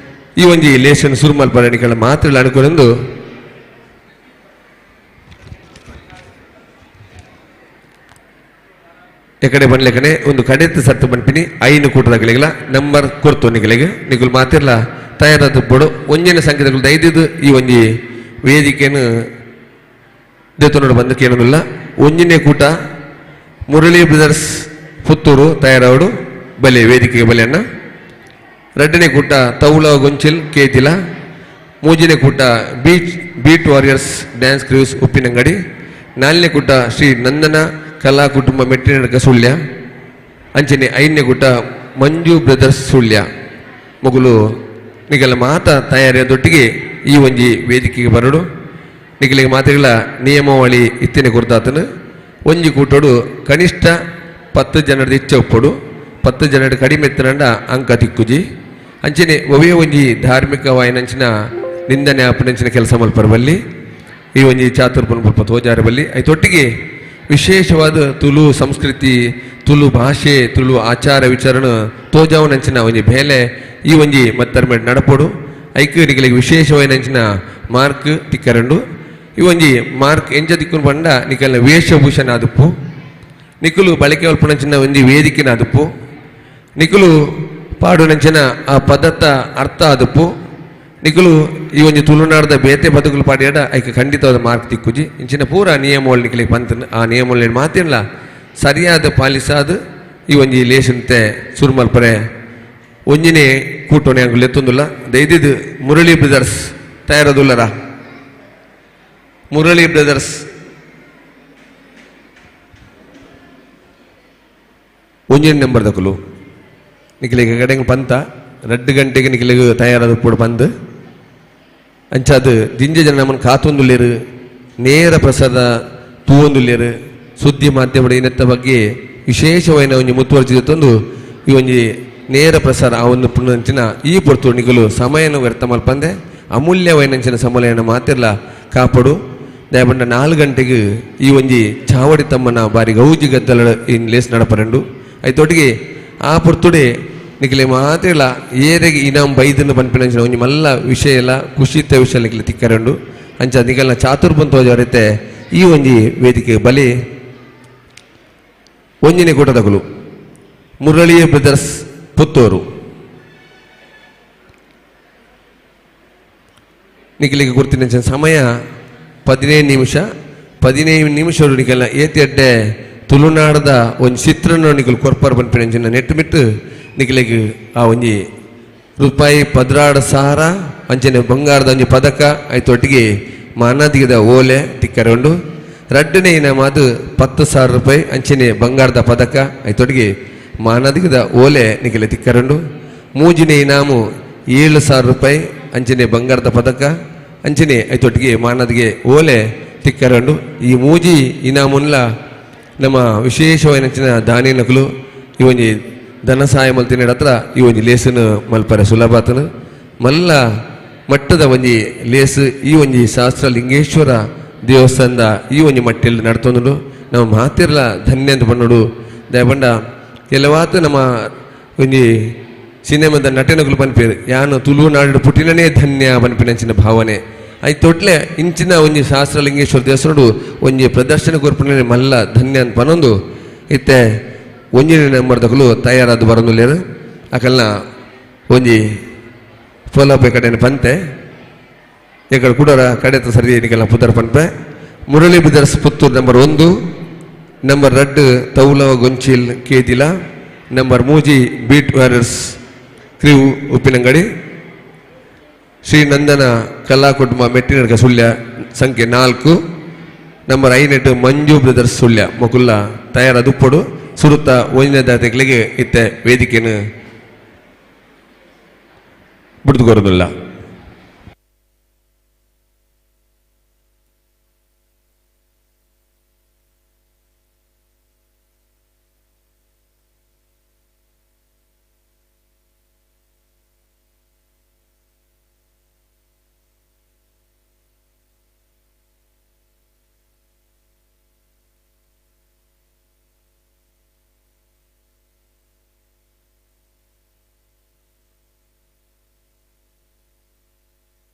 ಈ ಒಂಜಿ ಲೇಸನ್ ಸುರು ಮಲ್ಪರಣಿಗಳ ಮಾತ್ರ ಅನುಕೊಂಡು ಎಕಡೆ ಬನ್ಲೆಕನೆ ಒಂದು ಕಡೆತ್ತು ಸತ್ತು ಬನ್ಪಿನಿ ಐನು ಕೂಟದಗಳಿಗೆಲ್ಲ ನಂಬರ್ ಕೊಡ್ತು ನಿಗಳಿಗೆ ನಿಗುಲು ಮಾತಿರ್ಲ ತಯಾರಾದ ಬೋಡು ಒಂಜಿನ ಸಂಖ್ಯೆಗಳು ದೈದಿದ್ದು ಈ ಒಂಜಿ ವೇದಿಕೆಯನ್ನು ದೇತನೋಡು ಬಂದು ಕೇಳೋದಿಲ್ಲ ಒಂಜಿನೇ ಕೂಟ ಮುರಳಿ ಬ್ರದರ್ಸ್ ಪುತ್ತೂರು ತಯಾರಾವಡು ಬಲೆ ವೇದಿಕೆಗೆ ಬಲೆಯನ್ನ ಎರಡನೇ ಕೂಟ ತೌಳ ಗೊಂಚಿಲ್ ಕೇತಿಲ ಮೂಜನೇ ಕೂಟ beat warriors dance cruise Uppinangady ನಾಲ್ಕನೇ ಕೂಟ ಶ್ರೀ ನಂದನ ಕಲಾ ಕುಟುಂಬ ಮೆಟ್ಟಿನಡ್ಕ ಸುಳ್ಯ ಅಂಚನೆ ಐದನೇ ಕೂಟ ಮಂಜು ಬ್ರದರ್ಸ್ ಸುಳ್ಯ ಮೊಗಲು ನಿಗಲ ಮಾತ ತಯಾರಿಯದೊಟ್ಟಿಗೆ ಈ ಒಂಜಿ ವೇದಿಕೆಗೆ ಬರಡು ನಿಗಲಿಗೆ ಮಾತುಗಳ ನಿಯಮಾವಳಿ ಇತ್ತಿನ ಕುರಿತಾತನು ಒಂಜಿ ಕೂಟೋಡು ಕನಿಷ್ಠ 10 ಜನರದ ಇಚ್ಛೆ ಒಪ್ಪಡು 10 ಜನರ ಕಡಿಮೆ ಎತ್ತನಂಡ ಅಂಕ ತಿಕ್ಕುಜಿ ಅಂಚನೆ ಒವೇ ಒಂಜಿ ಧಾರ್ಮಿಕ ವಾಯನಂಚಿನ ನಿಂದನೆ ಆಪನಂಚಿನ ಕೆಲಸ ಮಲ್ಪರಬಲ್ಲಿ ಈ ಒಂಜಿ ಚಾತುರ್ಪನ್ ಸ್ವಲ್ಪ ತೋಜಾರ ಬಲ್ಲಿ ಐತೊಟ್ಟಿಗೆ ವಿಶೇಷವಾದ ತುಳು ಸಂಸ್ಕೃತಿ ತುಳು ಭಾಷೆ ತುಳು ಆಚಾರ ವಿಚಾರಣ ತೋಜಾವನಂಚಿನ ಒಂಜಿ ಬೇಲೆ ಈ ಒಂಜಿ ಮತ್ತರ್ಮೆಡ್ ನಡಪೋಡು ಐಕ್ಯರಿಗೆ ವಿಶೇಷವಾಯಿನಂಚಿನ ಮಾರ್ಕ್ ತಿಕ್ಕರಂಡು ಈ ಒಂಜಿ ಮಾರ್ಕ್ ಎಂಚ ತಿಕ್ಕುನು ಬಂಡ ನಿಕಲ್ನ ವೇಷಭೂಷಣ ಆದುಪ್ಪು ನಿಕುಲು ಬಳಕೆ ಒಲ್ಪನಂಚಿನ ಒಂಜಿ ವೇದಿಕೆನ ಆದುಪ್ಪು ನಿಕುಲು ಪಾಡುನಂಚಿನ ಆ ಪದತ್ತ ಅರ್ಥ ಆದುಪ್ಪು ನಿಕುಲು ಈ ಒಂಜಿ ತುಳುನಾಡದ ಬೇತೆ ಬದುಕುಲು ಪಾಡ್ಯಾಡ ಐಕೆ ಖಂಡಿತವಾದ ಮಾರ್ಕ್ ತಿಕ್ಕುಜಿ ಇಂಚಿನ ಪೂರ ನಿಯಮಗಳು ನಿಕಲಿಗೆ ಬಂತ ಆ ನಿಯಮಗಳು ಮಾತಿಲ್ಲ ಸರಿಯಾದ ಪಾಲಿಸಾದ ಈ ಒಂಜಿ ಲೇಸಂತೆ ಸುರುಮಲ್ಪರೆ ಒಂಜಿನೇ ಕೂಟೋಣೆ ಅಂಗುಲು ಎತ್ತೊಂದುಲ್ಲ ದೈದಿದ್ದು ಮುರಳಿ ಬ್ರದರ್ಸ್ ತಯಾರದುಲ್ಲರ ಮುರಳಿ ಬ್ರದರ್ಸ್ ಒಂಜಿನ ನಂಬರ್ ದಕ್ಕಲು ನಿಖಿಲಿಗೆ ಕಡೆಗೆ ಪಂತ 2 ಗಂಟೆಗೆ ನಿಖಿಲಿಗೆ ತಯಾರಾದ ಕೂಡ ಬಂದು ಅಂಚಾದ ಜಿಂಜೆ ಜನ ನಮ್ಮನ್ನು ಕಾತೊಂದುಲ್ಲೇರು ನೇರ ಪ್ರಸಾದ ತೂವೊಂದುಲ್ಲೇರು ಸುದ್ದಿ ಮಾಧ್ಯಮದ ಇನ್ನತ್ತ ಬಗ್ಗೆ ವಿಶೇಷವಾದ ಒಂಜಿ ಮುತುವರ್ಜಿದ ತಂದು ಈ ಒಂಜಿ ನೇರ ಪ್ರಸಾರ ಆ ಒಂದು ಪುನಂಚಿನ ಈ ಪೊರ್ತು ನಿಗಲು ಸಮಯನ ವ್ಯರ್ಥ ಮಲ್ಪಂದೆ ಅಮೂಲ್ಯವಾಯಿನಂಚಿನ ಸಮಲಯನ ಮಾತಿರ್ಲ ಕಾಪಾಡು ದಯಪಂಡ 4 ಗಂಟೆಗೆ ಈ ಒಂಜಿ ಚಾವಡಿ ತಮ್ಮನ ಬಾರಿ ಗೌಜಿ ಗದ್ದಲ ಇನ್ ಲೇಸ್ ನಡಪರಂಡು ಐತೊಟ್ಟಿಗೆ ಆ ಪೊರ್ತುಡೆ ನಿಖಿಲೆ ಮಾತಿರ್ಲ ಏರೆಗೆ ಇನಾಮ್ ಬೈದನ್ನು ಪನ್ಪಿನಂಚಿನ ಒಂಜಿ ಮಲ್ಲ ವಿಷಯ ಎಲ್ಲ ಖುಷಿತ ವಿಷಯ ನಿಖಿಲೆ ತಿಕ್ಕರಂಡು ಅಂಚ ನಿಖಲ್ನ ಚಾತುರ್ಬಂತೋಜವರೈತೆ ಈ ಒಂಜಿ ವೇದಿಕೆ ಬಲಿ ಒಂಜಿನೇ ಕೂಟದಗಳು ಮುರಳಿ ಬ್ರದರ್ಸ್ ಪುತ್ತೂರು ನಿಖಿಲಿಗೆ ಗುರ್ತಿನ ಸಮಯ 15 ನಿಮಿಷ ನಿಖಲ್ನ ಏತಿ ಅಡ್ಡೆ ತುಳುನಾಡದ ಒಂದು ಚಿತ್ರನ ನಿಖಲು ಕೊರ್ಪರ್ ಪನ್ಪಿನಂಚಿನ ನೆಟ್ಟು ಬಿಟ್ಟು ನಿಖಿಲಿಗೆ ಆ ಒಂಜಿ ರೂಪಾಯಿ 16,000 ಅಂಚನೆ ಬಂಗಾರದ ಒಂಜಿ ಪದಕ ಆಯ್ತೊಟ್ಟಿಗೆ ಮಾನದಿಗದ ಓಲೆ ತಿಕ್ಕರೊಂಡು ರಡ್ಡನೇ ಇನಾಮದು 10,000 ರೂಪಾಯಿ ಅಂಚನೆ ಬಂಗಾರದ ಪದಕ ಆಯ್ತೊಟ್ಟಿಗೆ ಮಾನದಿಗದ ಓಲೆ ನಿಖಿಲೆ ತಿಕ್ಕರೊಂಡು ಮೂಜಿನೇ ಇನಾಮು 7,000 ರೂಪಾಯಿ ಅಂಚನೆ ಬಂಗಾರದ ಪದಕ ಅಂಚನೆ ಐತೊಟ್ಟಿಗೆ ಮಾನದಿಗೆ ಓಲೆ ತಿಕ್ಕರೊಂಡು ಈ ಮೂಜಿ ಇನಾಮುಲ್ಲ ನಮ್ಮ ವಿಶೇಷವಾದ ದಾನಿ ನಕಲು ಈ ಒಂಜಿ ಧನ ಸಹಾಯ ಮಲ್ತಿನ ಹತ್ರ ಈ ಒಂಜಿ ಲೇಸನು ಮಲ್ಪರೆ ಸುಲಭಾತನು ಮಲ್ಲ ಮಟ್ಟದ ಒಂಜಿ ಲೇಸ್ ಈ ಒಂಜಿ ಶಾಸ್ತ್ರ ಲಿಂಗೇಶ್ವರ ದೇವಸ್ಥಾನದ ಈ ಒಂಜಿ ಮಟ್ಟಲ್ಲಿ ನಡ್ತೊಂದು ನಾವು ಮಾತಿರ್ಲ ಧನ್ಯ ಅಂತ ಪಣ್ಣೋಡು ದಯಪಂಡ ಕೆಲವಾತು ನಮ್ಮ ಒಂಜಿ ಸಿನಿಮಾದ ನಟನೆಗಳು ಪನ್ಪೇರು ಯಾನು ತುಳುನಾಡು ಪುಟ್ಟಿನೇ ಧನ್ಯ ಪನ್ಪಿನಂಚಿನ ಭಾವನೆ ಐತೊಟ್ಲೆ ಇಂಚಿನ ಒಂಜಿ ಶಾಸ್ತ್ರ ಲಿಂಗೇಶ್ವರ ದೇವಸ್ಥಾನಡು ಒಂಜಿ ಪ್ರದರ್ಶನ ಕೊರ್ಪುನೇ ಮಲ್ಲ ಧನ್ಯ ಅಂತ ಪನ್ನೊಂದು ಇತ್ತೆ ಒಂಜಿನ ನಂಬರ್ದಕಲು ತಯಾರಾದ ಬರೋದಿಲ್ಲೇನು ಅಕಲ್ನ ಒಂಜಿ ಫೋಲೋಪೆ ಕಡೆನ ಪಂತೆ ఇక్కడ ಕೂಡ ಕಡೆತ ಸರಿ ನಿಕಲ್ನ ಪುದರ್ ಪನ್ಪೆ Murali brothers Puttur number 1 number 2 Taulava Gonchil Kedila number 3 beat warriors crew Uppinangady Shri Nandana Kala Kutumba Mechchinadka Sullia ಸಂಖ್ಯೆ 4 ನಂಬರ್ 5 ಮಂಜು ಬ್ರದರ್ಸ್ ಸುಳ್ಯ ಮಕುಲ್ಲ ತಯಾರಾದ ಉಪ್ಪಡು ಸುರುತ್ತ ಒಂದನೇ ದಾತೆಗಳಿಗೆ ಇತ್ತೆ ವೇದಿಕೆಯನ್ನು ಬಿಡುದುಕೊರೋದಿಲ್ಲ.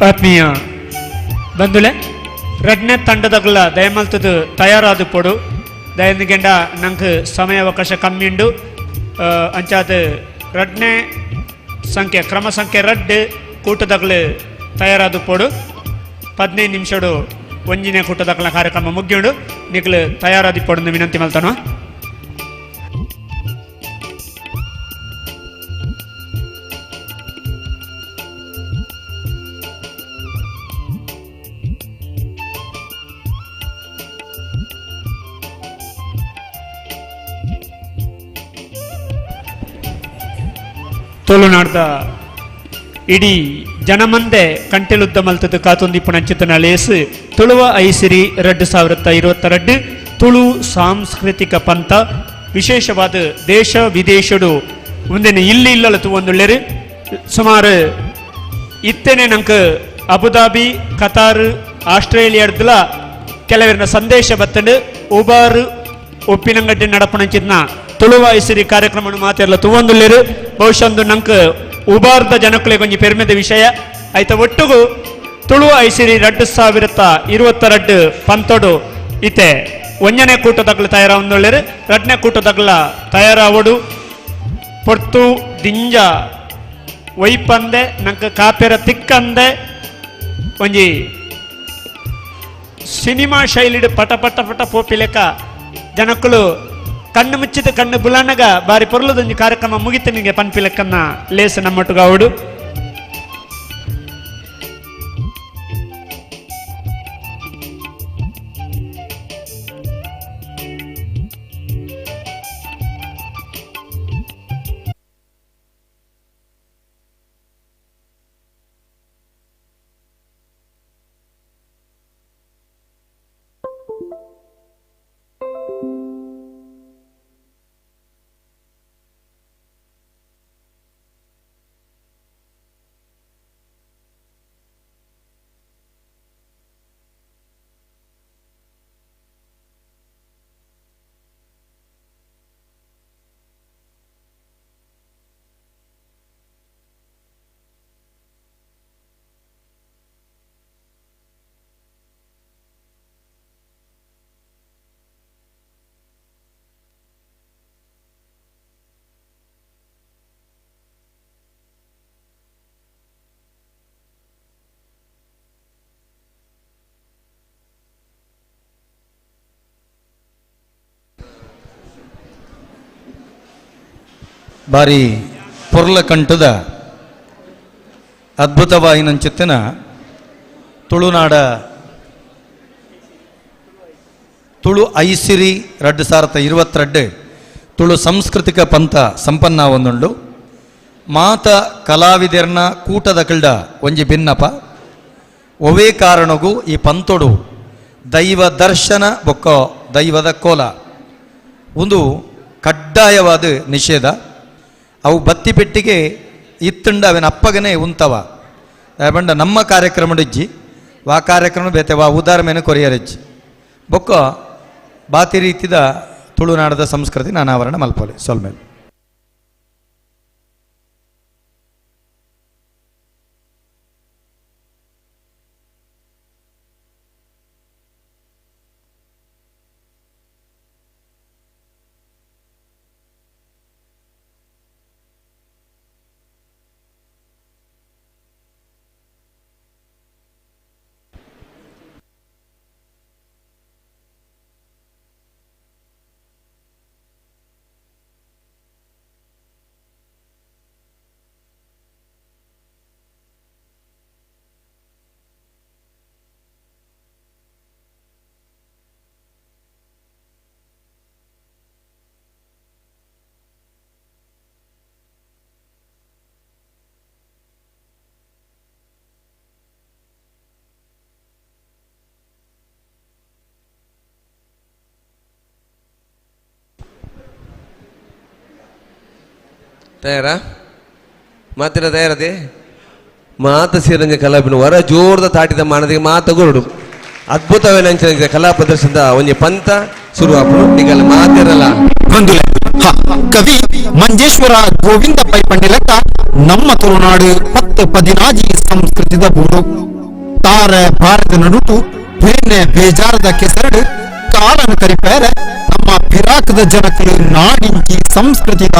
ಆತ್ಮೀಯ ಬಂಧುಳೆ ರೆಡ್ನೆ ತಂಡದಗಳ ದಯಮಲ್ತದು ತಯಾರಾದ ಪೊಡು ದಯಂದಿಗೆಂಡ ನಂಗೆ ಸಮಯ ಅವಕಾಶ ಕಮ್ಮಿ ಉಂಡು ಅಂಚಾದ ರೆಡ್ನೆ ಸಂಖ್ಯೆ ಕ್ರಮ ಸಂಖ್ಯೆ 2 ಕೂಟದಗಳು ತಯಾರಾದ ಪೊಡು 15 ನಿಮಿಷಡು ಒಂಜಿನೇ ಕೂಟದಗಳ ಕಾರ್ಯಕ್ರಮ ಮುಗಿಯುಂಡು ನಿಖಲು ತಯಾರಾದ ಪೊಡು ವಿನಂತಿ ಮಲ್ತಾನು. ತುಳುನಾಡ್ದ ಇಡೀ ಜನಮಂದೆ ಕಂಟೆಲುದ್ದ ಮಲ್ತದ ಕಾತೊಂದಿಪ್ಪು ನಂಚಿತನ ಲೇಸು ತುಳುವ ಐಸಿರಿ 2022 ತುಳು ಸಾಂಸ್ಕೃತಿಕ ಪಂಥ ವಿಶೇಷವಾದ ದೇಶ ವಿದೇಶಡು ಮುಂದಿನ ಇಲ್ಲಿ ಇಲ್ಲಲು ತೂವೊಂದುಳ್ಳೆರು ಸುಮಾರು ಇತ್ತೇನೆ ನಂಗೆ ಅಬುದಾಬಿ ಕತಾರ್ ಆಸ್ಟ್ರೇಲಿಯಾಡ್ಲ ಕೆಲವರಿನ ಸಂದೇಶ ಬತ್ತಂಡು ಉಬಾರು ಒಪ್ಪಿನಂಗಡ್ಡೆ ನಡಪಣಂಚಿದ್ನ ತುಳುವ ಐಸಿರಿ ಕಾರ್ಯಕ್ರಮ ಮಾತೆಲ್ಲ ತೂವೊಂದುಳ್ಳೆರು ಬಹುಶಃ ನಂಗೆ ಉಬಾರ್ದ ಜನಕ್ಕಳಿಗೆ ಕೊಂಚ ಪೆರ್ಮೆದ ವಿಷಯ ಆಯ್ತ ಒಟ್ಟಿಗೂ ತುಳುವ ಐಸಿರಿ 2022 ಪಂತೋಡು ಇತ್ತೆ ಒಂಜನೇ ಕೂಟದಗ್ಲು ತಯಾರಾವೊಂದುಳ್ಳೆರು 2ನೇ ಕೂಟದಗ್ಲ ತಯಾರಾವಡು ಪೊರ್ತು ದಿಂಜ ಒಯ್ಪಂದೆ ನಂಗೆ ಕಾಪೆರ ತಿಕ್ಕಂದೆ ಒಂಜಿ ಸಿನಿಮಾ ಶೈಲಿಡು ಪಟ ಪಟ ಪಟ ಪೋಪಿ ಲೆಕ್ಕ ಜನಕ್ಕಳು ಕಣ್ಣು ಮುಚ್ಚಿದ ಕಣ್ಣು ಬುಲನಗ ಬಾರಿ ಪೊರ್ಲದೊಂದು ಕಾರ್ಯಕ್ರಮ ಮುಗಿತು ನಿಮಗೆ ಪನ್ಪಿ ಲೆಕ್ಕನ್ನ ಲೇಸ ನಮ್ಮೊಟ್ಟಿಗೆ ಅವಡು ಬಾರಿ ಪೊರ್ಲ ಕಂಠದ ಅದ್ಭುತವಾಯಿನಂಚಿತ್ತಿನ ತುಳುನಾಡ ತುಳು ಐಸಿರಿ 2022 ತುಳು ಸಾಂಸ್ಕೃತಿಕ ಪಂಥ ಸಂಪನ್ನ ಒಂದುಂಡು ಮಾತ ಕಲಾವಿದರ್ನ ಕೂಟದ ಕಲ್ಡ ಒಂಜಿ ಭಿನ್ನಪ ಒವೇ ಕಾರಣಗೂ ಈ ಪಂತೊಡು ದೈವ ದರ್ಶನ ಬೊಕ್ಕ ದೈವದ ಕೋಲ ಒಂದು ಕಡ್ಡಾಯವಾದ ನಿಷೇಧ ಅವು ಬತ್ತಿ ಪೆಟ್ಟಿಗೆ ಇತ್ತುಂಡ ಅವನ ಅಪ್ಪಗನೇ ಉಂತವ ಬಂಡ ನಮ್ಮ ಕಾರ್ಯಕ್ರಮಡಿಜ್ಜಿ ವಾ ಕಾರ್ಯಕ್ರಮ ಬೇತೆ ವಾ ಉದಾರ ಕೊರಿಯರಜ್ಜಿ ಬೊಕ್ಕ ಬಾತಿ ರೀತಿದ ತುಳುನಾಡದ ಸಂಸ್ಕೃತಿ ನಾನಾವರಣ ಮಲ್ಪೊಲೆ ಸೊಲ್ಮೇಲೆ ತಯಾರಾ ಮಾತಿನ ತಯಾರದೆ ಮಾತ ಸೇರಂಜ ಕಲಾಪಿನ ವರ ಜೋರ್ದ ತಾಟಿದ ಮಾನದಿಗೆ ಮಾತಗೊರಡು ಅದ್ಭುತವೇನಂಚ ಕಲಾ ಪ್ರದರ್ಶನದ ಒಂಜಿ ಪಂಥ ಶುರುವಾಪು ನಿಗಲ ಮಾತಿರಲ್ಲ ಬಂಧುಲೆ ಕವಿ ಮಂಜೇಶ್ವರ ಗೋವಿಂದ ಪೈ ಪಂಡಿಲಕ್ಕ ನಮ್ಮ ತುಳುನಾಡು 10-16 ಸಂಸ್ಕೃತಿದ ಬೂಡು ತಾರ ಭಾರತ ನಡುಟು ಬೇನೆ ಬೇಜಾರದ ಕೆಸರಡು ಕಾಲನ ಕರಿಪೇರೆ ನಮ್ಮ ಪಿರಾಕದ ಜನಕಲು ನಾಡಿಂಚಿ ಸಂಸ್ಕೃತಿದ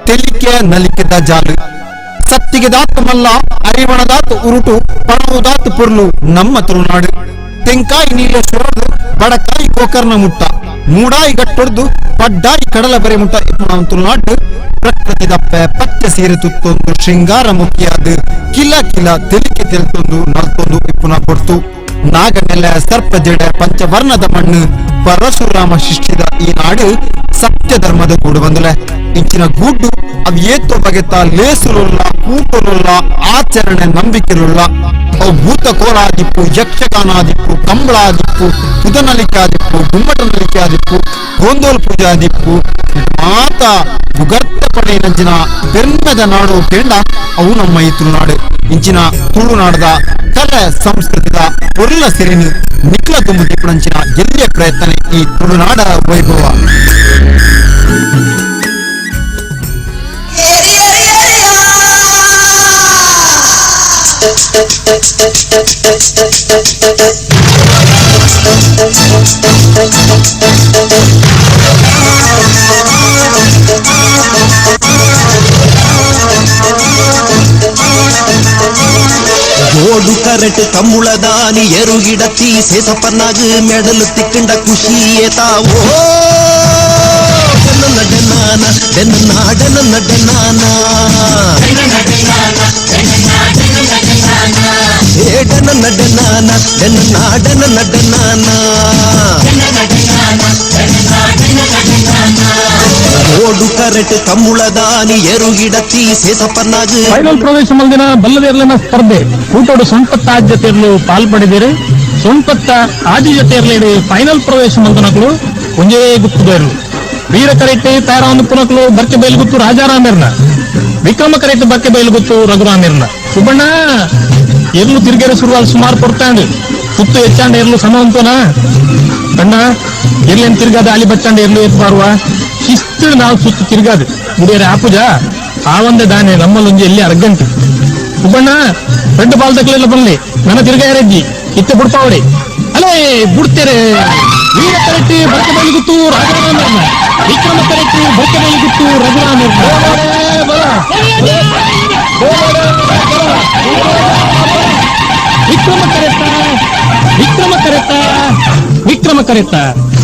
ತೆಲಿಕೆ ನಲಿಕೆದ ಜಾಲು ಸತ್ತಿಗೆ ದಾತು ಮಲ್ಲ ಅರಿವಣದಾತು ಉರುಟು ಪಣವುದಾತು ಪುರ್ಲು ನಮ್ಮ ತುಳುನಾಡು ತೆಂಕಾಯಿ ನೀಲೇಶ್ವರದು ಬಡಕಾಯಿ ಗೋಕರ್ಣ ಮುಟ್ಟ ಮೂಡಾಯಿ ಗಟ್ಟೊಡ್ದು ಪಡ್ಡಾಯಿ ಕಡಲ ಬರೆ ಮುಟ್ಟ ನಮ್ಮ ತುಳುನಾಡು ಪ್ರಕೃತಿ ದಪ್ಪೆ ಪಚ್ಚೆ ಸೀರೆ ತುತ್ತೊಂದು ಶೃಂಗಾರ ಮುಖಿಯಾದ ಕಿಲ ಕಿಲ ತೆಲಿಕೆ ತೆಲ್ತೊಂದು ನಲ್ತೊಂದು ಇಪ್ಪುನ ಕೊಡ್ತು ನಾಗನೆಲೆ ಸರ್ಪ ಜಡೆ ಪಂಚವರ್ಣದ ಮಣ್ಣು ಪರಶುರಾಮ ಶಿಷ್ಟಿದ ಈ ನಾಡು ಸತ್ಯ ಧರ್ಮದ ಗೂಡು ಬಂದುಲೆ ಇಂಚಿನ ಗೂಡು ಅವ್ ಏತೋ ಬಗೆತ ಲೇಸುರುಲ್ಲ ಕೂಟರುಲ್ಲ ಆಚರಣೆ ನಂಬಿಕೆರುಲ್ಲ ಅವು ಭೂತ ಕೋಲಾದಿಪ್ಪು ಯಕ್ಷಗಾನಾದಿಪ್ಪು ಕಂಬಳಾದಿಪ್ಪು ಪುದನಲಿಕಾದಿಪ್ಪು ಗುಮ್ಮಟನಲಿಕಾದಿಪ್ಪು ಗೋಂದೋಲ್ ಪೂಜಾದಿಪ್ಪು ಮಾತ ಭುಗರ್ತ ಪಡೆ ನಂಚಿನ ಬೆರ್ಮದ ನಾಡು ಕೇಂಡ ಅವು ನಮ್ಮ ಈ ತುಳುನಾಡು ಇಂಚಿನ ತುಳುನಾಡದ ಕಲೆ ಸಂಸ್ಕೃತಿದ ಒಳ್ಳ ಸಿರಿನಿ ನಿಕ್ಲ ತುಂಬು ತಿಪ್ಪುನಂಚಿನ ಎಲ್ಲೇ ಪ್ರಯತ್ನ ಈ ತುಳುನಾಡ ವೈಭವ ಜೋಡು ಕರೆಟ್ ಕಮ್ಮುಳದಾನಿ ಎರುಗಿಡತಿ ಸೇಸಪ್ಪನಾಗ ಮೆಡಲು ತಿಕ್ಕಂಡ ಖುಷಿ ಏತಾವೋ ಡನ್ನಾನ ಡನ್ನಾಡನ ನಡನಾನ ಏಡನ ನಡನಾನ ಡನ್ನಾಡನ ನಡನಾನ ಓಡು ಕರೆಟ್ ಕಮ್ಮುಳದಾನಿ ಎರುಗಿಡತಿ ಸೇಸಪ್ಪನಾಗ ಫೈನಲ್ ಪ್ರವೇಶ ಮಲ್ದಿನ ಬಲ್ಲದೇರ್ಲಿನ ಸ್ಪರ್ಧೆ ಕೂಟೋಡು ಸೊಂಪತ್ತ ಆದ್ಯತೆಯರ್ಲು ಪಾಲ್ಪಡಿದಿರಿ ಸೊಂಪತ್ತ ಆದ್ಯತೆಯರ್ಲಿ ಫೈನಲ್ ಪ್ರವೇಶ ಮಲ್ದನಗಳು ಒಂದೇ ಗುತ್ತುದೇರ್ಲು ವೀರ ಕರೆಟ್ಟು ತಾರಾವೊಂದು ಪುನಕಲು ಬರ್ಕೆ ಬೈಲು ಗುತ್ತು ರಾಜಾರಾಮಿರ್ನ ವಿಕ್ರಮ ಕರೆಟ್ಟು ಬರ್ಕೆ ಬೈಲು ಗುತ್ತು ರಘುರಾಮಿರ್ನ ಸುಬ್ಬಣ್ಣ ಎರ್ಲು ತಿರುಗೇರಿ ಸುರುವಾಲ್ ಸುಮಾರು ಕೊಡ್ತಾಂಡು ಸುತ್ತು ಹೆಚ್ಚಾಂಡ ಎರ್ಲು ಸಮವಂತನ ಕಣ್ಣ ಎರ್ಲೇನ್ ತಿರ್ಗಾದ ಅಲಿ ಬಚ್ಚಾಂಡ ಎರ್ಲು ಎತ್ಬಾರುವ ಶಿಸ್ತು ನಾವು ಸುತ್ತು ತಿರ್ಗಾದು ಮುಡಿಯರೆ ಆಪುಜ ಆ ಒಂದೇ ದಾನೆ ನಮ್ಮಲ್ಲೊಂಜಿ ಎಲ್ಲಿ ಅರ್ಗಂಟು ಸುಬ್ಬಣ್ಣ ರೆಡ್ ಬಾಲ್ ತಕ್ಕಲೆಲ್ಲ ಬನ್ನಿ ನನ್ನ ತಿರ್ಗಾಯರಜ್ಜಿ ಇತ್ತೆ ಬಿಡ್ಪಾವಡಿ ಅಲೇ ಬಿಡ್ತೇರೆ ವೀರ ಕರೆಟ್ಟಿ ಬರ್ಕೆ ಬೈಲು ಗುತ್ತು ರಾಜರಾಮಿರ್ನ ವಿಕ್ರಮ ಕರೆಟ್ಟಿ ಬರ್ಕೆ ಬೈಲು ಗುತ್ತು ರಘುರಾಮಿರ್ನ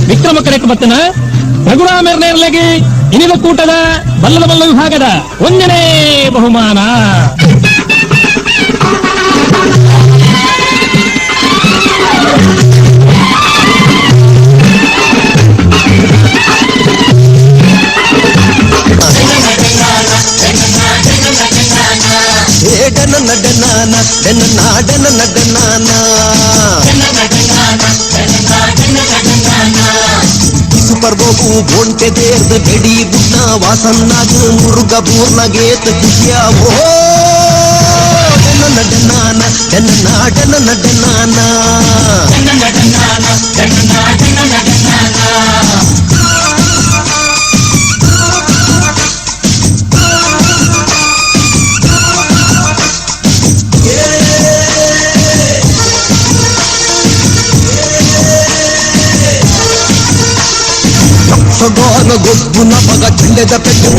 ವಿಕ್ರಮ ಕರೆತ ಬತ್ತನ ರಘುರಾಮರ ನೇರ್ಲೆಗೆ ಇನಿಲ ಕೂಟದ ಬಲ್ಲದ ಬಲ್ಲ ವಿಭಾಗದ ಒಂದನೇ ಬಹುಮಾನ ಏಡನ ನಡನಾನ ಡನ್ನಾಡನ ನಡನಾನ ಸೂಪರ್ ಬೋಗು ಬೋಂಟೆ ದೇರ್ದ ಬೆಡಿ ಬುಡ್ನ ವಾಸನ್ನಾಗ ಮುರುಗ ಬೂರ್ನಗೇತ ಖುಷಿಯಾವೋ ನಡನಾನ ಡನ್ನಾಡನ ನಡನಾನ ಯಕ್ಷಗಾನ ಗೊತ್ತು ನಮಗ ಚೆಂಡೆದ ಪೆಟ್ಟು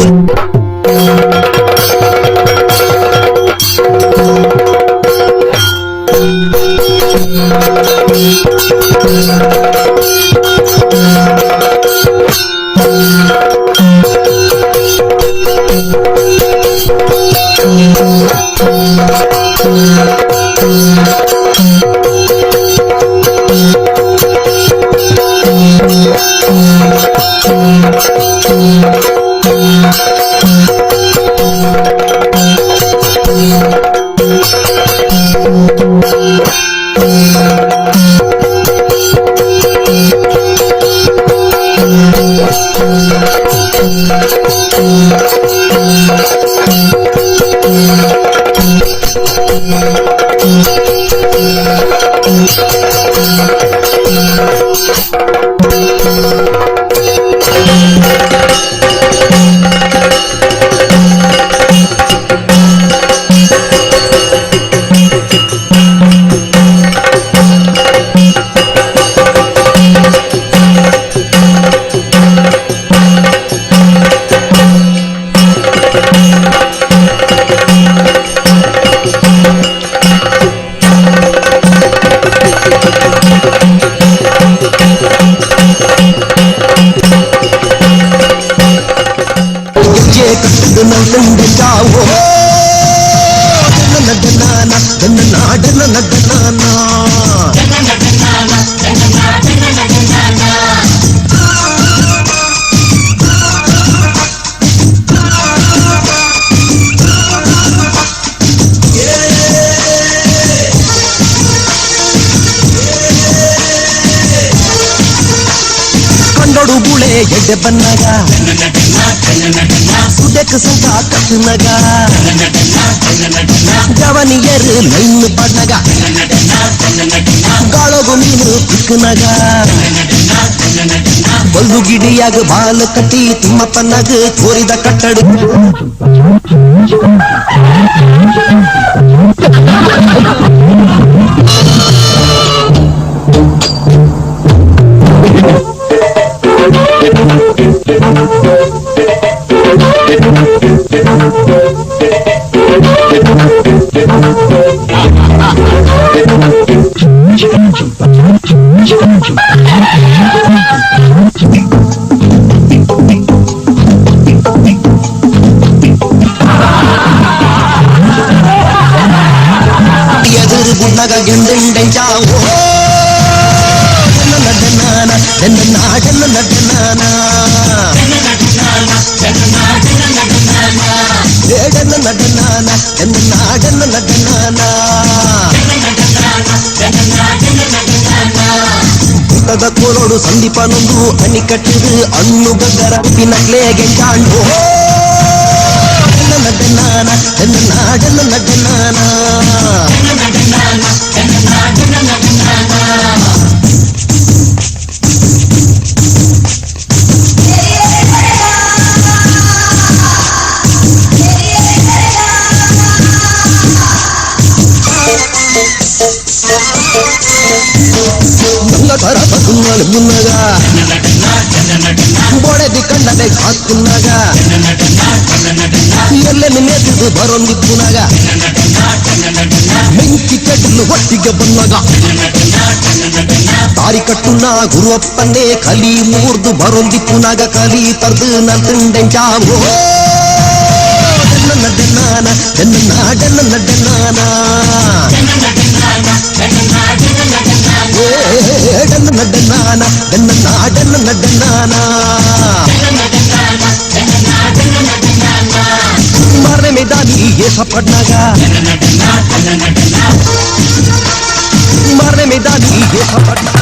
ಎಡ್ಡೆ ಬನ್ನಗ ಸುಡೆಕ್ ಸಂಕ ಕತ್ತನಗ ಜವನಿಯರು ಲೈನ್ ಬಣ್ಣಗ ಗಾಳಗು ಮೀನು ಪಿಕ್ಕನಗ ಬಲ್ಲು ಗಿಡಿಯಾಗ ಬಾಲ ಕಟ್ಟಿ ತಿಮ್ಮಪ್ಪನಾಗ ಕೋರಿದ ಕಟ್ಟಡ ಎದುರು ಗುಡ್ಡಗ ಗೆಂಡೆಂಡೆಂಚಾವೋ ನಡನಾನ ನಡನಾಡನ ನಡನಾನ ಏಡನ ನಡನಾನ ನಾಡನ ನಡನಾನ ಗುಡ್ಡದ ಕೋರೋಡು ಸಂದೀಪನೊಂದು ಅಣಿ ಕಟ್ಟಿದು ಅಣ್ಣು ಗದ್ದರ ಪಿನಕ್ಲೆ ಗೆಂಚಾಂಡು ನಡನಾನ ನಾಡನ ನಡನಾನ ತರ ಬದುಂಗಲ್ ಮುನ್ನಗ ಬೋಡೆದಿ ಕಂಡದೆ ಹಾಕುನ್ನಗ ಎಲ್ಲೆ ನೆನೆದು ಬರೊಂದಿಪ್ಪುನಗ ಮೆಂಕಿ ಕಡ್ಲು ಒಟ್ಟಿಗೆ ಬನ್ನಗ ತಾರಿ ಕಟ್ಟುನ ಗುರುವಪ್ಪನ್ನೇ ಕಲಿ ಮೂರ್ದು ಬರೊಂದಿಪ್ಪುನಗ ಕಲಿ ತರ್ದು ನಂಡೆಂಚಾವೋ ನಡನಾನ ನಾಡನ ನಡನಾನ ಏಡನ ನಡನಾನ ನಾಡನ ನಡನಾನ ಮಾರನೆ ಮೇದಾನಿ ಏಸ ಪಡ್ನಾಗ ಮಾರನೆ ಮೇದಾನಿ ಏಸ ಪಡ್ನಾಗ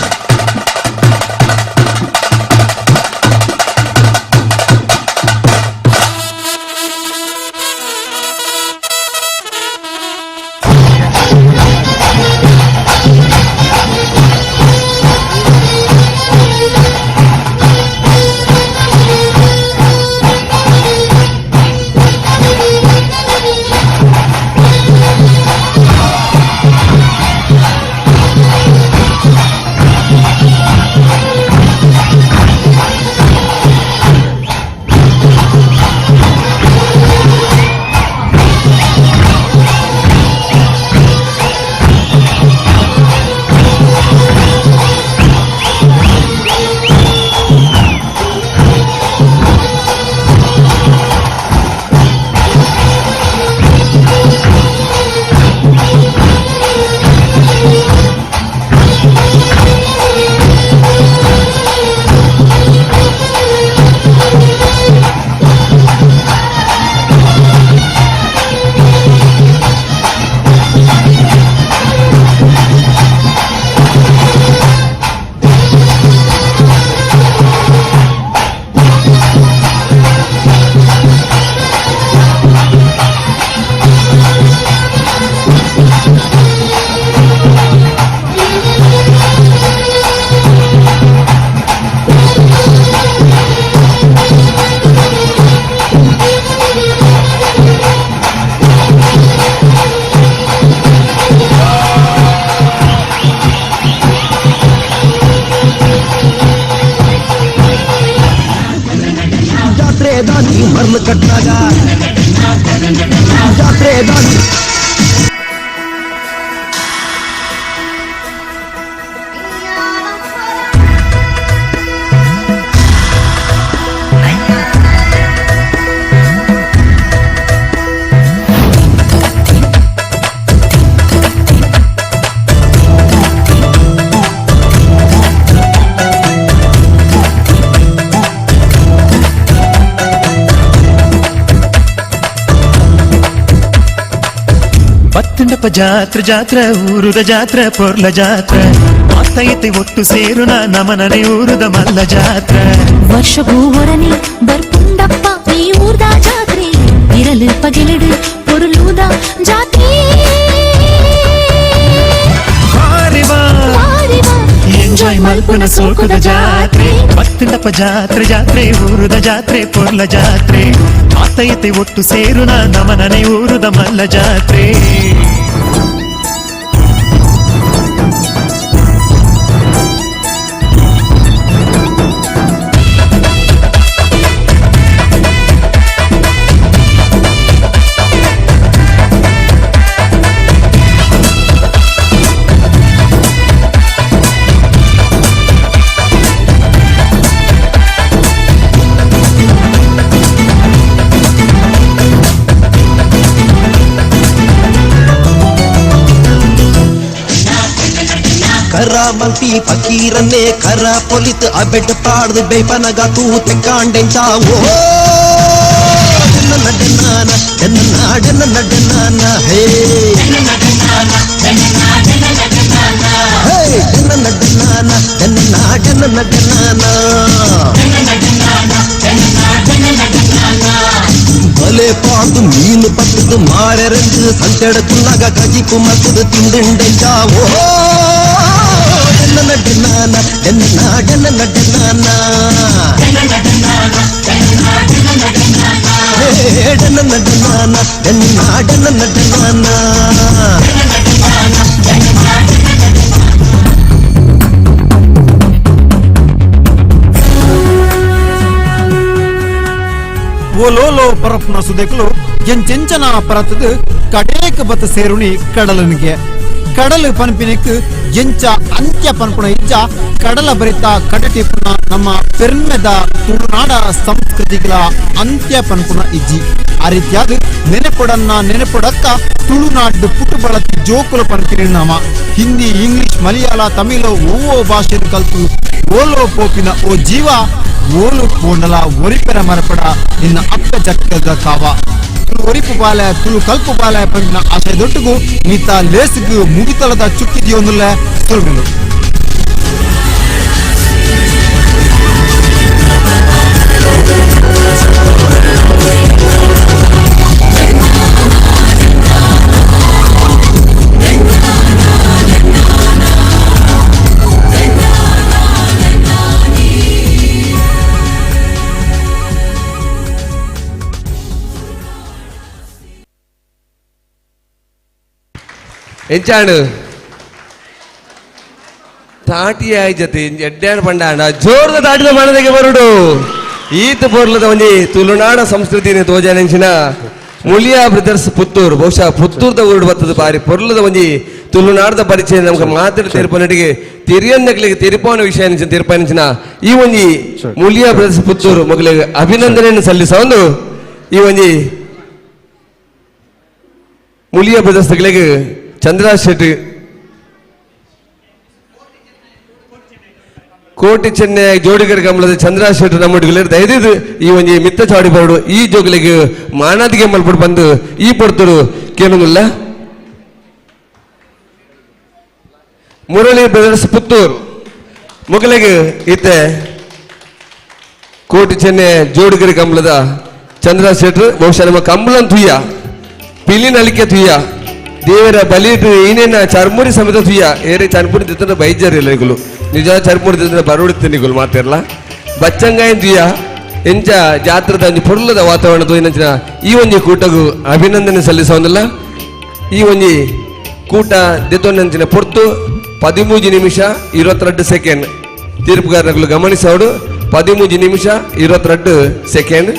ದಾನಿ ಮರ್ಲು ಕಟ್ಟಾಗ ಜಾತ್ರೆ ದಾನಿ ಬತ್ತಂಡಪ್ಪ ಜಾತ್ರೆ ಜಾತ್ರೆ ಊರುದ ಜಾತ್ರೆ ಪೊರ್ಲ ಜಾತ್ರೆ ಮಾತೈತೆ ಒಟ್ಟು ಸೇರುನ ನಮನನೆ ಊರುದ ಮಲ್ಲ ಜಾತ್ರೆ ವರ್ಷಗೂ ಹೊರನಿ ಬರ್ಪುಂಡಪ್ಪ ಈ ಊರ್ದ ಜಾತ್ರೆ ಇರಲು ಪಗಿಲಿಡು ಪೊರುಲೂದ ಜಾತ್ರೆ ಎಂಜಾಯ್ ಮಲ್ಪುನ ಸೋಕುದ ಜಾತ್ರೆ ಭಕ್ತಿಂದಪ್ಪ ಜಾತ್ರೆ ಜಾತ್ರೆ ಊರುದ ಜಾತ್ರೆ ಪೊರ್ಲ ಜಾತ್ರೆ ಆತೈತೆ ಒಟ್ಟು ಸೇರುನ ನಮನನೆ ಊರುದ ಮಲ್ಲ ಜಾತ್ರೆ ಕರ ಮಲ್ಪಿ ಫಕೀರನ್ನೇ ಕರ ಪೊಲಿತ್ ಅಬೆಡ್ ಪಾಡ್ದು ಬೇಪನಗ ತೂ ತೆಕ್ಕಾಂಡೆಂಚ ಓ ಡೆನ್ನ ಡೆನ್ನಾನ ಡೆನ್ನ ಡೆನ್ನ ಡೆನ್ನಾನ ಹೇ ಡೆನ್ನ ಡೆನ್ನಾನ ಡೆನ್ನ ಡೆನ್ನಾನ ಬಲೆ ಪಾಡ್ದು ಮೀನು ಪಟ್ಟದು ಮಾರೆರೆಂದು ಸಂತೆಡಕುನ್ನಾಗ ಕಜಿಪು ಮತ್ತದು ತಿಂದಿಂಡೆಂಚ ಓ ಡೆನ್ನಾನ ಡೆನ್ನ ಡೆನ್ನ ಡೆನ್ನಾನ ಹೇ ಡೆನ್ನ ಡೆನ್ನಾನ ಡೆನ್ನ ಡೆನ್ನಾನ ಓಲೋಲೋ ಪರಪ್ನ ಸುದೆಕ್ಲು ಎಂಚೆಂಚನ ಪರತದು ಕಡೇಕ ಬತ್ತ ಸೇರುಣಿ ಕಡಲನಿಗೆ ಕಡಲು ಪನ್ಪಿನಕ್ಕೆ ಎಂಚ ಅಂತ್ಯ ಪನ್ಪುಣ ಇಜ್ಜ ಕಡಲ ಬರಿತ ಕಡಟಿಪುಣ ನಮ್ಮ ಪೆರ್ಮೆದ ತುಳುನಾಡ ಸಂಸ್ಕೃತಿಗಳ ಅಂತ್ಯ ಪನ್ಪುಣ ಇಜ್ಜಿ ಆ ರೀತಿಯಾದ ನೆನಪೊಡಕ್ಕ ತುಳುನಾಡು ಪುಟ್ಟು ಬಳತಿ ಜೋಕುಲ ಪನ್ಪಿನ ನಾಮ ಹಿಂದಿ ಇಂಗ್ಲಿಷ್ ಮಲಯಾಳ ತಮಿಳು ಓ ಭಾಷೆ ಕಲ್ತು ಓಲೋ ಪೋಪಿನ ಓ ಜೀವ ಓಲು ಪೋಂಡಲ ಒರಿಪೆರ ಮರಪಡ ನಿನ್ನ ಅಪ್ಪ ಜಕ್ಕದ ಕಾವ ಒರಿಪು ಬಾಲ ತುಳು ಕಲ್ಪು ಬಾಲ ಪಂಪಿನ ಆಶಯ ದೊಟ್ಟಗೂ ಮೀತ ಲೇಸಿಗೂ ಮುಗಿತಲದ ಚುಕ್ಕಿದೆಯೊಂದುಲ್ಲ ಸುಳ್ಳು ಎಂಚಾಣು ತಾಟಿ ಆಯ್ಜತಿ ಎಡ್ಡಾಡು ಪಂಡಾಂಡ ಜೋರದ ತಾಟಿದ ಮನದಿಗೆ ಬರುಡು ಈತ ಪೊರ್ಲದ ಒಂಜಿ ತುಳುನಾಡ ಸಂಸ್ಕೃತಿನ ತೋಜಾನೆಂಚಿನ ಮುಳಿಯಾ ಬ್ರದರ್ಸ್ ಪುತ್ತೂರು ಬಹುಶಃ ಪುತ್ತೂರ್ದ ಊರುಡು ಬತ್ತದ ಬಾರಿ ಪೊರ್ಲದ ಒಂಜಿ ತುಳುನಾಡದ ಪರಿಚಯ ನಮ್ಗೆ ಮಾತಾಡಿ ತಿರುಪನಟಿಗೆ ತಿರಿಯನ್ನಗಳಿಗೆ ತಿರುಪಾನ ವಿಷಯ ತಿರುಪಾನಿಂಚಿನ ಈ ಒಂಜಿ ಮುಳಿಯಾ ಬ್ರದರ್ಸ್ ಪುತ್ತೂರು ಮಗಳಿಗೆ ಅಭಿನಂದನೆಯನ್ನು ಸಲ್ಲಿಸೊಂದು ಈ ಒಂಜಿ ಮುಳಿಯಾ ಬ್ರದರ್ಸ್ಗಳಿಗೆ ಚಂದ್ರ ಶೆಟ್ಟಿ ಕೋಟಿ ಚೆನ್ನೈ ಜೋಡಿಗರ ಗಮಲದ ಚಂದ್ರ ಶೆಟ್ಟಿ ನಮ್ಮೊಟ್ಟಿಗೆ ದಯದಿದ್ದು ಈ ಒಂಜಿ ಮಿತ್ತ ಚಾಡಿ ಬರಡು ಈ ಜೋಗಲಿಗೆ ಮಾನಾದಿಗೆ ಮಲ್ಪಡು ಬಂದು ಈ ಪಡ್ತರು ಕೇಳುವುದಿಲ್ಲ ಮುರಳಿ ಬ್ರದರ್ಸ್ ಪುತ್ತೂರು ಮುಗಲಿಗೆ ಈತೆ ಕೋಟಿ ಚೆನ್ನೈ ಜೋಡಿಗರ ಗಮಲದ ಚಂದ್ರ ಶೆಟ್ಟಿ ಬಹುಶಃ ನಮ್ಮ ಕಂಬಳನ್ ತುಯ್ಯ ಪಿಲಿನ ಅಲಿಕೆ ತುಯ್ಯ ದೇವರ ಬಲಿಟ್ಟು ಏನೇನ ಚರ್ಮುರಿ ಸಮೇತ ತುಯ್ಯ ಏರೇ ಚರ್ಮುರಿ ತಿಂತ ಬೈಜರಿಲ್ಲ ಈಗಲು ನಿಜ ಚರ್ಮುರಿ ತಿಂತ ಬರೋಡುತ್ತೇನೆ ಈಗಲು ಮಾತಿರಲ್ಲ ಬಚ್ಚಂಗಾಯನ್ ತುಯ್ಯ ಎಂಚ ಜಾತ್ರದ ಒಂದು ಪೊರ್ಲದ ವಾತಾವರಣ ತೋಯಿನ ಈ ಒಂಜಿ ಕೂಟಗೂ ಅಭಿನಂದನೆ ಸಲ್ಲಿಸೋದಿಲ್ಲ ಈ ಒಂಜಿ ಕೂಟ ದೆತ್ತೊಂದಿನ ಪೊರ್ತು 13 ನಿಮಿಷ 22 ಸೆಕೆಂಡ್ ತೀರ್ಪುಗಾರಗಳು ಗಮನಿಸೋಡು 13 ನಿಮಿಷ 22 ಸೆಕೆಂಡ್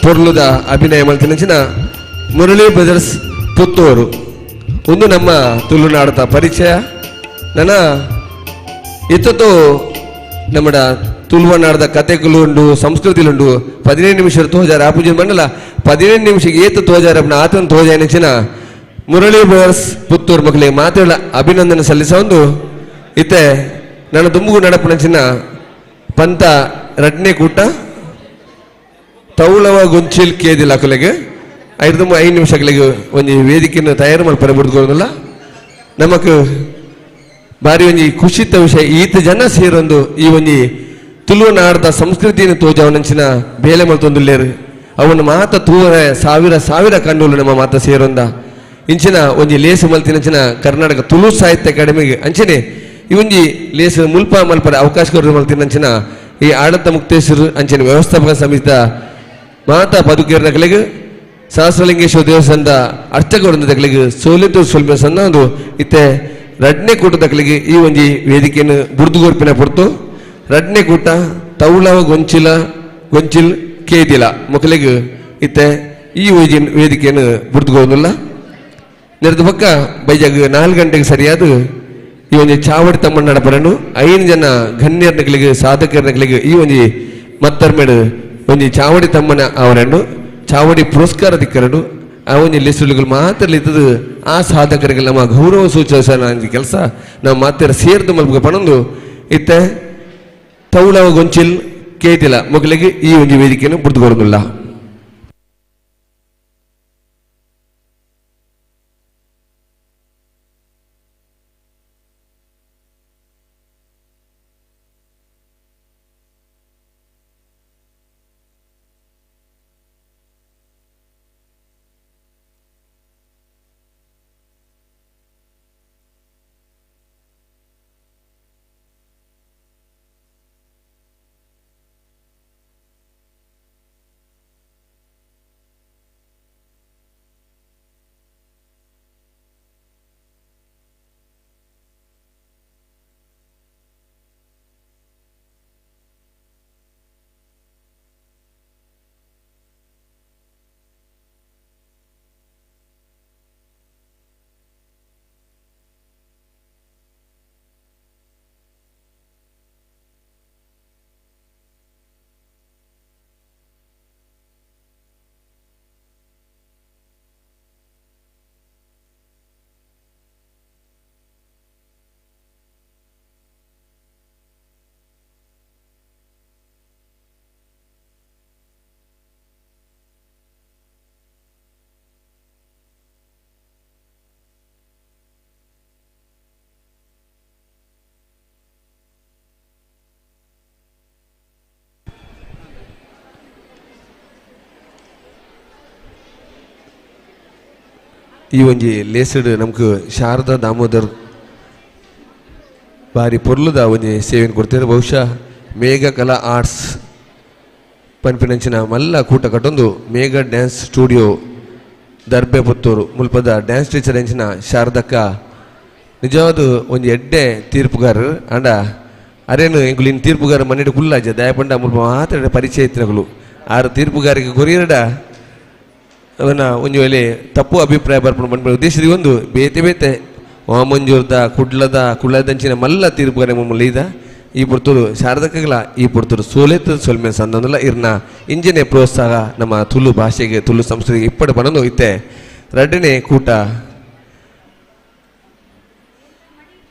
ಪೊರ್ಲುದ ಅಭಿನಯ ಮಲ್ತಿನ ಮುರಳಿ ಬ್ರದರ್ಸ್ ಪುತ್ತೂರು ಒಂದು ನಮ್ಮ ತುಳುನಾಡದ ಪರಿಚಯ ನನ್ನ ಇತ್ತು ನಮ್ಮ ತುಳುವನಾಡದ ಕಥೆಗಳುಂಡು ಸಂಸ್ಕೃತಿಲುಂಡು 17 ನಿಮಿಷ ತೋಜಾರ ಆಪೂಜೆ ಮಂಡಲ 17 ನಿಮಿಷಕ್ಕೆ ಏತು ತೋಜಾರ ಆತನ ತೋಜ ನೆಚ್ಚಿನ ಮುರಳಿ ಬ್ರದರ್ಸ್ ಪುತ್ತೂರು ಮಕ್ಕಳಿಗೆ ಮಾತಾಡ ಅಭಿನಂದನೆ ಸಲ್ಲಿಸೊಂದು ಇತ್ತೆ ನನ್ನ ದುಂಬುಗು ನಡಪು ನೆಚ್ಚಿನ ಪಂತ ರಡ್ನೇ ಕೂಟ ತೌಳವ ಗೊಂಚಿಲ್ ಕೇದಿಲ್ಲ ಕೊಲೆಗೆ 5 ನಿಮಿಷಗಳಿಗೆ ಒಂದು ವೇದಿಕೆಯನ್ನು ತಯಾರು ಮಾಡಿ ಬರಬಿಡ್ಕೋದಿಲ್ಲ ನಮಕ್ ಬಾರಿ ಒಂಜಿ ಖುಷಿತ ವಿಷಯ ಈತ ಜನ ಸೇರೊಂದು ಈ ಒಂಜಿ ತುಳುನಾಡದ ಸಂಸ್ಕೃತಿಯನ್ನು ತೋಜವನಂಚಿನ ಬೇಲೆ ಮಲ್ತೊಂದುಲ್ಲೇರು ಅವನು ಮಾತ ತೂರ ಸಾವಿರ ಕಂಡುಲು ನಮ್ಮ ಮಾತ ಸೇರೊಂದ ಇಂಚಿನ ಒಂಜಿ ಲೇಸು ಮಲ್ತಿನಂಚಿನ ಕರ್ನಾಟಕ ತುಳು ಸಾಹಿತ್ಯ ಅಕಾಡೆಮಿಗೆ ಅಂಚನೆ ಈ ಒಂಜಿ ಲೇಸು ಮುಲ್ಪ ಮಲ್ಪರ ಅವಕಾಶ ಕೊರ ಮಲ್ತಿನಂಚಿನ ಈ ಆಡಳಿತ ಮುಕ್ತೇಶ್ವರ ಅಂಚನೆ ವ್ಯವಸ್ಥಾಪಕ ಸಮಿತಿ ಮಾತಾ ಬದುಕೇರ್ನಗಳಿಗೆ ಸಹಸ್ರಲಿಂಗೇಶ್ವರ ದೇವಸ್ಥಾನದ ಅರ್ಚಕ ವೃಂದಗಳಿಗೆ ಸೋಲಿತು ಸೊಲ್ಮೆ ಸಣ್ಣ ಒಂದು ಇತ್ತೆ ರಡ್ನೆ ಕೂಟದಗಳಿಗೆ ಈ ಒಂಜಿ ವೇದಿಕೆಯನ್ನು ಬುರ್ದುಗೋರ್ಪಿನ ಪೊರ್ತು ರಡ್ನೆ ಕೂಟ ತೌಳವ ಗೊಂಚಿಲ್ ಕೇದಿಲ ಮಕ್ಕಳಿಗೆ ಇತ್ತೆ ಈ ವೇದಿಕೆಯನ್ನು ಬುರ್ದುಗೋದಿಲ್ಲ ನೆರೆದ ಪಕ್ಕ ಬೈಜಾಗ 4 ಗಂಟೆಗೆ ಸರಿಯಾದ ಈ ಒಂಜಿ ಚಾವಡಿ ತಮ್ಮಣ್ಣ ನಡಪರನು 5 ಜನ ಗಣ್ಯರ್ನಗಳಿಗೆ ಸಾಧಕರ್ನಗಳಿಗೆ ಈ ಒಂಜಿ ಮತ್ತರ್ಮೇಡು ಒಂಜಿ ಚಾವಡಿ ತಮ್ಮನ ಅವರನ್ನು ಚಾವಡಿ ಪುರಸ್ಕಾರ ದಿಕ್ಕರಡು ಆ ಒಂಜಿ ಲಿಸ್ಟುಗಳು ಮಾತ್ರ ಇದ್ದದು ಆ ಸಾಧಕರಿಗೆ ನಮ್ಮ ಗೌರವ ಸೂಚನ ಕೆಲಸ ನಾವು ಮಾತ್ರ ಸೇರ್ದು ಮಲ್ಪಗ ಪಣಂದು ಇತ್ತೆ ತೌಳವ ಗೊಂಚಿಲ್ ಕೇತಿಲ ಮಕ್ಕಳಿಗೆ ಈ ಒಂಜಿ ವೇದಿಕೆಯನ್ನು ಬುರ್ದುಗೊಳ್ಳುದಿಲ್ಲ ಈ ಒಂಜಿ ಲೇಸಡ್ ನಮ್ಗೆ ಶಾರದಾ ದಾಮೋದರ್ ಬಾರಿ ಪೊರ್ಲುದ ಒಂಜಿ ಸೇವೆಯನ್ನು ಕೊಡ್ತಾರೆ ಬಹುಶಃ ಮೇಘ ಕಲಾ ಆರ್ಟ್ಸ್ ಪನ್ಪಿನಂಚಿನ ಮಲ್ಲ ಕೂಟ ಕಟ್ಟೊಂದು ಮೇಘ ಡ್ಯಾನ್ಸ್ ಸ್ಟುಡಿಯೋ ದರ್ಬೆ ಪುತ್ತೂರು ಮುಲ್ಪದ ಡ್ಯಾನ್ಸ್ ಟೀಚರ್ ಎಂಚಿನ ಶಾರದಕ್ಕ ನಿಜವಾದ ಒಂದು ಎಡ್ಡೆ ತೀರ್ಪುಗಾರರು ಅಂಡ ಅರೇನು ಎಂಗುಲಿನ ತೀರ್ಪುಗಾರ ಮನೆಡು ಕುಲ್ಲಾಜ ದಯಪಂಡ ಮುಲ್ಪ ಮಾತ್ರ ಪರಿಚಯ ಇತ್ತಿನಗಳು ಆರು ತೀರ್ಪುಗಾರಿಗೆ ಕೊರಿಯರಡ ಅವನ ಒಂದು ವೇಳೆ ತಪ್ಪು ಅಭಿಪ್ರಾಯ ಬರ್ಪಣ ಬಂದ ಉದ್ದೇಶದ ಒಂದು ಬೇತೆ ವಾಮಂಜೂರ್ದ ಕುಡ್ಲದಂಚಿನ ಮಲ್ಲ ತೀರ್ಪುಗಾರ ಮುಲ್ಲೀದ ಈ ಪುರ್ತೂರು ಶಾರದಕ್ಕಗಳ ಈ ಪುರ್ತೂರು ಸೋಲೆತ ಸೊಲ್ಮೆ ಸಂದಲ್ಲ ಇರ್ನ ಇಂಜಿನೆ ಪ್ರೋತ್ಸಾಹ ನಮ್ಮ ತುಳು ಭಾಷೆಗೆ ತುಳು ಸಂಸ್ಕೃತಿಗೆ ಇಪ್ಪಡು ಬನನು ಇತ್ತೆ ರಡ್ಡನೇ ಕೂಟ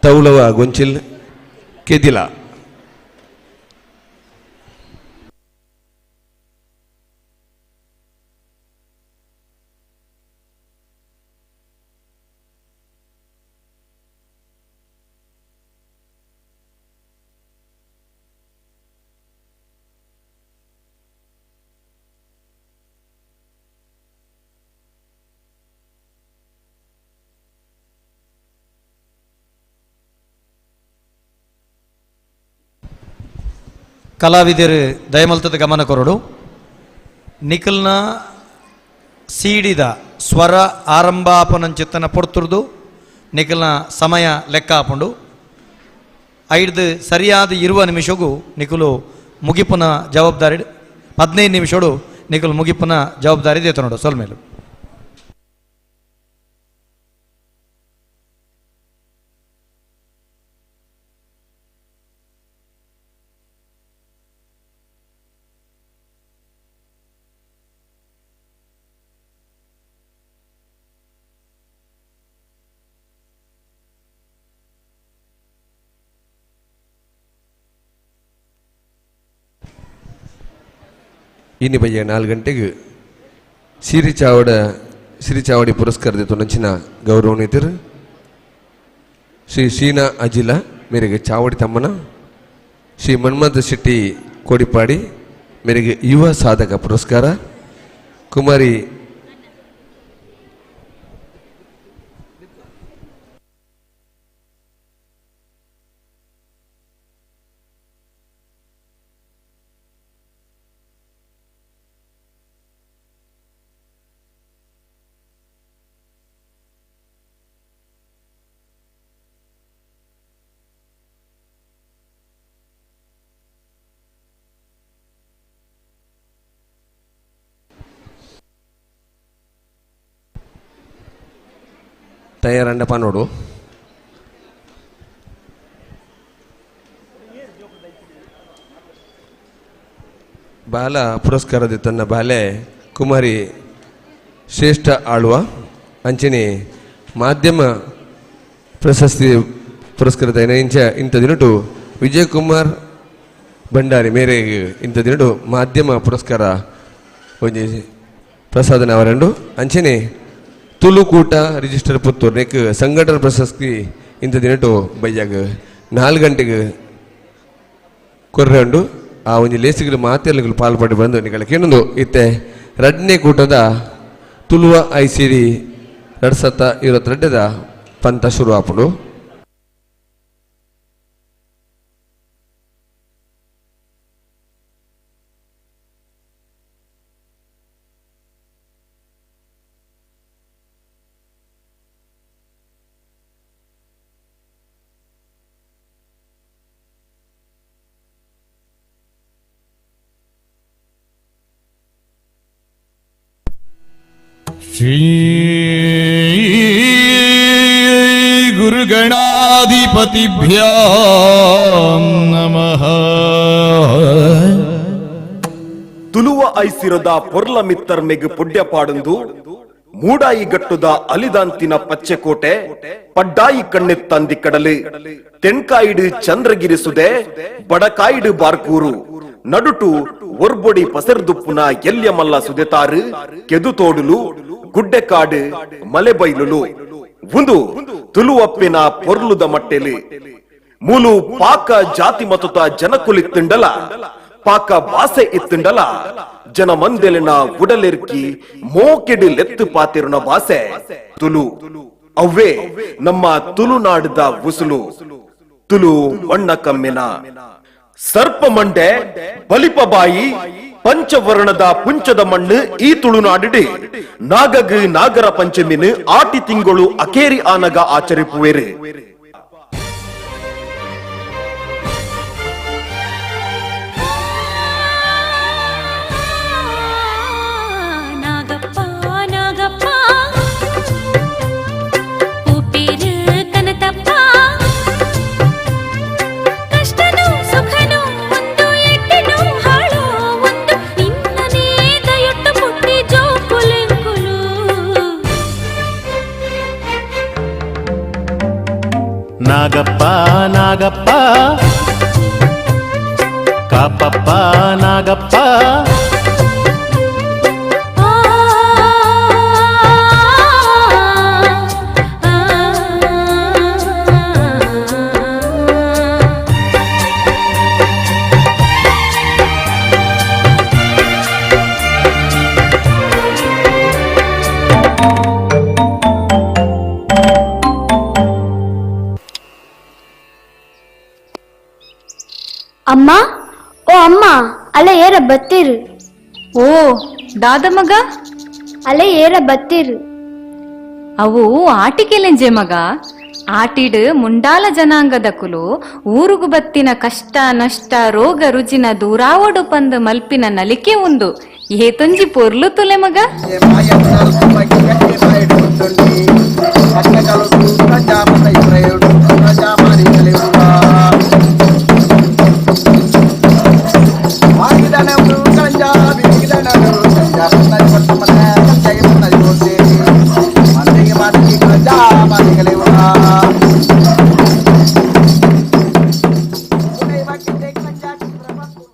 ತೌಳವ ಗೊಂಚಿಲ್ ಕೆದಿಲ ಕಲಾವಿದರು ದಯಮಲ್ತದ ಗಮನ ಕೊರಡು ನಿಖಲ್ನ ಸೀಡಿದ ಸ್ವರ ಆರಂಭಾಪನಂಚಿತ್ತನ ಪೊರ್ತುರ್ದು ನಿಖಲ್ನ ಸಮಯ ಲೆಕ್ಕ ಹಾಕೊಂಡು ಐದು ಸರಿಯಾದ 20 ನಿಮಿಷಗೂ ನಿಖಲು ಮುಗಿಪುನ ಜವಾಬ್ದಾರಿ 15 ನಿಮಿಷಡು ನಿಖಲು ಮುಗಿಪುನ ಜವಾಬ್ದಾರಿ ದೇತ ನೋಡು ಸೊಲ್ಮೇಲು ಇನ್ನು ಬಯ್ಯ 4 ಗಂಟೆಗೆ ಸಿರಿಚಾವಡಿ ಪುರಸ್ಕಾರದ ನಂಚಿನ ಗೌರವಾನ್ವಿತರು ಶ್ರೀ ಶೀನಾ ಅಜಿಲ ಮೇರೆಗೆ ಚಾವಡಿ ತಮ್ಮನ, ಶ್ರೀ ಮನ್ಮಥ ಶೆಟ್ಟಿ ಕೋಡಿಪಾಡಿ ಮೇರೆಗೆ ಯುವ ಸಾಧಕ ಪುರಸ್ಕಾರ, ಕುಮಾರಿ ತಯಾರಂಡಪ್ಪ ನೋಡು. ಬಾಲ ಪುರಸ್ಕಾರದ ತನ್ನ ಬಾಲೆ ಕುಮಾರಿ ಶ್ರೇಷ್ಠ ಆಳ್ವ ಅಂಚನೆ ಮಾಧ್ಯಮ ಪ್ರಶಸ್ತಿ ಪುರಸ್ಕಾರದ ಇಂಥ ದಿನಟು ವಿಜಯ್ ಕುಮಾರ್ ಭಂಡಾರಿ ಮೇರೆಗೆ ಇಂಥ ದಿನಟು ಮಾಧ್ಯಮ ಪುರಸ್ಕಾರ ಒಂಜಿ ಪ್ರಸಾದನ ಅವರಂಡು ಅಂಚನೆ ತುಳುಕೂಟ ರಿಜಿಸ್ಟರ್ ಪುತ್ತೂರು ನೆಕ್ ಸಂಘಟನಾ ಪ್ರಶಸ್ತಿ ಇಂಥ ದಿನಟು ಬೈಯಾಗ 4 ಗಂಟೆಗೆ ಕೊರ್ರೆ ಉಂಡು. ಆ ಒಂಜಿ ಲೇಸಿಗಳು ಮಾತೆಲ್ಲಗಳು ಪಾಲ್ಪಟ್ಟು ಬಂದು ನಿಗಳಿಗೆ ಏನೊಂದು ಇತ್ತೆ 2ನೇ ಕೂಟದ ತುಳುವ ಐಸಿರಿ 2022 ಪಂತ ಶುರು ಆಪುಂಡು. ಶ್ರೀ ಗುರುಗಣಾಧಿಪತಿಭ್ಯೋ ನಮಃ. ತುಳುವ ಐಸಿರದ ಪೊರ್ಲ ಮಿತ್ತರ್ ಮೆಗ್ ಪುಡ್ಯ ಪಾಡುಂದು ಮೂಡಾಯಿ ಗಟ್ಟುದ ಅಲಿದಾಂತಿನ ಪಚ್ಚೆಕೋಟೆ ಪಡ್ಡಾಯಿ ಕಣ್ಣೆತ್ತಂದಿ ಕಡಲು ತೆಣ್ಕಾಯಿಡು ಚಂದ್ರಗಿರಿಸುದೆ ಬಡಕಾಯಿಡು ಬಾರ್ಕೂರು ನಡುಟು ಒರ್ಬೊಡಿ ಪಸರ್ದುಪ್ಪುನ ಎಲ್ಯಮಲ್ಲ ಸುದೆತಾರು ಕೆದುತೋಡುಲು ಗುಡ್ಡೆಕಾಡು ಮಲೆಬೈಲುಲು ಒಂದು ತುಳುವಪ್ಪಿನ ಪೊರ್ಲುದ ಮಟ್ಟೆಲಿ ಮೂಲು ಪಾಕ ಜಾತಿ ಮತುತ ಜನಕುಲಿತ್ತುಂಡಲ ಪಾಕ ಭಾಷೆ ಇತ್ತುಂಡಲ ಜನ ಮಂದೆಲಿನ ಉಡಲೆರ್ಕಿ ಮೋಕೆಡು ಲೆತ್ತು ಪಾತಿರುನ ಭಾಷೆ ತುಳು. ಅವ್ವೇ ನಮ್ಮ ತುಳುನಾಡದ ಉಸುಲು. ತುಳು ಬಣ್ಣ ಕಮ್ಮಿನ ಸರ್ಪ ಮಂಡೆ ಬಲಿಪ ಬಾಯಿ ಪಂಚವರ್ಣದ ಪುಂಚದ ಮಣ್ಣು ಈ ತುಳುನಾಡಿಡೆ ನಾಗಗ್ ನಾಗರ ಪಂಚಮಿನ ಆಟಿ ತಿಂಗಳು ಅಕೇರಿ ಆನಗ ಆಚರಿಪುವೆರು. ನಾಗಪ್ಪ ನಾಗಪ್ಪ ಕಾಪಪ್ಪ ನಾಗಪ್ಪ ಅಮ್ಮ, ಓ ಅಮ್ಮ, ಅಲೆ ಏರ ಬತ್ತೀರು. ಓ ದಾದ ಮಗ, ಅಲೆ ಏರ ಬತ್ತೀರು. ಅವು ಆಟಿಕೆಲೆಂಜೆ ಮಗ. ಆಟಿಡ್ ಮುಂಡಾಲ ಜನಾಂಗದಕುಲು ಊರುಗು ಬತ್ತಿನ ಕಷ್ಟ ನಷ್ಟ ರೋಗ ರುಜಿನ ದೂರಾವಡು ಪಂದು ಮಲ್ಪಿನ ನಲಿಕೆ ಉಂದು ಏತೊಂಜಿ ಪೊರ್ಲು ತುಲೆ ಮಗ.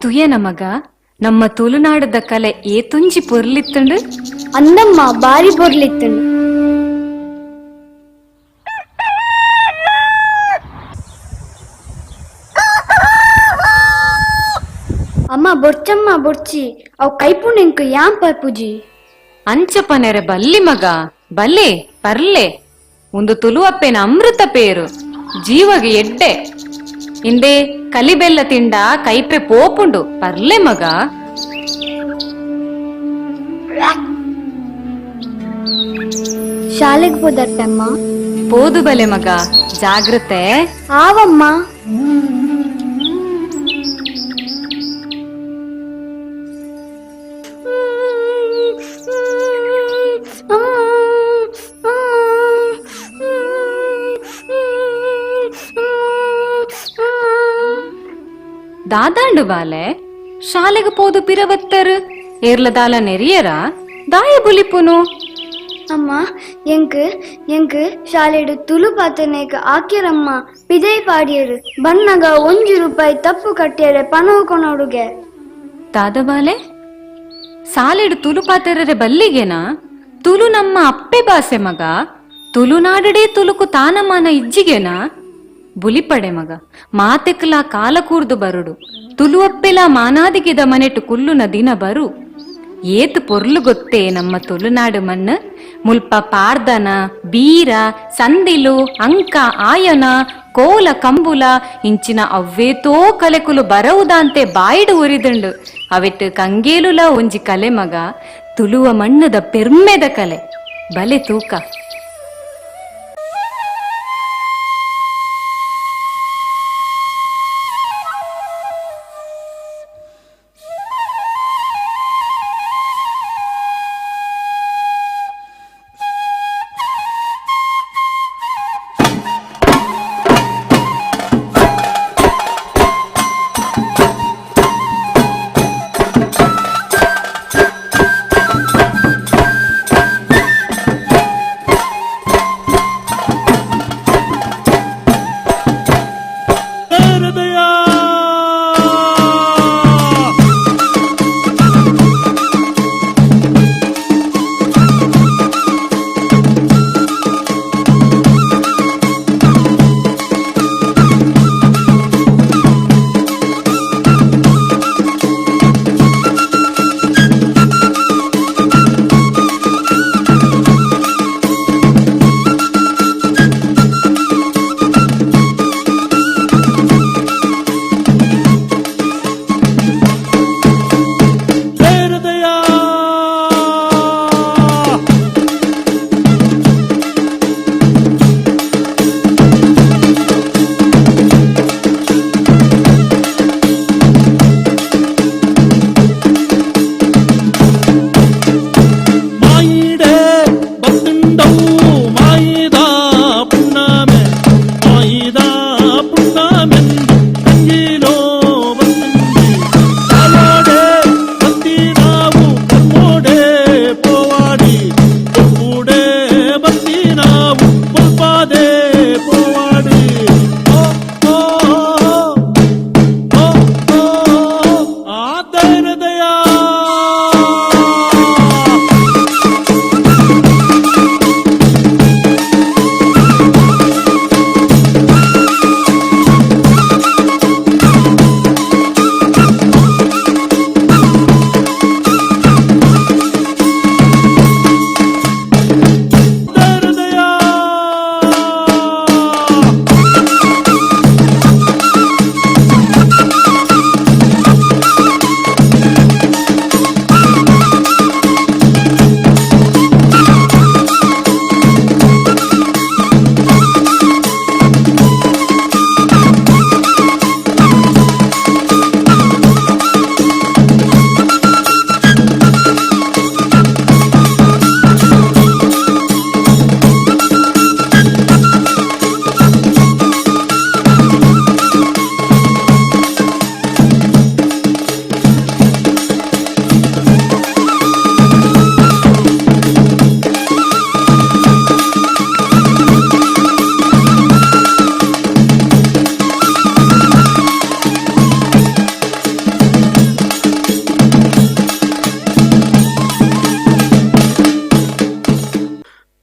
ತುಯನ ಮಗ ನಮ್ಮ ತುಳುನಾಡದ ಕಲೆ ಏತುಂಜಿ ಪೊರ್ಲಿತ್ತುಂಡು ಅಂದಮ್ಮ ಬಾರಿ ಪೊರ್ಲಿತ್ತುಂಡು. ಅಮ್ಮ ಬೊರ್ಚಮ್ಮ ಬೊರ್ಚಿ ಅವು ಕೈಪುಣೆಂಕು ಯಾಂ ಪರ್ಪುಜಿ ಅಂಚಪನೆರೆ ಬಲ್ಲಿ ಮಗ ಬಲ್ಲೆ ಪರ್ಲೆ ಒಂದು ತುಳುವಪ್ಪೆನ ಅಮೃತ ಪೇರು ಜೀವಗೆ ಎಡ್ಡೆ ಇಂದೆ ಕಲಿಬೆಲ್ಲ ತಿಂಡ ಕೈಪೆ ಪೋಪುಂಡು ಪರ್ಲೆ ಮಗ. ಶಾಲೆಗೆ ಹೋದಟ್ಟಮ್ಮ ಪೋದು ಬಲೆ ಮಗ ಜಾಗ್ರತೆ. ಆವಮ್ಮ. ದಾದಾಂಡು ಬಾಲೆ ಶಾಲೆಗೆ ಪೋದು ಪಿರವತ್ತರು ಏರ್ಲದಾಲ ನೆರಿಯರ ದಾಯ ಬುಲಿಪುನು. ಅಮ್ಮ ಎಂಕ್ ಶಾಲೆಡು ತುಳು ಪಾತನೇಕ ಆಕ್ಯರಮ್ಮ ಪಿದೈ ಪಾಡಿಯರು ಬಣ್ಣಗ ₹1 ತಪ್ಪು ಕಟ್ಟಿಯರೆ ಪಣವು ಕೊನೋಡುಗೆ. ದಾದ ಬಾಲೆ ಸಾಲೆಡು ತುಳು ಪಾತೆರರೆ ಬಲ್ಲಿಗೆನಾ ತುಳು ನಮ್ಮ ಅಪ್ಪೆ ಭಾಷೆ ಮಗ. ತುಳುನಾಡಡೆ ತುಳುಕು ತಾನಮಾನ ಇಜ್ಜಿಗೆನಾ ಬುಲಿಪಡೆ ಮಗ. ಮಾತೆಕ್ಲ ಕಾಲ ಕೂರ್ದು ಬರುಡು ತುಳುವಪ್ಪೆಲ ಮಾನಾದಿಗೆದ ಮನೆಟು ಕುಲ್ಲುನ ದಿನ ಬರು. ಏತು ಪೊರ್ಲು ಗೊತ್ತೇ ನಮ್ಮ ತುಳುನಾಡು ಮಣ್ಣು. ಮುಲ್ಪ ಪಾರ್ದನ ಬೀರ ಸಂದಿಲು ಅಂಕ ಆಯನ ಕೋಲ ಕಂಬುಲ ಇಂಚಿನ ಅವ್ವೇತೋ ಕಲೆಕುಲು ಬರವುದಂತೆ ಬಾಯಿಡು ಉರಿದುಂಡು. ಅವೆಟ್ಟು ಕಂಗೇಲುಲ ಒಂಜಿ ಕಲೆ ಮಗ. ತುಳುವ ಮಣ್ಣದ ಪೆರ್ಮೆದ ಕಲೆ ಬಲೆ ತೂಕ.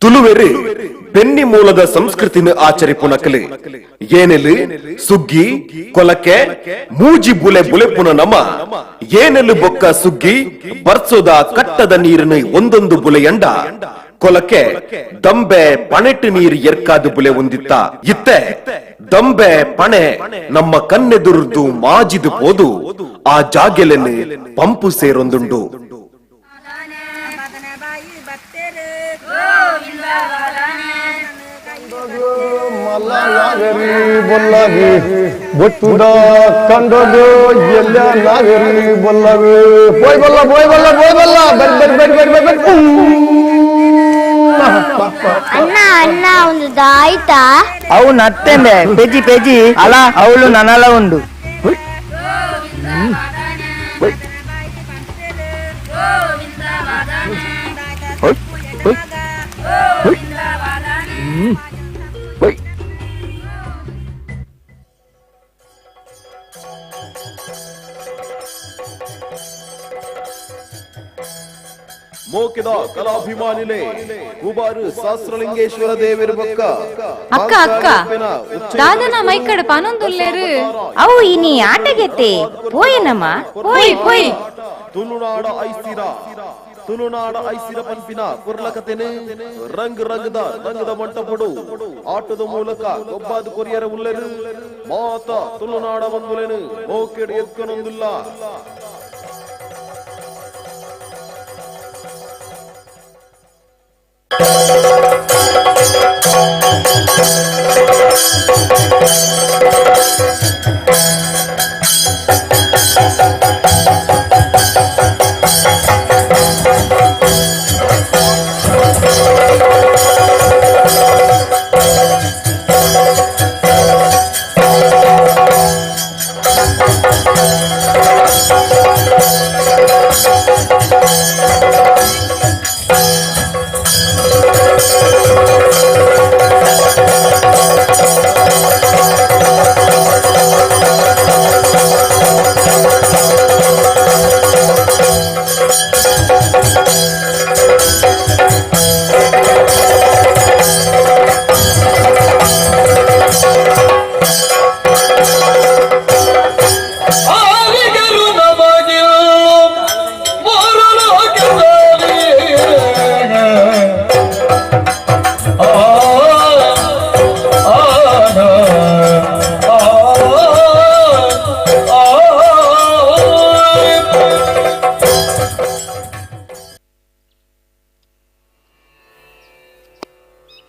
ತುಳುವೆರು ಬೆನ್ನಿ ಮೂಲದ ಸಂಸ್ಕೃತಿನ ಆಚರಿಪುನಕಲೆ ಏನೆಲು ಸುಗ್ಗಿ ಕೊಲಕೆ ಮೂಜಿ ಬುಲೆ ಬುಲೆಪುನ ನಮ ಏನೆಲು ಬೊಕ್ಕ ಸುಗ್ಗಿ ಬರ್ಸೋದ ಕಟ್ಟದ ನೀರಿನ ಒಂದೊಂದು ಬುಲೆಯಂಡ ಕೊಲಕೆ ದಂಬೆ ಪಣೆಟ್ಟು ನೀರು ಎರ್ಕಾದ ಬುಲೆ ಹೊಂದಿತ್ತ ಇತ್ತೆ ದಂಬೆ ಪಣೆ ನಮ್ಮ ಕಣ್ಣೆದುರ್ದು ಮಾಜಿದು ಪೋದು ಆ ಜಾಗೆಲೆನೆ ಪಂಪು ಸೇರೊಂದುಂಡು ನಾಗರಿ ಬೊಲ್ಲವಿ ಬೊಟ್ಟುದ ಕಂಡದು ಎಲ್ಲ ನಾಗರಿ ಬೊಲ್ಲವಿ ಪೋಯ್ ಬಲ್ಲ ಪೋಯ್ ಬಲ್ಲ ಪೋಯ್ ಬಲ್ಲ ಬರ್ ಅಣ್ಣ ಅಣ್ಣ ಒಂದು ದಾಯ್ತಾ ಅವು ನತ್ತೆಂದೆ ಪೆಜಿ ಪೆಜಿ ಅಲ ಅವಳು ನನಲ ಉಂಡು ಮೋಕಿದ ಕಲಾಭಿಮಾನಿಲೆ ಕುಬಾರು ಸಹಸ್ರಲಿಂಗೇಶ್ವರ ದೇವರ ಬೊಕ್ಕ ಅಕ್ಕ ಅಕ್ಕ ದಾದನ ಮೈಕಡ ಪನೊಂದುಲ್ಲೆರು ಅವು ಇನಿ ಆಟಗೆತ್ತೆ ಪೋಯನಮ್ಮ ಪೋಯ್ ಪೋಯ್ ತುಳುನಾಡ ಐಸಿರ ಪಂಪಿನ ಕುರ್ಲಕತೆನೆ ರಂಗದ ಮಂಟಪಡು ಆಟದ ಮೂಲಕ ಒಬ್ಬಾದ ಕೊರಿಯರ ಉಲ್ಲೆರು ಮಾತ ತುಳುನಾಡ ಬಂದುಲೆನು ಮೋಕೆಡು ಎತ್ಕೊನೊಂದಿಲ್ಲ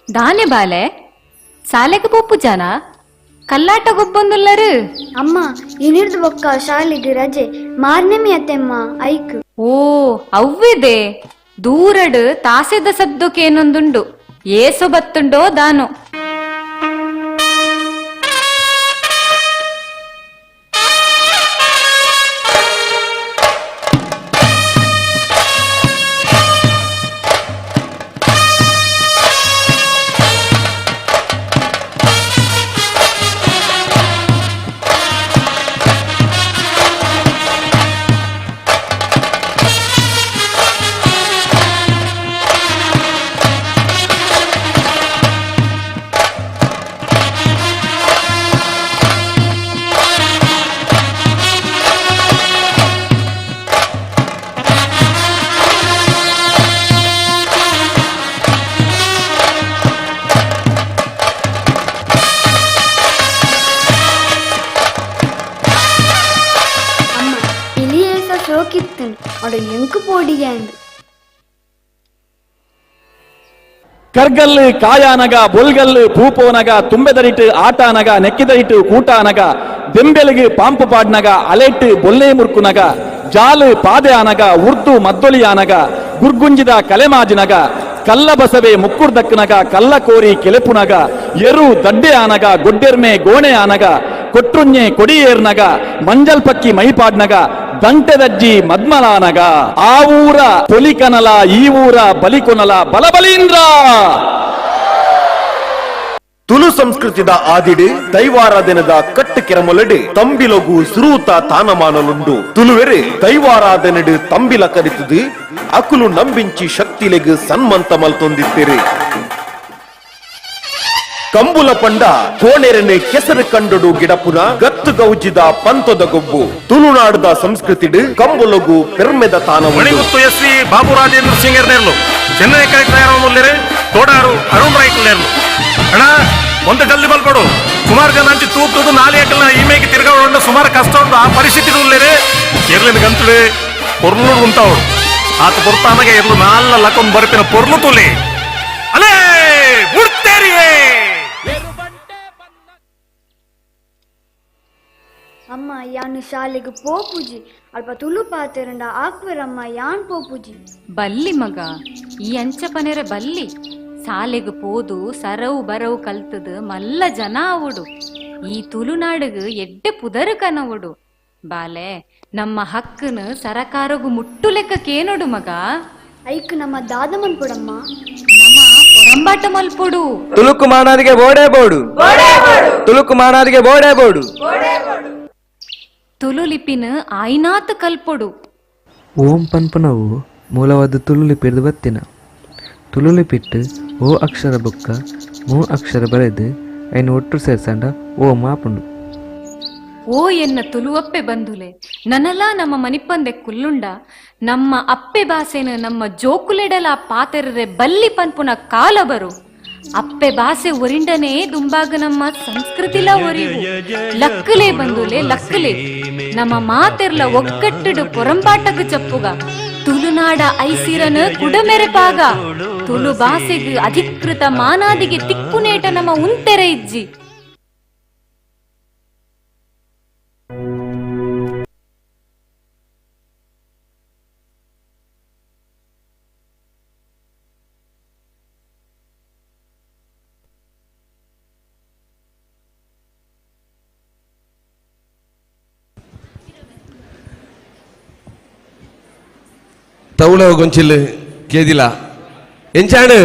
ದಾನೆ ಬಾಲೆ ಸಾಲೆಗೆ ಪೊಪ್ಪು ಜನ ಕಲ್ಲಾಟ ಗೊಬ್ಬೊಂದುಲ್ಲರು ಅಮ್ಮ ಇನಿರ್ದು ಬೊಕ್ಕ ಶಾಲೆಗೆ ರಜೆ ಮಾರ್ನೆಮಿ ಅತ್ತೆಮ್ಮ ಐಕ್ ಓ ಅವ್ವಿದೆ ದೂರಡು ತಾಸೆದ ಸದ್ದಕ್ಕೇನೊಂದುಂಡು ಏಸು ಬತ್ತುಂಡೋ ದಾನು ಕರ್ಗಲ್ಲು ಕಾಯಾನಗ ಬೊಲ್ಗಲ್ಲು ಪೂಪೋನಗ ತುಂಬೆದರಿಟ್ಟು ಆಟಾನಗ ನೆಕ್ಕಿದರಿಟ್ಟು ಕೂಟಾನಗ ದೆಂಬೆಲಿಗೆ ಪಾಂಪು ಪಾಡ್ನಗ ಅಲೆಟ್ಟು ಬೊಲ್ಲೆ ಮುರ್ಕುನಗ ಜಾಲು ಪಾದೆ ಆನಗ ಉರ್ದು ಮದ್ದೊಲಿ ಆನಗ ಗುರ್ಗುಂಜಿದ ಕಲೆಮಾಜಿನಗ ಕಲ್ಲ ಬಸವೆ ಮುಕ್ಕುರ್ದಕ್ಕನಗ ಕಲ್ಲ ಕೋರಿ ಕೆಲೆಪುನಗ ಎರು ದಡ್ಡೆ ಆನಗ ಗೊಡ್ಡೆರ್ಮೆ ಗೋಣೆ ಆನಗ ಕೊಟ್ರುಂಜೆ ಕೊಡಿಯೇರ್ನಗ ಮಂಜಲ್ ಪಕ್ಕಿ ಮೈಪಾಡ್ನಗ ದಂಟೆದಜ್ಜಿ ಮದ್ಮಲಾನಗ ಆ ಊರ ಪೊಲಿಕನಲ ಈ ಊರ ಬಲಿಕೊನಲ ಬಲಬಲೀಂದ್ರ ತುಳು ಸಂಸ್ಕೃತಿದ ಆದಿಡು ದೈವಾರಾಧನೆದ ಕಟ್ಟು ಕೆರಮೊಲಡು ತಂಬಿಲಗು ಸುರೂತ ತಾನಮಾನಲುಂಡು ತುಳುವೆರೆ ದೈವಾರಾಧನೆಡು ತಂಬಿಲ ಕರಿತುದು ಅಕುಲು ನಂಬಿಂಚಿ ಶಕ್ತಿಲೆಗು ಸನ್ಮಂತ ಮಲ್ತೊಂದಿತ್ತೇರೆ ಕಂಬುಲ ಪಂಡ ಕೋಣೆರನೆ ಕೆಸರು ಕಂಡಡು ಗಿಡಪುನ ಗತ್ತು ಗೌಜಿದ ಪಂತದ ಗೊಬ್ಬು ತುಳುನಾಡದ ಸಂಸ್ಕೃತಿಡು ಕಂಬುಲಗು ಪೆರ್ಮೆದ ತಾನ Manigutthu S V Babu Rajendra singer Nerlu Chennai collector Thodaru Arun ರೈಟ್ ನೇರ್ಲು ಅಣ್ಣ ಒಂದು ಜಲ್ದಿ ಬಲ್ಪಡು ಸುಮಾರು ಜನ ಅಂಚಿ ತೂಕುದು ನಾಳೆ ಈಮೇಗೆ ತಿರ್ಗಾಡ ಸುಮಾರು ಕಷ್ಟ ಉಂಟು ಆ ಪರಿಸ್ಥಿತಿ ಉಳ್ಳೇರೆ ಎರ್ಲಿನ ಗಂತುಳೆ ಪೊರ್ಲು ಉಂಟಾವು ಆತ ಬರ್ತಾನಾಗ ಎರ್ಲು ನಾಲ್ಲ ಲಕ್ಕೊಂದು ಬರ್ಪಿನ ಪೊರ್ಲು ತುಲಿ ಅಲೇ ಮುಡ್ತೇರಿಯೇ ಅಮ್ಮ ಯಾನು ಶಾಲೆಗೆ ಪೋಪುಜಿ ಅಲ್ಪ ತುಳು ಪಾತೆರಂಡ ಆಕ್ವೆರಮ್ಮ ಯಾನ್ ಪೋಪುಜಿ ಬಲ್ಲಿ ಮಗ ಈ ಅಂಚ ಪನೆರೆ ಬಲ್ಲಿ ಸಾಲೆಗ್ ಪೋದು ಸರವು ಬರವು ಕಲ್ತದ ಮಲ್ಲ ಜನ ಅವಡು ಈ ತುಳುನಾಡಿಗೆ ಎಡ್ಡೆ ಪುದರ್ ಕನವಡು ಬಾಲೆ ನಮ್ಮ ಹಕ್ಕನ ಸರಕಾರಗು ಮುಟ್ಟು ಲೆಕ್ಕ ಕೇನೋಡು ಮಗ ಐಕ್ ನಮ್ಮ ದಾದ ಮಲ್ಪೊಡಮ್ಮ ನಮ್ಮ ಪೊರಂಬಾಟ ಮಲ್ಪೊಡು ತುಳುಕು ಮಾನಾದಿಗೆ ಬೋಡೆ ಬೋಡು ತುಳುಕು ಮಾನಾದಿಗೆ ಬೋಡೆ ಬೋಡು ತುಳು ಲಿಪಿನ ಆಯ್ನಾತ್ ಕಲ್ಪೊಡು ಓಂ ಪನ್ಪನವು ಮೂಲವಾದ ತುಳು ಲಿಪಿರ್ದು ಬತ್ತಿನ ತುಳು ಲಿಪಿಟ್ಟು ಓ ಅಕ್ಷರ ಬುಕ್ಕ ಮೂ ಅಕ್ಷರ ಬರೆದು ಐನು ಒಟ್ಟು ಸೇರ್ಸಂಡ ಓ ಮಾಪುಂಡು ಓ ಎನ್ನ ತುಳುವಪ್ಪೆ ಬಂದುಲೆ ನನಲ ನಮ್ಮ ಮನಿಪ್ಪಂದೆ ಕುಲ್ಲುಂಡ ನಮ್ಮ ಅಪ್ಪೆ ಭಾಷೆನ ನಮ್ಮ ಜೋಕುಲೆಡಲ ಪಾತೆರ್ರೆ ಬಲ್ಲಿ ಪನ್ಪುನ ಕಾಲ ಬರು ಅಪ್ಪೆ ಭಾಷೆ ಒರಿಂಡನೆ ದುಂಬಾಗ ನಮ್ಮ ಸಂಸ್ಕೃತಿಲ ಒರಿವು ಲಕ್ಕಲೆ ಬಂದುಲೆ ಲಕ್ಕಲೆ ನಮ್ಮ ಮಾತೆರ್ಲ ಒಗ್ಗಟ್ಟಿಡು ಪೊರಂಪಾಟಗ ಚಪ್ಪುಗ ತುಳುನಾಡ ಐಸಿರನ ಕುಡಮೆರೆಪಾಗ ತುಳು ಭಾಷೆಗೆ ಅಧಿಕೃತ ಮಾನಾದಿಗೆ ತಿಕ್ಕುನೇಟ ನಮ್ಮ ಉಂತೆರೆ ಇಜ್ಜಿ ತೌಳ ಗೊಂಚಿಲ್ ಕೇದಿಲ ಎಂಚಾಂಡು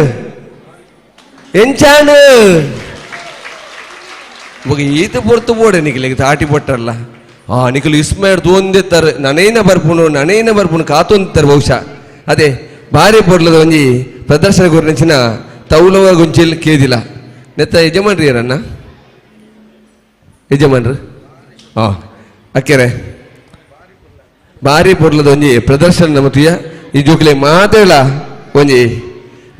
ಎಂಚಾಂಡು ಈತ ಪೊರ್ತು ಬೋಡೆ ನಿಖಿಲಿಗೆ ತಾಟಿ ಪೊಟ್ಟರಲ್ಲ ನಿಖಿಲು ಇಸ್ಮೇಡ್ ತೋಂದಿತ್ತಾರೆ ನನೇನ ಬರ್ಪುನು ಕಾತೊಂದಿತ್ತಾರೆ ಬಹುಶಃ ಅದೇ ಭಾರಿ ಪೊರ್ಲದ ಒಂಜಿ ಪ್ರದರ್ಶನ ಗುರಿನಂಚಿನ ತೌಲವ ಗೊಂಚಿಲ್ ಕೇದಿಲ ನೆತ್ತ ಯಜಮಾನ್ರಿ ಯಾರನ್ನ ಯಜಮಾನ್ರು ಅಕ್ಕೆರೆ ಭಾರಿ ಪೊರ್ಲದ ಒಂಜಿ ಪ್ರದರ್ಶನ ನಮ್ಮ ತುಯ್ಯ ಈ ಜೋಕ್ಲೆ ಮಾತೇಳ ಒಂಜಿ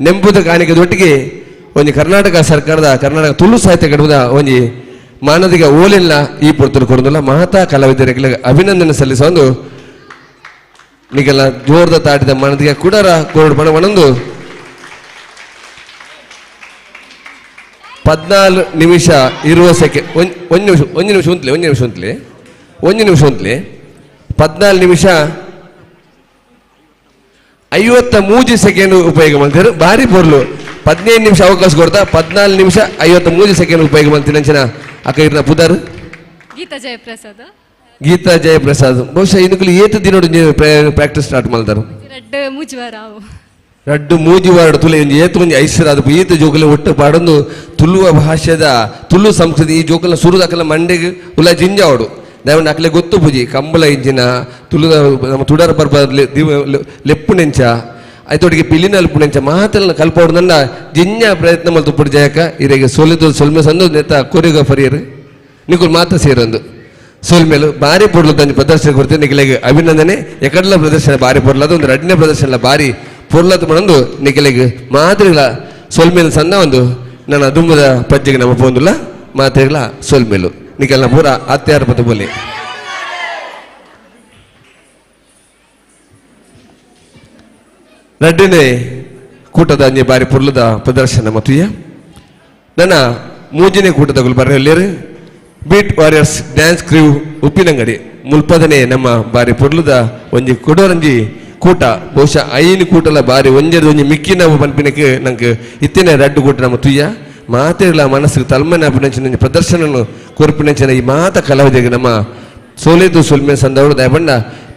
ನೆಂಪುದ ಕಾಣಿಕೆದೊಟ್ಟಿಗೆ ಒಂಜಿ ಕರ್ನಾಟಕ ಸರ್ಕಾರದ ಕರ್ನಾಟಕ ತುಳು ಸಾಹಿತ್ಯ ಅಕಾಡೆಮಿದ ಒಂಜಿ ಮಾನದಿಗ ಓಲೆಲ್ಲ ಈ ಪೊರ್ತಲು ಕೊಡೋದಿಲ್ಲ ಮಹತಾ ಕಲಾವಿದರಿಗೆ ಅಭಿನಂದನೆ ಸಲ್ಲಿಸುವ ಒಂದು ನಿಗೆಲ್ಲ ಜೋರ್ದ ತಾಟಿದ ಮಾನದಿಗ ಕುಡರ ಕೋರಡು ಪಣ ಒಣಂದು 14 ನಿಮಿಷ 20 ಸೆಕೆಂಡ್ ಒಂದು ನಿಮಿಷ ಉಂತ್ಲೆ 14 ನಿಮಿಷ 53 ಸೆಕೆಂಡ್ ಉಪಯೋಗ ಮಾಡ್ತಾರೆ ಭಾರಿ ಪೊರ್ಲು 15 ನಿಮಿಷ ಅವಕಾಶ ಕೊಡ್ತಾ 14 ನಿಮಿಷ 53 ಸೆಕೆಂಡ್ ಉಪಯೋಗ ಮಾಡ್ತೀನಿ ಅಂಚಿನ ಅಕ್ಕ ಇರ್ನ ಪುದರ್ ಗೀತಾ ಜಯಪ್ರಸಾದ್ ಬಹುಶಃ ಇದಕ್ಕೆ ಏತ ದಿನೋಡು ಪ್ರಾಕ್ಟೀಸ್ ಸ್ಟಾರ್ಟ್ ಮಾಡ್ತಾರೆ ರಡ್ಡು ಮೂಜಿವಾರಡು ತುಲೆ ಏತು ಒಂಜಿ ಐಶ್ವರ್ಯ ಅದು ಈತ ಜೋಕಲ ಒಟ್ಟು ಪಾಡೊಂದು ತುಳುವ ಭಾಷೆದ ತುಳು ಸಂಸ್ಕೃತಿ ಈ ಜೋಕಲ ಸುರುದಕ್ಕಲ ಮಂಡೆಗೆ ಉಲ್ಲ ಜಿಂಜಾವಡು ದಯವಿಟ್ಟು ಅಕ್ಲೆ ಗೊತ್ತು ಪೂಜಿ ಕಂಬಳ ಇಂಜಿನ ತುಳುದ ನಮ್ಮ ತುಡರ ಪರ್ಬ ಲೆಪ್ಪುನೆಂಚ ಐತೊಟ್ಟಿಗೆ ಪಿಲಿನ ಅಲ್ಪುನೆಂಚ ಮಾತೆಲ್ಲ ಕಲ್ಪೋಡು ನನ್ನ ಜಿಂಜ ಪ್ರಯತ್ನ ಮಲ್ತು ಪುಡಿ ಜಾಯಕ ಇರೆಗೆ ಸೊಲಿದು ಸೊಲ್ಮೆ ಸಂದು ನೆತ್ತ ಕೊರಿಯೋಗ್ರಾಫರಿಯರು ನಿಕುಲ್ ಮಾತ ಸೇರೊಂದು ಸೋಲ್ಮೇಲು ಭಾರಿ ಪೊರ್ಲು ತಂದು ಪ್ರದರ್ಶನ ಕೊಡ್ತೇನೆ ನಿಖಿಲೆಗೆ ಅಭಿನಂದನೆ ಎಕಡ್ಲ ಪ್ರದರ್ಶನ ಭಾರಿ ಪೊರ್ಲದ ಒಂದು ರಡ್ನೇ ಪ್ರದರ್ಶನ ಭಾರಿ ಪೊರ್ಲದ ಮಣಂದು ನಿಖಿಲೆಗೆ ಮಾತ್ರೆಗಳ ಸೋಲ್ಮೇಲು ಸಂದ ಒಂದು ನನ್ನ ದುಂಬದ ಪಜ್ಜಿಗೆ ನಮ್ಮ ಪೋಂದುಲ್ಲ ಮಾತ್ರೆಗಳ ಸೋಲ್ಮೇಲು ನಿಖಲ್ನ ಪೂರ ಅತ್ಯಾರ ಪದ ಬೋಲಿ ರಡ್ಡನೇ ಕೂಟದ ಅಂಜೆ ಬಾರಿ ಪೊರ್ಲದ ಪ್ರದರ್ಶನ ಮತ್ತುಯ್ಯ ನನ್ನ ಮೂಜನೇ ಕೂಟದಗಳು ಬರೆಯಲ್ಲೇರು beat warriors dance crew Uppinangady ಮುಲ್ಪದನೆ ನಮ್ಮ ಬಾರಿ ಪೊರ್ಲದ ಒಂಜಿ ಕೊಡೋರಂಜಿ ಕೂಟ ಬಹುಶಃ ಐನು ಕೂಟಲ ಬಾರಿ ಒಂಜೆದ ಒಂಜಿ ಮಿಕ್ಕಿನ ಪನ್ಪಿನಕ್ಕೆ ನಂಗೆ ಇತ್ತಿನ ರಡ್ಡು ಕೂಟ ನಮ್ಮ ತುಯ್ಯ ಮಾತೆಗಳ ಮನಸ್ಸಿಗೆ ತಲ್ಮನೆ ಅಭಿನಂಚನ ಪ್ರದರ್ಶನ ಕೊರ್ಪಿನಂಚಿನ ಈ ಮಾತ ಕಲಾವಿದರಿಗೆ ನಮ್ಮ ಸೋಲೆದು ಸೊಲ್ಮೆ ಸಂದವಳು ದಯಪಂಡ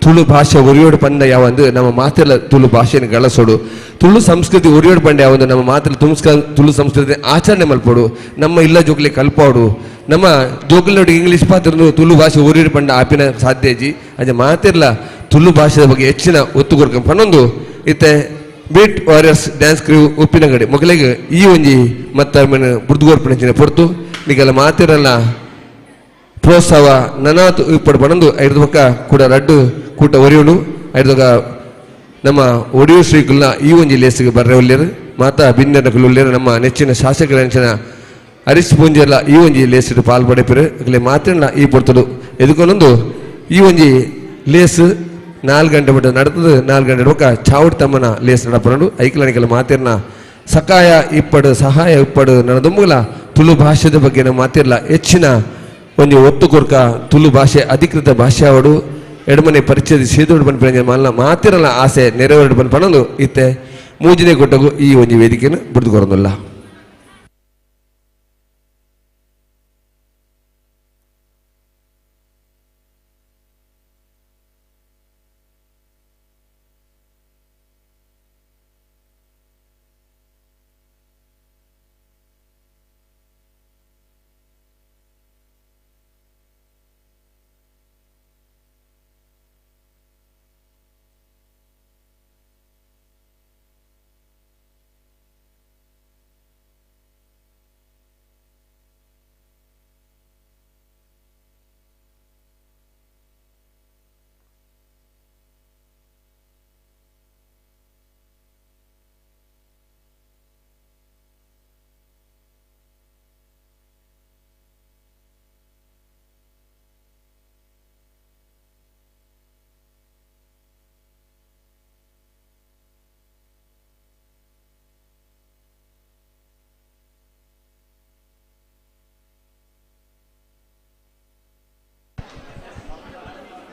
ತುಳು ಭಾಷೆ ಒರಿಯೋಡು ಪಂಡ ಯಾವಂದು ನಮ್ಮ ಮಾತೆಲ್ಲ ತುಳು ಭಾಷೆಯನ್ನು ಗಳಸೋಡು ತುಳು ಸಂಸ್ಕೃತಿ ಒರಿಯೋಡು ಪಂಡ ಯಾವಂದು ನಮ್ಮ ಮಾತೆಲ್ಲ ತುಳು ಸಂಸ್ಕೃತಿ ಆಚರಣೆ ಮಲ್ಪೋಡು ನಮ್ಮ ಇಲ್ಲ ಜೋಕ್ಲೆ ಕಲ್ಪೋಡು ನಮ್ಮ ಜೋಕ್ಲೋಡಿ ಇಂಗ್ಲೀಷ್ ಪಾತ್ರ ತುಳು ಭಾಷೆ ಒರಿಯೋಡು ಪಂಡ ಆಪಿನ ಸಾಧ್ಯಜಿ ಅದೇ ಮಾತೆಲ್ಲ ತುಳು ಭಾಷೆಯ ಬಗ್ಗೆ ಹೆಚ್ಚಿನ ಒತ್ತು ಕೊಡ್ಕೊಂಡು ಪನ್ನೊಂದು ಇತ್ತೆ ಬೀಟ್ ವಾರಿಯರ್ಸ್ ಡ್ಯಾನ್ಸ್ ಕ್ರೂ ಉಪ್ಪಿನಂಗಡಿ ಮೊಗಲಿಗೆ ಈ ಒಂಜಿ ಮತ್ತೆ ಬುರ್ದುಗೋರ್ಪಣೆ ಪೊರ್ತು ನಿಗೆಲ್ಲ ಮಾತಿರಲ್ಲ ಪ್ರೋತ್ಸಾಹ ನನಾತು ಇಪ್ಪಡು ಪಣಂದು ಐದು ಪಕ್ಕ ಕೂಡ ರಡ್ಡು ಕೂಟ ಒರಿಯೋಡು ಐದು ನಮ್ಮ ಒಡಿಯೋ ಶ್ರೀಕುಲ್ನ ಈ ಒಂಜಿ ಲೇಸಿಗೆ ಬರ್ರೆ ಒಳ್ಳೆಯರು ಮಾತಾ ಭಿನ್ನಕುಲು ಒಳ್ಳೆಯರು ನಮ್ಮ ನೆಚ್ಚಿನ ಶಾಸಕರ ನೆಚ್ಚಿನ ಹರೀಶ್ ಪೂಂಜೆಲ್ಲ ಈ ಒಂಜಿ ಲೇಸಿಡು ಪಾಲ್ಪಡೆಪಿರು ಅಗಲೇ ಮಾತಿರಲ್ಲ ಈ ಪೊರ್ತಡು ಎದುಕೊಂಡೊಂದು ಈ ಒಂಜಿ ಲೇಸ್ 4 ಗಂಟೆ ಮಟ್ಟ ನಡ್ತದೆ 4 ಗಂಟೆ ಪಕ್ಕ ಚಾವಡಿ ತಮ್ಮನ ಲೇಸ್ ನಡಪಡು ಐಕ್ಲನಿಗೆಲ್ಲ ಮಾತಿರ್ನ ಸಕಾಯ ಇಪ್ಪಡು ಸಹಾಯ ಇಪ್ಪಡು ನನ್ನದೊಮ್ಮಲ ತುಳು ಭಾಷೆದ ಬಗ್ಗೆ ನಮ್ಮ ಮಾತಿರಲ್ಲ ಹೆಚ್ಚಿನ ಒಂದು ಒತ್ತು ಕೊರ್ಕ ತುಳು ಭಾಷೆ ಅಧಿಕೃತ ಭಾಷೆ ಅವಡು ಎಡಮನೆ ಪರಿಚಯ ಸೇದೋಡು ಬಂದು ಮಲ್ಲ ಮಾತಿರಲ್ಲ ಆಸೆ ನೆರವೇರು ಬಂದು ಪಣಲು ಇತ್ತೆ ಮೂಜಿನೇ ಕೊಟ್ಟಗು ಈ ಒಂದು ವೇದಿಕೆಯನ್ನು ಬಿಡ್ದುಕೊರೊಂದಿಲ್ಲ.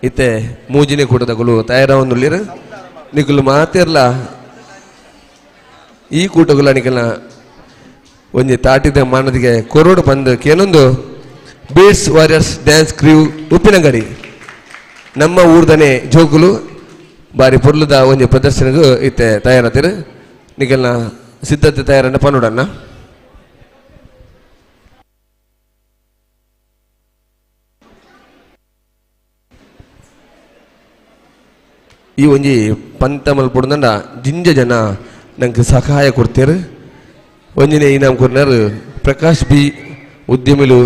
ಇತ್ತೆ ಮೂಜಿನೇ ಕೂಟದಗಳು ತಯಾರವನ್ನುಳ್ಳಿರು ನಿಕಲು ಮಾತಿರ್ಲ ಈ ಕೂಟಗಳ ನಿಕಲ್ನ ಒಂಜಿ ತಾಟಿದ ಮಾನದಿಗೆ ಕೊರೋಡು ಬಂದು ಕೇನೊಂದು ಬೀಟ್ಸ್ ವಾರಿಯರ್ಸ್ ಡ್ಯಾನ್ಸ್ ಕ್ರೂ ಉಪ್ಪಿನಂಗಡಿ ನಮ್ಮ ಊರ್ದನೆ ಜೋಗುಲು ಬಾರಿ ಪೊರ್ಲದ ಒಂಜಿ ಪ್ರದರ್ಶನಗೂ ಇತ್ತೆ ತಯಾರತಿರು ನಿಕಲ್ನ ಸಿದ್ಧತೆ ತಯಾರನ್ನ ಪನ್ನೋಡನ್ನ ಈ ಒಂಜಿ ಪಂತ ಮಲ್ಪೊಡ್ದಂಡ ಜಿಂಜ ಜನ ನಂಗೆ ಸಹಾಯ ಕೊಡ್ತೇರು ಒಂಜಿನೇ ಇನಾಮ್ ಕೊರ್ನರು ಪ್ರಕಾಶ್ ಬಿ ಉದ್ಯಮಿಲು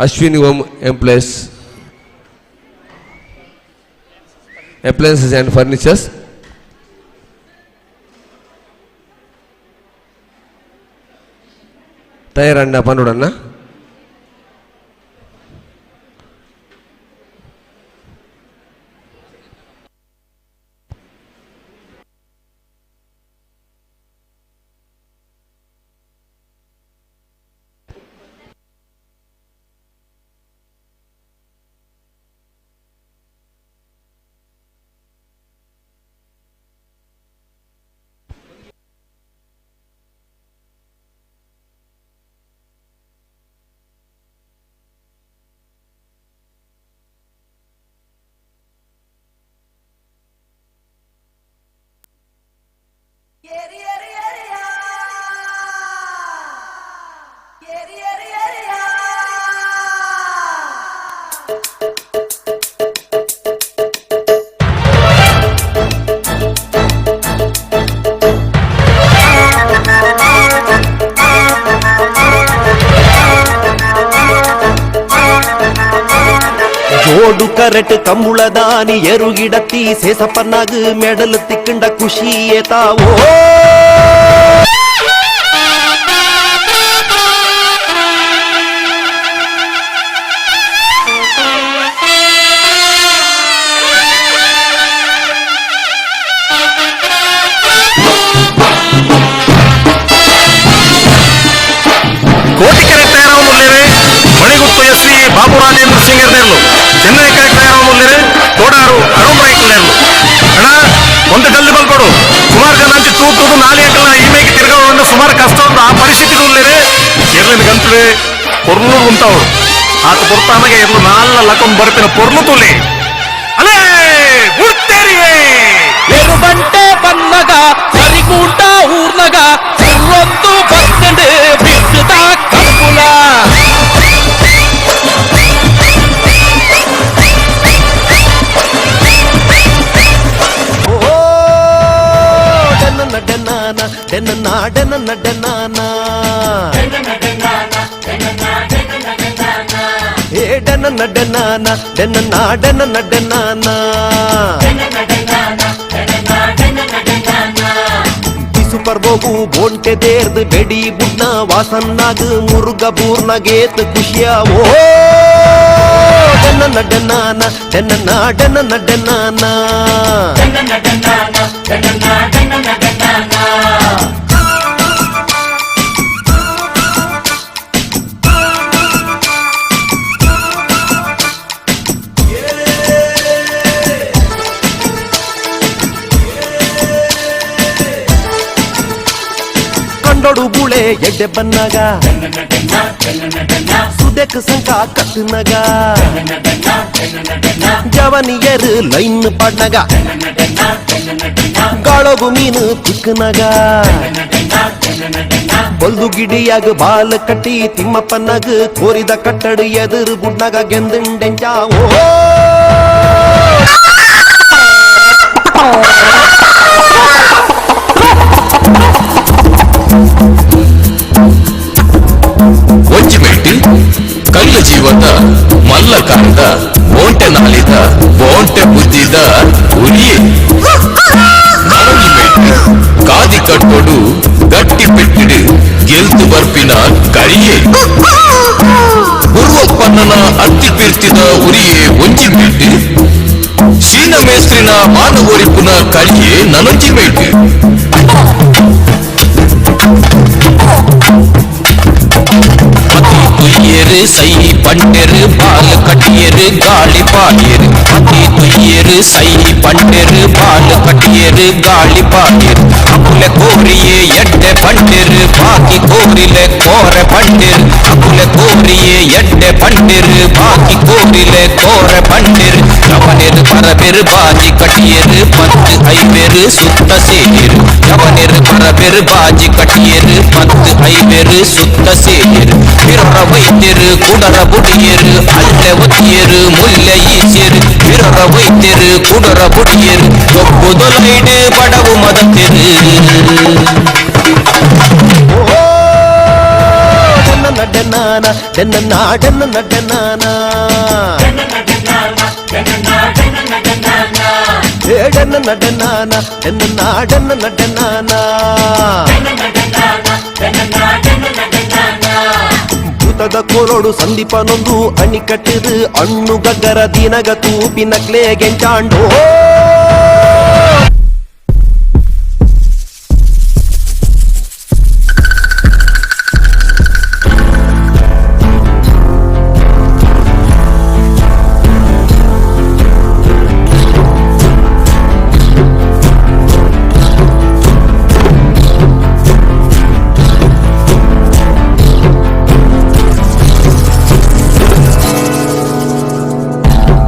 Ashwini home appliances and furnitures ತಯಾರಣ್ಣ ಪನ್ನೋಡನ್ನ ಜೋಡು ಕರೆಟ್ ಕಂಬುಳದಾನಿ ಎರುಗಿಡತ್ತಿ ಸೇಸಪ್ಪನಾಗ ಮೆಡಲ್ ತಿಕ್ಕಂಡ ಖುಷಿಯೇ ತಾವೋ ಕೋಟಿಕೆರೆ ತಯಾರವನ್ನುಳ್ಳೇರೆ Manigutthu S C Babu Rajendra singer Nerlu Chennai ಕೆರೆ ತಯಾರವನ್ನುಳ್ಳೇರೆ ತೋಡಾರು ಅರುಣ್ ರಾಯ್ಕಲ್ ನೇರ್ಲು ಅಣ್ಣ ಒಂದು ಜಲ್ದಿ ಬಲ್ಕೊಡು ಸುಮಾರು ಜನ ಅಂಚೆ ತೂತುದು 4 ಗಂಟೆల ಈಮೇಗೆ ತಿರ್ಗಾವನ್ನ ಸುಮಾರು ಕಷ್ಟ ಉಂಟು ಆ ಪರಿಸ್ಥಿತಿ ಉಳ್ಳೇರೆ ಎರ್ಲಿನ ಗಂಟೆ ಪೊರ್ಲು ಉಂಟವರು ಆತ ಪೊರ್ತಾನಾಗ ಎರ್ಲು 4 ಲಕೊಂಡ್ ಬರ್ಪಿನ ಪೊರ್ಲು ತುಲಿ ಅಲೇ ಬುಡ್ತೇರಿಯೇ ಎರುಬಂಟೆ ಬನ್ನಗ ಸರಿಗೂಟ ಊರ್ನಗ ಸರ್ವತ್ತು ಬರ್ತಂಡೆ ಬಿಟ್ಟದ ಕರ್ಪುಲ ಡೆನ್ನ ಡನ್ನ ಡನ್ನಾನ ಏ ಡನ್ನ ಡನ್ನಾನ ಡನ್ನ ಡನ್ನಾನ ಸೂಪರ್ ಬೋಗು ಬೋಂಟೆ ದೇರ್ದು ಬೆಡಿ ಬುಡ್ನ ವಾಸನ್ನಾಗ ಮುರುಗ ಬೂರ್ನ ಗೇತ್ ಖುಷಿಯಾವೋ ಡನ್ನ ಡನ್ನಾನ ಡನ್ನ ಡನ್ನಾನ ಕಂಡೊಡು ಬುಳೆ ಎಡ್ಡೆ ಬನ್ನಗ ಸುದೆಕ್ ಸಂಕ ಕಟ್ಟನಗ ಜವನಿಯರು ಲೈನ್ ಪಾಡ್ನಗ ಗಾಳಗು ಮೀನು ತಿಕ್ಕನಗ ಬಲ್ದು ಗಿಡಿಯಾಗ ಬಾಲ್ ಕಟ್ಟಿ ತಿಮ್ಮಪ್ಪನಗ ಕೋರಿದ ಕಟ್ಟಡು ಎದುರು ಗುಡ್ನಗ ಗೆಂದಂಡೆಂಜ ಓ ಒಂಜಿಮೆಟ್ಟಿ ಕಳ್ಳ ಜೀವದ ಮಲ್ಲಕಾಂಡ ಓಂಟೆ ನಾಲಿದ ಓಂಟೆ ಬುದ್ಧಿದ ಉರಿಯೇ ನವನಿಮೆಟ್ಟಿ ಕಾದಿ ಕಟ್ಟೋಡು ಗಟ್ಟಿ ಪೆಟ್ಟಿಡು ಗೆಲ್ತು ಬರ್ಪಿನ ಕರಿಯೇ ಪೂರ್ವಪ್ಪನ್ನನ ಅತ್ತಿ ಪಿರ್ತಿದ ಉರಿಯೇ ಒಂಜಿಮೆಟ್ಟಿ ಶೀನ ಮೇಸ್ತ್ರಿನ ಮಾನಗೋರಿಪುನ ಕಳಿಯೇ ನನಂಜಿಮೆಟ್ಟಿ துயரு சை பண்டெரு பால் கட்டியரு காளி பாடியரு அதி துயரு சை பண்டெரு பால் கட்டியரு காளி பாடியரு அப்புல கோரியே எட்டೆ பண்டெரு பாக்கி கோரிலே கோர பண்டெரு அப்புல கோரியே எட்டೆ பண்டெரு பாக்கி கோரிலே கோர பண்டெரு யவனெரு பரபெரு பாஜி கட்டியரு பத்து ஐவெரு சுத்த சேரு யவனெரு பரபெரு பாஜி கட்டியரு பத்து ஐவெரு சுத்த சேரு பிறர வைத்திரு குடர புடியரு அல்ல ஒத்தியரு முல்லை ஈசியரு பிறர வைத்திரு குடர புடியரு ஒப்புதொலைடு படவு மதத்திரு ಭೂತದ ಕೋರೋಡು ಸಂದೀಪನೊಂದು ಅಣಿ ಕಟ್ಟಿದು ಅಣ್ಣು ಗಗ್ಗರ ದಿನಗ ತೂಪಿನ ಕ್ಲೇ ಗೆಂಚಾಂಡು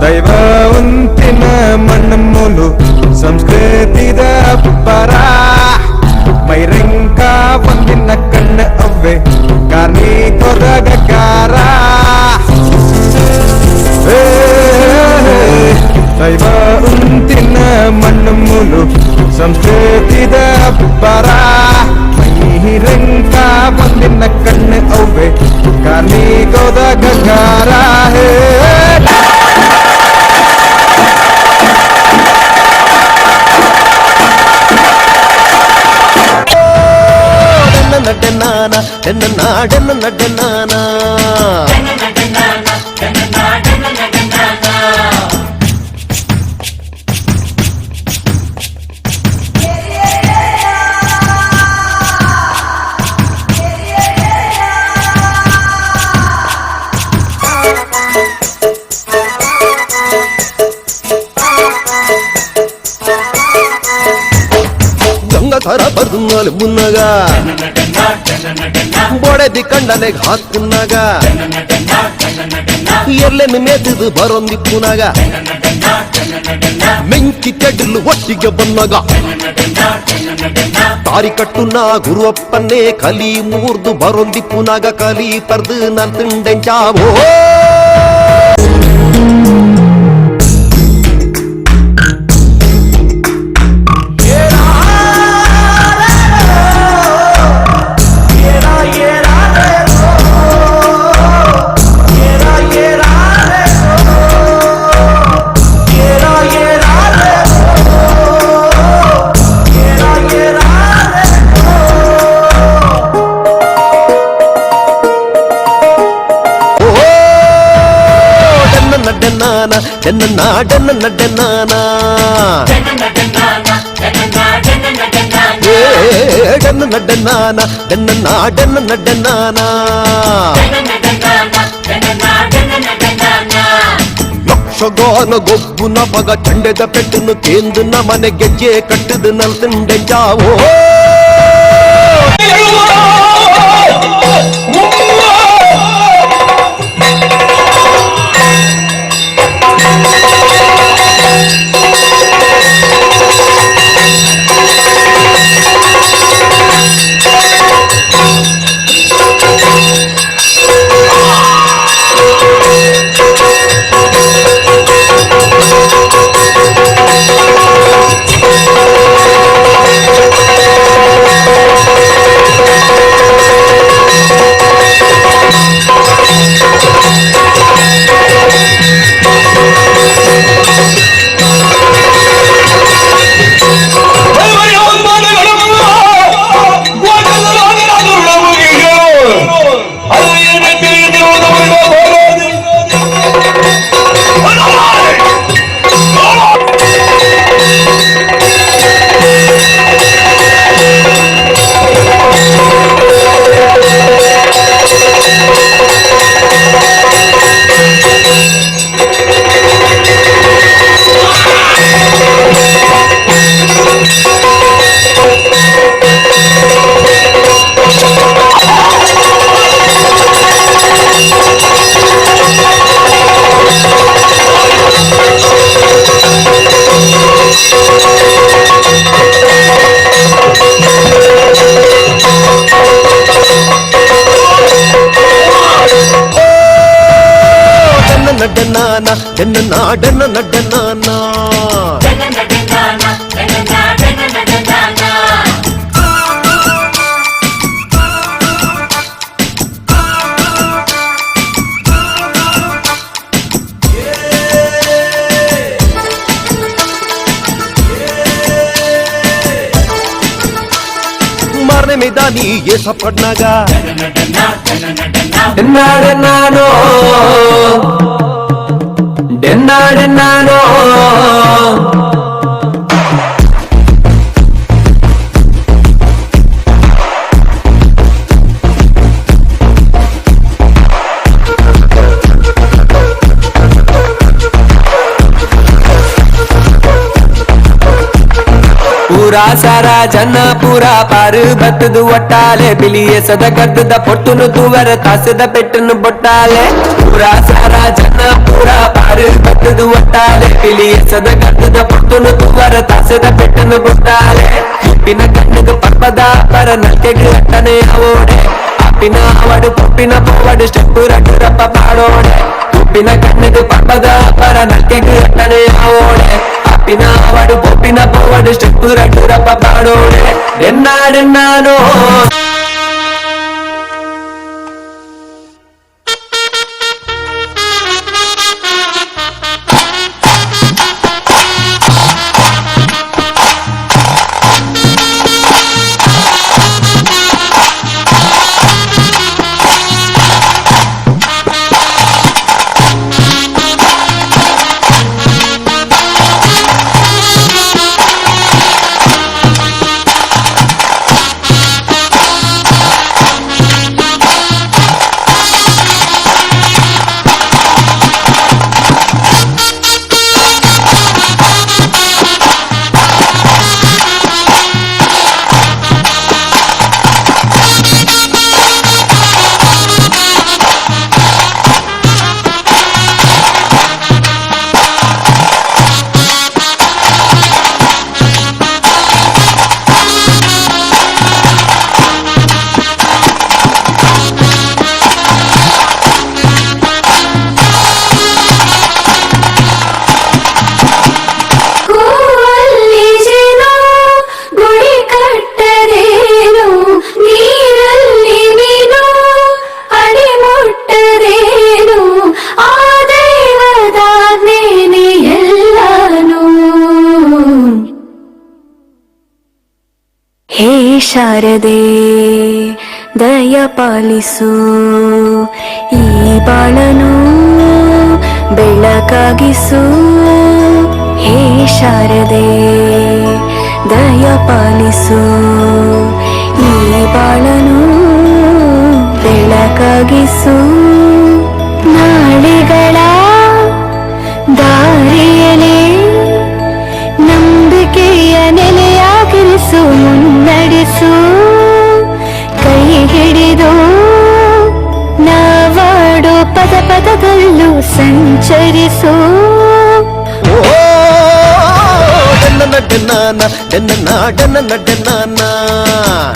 ದೈವ ಉಂತಿನ ಮಣ್ಣಮ್ಮೂಲು ಸಂಸ್ಕೃತಿದ ಪರ ಮೈರಂಕ ಬಂದಿನ ಕಣ್ಣ ಅವ್ವೆ ಕಾರ್ಮಿಕರ ದೈವ ಉಂತಿನ ಮಣ್ಣಮ್ಮೂಲು ಸಂಸ್ಕೃತಿದ ಪರ ಮೈರಂಕ ಬಂದಿನ ಕಣ್ಣ ಅವ್ವೆ ಕಾರ್ಮಿಕರ ಹೇ ಡನ್ನಾನ ಡನ್ನ ಡನ್ನಾನ ಗಂಗಾಧರ ಬರ್ದುಂಗಲ್ ಮುನ್ನಗ ಬೊಡೆದಿ ಕಂಡನೆಗ್ ಹಾಕುನ್ನಾಗ ಎಲ್ಲೆನ್ನು ಮೇತಿದು ಬರೊಂದಿ ಪುನಾಗ ಮೆಂಕಿ ಕೆಡ್ಲು ಒಟ್ಟಿಗೆ ಬಂದಾಗ ತಾರಿ ಕಟ್ಟುನ ಗುರುವಪ್ಪನ್ನೇ ಕಲಿ ಮೂರ್ದು ಬರೊಂದಿ ಪುನಾಗ ಕಲಿ ತರ್ದು ನನ್ ತಿಂಡೆಂಚಾವೋ ಡನ್ನನಾನ ಡನ್ನನ ಡನ್ನನ ಡನ್ನಾನ ಡನ್ನನ ಡನ್ನಾನ ಡನ್ನನ ಡನ್ನನ ಡನ್ನಾನ ಯಕ್ಷಗಾನ ಗೊಬ್ಬುನ ಪಗ ಚಂಡೆದ ಪೆಟ್ಟನ್ನು ಕೇಂದುನ ಮನೆ ಗೆಜ್ಜೆ ಕಟ್ಟದು ನಲ್ತಂಡೆ ಜಾವೋ ಡನ್ನಾನ ಡನ್ನನ ಡನ್ನನ ಡನ್ನಾನ ಮಾರನೇ ಮೇದಾನಿ ये सब पढ़नागा डन्नाडन्नानो डन्नाडन्नानो पूरा सारा जन पूरा पार बतद ಒಟ್ಟಾಲೆ ಬಿಲಿಯ ಸದ ಗದ್ದದ ಪೊಟ್ಟುನು ತೂವರ ತಾಸದ ಪೆಟ್ಟನು ಬೊಟ್ಟಾಲೆ पूरा सारा जन पूरा पार बतद ಒಟ್ಟಾಲೆ ಬಿಲಿಯ ಸದ ಗದ್ದದ ಪೊಟ್ಟುನು ತೂವರ ತಾಸದ ಪೆಟ್ಟನು ಬೊಟ್ಟಾಲೆ ಉಪ್ಪಿನ ಕಣ್ಣಿಗೆ ಪಪ್ಪದ ಪರ ನಲ್ಕೆಗೆ ಅಟ್ಟನೆ ಅವೋಡೆ ಅಪ್ಪಿನ ಅವಡು ಪೊಪ್ಪಿನ ಪೋವಡು ಸ್ಟೆಪ್ಪು ರಟ್ಟುರಪ್ಪ ಪಾಡೋಡೆ ಉಪ್ಪಿನ ಕಣ್ಣಿಗೆ ಪಪ್ಪದ ಪರ ನಲ್ಕೆಗೆ ಅಟ್ಟನೆ ಅವೋಡೆ ಅಪ್ಪಿನ ಅವಡು ಪೊಪ್ಪಿನ ಪೋವಡು ಸ್ಟೆಪ್ಪು ರಟ್ಟುರಪ್ಪ ಪಾಡೋಡೆ ಎನ್ನಾಡೆನ್ನಾನೋ ಶಾರದೆ ದಯ ಪಾಲಿಸು ಈ ಬಾಳನು ಬೆಳಕಾಗಿಸು. ಬೆಳಕಾಗಿಸು ಹೇ ಶಾರದೆ ದಯ ಪಾಲಿಸು ಈ ಬಾಳನು ಬೆಳಕಾಗಿಸು ನಾಳೆಗಳ ದಾರಿಯಲೇ ನಂಬಿಕೆಯ ನೆಲೆಯಾಗಿರಿಸು ಮುನ್ನಡೆಸು ಕೈ ಹಿಡಿದು ನಾವಾಡೋ ಪದ ಪದದಲ್ಲೂ ಸಂಚರಿಸು ಡನ್ನ ಡನ್ನಾನ ಡನ್ನ ಡನ್ನ ಡನ್ನಾನ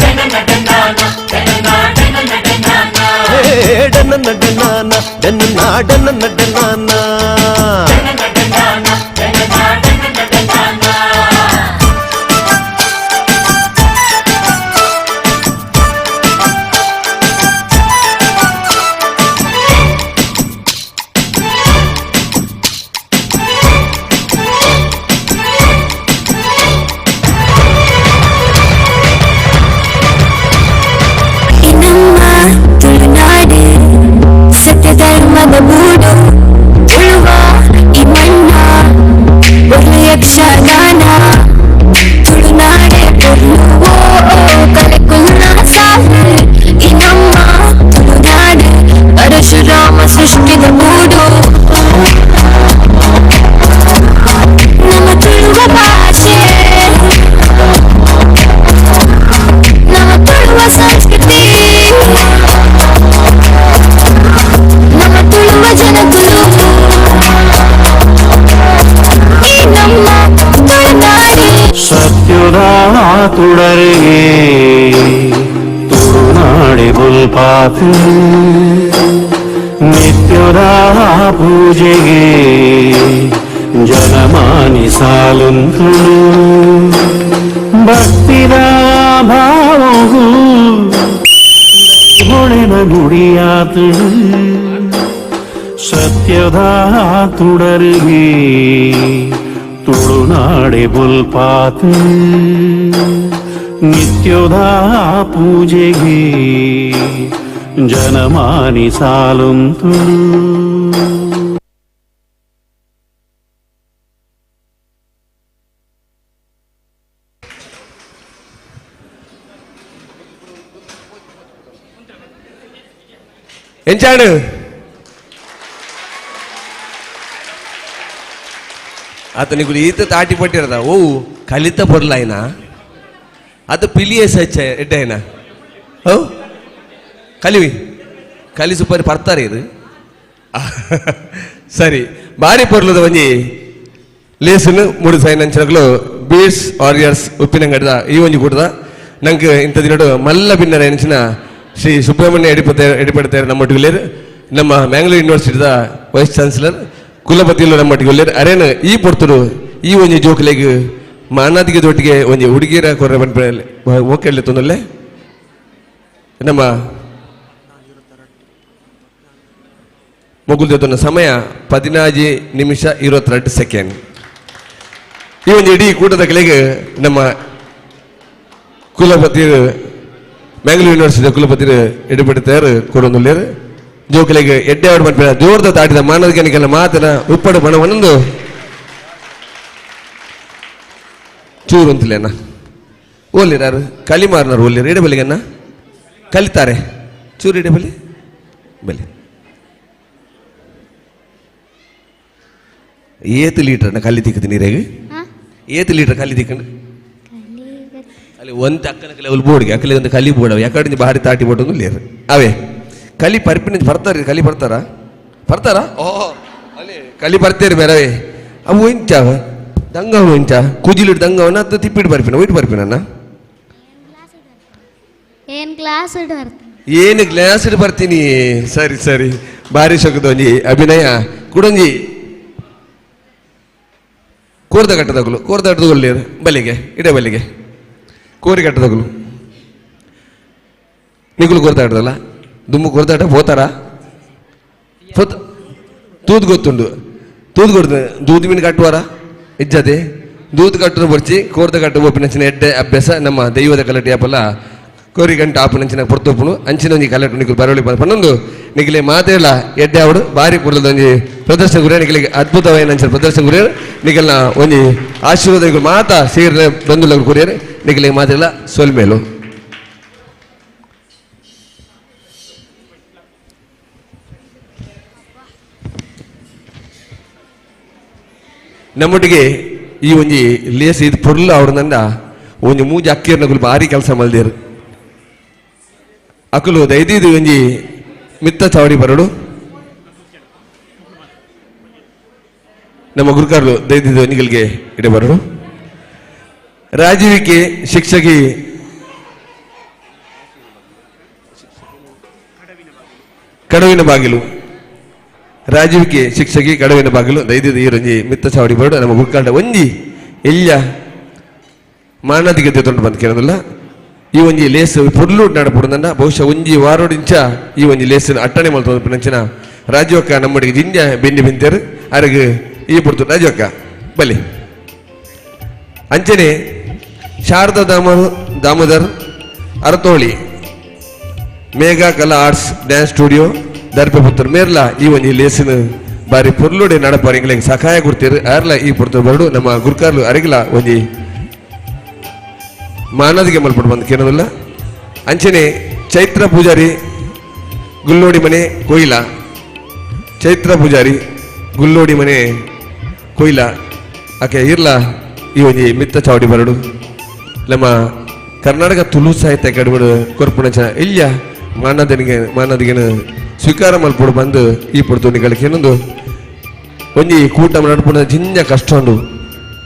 ಡನ್ನ ಡನ್ನಾನ ಡನ್ನ ಡನ್ನ ಡನ್ನಾನ ಧರ್ಮದ ಬೂಡು ಉಳುವ ಈ ಮಣ್ಣ ಒಂದು ಯಕ್ಷಗಾನ ತುಳುನಾಡೆ ಕೊಲ್ಲುವೋ ಕಲೆ ಕುಲ್ಲ ಸಾಲು ಈ ನಮ್ಮ ತುಳುನಾಡು ಪರಶುರಾಮ ಸೃಷ್ಟಿದ ಮೂಡು ನಮ್ಮ ತುಳುವ ಭಾಷೆ ನಮ್ಮ ತುಳುವ ಸಂಸ್ಕೃತಿ ನಮ್ಮ ತುಳುವ ಜನ ತುಳು ಈ ನಮ್ಮ ತುಳುನಾಡಿ ಸತ್ಯದ ತುಡರಿಗೆ ತುಳುನಾಡಿ ಬುಲ್ಪಾತು ನಿತ್ಯದ ಪೂಜೆಗೆ ಜನಮಾನಿ ಸಾಲುಂತು ಭಕ್ತಿದ ಭಾವವು ಹೊಳೆನ ನುಡಿಯಾತು ಸತ್ಯದ ತುಡರಿಗೆ ತುಳುನಾಡೆ ಬುಲ್ಪಾತು ನಿತ್ಯದ ಪೂಜೆಗೆ ಜನಮಾನಿ ಸಾಲುಂತು ಎಂಚಾಡು ಆತನಿಗೂ ಈತ ತಾಟಿ ಪಟ್ಟಿರದ ಓ ಕಲಿತ ಪೊರ್ಲಾಯ್ನ ಅದು ಪಿಲಿಯಸ್ ಹೆಚ್ಚ ಎಡ್ಡಾಯ್ನ ಓ ಕಲಿವಿ ಕಲಿ ಸೂಪರ್ ಪರ್ತಾರೆ ಇದು ಸರಿ ಬಾರಿ ಪೊರ್ಲದ ಒಂಜಿ ಲೇಸನ್ನು ಮೂಡು ಸೈನಂಚನಗಳು ಬೀಡ್ಸ್ ವಾರಿಯರ್ಸ್ ಉಪ್ಪಿನಂಗಡದ ಈ ಒಂಜಿ ಕೂಡದ ನಂಗೆ ಇಂಥ ದಿನಡು ಮಲ್ಲ ಭಿನ್ನರ ಎನಿಸಿನ ಶ್ರೀ ಸುಬ್ರಹ್ಮಣ್ಯ ಎಡಿಪಡ್ತಾರೆ ನಮ್ಮೊಟ್ಟಿಗೆ ನಮ್ಮ ಮ್ಯಾಂಗ್ಳೂರ್ ಯೂನಿವರ್ಸಿಟಿದ ವೈಸ್ ಚಾನ್ಸಲರ್ ಕುಲಪತಿಯಲ್ಲೂ ನಮ್ಮೊಟ್ಟಿಗೆ ಒಳ್ಳೆಯರು ಅರೇನು ಈ ಪೊರ್ತರು ಈ ಒಂಜಿ ಜೋಕ್ಲೆಗ್ ಮಾನಾದಿಗೆ ದೊಟ್ಟಿಗೆ ಒಂಜಿ ಹುಡುಗಿಯರ ಕೊರ ಬಂದ ಓಕೆ ತೊಂದಲ್ಲೇ ನಮ್ಮ ಮುಗುಲ್ದೊಂದು ಸಮಯ 14:22 ಈ ಒಂದು ಇಡೀ ಕೂಟದ ಕೆಳಗೆ ನಮ್ಮ ಕುಲಪತಿಯರು ಮ್ಯಾಂಗ್ಳೂರ್ ಯೂನಿವರ್ಸಿಟಿ ಕುಲಪತಿರು ಎಡಿಪಡ್ತಾರೆ ಕೊಡೊಂದುಲ್ಲೇರು ಜೋಕಲೆಗೆ ಎಡ್ಡೆ ಆಡು ಮಾಡ್ಬೇಡ ಜೋರ್ದ ತಾಟಿದ ಮಾನವನಿಗೆಲ್ಲ ಮಾತನ ಉಪ್ಪಡು ಬಣ ಒಂದೊಂದು ಚೂರು ಅಂತಿಲ್ಲೇನ ಓಲಿರಾರು ಕಲಿಮಾರ್ನರು ಓಲಿರು ಇಡಬಲಿಗನ್ನ ಕಲಿತಾರೆ ಚೂರು ಇಡಬಲಿ ಬಲಿ ಏತು ಲೀಟರ್ನ ಕಲ್ಲಿ ತಿಕ್ಕದು ನೀರಿಗೆ ಏತು ಲೀಟರ್ ಕಲ್ಲಿ ತಿಕ್ಕಂಡು ಅಲ್ಲಿ ಒಂದು ಅಕ್ಕನ ಲೆವೆಲ್ ಬೋರ್ಡ್ಗೆ ಅಕ್ಕಲಿ ಒಂದು ಕಲಿ ಬೋರ್ಡ್ ಯಾಕಡೆ ಭಾರಿ ತಾಟಿ ಬೋಟೊಂದು ಲೇರು ಅವೇ ಕಲಿ ಪರಿಪಿನ ಬರ್ತಾರೆ ಕಲಿ ಬರ್ತಾರಾ ಬರ್ತಾರಾ ಓಹೋ ಅಲ್ಲಿ ಕಲಿ ಬರ್ತೀರಿ ಬೇರವೇ ಅವು ಇಂಚ ದಂಗವ ಇಂಚ ಕುಜಿಲಿಟ್ಟು ದಂಗವನ್ನ ಅದು ತಿಪ್ಪಿಟ್ಟು ಬರ್ಪಿನ ಒಯ್ಟು ಬರ್ಪಿನ ಏನು ಕ್ಲಾಸ್ ಏನು ಗ್ಲಾಸ್ ಇಟ್ಟು ಬರ್ತೀನಿ ಸರಿ ಸರಿ ಭಾರಿ ಸೊಕ್ಕದೊಂಜಿ ಅಭಿನಯ ಕುಡೊಂಜಿ ಕೋರ್ದ ಕಟ್ಟದಗಳು ಕೋರ್ದ ಕಟ್ಟದಗಳು ಬಲಿಗೆ ಇಡೇ ಬಲಿಗೆ ಕೋರಿ ಕಟ್ಟದಗಳು ನಿಗುಲು ಕೋರ್ದ ಕಟ್ಟದಲ್ಲ ದುಮ್ಮು ಕೋರ್ದಾಟ పోతారా ತೂದು ಗೊತ್ತುಂಡು ತೂದು ಕೊಡ್ದು ದೂದು ಮೀನು ಕಟ್ಟುವಾರ ಇಜ್ಜದೆ ದೂದು ಕಟ್ಟರು ಬರ್ಚಿ ಕೋರ್ದ ಕಟ್ಟು ಒಪ್ಪಿನಂಚಿನ ಎಡ್ಡೆ ಅಭ್ಯಾಸ ನಮ್ಮ ದೈವದ ಕಲಟಿ ಆಪಲ್ಲ ಕೋರಿ ಗಂಟೆ ಆಪನಂಚಿನ ಪೊರ್ತೊಪ್ಪುನು ಅಂಚಿನ ಒಂಜಿ ಕಲಟು ನಿಗುಲು ಬರವಳಿ ಪನ್ನೊಂದು ನಿಖಿಲೆ ಮಾತೇಳ ಎಡ್ಡೆ ಅವಡು ಬಾರಿ ಕುರ್ಲದ ಒಂಜಿ ಪ್ರದರ್ಶನ ಗುರಿ ನಿಖಿಲಿಗೆ ಅದ್ಭುತವಾದ ಪ್ರದರ್ಶನ ಗುರಿ ನಿಖಲ್ನ ಒಂಜಿ ಆಶೀರ್ವಾದ ಮಾತ ಸೇರಿನ ಬಂಧುಲ ಕುರಿಯರು ನಿಖಿಲಿಗೆ ಮಾತೇಳ ಸೋಲ್ಮೇಲು ನಮ್ಮೊಟ್ಟಿಗೆ ಈ ಒಂಜಿ ಲೇಸ್ ಇದು ಪೊರ್ಲು ಅವ್ರನ್ನ ಒಂಜಿ ಮೂಜಿ ಅಕ್ಕಿಯರ್ನಗುಲು ಭಾರಿ ಕೆಲಸ ಮಲ್ದೇರು ಅಕುಲು ದೈದಿದು ಒಂಜಿ ಮಿತ್ತ ಚಾವಡಿ ಬರಡು ನಮ್ಮ ಗುರುಕಾರ್ಲು ದೈದಿದು ಒಂಜಿಗಳಿಗೆ ಇಡೆ ಬರಡು ರಾಜೀವಿಕೆ ಶಿಕ್ಷಕಿ ಕಡವಿನ ಬಾಗಿಲು ರಾಜೀವಿಕೆ ಶಿಕ್ಷಕಿ ಕಡವಿನ ಬಾಗಿಲು ದೈದಿದು ಈರೊಂಜಿ ಮಿತ್ತ ಚಾವಡಿ ಬರಡು ನಮ್ಮ ಗುರುಕಾಂಡ ಒಂಜಿ ಎಲ್ಯ ಮಾನದಿಗೆ ತೊಂಡು ಬಂದು ಕೇಳೋದಿಲ್ಲ ಈ ಒಂಜಿ ಲೇಸ್ ಪೊರ್ಲು ನಡಪುಡಂದ ಬಹುಶಃ ಒಂಜಿ ವಾರೋಡಿಂಚ ಈ ಒಂಜಿ ಲೇಸ್ ಅಟ್ಟಣೆ ಮಲ್ತೊಂದು ನಂಚಿನ ರಾಜವಕ್ಕ ನಮ್ಮಡಿಗೆ ಜಿಂಜ ಬೆಂಡಿ ಬಿಂತರು ಅರಗ ಈ ಪುಡ್ತು ರಾಜವಕ್ಕ ಬಲಿ ಅಂಚನೆ ಶಾರದಾ ದಾಮೋದರ್ ಅರತೋಳಿ ಮೇಘಾ ಕಲಾ ಆರ್ಟ್ಸ್ ಡ್ಯಾನ್ಸ್ ಸ್ಟುಡಿಯೋ ದರ್ಪೆ ಪುತ್ತರು ಮೇರ್ಲ ಈ ಒಂಜಿ ಲೇಸಿನ ಬಾರಿ ಪೊರ್ಲುಡೆ ನಡಪಾರಿಂಗಳಿಗೆ ಸಹಾಯ ಕೊಡ್ತೀರು ಯಾರಲ್ಲ ಈ ಪುಡ್ತು ಬರಡು ನಮ್ಮ ಗುರುಕಾರ್ಲು ಅರಿಗಿಲ್ಲ ಒಂಜಿ ಮಾನದಿಗೆ ಮಲ್ಪಟ್ಟು ಬಂದು ಕೇಳೋದಿಲ್ಲ ಅಂಚನೆ ಚೈತ್ರ ಪೂಜಾರಿ ಗುಲ್ಲೋಡಿ ಮನೆ ಕೊಯ್ಲ ಚೈತ್ರ ಪೂಜಾರಿ ಗುಲ್ಲೋಡಿ ಮನೆ ಕೊಯ್ಲ ಆಕೆ ಇರ್ಲ ಈ ಒಂಜಿ ಮಿತ್ತ ಚಾವಡಿ ಬರಡು ನಮ್ಮ ಕರ್ನಾಟಕ ತುಳು ಸಾಹಿತ್ಯ ಅಕಾಡೆಮಿ ಕೊರ್ಪುಣಚ ಇಲ್ಯ ಮಾನದಿಗೆ ಸ್ವೀಕಾರ ಮಲ್ಪಡು ಬಂದು ಈ ಪಡ್ತು ನಿಗಳಿಗೆ ಏನೊಂದು ಒಂಜಿ ಕೂಟ ನಡ್ಪುಣ ಜಿಂಜ ಕಷ್ಟ ಉಂಡು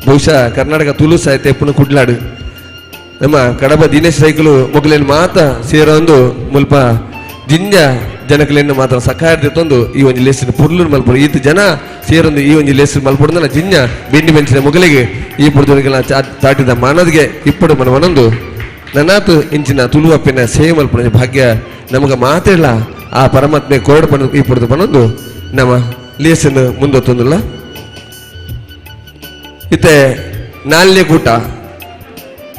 ಬಹುಶಃ ಕರ್ನಾಟಕ ತುಳು ಸಾಹಿತ್ಯ ಪುನಃ ಕುಡ್ಲಾಡು ನಮ್ಮ ಕಡಬ ದಿನೇಶ್ ಸೈಕಲು ಮೊಗಲೇನು ಮಾತ ಸೇರೊಂದು ಮುಲ್ಪ ಜಿಂಜ ಜನಕಲೇನು ಮಾತ್ರ ಸಕಾಯ ತಂದು ಈ ಒಂಜಿ ಲೇಸಿನ ಪುರ್ಲು ಮಲ್ಪಡು ಈತ ಜನ ಸೇರೊಂದು ಈ ಒಂಜಿ ಲೇಸಿನ ಮಲ್ಪಡ್ದನ ಜಿಂಜ ಬೆಂಡಿ ಬೆಂಚಿನ ಮೊಗಲಿಗೆ ಈ ಪುಡ್ದವರಿಗೆಲ್ಲ ದಾಟಿದ ಮಾನದಿಗೆ ಇಪ್ಪಡು ಮನವನೊಂದು ನನ್ನಾತು ಇಂಚಿನ ತುಳು ಅಪ್ಪಿನ ಸೇವೆ ಮಲ್ಪಡ ಭಾಗ್ಯ ನಮಗೆ ಮಾತಿಲ್ಲ ಆ ಪರಮಾತ್ಮೆ ಕೋರಡು ಪಣ ಈ ಪುಡ್ದು ಪಣೊಂದು ನಮ್ಮ ಲೇಸನ್ನು ಮುಂದೊತ್ತೊಂದಿಲ್ಲ ಇತ್ತೆ ನಾಲ್ನೇ ಕೂಟ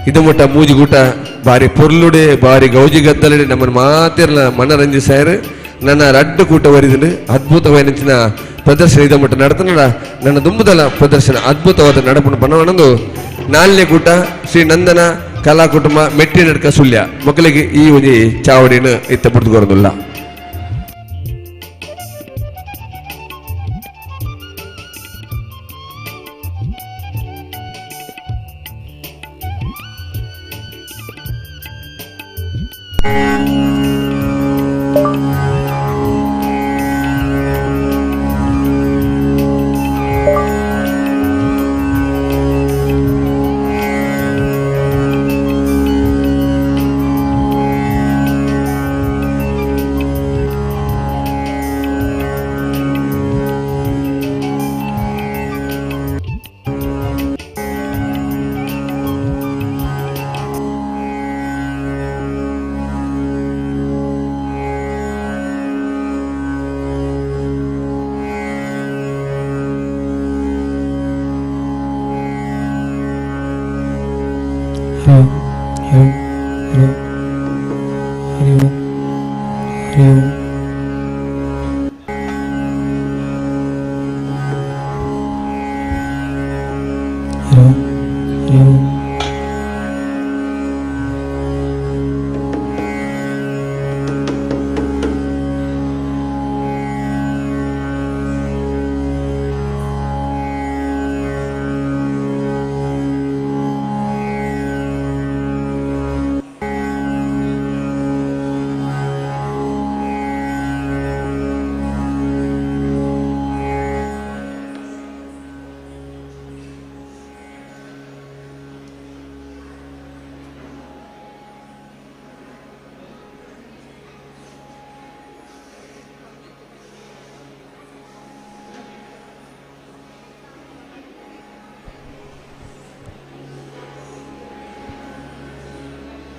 ಇದು ಮುಟ್ಟ ಮೂಜಿ ಗೂಟ ಬಾರಿ ಪೊರ್ಲುಡೆ ಬಾರಿ ಗೌಜಿ ಗದ್ದಲಡೆ ನಮ್ಮನ್ನು ಮಾತಿರಲ್ಲ ಮನರಂಜಿಸಾಯರು ನನ್ನ ರಡ್ಡು ಕೂಟ ವರಿದನು ಅದ್ಭುತವಾದ ಪ್ರದರ್ಶನ ಇದ ಮುಟ್ಟ ನಡತನಡ ನನ್ನ ದುಂಬುದಲ ಪ್ರದರ್ಶನ ಅದ್ಭುತವಾದ ನಡಪಣ ಪಣವನೊಂದು ನಾಲ್ನೇ ಕೂಟ ಶ್ರೀ ನಂದನ ಕಲಾ ಕುಟುಂಬ ಮೆಟ್ಟಿ ನಡ್ಕ ಸುಳ್ಯ ಮಕ್ಕಳಿಗೆ ಈ ಒಂಜಿ ಚಾವಡಿನ ಇತ್ತ ಪುಡ್ದುಕೊರೋದಿಲ್ಲ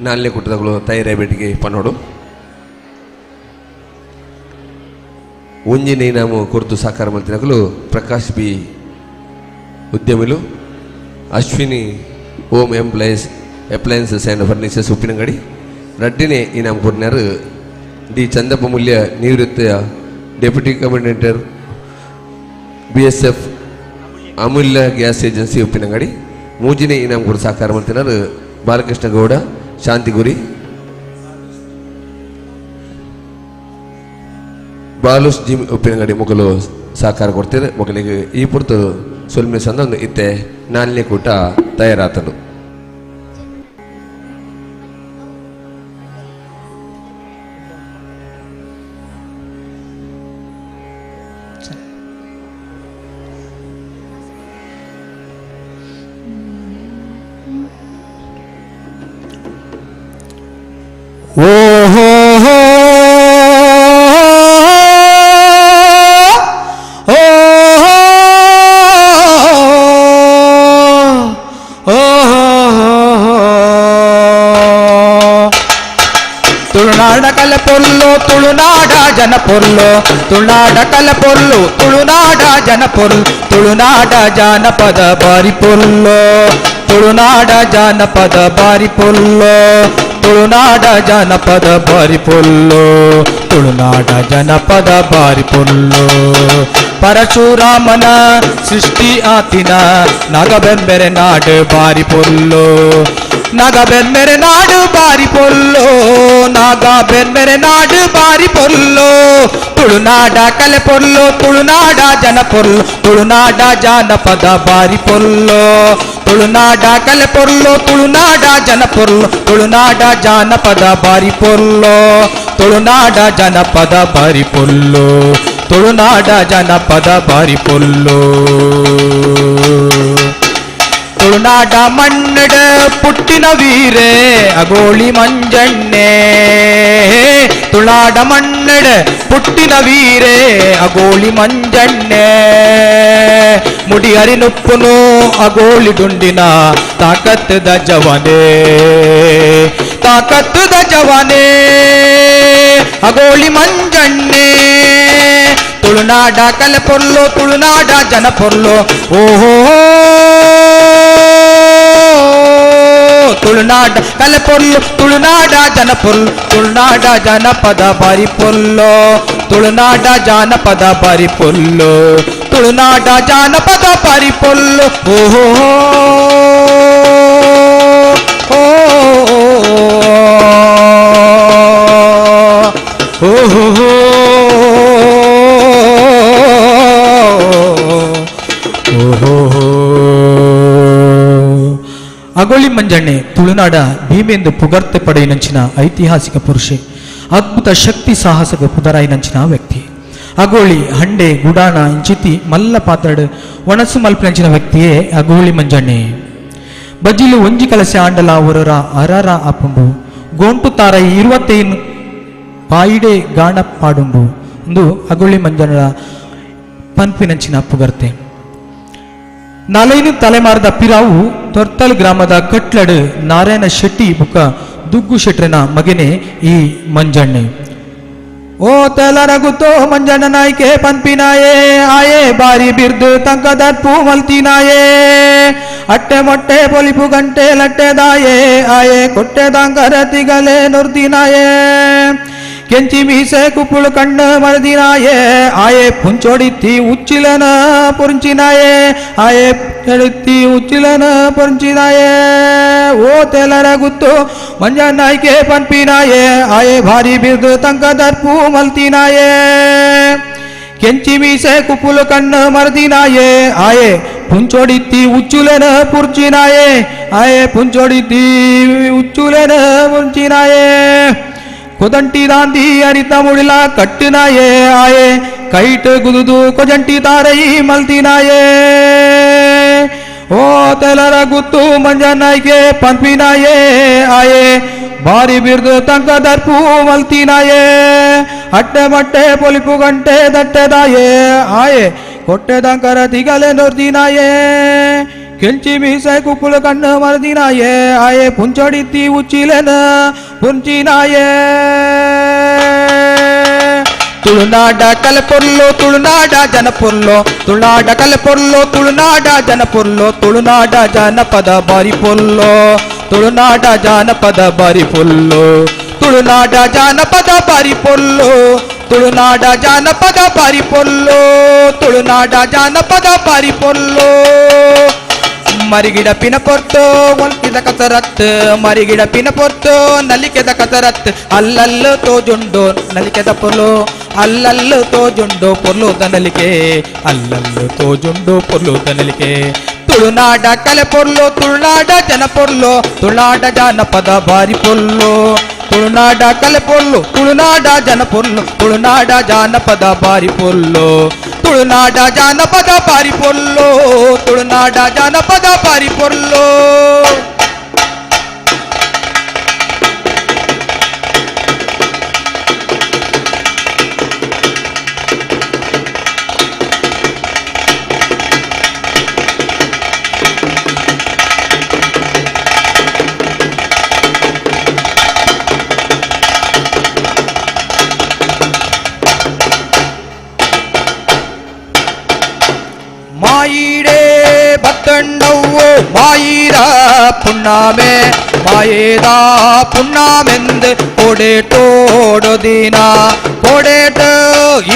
ನಾಲ್ನೇ ಕೂಟದಗಳು ತಯಾರಾಗಬೇಟಿಗೆ ಪನ್ನೋಡು ಒಂಜಿನೇ ನಾವು ಕುರಿತು ಸಾಕಾರ ಮಾಡ್ತಿನಗಳು ಪ್ರಕಾಶ್ ಬಿ ಉದ್ಯಮಿಲು Ashwini home appliances and furnitures Uppinangady ರಡ್ಡಿನೇ ಈ ನಮ್ಮ ಕೊಡ್ನಾರು ಡಿ ಚಂದಪ್ಪ ಮುಲ್ಯ ನಿವೃತ್ತ deputy commandant BSF Amulya gas agency Uppinangady ಮೂಜಿನೇ ಇನಾಮ್ ಕೂಡ ಸಹಕಾರ ಮಾಡ್ತಿದ್ದಾರೆ ಬಾಲಕೃಷ್ಣ ಗೌಡ ಶಾಂತಿಗುರಿ ಬಾಲುಸ್ ಜಿಮ್ ಉಪ್ಪಿನಂಗಡಿ ಮೊಗಲು ಸಹಕಾರ ಕೊಡ್ತಾರೆ ಮೊಗಲಿಗೆ ಈ ಪುರ್ತು ಸೊಲ್ಮೆ ಸಂದ ಇತ್ತೆ 4ನೇ ಕೂಟ ತಯಾರಾತನು. ಓಹೋ ತುಳುನಾಡ ಕಲೆ ಪೊಲ್ಲು ತುಳುನಾಡ ಜನ ಪೊಲ್ಲು ತುಳುನಾಡ ಕಲೆ ಪೊಲ್ಲು ತುಳುನಾಡ ಜನ ಪೊಲ್ಲು ತುಳುನಾಡ ಜಾನಪದ ಬಾರಿ ಪೊಲ್ಲು ತುಳುನಾಡ ಜಾನಪದ ಬಾರಿ ಪೊಲ್ಲು ತುಳುನಾಡ ಜನಪದ ಬಾರಿ ಪೊಲ್ಲು ತುಳುನಾಡ ಜನಪದ ಬಾರಿ ಪೊಲ್ಲು ಪರಶುರಾಮನ ಸೃಷ್ಟಿ ಆತಿನ ನಗಬೆಂಬೆರೆ ನಾಡು ಬಾರಿ ಪೊಲ್ಲು ನಗಬೆಂಬೆರೆ ನಾಡು ಬಾರಿ ಪೊಲ್ಲು ನಾಗಬೆಂಬೆರೆ ನಾಡು ಬಾರಿ ಪೊಲ್ಲು ತುಳುನಾಡ ಕಲೆ ಪೊಲ್ಲು ತುಳುನಾಡ ಜನ ಪೊಲ್ಲು ತುಳುನಾಡ ಜಾನಪದ ಬಾರಿ ಪೊಲ್ಲು ತುಳುನಾಡ ಕಲೆ ಪೊಲ್ಲು ತುಳುನಾಡ ಜನ ಪೊಲ್ಲು ತುಳುನಾಡ ಜಾನಪದ ಬಾರಿ ಪೊಲ್ಲು ತುಳುನಾಡ ಜನಪದ ಬಾರಿ ಪೊಲ್ಲು ತುಳುನಾಡ ಜನಪದ ಬಾರಿ ಪೊಲ್ಲು ತುಳುನಾಡ ಮಣ್ಣಡ ಪುಟ್ಟಿನ ವೀರೆ ಅಗೋಳಿ ಮಂಜಣ್ಣೆ ತುಳುನಾಡ ಮಣ್ಣಡ ಪುಟ್ಟಿನ ವೀರೆ ಅಗೋಳಿ ಮಂಜಣ್ಣೆ ಮುಡಿ ಅರಿನುಪ್ಪುನು ಅಗೋಳಿ ಡುಂಡಿನ ತಾಕತ್ತದ ಜವನೇ ತಾಕತ್ತದ ಜವನೇ ಅಗೋಳಿ ಮಂಜಣ್ಣೆ ತುಳುನಾಡ ಕಲೆ ಪೊರ್ಲು ತುಳುನಾಡ ಜನ ಪೊರ್ಲು ಓಹೋ ತುಳುನಾಡ ಕಲೆ ಪೊರ್ಲು ತುಳುನಾಡ ಜನ ಪೊರ್ಲು ತುಳುನಾಡ ಜನಪದ ಬಾರಿ ಪೊಲ್ಲು ತುಳುನಾಡ ಜಾನಪದ ಬಾರಿ ಪೊಲ್ಲು ತುಳುನಾಡ ಜಾನಪದ ಬಾರಿ ಪೊಲ್ಲು ಓಹೋ ಓಹೋ ಅಗೋಳಿ ಮಂಜಣ್ಣೆ ತುಳುನಾಡ ಭೀಮೆಂದು ಪುಗರ್ತೆ ಪಡೆಯಿನಂಚಿನ ಐತಿಹಾಸಿಕ ಪುರುಷೆ ಅದ್ಭುತ ಶಕ್ತಿ ಸಾಹಸಗ ಪುದರಾಯಿನಂಚಿನ ವ್ಯಕ್ತಿ ಅಗೋಳಿ ಹಂಡೆ ಗುಡಾಣ ಇಂಚಿತಿ ಮಲ್ಲ ಪಾತ್ರಡ್ ಒಣಸು ಮಲ್ಪನಂಚಿನ ವ್ಯಕ್ತಿಯೇ ಅಗೋಳಿ ಮಂಜಣ್ಣೆ ಬಜ್ಜಿಲು ಒಂಜಿ ಕಲಸೆ ಆಂಡಲ ಹೊರರ ಅರರ ಅಪ್ಪುಂಡು ಗೋಂಟು ತಾರೈ 25 ಪಾಯಿಡೆ ಗಾಣ ಪಾಡುಂಡು ಒಂದು ಅಗೋಳಿ ಮಂಜಣ್ಣ ಪನ್ಪಿನಂಚಿನ ಪುಗರ್ತೆ ನಾಲೈನು ತಲೆಮಾರದ ಪಿರಾವು ತೊರ್ತಲ್ ಗ್ರಾಮದ ಕಟ್ಲಡ್ ನಾರಾಯಣ ಶೆಟ್ಟಿ ಬುಕ್ಕ ದುಗ್ಗು ಶೆಟ್ರನ ಮಗನೇ ಈ ಮಂಜಣ್ಣೆ ಓ ತೆಲರಗುತ್ತೋ ಮಂಜಣ್ಣ ನಾಯ್ಕೆ ಪನ್ಪಿನಾಯೇ ಆಯೇ ಬಾರಿ ಬಿರ್ದು ತಂಕದಪ್ಪು ಮಲ್ತಿನಾಯೇ ಅಟ್ಟೆ ಮೊಟ್ಟೆ ಪೊಲಿಪು ಗಂಟೆ ಲಟ್ಟೆದಾಯೇ ಆಯೇ ಕೊಟ್ಟೆ ದಾಂಕರ ತಿಗಲೆ ನುರ್ದಿನಾಯೇ ಕೆಂಚಿ ಮೀಸೆ ಕುಪ್ಪುಳು ಕಣ್ಣು ಮರದಿನಾಯೇ ಆಯೇ ಪುಂಚೊಡಿತ್ತಿ ಉಚ್ಚಿಲನ ಪುಂಚಿನಾಯೇ ಆಯೇ ಎಡುತ್ತಿ ಉಚ್ಚಿಲನ ಪುಂಚಿನಾಯೇ ಓ ತೆಲರ ಗುತ್ತು ಮಂಜಣ್ಣಾಯ್ಕೆ ಪನ್ಪಿನಾಯೇ ಆಯೇ ಭಾರಿ ಬಿರ್ದು ತಂಕದರ್ಪು ಮಲ್ತಿನಾಯೇ ಕೆಂಚಿ ಮೀಸೆ ಕುಪ್ಪುಳು ಕಣ್ಣು ಮರದಿನಾಯೇ ಆಯೇ ಪುಂಚೊಡಿತ್ತಿ ಉಚ್ಚುಲೆನ ಪುರ್ಚಿನಾಯೇ ಆಯೇ ಪುಂಚೊಡಿತ್ತಿ ಉಚ್ಚುಲೆನ ಪುಂಚಿನಾಯೇ ಕೊದಂಟಿ ದಾಂದಿ ಅರಿತ ಮುಡಿಲ ಕಟ್ಟಿನಾಯೇ ಆಯೇ ಕೈಟ್ ಗುದುದು ಕೊಜಂಟಿ ತಾರೈ ಮಲ್ತಿನಾಯೇ ಓ ತೆಲರ ಗುತ್ತು ಮಂಜಣ್ಣಾಯ್ಕೆ ಪನ್ಪಿನಾಯೇ ಆಯೇ ಬಾರಿ ಬಿರ್ದು ತಂಕದರ್ಪು ಮಲ್ತಿನಾಯೇ ಅಟ್ಟೆ ಮಟ್ಟೆ ಪೊಲಿಪು ಗಂಟೆ ದಟ್ಟೆದಾಯೇ ಆಯೇ ಕೊಟ್ಟೆ ದಂಕರ ತಿಗಲೆ ನೊರ್ದಿನಾಯೇ ಕೆಂಚಿ ಮೀಸೆ ಕುಪ್ಪುಳು ಕಣ್ಣು ಮರದಿನಾಯೇ ಆಯೇ ಪುಂಚೊಡಿತ್ತಿ ಉಚ್ಚಿಲೆನ ಪುಂಚಿನಾಯೇ ತುಳುನಾಡ ಕಲೆ ಪೊರ್ಲು ತುಳುನಾಡ ಜನ ಪೊರ್ಲು ತುಳುನಾಡ ಕಲೆ ಪೊರ್ಲು ತುಳುನಾಡ ಜನ ಪೊರ್ಲು ತುಳುನಾಡ ಜಾನಪದ ಬಾರಿ ಪೊಲ್ಲು ತುಳುನಾಡ ಜಾನಪದ ಬಾರಿ ಪೊಲ್ಲು ತುಳುನಾಡ ಜಾನಪದ ಬಾರಿ ಪೊಲ್ಲು ತುಳುನಾಡ ಜಾನಪದ ಬಾರಿ ಪೊಲ್ಲು ತುಳುನಾಡ ಜಾನಪದ ಬಾರಿ ಪೊಲ್ಲು ಮರಿಗಿಡ ಪಿನ ಪೊರ್ತು ಒಲ್ಕಿದ ಕಸರತ್ ಮರಿಗಿಡ ಪಿನ ಪೊರ್ತು ನಲಿಕೆದ ಕಸರತ್ ಅಲ್ಲಲ್ಲು ತೋಜುಂಡು ನಲಿಕೆದ ಪೊಲು ಅಲ್ಲಲ್ಲು ತೋಜುಂಡು ಪೊರ್ಲುದ ನಲಿಕೆ ಅಲ್ಲಲ್ಲು ತೋಜುಂಡು ಪೊರ್ಲುದ ನಲಿಕೆ ತುಳುನಾಡ ಕಲೆ ಪೊರ್ಲು ತುಳುನಾಡ ಜನ ಪೊರ್ಲು ತುಳುನಾಡ ಜಾನಪದ ಬಾರಿ ಪೊಲ್ಲು ತುಳುನಾಡ ಕಲೆ ಪೊರ್ಲು ತುಳುನಾಡ ಜನ ಪೊರ್ಲು ತುಳುನಾಡ ಜಾನಪದ ಬಾರಿ ಪೊಲ್ಲು ತುಳುನಾಡ ಜಾನಪದ ಬಾರಿ ಪೊಲ್ಲು ತುಳುನಾಡ ಜಾನಪದ ಬಾರಿ ಪೊಲ್ಲು ಮಾಯಿಡೆ ಬತ್ತಣ್ಣವ್ವು ಮಾಯಿರ ಪುಣ್ಣಾಮೆ ಮಾಯೇದ ಪುಣ್ಣಾಮೆಂದು ಕೊಡೆಟೋಡೊದಿನ ಕೊಡೆಟ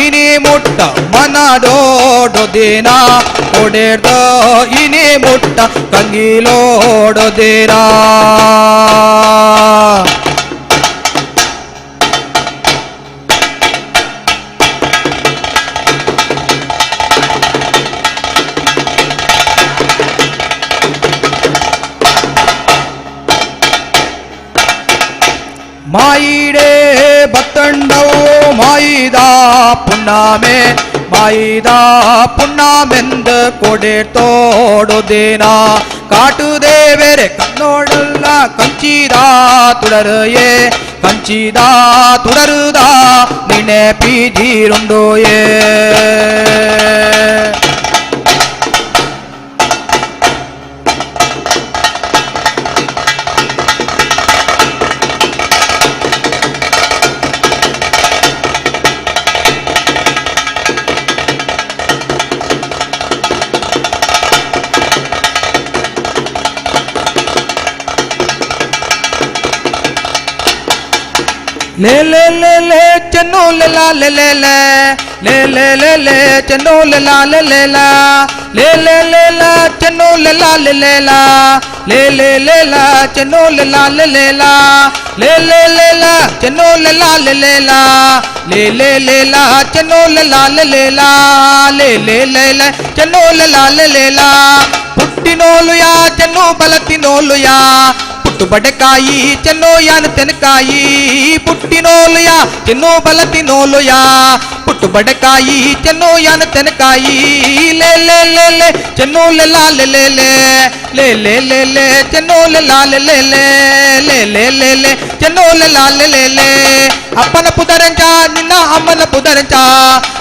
ಇನಿ ಮುಟ್ಟ ಮನದೋಡೊದಿನ ಕೊಡೆಟ ಇನಿ ಮುಟ್ಟ ಕಂಗಿಲೋಡೊದಿನ ಮಾಯಿಡೆ ಬತ್ತಣ್ಣವು ಮಾಯಿದ ಪುಣ್ಣಾಮೆ ಮಾಯಿದ ಪುಣ್ಣಾಮೆಂದು ಕೊಡೆ ತೋಡೊದೇನ ಕಾಟುದೇವೆರೆ ಕಣ್ಣೋಡಲ್ಲ ಕಂಚಿದ ತುಡರಯೇ ಕಂಚಿದ ತುಡರುದ ನಿನೆ ಪೀಜಿರುಂಡೋಯೇ ले ले ले ले चन्नो ले ला ले ले ले ले ले ले ले चन्नो ले ला ले ले ला ले ले ले ला चन्नो ले ला ले ले ला ले ले ले ला चन्नो ले ला ले ले ला ले ले ले ला चन्नो ले ला ले ले ला ले ले ले ला चन्नो ले ला ले ले ला ले ले ले ला चन्नो ले ला ले ले ला పుట్టినోలుయా చెన్ను బలతినోలుయా పుట్టుబడకాయి చెన్ను యాన తెనకాయి పుట్టినోలుయా చెన్ను బలతినోలుయా పుట్టుబడకాయి చెన్ను యాన తెనకాయి లే లే లే లే చెన్ను లే లా లే లే లే లే లే లే లే చెన్ను లే లా లే లే లే లే లే లే లే చెన్ను లే లా లే లే లే అప్పన పుదరంచ నిన్న అమ్మన పుదరంచ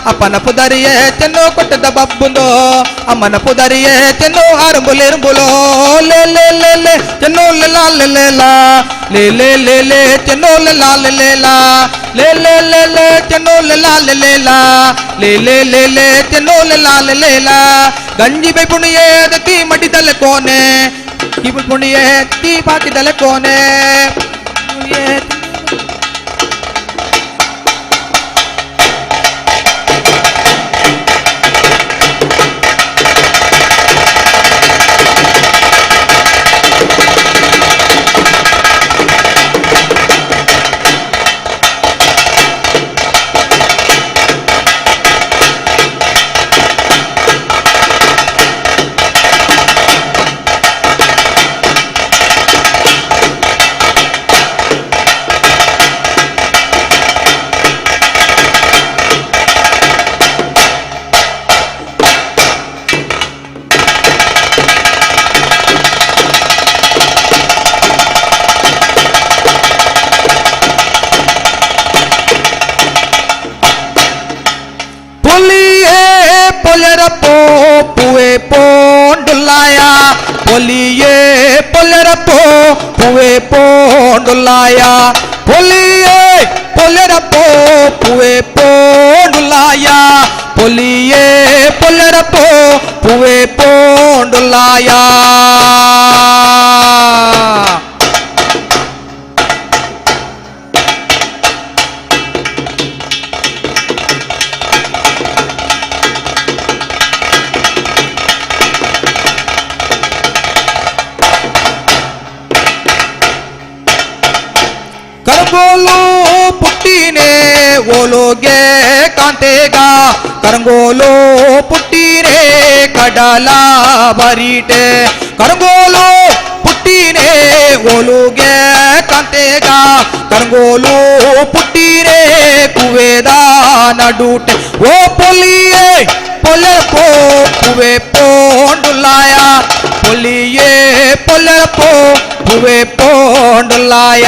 అప్పన పుదరియే చెన్ను కొట్టద బబ్బుందో అమ్మన పుదరియే చెన్ను ఆరంబులేరుంబులో లే లే లే లే చెన్ను లే లా లే లే లా లే లే లే లే చెన్ను లే లా లే లే లా లే లే లే లే చెన్ను లే లా లే లే లా లే లే లే లే చెన్ను లే లా లే లే లా ಗಂಜಿ ಬೈ ಪುಣಿಯೇ ದತಿ ಮಡಿದಲೆ ಕೋನೆ ಕಿಬು ಪುಣಿಯೇ ತಿ ಬಾಕಿದಲೆ ಕೋನೆ पुए पोंडुलाया पोलिए पोलरपो पुए पोंडुलाया पोलिए पोलरपो पुए पोंडुलाया पोलिए पोलरपो पुए पोंडुलाया ಕರಂಗೋಲು ಪುಟ್ಟಿನೇ ಓಲೋಗೆ ಕಾಂತೆಗ ಕರಂಗೋಲು ಪುಟ್ಟಿನೇ ಕಡಲ ಬರೀಟೆ ಕರಂಗೋಲು ಪುಟ್ಟಿನೇ ಓಲುಗೆ ಕಾಂತೆಗ ಕರಂಗೋಲು ಪುಟ್ಟಿನೇ ಕುವೇದ ನಡುಟೆ ಓ ಪೊಲಿಯೇ ಪೊಲೆ ಪೋ ಕುವೆ ಪೋಂಡುಲಾಯ ಪೊಲಿಯೇ ಪೊಲೆ ಪೋ ಕುವೆ ಪೋಂಡುಲಾಯ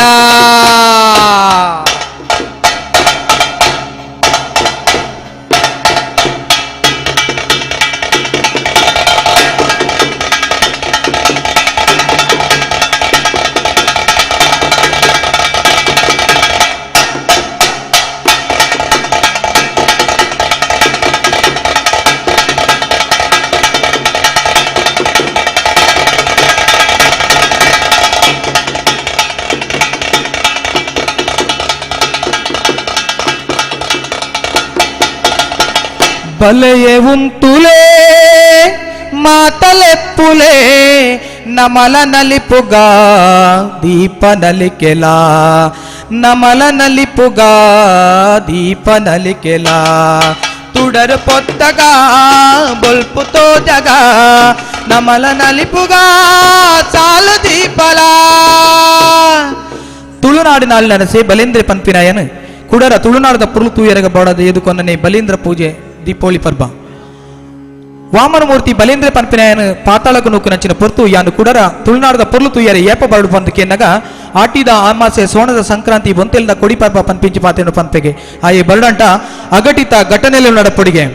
బలయే ఉంతులే మాతలెప్పులే నమల నలిపుగా దీప నలికెలా నమల నలిపుగా దీప నలికెలా తుడరు పొత్తగా బొల్పుతో జగా నమల నలిపుగా చాలు దీపలా ತುಳುನಾಡಿನ ನರಸೆ ಬಲೇಂದ್ರ ಪಂಪಿನಾಯನ್ ಕುಡರ ತುಳುನಾಡದ ಪುರುಳು ತೂಯರಗ ಬಡದ ಎದುಕೊನ್ನನೆ ಬಲೇಂದ್ರ ಪೂಜೆ ದೀಪಾವಳಿ ಪರ್ಬ ವಾಮನಮೂರ್ತಿ ಬಲೇಂದ್ರ ಪಂಪಿನಾಯನ್ ಪಾತಾಳకు ನೂಕು ನಚ್ಚಿನ ಪೊರ್ತು ಯಾನು ಕುಡರ ತುಳುನಾಡದ ಪುರುಳು ತೂಯರ ಏಪ ಬರಡು ಪಂದಕ್ಕೆ ಎನ್ನಗ ಆಟಿದ ಆಮಾಸೆ ಸೋಣದ ಸಂಕ್ರಾಂತಿ ಬೊಂತೆಲ್ದ ಕೊಡಿ ಪರ್ಬ ಪಂಪಿಂಚಿ ಪಾತೆನು ಪಂಪೆಗೆ ಆಯೆ ಬರಡಂಟ ಅಘಟಿತ ಘಟನೆಲು ನಡಪೊಡಿಗೆ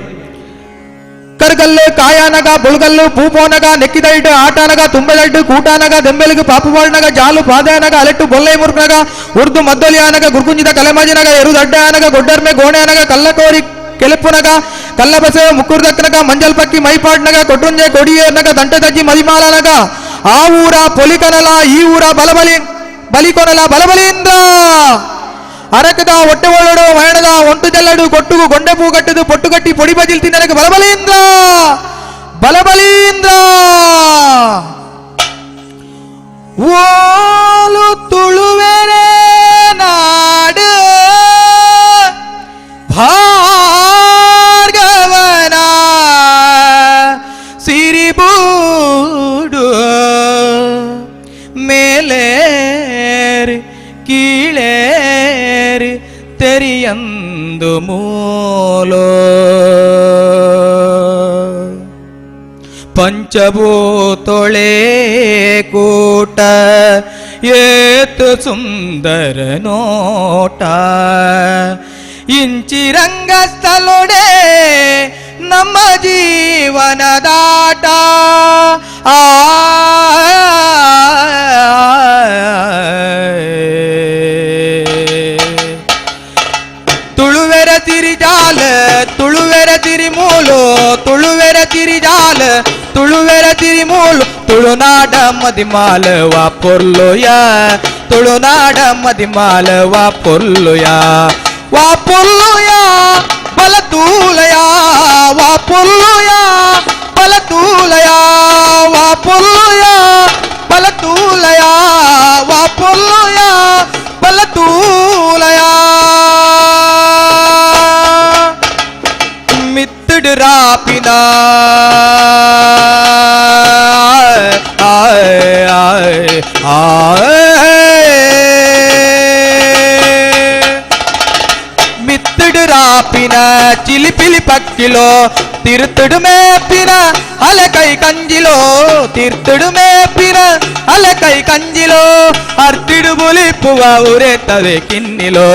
ಕರ್ಗಲ್ಲು ಕಾಯಾನಗ ಬುಳ್ಗಲ್ಲು ಪೂಪೋನಗ ನೆಕ್ಕಿದೈಡು ಆಟಾನಗ ತುಂಬೆದೈಡು ಕೂಟಾನಗ ದೆಂಬೆಲಿಗು ಪಾಪುಬಾಳ್ನಗ ಜಾಲು ಪಾದಯನಗ ಅಲೆಟ್ಟು ಬೊಲ್ಲೈ ಮುರ್ನಗ ಉರ್ದು ಮದ್ದಲಿಯಾನಗ ಗುರ್ಗುಂಜಿದ ಕಲೆಮಾಜಿನಗ ಎರುದಡ್ಡಾನಗ ಗೊಡ್ಡರ್ಮೆ ಗೋಣೆಯನಗ ಕಲ್ಲಕೋರಿ ಕೆಲೆಪ್ಪುನಗ ಕಲ್ಲಬಸೆ ಮುಕ್ಕುರ್ದಕ್ಕನಗ ಮಂಜಲ್ ಪಕ್ಕಿ ಮೈಪಾಡ್ನಗ ಕೊಟ್ರುಂಜೆ ಕೊಡಿಯೇರ್ನಗ ದಂಟದಜ್ಜಿ ಮದಿಮಾಲನಗ ಆ ಊರ ಪೊಲಿಕನಲ ಈ ಊರ ಬಲಿಕೊನಲ ಬಲಬಲೀಂದ್ರ ಅರಕದ ಹೊಟ್ಟೆ ಒಳ್ಳಡು ಮಯಣದ ಒಂಟು ಜಲ್ಲಡು ಕೊಟ್ಟುಗು ಗೊಂಡೆ ಪೂ ಕಟ್ಟಿದು ಪೊಟ್ಟು ಕಟ್ಟಿ ಪೊಡಿ ಬಜಿಲ್ ತಿನ್ನನಗೆ ಬಲಬಲೀಂದ್ರ ಬಲಬಲೀಂದ್ರ ಓಲು ತುಳುವೆರೆ ನಾಡು ಭಾರ್ಗವನ ಸಿರಿಬೂಡು ಮೇಲೇರಿ ಕೀಳೇರಿ ತೆರಿಯಂದು ಮೂಲೋ ಪಂಚಭೂತೊಳೆ ಕೂಟ ಏತು ಸುಂದರ ನೋಟ ಇಂಚಿ ರಂಗಸ್ಥಲೊಡೆ ನಮ್ಮ ಜೀವನದಾಟ ಆ ತುಳುವೆರ ತಿರಿಜಾಲ ತುಳುವೆರ ತಿರಿಮೂಲು ತುಳುವೆರ ತಿರಿಜಾಲ ತುಳುವೆರ ತಿರಿಮೂಲು ತುಳುನಾಡ ಮದಿಮಾಲ ವಾ ಪೊರ್ಲುಯ ತುಳುನಾಡ ಮದಿಮಾಲ ವಾ ಪೊರ್ಲುಯ ವಾ ಪೊರ್ಲುಯ ಬಲತೂಲಯ ವಾ ಪೊರ್ಲುಯ ಬಲತೂಲಯ ವಾ ಪೊರ್ಲುಯ ಬಲತೂಲಯ ವಾ ಪೊರ್ಲುಯ ಬಲತೂಲಯ ಮಿತ್ತಡು ರಾಪಿನ మిత్తుడు రాపిన చిలిపిలి పక్కిలో తిరుతుడు మేపిన అలకై కంజిలో తీర్థుడు మేపిన అలకై కంజిలో అర్తిడు బులిపువ ఊరే తదే కిన్నిలో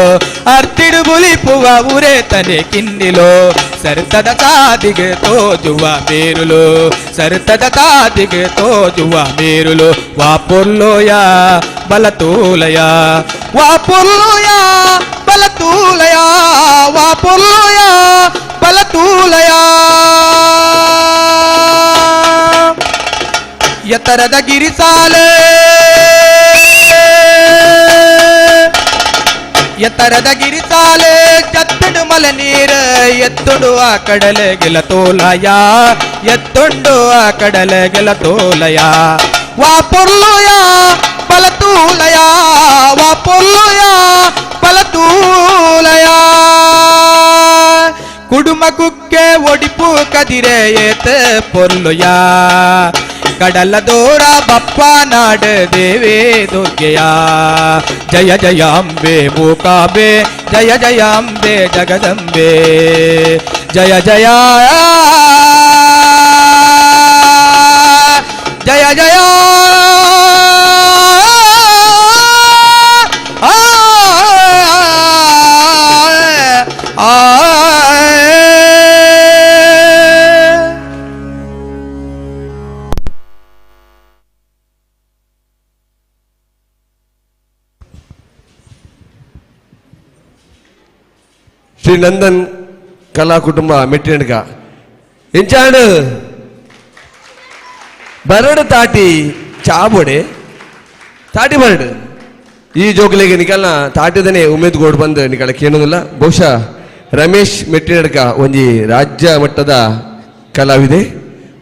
అర్తిడు బులిపువ ఊరే తదే కిన్నిలో సరితದ ಕಾದಿಗೆ ತೋಜುವ ಮೇರುಲು ಸರಿತದ ಕಾದಿಗೆ ತೋಜುವ ಮೇರುಲು ವಾಪುರ್ಲೋಯ ಬಲತೂಲಯ ವಾಪುರ್ಲೋಯ ಬಲತೂಲಯ ವಾಪುರ್ಲೋಯ ಬಲತೂಲಯ ಎತ್ತರದ ಗಿರಿಸಾಲೆ ಎತ್ತರದ ಗಿರಿಸಾಲೆ ಚತ್ತಡು ಮಲ ನೀರ ಎತ್ತುಡು ಆ ಕಡಲ ಗೆಲ ತೋಲಯ ಎತ್ತುಂಡು ಆ ಕಡಲ ಗೆಲ ತೋಲಯ ವಾ ಪೊರ್ಲುಯ ಬಲತೂಲಯ ವಾ ಪೊರ್ಲುಯ ಬಲತೂಲಯ ಕುಡುಮ ಕುಕ್ಕೆ ಒಡಿಪು ಕದಿರೆ ಏತ ಪೊರ್ಲುಯ ಕಡಲ ದೋರ ಬಪ್ಪ ನಾಡ ದೇವೇ ದುರ್ಗೆಯ ಜಯ ಜಯ ಅಂಬೆ ಮೂಕಾಂಬೆ ಜಯ ಜಯ ಅಂಬೆ ಜಗದಂಬೆ ಜಯ ಜಯ ಜಯ ಜಯ ಶ್ರೀ ನಂದನ್ ಕಲಾ ಕುಟುಂಬ ಮೆಟ್ಟಿನಡ್ಕ ಎಂಚಾಡು ಬರಡು ತಾಟಿ ಚಾಬೋಡೆ ತಾಟಿ ಬರಡು ಈ ಜೋಕಲಿಗೆ ನಿಕಲ್ನ ತಾಟಿದನೆ ಉಮೇದ್ ಗೋಡ್ ಬಂದು ನಿಕಲ ಕೇಳೋದಿಲ್ಲ ಬಹುಶಃ ರಮೇಶ್ ಮೆಟ್ಟಿನಡ್ಕ ಒಂಜಿ ರಾಜ್ಯ ಮಟ್ಟದ ಕಲಾವಿದೆ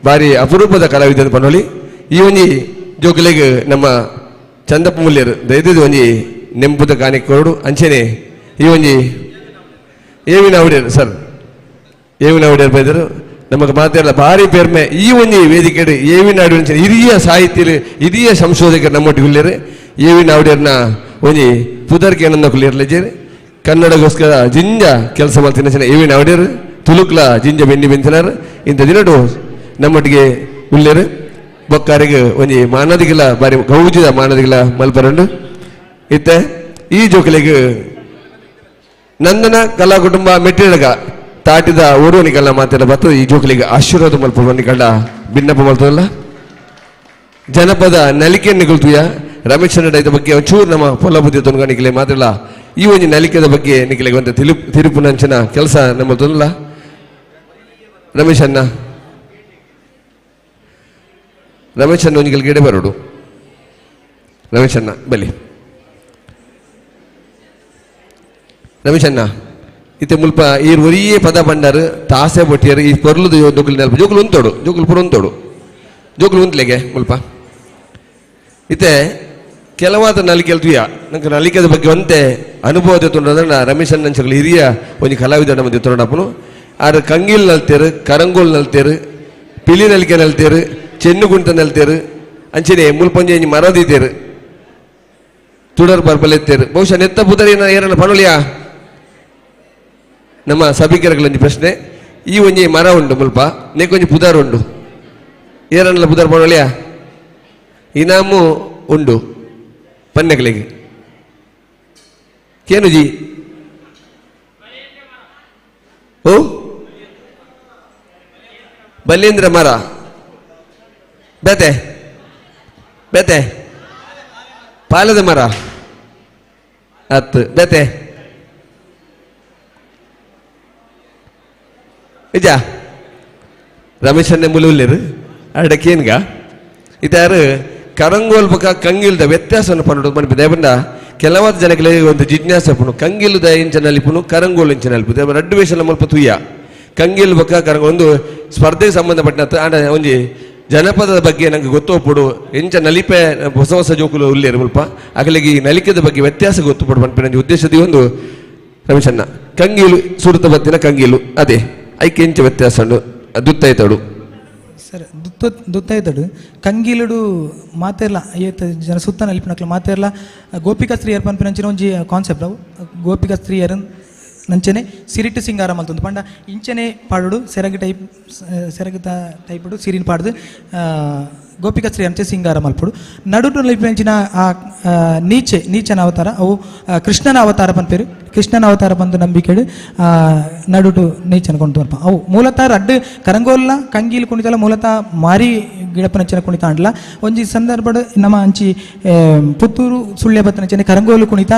ಬಾರಿ ಅಪರೂಪದ ಕಲಾವಿದೆ ಅಂತ ಪನ್ನೋಳಿ ಈ ಒಂಜಿ ಜೋಕಲಿಗೆ ನಮ್ಮ ಚಂದಪ್ಪ ಮೂಲ್ಯರು ದಯದಿದ್ದು ಒಂಜಿ ನೆಂಪುದ ಕಾಣಿಕೆ ಕೊರಡು ಅಂಚೆನೆ ಈ ಒಂಜಿ ಏವಿನ ಅವಡಿಯರು ಸರ್ ಏವಿನ ಅವಡಿಯರು ಬೈದರು ನಮಗೆ ಮಾತಾಡಲ್ಲ ಭಾರಿ ಪೇರ್ಮೆ ಈ ಒಂಜಿ ವೇದಿಕೆ ಏವಿನ ಅವಡಿಯ ಹಿರಿಯ ಸಾಹಿತ್ಯರು ಹಿರಿಯ ಸಂಶೋಧಕರು ನಮ್ಮೊಟ್ಟಿಗೆ ಉಳ್ಳೇರು ಏವಿನ ಅವಡಿಯರ್ನ ಒಂಜಿ ಪುದರ್ಕೆ ಏನನ್ನ ಕುಲ್ಲಿಯರ್ಲೇಜೇರಿ ಕನ್ನಡಗೋಸ್ಕರ ಜಿಂಜ ಕೆಲಸ ಮಾಡ್ತೀನಿ ಚೆನ್ನ ಏವಿನ ಅವಡಿಯರು ತುಳುಕ್ಲ ಜಿಂಜ ಬೆಂಡಿ ಬೆಂತಿನಾರು ಇಂಥ ದಿನಡು ನಮ್ಮೊಟ್ಟಿಗೆ ಉಳ್ಳೇರು ಬೊಕ್ಕಾರಿಗೆ ಒಂಜಿ ಮಾನದಿಗಿಲ್ಲ ಬಾರಿ ಗೌಜಿದ ಮಾನದಿಗಿಲ್ಲ ಮಲ್ಪರಂಡು ಇತ್ತೆ ಈ ಜೋಕಲಿಗೆ ನಂದನ ಕಲಾ ಕುಟುಂಬ ಮೆಟ್ಟಿನಡ್ಕ ತಾಟಿದ ಓಡುವನಿಕಲ್ನ ಮಾತೆಲ್ಲ ಬರ್ತದೆ ಈ ಜೋಕಲಿಗೆ ಆಶೀರ್ವಾದ ಮಲ್ಪನಿಕಲ್ನ ಭಿನ್ನಪ್ಪ ಮಲ್ತದಲ್ಲ ಜನಪದ ನಲಿಕೆ ನಿಗುಲ್ತುಯ ರಮೇಶ್ ಇದ ಬಗ್ಗೆ ಒಂಚೂರು ನಮ್ಮ ಪೊಲ ಬುದ್ಧಿ ತೊಂದ್ಕೊಂಡಿಕಲೆ ಮಾತಿಲ್ಲ ಈ ಒಂದು ನಲಿಕೆದ ಬಗ್ಗೆ ನಿಖಿಲೆಗೆ ಒಂದು ತಿರುಪು ನಂಚಿನ ಕೆಲಸ ನಮ್ಮ ತೊಂದಲ್ಲ ರಮೇಶ್ ಅಣ್ಣ ಒಂಜಿಗೆ ಗಿಡ ಬರೋಡು ರಮೇಶ್ ಅಣ್ಣ ಬಲಿ ರಮೇಶ್ ಅಣ್ಣ ಇತ್ತೆ ಮುಲ್ಪ ಈ ಒರಿಯೇ ಪದ ಬಂಡಾರು ತಾಸೆ ಬೊಟ್ಟಿಯರು ಈ ಪೊರ್ಲುದು ಜೋಕುಲು ನೆನಪು ಜೋಕುಲು ಉಂತೋಡು ಜೋಕುಲು ಪುರ ಉಂತೋಡು ಜೋಕುಲು ಉಂತ್ಲೆಗೆ ಮುಲ್ಪ ಇತ್ತೆ ಕೆಲವಾದ ನಲಿಕೆಲ್ತುಯ ನಂಗೆ ನಲಿಕೆದ ಬಗ್ಗೆ ಒಂತೆ ಅನುಭವದ ತೊಂದ್ರೆ ರಮೇಶ್ ಅಣ್ಣಂಚಗಳು ಹಿರಿಯ ಒಂದು ಕಲಾವಿದ ನಮ್ಮ ತೊಂಡಪ್ಪನು ಆದ್ರೆ ಕಂಗಿಲ್ ನಲ್ತೇರು ಕರಂಗೋಲ್ ನಲ್ತೇರು ಪಿಲಿ ನಲಿಕೆ ನಲ್ತೇರು ಚೆನ್ನು ಗುಂಟ ನಲ್ತೇರು ಅಂಚನೆ ಮುಲ್ಪಂಜೆ ಮರದಿದ್ದೇರು ತುಡರ್ ಬರ್ಬಲೆತ್ತೇರು ಬಹುಶಃ ನೆತ್ತ ಬುಧರಿ ಏರನ್ನ ಪಣುಲಿಯಾ ನಮ್ಮ ಸಭಿಕರಗಳೊಂದು ಪ್ರಶ್ನೆ ಈ ಒಂಜಿ ಮರ ಉಂಡು ಮುಲ್ಪ ನೆಕ್ಕೊಂಜಿ ಪುದಾರ್ ಉಂಡು ಏರನ್ಲ ಪುದಾರ್ ಪಣುಲಿಯಾ ಇನಾಮು ಉಂಡು ಪನ್ನೆಗಳಿಗೆ ಕೇನುಜಿ ಓ ಬಲ್ಲೇಂದ್ರ ಮರ ಬೇತೆ ಬೇತೆ ಪಾಲದ ಮರ ಹತ್ತು ಬೇತೆ ನಿಜ ರಮೇಶ್ ಅಣ್ಣೆ ಮುಳುವಲ್ಲಿರು ಅಡಕೇನ್ಗ ಇದಾರು ಕರಂಗೋಲ್ ಬಕ ಕಂಗಿಲ್ದ ವ್ಯತ್ಯಾಸವನ್ನು ಪನ್ನೋದು ಮನ್ಪಿದೆ ಬಂದ ಕೆಲವಾದ ಜನಗಳಿಗೆ ಒಂದು ಜಿಜ್ಞಾಸೆ ಪುನು ಕಂಗಿಲ್ದ ಇಂಚನಲ್ಲಿಪುನು ಕರಂಗೋಲ್ ಇಂಚನಲ್ಲಿಪುದು ರಡ್ಡು ವೇಷ ಮಲ್ಪ ತುಯ್ಯ ಕಂಗಿಲ್ ಬಕ ಕರಂಗೋಲ್ ಒಂದು ಸ್ಪರ್ಧೆಗೆ ಸಂಬಂಧಪಟ್ಟಂತ ಆಡ ಒಂಜಿ ಜನಪದದ ಬಗ್ಗೆ ನಂಗೆ ಗೊತ್ತೋಪುಡು ಎಂಚ ನಲಿಪೆ ಹೊಸ ಹೊಸ ಜೋಕುಲು ಉಳ್ಳೇರು ಮುಲ್ಪ ಆಗಲಿಗೆ ಈ ನಲಿಕೆದ ಬಗ್ಗೆ ವ್ಯತ್ಯಾಸ ಗೊತ್ತುಪಡು ಮನ್ಪಿನ ಉದ್ದೇಶದ ಒಂದು ರಮೇಶ್ ಅಣ್ಣ ಕಂಗೀಲು ಸುರುತ ಬತ್ತಿನ ಕಂಗೀಲು ಅದೇ ಐಕೆ ಎಂಚ ವ್ಯತ್ಯಾಸ ಉಂಡು ದುತ್ತಾಯ್ತಾಡು ಸರ್ ದುತ್ತಾಯ್ತಾಡು ಕಂಗೀಲುಡು ಮಾತೆರ್ಲ ಏತ ಜನ ಸುತ್ತ ನಲಿಪಿನಕ್ಲ ಮಾತೆರ್ಲ ಗೋಪಿಕಾ ಸ್ತ್ರೀಯರ್ ಪನ್ಪಿನಂಚಿನ ಒಂಜಿ ಕಾನ್ಸೆಪ್ಟ್ ಅವು ಗೋಪಿಕಾ ಸ್ತ್ರೀಯರನ್ ನಂಚನೆ ಸಿರಿಟ್ಟು ಸಿಂಗಾರ ಮಲ್ತೊಂದು ಪಂಡ ಇಂಚನೆ ಪಾಡುಡು ಸೆರಗ ಟೈಪುಡು ಸಿರಿನ್ ಪಾಡ್ದು ಗೋಪಿಕಾ ಸ್ತ್ರೀ ಅಂಚೆ ಸಿಂಗಾರ ಮಲ್ಪುಡು ನಡುಟು ನಲಿಪಿನಂಚಿನ ಆ ನೀಚನ ಅವತಾರ ಅವು ಕೃಷ್ಣನ ಅವತಾರ ಪನ್ಪೇರು ಕೃಷ್ಣನ ಅವತಾರ ಬಂದು ನಂಬಿಕೆಡು ನಡುಟು ನೀಚನ ಕೊಂಡು ಬರ್ಪ ಅವು ಮೂಲತಃ ರಡ್ಡು ಕರಂಗೋಲ್ಲ ಕಂಗೀಲು ಕುಣಿತಲ್ಲ ಮೂಲತಃ ಮಾರಿ ಗಿಡಪನಂಚಿನ ಕುಣಿತ ಅಂಡ್ಲ ಒಂಜಿ ಸಂದರ್ಭಡು ನಮ್ಮ ಅಂಚಿ ಪುತ್ತೂರು ಸುಳ್ಳೆ ಬತ್ತನಂಚನೆ ಕರಂಗೋಲು ಕುಣಿತ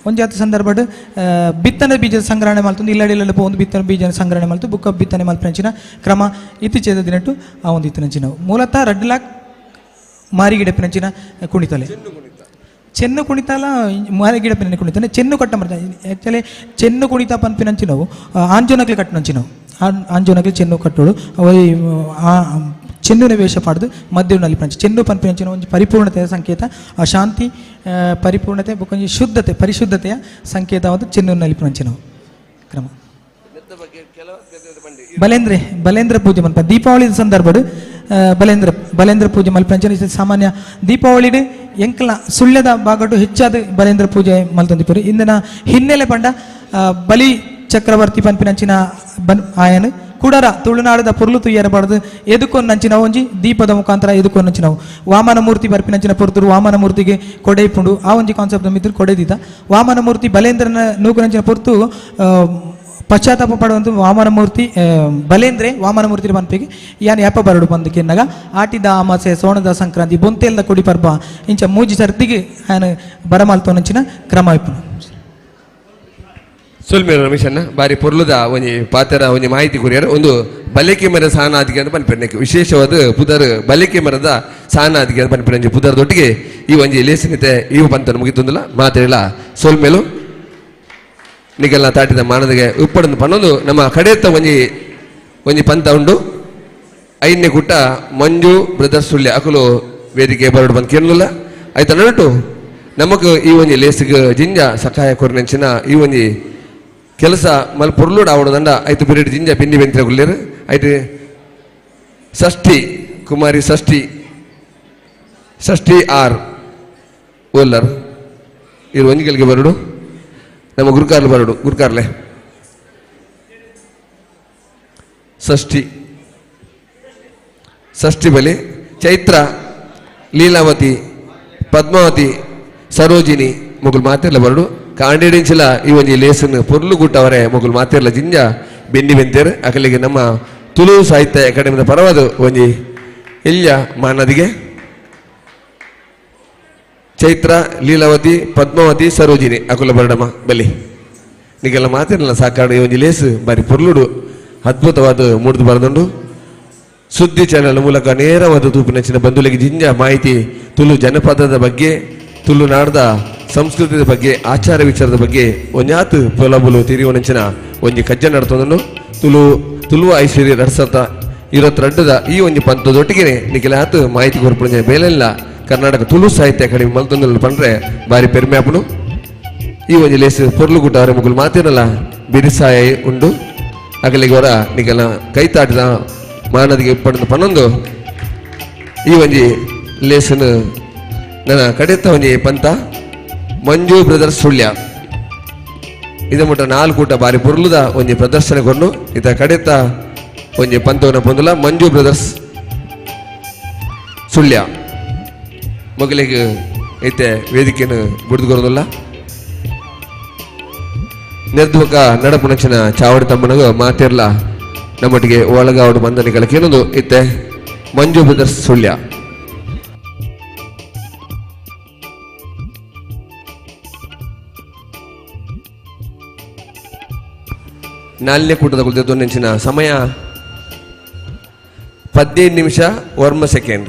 ಒಂಜಾತ ಸಂದರ್ಭಡ್ ಬಿತ್ತನೆ ಬೀಜದ ಸಂಗ್ರಹಣೆ ಮಲ್ತೊಂದು ಇಲ್ಲಡಿಲ್ಲ ಒಂದು ಬಿತ್ತನೆ ಬೀಜದ ಸಂಗ್ರಹಣೆ ಮಲ್ತು ಬುಕ್ಕ ಬಿತ್ತನೆ ಮಲ್ಪನಂಚಿನ ಕ್ರಮ ಇತ್ತೀಚೆದ ದಿನಟ್ಟು ಆ ಒಂದು ಇತ್ತಿನಂಚಿನ ಮೂಲತಃ ರಡ್ಲಾಕ್ ಮಾರಿಗಿಡಪಿನಂಚಿನ ಕುಣಿತಲೆ ಚೆನ್ನು ಕುಣಿತಲ ಮಾರಿಗಿಡಪಿನ ಕುಣಿತಾನೆ ಚೆನ್ನು ಕಟ್ಟ ಮಾಡ್ತಾರೆ ಆ್ಯಕ್ಚುಲಿ ಚೆನ್ನು ಕುಣಿತ ಪನ್ಪಿನಂಚಿನವು ಆಂಜೋನಕ್ಲಿ ಕಟ್ಟಿನಂಚಿನವು ಆಂಜೋನಕ್ಲಿ ಚೆನ್ನು ಕಟ್ಟೋಡು ಅವು ಚೆಂಡುನ ವೇಷ ಪಾಡ್ದು ಮಧ್ಯ ನಲಿಪಂಚ ಚೆಂಡು ಪನ್ಪಿನಂಚಿನ ಒಂದು ಪರಿಪೂರ್ಣತೆಯ ಸಂಕೇತ ಆ ಶಾಂತಿ ಪರಿಪೂರ್ಣತೆ ಬೊಕೊಂಜಿ ಶುದ್ಧತೆ ಪರಿಶುದ್ಧತೆಯ ಸಂಕೇತವಾದ ಚೆಂಡು ನಲಿಪಂಚಿನ ಕ್ರಮ ಬಲೇಂದ್ರ ಪೂಜೆ ಮಲ್ಪ ದೀಪಾವಳಿ ಸಂದರ್ಭಡು ಬಲೇಂದ್ರ ಪೂಜೆ ಮಲ್ಪಂಚನ ಸಾಮಾನ್ಯ ದೀಪಾವಳಿ ಎಂಕಲ ಸುಳ್ಯದ ಬಾಗಟ್ಟು ಹೆಚ್ಚಾದ ಬಲೇಂದ್ರ ಪೂಜೆ ಮಲ್ತಂದಿಪ್ಪರು ಇಂದಿನ ಹಿನ್ನೆಲೆ ಪಂಡ ಬಲಿ ಚಕ್ರವರ್ತಿ ಪಂಪಿನಂಚಿನ ಆಯನು ಕುಡರ ತುಳುನಾಡದ ಪುರ್ಲು ತುಯ್ಯರಬಾರ್ದು ಎದುಕೊಂಡು ನಂಚಿನ ಒಂಜಿ ದೀಪದ ಮುಖಾಂತರ ಎದುಕೊಂಡು ನಂಚಿನವು ವಾಮನ ಮೂರ್ತಿ ಬರ್ಪಿನಂಚಿನ ಪುರ್ತರು ವಾಮನ ಮೂರ್ತಿಗೆ ಕೊಡೆ ಇಪ್ಪುಂಡು ಆ ಒಂಜಿ ಕಾನ್ಸೆಪ್ಟ್ ಮಿತ್ರ ಕೊಡೆದಿದ್ದ ವಾಮನ ಮೂರ್ತಿ ಬಲೇಂದ್ರನ ನೂಕುನಂಚಿನ ಪುರ್ತು ಪಶ್ಚಾತ್ತಾಪ ಪಡುವಂಥ ವಾಮನಮೂರ್ತಿ ಬಲೇಂದ್ರೆ ವಾಮನಮೂರ್ತಿ ಪನ್ಪಿಗೆ ಯಾನ್ ಯಾಪ ಬರಡು ಬಂದಕ್ಕೆ ಎನ್ನಗ ಆಟಿದ ಅಮಾಸೆ ಸೋಣದ ಸಂಕ್ರಾಂತಿ ಬೊಂತೆಲ್ದ ಕೊಡಿ ಪರ್ಬ ಇಂಚ ಮೂಜಿ ಸರ್ತಿಗೆ ఆయన ಬರಮಾಲ್ತೋನಂಚಿನ ಕ್ರಮ ಇಪ್ಪುನು ಸುಲ್ಮೇರು ರಮೇಶನ್ನ ಬಾರಿ ಪೊರ್ಲುದ ಒಂಜಿ ಪಾತ್ರ ಒಂಜಿ ಮಾಹಿತಿ ಕೊರಿಯಾರ ಒಂದು ಬಲೆಕೆ ಮರ ಸಾನಾದಿಗೆ ಅಂತ ಪನ್ಪಿರಕ್ಕೆ ವಿಶೇಷವಾದ ಪುದರ್ ಬಲೆಕೆ ಮರದ ಸಾನಾದಿಗೆ ಅಂತ ಪನ್ಪಿರಂಜಿ ಪುದರ್ದೊಟ್ಟಿಗೆ ಈ ಒಂಜಿ ಲೇಸನಿತೆ ಇವು ಪಂತನ ಮುಗಿತೊಂದಿಲ್ಲ ಮಾತಾಡಿಲ್ಲ ಸೋಲ್ಮೇಲು ನಿಗೆಲ್ಲ ತಾಟಿದ ಮಾನದಿಗೆ ಉಪ್ಪಡನ್ನು ಪನ್ನೊಂದು ನಮ್ಮ ಕಡೆಯತ್ತ ಒಂಜಿ ಪಂತ ಉಂಡು ಐದನೇ ಕುಟ್ಟ ಮಂಜು ಬ್ರದರ್ಸ್ ಸುಳ್ಯ ಅಕಲು ವೇದಿಕೆ ಬರಡು ಬಂದು ಕೇಳಲಿಲ್ಲ ಆಯ್ತಾ ನಟು ನಮಕ್ ಈ ಒಂಜಿ ಲೇಸಿಗೆ ಜಿಂಜ ಸಹಾಯ ಕೊರನೆಂಚಿನ ಈ ಒಂಜಿ ಕೆಲಸ ಮಲ್ ಪೊರ್ಲುಡ್ ಆವಡದಂಡ ಆಯ್ತು ಬಿರಿಡ್ ಜಿಂಜ ಪಿಂಡಿ ಬೆಂತ್ರ ಗುಲ್ಲೇರು ಆಯ್ತು ಷಷ್ಠಿ ಕುಮಾರಿ ಷಷ್ಠಿ ಆರ್ ಓಲ್ಲರ್ ಇರು ಒಂಜಿಗಳಿಗೆ ಬರಡು ನಮ್ಮ ಗುರುಕಾರ್ಲು ಬರಡು ಗುರುಕಾರ್ಲೆ ಷಷ್ಠಿ ಬಲಿ ಚೈತ್ರ ಲೀಲಾವತಿ ಪದ್ಮಾವತಿ ಸರೋಜಿನಿ ಮೊಗಲ್ ಮಾತೆರ್ಲ ಬರಡು ಕಾಂಡಿಡಿಂಚಿಲ ಈ ಒಂಜಿ ಲೇಸನ್ ಪೊರ್ಲು ಗುಟ್ಟವರೇ ಮೊಗಲ್ ಮಾತೆರ್ಲ ಜಿಂಜ ಬೆನ್ನಿ ಬೆಂತೇರು ಅಕಲಿಗೆ ನಮ್ಮ ತುಳು ಸಾಹಿತ್ಯ ಅಕಾಡೆಮಿದ ಪರವಾದ ಒಂಜಿ ಇಲ್ಯ ಮಾನದಿಗೆ ಚೈತ್ರ ಲೀಲಾವತಿ ಪದ್ಮಾವತಿ ಸರೋಜಿನಿ ಅಕುಲ ಬರಡಮ್ಮ ಬಲಿ ನಿಗೆಲ್ಲ ಮಾತಿರಲ್ಲ ಸಾಕಾಡು ಈ ಒಂಜಿ ಲೇಸು ಬಾರಿ ಪೊರ್ಲುಡು ಅದ್ಭುತವಾದ ಮೂಡ್ದು ಬರದುಂಡು ಸುದ್ದಿ ಚಾನೆಲ್ ಮೂಲಕ ನೇರವಾದ ತೂಪಿನಂಚಿನ ಬಂಧುಗಳಿಗೆ ಜಿಂಜ ಮಾಹಿತಿ ತುಳು ಜನಪದದ ಬಗ್ಗೆ ತುಳುನಾಡದ ಸಂಸ್ಕೃತಿಯ ಬಗ್ಗೆ ಆಚಾರ ವಿಚಾರದ ಬಗ್ಗೆ ಒಂಜಾತು ಪೊಲಬುಲು ತಿರಿಯೋನಂಚಿನ ಒಂಜಿ ಕಜ್ಜ ನಡ್ತೊಂದು ತುಳು ಐಶ್ವರ್ಯ 2022 ಈ ಒಂಜಿ ಪಂತದೊಟ್ಟಿಗೆ ನಿಖಿಲ ಆತು ಮಾಹಿತಿ ಕೊರ್ಪುಣ ಬೇಲೆಲ್ಲ ಕರ್ನಾಟಕ ತುಳು ಸಾಹಿತ್ಯ ಅಕಾಡೆಮಿ ಮಲ್ತೊಂದು ಪಂಡ್ರೆ ಬಾರಿ ಪೆರ್ಮೆ ಆಪುನು ಈ ಒಂಜಿ ಲೇಸು ಪೊರ್ಲು ಗುಟ್ಟವರ ಮುಗುಲು ಮಾತಿರಲ್ಲ ಬಿರಿಸಾಯ ಉಂಡು ಅಗಲಿಗೆ ಹೊರ ನಿಗೆಲ್ಲ ಕೈತಾಟಿದ ಮಾನದಿಗೆ ಪಡೆದು ಪನ್ನೊಂದು ಈ ಒಂಜಿ ಲೇಸನು ನನ್ನ ಕಡೆತ್ತ ಒಂಜಿ ಪಂತ ಮಂಜು ಬ್ರದರ್ಸ್ ಸುಳ್ಯ ಇದ ಮುಟ್ಟ 4 ಕೂಟ ಬಾರಿ ಪೊರ್ಲುದ ಒಂಜಿ ಪ್ರದರ್ಶನ ಕೊಂಡು ಇತ ಕಡೆತ್ತ ಒಂಜಿ ಪಂತವನ್ನ ಪೊಂದುಲ ಮಂಜು ಬ್ರದರ್ಸ್ ಸುಳ್ಯ ಮೊಗಲಿಗೆ ಐತೆ ವೇದಿಕೆಯನ್ನು ಬಿಡ್ದುಕೊರೋದಿಲ್ಲ ನಿರ್ದುವಕ ನಡಪುಣಚಿನ ಚಾವಡಿ ತಮ್ಮನಗ ಮಾತಿರ್ಲ ನಮ್ಮೊಟ್ಟಿಗೆ ಒಳಗಾವಡು ಬಂಧನಿಗಳ ಕೇನೊಂದು ಇತ್ತೆ ಮಂಜು ಬ್ರದರ್ಸ್ ಸುಳ್ಯ ನಾಲ್ನೇ ಕೂಟದ ಕುಳಿತು ನೆಂಚಿನ ಸಮಯ 15 ನಿಮಿಷ 1 ಸೆಕೆಂಡ್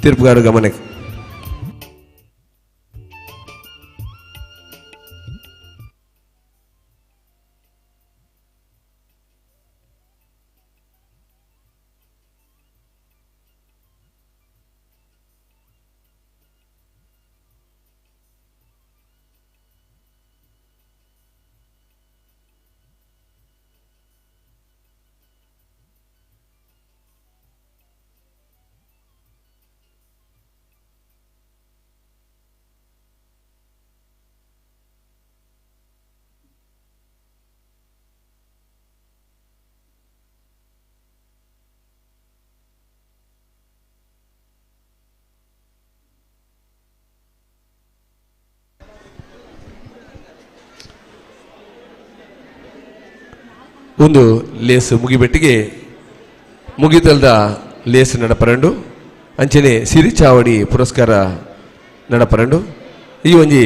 ತೀರ್ಪುಗಾರ ಗಮನಕ್ಕೆ ಒಂದು ಲೇಸು ಮುಗಿಬೆಟ್ಟಿಗೆ ಮುಗಿತಲ್ದ ಲೇಸು ನಡಪರಂಡು ಅಂಚನೆ ಸಿರಿಚಾವಡಿ ಪುರಸ್ಕಾರ ನಡಪರಂಡು ಈ ಒಂಜಿ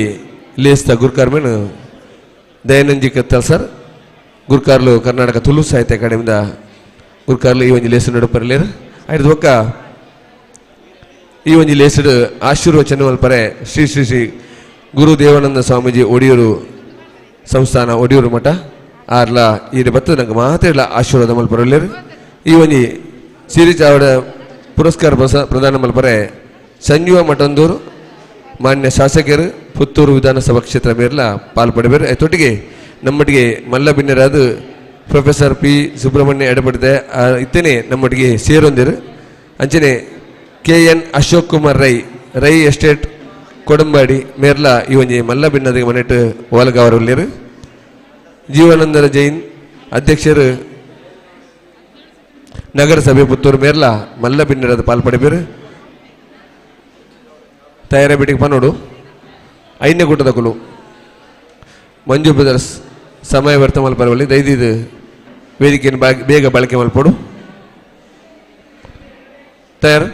ಲೇಸ್ದ ಗುರುಕಾರ್ಮೇನು ದಯಾನಂಜಿ ಕತ್ತಲ್ ಸರ್ ಗುರುಕಾರ್ಲು ಕರ್ನಾಟಕ ತುಳು ಸಾಹಿತ್ಯ ಅಕಾಡೆಮಿದ ಗುರುಕಾರ್ಲು ಈ ಒಂಜಿ ಲೇಸು ನಡಪರಲೇರು ಆಯ್ತು ಒಕ್ಕ ಈ ಒಂಜಿ ಲೇಸಡು ಆಶೀರ್ವಚನ ಮಲ್ಪರೆ ಶ್ರೀ ಶ್ರೀ ಶ್ರೀ ಗುರು ದೇವಾನಂದ ಸ್ವಾಮೀಜಿ ಒಡಿಯೂರು ಸಂಸ್ಥಾನ ಒಡಿಯೂರು ಮಠ ಆರ್ಲ ಈ ಬತ್ತದ ನಂಗೆ ಮಾತಾಡಲ ಆಶೀರ್ವಾದ ಮಲ್ಪರಲೇರು ಈ ಒಂಜಿ ಸಿರಿಚಾವಡ ಪುರಸ್ಕಾರ ಪ್ರದಾನ ಮಲ್ಪರೆ ಸಂಜೀವ ಮಠಂದೂರು ಮಾನ್ಯ ಶಾಸಕರು ಪುತ್ತೂರು ವಿಧಾನಸಭಾ ಕ್ಷೇತ್ರ ಮೇರ್ಲ ಪಾಲ್ಪಡಬೇರು ಅದೊಟ್ಟಿಗೆ ನಮ್ಮೊಟ್ಟಿಗೆ ಮಲ್ಲಬಿನ್ನರಾದ ಪ್ರೊಫೆಸರ್ ಪಿ ಸುಬ್ರಹ್ಮಣ್ಯ ಎಡಪಡಿದೆ ಇತ್ತೇನೆ ನಮ್ಮೊಟ್ಟಿಗೆ ಸೇರೊಂದಿರು ಅಂಚನೆ KN ಅಶೋಕ್ ಕುಮಾರ್ ರೈ ಎಸ್ಟೇಟ್ ಕೊಡಂಬಾಡಿ ಮೇರ್ಲ ಈ ಒಂಜಿ ಮಲ್ಲಬಿನ್ನದಿಗೆ ಮನೆಟ್ಟು ಓಲಗಾವರಲ್ಲಿರು ಜೀವಾನಂದರ ಜೈನ್ ಅಧ್ಯಕ್ಷರು ನಗರಸಭೆ ಪುತ್ತೂರು ಮೇರ್ಲ ಮಲ್ಲಬಿನ್ನರದ ಪಾಲ್ಪಡಬೇರು ತಯಾರ ಬಿಟ್ಟಿಗೆ ಪನ್ನೋಡು 5ನೇ ಕೂಟದ ಕುಲು ಮಂಜು ಬ್ರದರ್ಸ್ ಸಮಯ ವ್ಯರ್ಥ ಮಲ್ಪರವಲ್ಲಿ ದಯದಿದ್ದು ವೇದಿಕೆಯನ್ನು ಬೇಗ ಬಳಕೆ ಮಲ್ಪಡು ತಯಾರು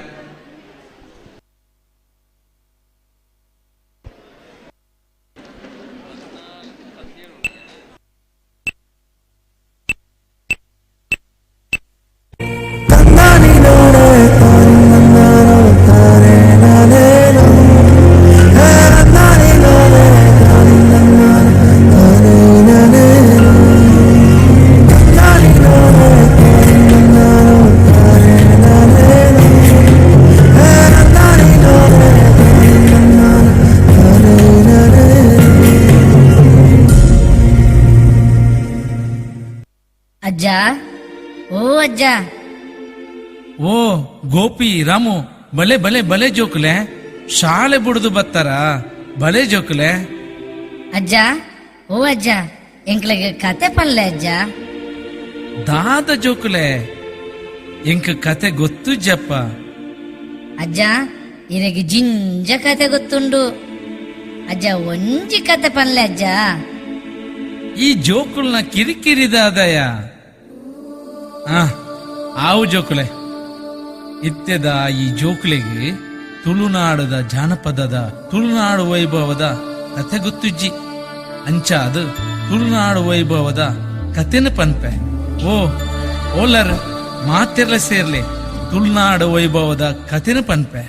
ಅಜ್ಜ ಓ ಅಜ್ಜ ಓ ಗೋಪಿ ರಾಮು ಬಲೆ ಬಲೆ ಬಲೆ ಜೋಕುಲೆ ಶಾಲೆ ಬುಡ್ದು ಬತ್ತಾರ ಬಲೆ ಜೋಕುಲೆ ಅಜ್ಜ ಓ ಅಜ್ಜ ಎಂಕ್ಲೆಗೆ ಕತೆ ಪನ್ಲೆ ಅಜ್ಜ ದಾದ ಜೋಕುಲೆ ಎಂಕ್ ಕತೆ ಗೊತ್ತು ಜಪ್ಪ ಅಜ್ಜ ಇರಗೆ ಜಿಂಜ ಕತೆ ಗೊತ್ತುಂಡು ಅಜ್ಜ ಒಂಜಿ ಕತೆ ಪನ್ಲೆ ಅಜ್ಜ ಈ ಜೋಕುಲ್ನ ಕಿರಿಕಿರಿದಾದಯ ಆವು ಜೋಕುಲೆ ಇತ್ಯದ ಈ ಜೋಕುಲೆಗೆ ತುಳುನಾಡದ ಜಾನಪದದ ತುಳುನಾಡು ವೈಭವದ ಕತೆ ಗೊತ್ತುಜ್ಜಿ ಅಂಚಾದ ತುಳುನಾಡು ವೈಭವದ ಕತೆನ ಪನ್ಪೆ ಓಲರ್ ಮಾತೆರ್ಲ ಸೇರ್ಲೆ ತುಳುನಾಡು ವೈಭವದ ಕತೆನ ಪನ್ಪೆ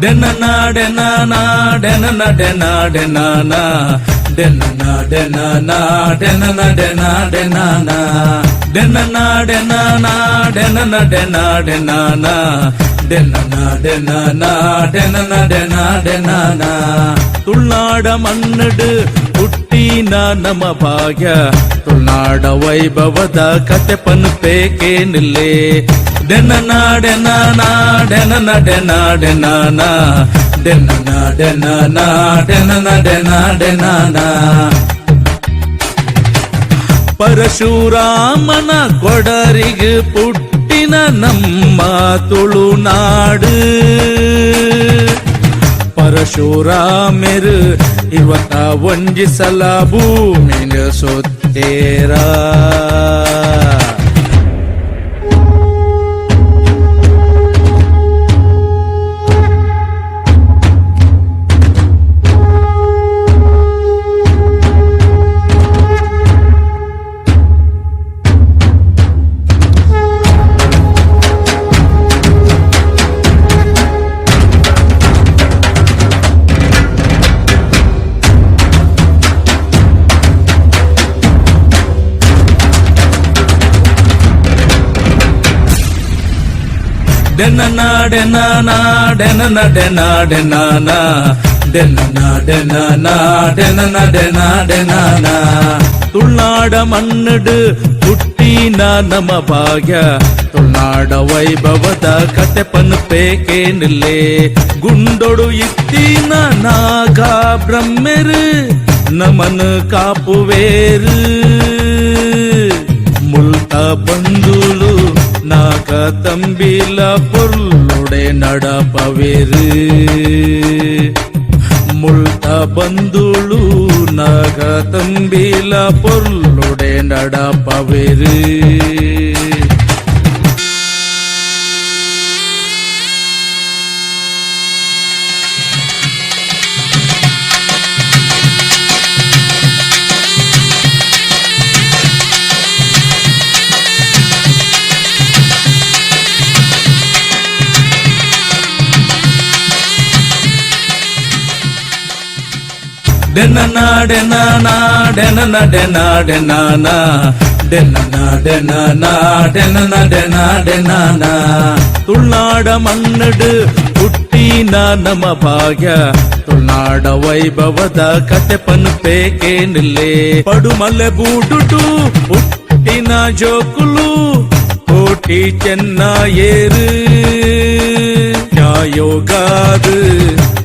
ಡೆನನಾ ಡೆನನಾ ಡೆನನ ಡೆನಾ ಡೆನಾನಾ ಡೆನನಾ ಡೆನನಾ ಡೆನನ ಡೆನಾ ಡೆನಾನಾ ಡೆನನಾ ಡೆನನಾ ಡೆನನ ಡೆನಾ ಡೆನಾನಾ ಡೆನನಾ ಡೆನನಾ ಡೆನನ ಡೆನಾ ಡೆನಾನಾ ತುಳ್ನಾಡ ಮನ್ನಡು ಹುಟ್ಟಿನ ನಮ್ಮ ಭಾಗ್ಯ ತುಳ್ನಾಡ ವೈಭವದ ಕತೆ ಪನ್ಪೇಕೆ ನಿಲ್ಲೇ ಡೆನನಾ ಡೆನಾನಾ ಡೆನನ ಡೆನಾ ಡೆನಾನಾ ಡೆನನಾ ಡೆನಾನಾ ಡೆನನ ಡೆನಾ ಡೆನಾನಾ ಪರಶುರಾಮನ ಕೊಡರಿಗೆ ಪುಟ್ಟಿನ ನಮ್ಮ ತುಳುನಾಡು ಪರಶುರಾಮೆರು ಇವತ್ತ ಒಂಜಿ ಸಲ ಭೂಮಿನ ಸುತ್ತೇರ ಡೆನನಾ ಡೆನಾನಾ ಡೆನನ ಡೆನಾ ಡೆನಾನಾ ಡೆನನಾ ಡೆನಾನಾ ಡೆನನ ಡೆನಾ ಡೆನಾನಾ ತುಳ್ನಾಡ ಮನ್ನಡು ಹುಟ್ಟಿನ ನಮ್ಮ ಭಾಗ್ಯ ತುಳ್ನಾಡ ವೈಭವದ ಕತೆ ಪನ್ಪೇಕೆ ನಿಲ್ಲೇ ಗುಂಡೊಡು ಇತ್ತಿನ ನಾಗ ಬ್ರಹ್ಮೆರು ನಮನ ಕಾಪುವೇರು ಮುಲ್ತ ಬಂದುಲು ನಾಕ ತಂಬಿಲ ಪೊರ್ಲೊಡೆ ನಡಪವೇರು ಮುಳ್ತ ಬಂದುಳು ನಾಗ ತಂಬಿಲ ಪೊರ್ಲೊಡೆ ನಡಪವೇರು ಡೆನನ ಡೆನನ ಡೆನನ ಡೆನ ಡೆನನ ಡೆನನ ಡೆನನ ಡೆನನ ಡೆನ ಡೆನನ ತುಳ್ನಾಡ ಮನ್ನಡು ಹುಟ್ಟಿನ ನಮ್ಮ ಭಾಗ್ಯ ತುಳ್ನಾಡ ವೈಭವದ ಕತೆ ಪನ್ಪೇಕೇನಿಲ್ಲೇ ಪಡುಮಲೆ ಬೂಟುಟು ಹುಟ್ಟಿನ ಜೋಕುಲು ಕೋಟಿ ಚೆನ್ನ ಏರು ನ್ಯಾಯೋಗಾದು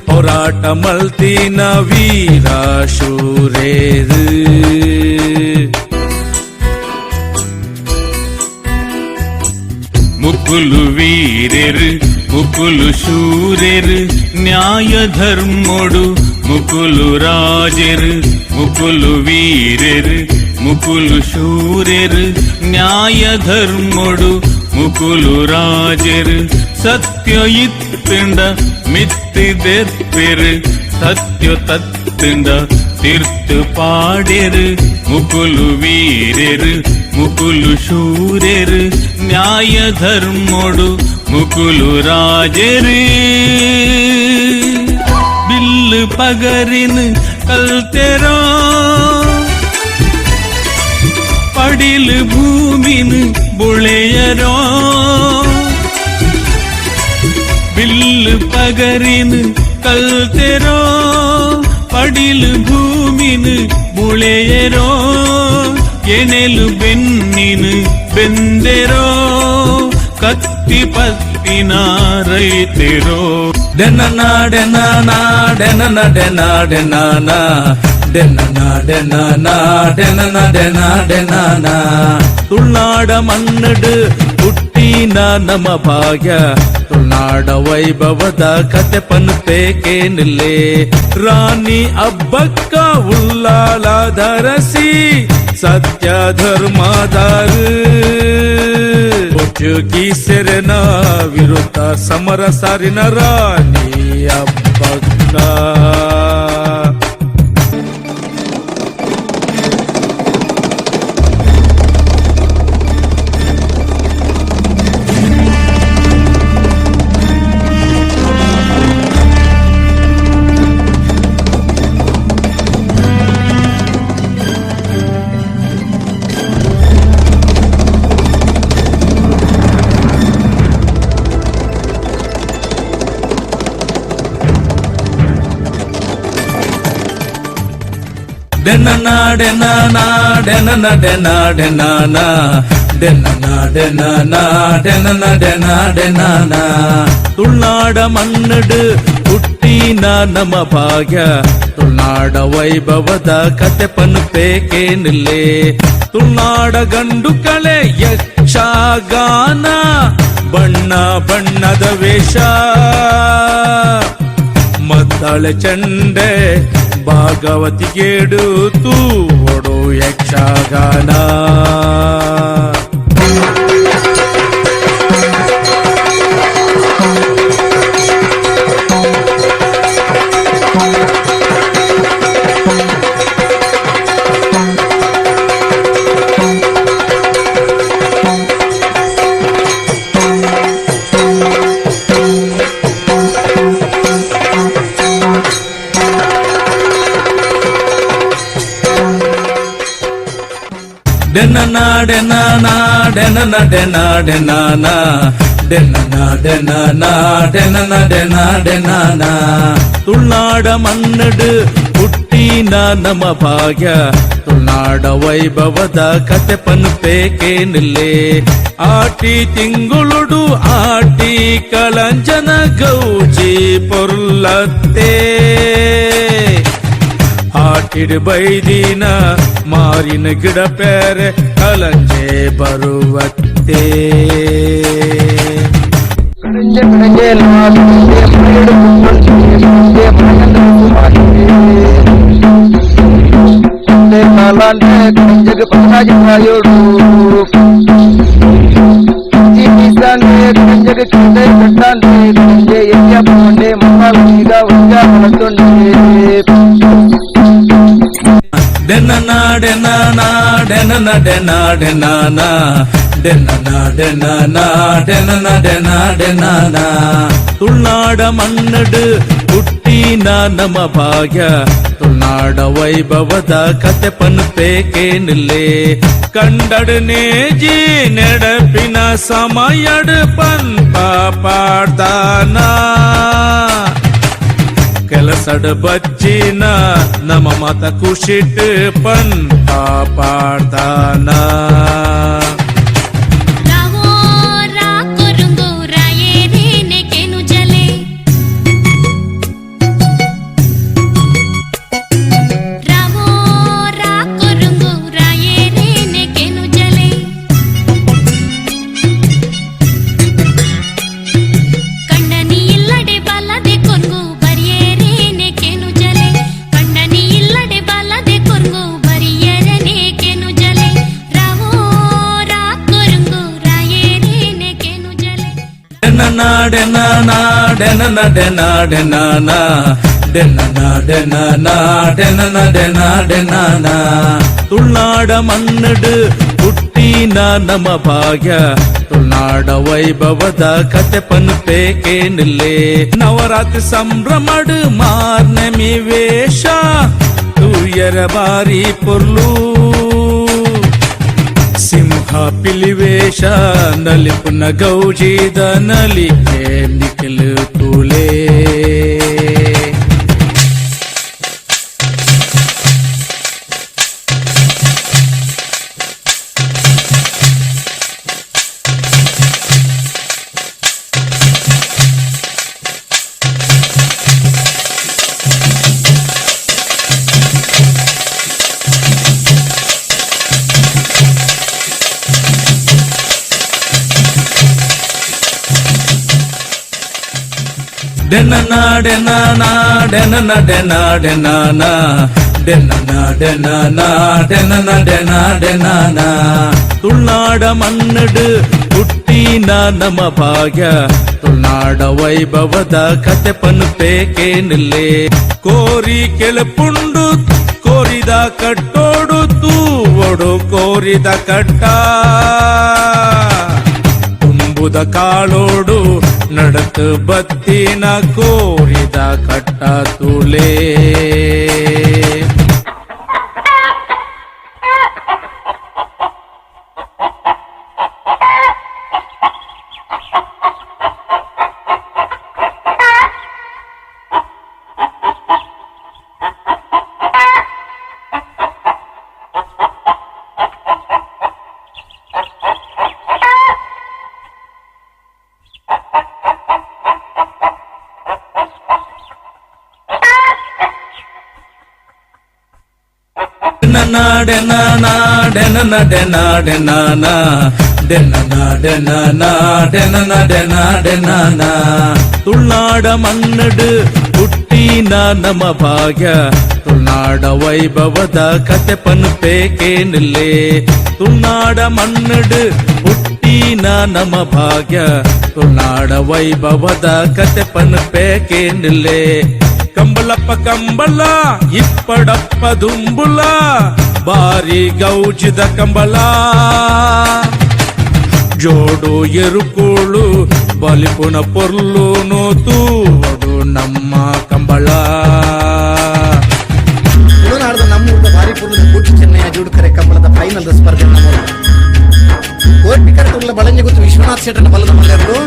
ಹೋರಾಟ ಮಲ್ತಿನ ವೀರ ಶೂರೇರು ಮುಕುಲು ವೀರೆರು ಮುಕುಲು ಶೂರೆರು ನ್ಯಾಯ ಧರ್ಮೊಡು ಮುಕುಲು ರಾಜರು ಮುಕುಲು ವೀರೆರು ಮುಕುಲು ಶೂರೆರು ನ್ಯಾಯ ಧರ್ಮೊಡು ಮುಕುಲು ರಾಜರು ಸತ್ಯ ಇತ್ತಿಂಡ ಮಿತ್ತಿದೆಪ್ಪೆರು ಸತ್ಯ ತತ್ತಿಂಡ ತೀರ್ತು ಪಾಡೆರು ಮುಕುಲು ವೀರೆರು ಮುಕುಲು ಶೂರೆರು ನ್ಯಾಯ ಧರ್ಮೊಡು ಮುಕುಲು ರಾಜರು ಬಿಲ್ಲು ಪಗರಿನ ಕಲ್ತೆರೋ ಪಡಿಲು ಭೂಮಿನ ಬುಳೆಯರೋ ಬಿಲ್ಲು ಪಗರಿನ ಕಲ್ತೆರೋ ಪಡಿಲು ಭೂಮಿನ ಬುಳೆಯರೋ ಎಣೆಲು ಬೆನ್ನಿನ ಬೆಂದೆರೋ ಕತ್ತಿ ಪತ್ತಿನ ರೈತೆರೋ ಡೆನನ ಡೆನನ ಡೆನನ ಡೆನ ಡೆನನ ಡೆನನ ಡೆನನ ಡೆನನ ಡೆನ ಡೆನನ ತುಳ್ನಾಡ ಮನ್ನಡು ಹುಟ್ಟಿನ ನಮ್ಮ ಭಾಗ್ಯ ತುಳ್ನಾಡ ವೈಭವದ ಕತೆ ಪನ್ಪೇಕೇನಿಲ್ಲೇ ರಾಣಿ ಅಬ್ಬಕ್ಕ ಉಲ್ಲಾಲ ಧರಸಿ ಸತ್ಯ ಧರ್ಮದಾರು ಪೋರ್ಚುಗೀಸರನ ವಿರುದ್ಧ ಸಮರ ಸಾರಿನ ರಾಣಿ ಅಬ್ಬಕ್ಕ ಡೆನನ ಡೆನನ ಡೆನನ ಡೆನ ಡೆನನ ಡೆನನ ಡೆನನ ಡೆನನ ಡೆನ ಡೆನನ ತುಳ್ನಾಡ ಮನ್ನಡು ಹುಟ್ಟಿನ ನಮ್ಮ ಭಾಗ್ಯ ತುಳ್ನಾಡ ವೈಭವದ ಕತೆ ಪನ್ಪೇಕೇನಿಲ್ಲೇ ತುಳ್ನಾಡ ಗಂಡು ಕಲೆ ಯಕ್ಷಗಾನ ಬಣ್ಣ ಬಣ್ಣದ ವೇಷ ಮದ್ದಳೆ ಚಂಡೆ ಭಾಗವತಿಗೇಡು ತೂ ಒಡು ಯಕ್ಷಗಾನ ಡೆನನ ಡೆನನ ಡೆನನ ಡೆನ ಡೆನನ ಡೆನನ ಡೆನನ ಡೆನನ ಡೆನ ಡೆನನ ತುಳ್ನಾಡ ಮನ್ನಡು ಹುಟ್ಟಿನ ನಮ್ಮ ಭಾಗ್ಯ ತುಳ್ನಾಡ ವೈಭವದ ಕತೆ ಪನ್ಪೇಕೇನಿಲ್ಲೇ ಆಟಿ ತಿಂಗುಳುಡು ಆಟಿ ಕಳಂಜನ ಗೌಜಿ ಪೊರ್ಲತ್ತೆ ಆಟಿಡ್ ಬೈದಿನ ಮಾರಿನ ಗಿಡ ಪೇರೆ ಕಲಂಜೆ ಬರುವತ್ತೆ ಡೆನನ ಡೆನನ ಡೆನನ ಡೆನ ಡೆನನ ಡೆನನ ಡೆನನ ಡೆನನ ಡೆನ ಡೆನನ ತುಳ್ನಾಡ ಮನ್ನಡು ಹುಟ್ಟಿನ ನಮ್ಮ ಭಾಗ್ಯ ತುಳ್ನಾಡ ತುಳ್ನಾಡ ವೈಭವದ ಕತೆ ಪನ್ಪೇಕೇನಿಲ್ಲೇ ಕಂಡಡನೆ ಜಿ ನೆಡಪಿನ ಸಮಯಡ್ ಪನ್ಪ ಪಾಡ್ದಾನ ಕೆಲಸಡ ಬಚ್ಚಿನ ನಮ್ಮ ಮತ ಖುಷಿಟ್ ಪನ್ಪ ಪಾಡ್ದಾನ ತುಳ್ನಾಡ ಮನ್ನಡು ಹುಟ್ಟಿನ ನಮ್ಮ ಭಾಗ್ಯ ತುಳ್ನಾಡ ವೈಭವದ ಕತೆ ಪನ್ಪೇಕೇನಿಲ್ಲೇ ನವರಾತ್ರಿ ಸಂಭ್ರಮಡು ಮಾರ್ನಮಿ ವೇಷ ತೂಯರ ಬಾರಿ ಪೊರ್ಲು ಸಿಂಹ ಪಿಲಿವೇಶ ನಲಿಪುನ ಗೌಜಿದ ನಲಿಕೆ ನಿಖಿಲು ತುಲೇ ತುಳ್ನಾಡ ಮನ್ನಡು ಹುಟ್ಟಿನ ನಮ್ಮ ಭಾಗ್ಯ ತುಳ್ನಾಡ ವೈಭವದ ಕತೆ ಪನ್ಪೇಕೇನಿಲ್ಲೇ ಕೋರಿ ಕೆಳಪುಂಡು ಕೋರಿದ ಕಟ್ಟೋಡು ತೂವಡು ಕೋರಿದ ಕಟ್ಟ ತುಂಬುದ ಕಾಳೋಡು ನಡತು ಬತ್ತಿನ ಕೋರಿದ ಕಟ್ಟ ತುಳೇ ತುಳ್ನಾಡ ಮನ್ನಡು ಹುಟ್ಟಿನ ನಮ್ಮ ಭಾಗ್ಯ ತುಳ್ನಾಡ ವೈಭವದ ಕತೆ ಪನ್ಪೇಕೇನಿಲ್ಲೇ ತುಳ್ನಾಡ ಮನ್ನಡು ಹುಟ್ಟಿನ ನಮ್ಮ ಭಾಗ್ಯ ತುಳ್ನಾಡ ವೈಭವದ ಕತೆ ಪನ್ಪೇಕೇನಿಲ್ಲೇ ಕಂಬಳಪ್ಪ ಕಂಬಳ ಇಪ್ಪಡಪ್ಪ ದುಂಬುಲ ಬಾರಿ ಗೌಜಿದ ಕಂಬಳ ಜೋಡು ಎರುಕುಳು ಬಲಿಪುನ ಪೊರ್ಲು ನೋತುವಡು ನಮ್ಮ ಕಂಬಳ ತುಳುನಾಡದ ನಮ್ಮೂರದ ಬಾರಿ ಪೊರ್ಲು ಕೂಟಿ ಚೆನ್ನೈಯ ಜೋಡುಕರೆ ಕಂಬಳದ ಫೈನಲ್ ಸ್ಪರ್ಧೆ ನಮ್ಮ ಕೋರ್ಟಿ ಕಟ್ಟುള്ള ಬಳಂಜಿ ಗೊತ್ತು ವಿಶ್ವನಾಥ್ ಶೆಟ್ಟನ ಬಲದ ಮಲ್ಲೆರು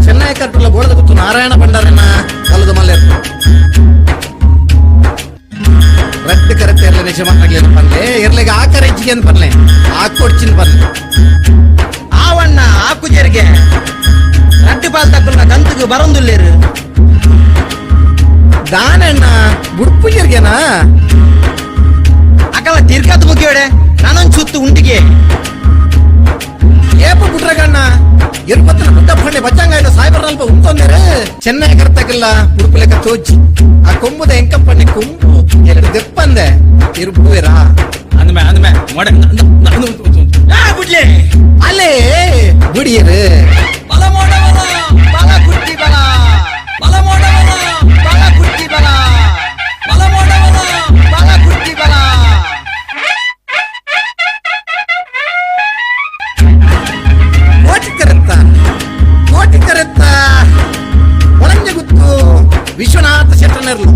ಚೆನ್ನೈ ಕಟ್ಟುള്ള ಬೋಳದ ಗೊತ್ತು ನಾರಾಯಣ ಭಂಡಾರನ ಬಲದ ಮಲ್ಲೆರು ರಟ್ಟು ಕರೆಕ್ಟ್ ಎರ್ಲೆ ನಿಜಮಾಗ್ಲಿ ಪನ್ಲೆ ಎರ್ಲೆಗೆ ಆಕರ ಹೆಚ್ಚಿಗೆ ಅಂತ ಪನ್ಲೆ ಆಕೊಡ್ಚಿನ ಪನ್ಲೆ ಆವಣ್ಣ ಆಕು ಜರಿಗೆ ರಟ್ಟು ಪಾಲ್ ತಕ್ಕಲ್ನ ಕಂತಿಗೆ ಬರೊಂದುಲ್ಲೇರು ದಾನಣ್ಣ ಬುಡ್ಪು ಜರಿಗೆನಾ ಅಕ್ಕಲ ತಿರ್ಕಾತ್ ಮುಗಿಯೋಡೆ ನಾನೊಂದು ಸುತ್ತು ಉಂಟಿಗೆ ಏಪ ಬಿಟ್ರಗಣ್ಣ ಇರ್ಪತ್ರ ಬುದ್ಧ ಪಂಡೆ ಬಚ್ಚಂಗಾಯ್ತು ಸಾಯ್ಬರ್ ಅಲ್ಪ ಉಂಟೊಂದೇರೆ ಚೆನ್ನೈ ಕರ್ತಕಲ್ಲ ಉಡುಪಲೆಕ್ಕ ತೋಚಿ ಆ ಕೊಂಬುದ ಎಂಕಪ್ಪಣ್ಣೆ ಕೊಂಬು ಎರಡು ದೆಪ್ಪಂದೆ ಇರ್ಬುವೇರಾ ಅಂದ್ಮೆ ಮೊಡೆ ಬಿಡ್ಲಿ ಅಲ್ಲೇ ಬಿಡಿಯರು ಬಲ ಮೋಡವಲ ಬಲ ಕುಟ್ಟಿ ಬಲ ಬಲ ಮೋಡವಲ ಬಲ ಕುಟ್ಟಿ ಬಲ ಬಲ ಮೋಡವಲ ಬಲ ಕುಟ್ಟಿ ಬಲ ಕೋಟಿಕರತ್ತ ಒಳಂಜ ಗುತ್ತು ವಿಶ್ವನಾಥ ಶೆಟ್ಟನರ್ಲು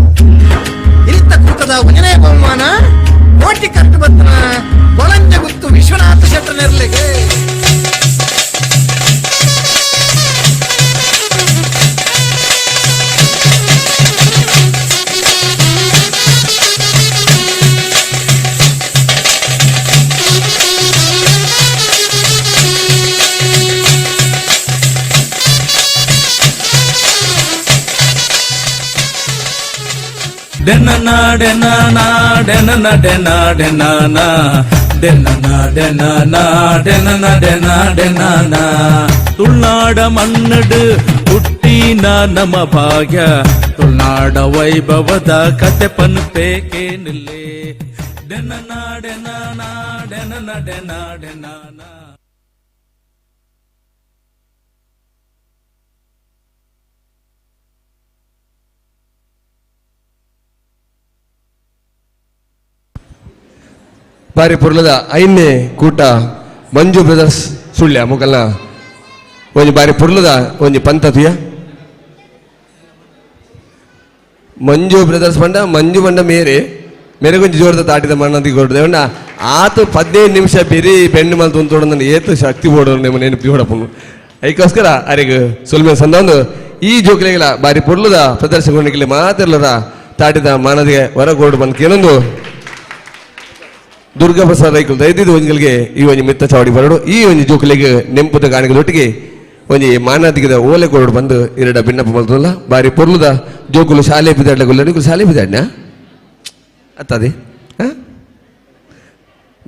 ಇಲ್ಲಿ ಚತುರ್ಥ ಕೂತದ ಒಂಜನೇ ಬಹುಮಾನ ಕೋಟಿ ಕಟ್ಟು ಬತ್ತನ ಒಳಂಜ ಗುತ್ತು ವಿಶ್ವನಾಥ ಶೆಟ್ಟನೆರ್ಲೆಗೆ ಡೆನನಾ ಡೆನನಾ ಡೆನನಾ ಡೆನಾ ಡೆನನಾ ಡೆನನಾ ಡೆನನಾ ಡೆನನಾ ಡೆನಾ ಡೆನನಾ ತುಳ್ನಾಡ ಮನ್ನಡು ಹುಟ್ಟಿನ ನಮ್ಮ ಭಾಗ್ಯ ತುಳ್ನಾಡ ವೈಭವದ ಕತೆ ಪನ್ಪೇಕೆ ನಿಲ್ಲೇ ಡೆನನಾ ಡೆನನಾ ಡೆನನಾ ಡೆನಾ ಡೆನನಾ. ಬಾರಿ ಪುರ್ಲದ ಐನ್ನೇ ಕೂಟ ಮಂಜು ಬ್ರದರ್ಸ್ ಸುಳ್ಯ ಮುಗಲ್ನ ಒಂಜಿ ಬಾರಿ ಪುರ್ಲದ ಒಂಜಿ ಪಂತತಿಯ ಮಂಜು ಬ್ರದರ್ಸ್ ಬಂಡ ಮಂಜು ಬಂಡ ಮೇರೆಗೊಂಜಿ ಜೋರದ ತಾಟಿದ ಮಣ್ಣದಿ ಕೊಡ್ದೆ ಆತು 15 ನಿಮಿಷ ಬೆರಿ ಬೆಂಡು ಮಲ್ ತುಂತೋಡ ಏತು ಶಕ್ತಿ ಬೋಡೋರು ನಿಮ್ಮ ನೆನಪಿ ಹೊಡಪನು ಅದಕ್ಕೋಸ್ಕರ ಅರಿಗೆ ಸುಲ್ಮೆ ಸಂದೊಂದು ಈ ಜೋಕಲಿಗಳ ಬಾರಿ ಪುರ್ಲದ ಪ್ರದರ್ಶನಗೊಂಡಿಗೆ ಮಾತೆಲ್ಲರ ತಾಟಿದ ಮಾನದಿಗೆ ಹೊರಗೋಡು ಬಂದು ಕೆಲವೊಂದು ದುರ್ಗಾ ಪ್ರಸಾದ್ ರೈಕಲ್ ದಯದಿದ್ದು ಒಂಜಿಗಳಿಗೆ ಈ ಒಂಜಿ ಮಿತ್ತ ಚಾವಡಿ ಬರಡು ಈ ಒಂಜಿ ಜೋಕಲಿಗೆ ನೆಂಪುದ ಗಾಣಿಗಳೊಟ್ಟಿಗೆ ಒಂಜಿ ಮಾನದಿಗದ ಓಲೆ ಕೊರಡು ಬಂದು ಎರಡ ಭಿನ್ನಪ್ಪ ಮಲ್ತಲ್ಲ ಬಾರಿ ಪೊರ್ಲುದ ಜೋಕುಲು ಶಾಲೆ ಬಿದ್ದಾಡ್ಲ ಶಾಲೆ ಬಿದ್ದಾಡ್ನ ಅತ್ತದೇ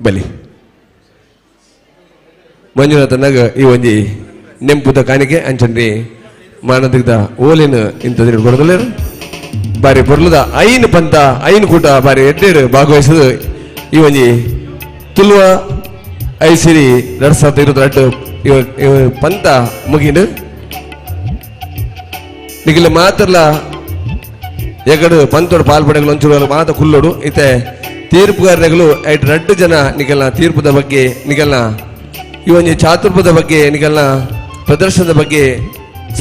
ಬಲಿ ಮಂಜುನಾಥನಾಗ ಈ ಒಂಜಿ ನೆಂಪುದ ಕಾಣಿಕೆ ಅಂಚನ್ರಿ ಮಾನದಿಗದ ಓಲೆನ ಇಂಥದ್ದು ಕೊಡದಲ್ಲ ಬಾರಿ ಪೊರ್ಲುದ ಐನು ಪಂತ ಐನು ಕೂಟ ಬಾರಿ ಎಡ್ಡೆಡು ಭಾಗವಹಿಸದು ಈ ಒಂಜಿ ತುಳುವ ಐಸಿರಿ 2022 ಪಂತ ಮುಗಿದು ನಿಖಿಲ ಮಾತ್ರಲ ಎಗಡು ಪಂತೋಡು ಪಾಲ್ಪಡೆಗಳು ಒಂಚೂರು ಮಾತ ಕುಲ್ಲೋಡು ಇತ್ತೆ ತೀರ್ಪುಗಾರಗಳು 2 ಜನ ನಿಖಲ್ನ ತೀರ್ಪುದ ಬಗ್ಗೆ ನಿಖಲ್ನ ಈ ಒಂಜಿ ಚಾತುರ್ಪದ ಬಗ್ಗೆ ನಿಖಲ್ನ ಪ್ರದರ್ಶನದ ಬಗ್ಗೆ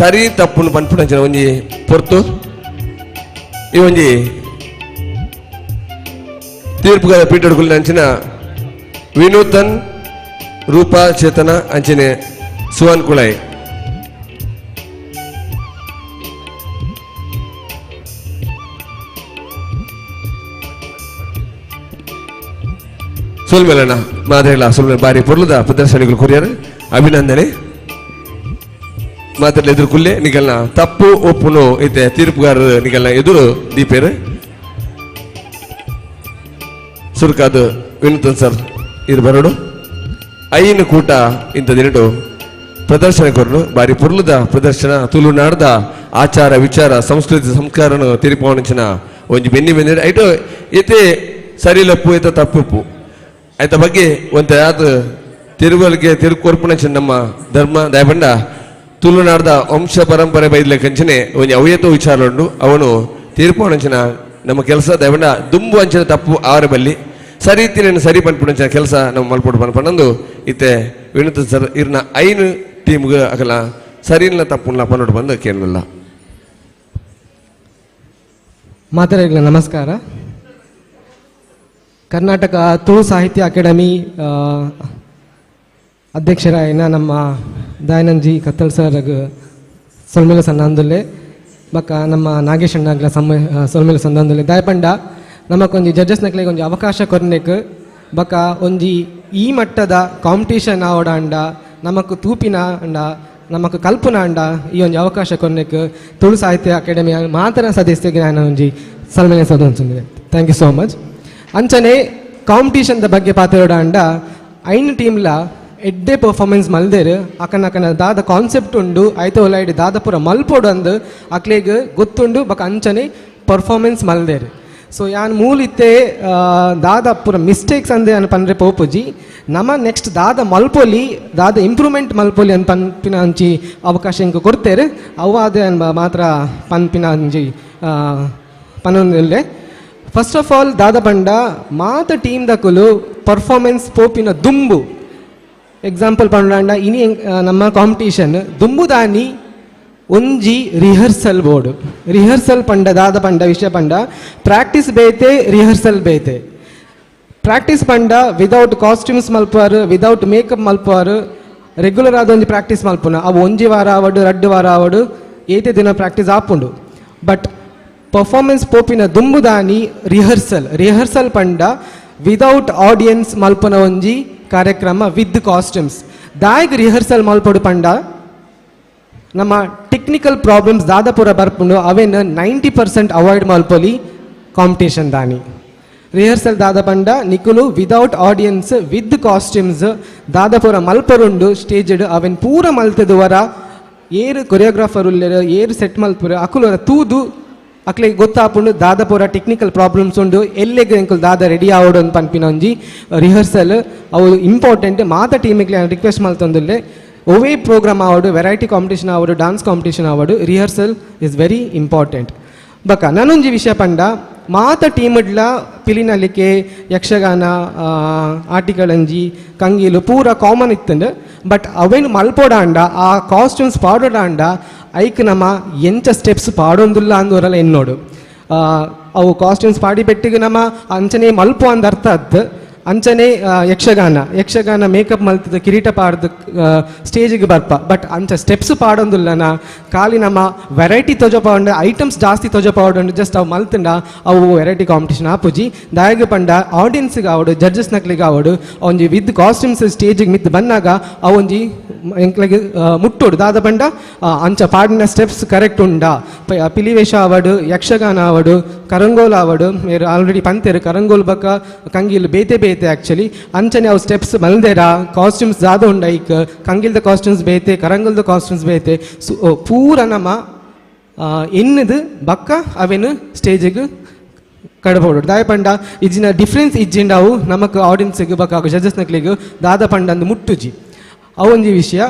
ಸರಿ ತಪ್ಪು ಪನ್ಪುಣ ಒಂಜಿ ಪೊರ್ತು ಈ ಒಂಜಿ ತೀರ್ಪುಗಾರ ಪೀಠಡ್ಗುಲ್ ಅಂಚಿನ ವಿನೂತನ್ ರೂಪಾ ಚೇತನ ಅಂಚಿನ ಸುವನ್ ಕುಳಾಯ್ ಸುಲ್ಮೇಲಣ್ಣ ಮಾದರಿಲ್ಲ ಸುಲ್ಮೆ ಬಾರಿ ಪೊರ್ಲದ ಪ್ರದರ್ಶನಿಗಳು ಕೊರಿಯರ್ ಅಭಿನಂದನೆ ಮಾತ್ರ ಎದುರು ಕುಲ್ಲೆ ನಿಗಲ್ನ ತಪ್ಪು ಒಪ್ಪುನು ಐತೆ ತೀರ್ಪುಗಾರರು ನಿಗಲ್ನ ಎದುರು ದೀಪೇರು ಸುರ್ಕಾದ ವಿನೂತನ್ ಸರ್ ಇದು ಬರೋಡು ಐನು ಕೂಟ ಇಂಥದಿರಡು ಪ್ರದರ್ಶನ ಕೊರಡು ಬಾರಿ ಪುರ್ಲದ ಪ್ರದರ್ಶನ ತುಳುನಾಡದ ಆಚಾರ ವಿಚಾರ ಸಂಸ್ಕೃತಿ ಸಂಸ್ಕಾರನು ತಿರುಪವಣಿಸಿನ ಒಂಜಿ ಬೆನ್ನಿ ಬೆಂದಿರ ಐಟು ಏತೆ ಸರಿಲಪ್ಪು ಏತ ತಪ್ಪುಪ್ಪು ಆಯ್ತ ಬಗ್ಗೆ ಒಂತ ಯಾವ್ದು ತಿರುವಲಿಗೆ ತಿರುಕೊರ್ಪುಣಚಿನ ನಮ್ಮ ಧರ್ಮ ದಯಬಂಡ ತುಳುನಾಡದ ವಂಶ ಪರಂಪರೆ ಬೈದ್ಲೆ ಕಂಚನೆ ಒಂಜಿ ಅವ್ಯತ ವಿಚಾರ ಉಂಡು ಅವನು ತೀರ್ಪವಣಿಸಿನ ನಮ್ಮ ಕೆಲಸ ದಯಬಂಡ ದುಂಬು ಅಂಚಿನ ತಪ್ಪು ಆವರ ಬಲ್ಲಿ ಸರಿ ಇತ್ತಿನ ಸರಿ ಪನ್ಪುಣಂಚಿನ ಕೆಲಸ ನಮ್ಮ ಮಲ್ಪೊಡು ಪನ್ಪಣ್ಣಂದು ಇತ್ತೆ ವಿನೂತ ಸರ್ ಇರ್ನ ಐನು ಟೀಮ್ಗೆ ಅಕಲ ಸರಿನ ತಪ್ಪುನ ಪನ್ನೋಡು ಬಂದು ಕೇಳಲ್ಲ. ಮಾತರಿಗಳ ನಮಸ್ಕಾರ. ಕರ್ನಾಟಕ ತುಳು ಸಾಹಿತ್ಯ ಅಕಾಡೆಮಿ ಅಧ್ಯಕ್ಷರಾಯಿನ ನಮ್ಮ ದಯಾನಂದ್ ಜಿ ಕತ್ತಲ್ ಸರ್ ಸೊಲ್ಮೇಲ ಸಂಧಾನದಲ್ಲೇ ಬಕ್ಕ ನಮ್ಮ ನಾಗೇಶ್ ಅಣ್ಣಗ್ಲ ಸೊಲ್ಮೇಲ ಸಂಧಾನದಲ್ಲೇ ದಯಪಂಡ ನಮಕೊಂಜಿ ಜಡ್ಜಸ್ ನಕ್ಲೆಗೆ ಒಂಜಿ ಅವಕಾಶ ಕೊರ್ನೆಕ್ ಬಕ್ಕ ಒಂಜಿ ಈ ಮಟ್ಟದ ಕಾಂಪಿಟೇಷನ್ ಆವಡ ಅಂಡ ನಮಕ್ ತೂಪಿನ ಅಂಡ ನಮಕ್ ಕಲ್ಪನಾ ಅಂಡ ಈ ಒಂಜಿ ಅವಕಾಶ ಕೊರ್ನೆಕ್ ತುಳು ಸಾಹಿತ್ಯ ಅಕಾಡೆಮಿಯ ಮಾತ್ರ ಸದಸ್ಯಗೆ ನಾನು ಒಂಜಿ ಸಲ್ಮೇಲೆ ಸದಸ್ಯ. Thank you so much. ಅಂಚನೆ ಕಾಂಪಿಟೇಷನ್ದ ಬಗ್ಗೆ ಪಾತಿರೋಡ ಅಂಡ ಐನು ಟೀಮ್ಲ ಎಡ್ಡೆ ಪರ್ಫಾರ್ಮೆನ್ಸ್ ಮಲ್ದೇರು ಅಕನ ದಾದ ಕಾನ್ಸೆಪ್ಟ್ ಉಂಡು ಐತೆ ಒಲೈಡ್ ದಾದ ಪೂರ ಮಲ್ಪೋಡು ಅಂದು ಅಕ್ಲೆಗ್ ಗೊತ್ತುಂಡು ಬಕ ಅಂಚನೆ ಪರ್ಫಾರ್ಮೆನ್ಸ್ ಮಲ್ದೇರು. ಸೊ ಯಾನ್ ಮೂಲಿತ್ತೆ ದಾದ ಪೂರ ಮಿಸ್ಟೇಕ್ಸ್ ಅಂದೆ ಅನ್ ಪನ್ರೆ ಪೋಪುಜಿ ನಮ್ಮ ನೆಕ್ಸ್ಟ್ ದಾದ ಮಲ್ಪೊಲಿ ದಾದ ಇಂಪ್ರೂವ್ಮೆಂಟ್ ಮಲ್ಪೊಲಿ ಅನ್ ಪನ್ಪಿನ ಅಂಚಿ ಅವಕಾಶ ಇಂಕ ಕೊಡ್ತೇರು ಅವಾದ ಅನ್ ಮಾತ್ರ ಪನ್ಪಿನ ಅಂಜಿ ಪನ್ನೊಂದಿಲ್ಲೆ. ಫಸ್ಟ್ ಆಫ್ ಆಲ್ ದಾದ ಬಂಡ ಮಾತ ಟೀಮ್ ದಕ್ಕಲು ಪರ್ಫಾರ್ಮೆನ್ಸ್ ಪೋಪಿನ ದುಂಬು ಎಕ್ಸಾಂಪಲ್ ಪಂಡ ಇನಿ ನಮ್ಮ ಕಾಂಪಿಟೇಷನ್ ದುಂಬು ದಾನಿ ಒಂಜಿ ರಿಹರ್ಸಲ್ ಬೋರ್ಡ್ ರಿಹರ್ಸಲ್ ಪಂಡ ದಾದ ಪಂಡ ವಿಷಯ ಪಂಡ ಪ್ರಾಕ್ಟೀಸ್ ಬೇತೆ ರಿಹರ್ಸಲ್ ಬೇತೆ ಪ್ರಾಕ್ಟೀಸ್ ಪಂಡ ವಿದೌಟ್ ಕಾಸ್ಟ್ಯೂಮ್ಸ್ ಮಲ್ಪುವರು ವಿದೌಟ್ ಮೇಕಪ್ ಮಲ್ಪುವರು ರೆಗ್ಯುಲರ್ ಆದ ಒಂಜಿ ಪ್ರಾಕ್ಟೀಸ್ ಮಲ್ಪುನ ಅವು ಒಂಜಿ ವಾರ ಆವಡು 2 ವಾರ ಆವಡು ಏತೆ ದಿನ ಪ್ರಾಕ್ಟೀಸ್ ಆಪುಂಡು ಬಟ್ ಪರ್ಫಾರ್ಮೆನ್ಸ್ ಪೋಪಿನ ದುಂಬುದಾನಿ ರಿಹರ್ಸಲ್ ಪಂಡ ವಿದೌಟ್ ಆಡಿಯನ್ಸ್ ಮಲ್ಪುನ ಒಂಜಿ ಕಾರ್ಯಕ್ರಮ ವಿತ್ ಕಾಸ್ಟ್ಯೂಮ್ಸ್ ದಾಯಗ್ ರಿಹರ್ಸಲ್ ಮಲ್ಪೊಡು ಪಂಡ ನಮ್ಮ ಟೆಕ್ನಿಕಲ್ ಪ್ರಾಬ್ಲಮ್ಸ್ ದಾದಪುರ ಬರ್ಪುಂಡು ಅವೇನು 90% ಅವಾಯ್ಡ್ ಮಲ್ಪೊಲಿ ಕಾಂಪಿಟೇಷನ್ ದಾನಿ ರಿಹರ್ಸಲ್ ದಾದ ಪಂಡ ನಿಕುಲು ವಿದೌಟ್ ಆಡಿಯನ್ಸ್ ವಿತ್ ಕಾಸ್ಟ್ಯೂಮ್ಸ್ ದಾದಪುರ ಮಲ್ಪರುಂಡು ಸ್ಟೇಜ್ಡ್ ಅವೆನ್ ಪೂರ ಮಲ್ತದುವರ ಏರು ಕೊರಿಯೋಗ್ರಾಫರ್ ಉಲ್ಲೆರು ಏರು ಸೆಟ್ ಮಲ್ಪುರ ಅಕುಲರ ತೂದು ಅಕ್ಲೆಗೆ ಗೊತ್ತಾಪುಂಡು ದಾದಪುರ ಟೆಕ್ನಿಕಲ್ ಪ್ರಾಬ್ಲಮ್ಸ್ ಉಂಡು ಎಲ್ಲೆಗೆ ಎಂಕುಲು ದಾದ ರೆಡಿ ಆವೋಡು ಅಂತ ಪನ್ಪಿನ ಒಂಜಿ ರಿಹರ್ಸಲ್ ಅವು ಇಂಪಾರ್ಟೆಂಟ್ ಮಾತ ಟೀಮಿಗೆ ರಿಕ್ವೆಸ್ಟ್ ಮಲ್ತೊಂದುಲ್ಲೆ ಒವೇ ಪ್ರೋಗ್ರಾಮ್ ಆವಡು ವೆರೈಟಿ ಕಾಂಪಿಟೇಷನ್ ಆವಡು ಡಾನ್ಸ್ ಕಾಂಪಿಟೇಷನ್ ಆವಡು ರಿಹರ್ಸಲ್ ಇಸ್ ವೆರಿ ಇಂಪಾರ್ಟೆಂಟ್ ಬಕ ನಾನೊಂಜಿ ವಿಷಯ ಪಂಡ ಮಾತ ಟೀಮ್ಡ್ಲ ಪಿಲಿನಲಿಕೆ ಯಕ್ಷಗಾನ ಆಟಿಗಳಂಜಿ ಕಂಗೀಲು ಪೂರ ಕಾಮನ್ ಇತ್ತಂಡು ಬಟ್ ಅವೇನು ಮಲ್ಪೋಡಾಂಡ ಆ ಕಾಸ್ಟ್ಯೂಮ್ಸ್ ಪಾಡೋಡಾಂಡ ಐಕ್ ನಮ್ಮ ಎಂಚ ಸ್ಟೆಪ್ಸ್ ಪಾಡೊಂದುಲ್ಲ ಅಂದವರೆಲ್ಲ ಎನ್ನೋಡು ಅವು ಕಾಸ್ಟ್ಯೂಮ್ಸ್ ಪಾಡಿ ಬೆಟ್ಟಿಗೆ ನಮ್ಮ ಅಂಚನೆ ಮಲ್ಪು ಅಂದ ಅರ್ಥ ಅದ್ದು ಅಂಚನೆ ಯಕ್ಷಗಾನ ಮೇಕಪ್ ಮಲ್ತದ ಕಿರೀಟ ಪಾಡ್ದು ಸ್ಟೇಜಿಗೆ ಬರ್ಪ ಬಟ್ ಅಂಚ ಸ್ಟೆಪ್ಸ್ ಪಾಡೊಂದುಲ್ಲನ ಖಾಲಿ ನಮ್ಮ ವೆರೈಟಿ ತೊಜಪಾಡು ಐಟಮ್ಸ್ ಜಾಸ್ತಿ ತೊಜಪಾಡು ಜಸ್ಟ್ ಅವು ಮಲ್ತಂಡ ಅವು ವೆರೈಟಿ ಕಾಂಪಿಟೇಷನ್ ಆಪುಜಿ ದಾಯಗ ಪಂಡ ಆಡಿಯನ್ಸ್ಗೆ ಆವಡು ಜಡ್ಜಸ್ ನಕ್ಲಿಗೆ ಆವಡು ಒಂಜಿ ವಿತ್ ಕಾಸ್ಟ್ಯೂಮ್ಸ್ ಸ್ಟೇಜಿಗೆ ಮಿತ್ತು ಬಂದಾಗ ಅವೊಂಜಿ ಎಂಕ್ಲೆಗೆ ಮುಟ್ಟೋಡು ದಾದ ಪಂಡ ಅಂಚ ಪಾಡಿನ ಸ್ಟೆಪ್ಸ್ ಕರೆಕ್ಟ್ ಉಂಡ ಪಿಲಿವೇಷ ಆವಡು ಯಕ್ಷಗಾನ ಆವಡು ಕರಂಗೋಲ್ ಆವಡು ಮೇರು ಆಲ್ರೆಡಿ ಪಂತೇರು ಕರಂಗೋಲ್ ಬಕ ಕಂಗೀಲು ಬೇತೆ ಬೇತೆ ಆ್ಯಕ್ಚುಲಿ ಅಂಚನೆ ಅವು ಸ್ಟೆಪ್ಸ್ ಮಲ್ದೇರ ಕಾಸ್ಟ್ಯೂಮ್ಸ್ ದಾದ ಉಂಡ ಐಕ್ ಕಂಗಿಲ್ದ ಕಾಸ್ಟ್ಯೂಮ್ಸ್ ಬೇತೆ ಕರಂಗೋಲ್ದ ಕಾಸ್ಟ್ಯೂಮ್ಸ್ ಬೇತೆ ಪೂರ ನಮ್ಮ ಎನ್ನದು ಬಕ್ಕ ಅವೇನು ಸ್ಟೇಜಿಗೆ ಕಡಬೋಡು ದಾಯ ಪಂಡ ಇಜ್ಜಿನ ಡಿಫ್ರೆನ್ಸ್ ಇಜ್ಜಿಂಡವು ನಮಕ್ ಆಡಿಯನ್ಸಿಗೆ ಬಕ್ಕ ಜಡ್ಜಸ್ ನಕ್ಲಿಗೆ ದಾದ ಪಂಡ ಅಂದು ಮುಟ್ಟುಜಿ ಅವೊಂಜಿ ವಿಷಯ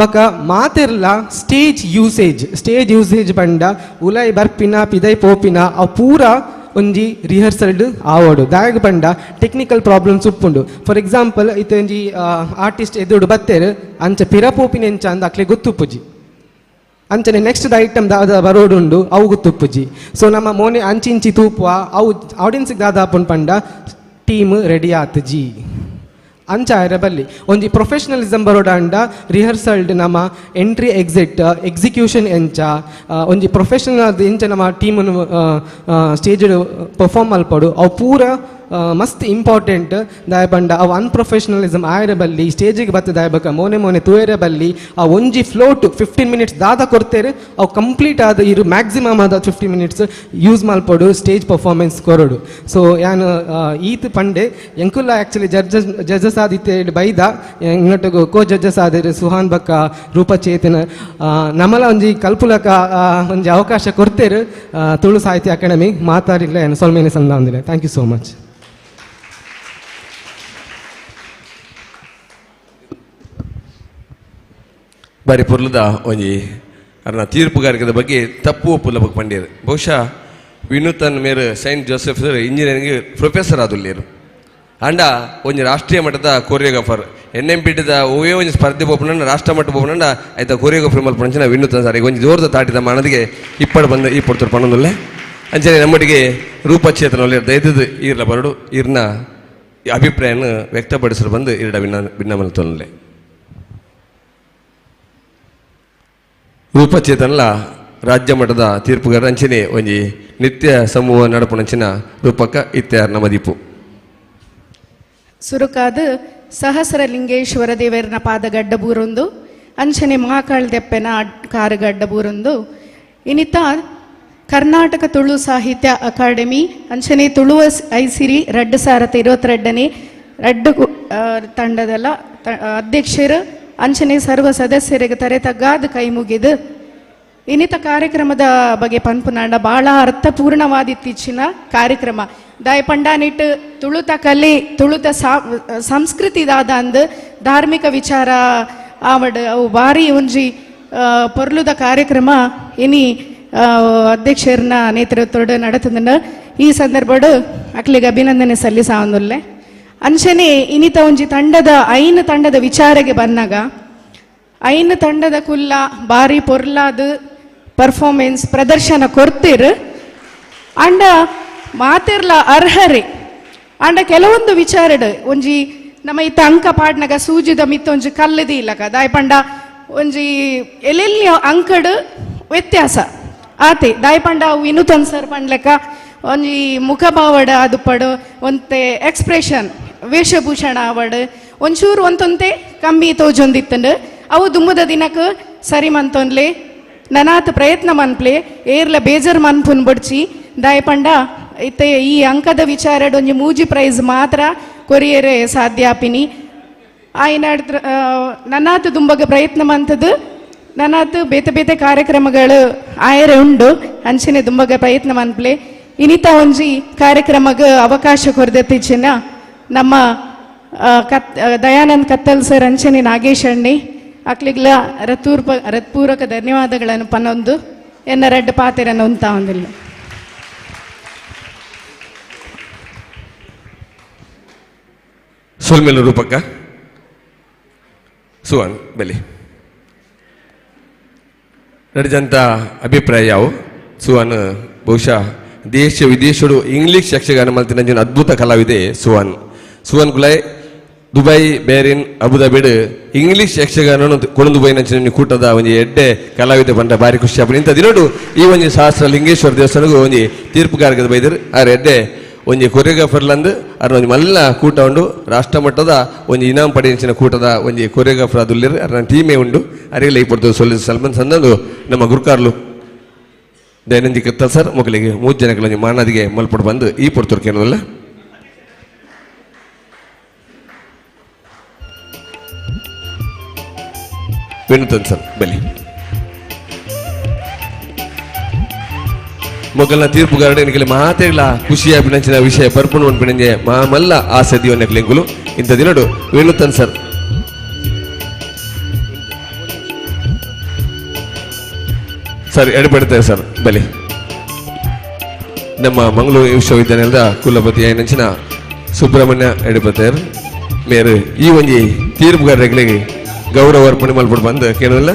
ಬಕ ಮಾತೆರ್ಲ ಸ್ಟೇಜ್ ಯೂಸೇಜ್ ಪಂಡ ಉಲೈ ಬರ್ಪಿನ ಪಿದೈ ಪೋಪಿನ ಅವು ಪೂರ ಒಂಜಿ ರಿಹರ್ಸಲ್ಡ್ ಆವೋಡು ದಾಯಗ ಪಂಡ ಟೆಕ್ನಿಕಲ್ ಪ್ರಾಬ್ಲಮ್ಸ್ ಉಪ್ಪುಂಡು ಫಾರ್ ಎಕ್ಸಾಂಪಲ್ ಇತ್ತೊಂಜಿ ಆರ್ಟಿಸ್ಟ್ ಎದುರು ಬತ್ತೇರು ಅಂಚ ಪಿರ ಪೋಪಿನ ಎಂಚ ಅಂದ ಅಕ್ಲೆ ಗೊತ್ತುಪ್ಪುಜಿ ಅಂಚನೆ ನೆಕ್ಸ್ಟ್ ಐಟಮ್ ದಾದ ಬರೋಡುಂಡು ಅವು ಗೊತ್ತುಪ್ಪುಜಿ ಸೊ ನಮ್ಮ ಮೋನೆ ಅಂಚಿಂಚಿ ತೂಪುವ ಅವು ಆಡಿಯನ್ಸಿಗೆ ದಾದ ಹಾಪುಂಡು ಪಂಡ ಟೀಮ್ ರೆಡಿ ಆತುಜಿ ಅಂಚ ಬಲ್ಲಿ ಒಂಜಿ ಪ್ರೊಫೆಷನಲಿಸಮ್ ಬರೋಡಾಂಡ ರಿಹರ್ಸಲ್ಡ್ ನಮ್ಮ ಎಂಟ್ರಿ ಎಕ್ಸಿಕ್ಯೂಷನ್ ಎಂಚ ಒಂಜಿ ಪ್ರೊಫೆಷನಲ್ ಎಂಚ ನಮ್ಮ ಟೀಮನ್ನು ಸ್ಟೇಜ್ ಪರ್ಫಾರ್ಮ್ ಮಲ್ಪಡು ಅವು ಪೂರ ಮಸ್ತ್ ಇಂಪಾರ್ಟೆಂಟ್ ದಾಯ ಪಂಡ ಅವು ಅನ್ಪ್ರೊಫೆಷನಲಿಸಮ್ ಆಯರ ಬಲ್ಲಿ ಸ್ಟೇಜಿಗೆ ಬತ್ತ ದಾಯಬಕ ಮೋನೆ ತೂಯರ ಬಲ್ಲಿ ಆ ಒಂಜಿ ಫ್ಲೋಟ್ 15 ಮಿನಿಟ್ಸ್ ದಾದ ಕೊಡ್ತೇರೆ ಅವು ಕಂಪ್ಲೀಟ್ ಆದ ಇರು ಮ್ಯಾಕ್ಸಿಮಮ್ ಆದ 15 ಮಿನಿಟ್ಸ್ ಯೂಸ್ ಮಲ್ಪಡು ಸ್ಟೇಜ್ ಪರ್ಫಾರ್ಮೆನ್ಸ್ ಕೊರಡು ಸೊ ಯಾನು ಈತ್ ಪಂಡೆ ಎಂಕುಲ್ಲ ಆ್ಯಕ್ಚುಲಿ ಜಡ್ಜಸ್ ಆದಿತ್ತೆ ಬೈದ ಇಂಗಟು ಕೋ ಜಡ್ಜಸ್ ಆದಿರು ಸುಹಾನ್ ಬಕ್ಕ ರೂಪಚೇತನ ನಮಲ ಒಂಜಿ ಕಲ್ಪುಲಕ ಒಂಜಿ ಅವಕಾಶ ಕೊಡ್ತೇರು ತುಳು ಸಾಹಿತ್ಯ ಅಕಾಡೆಮಿ ಮಾತಾಡಿಲ್ಲ ಏನು ಸೊಲ್ಮೇನೆ ಸಂದ ಅಂದಿಲ್ಲ ಥ್ಯಾಂಕ್ ಯು ಸೋ ಮಚ್ ಬಾರಿ ಪುರ್ಲದ ಒಂಜಿ ಅರ್ನ ತೀರ್ಪುಗಾರಿಕೆದ ಬಗ್ಗೆ ತಪ್ಪು ಒಪ್ಪುಲ ಬಗ್ಗೆ ಪಂಡ್ಯರು ಬಹುಶಃ ವಿನೂತನ್ ಮೇರು ಸೈಂಟ್ ಜೋಸೆಫ್ ಇಂಜಿನಿಯರಿಂಗ್ ಪ್ರೊಫೆಸರ್ ಆದುಲ್ಲೇರು ಅಂಡ ಒಂಜಿ ರಾಷ್ಟ್ರೀಯ ಮಟ್ಟದ ಕೊರಿಯೋಗ್ರಾಫರ್ NMPದ ಓವೇ ಒಂಜಿ ಸ್ಪರ್ಧೆ ಪೋಪುನಂಡ ರಾಷ್ಟ್ರ ಮಟ್ಟ ಪೋಪುನಂಡ ಆಯ್ತ ಕೊರಿಯೋಗ್ರಾಫರ್ ಮಲ್ಪಂಚಿನ ವಿನೂತನ್ ಸರ್ ಈಗ ಒಂಜಿ ಜೋರ್ದ ತಾಟಿದ ಮನದಿಗೆ ಇಪ್ಪಡು ಬಂದು ಈ ಪಡ್ತಾರೆ ಪಣ್ಣೊಂದುಲ್ಲೆ ಅಂಚನೆ ನಮ್ಮೊಟ್ಟಿಗೆ ರೂಪಚೇತನ ದಯದು ಈರ್ಲ ಬರಡು ಈರ್ನ ಅಭಿಪ್ರಾಯನ ವ್ಯಕ್ತಪಡಿಸಲು ಬಂದು ಇರಡ ಭಿನ್ನಮಲ್ತೊನ್ಲೆ ರೂಪಚೇತನಲ ರಾಜ್ಯ ಮಟ್ಟದ ತೀರ್ಪುಗಾರ ಅಂಚನೆ ಒಂಜಿ ನಿತ್ಯ ಸಮೂಹ ನಡಪುನಂಚಿನ ರೂಪಕ ಇತ್ಯಾರ ನಮದೀಪು ಸುರುಕಾದ ಸಹಸ್ರಲಿಂಗೇಶ್ವರ ದೇವರನ ಪಾದಗಡ್ಡ ಬೂರೊಂದು ಅಂಚನೆ ಮಹಾಕಾಳ್ ದೆಪ್ಪೆನ ಕಾರುಗಡ್ಡ ಬೂರೊಂದು ಇನಿತ ಕರ್ನಾಟಕ ತುಳು ಸಾಹಿತ್ಯ ಅಕಾಡೆಮಿ ಅಂಚನೆ ತುಳುವ ಐಸಿರಿ 2022ನೇ ರಡ್ಡು ತಂಡದಲ್ಲ ಅಧ್ಯಕ್ಷರು ಅಂಚನೆ ಸರ್ವ ಸದಸ್ಯರಿಗೆ ತರೆತಗ್ಗಾದ ಕೈ ಮುಗಿದು ಇನ್ನಿತ ಕಾರ್ಯಕ್ರಮದ ಬಗ್ಗೆ ಪನ್ಪುನಾಂಡ ಭಾಳ ಅರ್ಥಪೂರ್ಣವಾದಿತ್ತೀಚಿನ ಕಾರ್ಯಕ್ರಮ ದಾಯ ಪಂಡಾನಿಟ್ ತುಳುತ ಕಲೆ ತುಳುತ ಸಂಸ್ಕೃತಿದಾದ ಅಂದು ಧಾರ್ಮಿಕ ವಿಚಾರ ಆವಡ್ ಅವು ಭಾರಿ ಒಂಜಿ ಪೊರ್ಲುದ ಕಾರ್ಯಕ್ರಮ ಇನಿ ಅಧ್ಯಕ್ಷರನ್ನ ನೇತೃತ್ವದ ನಡತದನ್ನ ಈ ಸಂದರ್ಭಡು ಅಕ್ಲಿಗೆ ಅಭಿನಂದನೆ ಸಲ್ಲಿಸಾವೊಂದುಲ್ಲೆ ಅಂಚನೆ ಇನ್ನಿತ ಒಂಜಿ ತಂಡದ ವಿಚಾರಗೆ ಬಂದಾಗ ಐನ್ ತಂಡದ ಕುಲ್ಲ ಬಾರಿ ಪೊರ್ಲಾದು ಪರ್ಫಾರ್ಮೆನ್ಸ್ ಪ್ರದರ್ಶನ ಕೊಡ್ತೀರ್ ಅಂಡ ಮಾತೆರ್ಲ ಅರ್ಹರೆ ಅಂಡ ಕೆಲವೊಂದು ವಿಚಾರಡ್ ಒಂಜಿ ನಮ್ಮ ಇತ್ತ ಅಂಕ ಪಾಡ್ನಗ ಸೂಜಿದ ಮಿತ್ತ ಒಂಜಿ ಕಲ್ಲದಿ ಇಲ್ಲಕ ದಾಯ್ ಪಂಡ ಒಂಜಿ ಎಲ್ಲೆಲ್ಲಿ ಅಂಕಡ್ ವ್ಯತ್ಯಾಸ ಆತೆ ದಾಯ್ ಪಂಡ ವಿನೂತನ್ ಸರ್ ಪಂಡ್ಲೆಕ್ಕ ಒಂಜಿ ಮುಖಭಾವಡ ಅದು ಪಡು ಒಂತೆ ಎಕ್ಸ್ಪ್ರೆಷನ್ ವೇಷಭೂಷಣ ಅವಡ್ ಒಂಚೂರು ಒಂತೊಂತೆ ಕಮ್ಮಿ ತೋಜೊಂದಿತ್ತಂಡು ಅವು ದುಮ್ಮದ ದಿನಕ್ಕೆ ಸರಿ ಮಂತೊನ್ಲೆ ನನಾತ್ ಪ್ರಯತ್ನ ಮನ್ಪ್ಲೆ ಏರ್ಲ ಬೇಜಾರ್ ಮನ್ಪುನ್ ಬಡ್ಚಿ ದಾಯ್ ಪಂಡ ಇತ್ತೆ ಈ ಅಂಕದ ವಿಚಾರಡ್ ಒಂಜಿ ಮೂಜಿ ಪ್ರೈಸ್ ಮಾತ್ರ ಕೊರಿಯರೆ ಸಾಧ್ಯ ಆಪಿನಿ ಆಯ್ನ ನನ್ನಾತ್ ದುಂಬಗ ಪ್ರಯತ್ನ ಮಂತದ್ದು ನನ್ನಾತ್ ಬೇತೆ ಬೇತೆ ಕಾರ್ಯಕ್ರಮಗಳು ಆಯರೆ ಉಂಡು ಅಂಚನೆ ದುಂಬಗ ಪ್ರಯತ್ನ ಮನ್ಪ್ಲೆ ಇನಿತ ಒಂಜಿ ಕಾರ್ಯಕ್ರಮಗ ಅವಕಾಶ ಕೊರ್ದತ್ತಿಚ್ಚಿನ ನಮ್ಮ ದಯಾನಂದ್ ಕತ್ತಲ್ ಸರ್ ಅಂಚನೆ ನಾಗೇಶ್ ಅಣ್ಣಿ ಅಕ್ಲಿಗ್ಲ ಹೃತ್ಪೂರ್ವಕ ಧನ್ಯವಾದಗಳನ್ನು ಪನ್ನೊಂದು ಎನ್ನ ರೆಡ್ ಪಾತೆರನ್ನು ಉಂತಾ ಒಂದಿಲ್ಲ. ಸೋಲ್ಮೇಲು ರೂಪಕ್ಕ ಸುವನ್ ಬೆಲೆ ನಡೆದಂಥ ಅಭಿಪ್ರಾಯ ಯಾವು ಸುವನ್ ಬಹುಶಃ ದೇಶ ವಿದೇಶಡು ಇಂಗ್ಲಿಷ್ ಯಕ್ಷಗಾನ ಮಲ್ತಿನ ಅದ್ಭುತ ಕಲಾವಿದೆ ಸುವನ್ ಸುವನ್ ಕುಲಾಯ್ ದುಬೈ ಬೇರಿನ್ ಅಬುದಾಬಿಡ್ ಇಂಗ್ಲಿಷ್ ಯಕ್ಷಗಾನ ಕೊಳಂದು ಬೈನ ಕೂಟದ ಒಂಜಿ ಎಡ್ಡೆ ಕಲಾವಿದೆ ಬಂದ ಭಾರಿ ಖುಷಿ ಆಪಣ ಇಂಥ ದಿನೋಡು ಈ ಒಂಜಿ ಸಹಸ್ರ ಲಿಂಗೇಶ್ವರ ದೇವಸ್ಥಾನಗೂ ಒಂಜಿ ತೀರ್ಪುಗಾರಕದ ಬೈದರು ಆರ್ ಎಡ್ಡೆ ಒಂಜಿ ಕೊರಿಯೋಗ್ರಾಫರ್ಲಂದು ಅರ್ ಒಂಜಿ ಮಲ್ಲ ಕೂಟ ಉಂಡು ರಾಷ್ಟ್ರ ಮಟ್ಟದ ಒಂಜಿ ಇನಾಮ್ ಪಡೆಯಿನ ಕೂಟದ ಒಂಜಿ ಕೊರಿಯೋಗ್ರಾಫರ್ ಅದುಲ್ಲಿರು ಅರ್ನ ಟೀಮೇ ಉಂಡು ಅರಿಗೆಲ್ಲ ಈ ಪಡ್ದು ಸಲ್ಮನ್ ಸಂದಂದು ನಮ್ಮ ಗುರುಕಾರ್ಲು ದೈನಂದಿ ಕತ್ತಲ್ ಸರ್ ಮಕ್ಕಳಿಗೆ 3 ಜನಗಳ ಮಾನದಿಗೆ ಮಲ್ಪಡು ಬಂದು ಈ ಪಡ್ತರು ಕೇಳೋದಲ್ಲ ವಿನೂತನ್ ಸರ್ ಬಲಿ ಮೊಗಲ್ನ ತೀರ್ಪುಗಾರಡೆ ನಿಖಿಲ ಮಾತೆಗಳ ಖುಷಿಯಾಗಿ ನಂಚಿನ ವಿಷಯ ಪರ್ಪುಣು ಅನ್ಪಿಣಂಜೆ ಮಾಮಲ್ಲ ಆಸದಿಯನ್ನ ಕ್ಲೆಂಗುಲು ಇಂಥ ದಿನಡು ವಿನೂತನ್ ಸರ್ ಸರ್ ಎಡಪಡ್ತಾರೆ ಸರ್ ಬಲಿ ನಮ್ಮ ಮಂಗಳೂರು ವಿಶ್ವವಿದ್ಯಾನಿಲಯದ ಕುಲಪತಿ ನಂಚಿನ ಸುಬ್ರಹ್ಮಣ್ಯ ಎಡಪಡ್ತಾರೆ ಮೇರು ಈ ಒಂಜಿ ತೀರ್ಪುಗಾರರಿಗೆ ಗೌರವ ಅರ್ಪಣೆ ಮಲ್ಪಡು ಬಂದು ಕೇಳೋಲ್ಲ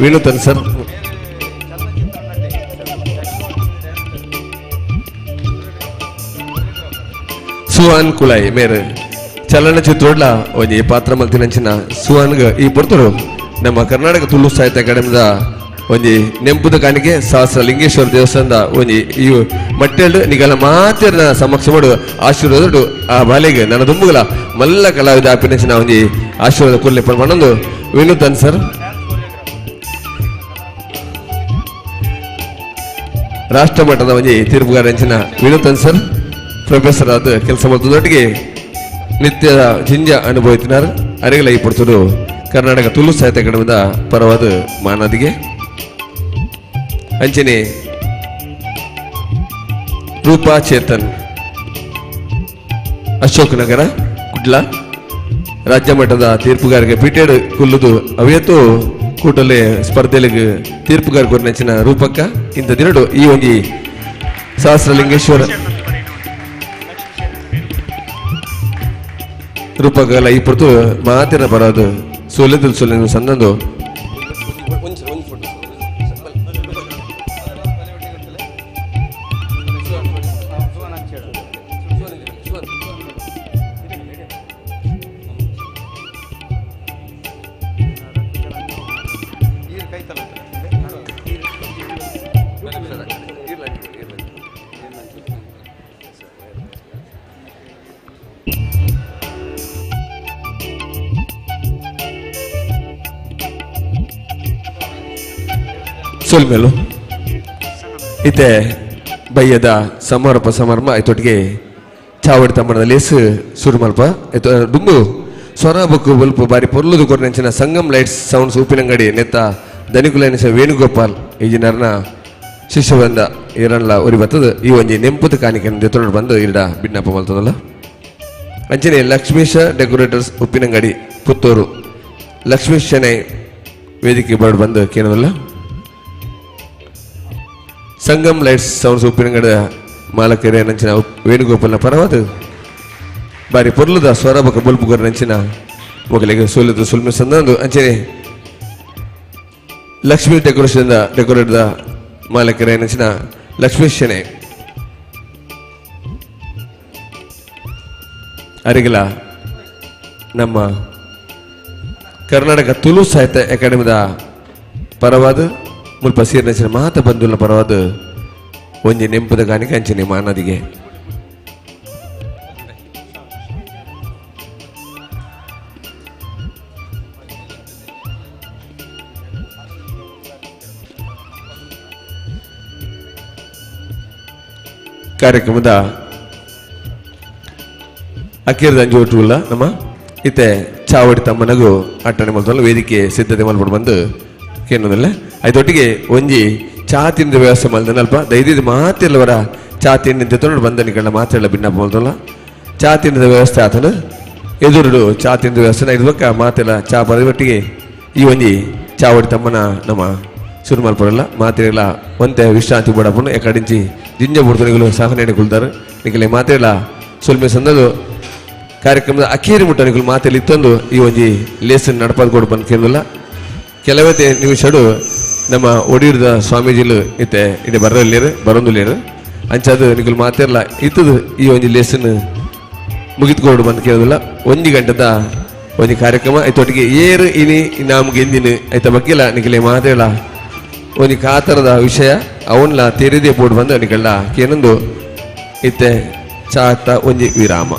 ವಿನೂತನ್ ಸರ್ ಸುಹಾನ್ ಕುಲಾಯ್ ಮೇರೆ ಚಲನಚಿತ್ರೋಡ್ಲ ಒಂಜಿ ಪಾತ್ರ ಮಲ್ತಿನಂಚಿನ ಸುಹಾನ್ಗ ಈ ಪಡ್ತರು ನಮ್ಮ ಕರ್ನಾಟಕ ತುಳು ಸಾಹಿತ್ಯ ಅಕಾಡೆಮಿದ ಒಂಜಿ ನೆಂಪುದ ಕಾಣಿಕೆ ಸಹಸ್ರ ಲಿಂಗೇಶ್ವರ ದೇವಸ್ಥಾನದ ಒಂಜಿ ಈ ಮಟ್ಟೆಲ್ಡು ನಿಗಲ ಮಾತಿನ ಸಮಕ್ಷ ಮಾಡು ಆಶೀರ್ವಾದ ಆ ಬಾಲೆಗೆ ನನ್ನ ದುಂಬುಗಳ ಮಲ್ಲ ಕಲಾವಿದ ಆಪಿನಂಚಿನ ಒಂಜಿ ಆಶೀರ್ವಾದ ಕೊಡ್ಲಿ ಪಣ್ಣೊಂದು ವಿನೂತನ್ ಸರ್ ರಾಷ್ಟ್ರ ಮಟ್ಟದ ಒಂಜಿ ತೀರ್ಪುಗಾರಂಚಿನ ವಿನೂತನ್ ಸರ್ ಪ್ರೊಫೆಸರ್ ಆದ ಕೆಲಸ ಮಾಡ್ತದೊಟ್ಟಿಗೆ ನಿತ್ಯದ ಜಿಂಜ ಅನುಭವಿತಿನಾರ ಅರಿಗಳ ಈ ಪಡ್ತರು ಕರ್ನಾಟಕ ತುಳು ಸಾಹಿತ್ಯ ಅಕಾಡೆಮಿದ ಪರವಾದ ಮಾನದಿಗೆ ಅಂಚನೆ ರೂಪಾ ಚೇತನ್ ಅಶೋಕ್ ನಗರ ಕುಡ್ಲ ರಾಜ್ಯ ಮಟ್ಟದ ತೀರ್ಪುಗಾರಿಗೆ ಪಿಟೆಡ್ ಕುಲ್ಲುದು ಅವಿಯತ್ತು ಕೂಟಲೆ ಸ್ಪರ್ಧೆಲಿಗೆ ತೀರ್ಪುಗಾರ ಕೊರ್ನೆಚ್ಚಿನ ರೂಪಕ್ಕ ಇಂಥ ದಿನಡು ಈ ಒಂಜಿ ಸಹಸ್ರಲಿಂಗೇಶ್ವರ ರೂಪಕಲ್ಲ ಈ ಪುರ್ತು ಮಾತಿನ ಬರೋದು ಸೊಲೆದು ಸಂದಂದು ಸೋಲ್ಮೇಲು ಇತ್ತೆ ಬಯ್ಯದ ಸಮಾರೋಪ ಸಮಾರಂಭ ಆಯ್ತೊಟ್ಟಿಗೆ ಚಾವಡಿ ತಮ್ಮದ ಲೇಸು ಶುರು ಮಲ್ಪ ಆಯ್ತು ಡುಂಬು ಸ್ವರ ಬುಕ್ಕು ಬಲ್ಪು ಬಾರಿ ಪೊರ್ಲುದು ಕೊರ್ನೆಂಚಿನ ಸಂಗಮ್ ಲೈಟ್ಸ್ ಸೌಂಡ್ಸ್ ಉಪ್ಪಿನಂಗಡಿ ನೆತ್ತ ದನಿಕುಲೈನ ವೇಣುಗೋಪಾಲ್ ಈ ಜನರನ್ನ ಶಿಷ್ಯ ಬಂದ ಇರಲ್ಲ ಉರಿ ಬರ್ತದ ಈ ಒಂಜಿ ನೆಂಪುದ ಕಾಣಿಕೆಯನ್ನು ಜೊತೆ ಬಂದು ಇರಡ ಬಿಡ್ನಪ್ಪ ಮಲ್ತದಲ್ಲ ಅಂಚನೆ ಲಕ್ಷ್ಮೀಶ ಡೆಕೋರೇಟರ್ಸ್ ಉಪ್ಪಿನಂಗಡಿ ಪುತ್ತೂರು ಲಕ್ಷ್ಮೀಶ್ ಶೆಣೈ ವೇದಿಕೆ ಬರ್ಡ್ ಬಂದು ಕೇಳೋದಲ್ಲ ಸಂಗಮ್ ಲೈಟ್ಸ್ ಸೌಂಡ್ಸ್ ಉಪ್ಪಿನಂಗಡ ಮಾಲಕೆರೆ ನಂಚಿನ ವೇಣುಗೋಪಾಲ್ನ ಪರವಾದ ಬಾರಿ ಪೊರ್ಲುದ ಸ್ವರಬಕ ಬಲ್ಪುಗರ ನಂಚಿನ ಮೊಗಲಿಗೆ ಸೋಲಿದು ಸುಲ್ಮೆ ಸಂದಂದು ಅಂಚನೆ ಲಕ್ಷ್ಮೀ ಡೆಕೋರೇಷನ್ ಡೆಕೋರೇಟ್ದ ಮಾಲಕರ ನೆಚ್ಚಿನ ಲಕ್ಷ್ಮೀ ಶೆಣೆ ಅರಿಗಿಲ ನಮ್ಮ ಕರ್ನಾಟಕ ತುಳು ಸಾಹಿತ್ಯ ಅಕಾಡೆಮಿದ ಪರವಾದ ಮುಲ್ಪ ಸೇರಿನ ಮಾತ ಬಂಧುಲ ಪರವಾದ ಒಂಜಿ ನೆಂಪದ ಗಾನಿಗೆ ಅಂಚನೆ ಮಾನದಿಗೆ ಕಾರ್ಯಕ್ರಮದ ಅಕ್ಕೇರದ ಅಂಜು ಒಟ್ಟುಲ್ಲ ನಮ್ಮ ಇತ್ತೆ ಚಾವಡಿ ತಮ್ಮನಗೂ ಅಟ್ಟಣೆ ಮಲ್ತಲ್ಲ ವೇದಿಕೆ ಸಿದ್ಧತೆ ಮಲ್ಪಡು ಬಂದು ಕೇಳೋದಿಲ್ಲ ಅದೊಟ್ಟಿಗೆ ಒಂಜಿ ಚಾ ತಿಂದ ವ್ಯವಸ್ಥೆ ಮಲ್ದ ಅಲ್ಪ ದೈದಿದ ಮಾತೆಲ್ಲವರ ಚಾ ತಿಂಡಿ ತೊಗೊಂಡು ಬಂದನಿಗಳ ಮಾತೆಲ್ಲ ಭಿನ್ನಪ್ಪ ಮಲ್ತಲ್ಲ ಚಾ ತಿಂಡಿದ ವ್ಯವಸ್ಥೆ ಆತನು ಎದುರು ಚಾ ತಿಂದ ವ್ಯವಸ್ಥೆ ಇದು ಬಕ್ಕ ಮಾತೆಲ್ಲ ಚಾ ಬರದೊಟ್ಟಿಗೆ ಈ ಒಂಜಿ ಚಾವಡಿ ತಮ್ಮನ ನಮ್ಮ ಶುರು ಮಲ್ಪಡಲ್ಲ ಮಾತೆಲ್ಲ ಒಂತೆ ವಿಶ್ರಾಂತಿ ಬಿಡಪ್ಪನು ಎಕಡಿಂಚಿ ಜಿಂಜ ಬುಡ್ತನಿಗಳು ಸಹನೆ ಕುಲ್ತಾರೆ ನಿಖಲೆ ಮಾತೆಲ್ಲ ಸುಲ್ಮೆ ಸಂದದು ಕಾರ್ಯಕ್ರಮದ ಅಖೇರಿ ಮುಟ್ಟನಿಗಳು ಮಾತೆಲ್ಲ ಇತ್ತೊಂದು ಈ ಒಂಜಿ ಲೇಸನ್ ನಡಪದ ಕೊಡು ಬಂದು ಕೇಳಲ್ಲ ಕೆಲವೇ ನಿಮಿಷಡು ನಮ್ಮ ಒಡಿಯದ ಸ್ವಾಮೀಜಿಲು ಇತ್ತೆ ಇಡೆ ಬರಲೇರು ಬರೊಂದುಲೇರು ಅಂಚದು ನಿಖಲು ಮಾತೆಲ್ಲ ಇತ್ತದು ಈ ಒಂಜಿ ಲೇಸನ್ ಮುಗಿದ್ಕೊಡು ಬಂದು ಕೇಳೋದಿಲ್ಲ 1 ಗಂಟೆದ ಒಂಜಿ ಕಾರ್ಯಕ್ರಮ ಐತೊಟ್ಟಿಗೆ ಏರು ಇನಿ ನಮ್ಗೆ ಎಂದಿನ ಐತ ಬಗ್ಗೆಲ್ಲ ನಿಖಲೆ ಮಾತೆಲ್ಲ ಒಂಜಿ ಕಾತರದ ವಿಷಯ ಅವನ್ಲ ತೆರೆದೇ ಬೋರ್ಡ್ ಬಂದು ನಿಕಲ್ಲ ಕೇನೊಂದು ಇತ್ತೆ ಚಾತ ಒಂಜಿ ವಿರಾಮ.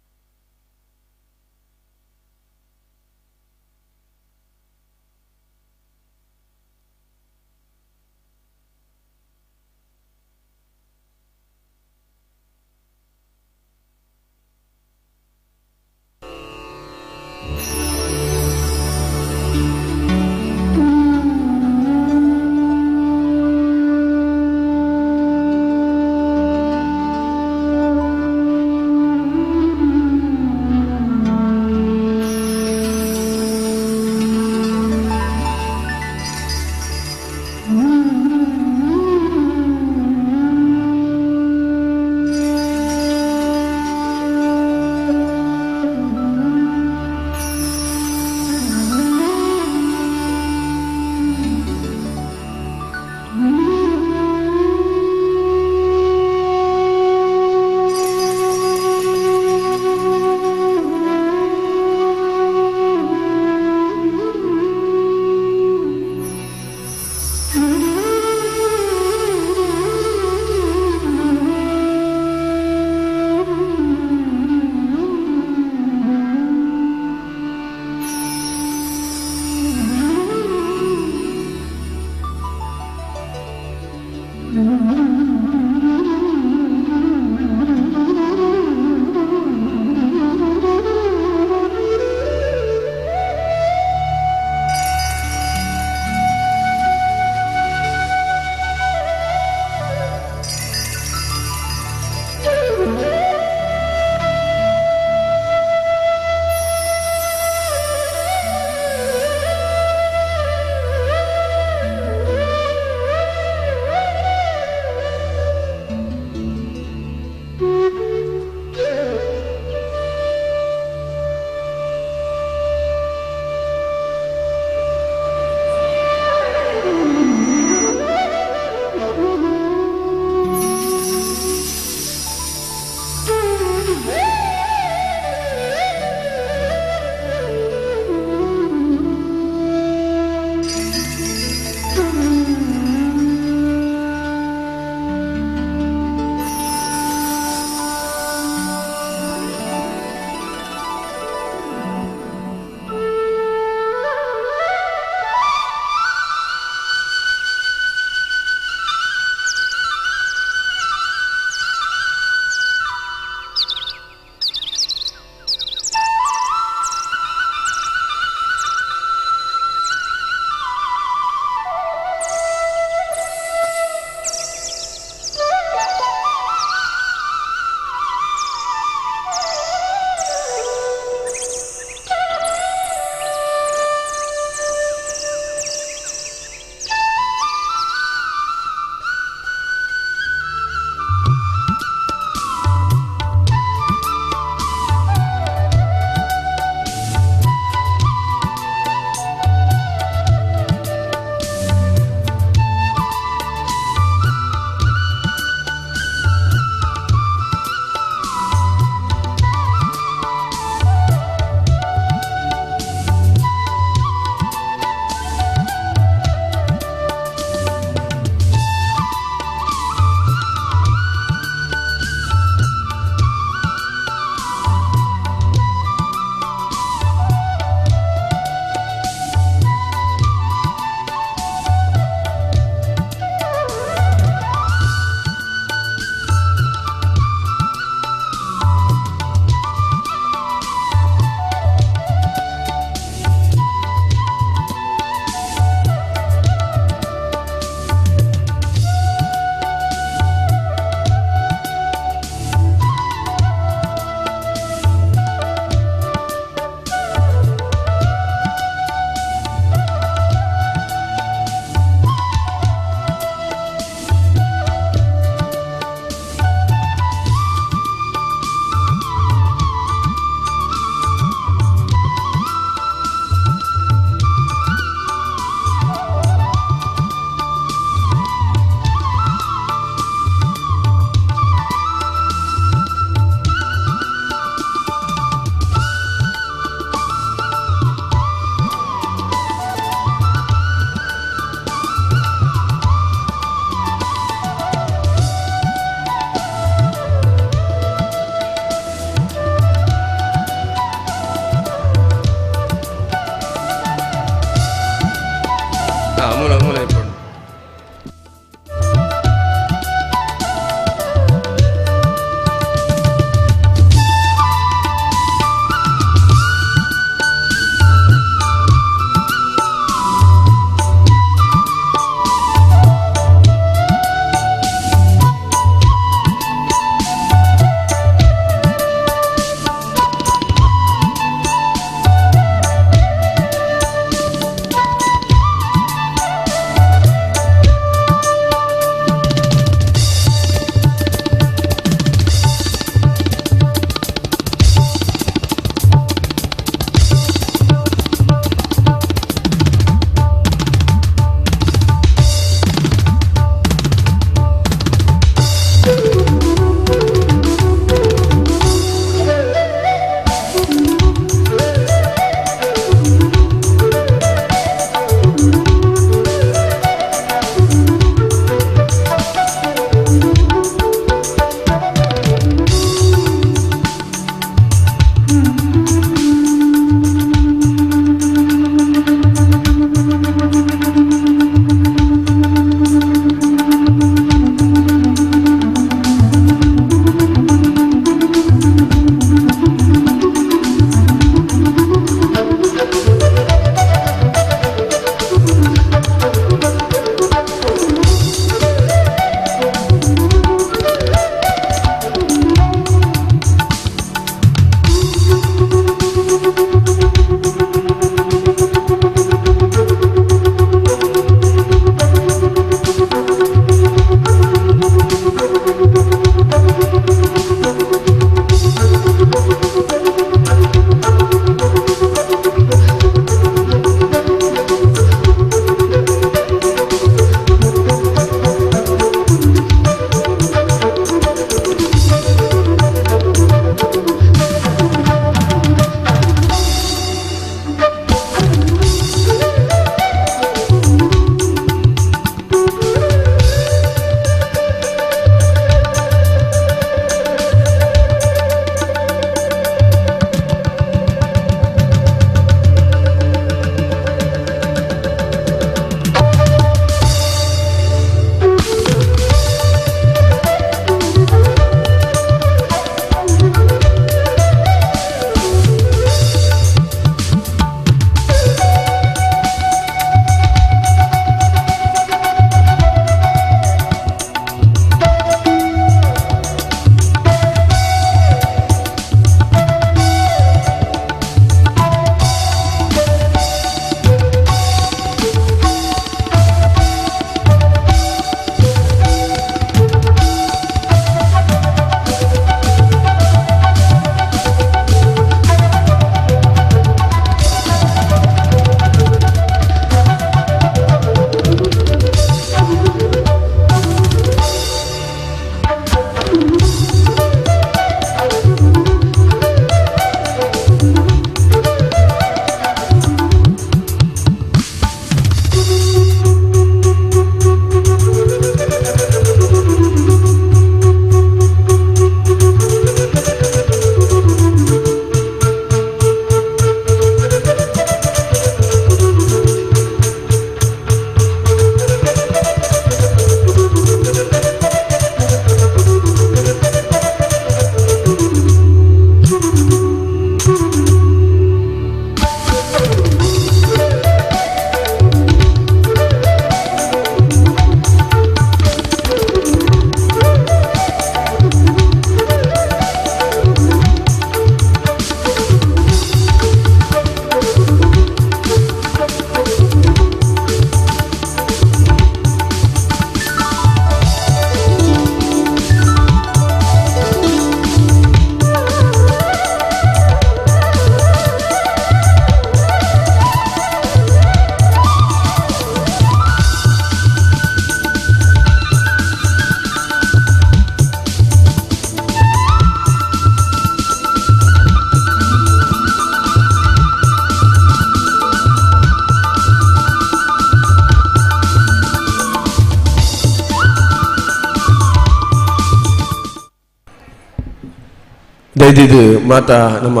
ದಯದಿದು ಮಾತಾ ನಮ್ಮ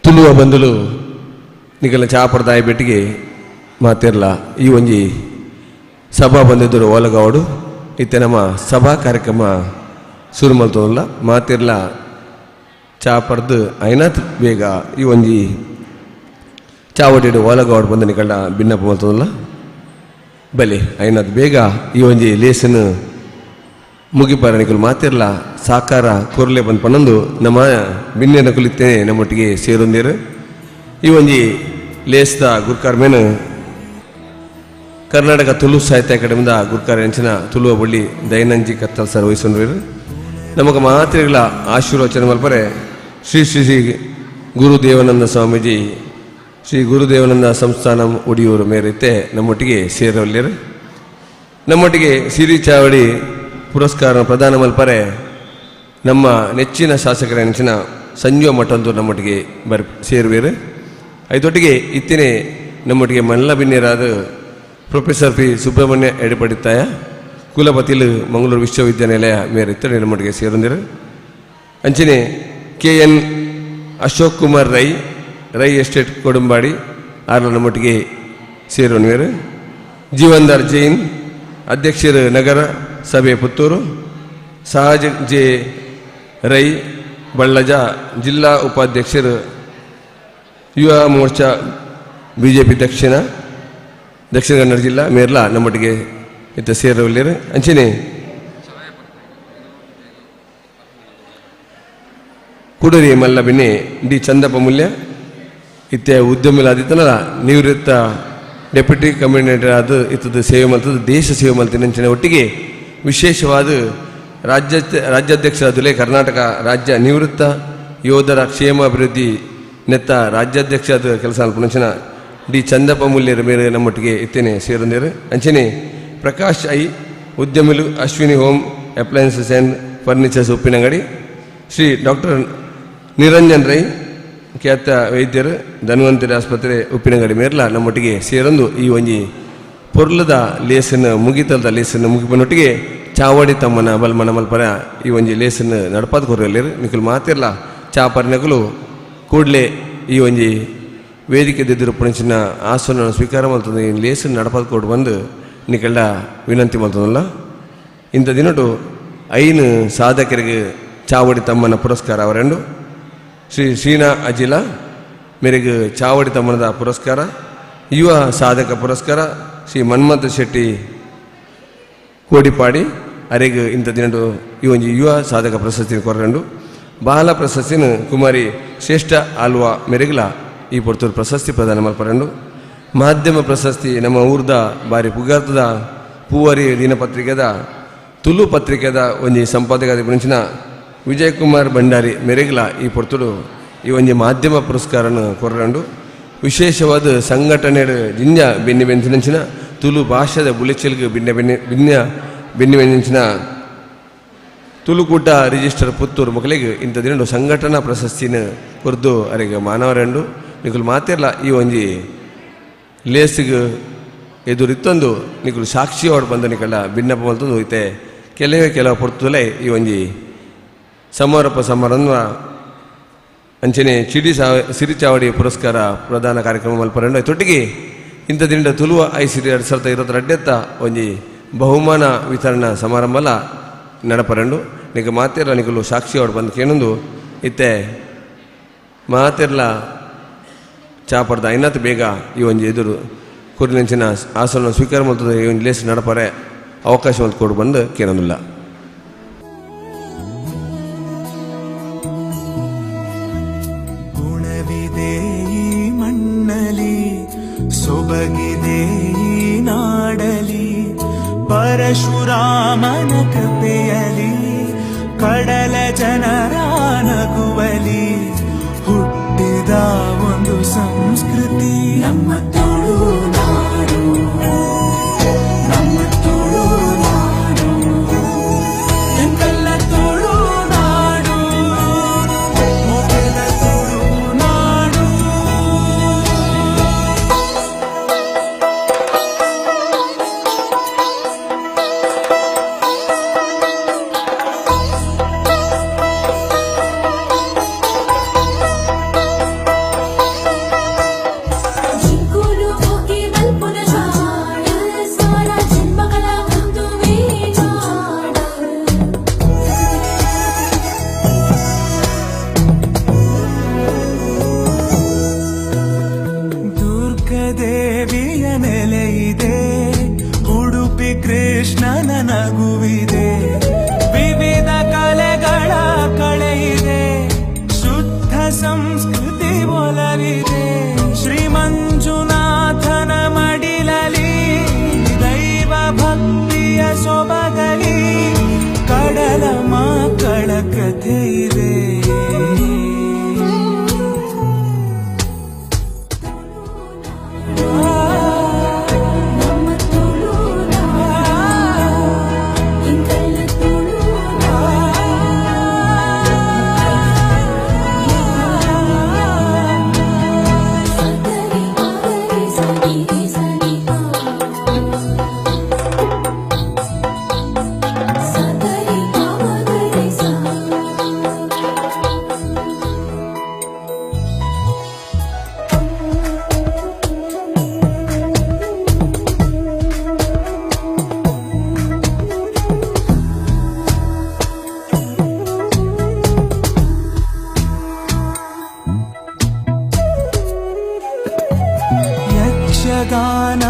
ತುಳುವ ಬಂಧುಲು ನಿಕಲ್ನ ಚಾಪರದಾಯ ಬೆಟ್ಟಿಗೆ ಮಾತಿರಲ್ಲ ಈ ಒಂಜಿ ಸಭಾ ಬಂದಿದ್ದರು ಓಲಗಾವಡು ಇತ್ತೆ ನಮ್ಮ ಸಭಾ ಕಾರ್ಯಕ್ರಮ ಶುರು ಮಲ್ತೋಲ್ಲ ಮಾತಿರ್ಲ ಚಾಪರ್ದು ಐನಾತ್ ಬೇಗ ಈ ಒಂಜಿ ಚಾವಡಿಡು ಓಲಗಾವಡು ಬಂದು ನಿಕಲ್ನ ಭಿನ್ನಪ ಮಲ್ತೋಲ್ಲ ಬಲೆ ಐನಾತ್ ಬೇಗ ಈ ಒಂಜಿ ಲೇಸನ್ ಮುಗಿಪಾರ ನಿಕಲು ಮಾತಿರ್ಲ ಸಾಕಾರ ಕೊರ್ಲೆ ಬಂದು ಪನ್ನೊಂದು ನಮ್ಮ ಬಿನ್ನೆನ ಕುಲಿತೇನೆ ನಮ್ಮೊಟ್ಟಿಗೆ ಸೇರೊಂದೇರು ಈ ಒಂಜಿ ಲೇಸ್ದ ಗುರ್ಕಾರ್ ಮೇನು ಕರ್ನಾಟಕ ತುಳು ಸಾಹಿತ್ಯ ಅಕಾಡೆಮಿದ ಗುರ್ಕಾರ್ ಎಂಚಿನ ತುಳುವ ಬಳ್ಳಿ ದೈನಂಜಿ ಕತ್ತಲ್ ಸರ್ ವಹಿಸೊಂಡ್ರು ನಮಗೆ ಮಾತ್ರೆಗಳ ಆಶೀರ್ವಚನ ಮಲ್ಪರೆ ಶ್ರೀ ಶ್ರೀ ಶ್ರೀ ಗುರುದೇವಾನಂದ ಸ್ವಾಮೀಜಿ ಶ್ರೀ ಗುರುದೇವಾನಂದ ಸಂಸ್ಥಾನಂ ಉಡಿಯೂರು ಮೇರಿತ್ತೆ ನಮ್ಮೊಟ್ಟಿಗೆ ಸೇರವಲ್ಲೇರು ನಮ್ಮೊಟ್ಟಿಗೆ ಸಿರಿ ಚಾವಡಿ ಪುರಸ್ಕಾರ ಪ್ರದಾನ ಮಲ್ಪರೆ ನಮ್ಮ ನೆಚ್ಚಿನ ಶಾಸಕರ ನೆಚ್ಚಿನ ಸಂಜೀವ ಮಠಂದು ನಮ್ಮೊಟ್ಟಿಗೆ ಸೇರುವೇರು ಐದೊಟ್ಟಿಗೆ ಇತ್ತಿನೇ ನಮ್ಮೊಟ್ಟಿಗೆ ಮಲ್ಲ ಬಿನ್ನೇರಾದ ಪ್ರೊಫೆಸರ್ ಪಿ ಸುಬ್ರಹ್ಮಣ್ಯ ಎಡಿಪಡಿತ್ತಾಯ ಕುಲಪತಿಲು ಮಂಗಳೂರು ವಿಶ್ವವಿದ್ಯಾನಿಲಯ ಮೇರಿತ್ತಡೆ ನಮ್ಮೊಟ್ಟಿಗೆ ಸೇರೊಂದಿರು ಅಂಚನೆ KN ಅಶೋಕ್ ಕುಮಾರ್ ರೈ ಎಸ್ಟೇಟ್ ಕೊಡುಂಬಾಡಿ ಆರ್ಲ ನಮ್ಮೊಟ್ಟಿಗೆ ಸೇರೋನ್ವೇರು ಜೀವನ್ದಾರ್ ಜೈನ್ ಅಧ್ಯಕ್ಷರು ನಗರ ಸಭೆ ಪುತ್ತೂರು ಸಹಜ ಜೆ ರೈ ಬಳ್ಳಜ ಜಿಲ್ಲಾ ಉಪಾಧ್ಯಕ್ಷರು ಯುವ ಮೋರ್ಚಾ BJP ದಕ್ಷಿಣ ಕನ್ನಡ ಜಿಲ್ಲಾ ಮೇರ್ಲ ನಮ್ಮೊಟ್ಟಿಗೆ ಇತ್ತ ಸೇರವಲ್ಲೇರು ಅಂಚನೆ ಕುಡರಿ ಮಲ್ಲ ಬಿನ್ನೆ ಡಿ ಚಂದಪ್ಪ ಮೂಲ್ಯ ಇತ್ತೆ ಉದ್ಯಮಿಲಾದಿತ್ತನಲ್ಲ ನಿವೃತ್ತ ಡೆಪ್ಯೂಟಿ ಕಮಿಷನರ್ ಆದ ಇತ್ತದ ಸೇವೆ ಮಲ್ತದ ದೇಶ ಸೇವೆ ಮಲ್ತಿನ ಅಂಚಿನ ಒಟ್ಟಿಗೆ ವಿಶೇಷವಾದ ರಾಜ್ಯಾಧ್ಯಕ್ಷರಾದಲೇ ಕರ್ನಾಟಕ ರಾಜ್ಯ ನಿವೃತ್ತ ಯೋಧರ ಕ್ಷೇಮಾಭಿವೃದ್ಧಿ ನೆತ್ತ ರಾಜ್ಯಾಧ್ಯಕ್ಷ ಆದ ಕೆಲಸ ಅಲ್ಪನಂಚಿನ ಡಿ ಚಂದಪ್ಪ ಮೂಲ್ಯರ ಮೇಲೆ ನಮ್ಮೊಟ್ಟಿಗೆ ಇತ್ತೇನೆ ಸೇರೊಂದೇರು ಅಂಚನೆ ಪ್ರಕಾಶ್ ಉದ್ಯಮಿಲು Ashwini home appliances and furnitures Uppinangady Shri doctor Niranjan Rai ಖ್ಯಾತ ವೈದ್ಯರು ಧನ್ವಂತರಿ ಆಸ್ಪತ್ರೆ ಉಪ್ಪಿನಂಗಡಿ ಮೇರ್ಲ ನಮ್ಮೊಟ್ಟಿಗೆ ಸೇರೊಂದು ಈ ಒಂಜಿ ಪೊರ್ಲದ ಲೇಸನ್ನು ಮುಗಿತಲ್ದ ಲೇಸನ್ನು ಮುಗಿಪನೊಟ್ಟಿಗೆ ಚಾವಡಿ ತಮ್ಮನ ಬಲ್ಮನ ಮಲ್ಪರ ಈ ಒಂಜಿ ಲೇಸನ್ನು ನಡಪಾದ ಕೊರಲೇರು ನಿಕಲು ಮಾತಿರ್ಲ ಚಾಪರ್ನಕಲು ಕೂಡಲೇ ಈ ಒಂಜಿ ವೇದಿಕೆ ದಿದ್ದರು ಪುಣಿಸಿನ ಆಸನ ಸ್ವೀಕಾರ ಮಾಡ್ತದೆ ಈ ಲೇಸನ್ನು ನಡಪಾದ ಕೊಟ್ಟು ಬಂದು ನಿಕಲ್ಡ ವಿನಂತಿ ಮಾಡ್ತದಲ್ಲ ಇಂಥ ದಿನಟು ಐನು ಸಾಧಕರಿಗೆ ಚಾವಡಿ ತಮ್ಮನ ಪುರಸ್ಕಾರ ಅವರೆಂಡು ಶ್ರೀ ಶ್ರೀನಾ ಅಜಿಲ ಮೇರೆಗೆ ಚಾವಡಿ ತಮ್ಮನದ ಪುರಸ್ಕಾರ ಯುವ ಸಾಧಕ ಪುರಸ್ಕಾರ ಶ್ರೀ ಮನ್ಮಥ ಶೆಟ್ಟಿ ಕೋಡಿಪಾಡಿ ಅರೆಗೆ ಇಂಥ ದಿನಟು ಈ ಒಂದು ಯುವ ಸಾಧಕ ಪ್ರಶಸ್ತಿ ಕೊರಂಡು ಬಾಲ ಪ್ರಶಸ್ತಿನ ಕುಮಾರಿ ಶ್ರೇಷ್ಠ ಆಲ್ವಾ ಮೆರೆಗಲ ಈ ಪೊರ್ತೂರು ಪ್ರಶಸ್ತಿ ಪ್ರದಾನ ಮಲ್ಪರಂಡು ಮಾಧ್ಯಮ ಪ್ರಶಸ್ತಿ ನಮ್ಮ ಊರ್ದ ಬಾರಿ ಪುಗಾರ್ತದ ಪೂವರಿ ದಿನಪತ್ರಿಕೆದ ತುಳು ಪತ್ರಿಕೆದ ಒಂದು ಸಂಪಾದಕ ಪುಂಚಿನ ವಿಜಯ್ ಕುಮಾರ್ ಭಂಡಾರಿ ಮೆರೆಗಲ ಈ ಪೊರ್ತುಡು ಈ ಒಂದು ಮಾಧ್ಯಮ ಪುರಸ್ಕಾರನ ಕೊರಂಡು ವಿಶೇಷವಾದ ಸಂಘಟನೆ ಜಿಂಜ ಬೆನ್ನಿ ಬೆಂಚಿನ ತುಳು ಭಾಷೆದ ಬುಲೆಚೆಲ್ಗೆ ಬೆನ್ನಿ ಬೆಂಚಿನ ತುಳುಕೂಟ ರಿಜಿಸ್ಟರ್ ಪುತ್ತೂರು ಮಕ್ಕಳಿಗೆ ಇಂಥ ದಿನ ಸಂಘಟನಾ ಪ್ರಶಸ್ತಿನ ಕೊರ್ದು ಅವರಿಗೆ ಮಾನವರೆಂಡು ನಿಕಲು ಮಾತಿರಲ್ಲ ಈ ಒಂಜಿ ಲೇಸಿಗೆ ಎದುರಿತ್ತೊಂದು ನಿಕಲು ಸಾಕ್ಷಿ ಹೊಡ್ ಬಂದು ನಿಕಲ್ಲ ಭಿನ್ನಪ ಮಲ್ತಂದು ಐತೆ ಕೆಲವು ಪೊರ್ತುಲೇ ಈ ಒಂಜಿ ಸಮಾರೋಪ ಸಮಾರಂಭ ಅಂಚನೆ ಸಿರಿಚಾವಡಿ ಪುರಸ್ಕಾರ ಪ್ರದಾನ ಕಾರ್ಯಕ್ರಮ ಮಲ್ಪರಂಡು ತೊಟ್ಟಿಗೆ ಇಂಥ ದಿನ ತುಳುವ ಐಸಿರಿ 2022 ಒಂಜಿ ಬಹುಮಾನ ವಿತರಣಾ ಸಮಾರಂಭಲ ನಡಪರಂಡು ನಿಗ ಮಾತಿರ್ಲ ನಿಕಲು ಸಾಕ್ಷಿ ಹೊಡ್ ಬಂದು ಕೇಳೊಂದು ಇತ್ತೆ ಮಾತಿರ್ಲ ಚಾಪರ್ದ ಐನಾತ್ ಬೇಗ ಈ ಒಂಜಿ ಎದುರು ಕುರಿನೆಂಚಿನ ಆಸನ ಸ್ವೀಕಾರ ಮಾಡ್ತದೆ ಈ ಒಂದು ಲೇಸ್ ನಡಪರೆ ಅವಕಾಶ ಅಂತ ಕೊಡು ಬಂದು ಕೇಳೋದಿಲ್ಲ. ಗುಣವಿದೆ ಈ ಮಣ್ಣಲಿ ಸೊಬಗಿದೆ ಈ ನಾಡಲಿ ಪರಶುರಾಮನ ಕೃಪೆಯಲಿ ಕಡಲ ಜನರ ನಗುವಲಿ ಹುಟ್ಟಿದ ಒಂದು ಸಂಸ್ಕೃತಿ ನಮ್ಮ ತುಳುನಾಡು ನಮ್ಮ ತುಳುನಾಡು ಎಂತೆಲ್ಲ ತುಳುನಾಡು ಮೊದಲ ತುಳುನಾಡು. ನಗುವಿದೆ ವಿವಿಧ ಕಲೆಗಳ ಕಳೆಯಿದೆ ಶುದ್ಧ ಸಂಸ್ಕೃತಿ ಒಲವಿದೆ ಶ್ರೀ ಮಂಜುನಾಥನ ಮಡಿಲಲಿ ದೈವ ಭಕ್ತಿಯ ಸೊಬಗಲಿ ಕಡಲ ಮಕ್ಕಳ ಕಥೆ ಇದೆ ಯಕ್ಷಗಾನ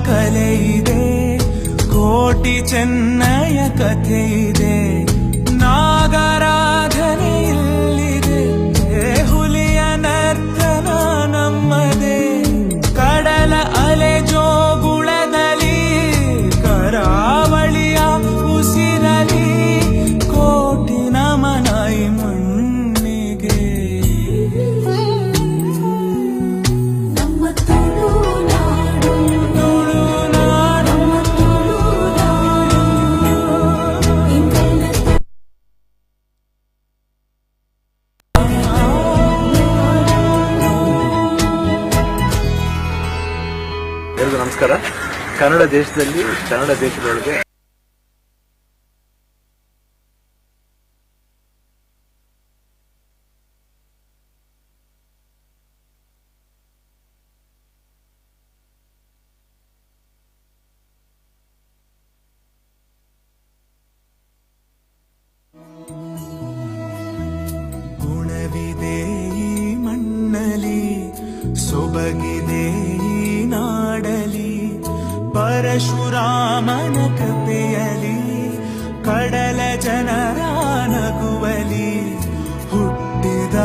ಕಲೆ ಇದೆ ಕೋಟಿ ಚೆನ್ನಯ ಕಥೆ ಇದೆ ನಾಗರಾಧನೆ ಇಲ್ಲಿದೆ ಹುಲಿಯ ನರ್ತನ ನಮ್ಮದೇ ಕಡಲ ಅಲೆ ಜೋಗುಳದಲ್ಲಿ ಕರಾವಳಿಯ ಉಸಿರಲಿ ಕೋಟಿ ನಮನ ಈ ಮಣ್ಣಿಗೆ ಎಲ್ಲರಿಗೂ ನಮಸ್ಕಾರ. ಕನ್ನಡ ದೇಶದಲ್ಲಿ ಕನ್ನಡ ದೇಶದೊಳಗೆ ಗುಣವಿದೆ ಈ ಮಣ್ಣಲಿ ಸೊಬಗಿದೆ ಈ ನಾಡಲಿ ಪರಶುರಾಮನ ಕೃಪೆಯಲಿ ಕಡಲ ಜನರ ನಗುವಲಿ ಹುಟ್ಟಿದ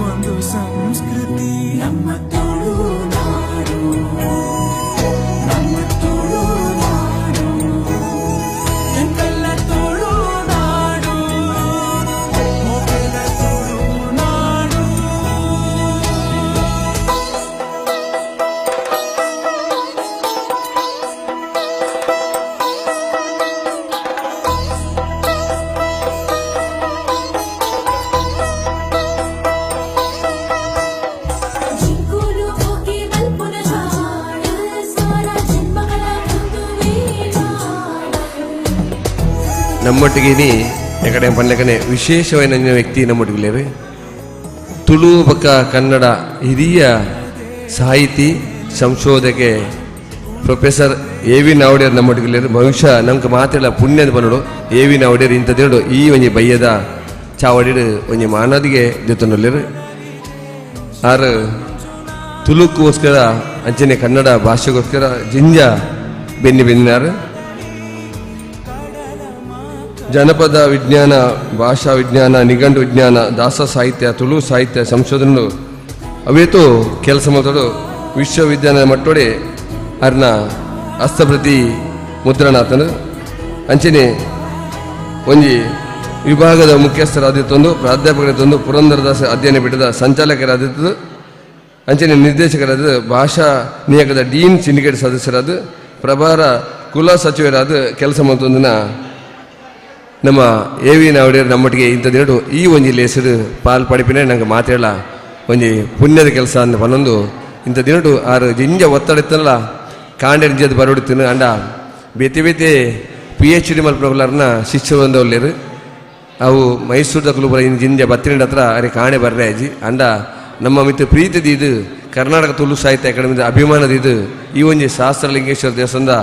ಒಂದು ಸಂಸ್ಕೃತಿ ನಮ್ಮ ತುಳುನಾಡು ನಮ್ಮ ತುಳುನಾಡು ಎಂತೆಲ್ಲ ತುಳುನಾಡು ಮೊದಲ ತುಳುನಾಡು ನಮ್ಮೊಟ್ಟಿಗೆ ಎಕಡೆ ಪಂಡಕನೆ ವಿಶೇಷವಾದ ವ್ಯಕ್ತಿ ನಮ್ಮೊಟ್ಟಿಗೆ ತುಳು ಪಕ್ಕ ಕನ್ನಡ ಹಿರಿಯ ಸಾಹಿತಿ ಸಂಶೋಧಕೆ ಪ್ರೊಫೆಸರ್ ಎ ವಿ ನಾವಡಿಯರ್ ನಮ್ಮೊಟ್ಟಿಗೆ ಬಹುಶಃ ನಮ್ಗೆ ಮಾತೆಲ್ಲ ಪುಣ್ಯದ ಬಂದಳು ಎ ವಿ ನಾವಡಿಯರ್ ಇಂಥದ್ದೇಳು ಈ ಒಂಜಿ ಬಯ್ಯದ ಚಾವಡಿಡು ಒಂಜಿ ಮಾನದಿಗೆ ಜೊತೆನಲ್ಲಿರು ಆರು ತುಳುಕೋಸ್ಕರ ಅಂಚನೆ ಕನ್ನಡ ಭಾಷೆಗೋಸ್ಕರ ಜಿಂಜ ಬೆನ್ನಿನಾರು ಜನಪದ ವಿಜ್ಞಾನ ಭಾಷಾ ವಿಜ್ಞಾನ ನಿಘಂಟು ವಿಜ್ಞಾನ ದಾಸ ಸಾಹಿತ್ಯ ತುಳು ಸಾಹಿತ್ಯ ಸಂಶೋಧನೆ ಅವೇತು ಕೆಲಸ ಮಾತಾಡು ವಿಶ್ವವಿದ್ಯಾಲಯ ಮಟ್ಟೋಡೆ ಅರ್ನ ಹಸ್ತಪ್ರತಿ ಮುದ್ರಣಾತನು ಅಂಚನೆ ಒಂಜಿ ವಿಭಾಗದ ಮುಖ್ಯಸ್ಥರಾದಿತ್ತೊಂದು ಪ್ರಾಧ್ಯಾಪಕರಾದಿತ್ತೊಂದು ಪುರಂದರದಾಸ ಅಧ್ಯಯನ ಪೀಠದ ಸಂಚಾಲಕರಾದಿತ್ತು ಅಂಚನೆ ನಿರ್ದೇಶಕರಾದ ಭಾಷಾ ನಿಯೋಗದ ಡೀನ್ ಸಿಂಡಿಕೇಟ್ ಸದಸ್ಯರಾದ ಪ್ರಭಾರ ಕುಲ ಸಚಿವರಾದ ಕೆಲಸ ಮಾಡ್ತೊಂದಿನ ನಮ್ಮ ಎ ವಿ ನಾವಡಿಯರು ನಮ್ಮೊಟ್ಟಿಗೆ ಇಂಥದ್ದು ಈ ಒಂಜಿ ಲೇಸರು ಪಾಲ್ ಪಡಿಪಿನೇ ನಂಗೆ ಮಾತಾಡಲ್ಲ ಒಂಜಿ ಪುಣ್ಯದ ಕೆಲಸ ಅಂತ ಪನ್ನೊಂದು ಇಂಥ ದಿನಟು ಆರು ಜಿಂಜ ಒತ್ತಡ ಇತ್ತಲ್ಲ ಕಾಂಡೆ ನಿಂಜದ ಬರೋಡಿತ್ತು ಅಂಡ ಬೇತೆ ಬೇತೆ PhD ಮಲ್ಪುರನ್ನ ಶಿಷ್ಯ ಬಂದವಲ್ಲೇರು ಅವು ಮೈಸೂರದ ಕುಲುಬರ ಇನ್ನು ಜಿಂಜ ಬತ್ತಿನ ಹತ್ರ ಅರೆ ಕಾಣೆ ಬರ್ರೆ ಅಜ್ಜಿ ಅಂಡ ನಮ್ಮ ಮಿತ್ರ ಪ್ರೀತಿದ ಇದು ಕರ್ನಾಟಕ ತುಳು ಸಾಹಿತ್ಯ ಅಕಾಡೆಮಿದ ಅಭಿಮಾನದ ಇದು ಈ ಒಂಜಿ ಶಾಸ್ತ್ರಲಿಂಗೇಶ್ವರ ದೇವಸ್ಥಾನದ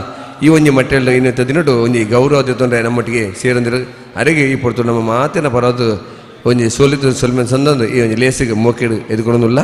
ಈ ಒಂಜಿ ಮಟ್ಟೆಲ್ಲ ಇನ್ನೊಂದು ದಿನಟು ಒಂಜಿ ಗೌರವ ತೊಂದರೆ ನಮ್ಮೊಟ್ಟಿಗೆ ಸೇರಂದಿರು ಅರೆಗೆ ಈ ಪೊರ್ತು ನಮ್ಮ ಮಾತಿನ ಪರದು ಒಂಜಿ ಸೋಲಿತ ಸೊಲ್ಮೆನ್ ಸಂದಂದು ಈ ಒಂಜಿ ಲೇಸಿಗೆ ಮೋಕೆಡು ಎದುಕೊಳೋದಿಲ್ಲ.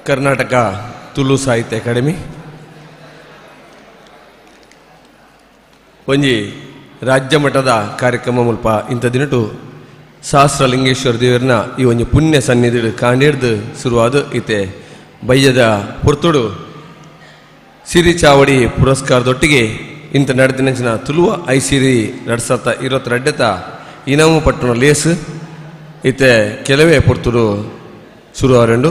ಕರ್ನಾಟಕ ತುಳು ಸಾಹಿತ್ಯ ಅಕಾಡೆಮಿ ಒಂಜಿ ರಾಜ್ಯ ಮಟ್ಟದ ಕಾರ್ಯಕ್ರಮ ಮುಲ್ಪ ಇಂಥ ದಿನಟು ಸಹಸ್ರಲಿಂಗೇಶ್ವರ ದೇವರನ್ನ ಈ ಒಂಜಿ ಪುಣ್ಯ ಸನ್ನಿಧಿ ಕಾಣಿಡ್ದು ಶುರುವಾದ ಈತೆ ಬಯ್ಯದ ಪುರ್ತುಡು ಸಿರಿ ಚಾವಡಿ ಪುರಸ್ಕಾರದೊಟ್ಟಿಗೆ ಇಂಥ ನಡೆದಿನ ತುಳುವ ಐಸಿರಿ 2022 ಇನಾಮು ಪಟ್ಟಣ ಲೇಸ್ ಈತೆ ಕೆಲವೇ ಪುರ್ತುಡು ಶುರುವಾರಂಡು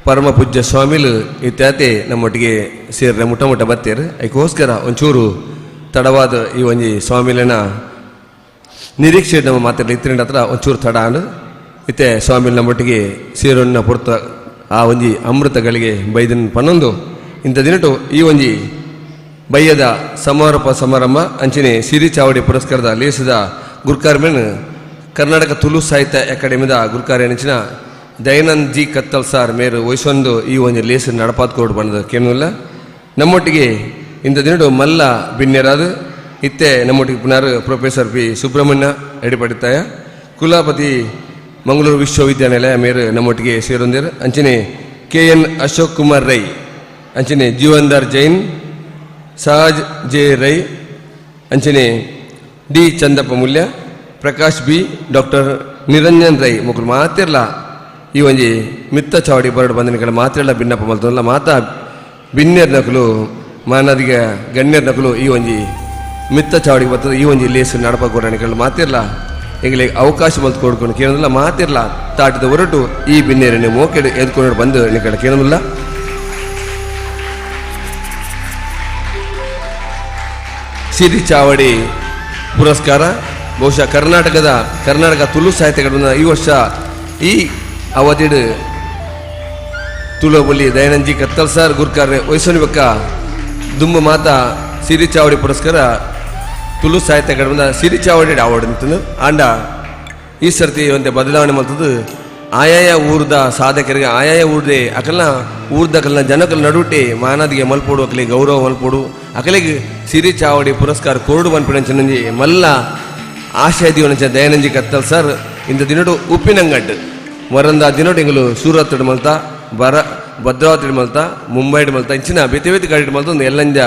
ಪರಮ ಪೂಜ್ಯ ಸ್ವಾಮಿಲು ಇತ್ಯಾತೆ ನಮ್ಮೊಟ್ಟಿಗೆ ಸೇರಿದ ಮುಟ್ಟ ಬತ್ತೇರು ಅದಕ್ಕೋಸ್ಕರ ಒಂಚೂರು ತಡವಾದ ಈ ಒಂಜಿ ಸ್ವಾಮಿಲನ ನಿರೀಕ್ಷೆ ನಮ್ಮ ಮಾತಾಡಲಿ ಇತ್ತಿನ ಹತ್ರ ಒಂಚೂರು ತಡ ಅಂಡು ಇತ್ತೆ ಸ್ವಾಮಿಲ್ ನಮ್ಮೊಟ್ಟಿಗೆ ಸೇರೋನ್ನ ಪುರ್ತ ಆ ಒಂಜಿ ಅಮೃತಗಳಿಗೆ ಬೈದನ್ ಪನ್ನೊಂದು ಇಂಥ ದಿನಟು ಈ ಒಂಜಿ ಬಯ್ಯದ ಸಮಾರೋಪ ಸಮಾರಂಭ ಅಂಚನೆ ಸಿರಿ ಚಾವಡಿ ಪುರಸ್ಕಾರದ ಲೇಸದ ಗುರ್ಕಾರ್ಮೆನ್ ಕರ್ನಾಟಕ ತುಳು ಸಾಹಿತ್ಯ ಅಕಾಡೆಮಿದ ಗುರ್ಕಾರ್ಯನಿಂಚಿನ ದಯಾನಂದ್ ಜಿ ಕತ್ತಲ್ ಸಾರ್ ಮೇರು ವಯಸ್ಸೊಂದು ಈ ಒಂದು ಲೇಸ್ ನಡಪಾತ್ಕೋಡು ಬಂದದ ಕೇಳಲ್ಲ ನಮ್ಮೊಟ್ಟಿಗೆ ಇಂಥ ದಿನಡು ಮಲ್ಲ ಬಿನ್ಯರಾದ ಇತ್ತೆ ನಮ್ಮೊಟ್ಟಿಗೆ ಪುನರ್ ಪ್ರೊಫೆಸರ್ ಪಿ ಸುಬ್ರಹ್ಮಣ್ಯ ಎಡಿಪಡಿತಾಯ ಕುಲಪತಿ ಮಂಗಳೂರು ವಿಶ್ವವಿದ್ಯಾನಿಲಯ ಮೇರು ನಮ್ಮೊಟ್ಟಿಗೆ ಸೇರೊಂದಿರು ಅಂಚನೆ KN ಅಶೋಕ್ ಕುಮಾರ್ ರೈ ಅಂಚನೆ ಜೀವಂದರ್ ಜೈನ್ ಸಹಜ್ ಜೆ ರೈ ಅಂಚನೆ D Chandappa Moolya Prakash B doctor Niranjan Rai ಮುಖರು ಮಾತಿರ್ಲ ಈ ಒಂಜಿ ಮಿತ್ತ ಚಾವಡಿ ಬರಡು ಬಂದನಿಗಳ ಮಾತೆಲ್ಲ ಭಿನ್ನಪ್ಪ ಮಲ್ತಲ್ಲ ಮಾತಾ ಭಿನ್ಯರ್ ನಕಲು ಮಾನದಿಗೆ ಗಣ್ಯರ್ ನಕಲು ಈ ಒಂಜಿ ಮಿತ್ತ ಚಾವಡಿಗೆ ಬರ್ತದೆ ಈ ಒಂಜಿ ಲೇಸ್ ನಡಪ ಕೊಡಣಿಗಳು ಮಾತಿರ್ಲ ಎಂಗಳಿಗೆ ಅವಕಾಶ ಮಲ್ತು ಕೊಡ್ಕೊಂಡು ಕೇಳೋದಿಲ್ಲ ಮಾತಿರ್ಲ ತಾಟಿದ ಹೊರಟು ಈ ಭಿನ್ಯರನ್ನು ಮೋಕೆಡು ಎದ್ಕೊಂಡು ಬಂದು ನಿಗಳ ಕೇಳೋದಿಲ್ಲ ಸಿರಿ ಚಾವಡಿ ಪುರಸ್ಕಾರ ಬಹುಶಃ ಕರ್ನಾಟಕ ತುಳು ಸಾಹಿತ್ಯಗಳನ್ನು ಈ ವರ್ಷ ಈ ಅವಧಿಡು ತುಳು ಬೊಲಿ ದಯಾನಂದ್ ಜಿ ಕತ್ತಲ್ ಸಾರ್ ಗುರ್ಕಾರ್ರೆ ವಯಸ್ಸು ಬೆಕ್ಕ ದುಂಬ ಮಾತಾ ಸಿರಿ ಚಾವಡಿ ಪುರಸ್ಕಾರ ತುಳು ಸಾಹಿತ್ಯ ಅಕಾಡೆಮಿದ ಸಿರಿ ಚಾವಡಿ ಅವಾರ್ಡ್ ಅಂತಂದು ಆಂಡ ಈ ಸರ್ತಿ ಒಂದು ಬದಲಾವಣೆ ಮಾಡ್ತದ್ದು ಆಯಾಯ ಊರ್ದ ಸಾಧಕರಿಗೆ ಆಯಾಯ ಊರ್ದೆ ಅಕಲ್ನ ಊರ್ದಕಲ್ನ ಜನಕಲ್ ನಡುಟೆ ಮಾನದಿಗೆ ಮಲ್ಪೋಡು ಅಕಲಿಗೆ ಗೌರವ ಮಲ್ಪೋಡು ಅಕಲಿಗೆ ಸಿರಿ ಚಾವಡಿ ಪುರಸ್ಕಾರ ಕೋರ್ಡು ಬಂದ್ಬಿಡಂಚಿ ಮಲ್ಲ ಆಶಯ ದೀವನಂಚ ದಯಾನಂದ್ ಜಿ ಕತ್ತಲ್ ಸರ್ ಇಂಥ ದಿನಡು ಉಪ್ಪಿನಂಗಟ್ಟು ಮರಂದ ದಿನೋಡು ಎಂಗಲು ಸೂರತ್ ಮಲ್ತ ಭದ್ರಾವತಿ ಮಲ್ತ ಮುಂಬೈ ಮಲ್ತ ಇಂಚಿನ ಬೇತೆ ಗಾಡಿ ಮಲ್ತ ಒಂದು ಎಲ್ಲಂಜ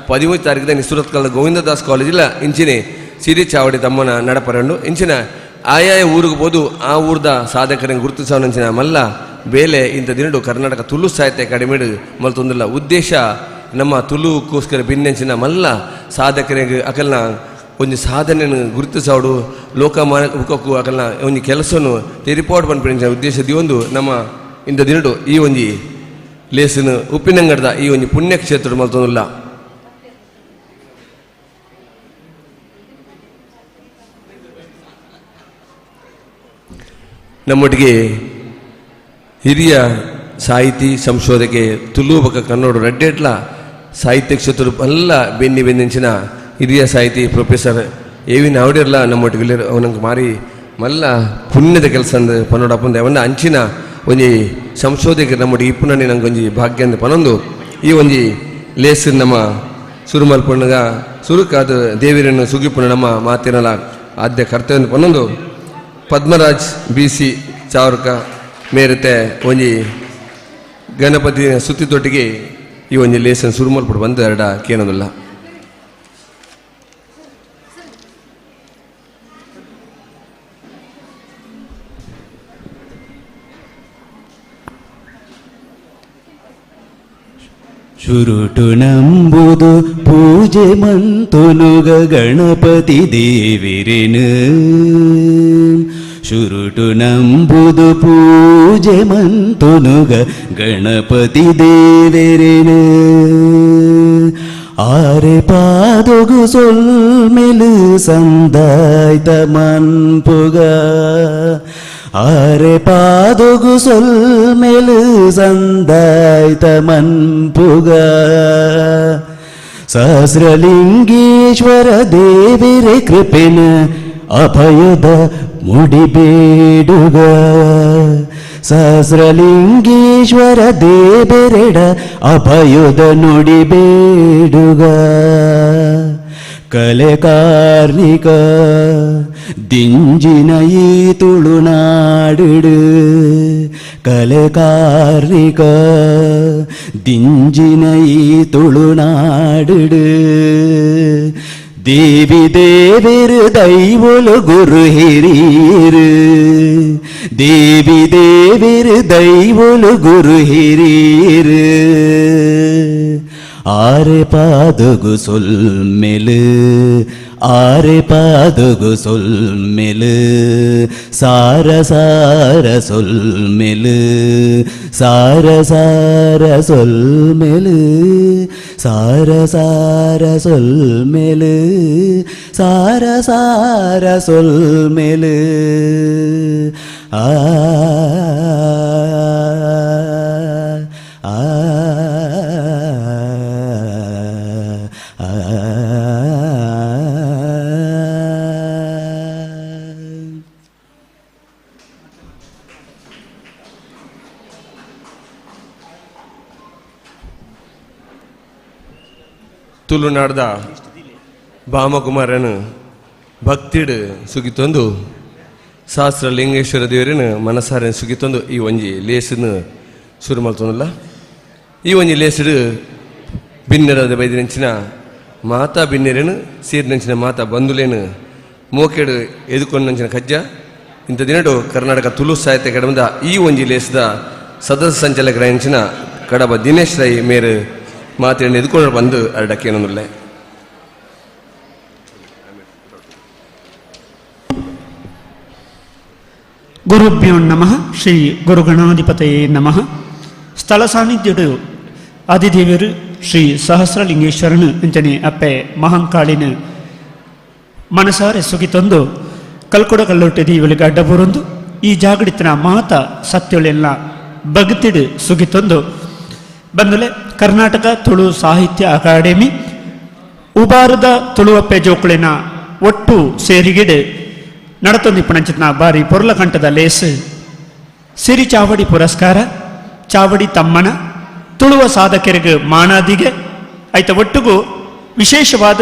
13 ತಾರೀಕು ಸೂರತ್ ಕಾಲದ ಗೋವಿಂದದಾಸ್ ಕಾಲೇಜಿಲ್ಲ ಇಂಚಿನ ಸಿರಿ ಚಾವಡಿ ತಮ್ಮನ ನಡಪರಂಡು ಇಂಚಿನ ಆಯಾಯ ಊರಿಗೆ ಬೋದು ಆ ಊರ್ದ ಸಾಧಕರಿಗೆ ಗುರುತಿಸೋನಂಚಿನ ಮಲ್ಲ ಬೇಲೆ ಇಂಥ ದಿನಡು ಕರ್ನಾಟಕ ತುಳು ಸಾಹಿತ್ಯ ಅಕಾಡೆಮಿ ಮಲ್ತೊಂದಿಲ್ಲ ಉದ್ದೇಶ ನಮ್ಮ ತುಳುಕೋಸ್ಕರ ಭಿನ್ನಂಚಿನ ಮಲ್ಲ ಸಾಧಕರಿಗೆ ಅಕಲ್ನ ಒಂದು ಸಾಧನೆಯನ್ನು ಗುರುತಿಸೋಡು ಲೋಕಮಾನಕ್ಕೂ ಅಕಲ್ನ ಒಂದು ಕೆಲಸವನ್ನು ತೆರಿಪಾಡು ಬಂದ್ಬಿಡಿಂಚಿನ ಉದ್ದೇಶದ ಒಂದು ನಮ್ಮ ಇಂಥ ದಿನಡು ಈ ಒಂಜಿ ಲೇಸಿನ ಉಪ್ಪಿನಂಗಡದ ಈ ಒಂದು ಪುಣ್ಯಕ್ಷೇತ್ರ ಮಲ್ತೊಂದಿಲ್ಲ ನಮ್ಮೊಟ್ಟಿಗೆ ಹಿರಿಯ ಸಾಹಿತಿ ಸಂಶೋಧಕೆ ತುಳು ಬಕ ಕನ್ನಡ ರಡ್ಡೆಟ್ಲ ಸಾಹಿತ್ಯ ಕ್ಷೇತ್ರ ಎಲ್ಲ ಬೆನ್ನಿಂಚಿನ ಹಿರಿಯ ಸಾಹಿತಿ ಪ್ರೊಫೆಸರ್ ಎವಿ ನಾವಡಿರ್ಲ ನಮ್ಮೊಟ್ಟಿಗೆ ಅವನಂಗೆ ಮಾರಿ ಮಲ್ಲ ಪುಣ್ಯದ ಕೆಲಸ ಅಂದು ಪನ್ನೋಡಪ್ಪಂದ ಅವನ್ನ ಅಂಚಿನ ಒಂಜಿ ಸಂಶೋಧಕ ನಮ್ಮೊಟ್ಟಿಗೆ ಇಪ್ಪುನನಿ ನಂಗೆ ಒಂಜಿ ಭಾಗ್ಯ ಅಂದು ಪನೊಂದು ಈ ಒಂಜಿ ಲೇಸ್ ನಮ್ಮ ಸುರು ಮಲ್ಪಣ್ಣಗ ಸುರುಕಾದ ದೇವಿರನ್ನು ಸುಗಿಪುಣ ನಮ್ಮ ಮಾತಿನಲ ಆದ್ಯ ಕರ್ತವ್ಯ ಪನೊಂದು ಪದ್ಮರಾಜ್ BC ಚಾವರ್ಕ ಮೇರತೆ ಒಂಜಿ ಗಣಪತಿ ಸುತ್ತಿದೊಟ್ಟಿಗೆ ಈ ಒಂಜಿ ಲೇಸನ್ ಶುರು ಮಲ್ಪಡು ಬಂದು ಎರಡ ಕೇನೋದಿಲ್ಲ ಶುರುಟು ನಂಬುದು ಪೂಜೆ ಮಂತುನುಗ ಗಣಪತಿ ದೇವಿರೆನು ಶುರುಟು ನಂಬುದು ಪೂಜೆ ಮಂತುನುಗ ಗಣಪತಿ ದೇವಿರೆನು ಆರೆ ಪಾದೊಗು ಸೊಲ್ಮೆಲು ಸಂದಾಯ್ತ ಮನ್ಪುಗ ಆರೆ ಪಾದೊಗು ಸೊಲ್ಮೆಲು ಸಂದಾಯ್ತ ಮನ್ಪುಗ ಸಹಸ್ರಲಿಂಗೇಶ್ವರ ದೇವಿರೆ ಕೃಪೆನ ಅಭಯದ ಮುಡಿಬೇಡುಗ ಸಹಸ್ರಲಿಂಗೇಶ್ವರ ದೇವರೆಡ ಅಭಯದ ನುಡಿಬೇಡುಗ ಕಲೆ ಕಾರ್ಣಿಕ ದಿಂಜಿನ ಈ ತುಳುನಾಡು ಕಲೆ ಕಾರ್ಣಿಕ ದಿಂಜಿನ ಈ ತುಳುನಾಡು ದೇವಿ ದೇವಿರು ದೈವಲು ಗುರು ಹಿರಿಯರು ದೇವಿ ದೇವಿರು ದೈವಲು ಗುರು ಹಿರಿಯರು ಆರೆ ಪಾದುಗು ಸೊಲ್ಮೆಲು ಆರೆ ಪಾದುಗು ಸೊಲ್ಮೆಲು ಸಾರ ಸಾರ ಸೊಲ್ಮೆಲು ಸಾರ ಸಾರ ಸೊಲ್ಮೆಲು ಸಾರ ಸಾರ ಸೊಲ್ಮೆಲು ಸಾರ ಸಾರ ಸೊಲ್ಮೆಲು ಆ ಆ ತುಳುನಾಡ್ದ ಭಾಮಕುಮಾರನು ಭಕ್ತಿಡ್ ಸುಗಿತೊಂದು ಸಹಸ್ರ ಲಿಂಗೇಶ್ವರ ದೇವರನ್ನು ಮನಸಾರನ್ನು ಸುಗಿತೊಂದು ಈ ಒಂಜಿ ಲೇಸನ್ನು ಶುರು ಮಾಡ್ತೊಂದಲ್ಲ ಈ ಒಂಜಿ ಲೇಸಡು ಬಿನ್ನರದ ಬೈದಿನಂಚಿನ ಮಾತಾ ಬಿನ್ನೆರೇನು ಸೇರಿನಂಚಿನ ಮಾತಾ ಬಂಧುಲೇನು ಮೋಕೆಡು ಎದುಕೊಂಡಂಚಿನ ಕಜ್ಜ ಇಂಥ ದಿನಡು ಕರ್ನಾಟಕ ತುಳು ಸಾಹಿತ್ಯ ಅಕಾಡೆಮಿದ ಈ ಒಂಜಿ ಲೇಸದ ಸದಸ್ಯ ಸಂಚಾಲಕರಾಯಂಚಿನ ಕಡಬ ದಿನೇಶ್ ರೈ ಮೇರು ಮಾತೇನು ಎದುಕೊಂಡು ಬಂದು ಅರಡಕ್ಕೇನೊಂದಿಲ್ಲ ಗುರುಭ್ಯೋ ನಮಃ ಶ್ರೀ ಗುರುಗಣಾಧಿಪತಯೇ ನಮಃ ಸ್ಥಳ ಸಾನ್ನಿಧ್ಯಡು ಆದಿದೇವರು ಶ್ರೀ ಸಹಸ್ರಲಿಂಗೇಶ್ವರನು ಅಂಚನೆ ಅಪ್ಪೆ ಮಹಂಕಾಳಿನ ಮನಸಾರೆ ಸುಗಿತೊಂದು ಕಲ್ಕೊಡ ಕಲ್ಲೊಟ್ಟೆ ದೀವಲಿಗೆ ಅಡ್ಡ ಬರೊಂದು ಈ ಜಾಗಡಿತನ ಮಾತ ಸತ್ಯಳೆಲ್ಲ ಬಗತಿಡು ಸುಗಿತೊಂದು ಬಂದಲೆ ಕರ್ನಾಟಕ ತುಳು ಸಾಹಿತ್ಯ ಅಕಾಡೆಮಿ ಉಬಾರದ ತುಳುವಪ್ಪೆ ಜೋಕುಳಿನ ಒಟ್ಟು ಸೇರಿಗಿಡು ನಡತೊಂದಿಪ್ಪಣಂಚಿನ ಬಾರಿ ಪೊರ್ಲ ಕಂಠದ ಲೇಸ್ ಸಿರಿ ಚಾವಡಿ ಪುರಸ್ಕಾರ ಚಾವಡಿ ತಮ್ಮನ ತುಳುವ ಸಾಧಕರಿಗೆ ಮಾನಾದಿಗೆ ಐತ ಒಟ್ಟಿಗೂ ವಿಶೇಷವಾದ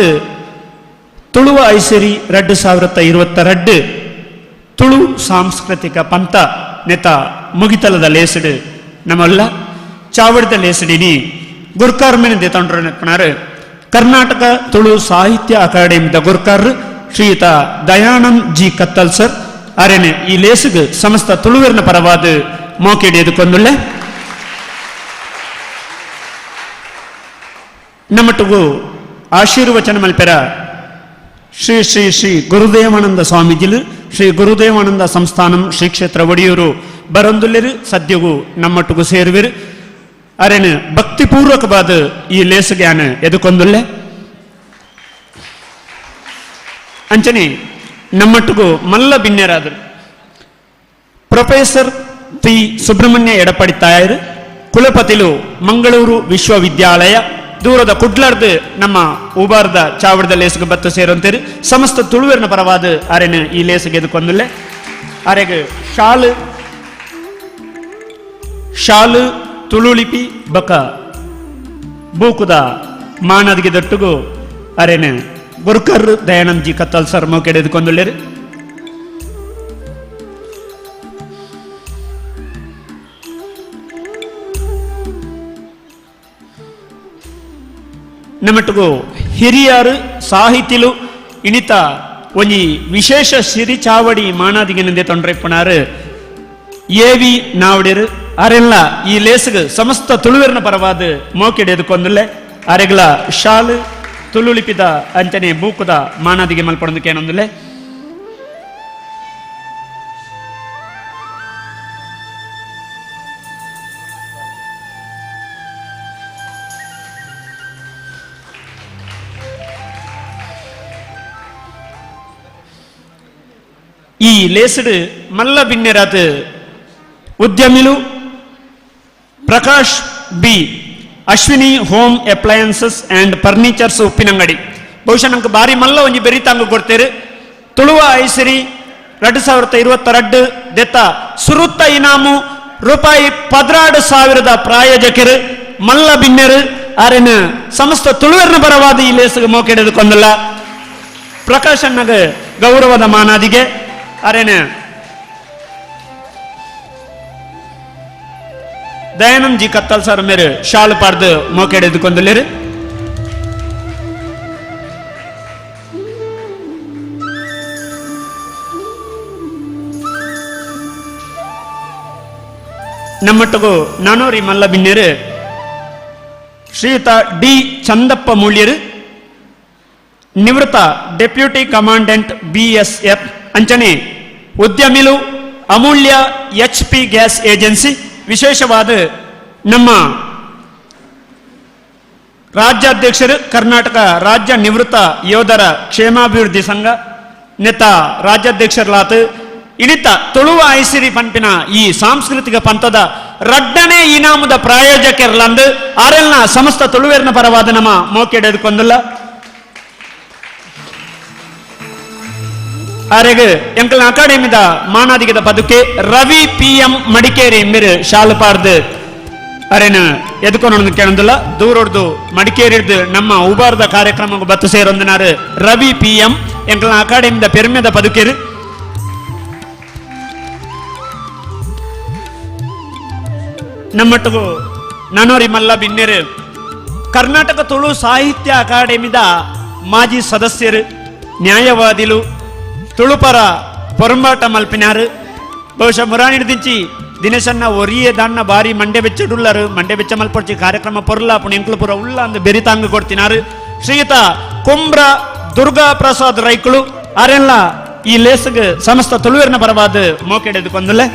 ತುಳುವ ಐಸರಿ 2022 ತುಳು ಸಾಂಸ್ಕೃತಿಕ ಪಂಥ ನೆತ ಮುಗಿತಲದ ಲೇಸಡು ನಮ್ಮಲ್ಲ ಚಾವಡಿದ ಲೇಸಡಿನಿ ಗುರ್ಕಾರ್ಮೆನ ದೇತೊಂಡ್ರೆ ಕರ್ನಾಟಕ ತುಳು ಸಾಹಿತ್ಯ ಅಕಾಡೆಮಿದ ಗುರ್ಕಾರ್ ಶ್ರೀಯುತ ದಯಾನಂದ್ ಜಿ ಕತ್ತಲ್ ಸರ್ ಅರೆನೆ ಈ ಲೇಸಿಗೆ ಸಮಸ್ತ ತುಳುವೆರ್ನ ಪರವಾದ ಮೋಕೆಡಿ ಎದುಕೊಂದುಳ್ಳೆ ನಮ್ಮಟುಗು ಆಶೀರ್ವಚನ ಮಲ್ಪೆರ ಶ್ರೀ ಶ್ರೀ ಶ್ರೀ ಗುರುದೇವಾನಂದ ಸ್ವಾಮೀಜಿಲು ಶ್ರೀ ಗುರುದೇವಾನಂದ ಸಂಸ್ಥಾನಂ ಶ್ರೀ ಕ್ಷೇತ್ರ ಒಡಿಯೂರು ಬರೊಂದುಲ್ಲೆರು ಸದ್ಯಗೂ ನಮ್ಮಟುಗು ಸೇರುವೆರು ಅರೆನು ಭಕ್ತಿಪೂರ್ವಕವಾದ ಈ ಲೇಸಗ್ಯಾನ ಎದುಕೊಂದುಲ್ಲೆ ಅಂಚನೆ ನಮ್ಮಟುಗು ಮಲ್ಲ ಬಿನ್ನೆರಾದರು ಪ್ರೊಫೆಸರ್ ಪಿ ಸುಬ್ರಹ್ಮಣ್ಯ ಎಡಪಡಿ ತಾಯರು ಕುಲಪತಿಲು ಮಂಗಳೂರು ವಿಶ್ವವಿದ್ಯಾಲಯ ದೂರದ ಕುಡ್ಲರ್ದು ನಮ್ಮ ಉಬಾರ್ದ ಚಾವಡದ ಲೇಸಿಗೆ ಬತ್ತು ಸೇರುವಂತೇರು ಸಮಸ್ತ ತುಳುವೆರ್ನ ಪರವಾದ ಅರೆನು ಈ ಲೇಸಿಗೆ ಎದುಕೊಂದುಲ್ಲೆ ಅರೆಗೆ ಶಾಲು ತುಳುಲಿಪಿ ಬಕ ಬೂಕುದ ಮಾನದಿಗೆ ದೊಟ್ಟುಗು ಅರೆನೆ ಗುರುಕರ್ ದಯಾನಂದ್ ಜಿ ಕತ್ತಲ್ ಸರ್ ಮೋಕೆಡೆ ಎದುಕೊಂದುಳ್ಳೇರು ನಮ್ಮಟುಗು ಹಿರಿಯರು ಸಾಹಿತಿಲು ಇಣಿತ ಒಂಜಿ ವಿಶೇಷ ಸಿರಿ ಚಾವಡಿ ಮಾನಾದಿಗೆ ತೊಂಡ್ರೆಪ್ಪನಾರು ಏವಿ ನಾವಡಿರು ಅರೆಲ್ಲ ಈ ಲೇಸಿಗೆ ಸಮಸ್ತ ತುಳುವೆರ್ನ ಪರವಾದ ಮೋಕೆಡೆ ಎದುಕೊಂದುಲ್ಲೆ ಅರೆಗಳ ಶಾಲು ತುಳುಲಿಪಿದ ಅಂಚನೆ ಬೂಕುದ ಮಾನಾದಿಗೆ ಮಲ್ಪಡೋದಕ್ಕೆ ಏನೊಂದುಲ್ಲೆ ಈ ಲೇಸಡು ಮಲ್ಲ ಬಿನ್ನೆರಾತ್ ಉದ್ಯಮಿಲು Prakash B Ashwini home appliances and furnitures Uppinangady ಬಹುಶಃ ನಮ್ಗೆ ಬಾರಿ ಮಲ್ಲ ಒಂಜಿ ಬೆರಿತಾಂಗ ಕೊಡ್ತೇರು ತುಳುವ ಐಸರಿ 2022 ದೆತ್ತ ಸುರುತ್ತ ಇನಾಮು ರೂಪಾಯಿ 16,000 ಪ್ರಾಯೋಜಕರು ಮಲ್ಲ ಬಿನ್ನೆರು ಆರೆನ ಸಮಸ್ತ ತುಳುವೆರ್ನ ಪರವಾದ ಈ ಲೇಸಿಗೆ ಮೋಕೆಡೆದುಕೊಂಡಲ್ಲ ಪ್ರಕಾಶನ್ನಗ ಗೌರವದ ಮಾನಾದಿಗೆ ಅರೆನ ದಯಾನಂದ್ ಜಿ ಕತ್ತಲ್ ಸರ್ ಮೇರೆ ಶಾಲು ಪಾಡ್ದು ಮೋಕೆಡ್ ಎದ್ದುಕೊಂಡಲ್ಲಿರು. ನಮ್ಮಟ್ಟಗೂ ನಾನೋರಿ ಮಲ್ಲ ಬಿನ್ನೇರು ಶ್ರೀಯುತ ಡಿ ಚಂದಪ್ಪ ಮೂಳ್ಯರು ನಿವೃತ್ತ ಡೆಪ್ಯೂಟಿ ಕಮಾಂಡೆಂಟ್ BSF ಅಂಚನೆ ಉದ್ಯಮಿಲು ಅಮೂಲ್ಯ HP ಗ್ಯಾಸ್ ಏಜೆನ್ಸಿ ವಿಶೇಷವಾದ ನಮ್ಮ ರಾಜ್ಯಾಧ್ಯಕ್ಷರು ಕರ್ನಾಟಕ ರಾಜ್ಯ ನಿವೃತ್ತ ಯೋಧರ ಕ್ಷೇಮಾಭಿವೃದ್ಧಿ ಸಂಘ ನೆತ್ತ ರಾಜ್ಯಾಧ್ಯಕ್ಷರಲಾತ ಇಳಿತ ತುಳುವ ಐಸಿರಿ ಪಂಪಿನ ಈ ಸಾಂಸ್ಕೃತಿಕ ಪಂಥದ ರಡ್ಡನೇ ಇನಾಮದ ಪ್ರಾಯೋಜಕರ್ಲಂದು ಆರೆಲ್ನ ಸಮಸ್ತ ತುಳುವೇರ್ನ ಪರವಾದ ನಮ್ಮ ಮೋಕೆಡೆದುಕೊಂದಿಲ್ಲ ಆರೆಗೆ ಎಂಕಲ್ನ ಅಕಾಡೆಮಿದ ಮಾನಾದಿಗದ ಪದಕ್ಕೆ ರವಿ PM ಮಡಿಕೇರಿ ಮಿರು ಶಾಲು ಪಾರ್ದು ಅರೇನು ಎದ್ಕೊಂಡು ಕೇಳೋದಿಲ್ಲ ದೂರೊಡ್ದು ಮಡಿಕೇರಿಡ್ದು ನಮ್ಮ ಉಬಾರ್ದ ಕಾರ್ಯಕ್ರಮ ಬತ್ತು ಸೇರೊಂದಿನಾರು ರವಿ PM ಎಂಕಲ್ನ ಅಕಾಡೆಮಿದ ಪೆರ್ಮೆದ ಪದಕೇರು ನಮ್ಮಟ್ಟಗೂ ನಾನೋರಿ ಮಲ್ಲ ಬಿನ್ನೇರು ಕರ್ನಾಟಕ ತುಳು ಸಾಹಿತ್ಯ ಅಕಾಡೆಮಿದ ಮಾಜಿ ಸದಸ್ಯರು ನ್ಯಾಯವಾದಿಲು ತುಳುಪರ ಪೊರಂಬಾಟ ಮಲ್ಪಿನಾರು ಬಹುಶಃ ಮುರಾಣಿಡ್ದಿಂಚಿ ದಿನೇಶನ್ನ ಒರಿಯೇ ದಾನ್ನ ಬಾರಿ ಮಂಡ್ಯ ಬೆಚ್ಚಡುಳ್ಳರು ಮಂಡ್ಯ ಬೆಚ್ಚ ಮಲ್ಪಡ್ಚಿ ಕಾರ್ಯಕ್ರಮ ಪೊರ್ಲ ಪುಣ ಎಂಕ್ಲಪುರ ಉಳ್ಳ ಅಂದು ಬೆರಿತಾಂಗ ಕೊಡ್ತಿನಾರು ಶ್ರೀಯುತ ಕುಂಬ್ರ ದುರ್ಗಾ ಪ್ರಸಾದ್ ರೈಕಳು ಆರೆಲ್ಲ ಈ ಲೇಸ್ಗೆ ಸಮಸ್ತ ತುಳುವೇರ್ನ ಪರವಾದ ಮೋಕೆಡೆದುಕೊಂದಲೆ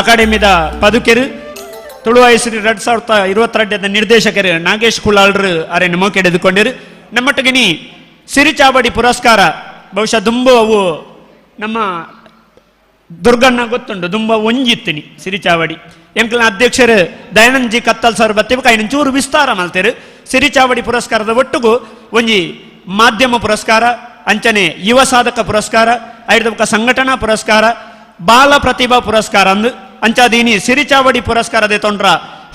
ಅಕಾಡೆಮಿದ ಪದುಕೆರು ತುಳು ಐಸಿರಿ 2022 ನಿರ್ದೇಶಕರು ನಾಗೇಶ್ ಕುಲಾಳ್ರು ಅರೇನು ಮೋಕೆಡೆದುಕೊಂಡಿರು ನಮ್ಮೊಟ್ಟಿಗಿನಿ ಸಿರಿಚಾವಡಿ ಪುರಸ್ಕಾರ ಬಹುಶಃ ದುಂಬು ಅವು ನಮ್ಮ ದುರ್ಗಣ್ಣ ಗೊತ್ತುಂಡು ದುಂಬ ಒಂಜಿತ್ತಿನಿ ಸಿರಿಚಾವಡಿ ಎಂಕಲ್ನ ಅಧ್ಯಕ್ಷರು ದಯಾನಂದ್ ಜಿ ಕತ್ತಲ್ ಸರ್ ಬತ್ತೇವೆ ಕೈ ಚೂರು ವಿಸ್ತಾರ ಮಲ್ತೇರು ಸಿರಿಚಾವಡಿ ಪುರಸ್ಕಾರದ ಒಟ್ಟಿಗೂ ಒಂಜಿ ಮಾಧ್ಯಮ ಪುರಸ್ಕಾರ ಅಂಚನೆ ಯುವ ಸಾಧಕ ಪುರಸ್ಕಾರ ಐದಕ್ಕ ಸಂಘಟನಾ ಪುರಸ್ಕಾರ ಬಾಲ ಪ್ರತಿಭಾ ಪುರಸ್ಕಾರ ಅಂದು ಅಂಚಾದೀನಿ ಸಿರಿಚಾವಡಿ ಪುರಸ್ಕಾರದೆ ತೊಂಡ್ರ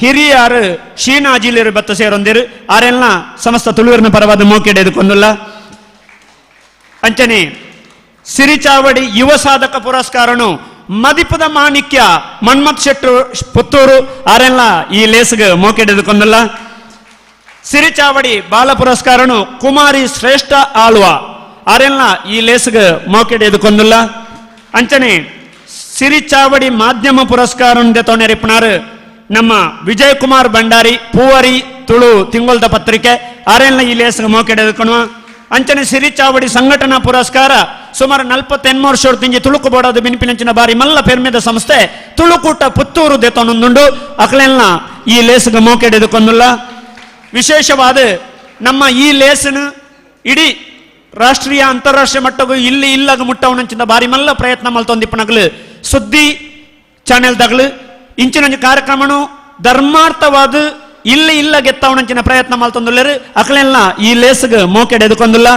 ಹಿರಿಯರು ಶೀನಾಜಿಲಿರು ಬತ್ತ ಸೇರೊಂದಿರು ಆರೆಲ್ಲ ಸಮಸ್ತ ತುಳುವರಿನ ಪರವಾದ ಮೋಕೆಡೆದುಕೊಂದಿಲ್ಲ ಅಂಚನೆ ಸಿರಿಚಾವಡಿ ಯುವ ಸಾಧಕ ಪುರಸ್ಕಾರನು ಮದಿಪದ ಮಾಣಿಕ್ಯ ಮನ್ಮಥ್ ಶೆಟ್ರು ಪುತ್ತೂರು ಆರೆಲ್ಲ ಈ ಲೇಸ್ಗೆ ಮೋಕೆಡೆದುಕೊಂದಿಲ್ಲ ಸಿರಿಚಾವಡಿ ಬಾಲ ಪುರಸ್ಕಾರನು ಕುಮಾರಿ ಶ್ರೇಷ್ಠ ಆಳ್ವ ಆರೆಲ್ಲ ಈ ಲೇಸ್ಗೆ ಮೋಕೆಡೆದುಕೊಂದಿಲ್ಲ ಅಂಚನೆ ಸಿರಿಚಾವಡಿ ಮಾಧ್ಯಮ ಪುರಸ್ಕಾರ ತೊನೆರಿಪ್ಪನಾರು ನಮ್ಮ ವಿಜಯ್ ಕುಮಾರ್ ಭಂಡಾರಿ ಪೂವರಿ ತುಳು ತಿಂಗೊಲ್ದ ಪತ್ರಿಕೆ ಆರೆಲ್ಲ ಈ ಲೇಸ್ಗೆ ಮೋಕೆಡೆದುಕೊಳುವ ಅಂಚನೆ ಸಿರಿಚಾವಡಿ ಸಂಘಟನಾ ಪುರಸ್ಕಾರ ಸುಮಾರು 48 ವರ್ಷ ತಿಂಜಿ ತುಳುಕು ಬೋಡೋದು ಬಿನಿಪಿನಂಚಿನ ಬಾರಿ ಮಲ್ಲ ಪೆರ್ಮೆದ ಸಂಸ್ಥೆ ತುಳುಕೂಟ ಪುತ್ತೂರು ದೆತೊಂದುಂಡು ಅಕಲೆಲ್ಲ ಈ ಲೇಸ್ಗೆ ಮೋಕೆಡೆದುಕೊಂದಿಲ್ಲ ವಿಶೇಷವಾದ ನಮ್ಮ ಈ ಲೇಸನು ಇಡೀ ರಾಷ್ಟ್ರೀಯ ಅಂತಾರಾಷ್ಟ್ರೀಯ ಮಟ್ಟಗೂ ಇಲ್ಲಿ ಇಲ್ಲಾಗ ಮುಟ್ಟವನಂಚಿನ ಬಾರಿ ಮಲ್ಲ ಪ್ರಯತ್ನ ಮಲ್ತೊಂದಿಪ್ಪನಗಲು ಸುದ್ದಿ ಚಾನೆಲ್ದಾಗಲು ಇಂಚಿನ ಕಾರ್ಯಕ್ರಮನು ಧರ್ಮಾರ್ಥವಾದ ಇಲ್ಲಿ ಇಲ್ಲ ಗೆತ್ತವನಂಚಿನ ಪ್ರಯತ್ನ ಮಲ್ತೊಂದುಳ್ಳರು ಅಕಲೆಲ್ಲ ಈ ಲೇಸ್ಗೆ ಮೋಕೆಡೆದುಕೊಂದಿಲ್ಲ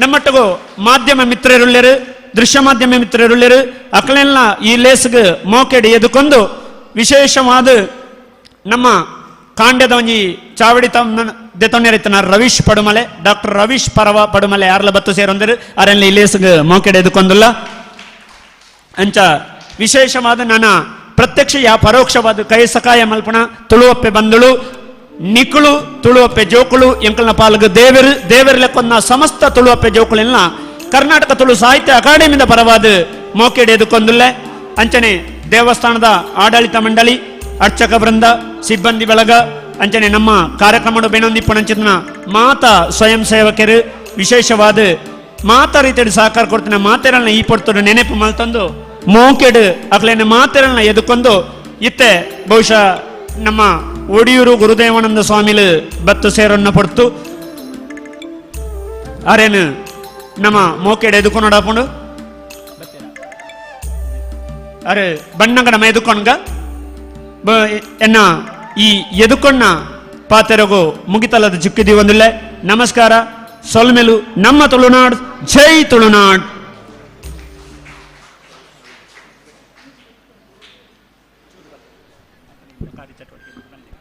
ನಮ್ಮಟ್ಟಗೂ ಮಾಧ್ಯಮ ಮಿತ್ರರುಳ್ಳರು ದೃಶ್ಯ ಮಾಧ್ಯಮ ಮಿತ್ರರುಳ್ಳರು ಅಕಲೆಲ್ಲ ಈ ಲೇಸ್ಗೆ ಮೋಕೆಡೆ ಎದುಕೊಂಡು ವಿಶೇಷವಾದ ನಮ್ಮ ಕಾಂಡ್ಯದ ಒಂಜಿ ಚಾವಡಿ ದೆತೊನ್ನೆರಿತನ ರವೀಶ್ ಪಡುಮಲೆ ಡಾಕ್ಟರ್ ರವೀಶ್ ಪರವ ಪಡುಮಲೆ ಯಾರ್ಲ ಬತ್ತು ಸೇರೊಂದಿರು ಅರೆಲ್ಲ ಈ ಲೇಸ್ಗೆ ಮೋಕೆಡೆದುಕೊಂದಿಲ್ಲ ಅಂಚ ವಿಶೇಷವಾದ ನನ್ನ ಪ್ರತ್ಯಕ್ಷ ಯಾ ಪರೋಕ್ಷವಾದ ಕೈ ಸಕಾಯ ಮಲ್ಪಣ ತುಳುವಪ್ಪೆ ಬಂದಳು ನಿಕುಳು ತುಳುವಪ್ಪೆ ಜೋಕುಳು ಎಂಕಲ್ನ ಪಾಲ್ಗ ದೇವರು ಲೆಕ್ಕೊಂದ ಸಮಸ್ತ ತುಳುವಪ್ಪೆ ಜೋಕುಳೆಲ್ಲ ಕರ್ನಾಟಕ ತುಳು ಸಾಹಿತ್ಯ ಅಕಾಡೆಮಿದ ಪರವಾದ ಮೋಕೆಡೆದುಕೊಂದಿಲ್ಲ ಅಂಚನೆ ದೇವಸ್ಥಾನದ ಆಡಳಿತ ಮಂಡಳಿ ಅರ್ಚಕ ವೃಂದ ಸಿಬ್ಬಂದಿ ಬಳಗ ಅಂಚನೆ ನಮ್ಮ ಕಾರ್ಯಕ್ರಮ ಬೆನೊಂದಿಪ್ಪನಂಚಿನ ಮಾತಾ ಸ್ವಯಂ ಸೇವಕರು ವಿಶೇಷವಾದ ಮಾತಾ ರೀತಿಯ ಸಹಕಾರ ಕೊಡ್ತಿನ ಮಾತೆರನ್ನ ಈ ಪೊಡ್ತೊಡು ನೆನಪು ಮಲ್ತಂದು ಮೋಕೆಡು ಅಕ್ಲೇನ ಮಾತೆರನ್ನ ಎದುಕೊಂಡು ಇತ್ತೆ ಬಹುಶಃ ನಮ್ಮ ಒಡಿಯೂರು ಗುರುದೇವಾನಂದ ಸ್ವಾಮಿಲು ಬತ್ತು ಸೇರನ್ನ ಪಡ್ತು ಅರೇನು ನಮ್ಮ ಮೋಕೆಡು ಎದುಕೊಂಡಾಪುಂಡು ಅರೆ ಬಣ್ಣಗ ನಮ್ಮ ಎದುಕೊಂಡ್ಗ ಎನ್ನ ಈ ಎದುಕೊಂಡ ಪಾತೆರಗು ಮುಗಿತಲದ ಚಿಕ್ಕಿದಿ ಒಂದಿಲ್ಲ ನಮಸ್ಕಾರ ಸೊಲ್ಮೆಲು ನಮ್ಮ ತುಳುನಾಡ್ ಜೈ ತುಳುನಾಡ್.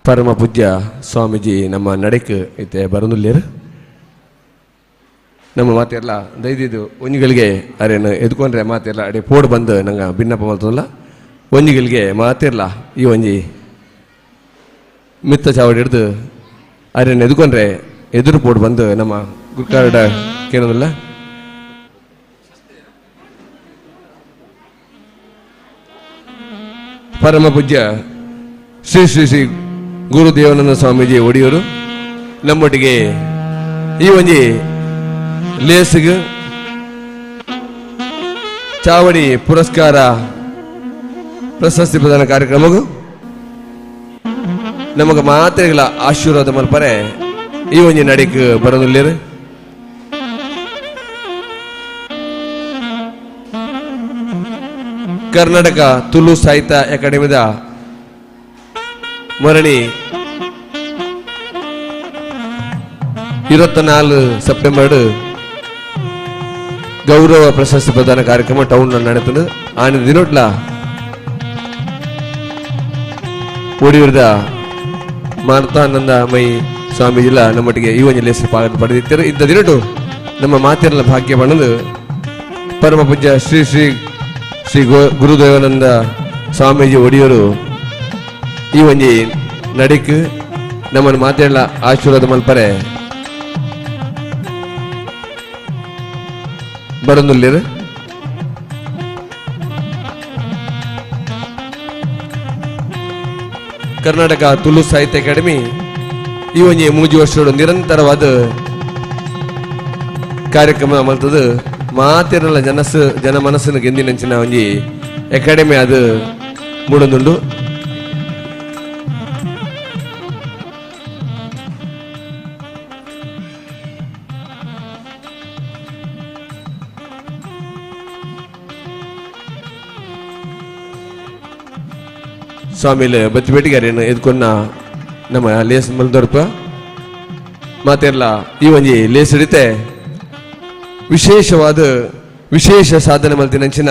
ಪರಮ ಪೂಜ್ಯ ಸ್ವಾಮೀಜಿ ನಮ್ಮ ನಡೆಕ್ ಐತೆ ಬರೋದಿಲ್ಲೇರು ನಮ್ಮ ಮಾತೆಲ್ಲ ದೈದಿದ್ದು ಒಂಜಿಗಳಿಗೆ ಅರೇನು ಎದ್ಕೊಂಡ್ರೆ ಮಾತೆಲ್ಲ ಅಡೆ ಪೋಡ್ ಬಂದು ನಂಗೆ ಭಿನ್ನಪ್ಪ ಮಾಡ್ತದಲ್ಲ ಒಂಜಿಗಳಿಗೆ ಮಾತಿರಲ್ಲ ಈ ಒಂಜಿ ಮಿತ್ತ ಚಾವಡಿ ಹಿಡ್ದು ಅರೇನು ಎದ್ಕೊಂಡ್ರೆ ಎದುರು ಪೋಡ್ ಬಂದು ನಮ್ಮ ಗುರ್ಕಾರ್ಡ ಕೇಳೋದಿಲ್ಲ ಪರಮ ಪೂಜ್ಯ ಶ್ರೀ ಶ್ರೀ ಶ್ರೀ ಗುರುದೇವಾನಂದ ಸ್ವಾಮೀಜಿ ಒಡಿಯೂರು ನಮ್ಮೊಟ್ಟಿಗೆ ಈ ಒಂಜಿ ಲೇಸಿಗೆ ಚಾವಡಿ ಪುರಸ್ಕಾರ ಪ್ರಶಸ್ತಿ ಪ್ರದಾನ ಕಾರ್ಯಕ್ರಮಗೂ ನಮಗೆ ಮಾತ್ರೆಗಳ ಆಶೀರ್ವಾದ ಮಲ್ಪರೆ ಈ ಒಂಜಿ ನಡಿಕ್ ಬರೋದಿಲ್ಲೇರು ಕರ್ನಾಟಕ ತುಳು ಸಾಹಿತ್ಯ ಅಕಾಡೆಮಿದ ಮರಣಿ 24 ಸೆಪ್ಟೆಂಬರ್ ಗೌರವ ಪ್ರಶಸ್ತಿ ಪ್ರದಾನ ಕಾರ್ಯಕ್ರಮ ಟೌನ್ ನಡೆಯುತ್ತದೆ ಆನೆ ದಿನೊಟ್ಲ ಒಡಿಯೂರದ ಮಾರ್ತಾನಂದ ಮೈ ಸ್ವಾಮೀಜಿಲ ನಮ್ಮೊಟ್ಟಿಗೆ ಈ ಒಂದು ಲೇಸ ಪಡೆದಿದ್ದಾರೆ ಇಂಥ ದಿನಟು ನಮ್ಮ ಮಾತೆಲ್ಲ ಭಾಗ್ಯ ಬಣ್ಣದು ಪರಮ ಪೂಜ್ಯ ಶ್ರೀ ಶ್ರೀ ಶ್ರೀ ಗುರುದೇವಾನಂದ ಸ್ವಾಮೀಜಿ ಒಡಿಯೂರು ಈ ಒಂಜಿ ನಡಿಕ್ ನಮ್ಮನ್ನು ಮಾತೆಲ್ಲ ಆಶೀರ್ವಾದ ಮಲ್ಪರೆ ಬರೋದಿಲ್ಲೇರು ಕರ್ನಾಟಕ ತುಳು ಸಾಹಿತ್ಯ ಅಕಾಡೆಮಿ ಈ ಒಂಜಿ 3 ವರ್ಷಗಳು ನಿರಂತರವಾದ ಕಾರ್ಯಕ್ರಮ ಮಲ್ತದು ಮಾತಿರಲ್ಲ ಜನ ಮನಸ್ಸನ್ನು ಗೆಂದಿನಂಚಿನ ಒಂಜಿ ಅಕಾಡೆಮಿ ಅದು ಮೂಡೊಂದುಂಡು ಸ್ವಾಮಿಲೆ ಬಚ್ಚಿಬೇಟಿಗಾರೇನು ಎದ್ಕೊಂಡ ನಮ್ಮ ಲೇಸ್ ಮಲ್ದೊರ್ಪ ಮಾತೆಲ್ಲ ಈ ಒಂಜಿ ಲೇಸ್ ಹಿಡಿತೆ ವಿಶೇಷ ಸಾಧನೆ ಮಲ್ತಿನಂಚಿನ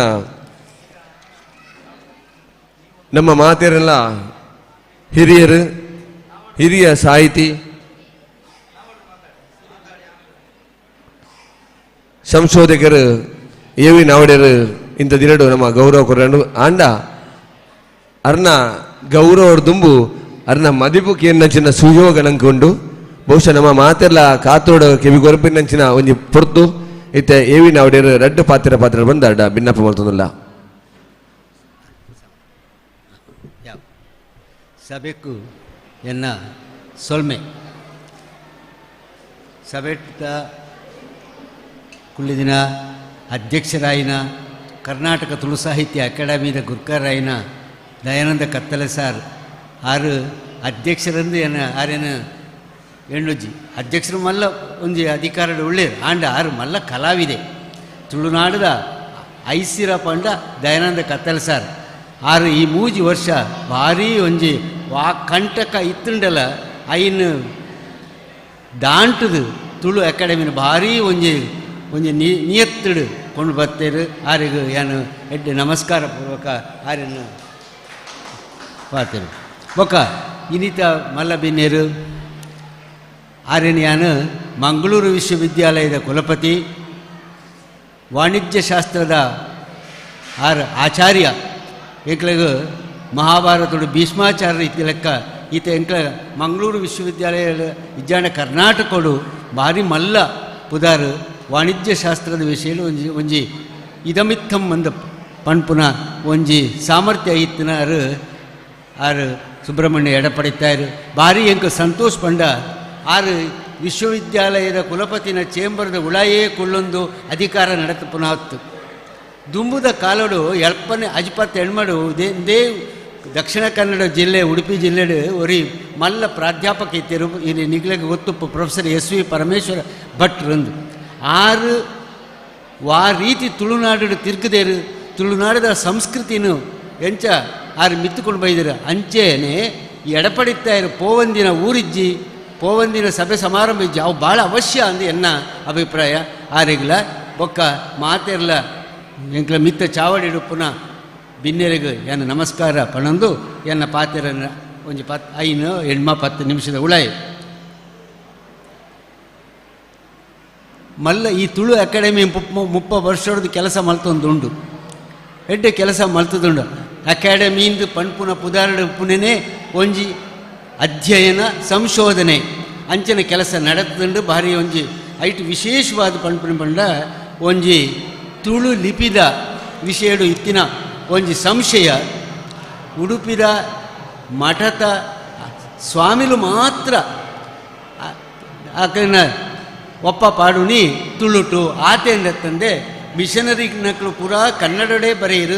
ನಮ್ಮ ಮಾತೆರೆಲ್ಲ ಹಿರಿಯ ಸಾಹಿತಿ ಸಂಶೋಧಕರು ಏವಿ ನಾವಡೆರು ಇಂಥ ದಿನಡು ನಮ್ಮ ಗೌರವ ಕೊರಂಡು ಆಂಡ ಅರ್ನ ಗೌರವ ದುಂಬು ಅರ್ನ ಮದಿಪುಕ್ಕೆ ಏನಂಚಿನ ಸುಯೋಗ ನಂಕೊಂಡು ಬಹುಶಃ ನಮ್ಮ ಮಾತೆಲ್ಲ ಕಾತೋಡ ಕೆವಿ ಗೊರಪಿನಂಚಿನ ಒಂಜಿ ಪೊರ್ತು ಇತ್ತೆ ಏವಿ ನಾವಡೇರು ರಡ್ಡು ಪಾತ್ರ ಬಂದ ಅಡ್ಡ ಭಿನ್ನಪ್ಪ ಮಾಡ್ತದಲ್ಲ ಸಭೆಗೂ ಎನ್ನ ಸೊಲ್ಮೆ ಸಭೆಟ್ಟ ಕುಳ್ಳಿದಿನ ಅಧ್ಯಕ್ಷರಾಯಿನ ಕರ್ನಾಟಕ ತುಳು ಸಾಹಿತ್ಯ ಅಕಾಡೆಮಿದ ಗುರ್ಕಾರಾಯಿನ ದಯಾನಂದ ಕತ್ತಲೆ ಸಾರ್ ಆರು ಅಧ್ಯಕ್ಷರಂದು ಆರೇನು ಎಣ್ಣುಜ್ಜಿ ಅಧ್ಯಕ್ಷರು ಮಲ್ಲ ಒಂಜಿ ಅಧಿಕಾರದ ಒಳ್ಳೆಯರು ಆಂಡ ಆರು ಮಲ್ಲ ಕಲಾವಿದೆ ತುಳುನಾಡದ ಐಸಿರ ಪಂಡ ದಯಾನಂದ ಕತ್ತಲೆ ಸಾರ್ ಆರು ಈ 3 ವರ್ಷ ಭಾರಿ ಒಂಜಿ ವಾ ಕಂಟಕ ಇತ್ತುಂಡಲ ಐನ್ ದಾಂಟದು ತುಳು ಅಕಾಡೆಮಿನ ಭಾರಿ ಒಂಜಿ ನಿಯತ್ತುಡು ಕೊಂಡು ಬರ್ತೇರು ಆರಿಗೂ ಏನು ಎಡ್ಡೆ ನಮಸ್ಕಾರ ಪೂರ್ವಕ ಆರನ್ನು ಪಾತೇರು ಬೊಕ್ಕ ಇನ್ನಿತ ಮಲ್ಲ ಬಿನ್ನೇರು ಆರ್ಯನು ಮಂಗಳೂರು ವಿಶ್ವವಿದ್ಯಾಲಯದ ಕುಲಪತಿ ವಾಣಿಜ್ಯ ಶಾಸ್ತ್ರದ ಆಚಾರ್ಯ ಎಂಕ್ಲೆಗ್ ಮಹಾಭಾರತಡು ಭೀಷ್ಮಾಚಾರ್ಯ ಇತ್ತ ಲೆಕ್ಕ ಈತ ಎಂಕ್ಲ ಮಂಗಳೂರು ವಿಶ್ವವಿದ್ಯಾಲಯ ಇಜ್ಜಾಂಡ ಕರ್ನಾಟಕಡು ಭಾರಿ ಮಲ್ಲ ಪುದಾರು ವಾಣಿಜ್ಯ ಶಾಸ್ತ್ರದ ವಿಷಯಲು ಒಂಜಿ ಇದಮಿತ್ತಂ ಅಂದ ಪಣ್ಪುನ ಒಂಜಿ ಸಾಮರ್ಥ್ಯ ಇತ್ತಿನ ಆರು ಸುಬ್ರಹ್ಮಣ್ಯ ಎಡಪಡಿತಾರು ಭಾರಿ ಎಂಕ ಸಂತೋಷ್ ಪಂಡ ಆರು ವಿಶ್ವವಿದ್ಯಾಲಯದ ಕುಲಪತಿನ ಚೇಂಬರ್ದ ಉಳಾಯೇ ಕುಳ್ಳೊಂದು ಅಧಿಕಾರ ನಡೆತ ಪುನಃತ್ತು ದುಂಬುದ ಕಾಲಡು ಎಲ್ಪನೆ ಅಜ್ಪತ್ ಹೆಣ್ಮಡು ದೇ ದಕ್ಷಿಣ ಕನ್ನಡ ಜಿಲ್ಲೆ ಉಡುಪಿ ಜಿಲ್ಲೆಡು ಒರಿ ಮಲ್ಲ ಪ್ರಾಧ್ಯಾಪಕ ಇತ್ತಿರು ಇಲ್ಲಿ ನಿಗ್ಲೆಗೆ ಗೊತ್ತು ಪ್ರೊಫೆಸರ್ SV ಪರಮೇಶ್ವರ ಭಟ್ರಂದು ಆರು ವಾ ರೀತಿ ತುಳುನಾಡು ತಿರ್ಕದೇರು ತುಳುನಾಡದ ಸಂಸ್ಕೃತಿನೂ ಎಂಚ ಆರು ಮಿತ್ತುಕೊಂಡು ಬೈದರು ಅಂಚೆನೆ ಎಡಪಡಿತಾಯಿರು ಪೋವಂದಿನ ಊರಿಜ್ಜಿ ಪೋವಂದಿನ ಸಭೆ ಸಮಾರಂಭ ಇಜ್ಜಿ ಅವು ಭಾಳ ಅವಶ್ಯ ಅಂದು ಎನ್ನ ಅಭಿಪ್ರಾಯ ಆರೆಗ್ಲ ಬೊಕ್ಕ ಮಾತೆರ್ಲ ಎಂಕ್ಲ ಮಿತ್ತ ಚಾವಡಿಡು ಪುನಃ ಬಿನ್ನೆರೆಗೆ ಎನ್ನ ನಮಸ್ಕಾರ ಪಣಂದು ಎನ್ನ ಪಾತೆರನ್ನು ಒಂಜಿ ಐನು ಹೆಣ್ಮ 10 ನಿಮಿಷದ ಉಳಾಯಿ ಮಲ್ಲ ಈ ತುಳು ಅಕಾಡೆಮಿ 30 ವರ್ಷದ ಕೆಲಸ ಮಲ್ತೊಂದುಂಡು ಎಡ್ಡೆ ಕೆಲಸ ಮಲ್ತದುಂಡು ಅಕಾಡೆಮಿಯಿಂದ ಪಂಪುನ ಪುದಾರಡು ಪುಣೆನೇ ಒಂಜಿ ಅಧ್ಯಯನ ಸಂಶೋಧನೆ ಅಂಚನ ಕೆಲಸ ನಡೆದುಂಡು ಭಾರಿ ಒಂಜಿ ಐಟ್ ವಿಶೇಷವಾದ ಪಂಪುನ ಪಂಡ ಒಂಜಿ ತುಳು ಲಿಪಿದ ವಿಷಯಡು ಇತ್ತಿನ ಒಂಜಿ ಸಂಶಯ ಉಡುಪಿದ ಮಠದ ಸ್ವಾಮಿಲು ಮಾತ್ರ ಆಕನ ಒಪ್ಪ ಪಾಡುನಿ ತುಳುಟು ಆತೆಂದ ತಂದೆ ಮಿಷನರಿ ನಕ್ಕಳು ಪೂರ ಕನ್ನಡಡೆ ಬರೆಯಿರು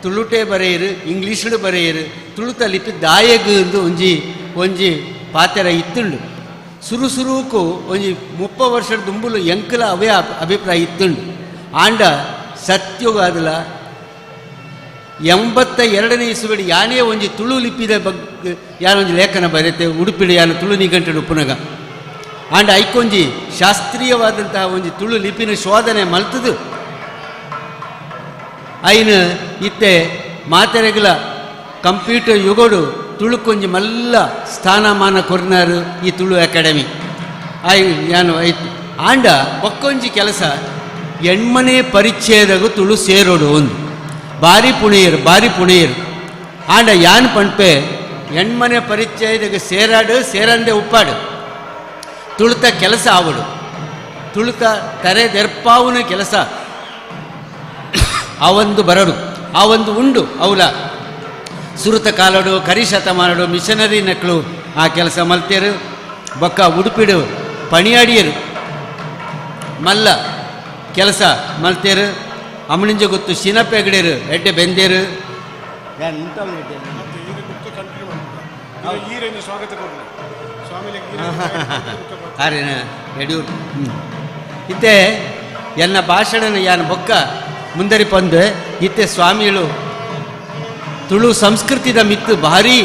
ತುಳುಟೆ ಬರೆಯಿರು ಇಂಗ್ಲೀಷಡು ಬರೆಯಿರು ತುಳುತ ಲಿಪಿ ದಾಯಗು ಒಂಜಿ ಒಂಜಿ ಪಾತೆರ ಇತ್ತುಂಡು ಸುರುಕೂ ಒಂಜಿ 30 ವರ್ಷದ ದುಂಬುಲು ಎಂಕಲ ಅವೇ ಅಭಿಪ್ರಾಯ ಇತ್ತುಂಡು ಆಂಡ ಸತ್ಯೋಗಾದಲ 82ನೇ ಇಸುವಡಿ ಯಾನೇ ಒಂಜಿ ತುಳು ಲಿಪಿದ ಬಗ್ಗೆ ಯಾನೊಂಜಿ ಲೇಖನ ಬರೆಯುತ್ತೆ ಉಡುಪಿಡು ಯಾನು ತುಳು ನಿಘಂಟು ಉಪುನಗ ಆಂಡ ಐಕೊಂಜಿ ಶಾಸ್ತ್ರೀಯವಾದಂತಹ ಒಂಜಿ ತುಳು ಲಿಪಿನ ಶೋಧನೆ ಮಲ್ತದು ಐನು ಇತ್ತೆ ಮಾತೆರೆಗಳ ಕಂಪ್ಯೂಟರ್ ಯುಗೋಡು ತುಳುಕೊಂಜಿ ಮಲ್ಲ ಸ್ಥಾನಮಾನ ಕೊರ್ನಾರು ಈ ತುಳು ಅಕಾಡೆಮಿ ಯಾನು ಐತು ಆಂಡ ಬೊಕ್ಕೊಂಜಿ ಕೆಲಸ ಎಣ್ಮನೆ ಪರಿಚಯದಾಗು ತುಳು ಸೇರೋಡು ಒಂದು ಭಾರಿ ಪುಣೆಯರು ಆಂಡ ಯಾನ್ ಪಂಪೆ ಎಣ್ಮನೆ ಪರಿಚಯದಾಗ ಸೇರಂದೆ ಉಪ್ಪಾಡು ತುಳುತ ಕೆಲಸ ಆವಡು ತುಳುತ ತರೆದೆರ್ಪಾವುನ ಕೆಲಸ ಅವಂದು ಬರಡು ಆ ಒಂದು ಉಂಡು ಅವಲ ಸುರುತ ಕಾಲಡು ಕರಿಶತ ಮಾಡಡು ಮಿಷನರಿ ನಕ್ಕಳು ಆ ಕೆಲಸ ಮಲ್ತೇರು ಬೊಕ್ಕ ಉಡುಪಿಡು ಪಣಿಯಾಡಿಯರು ಮಲ್ಲ ಕೆಲಸ ಮಲ್ತೇರು ಅಮಣಿಂಜ ಗೊತ್ತು ಶಿನಪೆಗಡೇರು ಎಡ್ಡೆ ಬೆಂದೇರು ಆರೇನ ಯಡಿಯೂರು ಇತ್ತೆ ಎನ್ನ ಭಾಷಣನ ಯಾನ ಬೊಕ್ಕ ಮುಂದರಿ ಪಂದು ಇತ್ತೆ ಸ್ವಾಮಿಗಳು ತುಳು ಸಂಸ್ಕೃತಿದ ಮಿತ್ತು ಭಾರಿ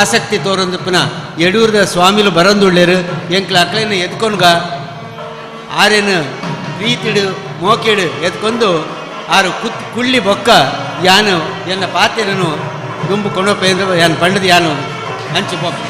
ಆಸಕ್ತಿ ತೋರೊಂದು ಪುನಃ ಯಡಿಯೂರದ ಸ್ವಾಮಿಲು ಬರಂದುಳ್ಳೇರು ಎಂಕ್ಲ ಅಕ್ಲೇನ ಎದ್ಕೊಂಡ್ಗ ಆರೇನು ಪ್ರೀತಿಡು ಮೋಕೆಡು ಎದ್ಕೊಂಡು ಆರು ಕುಳ್ಳಿ ಬೊಕ್ಕ ಯಾನು ಎನ್ನ ಪಾತೆರನು ಗುಂಪು ಕೊಂಡೊಪ್ಪೆ ಅಂದ್ರೆ ಯಾನು ಪಂಡದು ಯಾನು ಹಂಚಿ ಬೊಕ್ಕ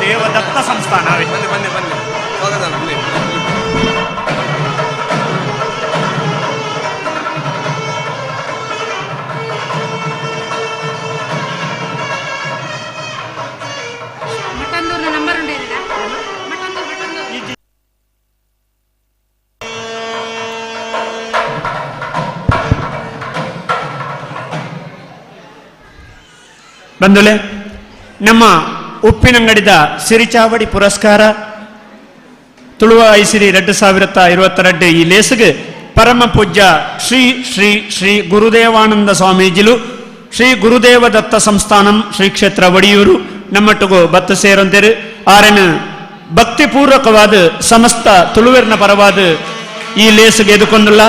ದೇವದತ್ತ ಸಂಸ್ಥಾನ ಬಂಧುಲೆ ನಮ್ಮ ಉಪ್ಪಿನಂಗಡಿದ ಸಿರಿಚಾವಡಿ ಪುರಸ್ಕಾರ ತುಳುವ ಐಸಿರಿ 2022 ಈ ಲೇಸಿಗೆ ಪರಮ ಪೂಜ್ಯ ಶ್ರೀ ಶ್ರೀ ಶ್ರೀ ಗುರುದೇವಾನಂದ ಸ್ವಾಮೀಜಿಲು ಶ್ರೀ ಗುರುದೇವ ದತ್ತ ಸಂಸ್ಥಾನಂ ಶ್ರೀ ಕ್ಷೇತ್ರ ಒಡಿಯೂರು ನಮ್ಮಟ್ಟುಗು ಬತ್ತು ಸೇರೊಂತೆರು ಆರೆನ ಭಕ್ತಿಪೂರ್ವಕವಾದ ಸಮಸ್ತ ತುಳುವೆರ್ನ ಪರವಾದ ಈ ಲೇಸಿಗೆ ಎದುಕೊಂಡುಲ್ಲ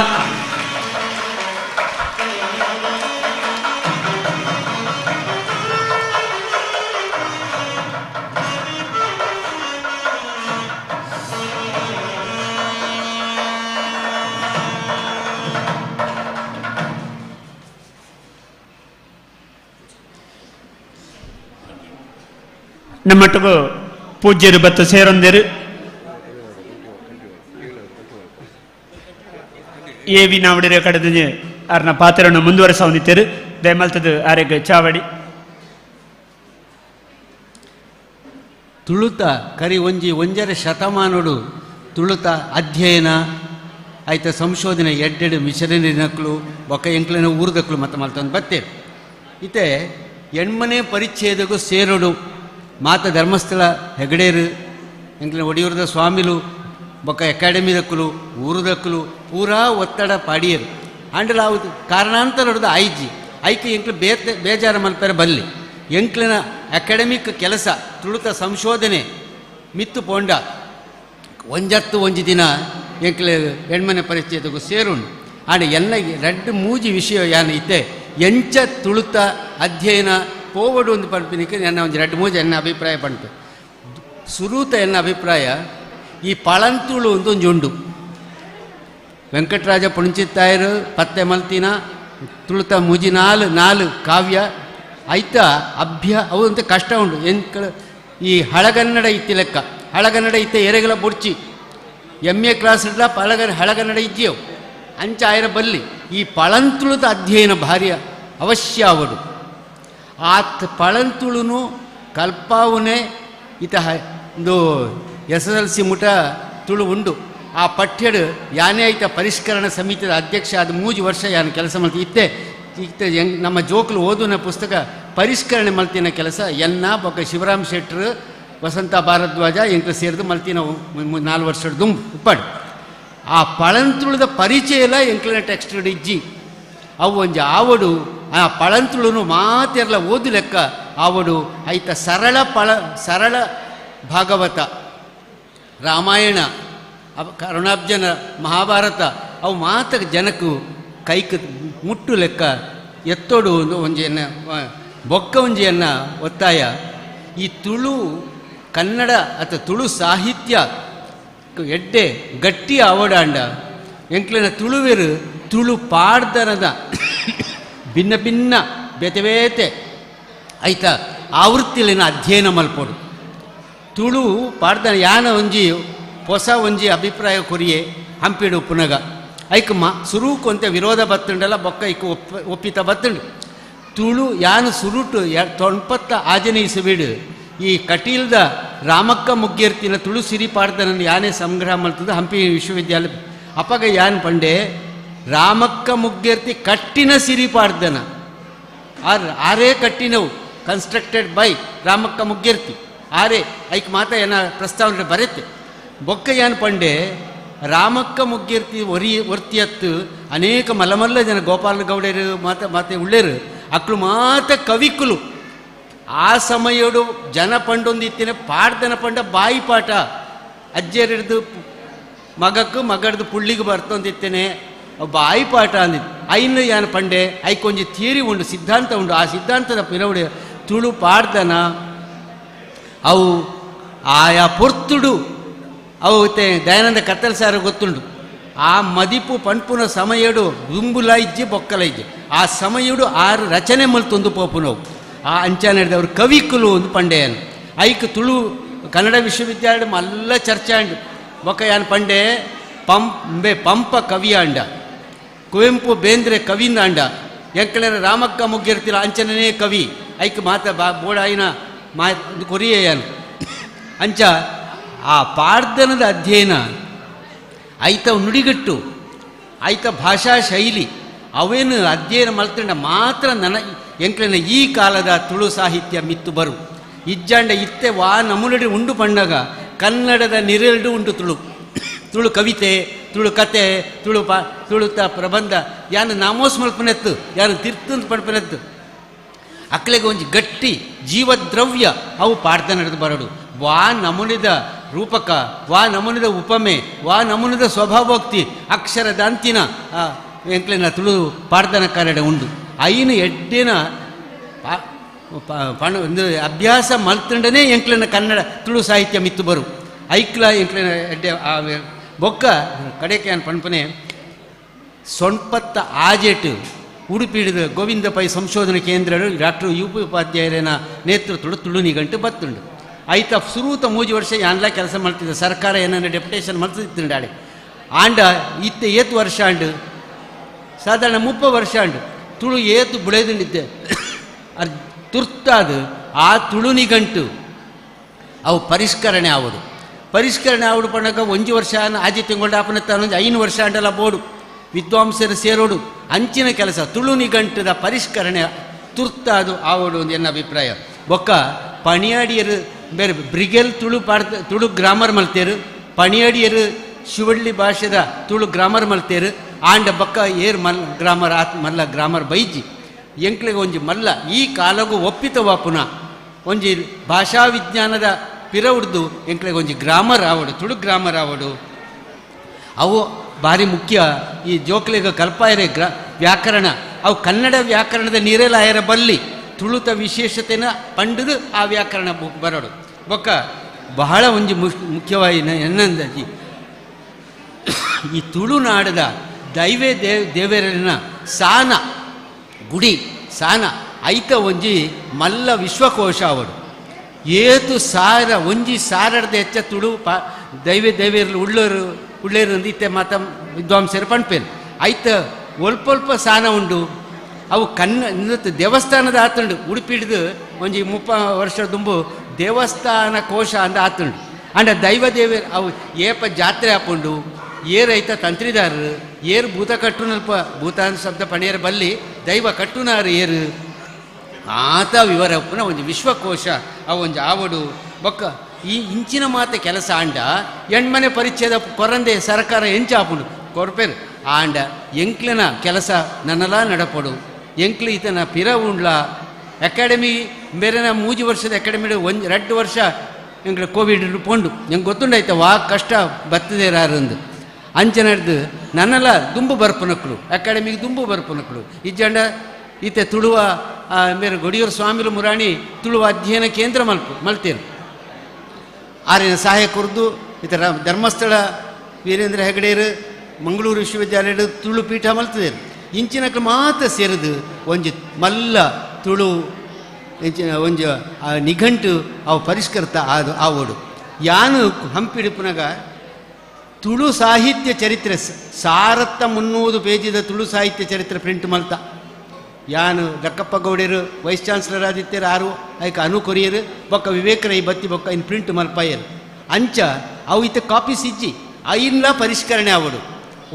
ನಮ್ಮಟ್ಟುಗು ಪೂಜ್ಯರು ಬತ್ತು ಸೇರೊಂದೇರು ಏವಿ ನಾವಡಿರ ಕಡೆದ ಅರ್ನ ಪಾತ್ರವನ್ನು ಮುಂದುವರೆಸ ಹೊಂದಿತ್ತೇರು ದಯಮಲ್ತದ ಆರೆಗ್ ಚಾವಡಿ ತುಳುತ ಕರಿ ಒಂಜರ ಶತಮಾನಡು ತುಳುತ ಅಧ್ಯಯನ ಆಯ್ತ ಸಂಶೋಧನೆ ಎಡ್ಡೆಡು ಮಿಷನರಿನಕ್ಲು ಬೊಕ್ಕ ಎಂಕ್ಲಿನ ಊರ್ದಕ್ಲು ಮತ್ತೆ ಮಲ್ತೊಂದು ಬತ್ತೇರು ಇತ್ತೆ ಎಣ್ಮನೆ ಪರಿಚ್ಛೇದಗೂ ಸೇರೋಡು ಮಾತ ಧರ್ಮಸ್ಥಳ ಹೆಗಡೇರು ಎಂಕ್ಲಿನ ಒಡಿಯೂರದ ಸ್ವಾಮಿಲು ಬೊಕ್ಕ ಅಕಾಡೆಮಿದಕ್ಕಲು ಊರದಕ್ಕಲು ಪೂರಾ ಒತ್ತಡ ಪಾಡಿಯರು ಅಂಡಲ ಅವು ಕಾರಣಾಂತರ ಐಜಿ ಐಕೆ ಎಂಕ್ಲು ಬೇಜಾರ ಮಲ್ಪೆರ ಬಲ್ಲಿ ಎಂಕ್ಲಿನ ಅಕಾಡೆಮಿಕ್ ಕೆಲಸ ತುಳುತ ಸಂಶೋಧನೆ ಮಿತ್ತು ಪೋಂಡ ಒಂಜಿ ದಿನ ಎಂಕ್ಲೆ ಹೆಣ್ಮನೆ ಪರಿಚಯದಗೂ ಸೇರುಂಡು ಆಂಡ ಎಲ್ಲ ರೆಡ್ ಮೂಜಿ ವಿಷಯ ಯಾನು ಇತ್ತೆ ಎಂಚ ತುಳುತ ಅಧ್ಯಯನ ಪೋವಡು ಒಂದು ಪಂಪಿನಿಕೆ ನನ್ನ ಒಂದು ರೆಡ್ ಮೂಜಿ ಎನ್ನ ಅಭಿಪ್ರಾಯ ಪಂಪೆ ಸುರೂತ ಎನ್ನ ಅಭಿಪ್ರಾಯ ಈ ಪಳಂತುಳು ಒಂದು ಉಂಡು ವೆಂಕಟರಾಜ ಪುಣಚಿತ್ತಾಯರು ಪತ್ತೆ ಮಲ್ತಿನ ತುಳುತ ಮೂಜಿ ನಾಲು ಕಾವ್ಯ ಐತ ಅವು ಅಂತ ಕಷ್ಟ ಉಂಡು ಈ ಹಳಗನ್ನಡ ಇತ್ತಿ ಲೆಕ್ಕ ಹಳಗನ್ನಡ ಇತ್ತೆ ಎರೆಗಲ ಬುಡ್ಚಿ MA ಕ್ಲಾಸ್ ಇಡ್ಲ ಹಳಗನ್ನಡ ಇಜ್ಜಿಯವು ಅಂಚ ಆಯ್ರ ಬಲ್ಲಿ ಈ ಪಳಂತುಳುದ ಅಧ್ಯಯನ ಭಾರಿ ಅವಶ್ಯ ಅವಡು ಆತ್ ಪಳಂತುಳುನು ಕಲ್ಪಾವುನೆ ಇತ ಒಂದು SSLC ಮುಟ ತುಳು ಉಂಡು ಆ ಪಠ್ಯಡು ಯಾನೇ ಐತ ಪರಿಷ್ಕರಣ ಸಮಿತಿಯ ಅಧ್ಯಕ್ಷ ಅದು 3 ವರ್ಷ ಯಾನು ಕೆಲಸ ಮಾಡ್ತಿ ಇತ್ತೆ ನಮ್ಮ ಜೋಕ್ಲು ಓದುನ ಪುಸ್ತಕ ಪರಿಷ್ಕರಣೆ ಮಲ್ತಿನ ಕೆಲಸ ಬೊಕ್ಕ ಶಿವರಾಮ್ ಶೆಟ್ರು ವಸಂತ ಭಾರದ್ವಾಜ ಎಂಕ್ಲು ಸೇರಿದು ಮಲ್ತಿನ 4 ವರ್ಷದ ದುಂಬು ಉಪ್ಪಾಡು ಆ ಪಳಂತುಳದ ಪರಿಚಯ ಎಲ್ಲ ಎಂಕ್ಲಿನ ಟೆಕ್ಸ್ಟ್ ಇಜ್ಜಿ ಅವು ಒಂಜಿ ಆವಡು ಆ ಪಳಂತುಳುನು ಮಾತೆರ್ಲ ಓದು ಲೆಕ್ಕ ಆವಡು ಐತ ಸರಳ ಭಾಗವತ ರಾಮಾಯಣ ಕರುಣಾಬ್ಜನ ಮಹಾಭಾರತ ಅವು ಮಾತ ಜನಕ್ಕೂ ಕೈಕ್ ಮುಟ್ಟು ಲೆಕ್ಕ ಎತ್ತೋಡು ಒಂಜಿಯನ್ನ ಬೊಕ್ಕ ಒಂಜಿಯನ್ನ ಒತ್ತಾಯ ಈ ತುಳು ಕನ್ನಡ ಅಥವಾ ತುಳು ಸಾಹಿತ್ಯ ಎಡ್ಡೆ ಗಟ್ಟಿ ಆವಡಾಂಡ ಎಂಕ್ಲಿನ ತುಳುವೆರು ತುಳು ಪಾಡ್ದನದ ಭಿನ್ನ ಭಿನ್ನ ಬೇತೆ ಐತ ಆವೃತ್ತಿಲಿನ ಅಧ್ಯಯನ ಮಲ್ಪೋಡು ತುಳು ಪಾಡ್ದನ ಯಾನ ಒಂಜಿ ಹೊಸ ಒಂಜಿ ಅಭಿಪ್ರಾಯ ಕೊರಿಯೆ ಹಂಪಿಡು ಪುನಗ ಐಕ್ ಸುರುಕೊಂತೆ ವಿರೋಧ ಬತ್ತುಂಡಲ್ಲ ಬೊಕ್ಕ ಐಕ್ ಒಪ್ಪಿತ ಬತ್ತುಂಡು ತುಳು ಯಾನು ಸುರುಟು 90 ಆಜನಯಿಸಬೇಡು ಈ ಕಟೀಲ್ದ ರಾಮಕ್ಕ ಮುಗ್ಗಿರ್ತಿನ ತುಳು ಸಿರಿ ಪಾಡ್ದನನ್ನು ಯಾನೇ ಸಂಗ್ರಹ ಮಾಡ್ತದ ಹಂಪಿ ವಿಶ್ವವಿದ್ಯಾಲಯ ಅಪಗ ಯಾನ್ ಪಂಡೆ ರಾಮಕ್ಕ ಮುಗ್ಗಿರ್ತಿ ಕಟ್ಟಿನ ಸಿರಿ ಪಾಡ್ದನ ಆರೇ ಕಟ್ಟಿನವು ಕನ್ಸ್ಟ್ರಕ್ಟೆಡ್ ಬೈ ರಾಮಕ್ಕ ಮುಗ್ಗಿರ್ತಿ ಆರೇ ಐಕ್ ಮಾತ ಏನ ಪ್ರಸ್ತಾವನೆ ಬರುತ್ತೆ ಬೊಕ್ಕ ಯಾನ್ ಪಂಡೆ ರಾಮಕ್ಕ ಮುಗ್ಗಿರ್ತಿ ಒರ್ತಿಯತ್ತು ಅನೇಕ ಮಲ್ಲಮಲ್ಲ ಜನ ಗೋಪಾಲ ಗೌಡರು ಮಾತೆ ಉಳ್ಳೇರು ಅಕ್ಳು ಮಾತ ಕವಿಕುಲು ಆ ಸಮಯಡು ಜನ ಪಂಡೊಂದಿತ್ತೇನೆ ಪಾಡ್ದನ ಪಂಡ ಬಾಯಿ ಪಾಠ ಅಜ್ಜರಿಡ್ದು ಮಗಡ್ದು ಪುಳ್ಳಿಗೆ ಬರ್ತೊಂದಿತ್ತೇನೆ ಬಾಯಿ ಪಾಠ ಅಂದಿತ್ತು ಐನು ಯಾನ ಪಂಡೆ ಐಕೊಂಜಿ ಥಿಯರಿ ಉಂಡು ಸಿದ್ಧಾಂತ ಉಂಡು ಆ ಸಿದ್ಧಾಂತದ ಪಿರವಡೆ ತುಳು ಪಾಡ್ದನ ಅವು ಆಯಾ ಪೊರ್ತುಡು ಅವು ದಯಾನಂದ ಕತ್ತಲ್ ಸಾರ ಗೊತ್ತುಂಡು ಆ ಮದಿಪು ಪಂಪುನ ಸಮಯಡು ದುಂಬುಲ ಇಜ್ಜೆ ಬೊಕ್ಕಲ ಇಜ್ಜೆ ಆ ಸಮಯಡು 6 ರಚನೆ ಮಲ್ತೊಂದು ಪೋಪುನವು ಆ ಅಂಚ ನಡೆದವರು ಕವಿಕುಲು ಒಂದು ಪಂಡೆಯನು ಐಕ್ ತುಳು ಕನ್ನಡ ವಿಶ್ವವಿದ್ಯಾಲಯ ಮಲ್ಲ ಚರ್ಚೆ ಅಂಡು ಬೊಕ್ಕ ಯಾನ್ ಪಂಡೆ ಪಂಪ ಕವಿಯ ಅಂಡ ಕುವೆಂಪು ಬೇಂದ್ರೆ ಕವಿಂದ ಅಂಡ ಎಂಕಲರ ರಾಮಕ್ಕ ಮುಗ್ಗಿರ್ತಿರ ಅಂಚನೇ ಕವಿ ಐಕ್ ಮಾತ ಬೋಡಾಯಿನ ಕೊರಿಯನು ಅಂಚ ಆ ಪಾಡ್ದನದ ಅಧ್ಯಯನ ಐತ ನುಡಿಗಟ್ಟು ಐತ ಭಾಷಾ ಶೈಲಿ ಅವೇನು ಅಧ್ಯಯನ ಮಲ್ತಂಡ ಮಾತ್ರ ಎಂಕ್ಲಿನ ಈ ಕಾಲದ ತುಳು ಸಾಹಿತ್ಯ ಮಿತ್ತು ಬರು ಇಜ್ಜಾಂಡ ಇತ್ತೆ ನಮುನಡಿ ಉಂಡು ಪಂಡಗ ಕನ್ನಡದ ನಿರೆರಡು ಉಂಡು ತುಳು ಕವಿತೆ ತುಳು ಕತೆ ತುಳುತ ಪ್ರಬಂಧ ಯಾನು ನಾಮೋಸ್ ಮಲ್ಪನೆತ್ತು ಯಾನು ತಿರ್ತಂದು ಪಡ್ಪನೆತ್ತು ಅಕ್ಲೆಗೆ ಒಂಜಿ ಗಟ್ಟಿ ಜೀವದ್ರವ್ಯ ಅವು ಪಾಡ್ದ ನಡೆದು ಬರಡು ನಮುನಿದ ರೂಪಕ ನಮುನಿದ ಉಪಮೆ ನಮುನಿದ ಸ್ವಭಾವೋಕ್ತಿ ಅಕ್ಷರದ ಅಂತಿನ ಎಂಕ್ಲಿನ ತುಳು ಪಾಡ್ದನ ಕನ್ನಡ ಉಂಡು ಐನು ಎಡ್ಡಿನ ಒಂದು ಅಭ್ಯಾಸ ಮಲ್ತಂಡನೇ ಎಂಕ್ಲಿನ ಕನ್ನಡ ತುಳು ಸಾಹಿತ್ಯ ಮಿತ್ತು ಬರು ಐಕ್ಲ ಎಂಕ್ಲಿನ ಎಡ್ಡೆ ಬೊಕ್ಕ ಕಡೆಗೆ ಅನ್ ಪಣ್ಪನೆ ಸೊಣ್ಪತ್ತ ಆಜೆಟ್ ಉಡುಪಿಡಿದ ಗೋವಿಂದ ಪೈ ಸಂಶೋಧನಾ ಕೇಂದ್ರ ಡಾಕ್ಟರ್ UP ಉಪಾಧ್ಯಾಯರನ ನೇತೃತ್ವದ ತುಳು ನಿಘಂಟು ಬತ್ತುಂಡು ಐತ ಸುರೂತ 3 ವರ್ಷ ಯಾನ್ಲ ಕೆಲಸ ಮಾಡ್ತಿದ್ದ ಸರ್ಕಾರ ಏನನ್ನ ಡೆಪ್ಯುಟೇಷನ್ ಮಾಡ್ತಿತ್ತು ಆಂಡ ಇತ್ತೆ 8 ವರ್ಷ ಅಂಡು ಸಾಧಾರಣ 30 ವರ್ಷ ಅಂಡು ತುಳು ಏತು ಬುಳೆದಿಂಡಿದ್ದೆ ಅದು ತುರ್ತಾದು ಆ ತುಳು ನಿಘಂಟು ಅವು ಪರಿಷ್ಕರಣೆ ಆವಡು ಪಣಕ 1 ವರ್ಷ ಆಜಿ ತಿಂಗಳು ಆಪನ 5 ವರ್ಷ ಅಂಡಲ ಬೋಡು ವಿದ್ವಾಂಸರು ಸೇರೋಡು ಅಂಚಿನ ಕೆಲಸ ತುಳು ನಿಘಂಟದ ಪರಿಷ್ಕರಣೆ ತುರ್ತಾದು ಆವಡು ಒಂದು ಎನ್ನ ಅಭಿಪ್ರಾಯ. ಬೊಕ್ಕ ಪಣಿಯಾಡಿಯರು ಬೇರೆ ಬ್ರಿಗೆಲ್ ತುಳು ಗ್ರಾಮರ್ ಮಲ್ತೇರು, ಪಣಿಯಾಡಿಯರು ಶಿವಳ್ಳಿ ಭಾಷೆದ ತುಳು ಗ್ರಾಮರ್ ಮಲ್ತೇರು ಆಂಡ ಬೊಕ್ಕ ಏರ್ ಗ್ರಾಮರ್ ಮಲ್ಲ ಗ್ರಾಮರ್ ಬೈಜಿ ಎಂಕ್ಲೆಗೆ ಒಂಜಿ ಮಲ್ಲ ಈ ಕಾಲಗೂ ಒಪ್ಪಿತವ ಪುನಃ ಒಂಜಿ ಭಾಷಾ ವಿಜ್ಞಾನದ ಪಿರ ಉಡ್ದು ಎಂಕ್ಲೆಗೆ ಒಂಜಿ ಗ್ರಾಮರ್ ಆವಡು ತುಳು ಗ್ರಾಮರ್ ಆವಡು ಅವು ಭಾರಿ ಮುಖ್ಯ. ಈ ಜೋಕ್ಲೆಗ ಕಲ್ಪಾಯರೆ ವ್ಯಾಕರಣ ಅವು ಕನ್ನಡ ವ್ಯಾಕರಣದ ನೀರೆಲಾಯರ ಬಲ್ಲಿ ತುಳುತ ವಿಶೇಷತೆನ ಪಂಡದು ಆ ವ್ಯಾಕರಣ ಬರೋಡು ಬೊಕ್ಕ ಬಹಳ ಒಂಜಿ ಮುಖ್ಯವಾಗಿ ಎನ್ನಂದಾಜಿ ಈ ತುಳುನಾಡದ ದೈವೇ ದೇವರಿನ ಸಾನ ಗುಡಿ ಸಾನ ಐತ ಒಂಜಿ ಮಲ್ಲ ವಿಶ್ವಕೋಶ ಅವಡು ಏತು ಸಾರ ಒಂಜಿ ಸಾರಡ್ದ ಹೆಚ್ಚ ತುಳು ದೈವೇ ದೇವೇರ್ಲು ಉಳ್ಳೇರು ಇತ್ತೆ ಮಾತ ವಿದ್ವಾಂಸರು ಪಣ್ಪೇರು ಐತ ಒಲ್ಪ ಸಾನ ಉಂಡು ಅವು ದೇವಸ್ಥಾನದ ಆತುಂಡು ಉಡುಪಿಡ್ದು ಒಂಜಿ 30 ವರ್ಷ ದುಂಬು ದೇವಸ್ಥಾನ ಕೋಶ ಅಂದ ಆತುಂಡು ಅಂಡ ದೈವ ದೇವೇರು ಅವು ಏಪ ಜಾತ್ರೆ ಹಾಪುಂಡು ಏರು ಐತ ತಂತ್ರಿದಾರರು ಏರು ಭೂತ ಕಟ್ಟುನಲ್ಪ ಭೂತ ಶಬ್ದ ಪಣಿಯರ ಬಲ್ಲಿ ದೈವ ಕಟ್ಟುನಾರು ಏರು ಆತ ವಿವರ ಪುನಃ ಒಂದು ವಿಶ್ವಕೋಶ ಅವು ಒಂದು ಆವಡು ಬೊಕ್ಕ ಈ ಇಂಚಿನ ಮಾತೆ ಕೆಲಸ ಆಂಡ ಎಣ್ಮನೆ ಪರಿಚಯದ ಕೊರಂದೆ ಸರ್ಕಾರ ಎಂಚಾಪುಂಡು ಕೊರ್ಪೇರು ಆಂಡ ಎಂಕ್ಲಿನ ಕೆಲಸ ನನ್ನಲ ನಡಪಡು ಎಂಕ್ಲು ಈತನ ಪಿರ ಉಂಡ್ಲ ಅಕಾಡೆಮಿ ಬೇರೆನ 3 ವರ್ಷದ ಅಕಾಡೆಮಿ 2 ವರ್ಷ ಎಂಗ್ಲ ಕೋವಿಡ್ ಪೊಂಡು ಎಂಗೆ ಗೊತ್ತುಂಡಾಯ್ತ ವಾ ಕಷ್ಟ ಬತ್ತದೇರಾರಂದು ಅಂಚೆ ನಡೆದು ನನ್ನೆಲ್ಲ ದುಂಬು ಬರ್ಪನಕ್ಕಳು ಅಕಾಡೆಮಿಗೆ ದುಂಬು ಬರ್ಪನಕ್ಕಳು ಇಜ್ಜಂಡ ಈತೆ ತುಳುವ ಮೇರೆ ಗೊಡಿಯೂರು ಸ್ವಾಮಿಲು ಮುರಾಣಿ ತುಳುವ ಅಧ್ಯಯನ ಕೇಂದ್ರ ಮಲ್ತೇರು ಆರಿನ ಸಹಾಯ ಕುರ್ದು ಈತ ಧರ್ಮಸ್ಥಳ ವೀರೇಂದ್ರ ಹೆಗಡೆಯರು ಮಂಗಳೂರು ವಿಶ್ವವಿದ್ಯಾಲಯದ ತುಳು ಪೀಠ ಮಲ್ತದೇರು ಇಂಚಿನಕ್ಲು ಮಾತ್ರ ಸೇರಿದು ಒಂಜಿ ಮಲ್ಲ ತುಳು ಒಂಜಿ ನಿಘಂಟು ಅವು ಪರಿಷ್ಕೃತ ಆವೋಡು ಯಾನು ಹಂಪಿಡಿಪುನಗ ತುಳು ಸಾಹಿತ್ಯ ಚರಿತ್ರೆ 1300 ಪೇಜಿದ ತುಳು ಸಾಹಿತ್ಯ ಚರಿತ್ರೆ ಪ್ರಿಂಟ್ ಮಲ್ತ ಯಾನು ದಕ್ಕಪ್ಪ ಗೌಡ್ಯರು ವೈಸ್ ಚಾನ್ಸಲರ್ ಆದಿತ್ಯರು ಆರು ಐಕ ಅನು ಕೊರಿಯರು ಬೊಕ್ಕ ವಿವೇಕರೈ ಬತ್ತಿ ಬೊಕ್ಕ ಇನ್ನು ಪ್ರಿಂಟ್ ಮಲ್ಪಾಯರು ಅಂಚ ಅವು ಇತ್ತ ಕಾಪಿ ಸಿಜ್ಜಿ ಐನ್ಲ ಪರಿಷ್ಕರಣೆ ಆವಡು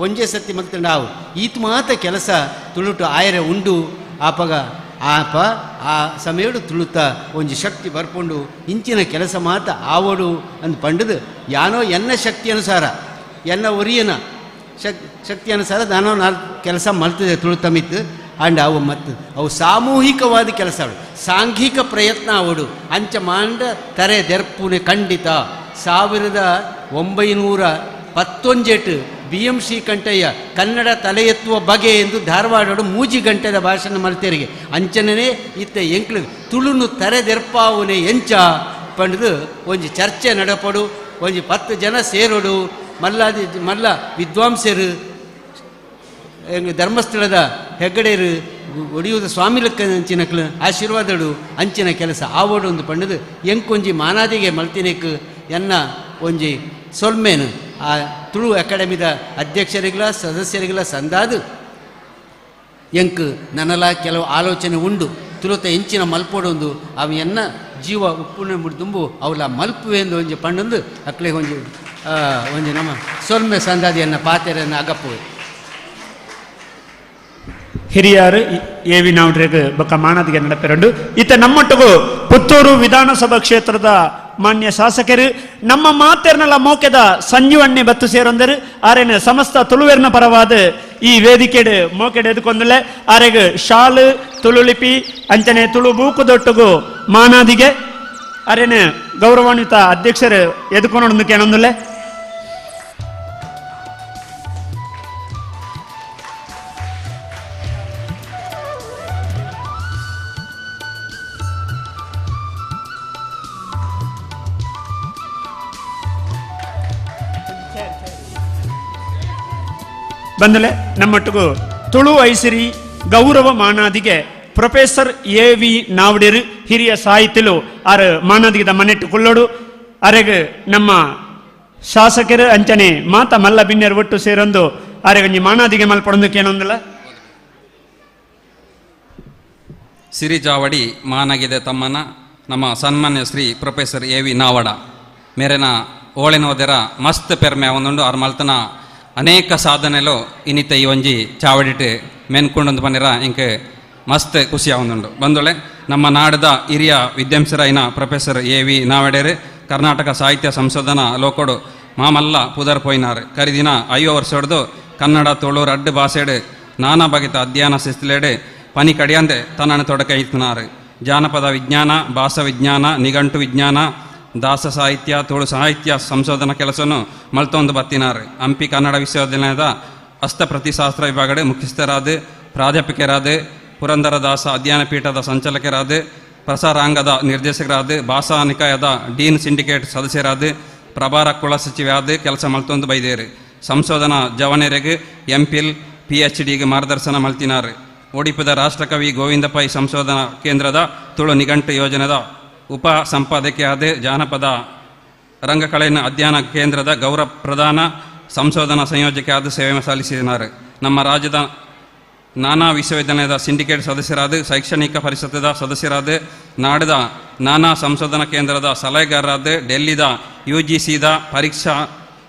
ಒಂಜೇ ಸತಿ ಮಲ್ತಂಡ ಆವು ಈತ್ ಮಾತ ಕೆಲಸ ತುಳುಟು ಆಯರೆ ಉಂಡು ಆಪಗ ಆಪ ಆ ಸಮಯಡು ತುಳುತ ಒಂಜಿ ಶಕ್ತಿ ಬರ್ಪುಂಡು ಇಂಚಿನ ಕೆಲಸ ಮಾತ ಆವಡು ಅಂದು ಪಂಡದು ಯಾನೋ ಎನ್ನ ಶಕ್ತಿ ಅನುಸಾರ ಎನ್ನ ಒರಿಯನ ಶಕ್ತಿ ಅನುಸಾರ ನಾನೋ 4 ಕೆಲಸ ಮಲ್ತದೆ ತುಳುತಮಿತ್ತು ಅಂಡ್ ಅವು ಮತ್ತು ಅವು ಸಾಮೂಹಿಕವಾದ ಕೆಲಸ ಅವಳು ಸಾಂಘಿಕ ಪ್ರಯತ್ನ ಅವಡು ಅಂಚ ಮಾಂಡ ತರೆ ದೆರ್ಪುನೆ ಖಂಡಿತ 1917 BMC ಕಂಠಯ್ಯ ಕನ್ನಡ ತಲೆ ಎತ್ತುವ ಬಗೆ ಎಂದು ಧಾರವಾಡ ಮೂಜಿ ಗಂಟೆದ ಭಾಷಣ ಮಲ್ತೇರಿಗೆ ಅಂಚನೇ ಇತ್ತ ಎಂಕ್ಲು ತುಳುನು ತರೆದೆರ್ಪಾವುನೆ ಎಂಚ ಪಂಡ್ದು ಒಂಜಿ ಚರ್ಚೆ ನಡಪಡು ಒಂಜಿ 10 ಜನ ಸೇರೋಡು ಮಲ್ಲ ವಿದ್ವಾಂಸರು ಧರ್ಮಸ್ಥಳದ ಹೆಗ್ಗಡೆಯರು ಒಡಿಯುವುದ ಸ್ವಾಮಿಲಕ್ಕ ಅಂಚಿನಕ್ಲು ಆಶೀರ್ವಾದಡು ಅಂಚಿನ ಕೆಲಸ ಆವೋಡು ಒಂದು ಪಂಡದು ಎಂಕೊಂಜಿ ಮಾನಾದಿಗೆ ಮಲ್ತಿನೆಕ್ ಎನ್ನ ಒಂಜಿ ಸೊಲ್ಮೇನು ಆ ತುಳು ಅಕಾಡೆಮಿದ ಅಧ್ಯಕ್ಷರಿಗಳ ಸದಸ್ಯರಿಗಳ ಸಂದಾದು ಎಂಕ್ ನನ್ನಲ ಕೆಲವು ಆಲೋಚನೆ ಉಂಡು ತುಳುತ ಎಂಚಿನ ಮಲ್ಪೋಡೊಂದು ಅವು ಎನ್ನ ಜೀವ ಉಪ್ಪುನ ಮುಡ್ದುಂಬು ಅವಳ ಮಲ್ಪುವೆಂದು ಒಂಜಿ ಪಂಡೊಂದು ಅಕ್ಲೆ ಒಂಜಿ ನಮ್ಮ ಸೊಲ್ಮೆ ಸಂದಾದಿಯನ್ನ ಪಾತೆರನ್ನು ಅಗಪ್ಪುವೆ ಹಿರಿಯರು ಎವಿ ನಾವ್ಡ್ರೆಗ್ ಬೊಕ್ಕ ಮಾನದಿಗೆ ನಡಪೆರಡು ಇತ್ತ ನಮ್ಮೊಟ್ಟಿಗೂ ಪುತ್ತೂರು ವಿಧಾನಸಭಾ ಕ್ಷೇತ್ರದ ಮಾನ್ಯ ಶಾಸಕರು ನಮ್ಮ ಮಾತೆರ್ನಲ ಮೋಕೆದ ಸಂಜೀವಣ್ಣೆ ಬತ್ತು ಸೇರೊಂದರು ಆರೆನ ಸಮಸ್ತ ತುಳುವೆರ್ನ ಪರವಾದ ಈ ವೇದಿಕೆಡ್ ಮೋಕೆಡ್ ಎದುಕೊಂದಲೆ ಆರೆಗ್ ಶಾಲು ತುಳುಲಿಪಿ ಅಂಚನೆ ತುಳು ಬೂಕುದೊಟ್ಟುಗು ಮಾನಾದಿಗೆ ಆರೆನ ಗೌರವಾನ್ವಿತ ಅಧ್ಯಕ್ಷರು ಎದುಕೊಂಡೊಂದು ಕೇಳೊಂದಲೆ ಬಂದಲೆ ನಮ್ಮೊಟ್ಟಿಗೂ ತುಳು ಐಸಿರಿ ಗೌರವ ಮಾನಾದಿಗೆ ಪ್ರೊಫೆಸರ್ AV ನಾವ್ಡಿರು ಹಿರಿಯ ಸಾಹಿತ್ಯಲು ಆರು ಮಾನಾದಿಗದ ಮನೆಟ್ಟು ಕುಳ್ಳೋಡು ಅರೆಗೆ ನಮ್ಮ ಶಾಸಕರು ಅಂಚನೆ ಮಾತ ಮಲ್ಲ ಬಿನ್ನೆರು ಒಟ್ಟು ಸೇರೊಂದು ಅರೆಗೆ ಮಾನಾದಿಗೆ ಮಲ್ಪಡೊಂದು ಕೇಳೊಂದಿಲ್ಲ ಸಿರಿಚಾವಡಿ ಮಾನಗಿದೆ ತಮ್ಮನ ನಮ್ಮ ಸನ್ಮಾನ್ಯ ಶ್ರೀ ಪ್ರೊಫೆಸರ್ ಎ.ವಿ. ನಾವಡ ಮೇರೆನ ಓಳೆನೋದೆರ ಮಸ್ತ್ ಪೆರ್ಮೆ ಒಂದುಂಡು ಅವ್ರ ಮಲ್ತನ ಅನೇಕ ಸಾಧನೆಲು ಇನ್ನಿತ ಈ ಒಂಜಿ ಚಾವಡಿಟ್ಟು ಮೆನ್ಕೊಂಡು ಬನ್ನಿರ ಇಂಕೆ ಮಸ್ತ್ ಖುಷಿ ಆವೊಂದುಂಡು ಬಂದೊಳೆ ನಮ್ಮ ನಾಡದ ಹಿರಿಯ ವಿದ್ಯಾಂಸರಾಯಿನ ಪ್ರೊಫೆಸರ್ ಎ.ವಿ. ನಾವಡೇರು ಕರ್ನಾಟಕ ಸಾಹಿತ್ಯ ಸಂಶೋಧನಾ ಲೋಕೋಡು ಮಾಮಲ್ಲ ಪುದರ್ ಪೋಯ್ನಾರು ಕರಿದಿನ 5 ವರ್ಷ ಹೊಡೆದು ಕನ್ನಡ ತುಳು ರಡ್ಡು ಭಾಷೆಡು ನಾನಾ ಬಗೆತ ಅಧ್ಯಯನ ಶಿಸ್ತಿಲೇಡು ಪನಿ ಕಡಿಯಂದೆ ತನ್ನನ್ನು ತೊಡಕ ಇತ್ತಿನಾರು ಜಾನಪದ ವಿಜ್ಞಾನ ಭಾಷಾ ವಿಜ್ಞಾನ ನಿಘಂಟು ವಿಜ್ಞಾನ ದಾಸ ಸಾಹಿತ್ಯ ತುಳು ಸಾಹಿತ್ಯ ಸಂಶೋಧನಾ ಕೆಲಸವನ್ನು ಮಲ್ತೊಂದು ಬತ್ತಿನಾರು ಹಂಪಿ ಕನ್ನಡ ವಿಶ್ವವಿದ್ಯಾಲಯದ ಹಸ್ತಪ್ರತಿಶಾಸ್ತ್ರ ವಿಭಾಗದ ಮುಖ್ಯಸ್ಥರಾದ ಪ್ರಾಧ್ಯಾಪಕರಾದ ಪುರಂದರದಾಸ ಅಧ್ಯಯನ ಪೀಠದ ಸಂಚಾಲಕರಾದ ಪ್ರಸಾರಾಂಗದ ನಿರ್ದೇಶಕರಾದ ಭಾಷಾ ನಿಕಾಯದ ಡೀನ್ ಸಿಂಡಿಕೇಟ್ ಸದಸ್ಯರಾದ ಪ್ರಭಾರ ಕುಲ ಸಚಿವರಾದ ಕೆಲಸ ಮಲ್ತೊಂದು ಬೈದೇರು ಸಂಶೋಧನಾ ಜವನರಿಗೆ ಎಂಪಿಲ್ PhDಗೆ ಮಾರ್ಗದರ್ಶನ ಮಲ್ತಿನಾರು ಒಡಿಪದ ರಾಷ್ಟ್ರಕವಿ ಗೋವಿಂದ ಪೈ ಸಂಶೋಧನಾ ಕೇಂದ್ರದ ತುಳು ನಿಘಂಟು ಯೋಜನೆದ ಉಪ ಸಂಪಾದಕಿಯಾದ ಜಾನಪದ ರಂಗಕಲೆಯ ಅಧ್ಯಯನ ಕೇಂದ್ರದ ಗೌರವ ಪ್ರಧಾನ ಸಂಶೋಧನಾ ಸಂಯೋಜಕಿಯಾದ ಸೇವೆ ಸಲ್ಲಿಸಿದರು ನಮ್ಮ ರಾಜ್ಯದ ನಾನಾ ವಿಶ್ವವಿದ್ಯಾಲಯದ ಸಿಂಡಿಕೇಟ್ ಸದಸ್ಯರಾದ ಶೈಕ್ಷಣಿಕ ಪರಿಷತ್ತದ ಸದಸ್ಯರಾದ ನಾಡದ ನಾನಾ ಸಂಶೋಧನಾ ಕೇಂದ್ರದ ಸಲಹೆಗಾರರಾದ ಡೆಲ್ಲಿದ UGCದ ಪರೀಕ್ಷಾ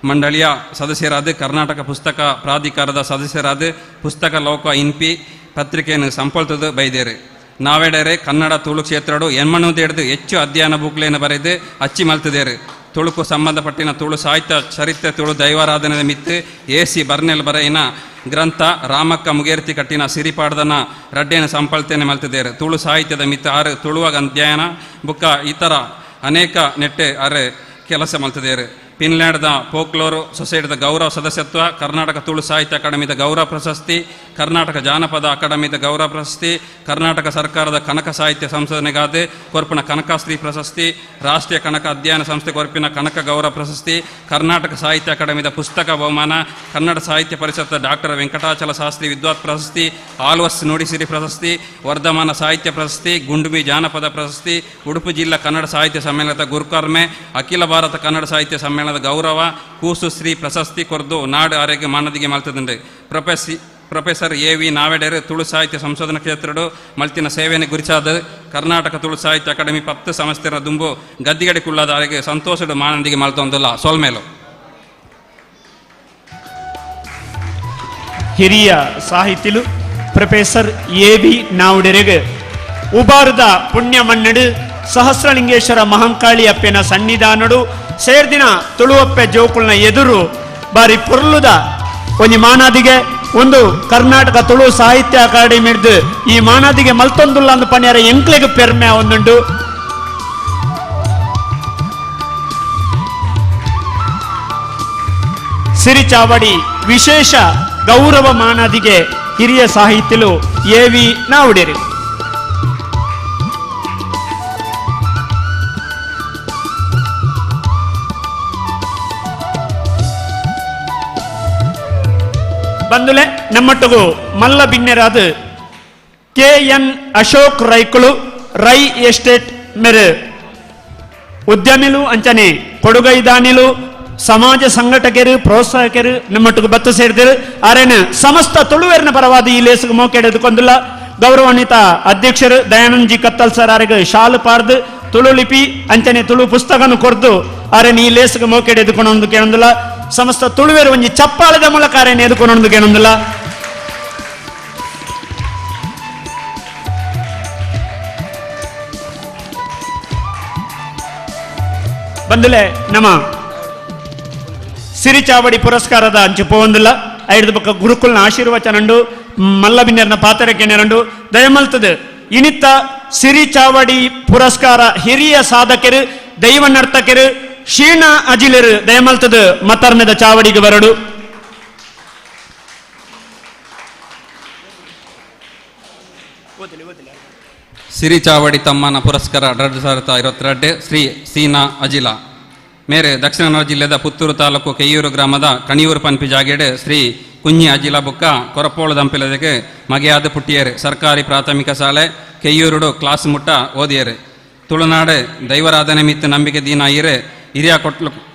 ಮಂಡಳಿಯ ಸದಸ್ಯರಾದ ಕರ್ನಾಟಕ ಪುಸ್ತಕ ಪ್ರಾಧಿಕಾರದ ಸದಸ್ಯರಾದ ಪುಸ್ತಕ ಲೋಕ ಇನ್ಪಿ ಪತ್ರಿಕೆಯನ್ನು ಸಂಪಲ್ತದು ಬೈದೇರು ನಾವೆಡರೆ ಕನ್ನಡ ತುಳು ಕ್ಷೇತ್ರಡು ಎನ್ಮಣ್ಣುದು ಹಿಡಿದು ಹೆಚ್ಚು ಅಧ್ಯಯನ ಬುಕ್ಲೆಯನ್ನು ಬರೆದು ಅಚ್ಚಿ ಮಲ್ತಿದ್ದೇರು ತುಳುಕು ಸಂಬಂಧಪಟ್ಟಿನ ತುಳು ಸಾಹಿತ್ಯ ಚರಿತ್ರೆ ತುಳು ದೈವಾರಾಧನೆಯ ಮಿತ್ತು AC ಬರ್ನೆಲ್ ಬರೆಯಿನ ಗ್ರಂಥ ರಾಮಕ್ಕ ಮುಗೇರ್ತಿ ಕಟ್ಟಿನ ಸಿರಿಪಾಡ್ದನ ರಡ್ಡೇನ ಸಂಪಲ್ತೇನೆ ಮಲ್ತಿದ್ದೇರು ತುಳು ಸಾಹಿತ್ಯದ ಮಿತ್ತು 6 ತುಳುವಾಗ ಅಧ್ಯಯನ ಬುಕ್ಕ ಇತರ ಅನೇಕ ನೆಟ್ಟೆ ಅರೆ ಕೆಲಸ ಮಲ್ತಿದ್ದೇರು ಫಿನ್ಲ್ಯಾಂಡ್ದ ಫೋಕ್ಲೋರ್ ಸೊಸೈಟಿದ ಗೌರವ ಸದಸ್ಯತ್ವ ಕರ್ನಾಟಕ ತುಳು ಸಾಹಿತ್ಯ ಅಕಾಡೆಮಿದ ಗೌರವ ಪ್ರಶಸ್ತಿ ಕರ್ನಾಟಕ ಜಾನಪದ ಅಕಾಡೆಮಿದ ಗೌರವ ಪ್ರಶಸ್ತಿ ಕರ್ನಾಟಕ ಸರ್ಕಾರದ ಕನಕ ಸಾಹಿತ್ಯ ಸಂಶೋಧನೆಗಾದೆ ಕೊರ್ಪಿನ ಕನಕಶ್ರೀ ಪ್ರಶಸ್ತಿ ರಾಷ್ಟ್ರೀಯ ಕನಕ ಅಧ್ಯಯನ ಸಂಸ್ಥೆ ಕೊರ್ಪಿನ ಕನಕ ಗೌರವ ಪ್ರಶಸ್ತಿ ಕರ್ನಾಟಕ ಸಾಹಿತ್ಯ ಅಕಾಡೆಮಿದ ಪುಸ್ತಕ ಬಹುಮಾನ ಕನ್ನಡ ಸಾಹಿತ್ಯ ಪರಿಷತ್ ಡಾಕ್ಟರ್ ವೆಂಕಟಾಚಲ ಶಾಸ್ತ್ರಿ ವಿದ್ವತ್ ಪ್ರಶಸ್ತಿ ಆಳ್ವಸ್ ನುಡಿಸಿರಿ ಪ್ರಶಸ್ತಿ ವರ್ಧಮಾನ ಸಾಹಿತ್ಯ ಪ್ರಶಸ್ತಿ ಗುಂಡುಮಿ ಜಾನಪದ ಪ್ರಶಸ್ತಿ ಉಡುಪಿ ಜಿಲ್ಲಾ ಕನ್ನಡ ಸಾಹಿತ್ಯ ಸಮ್ಮೇಳನದ ಗುರುಕರ್ಮೆ ಅಖಿಲ ಭಾರತ ಕನ್ನಡ ಸಾಹಿತ್ಯ ಸಮ್ಮೇಳನದ ಗೌರವ ಕೂಸು ಶ್ರೀ ಪ್ರಶಸ್ತಿ ಕೊರ್ದು ನಾಡು ಆರೋಗ್ಯ ಮಾನದಿಗೆ ಮಲ್ತದಂಡೆ ಪ್ರೊಫೆಸರ್ ಎ.ವಿ. ನಾವೆಡೇರು ತುಳು ಸಾಹಿತ್ಯ ಸಂಶೋಧನಾ ಕ್ಷೇತ್ರಡು ಮಲ್ತಿನ ಸೇವೆಯನ್ನು ಗುರಿಸಾದ ಕರ್ನಾಟಕ ತುಳು ಸಾಹಿತ್ಯ ಅಕಾಡೆಮಿ 10 ಸಂಸ್ಥೆರ ದುಂಬು ಗದ್ದಿಗಡೆ ಕುಳ್ಳಾದ ಆರೋಗ್ಯ ಸಂತೋಷಡು ಮಾನದಿಗೆ ಮಲ್ತೊಂದಿಲ್ಲ ಸೋಲ್ಮೇಲು ಹಿರಿಯ ಸಾಹಿತಿಲು ಪ್ರೊಫೆಸರ್ ಎ.ವಿ. ನಾವುಡೆರೆಗೆ ಉಬಾರದ ಪುಣ್ಯ ಮನ್ನಡು ಸಹಸ್ರಲಿಂಗೇಶ್ವರ ಮಹಂಕಾಳಿ ಅಪ್ಪೆನ ಸನ್ನಿಧಾನಡು ಸೇರ್ದಿನ ತುಳುವಪ್ಪೆ ಜೋಕುಲ್ನ ಎದುರು ಬಾರಿ ಪುರ್ಲುದ ಒಂದು ಮಾನಾದಿಗೆ ಒಂದು ಕರ್ನಾಟಕ ತುಳು ಸಾಹಿತ್ಯ ಅಕಾಡೆಮಿ ಹಿಡಿದು ಈ ಮಾನಾದಿಗೆ ಮಲ್ತೊಂದುಲ್ಲ ಅಂದು ಪಣ್ಯಾರ ಎಂಕ್ಲೆಗೆ ಪೆರ್ಮೆ ಒಂದುಂಡು ಸಿರಿಚಾವಡಿ ವಿಶೇಷ ಗೌರವ ಮಾನಾದಿಗೆ ಹಿರಿಯ ಸಾಹಿತ್ಯಲು ಎ.ವಿ. ನಾವುಡೆರು ಬಂದುಲೆ ನಮ್ಮೊಟ್ಟಿಗೂ ಮಲ್ಲ ಬಿನ್ನೆರಾದ KN ಅಶೋಕ್ ರೈಕುಳು ರೈ ಎಸ್ಟೇಟ್ ಮೇರೆ ಉದ್ಯಮಿಲು ಅಂಚನೆ ಕೊಡುಗೈದಾನಿಲು ಸಮಾಜ ಸಂಘಟಕರು ಪ್ರೋತ್ಸಾಹಕರು ನಮ್ಮೊಟ್ಟಿಗೆ ಬತ್ತು ಸೇರಿದರು ಆರೇನು ಸಮಸ್ತ ತುಳುವೇರಿನ ಪರವಾದ ಈ ಲೇಸಿಗೆ ಮೋಕೆಡೆದುಕೊಂದಿಲ್ಲ ಗೌರವಾನ್ವಿತ ಅಧ್ಯಕ್ಷರು ದಯಾನಂದ್ ಜಿ ಕತ್ತಲ್ ಸರ್ ಅವರಿಗೆ ಶಾಲು ಪಾರ್ದು ತುಳು ಲಿಪಿ ಅಂಚನೆ ತುಳು ಪುಸ್ತಕನು ಕೊರ್ದು ಆರೇನು ಈ ಲೇಸಿಗೆ ಮೋಕೆಡೆದುಕೊಂಡು ಕೇಳೊಂದಿಲ್ಲ ಸಮಸ್ತ ತುಳುವೇರು ಒಂಜಿ ಚಪ್ಪಾಳದ ಮೂಲಕ ಆರೇನು ಎದುಕೊಂಡು ಕೇಳೊಂದಿಲ್ಲ ಬಂದುಲೆ ನಮ್ಮ ಸಿರಿಚಾವಡಿ ಪುರಸ್ಕಾರದ ಅಂಚು ಪೋವಂದಿಲ್ಲ ಐದು ಪಕ್ಕ ಗುರುಕುಲ್ನ ಆಶೀರ್ವಚನಂಡು ಮಲ್ಲಬಿನ್ನೆರ್ನ ಪಾತ್ರಕ್ಕೆ ನೆರಂಡು ದಯಮಲ್ತದು ಇನಿತ್ತ ಸಿರಿಚಾವಡಿ ಪುರಸ್ಕಾರ ಹಿರಿಯ ಸಾಧಕರು ದೈವ ನರ್ತಕರು ಶೀಣ ಅಜಿಲರು ದಯಮಲ್ತದು ಮತ್ತರ್ನದ ಚಾವಡಿಗೆ ಬರಡು ಸಿರಿಚಾವಡಿ ತಮ್ಮನ ಪುರಸ್ಕಾರ 2022 ಶ್ರೀ ಸೀನಾ ಅಜಿಲ ಮೇರೆ ದಕ್ಷಿಣ ಕನ್ನಡ ಜಿಲ್ಲೆದ ಪುತ್ತೂರು ತಾಲೂಕು ಕೆಯ್ಯೂರು ಗ್ರಾಮದ ಕಣಿಯೂರು ಪನ್ಪಿ ಜಾಗೇಡೆ ಶ್ರೀ ಕುഞ്ഞി ಅಜಿಲ ಬುಕ್ಕ ಕೊರಪೋಳು ದಂಪಿಲದಕ್ಕೆ ಮಗೆಯಾದ ಪುಟ್ಟಿಯರು ಸರ್ಕಾರಿ ಪ್ರಾಥಮಿಕ ಶಾಲೆ ಕೆಯ್ಯೂರುಡು ಕ್ಲಾಸ್ ಮುಟ್ಟ ಓದಿಯರು ತುಳುನಾಡು ದೈವರಾಧನೆ ಮಿತ್ತು ನಂಬಿಕೆ ದೀನ ಇರೆ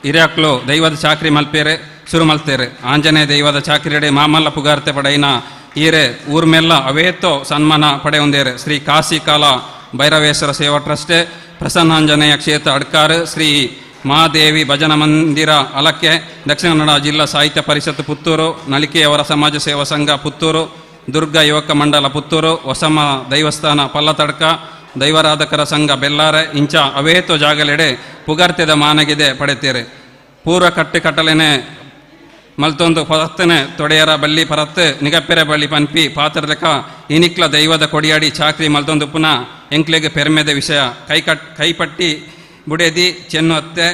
ಹಿರಿಯಾಕ್ಲು ದೈವದ ಚಾಕ್ರಿ ಮಲ್ಪೇರೆ ಶುರು ಮಲ್ತೇರು ಆಂಜನೇಯ ದೈವದ ಚಾಕ್ರಿಯಡೆ ಮಾಮಲ್ಲ ಪುಗಾರ್ತೆ ಪಡೆಯಿನ ಈರೆ ಊರ್ಮೆಲ್ಲ ಅವೇತೋ ಸನ್ಮಾನ ಪಡೆಯೊಂದೇರೆ ಶ್ರೀ ಕಾಶಿಕಾಲ ಭೈರವೇಶ್ವರ ಸೇವಾ ಟ್ರಸ್ಟ್, ಪ್ರಸನ್ನಾಂಜನೇಯ ಕ್ಷೇತ್ರ ಅಡ್ಕಾರ್, ಶ್ರೀ ಮಹಾದೇವಿ ಭಜನ ಮಂದಿರ ಅಲಕ್ಕೆ, ದಕ್ಷಿಣ ಕನ್ನಡ ಜಿಲ್ಲಾ ಸಾಹಿತ್ಯ ಪರಿಷತ್ ಪುತ್ತೂರು, ನಳಿಕೆಯವರ ಸಮಾಜ ಸೇವಾ ಸಂಘ ಪುತ್ತೂರು, ದುರ್ಗಾ ಯುವಕ ಮಂಡಲ ಪುತ್ತೂರು, ಹೊಸಮ್ಮ ದೈವಸ್ಥಾನ ಪಲ್ಲತಡ್ಕ, ದೈವಾರಾಧಕರ ಸಂಘ ಬೆಲ್ಲಾರೆ ಇಂಚ ಅವೇತೋ ಜಾಗಲೆಡೆ ಪುಗರ್ತೆದ ಮಾನಗಿದೆ ಪಡೆತೀರೆ. ಪೂರ್ವ ಕಟ್ಟಲೆನೆ ಮಲ್ತೊಂದು ಪರತ್ತನೆ ತೊಡೆಯರ ಬಲ್ಲಿ ಪರತ್ ನಿಗಪ್ಪೆರೆ ಬಳ್ಳಿ ಪನ್ಪಿ ಪಾತ್ರದಕ ಇನಿಕ್ಲ ದೈವದ ಕೊಡಿಯಾಡಿ ಚಾಕ್ರಿ ಮಲ್ತೊಂದು ಪುನಃ ಎಂಕ್ಲೆಗೆ ಪೆರ್ಮೆದ ವಿಷಯ ಕೈಪಟ್ಟಿ ಬುಡೇದಿ ಚೆನ್ನು ಅತ್ತೆ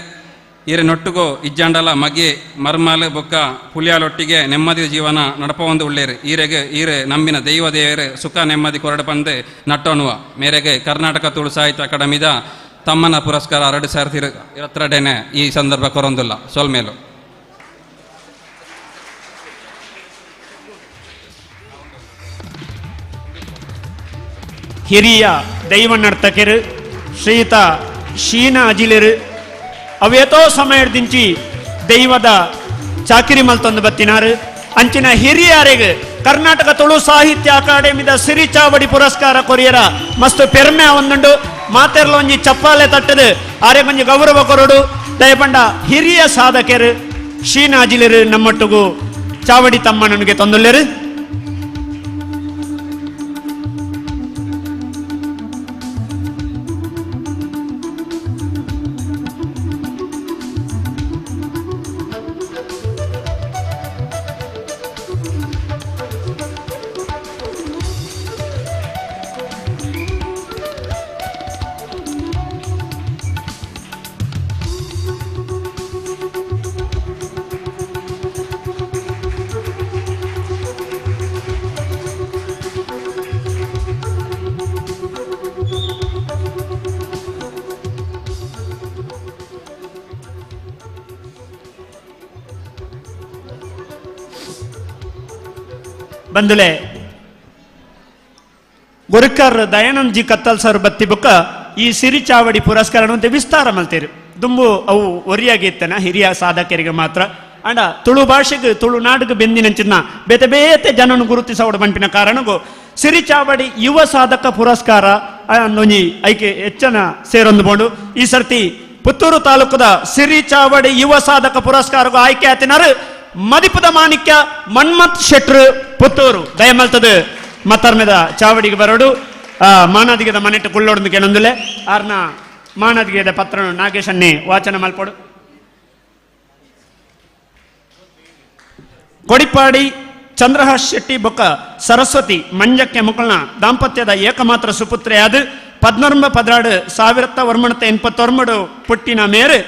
ಈರೆ ನೊಟ್ಟುಗೋ ಇಜ್ಜಾಂಡಲ ಮಗಿ ಮರ್ಮಾಲ್ ಬೊಕ್ಕ ಪುಲಿಯಾಲೊಟ್ಟಿಗೆ ನೆಮ್ಮದಿ ಜೀವನ ನಡಪವೊಂದು ಉಳ್ಳೇರು ಈರೆ ನಂಬಿನ ದೈವ ದೇವರೇ ಸುಖ ನೆಮ್ಮದಿ ಕೊರಡು ಬಂದು ನಟ್ಟೋಣುವ ಮೇರೆಗೆ ಕರ್ನಾಟಕ ತುಳು ಸಾಹಿತ್ಯ ಅಕಾಡೆಮಿದ ತಮ್ಮನ ಪುರಸ್ಕಾರ 2022 ಈ ಸಂದರ್ಭ ಕೊರೊಂದಿಲ್ಲ ಸೋಲ್ಮೇಲು. ಹಿರಿಯ ದೈವ ನರ್ತಕರು ಶ್ರೀಯುತ ಶೀನ ಅಜಿಲರು ಅವೇತೋ ಸಮಯದಿಂಚಿ ದೈವದ ಚಾಕಿರಿ ಮಲ್ತೊಂದು ಬತ್ತಿನಾರು ಅಂಚಿನ ಹಿರಿಯರಿಗೆ ಕರ್ನಾಟಕ ತುಳು ಸಾಹಿತ್ಯ ಅಕಾಡೆಮಿದ ಸಿರಿ ಚಾವಡಿ ಪುರಸ್ಕಾರ ಕೊರಿಯರ ಮಸ್ತ್ ಪೆರ್ಮೆ ಒಂದುಂಡು ಮಾತೆರ್ಲ ಒಂಜಿ ಚಪ್ಪಾಲೆ ತಟ್ಟದು ಆರೆ ಕೊಂಚ ಗೌರವ ಕೊರಡು ದಯಪಂಡ ಹಿರಿಯ ಸಾಧಕರು ಶೀನ ಅಜಿಲರು ನಮ್ಮೊಟ್ಟಿಗೂ ಚಾವಡಿ ತಮ್ಮನಿಗೆ ತಂದುಳ್ಳರು. ಬಂದುಲೆ ಗೊರಕರ್ ದಯಾನಂದ್ ಜಿ ಕತ್ತಲ್ ಸರ್ ಬತ್ತಿ ಬುಕ್ಕ ಈ ಸಿರಿ ಚಾವಡಿ ಪುರಸ್ಕಾರ ಅಂತ ವಿಸ್ತಾರ ಮಲ್ತೇರು ದುಂಬು ಅವು ಒರಿಯಾಗಿ ಇತ್ತನ ಹಿರಿಯ ಸಾಧಕರಿಗೆ ಮಾತ್ರ ಅಂಡ ತುಳು ಭಾಷೆಗೆ ತುಳು ನಾಡಿಗೆ ಬೆಂದಿನಂಚಿನ ಬೇತೆ ಬೇತೆ ಜನನು ಗುರುತಿಸೋಡು ಬಂಪಿನ ಕಾರಣಗೂ ಸಿರಿ ಚಾವಡಿ ಯುವ ಸಾಧಕ ಪುರಸ್ಕಾರ ಅಂದೊಂಜಿ ಐಕೆ ಹೆಚ್ಚನ ಸೇರೊಂದು ಬೋಡು ಈ ಸರ್ತಿ ಪುತ್ತೂರು ತಾಲೂಕದ ಸಿರಿ ಚಾವಡಿ ಯುವ ಸಾಧಕ ಪುರಸ್ಕಾರಗೂ ಆಯ್ಕೆ ಆತಿನಾರು ಮದಿಪದ ಮಾಣಿಕ್ಯ ಮನ್ಮತ್ ಶೆಟ್ರು ಪುತ್ತೂರು ದಯಮಲ್ತದ ಮತ್ತರ್ಮೆದ ಚಾವಡಿಗೆ ಬರೋಡು ಮಾನಾದಿಗೆದ ಮನೆಟ್ಟು ಕುಳ್ಳೋಡು ಕೆಲವೊಂದುಲೆ ಆರ್ನ ಮಾನಾದಿಗೆದ ಪತ್ರ ನಾಗೇಶನ್ನೇ ವಾಚನ ಮಲ್ಪೋಡು. ಕೊಡಿಪಾಡಿ ಚಂದ್ರಹಾಸ್ ಶೆಟ್ಟಿ ಬೊಕ್ಕ ಸರಸ್ವತಿ ಮಂಜಕ್ಕೆ ಮುಕಲ್ನ ದಾಂಪತ್ಯದ ಏಕಮಾತ್ರ ಸುಪುತ್ರೆಯಾದ 1982 ಪುಟ್ಟಿನ ಮೇರೆ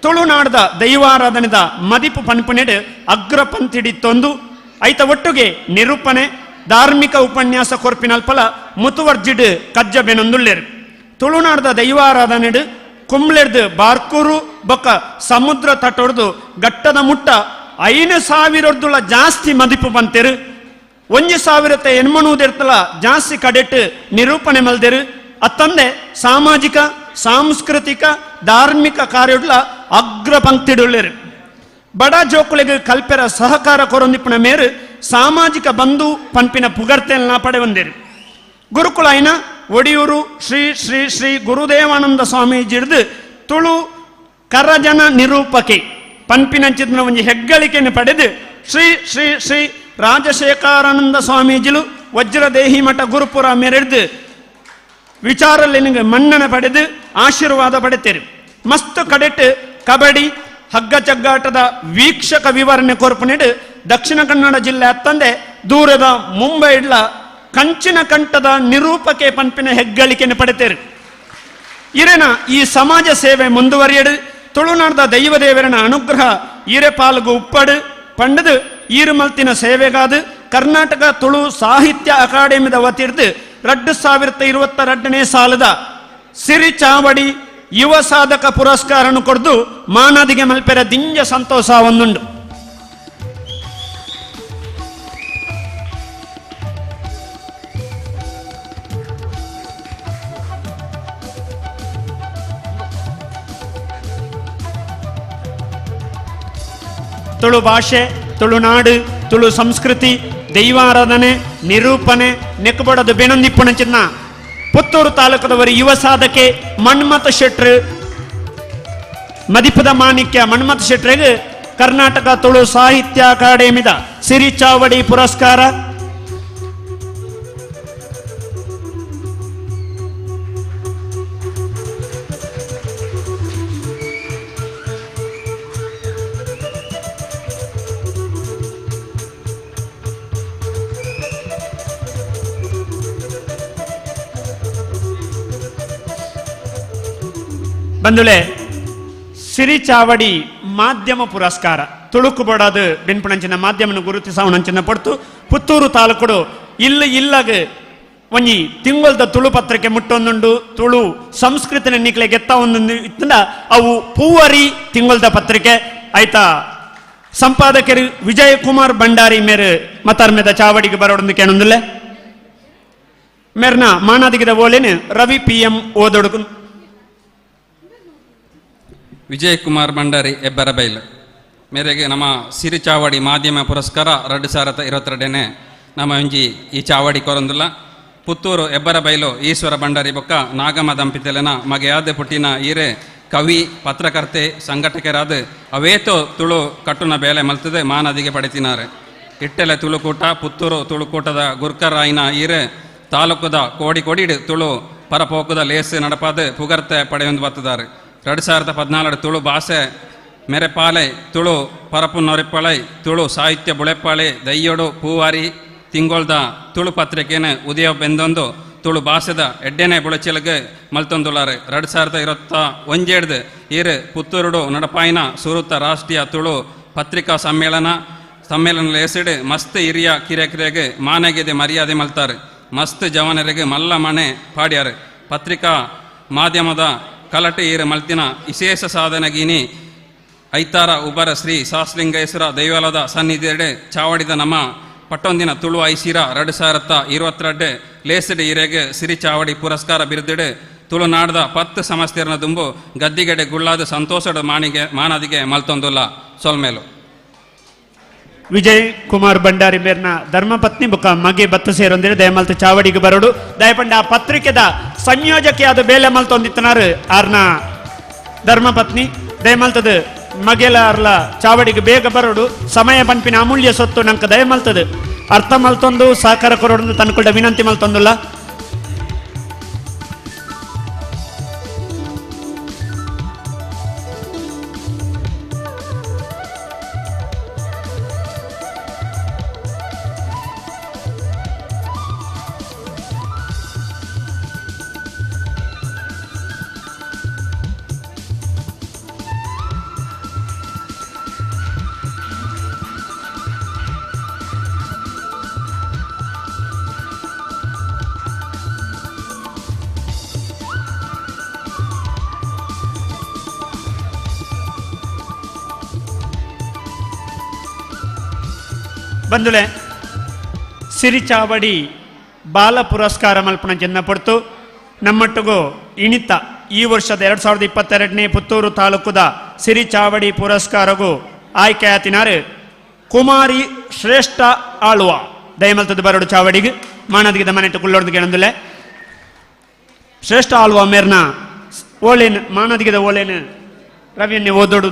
ತುಳುನಾಡದ ದೈವಾರಾಧನೆದ ಮದಿಪು ಪನ್ಪುನೆಡು ಅಗ್ರ ಪಂಥಿಡಿತ್ತೊಂದು ಐತ ಒಟ್ಟುಗೆ ನಿರೂಪಣೆ ಧಾರ್ಮಿಕ ಉಪನ್ಯಾಸ ಕೊರ್ಪಿನಲ್ಪಲ ಮುತುವರ್ಜಿಡ್ ಕಜ್ಜ ಬೆನೊಂದುಳ್ಳೇರು. ತುಳುನಾಡದ ದೈವಾರಾಧನೆಡು ಕುಂಬ್ಳೆಡ್ದು ಬಾರ್ಕೂರು ಬೊಕ್ಕ ಸಮುದ್ರ ತಟೊಡ್ದು ಗಟ್ಟದ ಮುಟ್ಟ 5,000 ಜಾಸ್ತಿ ಮದಿಪು ಬಂತೆರು 1,800 ಜಾಸ್ತಿ ಕಡೆಟ್ ನಿರೂಪಣೆ ಮಲ್ದೆರು ಅತ್ತಂದೆ ಸಾಮಾಜಿಕ ಸಾಂಸ್ಕೃತಿಕ ಧಾರ್ಮಿಕ ಕಾರ್ಯಡ್ಲ ಅಗ್ರ ಪಂಕ್ತಿಡುಳ್ಳೇರು. ಬಡ ಜೋಕುಳಿಗೆ ಕಲ್ಪೆರ ಸಹಕಾರ ಕೊರೊಂದಿಪ್ಪನ ಮೇರು ಸಾಮಾಜಿಕ ಬಂಧು ಪಂಪಿನ ಪುಗರ್ತೆಲ್ನ ಪಡೆವಂದೇರು. ಗುರುಕುಲ ಐನ ಒಡಿಯೂರು ಶ್ರೀ ಶ್ರೀ ಶ್ರೀ ಗುರುದೇವಾನಂದ ಸ್ವಾಮೀಜಿಡ್ದು ತುಳು ಕರಜನ ನಿರೂಪಕೆ ಪಂಪಿನಂಚಿನ ಒಂದು ಹೆಗ್ಗಳಿಕೆಯನ್ನು ಪಡೆದು ಶ್ರೀ ಶ್ರೀ ಶ್ರೀ ರಾಜಶೇಖರಾನಂದ ಸ್ವಾಮೀಜಿಲು ವಜ್ರದೇಹಿ ಮಠ ಗುರುಪುರ ಮೆರೆದು ವಿಚಾರಲ್ಲಿನಿಗೆ ಮನ್ನಣೆ ಪಡೆದು ಆಶೀರ್ವಾದ ಪಡೆತೇರು. ಮಸ್ತ್ ಕಡೆಟ್ ಕಬಡ್ಡಿ ಹಗ್ಗ ಚಗ್ಗಾಟದ ವೀಕ್ಷಕ ವಿವರಣೆ ಕೊರ್ಪುನೆಡು ದಕ್ಷಿಣ ಕನ್ನಡ ಜಿಲ್ಲೆ ಅತ್ತಂದೆ ದೂರದ ಮುಂಬೈ ಇಡ್ಲ ಕಂಚಿನ ಕಂಠದ ನಿರೂಪಕೆ ಪಂಪಿನ ಹೆಗ್ಗಳಿಕೆಯನ್ನು ಪಡೆತೇರು. ಇರೆನ ಈ ಸಮಾಜ ಸೇವೆ ಮುಂದುವರಿಯಡು ತುಳುನಾಡದ ದೈವದೇವರನ ಅನುಗ್ರಹ ಈರೆ ಪಾಲ್ಗು ಉಪ್ಪಡು ಪಂಡದು ಈರುಮಲ್ತಿನ ಸೇವೆಗಾದು ಕರ್ನಾಟಕ ತುಳು ಸಾಹಿತ್ಯ ಅಕಾಡೆಮಿದ ವತಿರ್ದು 2022 ಸಾಲದ ಸಿರಿ ಚಾವಡಿ ಯುವ ಸಾಧಕ ಪುರಸ್ಕಾರನು ಕೊಡ್ದು ಮಾನದಿಗೆ ಮಲ್ಪೆರ ದಿಂಜ ಸಂತೋಷ ಒಂದುಂಡು. ತುಳು ಭಾಷೆ ತುಳುನಾಡು ತುಳು ಸಂಸ್ಕೃತಿ ದೈವಾರಾಧನೆ ನಿರೂಪಣೆ ನೆಕ್ಕಬಡದು ಬೆನೊಂದಿಪ್ಪಣ ಚಿನ್ನ ಪುತ್ತೂರು ತಾಲೂಕದವರು ಯುವ ಸಾಧಕೆ ಮನ್ಮಥ ಶೆಟ್ರು ಮದಿಪದ ಮಾಣಿಕ್ಯ ಮನ್ಮಥ ಶೆಟ್ರಿಗೆ ಕರ್ನಾಟಕ ತುಳು ಸಾಹಿತ್ಯ ಅಕಾಡೆಮಿದ ಸಿರಿ ಚಾವಡಿ ಪುರಸ್ಕಾರ. ಬಂಧುಳೆ ಸಿರಿ ಚಾವಡಿ ಮಾಧ್ಯಮ ಪುರಸ್ಕಾರ ತುಳುಕು ಬಡದು ಬೆನ್ಪಣಂಚಿನ ಮಾಧ್ಯಮನ ಗುರುತಿಸವನಂಚಿನ ಪಡ್ತು ಪುತ್ತೂರು ತಾಲೂಕುಡು ಇಲ್ಲಗ ಒಂಜಿ ತಿಂಗಳದ ತುಳು ಪತ್ರಿಕೆ ಮುಟ್ಟೊಂದುಂಡು ತುಳು ಸಂಸ್ಕೃತಿನ ನಿಕ್ಲೆ ಗೆತ್ತ ಒಂದೊಂದು ಇತ್ತಂದ ಅವು ಪೂವರಿ ತಿಂಗಳದ ಪತ್ರಿಕೆ ಆಯ್ತಾ ಸಂಪಾದಕರು ವಿಜಯ್ ಕುಮಾರ್ ಭಂಡಾರಿ ಮೇರೆ ಮತಾರ್ಮೆದ ಚಾವಡಿಗೆ ಬರೋಡೊಂದು ಕೇಳೊಂದಿಲ್ಲ ಮೇರ್ನ ಮಾನಾದಿಗಿದ ಓಲೇನು ರವಿ PM ಓದೊಡುಕು ವಿಜಯ್ ಕುಮಾರ್ ಭಂಡಾರಿ ಹೆಬ್ಬರಬೈಲ್ ಮೇರೆಗೆ ನಮ್ಮ ಸಿರಿ ಚಾವಡಿ ಮಾಧ್ಯಮ ಪುರಸ್ಕಾರ 2022 ನಮ್ಮ ಒಂಜಿ ಈ ಚಾವಡಿ ಕೊರೊಂದುಲ್ಲ ಪುತ್ತೂರು ಹೆಬ್ಬರಬೈಲು ಈಶ್ವರ ಭಂಡಾರಿ ಬೊಕ್ಕ ನಾಗಮ್ಮ ದಂಪತಿಲೆನ ಮಗೆಯಾದ ಪುಟ್ಟಿನ ಈರೆ ಕವಿ ಪತ್ರಕರ್ತೆ ಸಂಘಟಕರಾದ ಅವೇತೋ ತುಳು ಕಟ್ಟುನ ಬೇಲೆ ಮಲ್ತದೆ ಮಾನದಿಗೆ ಪಡೆತಿನಾರೆ ಇಟ್ಟೆಲೆ ತುಳುಕೂಟ ಪುತ್ತೂರು ತುಳುಕೂಟದ ಗುರ್ಕರಾಯಿನ ಈರೆ ತಾಲೂಕುದ ಕೋಡಿಡು ತುಳು ಪರಪೋಕುದ ಲೇಸೆ ನಡಪಾದ ಪುಗರ್ತೆ ಪಡೆಯೊಂದು ಬತ್ತಿದ್ದಾರೆ 2014 ತುಳು ಭಾಷೆ ಮೆರೆಪಾಲೆ ತುಳು ಪರಪು ನೊರೆಪ್ಪಳೈ ತುಳು ಸಾಹಿತ್ಯ ಬುಳೆಪ್ಪಾಳೆ ದಯ್ಯೋಡು ಪೂವಾರಿ ತಿಂಗೊಳ್ದ ತುಳು ಪತ್ರಿಕೆನ ಉದಯ ಬೆಂದೊಂದು ತುಳು ಭಾಷೆದ ಎಡ್ಡೆನೆ ಬುಳಚಿಲಗೆ ಮಲ್ತೊಂದುಲಾರೆ 2021 ಈರು ಪುತ್ತೂರುಡು ನಡಪಾಯಿನ ಸುರುತ್ತ ರಾಷ್ಟ್ರೀಯ ತುಳು ಪತ್ರಿಕಾ ಸಮ್ಮೇಳನ ಲೇಸಿಡು ಮಸ್ತ್ ಹಿರಿಯ ಕಿರೆಕಿರೆಗೆ ಮಾನೆಗೆದೆ ಮರ್ಯಾದೆ ಮಲ್ತಾರೆ ಮಸ್ತ್ ಜವನರಿಗೆ ಮಲ್ಲ ಮನೆ ಪಾಡ್ಯಾರೆ ಪತ್ರಿಕಾ ಮಾಧ್ಯಮದ ಕಲಟೆ ಈರು ಮಲ್ತಿನ ವಿಶೇಷ ಸಾಧನಗೀನಿ ಐತಾರ ಉಬರ ಶ್ರೀ ಸಾಸ್ಲಿಂಗೇಶ್ವರ ದೈವಾಲದ ಸನ್ನಿಧಿಯಡೆ ಚಾವಡಿದ ನಮ್ಮ ಪಟ್ಟೊಂದಿನ ತುಳು ಐಶಿರ 2022 ಲೇಸಡ್ ಈರೆಗೆ ಸಿರಿ ಚಾವಡಿ ಪುರಸ್ಕಾರ ಬಿರುದಿಡೆ ತುಳುನಾಡದ 10 ಸಮಸ್ಯೆರನ ದುಂಬು ಗದ್ದಿಗೆಡೆ ಗುಳ್ಳಾದ ಸಂತೋಷದ ಮಾನದಿಗೆ ಮಲ್ತೊಂದುಲ್ಲ ಸೊಲ್ಮೇಲು ವಿಜಯ್ ಕುಮಾರ್ ಭಂಡಾರಿ ಮೇರ್ನ ಧರ್ಮಪತ್ನಿ ಬುಕ್ಕ ಮಗೆ ಬತ್ತು ಸೇರೊಂದಿರು ದಯಮಲ್ತ ಚಾವಡಿಗೆ ಬರೋಡು ದಯಪಂಡ ಆ ಪತ್ರಿಕೆದ ಸಂಯೋಜಕಿಯಾದ ಬೇಲೆ ಮಲ್ತೊಂದಿತ್ತನಾರು ಆರ್ನ ಧರ್ಮಪತ್ನಿ ದಯಮಲ್ತದ ಮಗೆಲ ಅರ್ಲ ಚಾವಡಿಗೆ ಬೇಗ ಬರೋಡು ಸಮಯ ಪಂಪಿನ ಅಮೂಲ್ಯ ಸೊತ್ತು ನಂಗೆ ದಯಮಲ್ತದ ಅರ್ಥ ಮಲ್ತೊಂದು ಸಹಕಾರ ಕೊರೋಡು ತನ್ಕೊಂಡ ವಿನಂತಿ ಮಲ್ತೊಂದುಲ್ಲ ಬಂಧುಳೆ ಸಿರಿ ಚಾವಡಿ ಬಾಲ ಪುರಸ್ಕಾರ ಮಲ್ಪನ ಜನ್ನ ಪಡ್ತು ನಮ್ಮೊಟ್ಟಿಗೂ ಇಣಿತ ಈ ವರ್ಷದ 2022 ಪುತ್ತೂರು ತಾಲೂಕುದ ಸಿರಿ ಚಾವಡಿ ಪುರಸ್ಕಾರಗೂ ಆಯ್ಕೆ ಆತಿನಾರು ಕುಮಾರಿ ಶ್ರೇಷ್ಠ ಆಳ್ವ ದಯಮಲ್ತದ ಬರೋಡು ಚಾವಡಿಗೆ ಮಾನದಿಗೆ ಮನೆಟ್ಟು ಕುಳ್ಳೋಡ್ದು ಕೇಳಂದಿಲ್ಲ ಶ್ರೇಷ್ಠ ಆಳ್ವ ಮೇರ್ನ ಓಲೇನು ಮಾನದಿಗೆದ ಓಲೇನು ರವಿಯನ್ನೇ ಓದೋಡು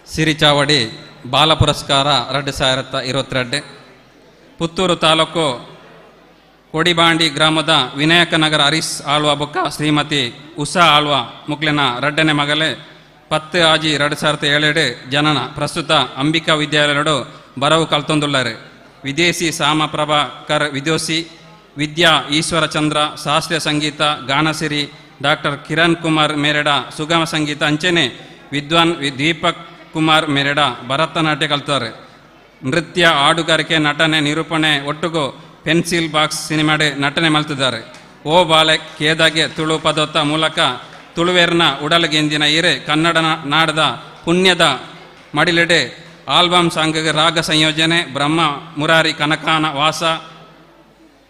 ಸಿರಿ ಚಾವಡಿ ಬಾಲ ಪುರಸ್ಕಾರ 2022 ಪುತ್ತೂರು ತಾಲೂಕು ಕೊಡಿಬಾಂಡಿ ಗ್ರಾಮದ ವಿನಾಯಕ ನಗರ ಹರೀಶ್ ಆಳ್ವ ಬೊಕ್ಕ ಶ್ರೀಮತಿ ಉಷಾ ಆಳ್ವ ಮುಕ್ಲಿನ ರಡ್ಡನೆ ಮಗಲೆ 10 ಆಜಿ 2007 ಜನನ ಪ್ರಸ್ತುತ ಅಂಬಿಕಾ ವಿದ್ಯಾಲಯಡು ಬರವು ಕಲ್ತೊಂದುಳ್ಳಾರೆ ವಿದೇಶಿ ಸಾಮ ಪ್ರಭಾಕರ್ ವಿದೋಸಿ ವಿದ್ಯಾ ಈಶ್ವರ ಚಂದ್ರ ಶಾಸ್ತ್ರೀಯ ಸಂಗೀತ ಗಾನಸಿರಿ ಡಾಕ್ಟರ್ ಕಿರಣ್ ಕುಮಾರ್ ಮೇರೆಡ ಸುಗಮ ಸಂಗೀತ ಅಂಚೆನೆ ವಿದ್ವಾನ್ ದೀಪಕ್ ಕುಮಾರ್ ಮೇರೆಡ ಭರತನಾಟ್ಯ ಕಲ್ತಾರೆ ನೃತ್ಯ ಹಾಡುಗಾರಿಕೆ ನಟನೆ ನಿರೂಪಣೆ ಒಟ್ಟಿಗೂ ಪೆನ್ಸಿಲ್ ಬಾಕ್ಸ್ ಸಿನಿಮಾಡೆ ನಟನೆ ಮಲ್ತಿದ್ದಾರೆ ಓ ಬಾಲೆ ಕೇದಾಗೆ ತುಳು ಪದೋತ್ತ ಮೂಲಕ ತುಳುವೇರ್ನ ಉಡಲಗೆಂದಿನ ಈರೆ ಕನ್ನಡ ನಾಡದ ಪುಣ್ಯದ ಮಡಿಲೆಡೆ ಆಲ್ಬಮ್ ಸಾಂಗ್ಗೆ ರಾಗ ಸಂಯೋಜನೆ ಬ್ರಹ್ಮ ಮುರಾರಿ ಕನಕಾನ ವಾಸ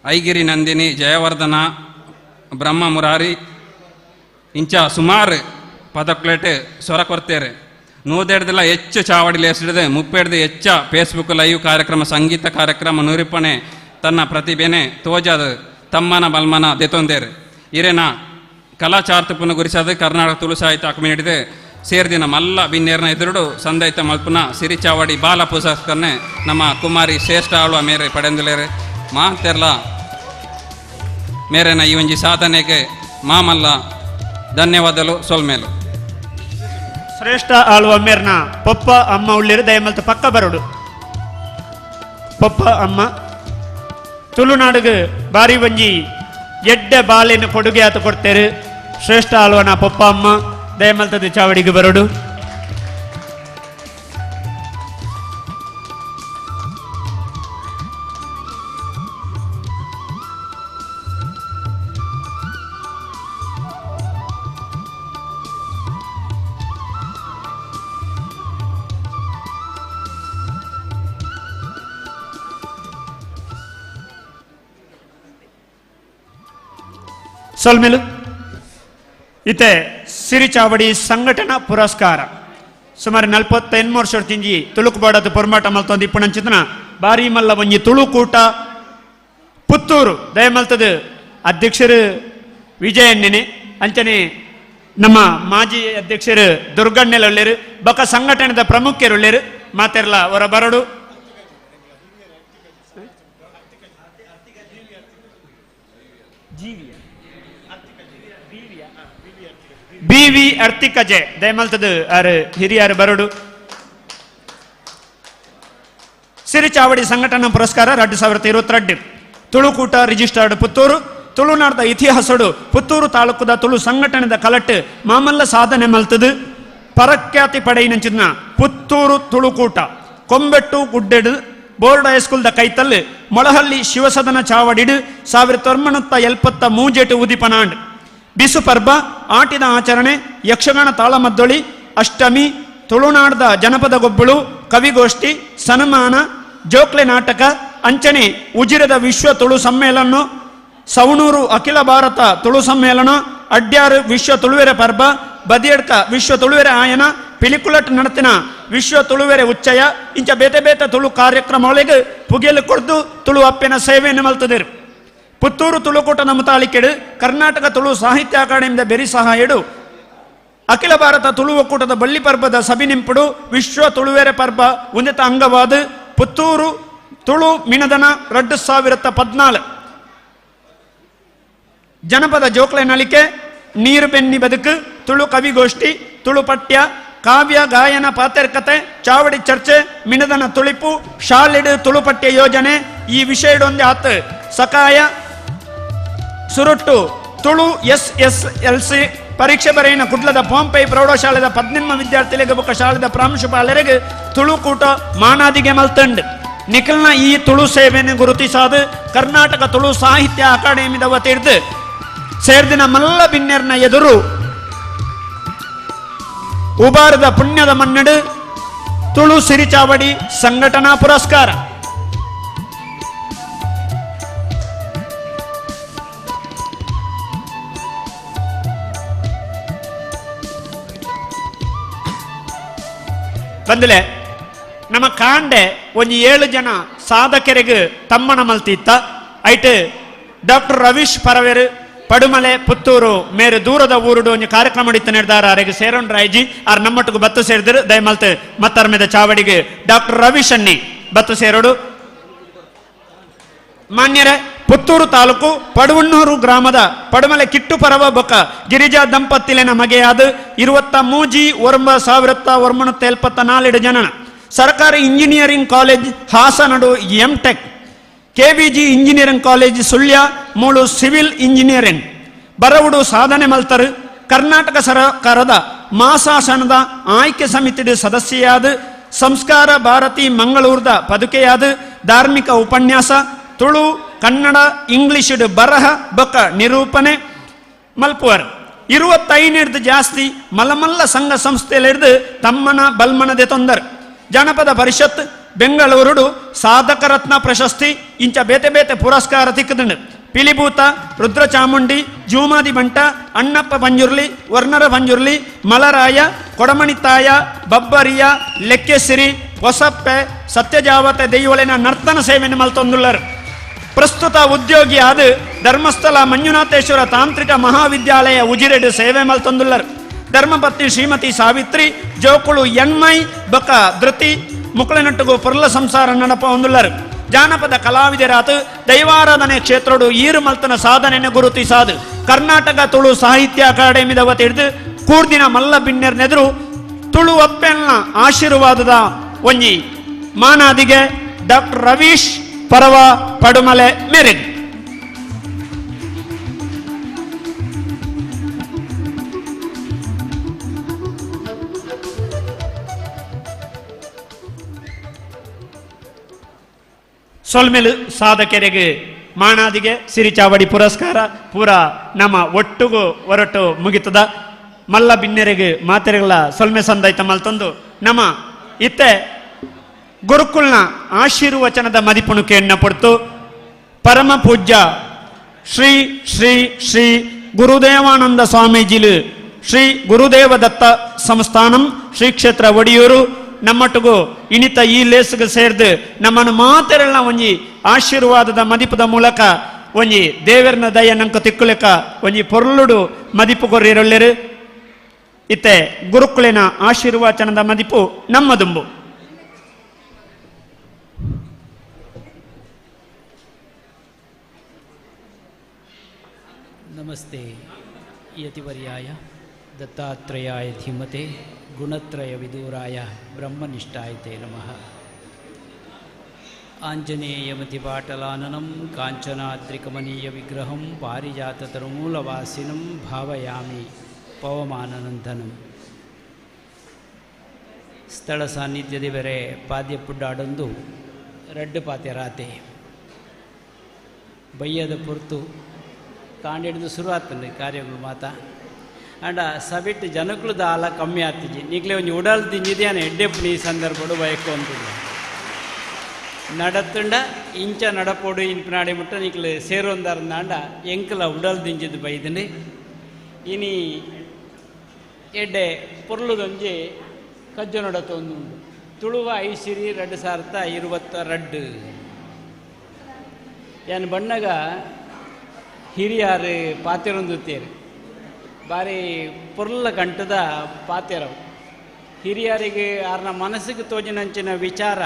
ಐಗಿರಿ ನಂದಿನಿ ಜಯವರ್ಧನ ಬ್ರಹ್ಮ ಮುರಾರಿ ಇಂಚ ಸುಮಾರು ಪದಕ್ಲೇಟೆ ಸ್ವರ ಕೊರ್ತೇರೆ ನೂದೆಡ್ದೆಲ್ಲ ಹೆಚ್ಚು ಚಾವಡಿಲಿ ಹೆಸರಿದೆ 30 ಹೆಚ್ಚ ಫೇಸ್ಬುಕ್ ಲೈವ್ ಕಾರ್ಯಕ್ರಮ ಸಂಗೀತ ಕಾರ್ಯಕ್ರಮ ನಿರೂಪಣೆ ತನ್ನ ಪ್ರತಿಭೆನೆ ತೋಜಾದ ತಮ್ಮನ ಬಲ್ಮನ ದೆತೊಂದೇರು ಇರೇನ ಕಲಾಚಾರ್ತಪುನ ಗುರಿಸಾದ ಕರ್ನಾಟಕ ತುಳು ಸಾಹಿತ್ಯ ಅಕಾಡೆಮಿ ಸೇರಿದಿನ ಮಲ್ಲ ಬಿನ್ನೇರ್ನ ಎದುರುಡು ಸಂದೈತ ಮಲ್ಪುನ ಸಿರಿಚಾವಡಿ ಬಾಲ ಪುಸ್ತಕನ್ನೇ ನಮ್ಮ ಕುಮಾರಿ ಶ್ರೇಷ್ಠ ಆಳುವ ಮೇರೆ ಪಡೆಂದಲೇರೆ ಮಾತೆರ್ಲ ಮೇರೆನ ಈ ಒಂಜಿ ಸಾಧನೆಗೆ ಮಾಮಲ್ಲ ಧನ್ಯವಾದಗಳು ಸೊಲ್ಮೇಲು ಶ್ರೇಷ್ಠ ಆಳುವ ಮೇರ್ನ ಪೊಪ್ಪ ಅಮ್ಮ ಉಳ್ಳಿರು ದಯಮಲ್ತ ಪಕ್ಕ ಬರೋಡು ಪೊಪ್ಪ ಅಮ್ಮ ತುಳುನಾಡಿಗೆ ಬಾರಿ ಒಂಜಿ ಎಡ್ಡೆ ಬಾಲಿನ ಕೊಡುಗೆ ಆತ ಕೊಡ್ತೇರು ಶ್ರೇಷ್ಠ ಆಳುವನ ಪೊಪ್ಪ ಅಮ್ಮ ದಯಮಲ್ತದ ಚಾವಡಿಗೆ ಬರೋಡು ಸೊಲ್ಮೇಲು ಇತ್ತೆ ಸಿರಿಚಾವಡಿ ಸಂಘಟನಾ ಪುರಸ್ಕಾರ ಸುಮಾರು 48 ವರ್ಷ ತಿಂಜಿ ತುಳುಕು ಬಾಡದ ಪೊರ್ಮಾಟ ಮಲ್ತೊಂದು ಇಪ್ಪಣಂಚಿತನ ಬಾರಿ ಮಲ್ಲ ಒಂಜಿ ತುಳುಕೂಟ ಪುತ್ತೂರು ದಯಮಲ್ತದ ಅಧ್ಯಕ್ಷರು ವಿಜಯಣ್ಣನೆ ಅಂಚನೆ ನಮ್ಮ ಮಾಜಿ ಅಧ್ಯಕ್ಷರು ದುರ್ಗಣ್ಣೆಲ್ ಒಳ್ಳೆರು ಬಕ ಸಂಘಟನೆದ ಪ್ರಮುಖರು ಒಳ್ಳೆರು ಮಾತೆರ್ಲ ಹೊರ ಬರಡು ಬಿ.ವಿ. ಅರ್ತಿಕಜೆ ದಯಮಲ್ತದ ಆರು ಹಿರಿಯರು ಬರೋಡು ಸಿರಿಚಾವಡಿ ಸಂಘಟನಾ ಪುರಸ್ಕಾರ 2022 ತುಳುಕೂಟ ರಿಜಿಸ್ಟರ್ಡ್ ಪುತ್ತೂರು ತುಳುನಾಡದ ಇತಿಹಾಸಡು ಪುತ್ತೂರು ತಾಲೂಕುದ ತುಳು ಸಂಘಟನೆದ ಕಲಟ್ ಮಾಮಲ್ಲ ಸಾಧನೆ ಮಲ್ತದು ಪರಖ್ಯಾತಿ ಪಡೆಯಿನಂಚಿನ ಪುತ್ತೂರು ತುಳುಕೂಟ ಕೊಂಬೆಟ್ಟು ಗುಡ್ಡೆಡು ಬೋರ್ಡ್ ಹೈಸ್ಕೂಲ್ದ ಕೈತಲ್ ಮೊಳಹಳ್ಳಿ ಶಿವಸದನ ಚಾವಡಿಡು 1973 ಉದಿಪನಾಂಡ್ ಬಿಸು ಪರ್ಬ ಆಟಿದ ಆಚರಣೆ ಯಕ್ಷಗಾನ ತಾಳಮದ್ದೊಳಿ ಅಷ್ಟಮಿ ತುಳುನಾಡದ ಜನಪದ ಗೊಬ್ಬಳು ಕವಿಗೋಷ್ಠಿ ಸನ್ಮಾನ ಜೋಕ್ಲೆ ನಾಟಕ ಅಂಚನೆ ಉಜಿರದ ವಿಶ್ವ ತುಳು ಸಮ್ಮೇಳನ ಸವಣೂರು ಅಖಿಲ ಭಾರತ ತುಳು ಸಮ್ಮೇಳನ ಅಡ್ಯಾರು ವಿಶ್ವ ತುಳುವೆರೆ ಪರ್ಬ ಬದಿಯಡ್ಕ ವಿಶ್ವ ತುಳುವೆರೆ ಆಯನ ಪಿಲಿಕುಲಟ್ ನಡತಿನ ವಿಶ್ವ ತುಳುವೆರೆ ಉಚ್ಚಯ ಇಂಚ ಬೇತೆ ಬೇತೆ ತುಳು ಕಾರ್ಯಕ್ರಮಗಳಿಗೆ ಪುಗೆಲು ಕೊಡ್ದು ತುಳು ಅಪ್ಪಿನ ಸೇವೆಯನ್ನು ಮಲ್ತದಿರು ಪುತ್ತೂರು ತುಳುಕೂಟದ ಮುತಾಲಿಕೆಡು ಕರ್ನಾಟಕ ತುಳು ಸಾಹಿತ್ಯ ಅಕಾಡೆಮಿದ ಬೆರಿ ಸಹಾಯಡು ಅಖಿಲ ಭಾರತ ತುಳು ಒಕ್ಕೂಟದ ಬಳ್ಳಿ ಪರ್ಬದ ಸಭಿನಿಂಪುಡು ವಿಶ್ವ ತುಳುವೆರೆ ಪರ್ಬ ಉನ್ನತ ಅಂಗವಾದ ಪುತ್ತೂರು ತುಳು ಮಿನದನ 2014 ಜನಪದ ಜೋಕ್ಲೆ ನಳಿಕೆ ನೀರು ಬೆನ್ನಿ ಬದುಕು ತುಳು ಕವಿಗೋಷ್ಠಿ ತುಳು ಪಠ್ಯ ಕಾವ್ಯ ಗಾಯನ ಪಾತ್ರಕತೆ ಚಾವಡಿ ಚರ್ಚೆ ಮಿನದನ ತುಳಿಪು ಶಾಲೆಡು ತುಳು ಪಠ್ಯ ಯೋಜನೆ ಈ ವಿಷಯಡೊಂದೇ ಆತ ಸಕಾಯ ಸುರುಟ್ಟು ತುಳು SSLC ಪರೀಕ್ಷೆ ಬರೆಯಿನ ಕುಡ್ಲದ ಪೋಂಪೈ ಪ್ರೌಢಶಾಲೆದ 18 ವಿದ್ಯಾರ್ಥಿಗಳಿಗೆ ಬೊಕ್ಕ ಶಾಲೆದ ಪ್ರಾಂಶುಪಾಲರಿಗೆ ತುಳುಕೂಟ ಮಾನಾದಿಗೆ ಮಲ್ತಂಡ್ ನಿಖಲ್ನ ಈ ತುಳು ಸೇವೆಯನ್ನು ಗುರುತಿಸಾದ ಕರ್ನಾಟಕ ತುಳು ಸಾಹಿತ್ಯ ಅಕಾಡೆಮಿದ ವತಿರ್ದು ಸೇರ್ದಿನ ಮಲ್ಲ ಬಿನ್ನೆರ್ನ ಎದುರು ಉಬಾರದ ಪುಣ್ಯದ ಮನ್ನಡು ತುಳು ಸಿರಿಚಾವಡಿ ಸಂಘಟನಾ ಪುರಸ್ಕಾರ ಬಂದಲೆ ನಮ್ಮ ಕಾಂಡೆ ಒಂದು 7 ಜನ ಸಾಧಕರಿಗೆ ತಮ್ಮನ ಮಲ್ತಿತ್ತ ಐಟ್ ಡಾಕ್ಟರ್ ರವೀಶ್ ಪರವೇರು ಪಡುಮಲೆ ಪುತ್ತೂರು ಮೇರೆ ದೂರದ ಊರುಡು ಒಂದು ಕಾರ್ಯಕ್ರಮ ನಡೀತಾ ನಿರ್ಧಾರ ಅವರಿಗೆ ಸೇರೋನ್ ರಾಯ್ಜಿ ಆರ್ ನಮ್ಮಟ್ಟಿಗೂ ಬತ್ತು ಸೇರಿದ್ರು ದಯಮಲ್ತ್ ಮತ್ತರ್ ಮೇಲೆ ಚಾವಡಿಗೆ ಡಾಕ್ಟರ್ ರವೀಶ್ ಅನ್ನಿ ಬತ್ತು ಸೇರೋಡು ಮಾನ್ಯರೇ ಪುತ್ತೂರು ತಾಲೂಕು ಪಡುವಣ್ಣೂರು ಗ್ರಾಮದ ಪಡುಮಲೆ ಕಿಟ್ಟು ಪರವ ಬೊಕ್ಕ ಗಿರಿಜಾ ದಂಪತಿಲಿನ ಮಗೆಯಾದ 23/1974 ಜನನ ಸರ್ಕಾರಿ ಇಂಜಿನಿಯರಿಂಗ್ ಕಾಲೇಜ್ ಹಾಸನಡು MTech KVG engineering college Sullia ಮೂಳು ಸಿವಿಲ್ ಇಂಜಿನಿಯರಿಂಗ್ ಬರವುಡು ಸಾಧನೆ ಮಲ್ತರು ಕರ್ನಾಟಕ ಸರ್ಕಾರದ ಮಾಸಾಸನದ ಆಯ್ಕೆ ಸಮಿತಿದ ಸದಸ್ಯೆಯಾದ ಸಂಸ್ಕಾರ ಭಾರತಿ ಮಂಗಳೂರದ ಪದುಕೆಯಾದ ಧಾರ್ಮಿಕ ಉಪನ್ಯಾಸ ತುಳು ಕನ್ನಡ ಇಂಗ್ಲಿಷ್ ಬರಹ ಬೊಕ್ಕ ನಿರೂಪಣೆ ಮಲ್ಪುವರ್ 25 ಜಾಸ್ತಿ ಮಲ್ಲಮಲ್ಲ ಸಂಘ ಸಂಸ್ಥೆಯಲ್ಲಿರ್ದು ತಮ್ಮನ ಬಲ್ಮನದೆ ತೊಂದರು ಜನಪದ ಪರಿಷತ್ ಬೆಂಗಳೂರುಡು ಸಾಧಕ ರತ್ನ ಪ್ರಶಸ್ತಿ ಇಂಚ ಬೇತೆ ಬೇತೆ ಪುರಸ್ಕಾರ ತಿಕ್ಕದಂಡು ಪಿಲಿಭೂತ, ರುದ್ರ ಚಾಮುಂಡಿ, ಜೂಮಾದಿ ಬಂಟ, ಅಣ್ಣಪ್ಪ ಬಂಜುರ್ಲಿ, ವರ್ಣರ ಬಂಜುರ್ಲಿ, ಮಲರಾಯ, ಕೊಡಮಣಿತಾಯ, ಬಬ್ಬರಿಯ, ಲೆಕ್ಕೆಸಿರಿ, ಹೊಸಪ್ಪೆ, ಸತ್ಯಜಾವತೆ ದೈವಳಿನ ನರ್ತನ ಸೇವೆಯನ್ನು ಮಲ್ತೊಂದುಳ್ಳರು. ಪ್ರಸ್ತುತ ಉದ್ಯೋಗಿ ಆದ ಧರ್ಮಸ್ಥಳ ಮಂಜುನಾಥೇಶ್ವರ ತಾಂತ್ರಿಕ ಮಹಾವಿದ್ಯಾಲಯ ಉಜಿರೆಡು ಸೇವೆ ಮಲ್ತೊಂದುಳ್ಳರು. ಧರ್ಮಪತ್ನಿ ಶ್ರೀಮತಿ ಸಾವಿತ್ರಿ ಜೋಕುಳು ಎಣ್ಮೈ ಬಕ ಧೃತಿ ಮುಕ್ಕಳನಟ್ಟುಗು ಪುರ್ಲ ಸಂಸಾರ ನಡಪ ಹೊಂದುಳ್ಳರು. ಜಾನಪದ ಕಲಾವಿದರಾತು ದೈವಾರಾಧನೆ ಕ್ಷೇತ್ರಡು ಈರು ಮಲ್ತನ ಸಾಧನೆಯನ್ನು ಗುರುತಿಸಾದು ಕರ್ನಾಟಕ ತುಳು ಸಾಹಿತ್ಯ ಅಕಾಡೆಮಿದ ವತಿಡ್ದು ಕೂರ್ದಿನ ಮಲ್ಲ ಬಿನ್ನೆರ್ನೆದುರು ತುಳು ಅಪ್ಪೆಲ್ನ ಆಶೀರ್ವಾದದ ಒಂಜಿ ಮಾನಾದಿಗೆ ಡಾಕ್ಟರ್ ರವೀಶ್ ಪರವ ಪಡುಮಲೆ ಮೇರೆಗೆ ಸೊಲ್ಮೆಲು ಸಾಧಕರಿಗೆ ಮಾಣಾದಿಗೆ ಸಿರಿಚಾವಡಿ ಪುರಸ್ಕಾರ ಪೂರ ನಮ್ಮ ಒಟ್ಟುಗೂ ಹೊರಟು ಮುಗಿತದ. ಮಲ್ಲ ಬಿನ್ನೆರೆಗೆ ಮಾತೆರೆಗಳ ಸೊಲ್ಮೆ ಸಂದೈತ ಮಲ್ತಂದು ನಮ್ಮ ಇತ್ತೆ ಗುರುಕುಲ್ನ ಆಶೀರ್ವಚನದ ಮದಿಪುಣುಕೆ ಎಣ್ಣ ಪಡ್ತು ಪರಮ ಪೂಜ್ಯ ಶ್ರೀ ಶ್ರೀ ಶ್ರೀ ಗುರುದೇವಾನಂದ ಸ್ವಾಮೀಜಿಲು ಶ್ರೀ ಗುರುದೇವ ದತ್ತ ಸಂಸ್ಥಾನಂ ಶ್ರೀ ಕ್ಷೇತ್ರ ಒಡಿಯೂರು ನಮ್ಮೊಟ್ಟಿಗೂ ಇಣಿತ ಈ ಲೇಸ್ಗೆ ಸೇರ್ದು ನಮ್ಮನ್ನು ಮಾತೆರಳ ಒಂಜಿ ಆಶೀರ್ವಾದದ ಮದಿಪದ ಮೂಲಕ ಒಂಜಿ ದೇವರನ ದಯ ನಂಕ ತಿಕ್ಕುಲೆಕ ಒಂಜಿ ಪೊರ್ಲುಡು ಮದಿಪು ಕೊರ್ರಿರೊಳ್ಳೆರು. ಇತ್ತೆ ಗುರುಕುಲಿನ ಆಶೀರ್ವಾಚನದ ಮದಿಪು ನಮ್ಮದುಂಬು. ನಮಸ್ತೆ ಯತಿವರ್ಯಾಯ ದತ್ತಾತ್ರೇಯಾಯ ಧೀಮತೆ ಗುಣತ್ರಯ ವಿದೂರಾಯ ಬ್ರಹ್ಮನಿಷ್ಠಾಯತೆ ನಮಃ. ಆಂಜನೇಯಮತಿಪಾಟಲಾನನಂ ಕಾಂಚನಾದ್ರಿಕಮನೀಯ ವಿಗ್ರಹಂ ಪಾರಿಜಾತತರುಮೂಲವಾಸಿನಂ ಭಾವಯಾಮಿ ಪವಮಾನನಂದನಂ. ಸ್ಥಳ ಸಾನ್ನಿಧ್ಯದ ಬೇರೆ ಪಾದ್ಯ ಪುಡ್ಡಾಡೊಂದು ರಡ್ಡು ಪಾತ್ಯ ರಾತೆ ಬಯ್ಯದ ಪೊರ್ತು ಕಾಂಡಿಡ್ದು ಶುರು ಆಗ್ತದೆ ಕಾರ್ಯಗಳು ಮಾತಾ ಅಂಡ ಸಬಿಟ್ಟು ಜನಕ್ಕಳು ದಾಲ ಕಮ್ಮಿ ಆಗ್ತಿಜಿ ನೀಗ್ಲೇ ಒಂದು ಉಡಲ್ ತಿಂಜಿದ್ಯಾನೆ ಎಡ್ಡೆಪ್ಪು ಈ ಸಂದರ್ಭಡು ಬಯಕು ಅಂತಿದ್ದ ನಡತ್ತುಂಡ ಇಂಚ ನಡಪೋಡು ಇನ್ಪಿನಾಡಿ ಮುಟ್ಟ ನೀಕ್ಲು ಸೇರೊಂದಾರ್ನಾಂಡ ಎಂಕಲ ಉಡಲ್ ದಿಂಜಿದ್ದು ಬೈದನೆ ಇನಿ ಎಡ್ಡೆ ಪೊರ್ಲುದೊಂಜಿ ಕಜ್ಜ ನಡತೊಂದು ಉಂಡು ತುಳುವ ಐಸಿರಿ 2022 ಯಾನ್ ಬಣ್ಣಗ ಹಿರಿಯಾರು ಪಾತೆರೊಂದುತ್ತೇರು ಬಾರಿ ಪೊರ್ಲ ಗಂಟದ ಪಾತೆರವು ಹಿರಿಯರಿಗೆ ಆರ್ನ ಮನಸ್ಸಿಗೆ ತೋಜಿನಂಚಿನ ವಿಚಾರ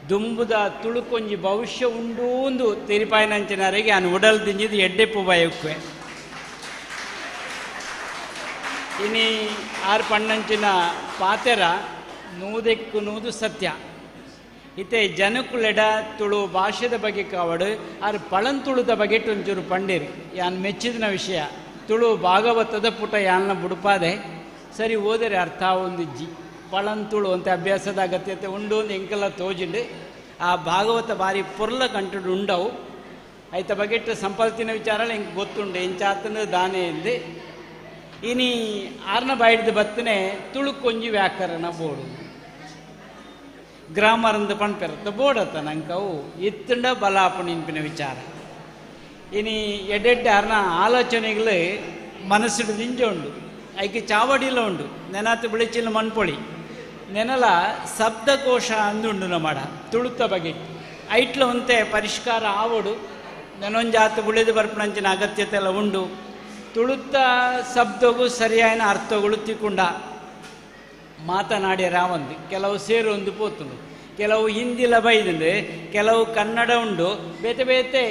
ದುಂಬುದ ತುಳುಕೊಂಜಿ ಭವಿಷ್ಯ ಉಂಡು ಒಂದು ತೆರಿಪಾಯಿನಂಚಿನವರಿಗೆ ನಾನು ಉಡಲ್ ದಿಂಜಿದು ಎಡ್ಡೆಪ್ಪು ಬಯಕ್ಕುವೆ ಇನಿ ಆರು ಪಣ್ಣಂಚಿನ ಪಾತೆರ ನೂದೆಕ್ಕು ನೂದು ಸತ್ಯ ಇತ್ತೆ ಜನಕ್ಕುಲೆಡ ತುಳು ಭಾಷೆದ ಬಗ್ಗೆ ಕಾವಡು ಆರು ಪಳಂತುಳುದ ಬಗ್ಗೆ ಒಂಚೂರು ಪಂಡೇರಿ ಯಾನ್ ಮೆಚ್ಚಿದ ವಿಷಯ ತುಳು ಭಾಗವತದ ಪುಟ ಯಾನ್ನ ಬುಡುಪಾದೆ ಸರಿ ಓದರೆ ಅರ್ಥ ಒಂದು ಪಳಂತುಳು ಅಂತ ಅಭ್ಯಾಸದ ಅಗತ್ಯತೆ ಉಂಡು ಒಂದು ಎಂಕೆಲ್ಲ ತೋಜಿಂಡು ಆ ಭಾಗವತ ಬಾರಿ ಪೊರ್ಲ ಕಂಟುಡು ಉಂಡವು ಐತ ಬಗೆಟ್ ಸಂಪತ್ತಿನ ವಿಚಾರ ಹೆಂಗೆ ಗೊತ್ತುಂಡು ಎಂಚಾತನ ದಾನೆ ಎಂದೆ ಇನಿ ಆರ್ನ ಬಾಯಿಡ್ದು ಬತ್ತನೆ ತುಳುಕೊಂಜಿ ವ್ಯಾಕರಣ ಬೋಡು ಗ್ರಾಮರಂದು ಪಣ್ಪೆರತ್ತ ಬೋಡತ್ತ ನಂಕವು ಇತ್ತುಂಡ ಬಲಾಪಣ ಇಂಪಿನ ವಿಚಾರ ಇನಿ ಎಡ್ಡೆಡ್ಡೆ ಆರ್ನ ಆಲೋಚನೆಗಳು ಮನಸ್ಸಿಡು ದಿಂಜ ಉಂಡು ಐಕೆ ಚಾವಡಿಲ ಉಂಡು ನೆನಾತು ಬಿಳಿಚಿನ ಮಣ್ಪೊಳಿ ನೆನಲ ಶಬ್ದಕೋಶ ಅಂದುಂಡು ನಮ್ಮಡ ತುಳುತ ಬಗೆ ಐಟ್ಲ ಒಂತೆ ಪರಿಷ್ಕಾರ ಆವಡು ನೆನೊಂಜಾತು ಉಳಿದು ಬರ್ಪಣಂಚಿನ ಅಗತ್ಯತೆ ಎಲ್ಲ ಉಂಡು ತುಳುತ ಶಬ್ದಗೂ ಸರಿಯಾದ ಅರ್ಥಗಳು ತಿಕ್ಕೊಂಡ ಮಾತನಾಡ್ಯಾರ ಒಂದು ಕೆಲವು ಸೇರು ಒಂದು ಪೋತುಂಡು ಕೆಲವು ಹಿಂದಿಲ ಬೈದುಂಡು ಕೆಲವು ಕನ್ನಡ ಉಂಡು ಬೇತೆ ಬೇತೆ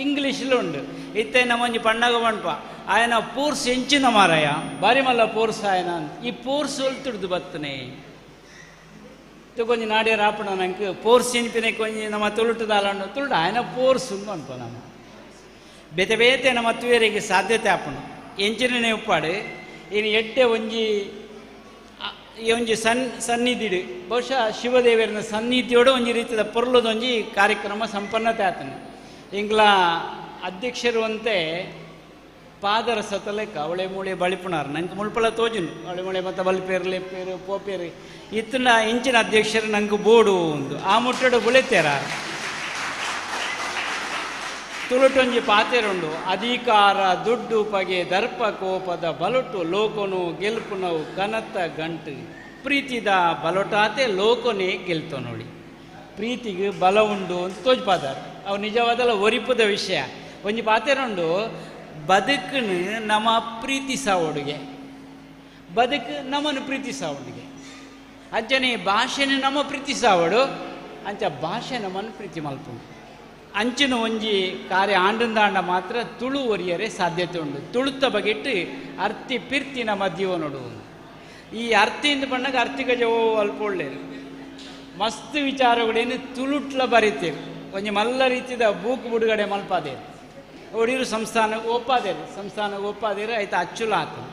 ಇಂಗ್ಲೀಷ್ಲು ಉಂಡು ಇತ್ತೆ ನಮ್ಮೊಂಜಿ ಪಣ್ಣಗ ಮಣ್ಪ ಆಯನ ಪೂರ್ಸ್ ಎಂಚಿನ ಮಾರಾಯ ಬಾರಿ ಮಲ್ಲ ಪೂರ್ಸ್ ಆಯನ ಈ ಪೂರ್ಸ್ ಹೊಲ್ತುಡ್ದು ಬತ್ತನೆ ಕೊಂಚ ನಾಡ್ಯ ರಾಪಣ ನಂಗೆ ಪೋರ್ಸ್ ಎನ್ಪಿನ ಕೊಂಚ ನಮ್ಮ ತುಳುಟುದಾಲಂಡು ತುಳುಡು ಆಯನ ಪೋರ್ಸ್ ಉಂಡು ಅನ್ಪ ನಮ್ಮ ಬೇತೆ ಬೇತೆ ನಮ್ಮ ತುವೇರಿಗೆ ಸಾಧ್ಯತೆ ಆಪಣ ಎಂಚಿನೇ ಉಪ್ಪಾಡು ಇನ್ನು ಎಡ್ಡೆ ಒಂಜಿ ಒಂಜಿ ಸನ್ನಿಧಿಡು ಬಹುಶಃ ಶಿವದೇವರನ ಸನ್ನಿಧಿಯೋಡು ಒಂಜಿ ರೀತಿಯ ಪೊರ್ಲದೊಂಜಿ ಕಾರ್ಯಕ್ರಮ ಸಂಪನ್ನತೆ ಆತನು ಇಂಗ್ಲ ಅಧ್ಯಕ್ಷರು ಅಂತೆ ಪಾದರಸತ ಲೆಕ್ಕ ಅವಳೆ ಮೂಳೆ ಬಳಿಪುಣಾರು ನಂಗೆ ಮುಳ್ಪಳ ತೋಜುನು ಅವಳೆ ಮೂಳೆ ಮತ್ತು ಬಲ್ಪೇರು ಲೆಪ್ಪೇರು ಪೋಪೇರು ಇತ್ತನ ಇಂಚಿನ ಅಧ್ಯಕ್ಷರು ನಂಗೆ ಬೋಡು ಒಂದು ಆ ಮುಟ್ಟಡು ಬುಳೆತೇರ ತುಳುಟೊಂಜಿ ಪಾತೆರುಂಡು ಅಧಿಕಾರ ದುಡ್ಡು ಪಗೆ ದರ್ಪ ಕೋಪದ ಬಲೊಟು ಲೋಕನು ಗೆಲ್ಪುನವು ಕನತ ಗಂಟು ಪ್ರೀತಿದ ಬಲೊಟಾತೆ ಲೋಕನೇ ಗೆಲ್ತೋ ನೋಡಿ. ಪ್ರೀತಿಗೆ ಬಲ ಉಂಡು ಅಂತ ತೋಜ್ಪಾದಾರ. ಅವು ನಿಜವಾದಲ್ಲ ಒರಿಪದ ವಿಷಯ. ಒಂಜಿ ಪಾತೆರುಂಡು ಬದುಕನ್ನು ನಮ್ಮ ಪ್ರೀತಿಸಾವೊಡುಗೆ, ಬದುಕು ನಮ್ಮನ್ನು ಪ್ರೀತಿಸಾವೊಡುಗೆ. ಅಂಚನೆ ಭಾಷೆನ ನಮ್ಮ ಪ್ರೀತಿಸಾವಡು, ಅಂಚ ಭಾಷೆ ನಮ್ಮನ್ನು ಪ್ರೀತಿ ಮಲ್ಪುಂಡು. ಅಂಚಿನ ಒಂಜಿ ಕಾರ್ಯ ಆಂಡಂದಾಂಡ ಮಾತ್ರ ತುಳು ಒರಿಯರೆ ಸಾಧ್ಯತೆ ಉಂಡು. ತುಳುತ್ತ ಬಗೆಟ್ಟು ಅರ್ತಿ ಪಿರ್ತಿನ ಮಧ್ಯವೋ ನೋಡು. ಈ ಅರ್ತಿಯಿಂದ ಬಣ್ಣಗೆ ಅರ್ತಿಗಜ ಅಲ್ಪ ಒಳ್ಳೆಯರು ಮಸ್ತ್ ವಿಚಾರಗಳೇನು ತುಳುಟ್ಲ ಬರೀತೀರಿ. ಒಂಜಿ ಮಲ್ಲ ರೀತಿದ ಬೂಕ್ ಬಿಡುಗಡೆ ಮಲ್ಪಾದೇರು ಒಡಿರು ಸಂಸ್ಥಾನಕ್ಕೆ ಒಪ್ಪಾದೇರು ಆಯ್ತು ಅಚ್ಚುಲ ಆತು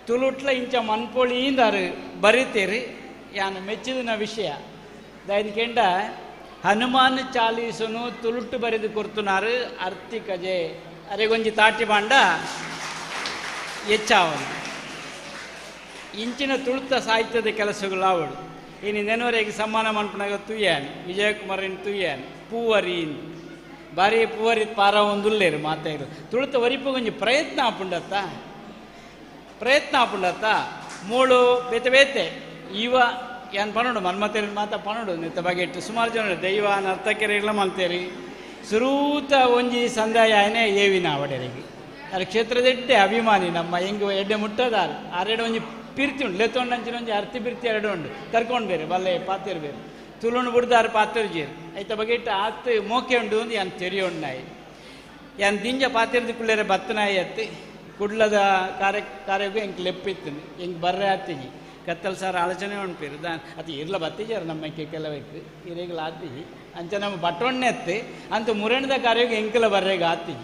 ತುಳುಟ್ಲ ಇಂಚ ಮನ್ಪೊಳಿಯಿಂದಾರು ಬರೀತೀರಿ. ಯಾನು ಮೆಚ್ಚಿದ ವಿಷಯ ದಾಯಿನ ಕೆಂಡ ಹನುಮಾನ್ ಚಾಲೀಸನು ತುಳುಟ್ಟು ಬರೆದು ಕೊರ್ತುನಾರು ಅರ್ತಿ ಕಜೆ ಅರೆಗೊಂಜಿ ತಾಟಿ ಬಾಂಡ ಹೆಚ್ಚಾವನು ಇಂಚಿನ ತುಳುತ ಸಾಹಿತ್ಯದ ಕೆಲಸಗಳು ಅವಳು. ಇನ್ನು ನೆನವರೆಗೆ ಸಮ್ಮಾನ ಮನ್ಪನಾಗ ತುಯ್ಯಾನು ವಿಜಯಕುಮಾರಿನ ತುಯ್ಯಾನು ಪೂವರಿನ್ ಬಾರಿ ಪೂವರಿ ಪಾರ ಒಂದುಲ್ಲೇರು ಮಾತಾಯಿರು ತುಳುತ ವರಿಪಗೊಂಜಿ ಪ್ರಯತ್ನ ಆಪುಂಡತ್ತ ಮೂಳು ಬೇತೆ ಇವ ಏನು ಪಣೋಡು ಮನ್ಮತೇರಿ ಮಾತಾ ಪಣೋಡು ನಿತ್ತ ಬಗೆಟ್ಟು ಸುಮಾರು ಜನ ದೈವ ನರ್ತಕೆರೆಲ್ಲ ಮಲ್ತೇರಿ ಸುರೂತ ಒಂಜಿ ಸಂದಾಯ ಆಯನೆ ಏವಿನ ಅವಡೆರಿಗೆ ಅದು ಕ್ಷೇತ್ರದೆಡ್ಡೆ ಅಭಿಮಾನಿ ನಮ್ಮ ಹೆಂಗೆ ಎಡ್ಡೆ ಮುಟ್ಟದಾರು ಆರೆಡೆ ಒಂಜಿ ಪಿರ್ತಿ ಉಂಡು ಲೆತ್ತೊಂಡು ಅಂಚಿನ ಒಂಜಿ ಅರ್ತಿ ಪಿರ್ತಿ ಎರಡು ಉಂಡು ಕರ್ಕೊಂಡು ಬೇರೆ ಬಲ್ಲೆ ಪಾತ್ರೆ ಬೇರೆ ತುಳುಂಡು ಬಿಡ್ದಾರು ಪಾತ್ರೆ ಜೇರು ಐತ ಬಗೆಟ್ಟು ಆತು ಮೋಕೆ ಉಂಡು ಒಂದು ಯಾನ್ ತೆರಿಯೊಂಡಾಯಿ ಯಾನ್ ದಿಂಜ ಪಾತ್ರೆದ ಕುಳ್ಳೇರೆ ಬತ್ತನಾಯಿ ಅತ್ತಿ ಕುಡ್ಲದ ಕಾರ್ಯಕ್ಕೂ ಹೆಂಗೆ ಲೆಪ್ಪಿತ್ತು ಹೆಂಗೆ ಬರ್ರೆ ಆತಿಜಿ ಕತ್ತಲ್ ಸಾರ್ ಆಲೋಚನೆ ಉಂಟು ಅದು ಇರ್ಲ ಬತ್ತಿಜಾರ ನಮ್ಮಕ್ಕೆ ಕೆಲವಕ್ಕೆ ಹಿರೇಗಳ ಆತಿಜಿ ಅಂಚ ನಮ್ಮ ಬಟ್ಟೊಣ್ಣೆ ಎತ್ತಿ ಅಂತೂ ಮುರಣದ ಕಾರ್ಯಕ್ಕೆ ಎಂಕಲ ಬರ್ರೆಗೆ ಆತಿಜಿ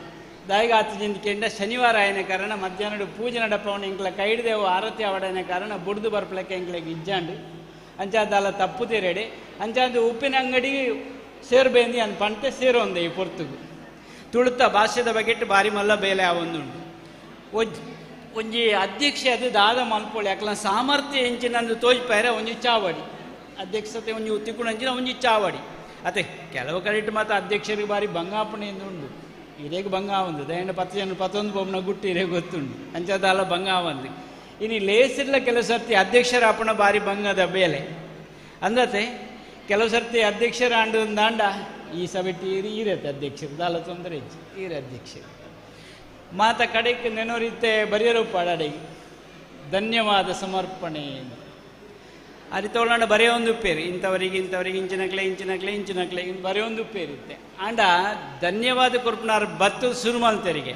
ದಾಯಿಗೆ ಆತಿಜಿಂದ ಕೆಂಡ ಶನಿವಾರ ಆಯನ ಕಾರಣ ಮಧ್ಯಾಹ್ನ ಪೂಜೆ ನಡಪವನು ಎಂಕ್ಲ ಕೈಡ್ದೇವು ಆರತಿ ಅವಡನ ಕಾರಣ ಬುಡ್ದು ಬರ್ಪಲಕ್ಕೆ ಎಂಕ್ಲೆಗೆ ಇಜ್ಜಾಂಡು ಅಂಚಾದಲ್ಲ ತಪ್ಪುತ್ತೀರೆಡೆ ಅಂಚಾದ ಉಪ್ಪಿನ ಅಂಗಡಿಗೆ ಸೇರ್ಬೇಂದಿ ಅನ್ ಪಂಟೆ ಸೇರೊಂದೆ ಈ ಪೊರ್ತುಗು ತುಳುತ ಭಾಷೆದ ಬಗೆಟ್ಟು ಬಾರಿ ಮಲ್ಲ ಬೇಲೆ ಆವೊಂದುಂಡು ಒಂಜಿ ಅಧ್ಯಕ್ಷೆ ಅದು ದಾದ ಮಲ್ಪೊಳಿ ಯಾಕಲ ಸಾಮರ್ಥ್ಯ ಎಂಚಿನಂದು ತೋಜ್ಪಾರೆ ಒಂಜಿ ಚಾವಡಿ ಅಧ್ಯಕ್ಷತೆ ಒಂಜಿ ಉತ್ತಿಕುಣಂಚಿನ ಒಂಜಿ ಚಾವಡಿ ಅತೆ ಕೆಲವು ಕಡೆ ಮಾತ್ರ ಅಧ್ಯಕ್ಷರಿಗೆ ಬಾರಿ ಬಂಗಾಪಣೆಯಿಂದ ಉಂಡು ಹಿರೇಗೆ ಬಂಗಾ ಒಂದು ದಯಂಡ 10 ಜನ 11 ಬೊಮ್ಮನ ಗುಟ್ಟು ಹಿರೇಗೆ ಗೊತ್ತುಂಡು ಅಂಚದಾಲ ಬಂಗಾ ಒಂದು ಇನ್ನು ಲೇಸಿರ್ಲ ಕೆಲವು ಸರ್ತಿ ಅಧ್ಯಕ್ಷರ ಅಪ್ಪಣ ಬಾರಿ ಬಂಗದ ಬೇಲೆ ಅಂದತೆ ಕೆಲವು ಸರ್ತಿ ಅಧ್ಯಕ್ಷರ ಆಂಡ ಈ ಸಭೆಟಿ ಈರತ್ತೆ ಅಧ್ಯಕ್ಷರು ದಾಲ ತೊಂದರೆ ಹೆಚ್ಚು ಈರ ಅಧ್ಯಕ್ಷರು ಮಾತ ಕಡೆಗೆ ನೆನೋರಿತ್ತೆ ಬರೆಯರು ಪಾಡಾಡಿಗೆ ಧನ್ಯವಾದ ಸಮರ್ಪಣೆ ಅದು ತಗೊಳ್ಳೋಣ ಬರೆಯೊಂದು ಪೇರು ಇಂಥವರಿಗೆ ಇಂಚಿನಕ್ಲೆ ಬರೆಯೊಂದು ಪೇರಿತ್ತೆ ಆಂಡ ಧನ್ಯವಾದ ಕೊರ್ಪನಾರು ಬತ್ತು ಸುರುಮಲ್ತರಿಗೆ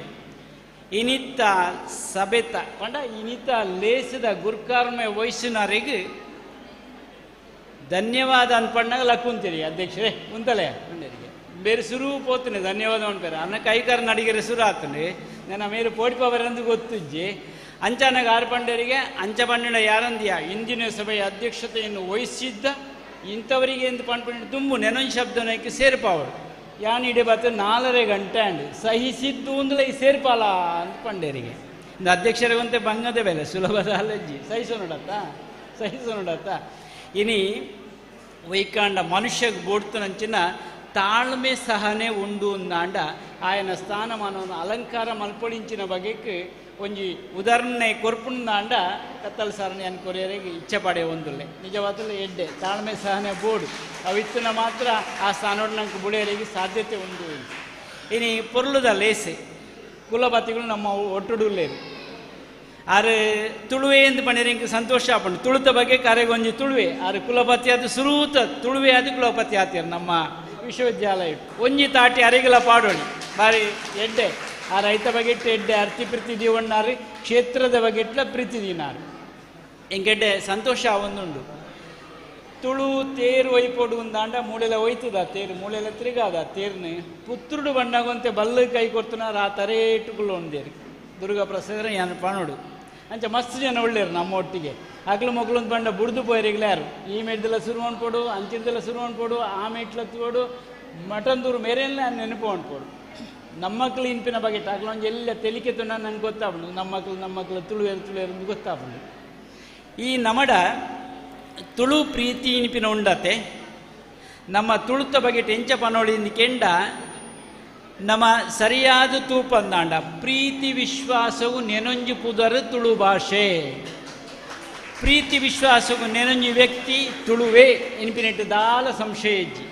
ಇನಿತ್ತ ಸಭೆತ ಪಂಡ ಇನಿತ್ತ ಲೇಸಿದ ಗುರ್ಕಾರ್ಮೆ ವಯಸ್ಸಿನವರಿಗೆ ಧನ್ಯವಾದ ಅನ್ಪಣ್ಣಾಗ ಲಕ್ಕುಂತೀರಿ ಅಧ್ಯಕ್ಷರೇ ಉಂತಲೇ ಉಂಡರಿಗೆ ಬೇರೆ ಸುರು ಪೋತನೆ ಧನ್ಯವಾದ ಅನ್ಪೇರು ಅನ್ನ ಕೈಕಾರ ನಡಿಗೆರೆ ಸುರು ಆತನೆ ನನ್ನ ಮೇಲೆ ಪೋಡಿಪವರಂದು ಗೊತ್ತಿಜ್ಜಿ ಅಂಚನಾಗ ಆರ್ಪಂಡರಿಗೆ ಅಂಚಪಂಡಿನ ಯಾರಂದಿಯ ಇಂದಿನ ಸಭೆಯ ಅಧ್ಯಕ್ಷತೆಯನ್ನು ವಹಿಸಿದ್ದ ಇಂಥವರಿಗೆ ಎಂದು ಪಂಡ್ಪಂಡ ತುಂಬು ನೆನೊಂದು ಶಬ್ದನಕ್ಕೆ ಸೇರ್ಪಾವಳು ಯಾನಿಡೆ ಬತ್ತ 4 ಗಂಟೆ ಅಂಡು ಸಹಿಸಿದ್ದು ಅಂದಲೇ ಈ ಸೇರ್ಪಾಲ ಅಂದ್ಪಂಡೇರಿಗೆ ಇಂದು ಅಧ್ಯಕ್ಷರಿಗಂತೆ ಬಂಗದ ಬೆಲೆ ಸುಲಭದ ಅಲ್ಲಜ್ಜಿ ಸಹಿಸೋ ನೋಡತ್ತ ಇನಿ ವೈಕಾಂಡ ಮನುಷ್ಯಗೆ ಬೋಡ್ತನಂಚಿನ ತಾಳ್ಮೆ ಸಹನೆ ಉಂಡು ಅಂದಾಂಡ ಆಯನ ಸ್ಥಾನಮಾನವನ್ನು ಅಲಂಕಾರ ಮಲ್ಪೊಳಿಂಚಿನ ಬಗೆಗೆ ಒಂಜಿ ಉದಾಹರಣೆ ಕೊರ್ಪುಂದಾಂಡ ಕತ್ತಲ್ ಸಾರಣೆ ಅನ್ಕೊರಿಯರಿಗೆ ಇಚ್ಛೆ ಪಡೆ ಒಂದುಲ್ಲೆ ನಿಜವಾದಲ್ಲೇ ಎಡ್ಡೆ ತಾಳ್ಮೆ ಸಹನೆ ಬೋರ್ಡು ಅವಿತ್ತನ ಮಾತ್ರ ಆ ಸ್ಥಾನೋಡು ನಂಗೆ ಬುಡಿಯರಿಗೆ ಸಾಧ್ಯತೆ ಉಂಟು ಇನಿ ಪೊರ್ಲುದ ಲೇಸೆ ಕುಲಪತಿಗಳು ನಮ್ಮ ಒಟ್ಟುಡುಲ್ಲೇರು ಆರು ತುಳುವೆ ಎಂದು ಪಂಡಿರಂಗೆ ಸಂತೋಷ ಪಂಡು ತುಳುತ ಬಗ್ಗೆ ಕರೆಗೊಂಜಿ ತುಳುವೆ ಆರು ಕುಲಪತಿ ಅದು ಸುರೂತ ತುಳುವೆ ಅದು ಕುಲಪತಿ ಆತಿಯರು ನಮ್ಮ ವಿಶ್ವವಿದ್ಯಾಲಯ ಒಂಜಿ ತಾಟಿ ಅರೆಗಲ ಪಾಡೋಣಿ ಬಾರಿ ಎಡ್ಡೆ ಆ ರೈತ ಬಗೆಟ್ಟು ಎಡ್ಡೆ ಅರ್ತಿ ಪ್ರೀತಿ ದೀವಣ್ಣಾರು ಕ್ಷೇತ್ರದ ಬಗೆಟ್ಲ ಪ್ರೀತಿ ದೀನಾರು ಎಂಗೆಡ್ಡೆ ಸಂತೋಷ ಒಂದುಂಡು ತುಳು ತೇರು ಒಯ್ಪೊಡು ಒಂದಾಂಡ ಮೂಳೆಲ ಒಯ್ತದ ತೇರು ಮೂಳೆಲ ತಿರುಗಾದ ತೇರ್ನ ಪುತ್ರುಡು ಬಣ್ಣಾಗೊಂತೆ ಬಲ್ಲ ಕೈ ಕೊಡ್ತುನಾರು ಆ ತರೇಟುಗಳು ಒಂದೇರು ದುರ್ಗಾ ಪ್ರಸಾದ ಯಾನು ಪಾಣೋಡು ಅಂಚ ಮಸ್ತ್ ಜನ ಒಳ್ಳೆಯರು ನಮ್ಮ ಒಟ್ಟಿಗೆ ಹಗ್ಲು ಮಗ್ಲೊಂದು ಬಂಡ ಬುಡ್ದು ಪೋಯರಿಗ್ಲ ಯಾರು ಈ ಮೇಡ್ದೆಲ್ಲ ಶುರು ಅನ್ಪೋಡು ಅಂಚಿದ್ದೆಲ್ಲ ಶುರು ಅನ್ಪೋಡು ಆ ಮೇಟ್ಲತ್ತೋಡು ಮಟಂದೂರು ಮೇರೆಲ್ಲ ನೆನಪು ಅನ್ಪೋಡು ನಮ್ಮ ಮಕ್ಕಳು ಇಂಪಿನ ಬಗ್ಗೆ ಆಗ್ಲೊಂದು ಎಲ್ಲ ತೆಲಿಕೆ ತುಣ್ಣ ನಂಗೆ ಗೊತ್ತಾಗ್ಬಿಡು ನಮ್ಮ ಮಕ್ಕಳು ತುಳುವೆರು ಗೊತ್ತಾಗ್ಬಿಡು ಈ ನಮಡ ತುಳು ಪ್ರೀತಿ ಇನಿಪಿನ ಉಂಡತೆ ನಮ್ಮ ತುಳುತ ಬಗ್ಗೆ ಟೆಂಚ ಪನೋಳಿ ಕೆಂಡ ನಮ್ಮ ಸರಿಯಾದ ತೂಪಂದಾಂಡ ಪ್ರೀತಿ ವಿಶ್ವಾಸವು ನೆನೊಂಜಿ ಪುದರು ತುಳು ಭಾಷೆ ಪ್ರೀತಿ ವಿಶ್ವಾಸವು ನೆನೊಂಜಿ ವ್ಯಕ್ತಿ ತುಳುವೇ ಎನ್ಪಿನೆಟ್ಟು ದಾಲ ಸಂಶಯ ಇಜ್ಜಿ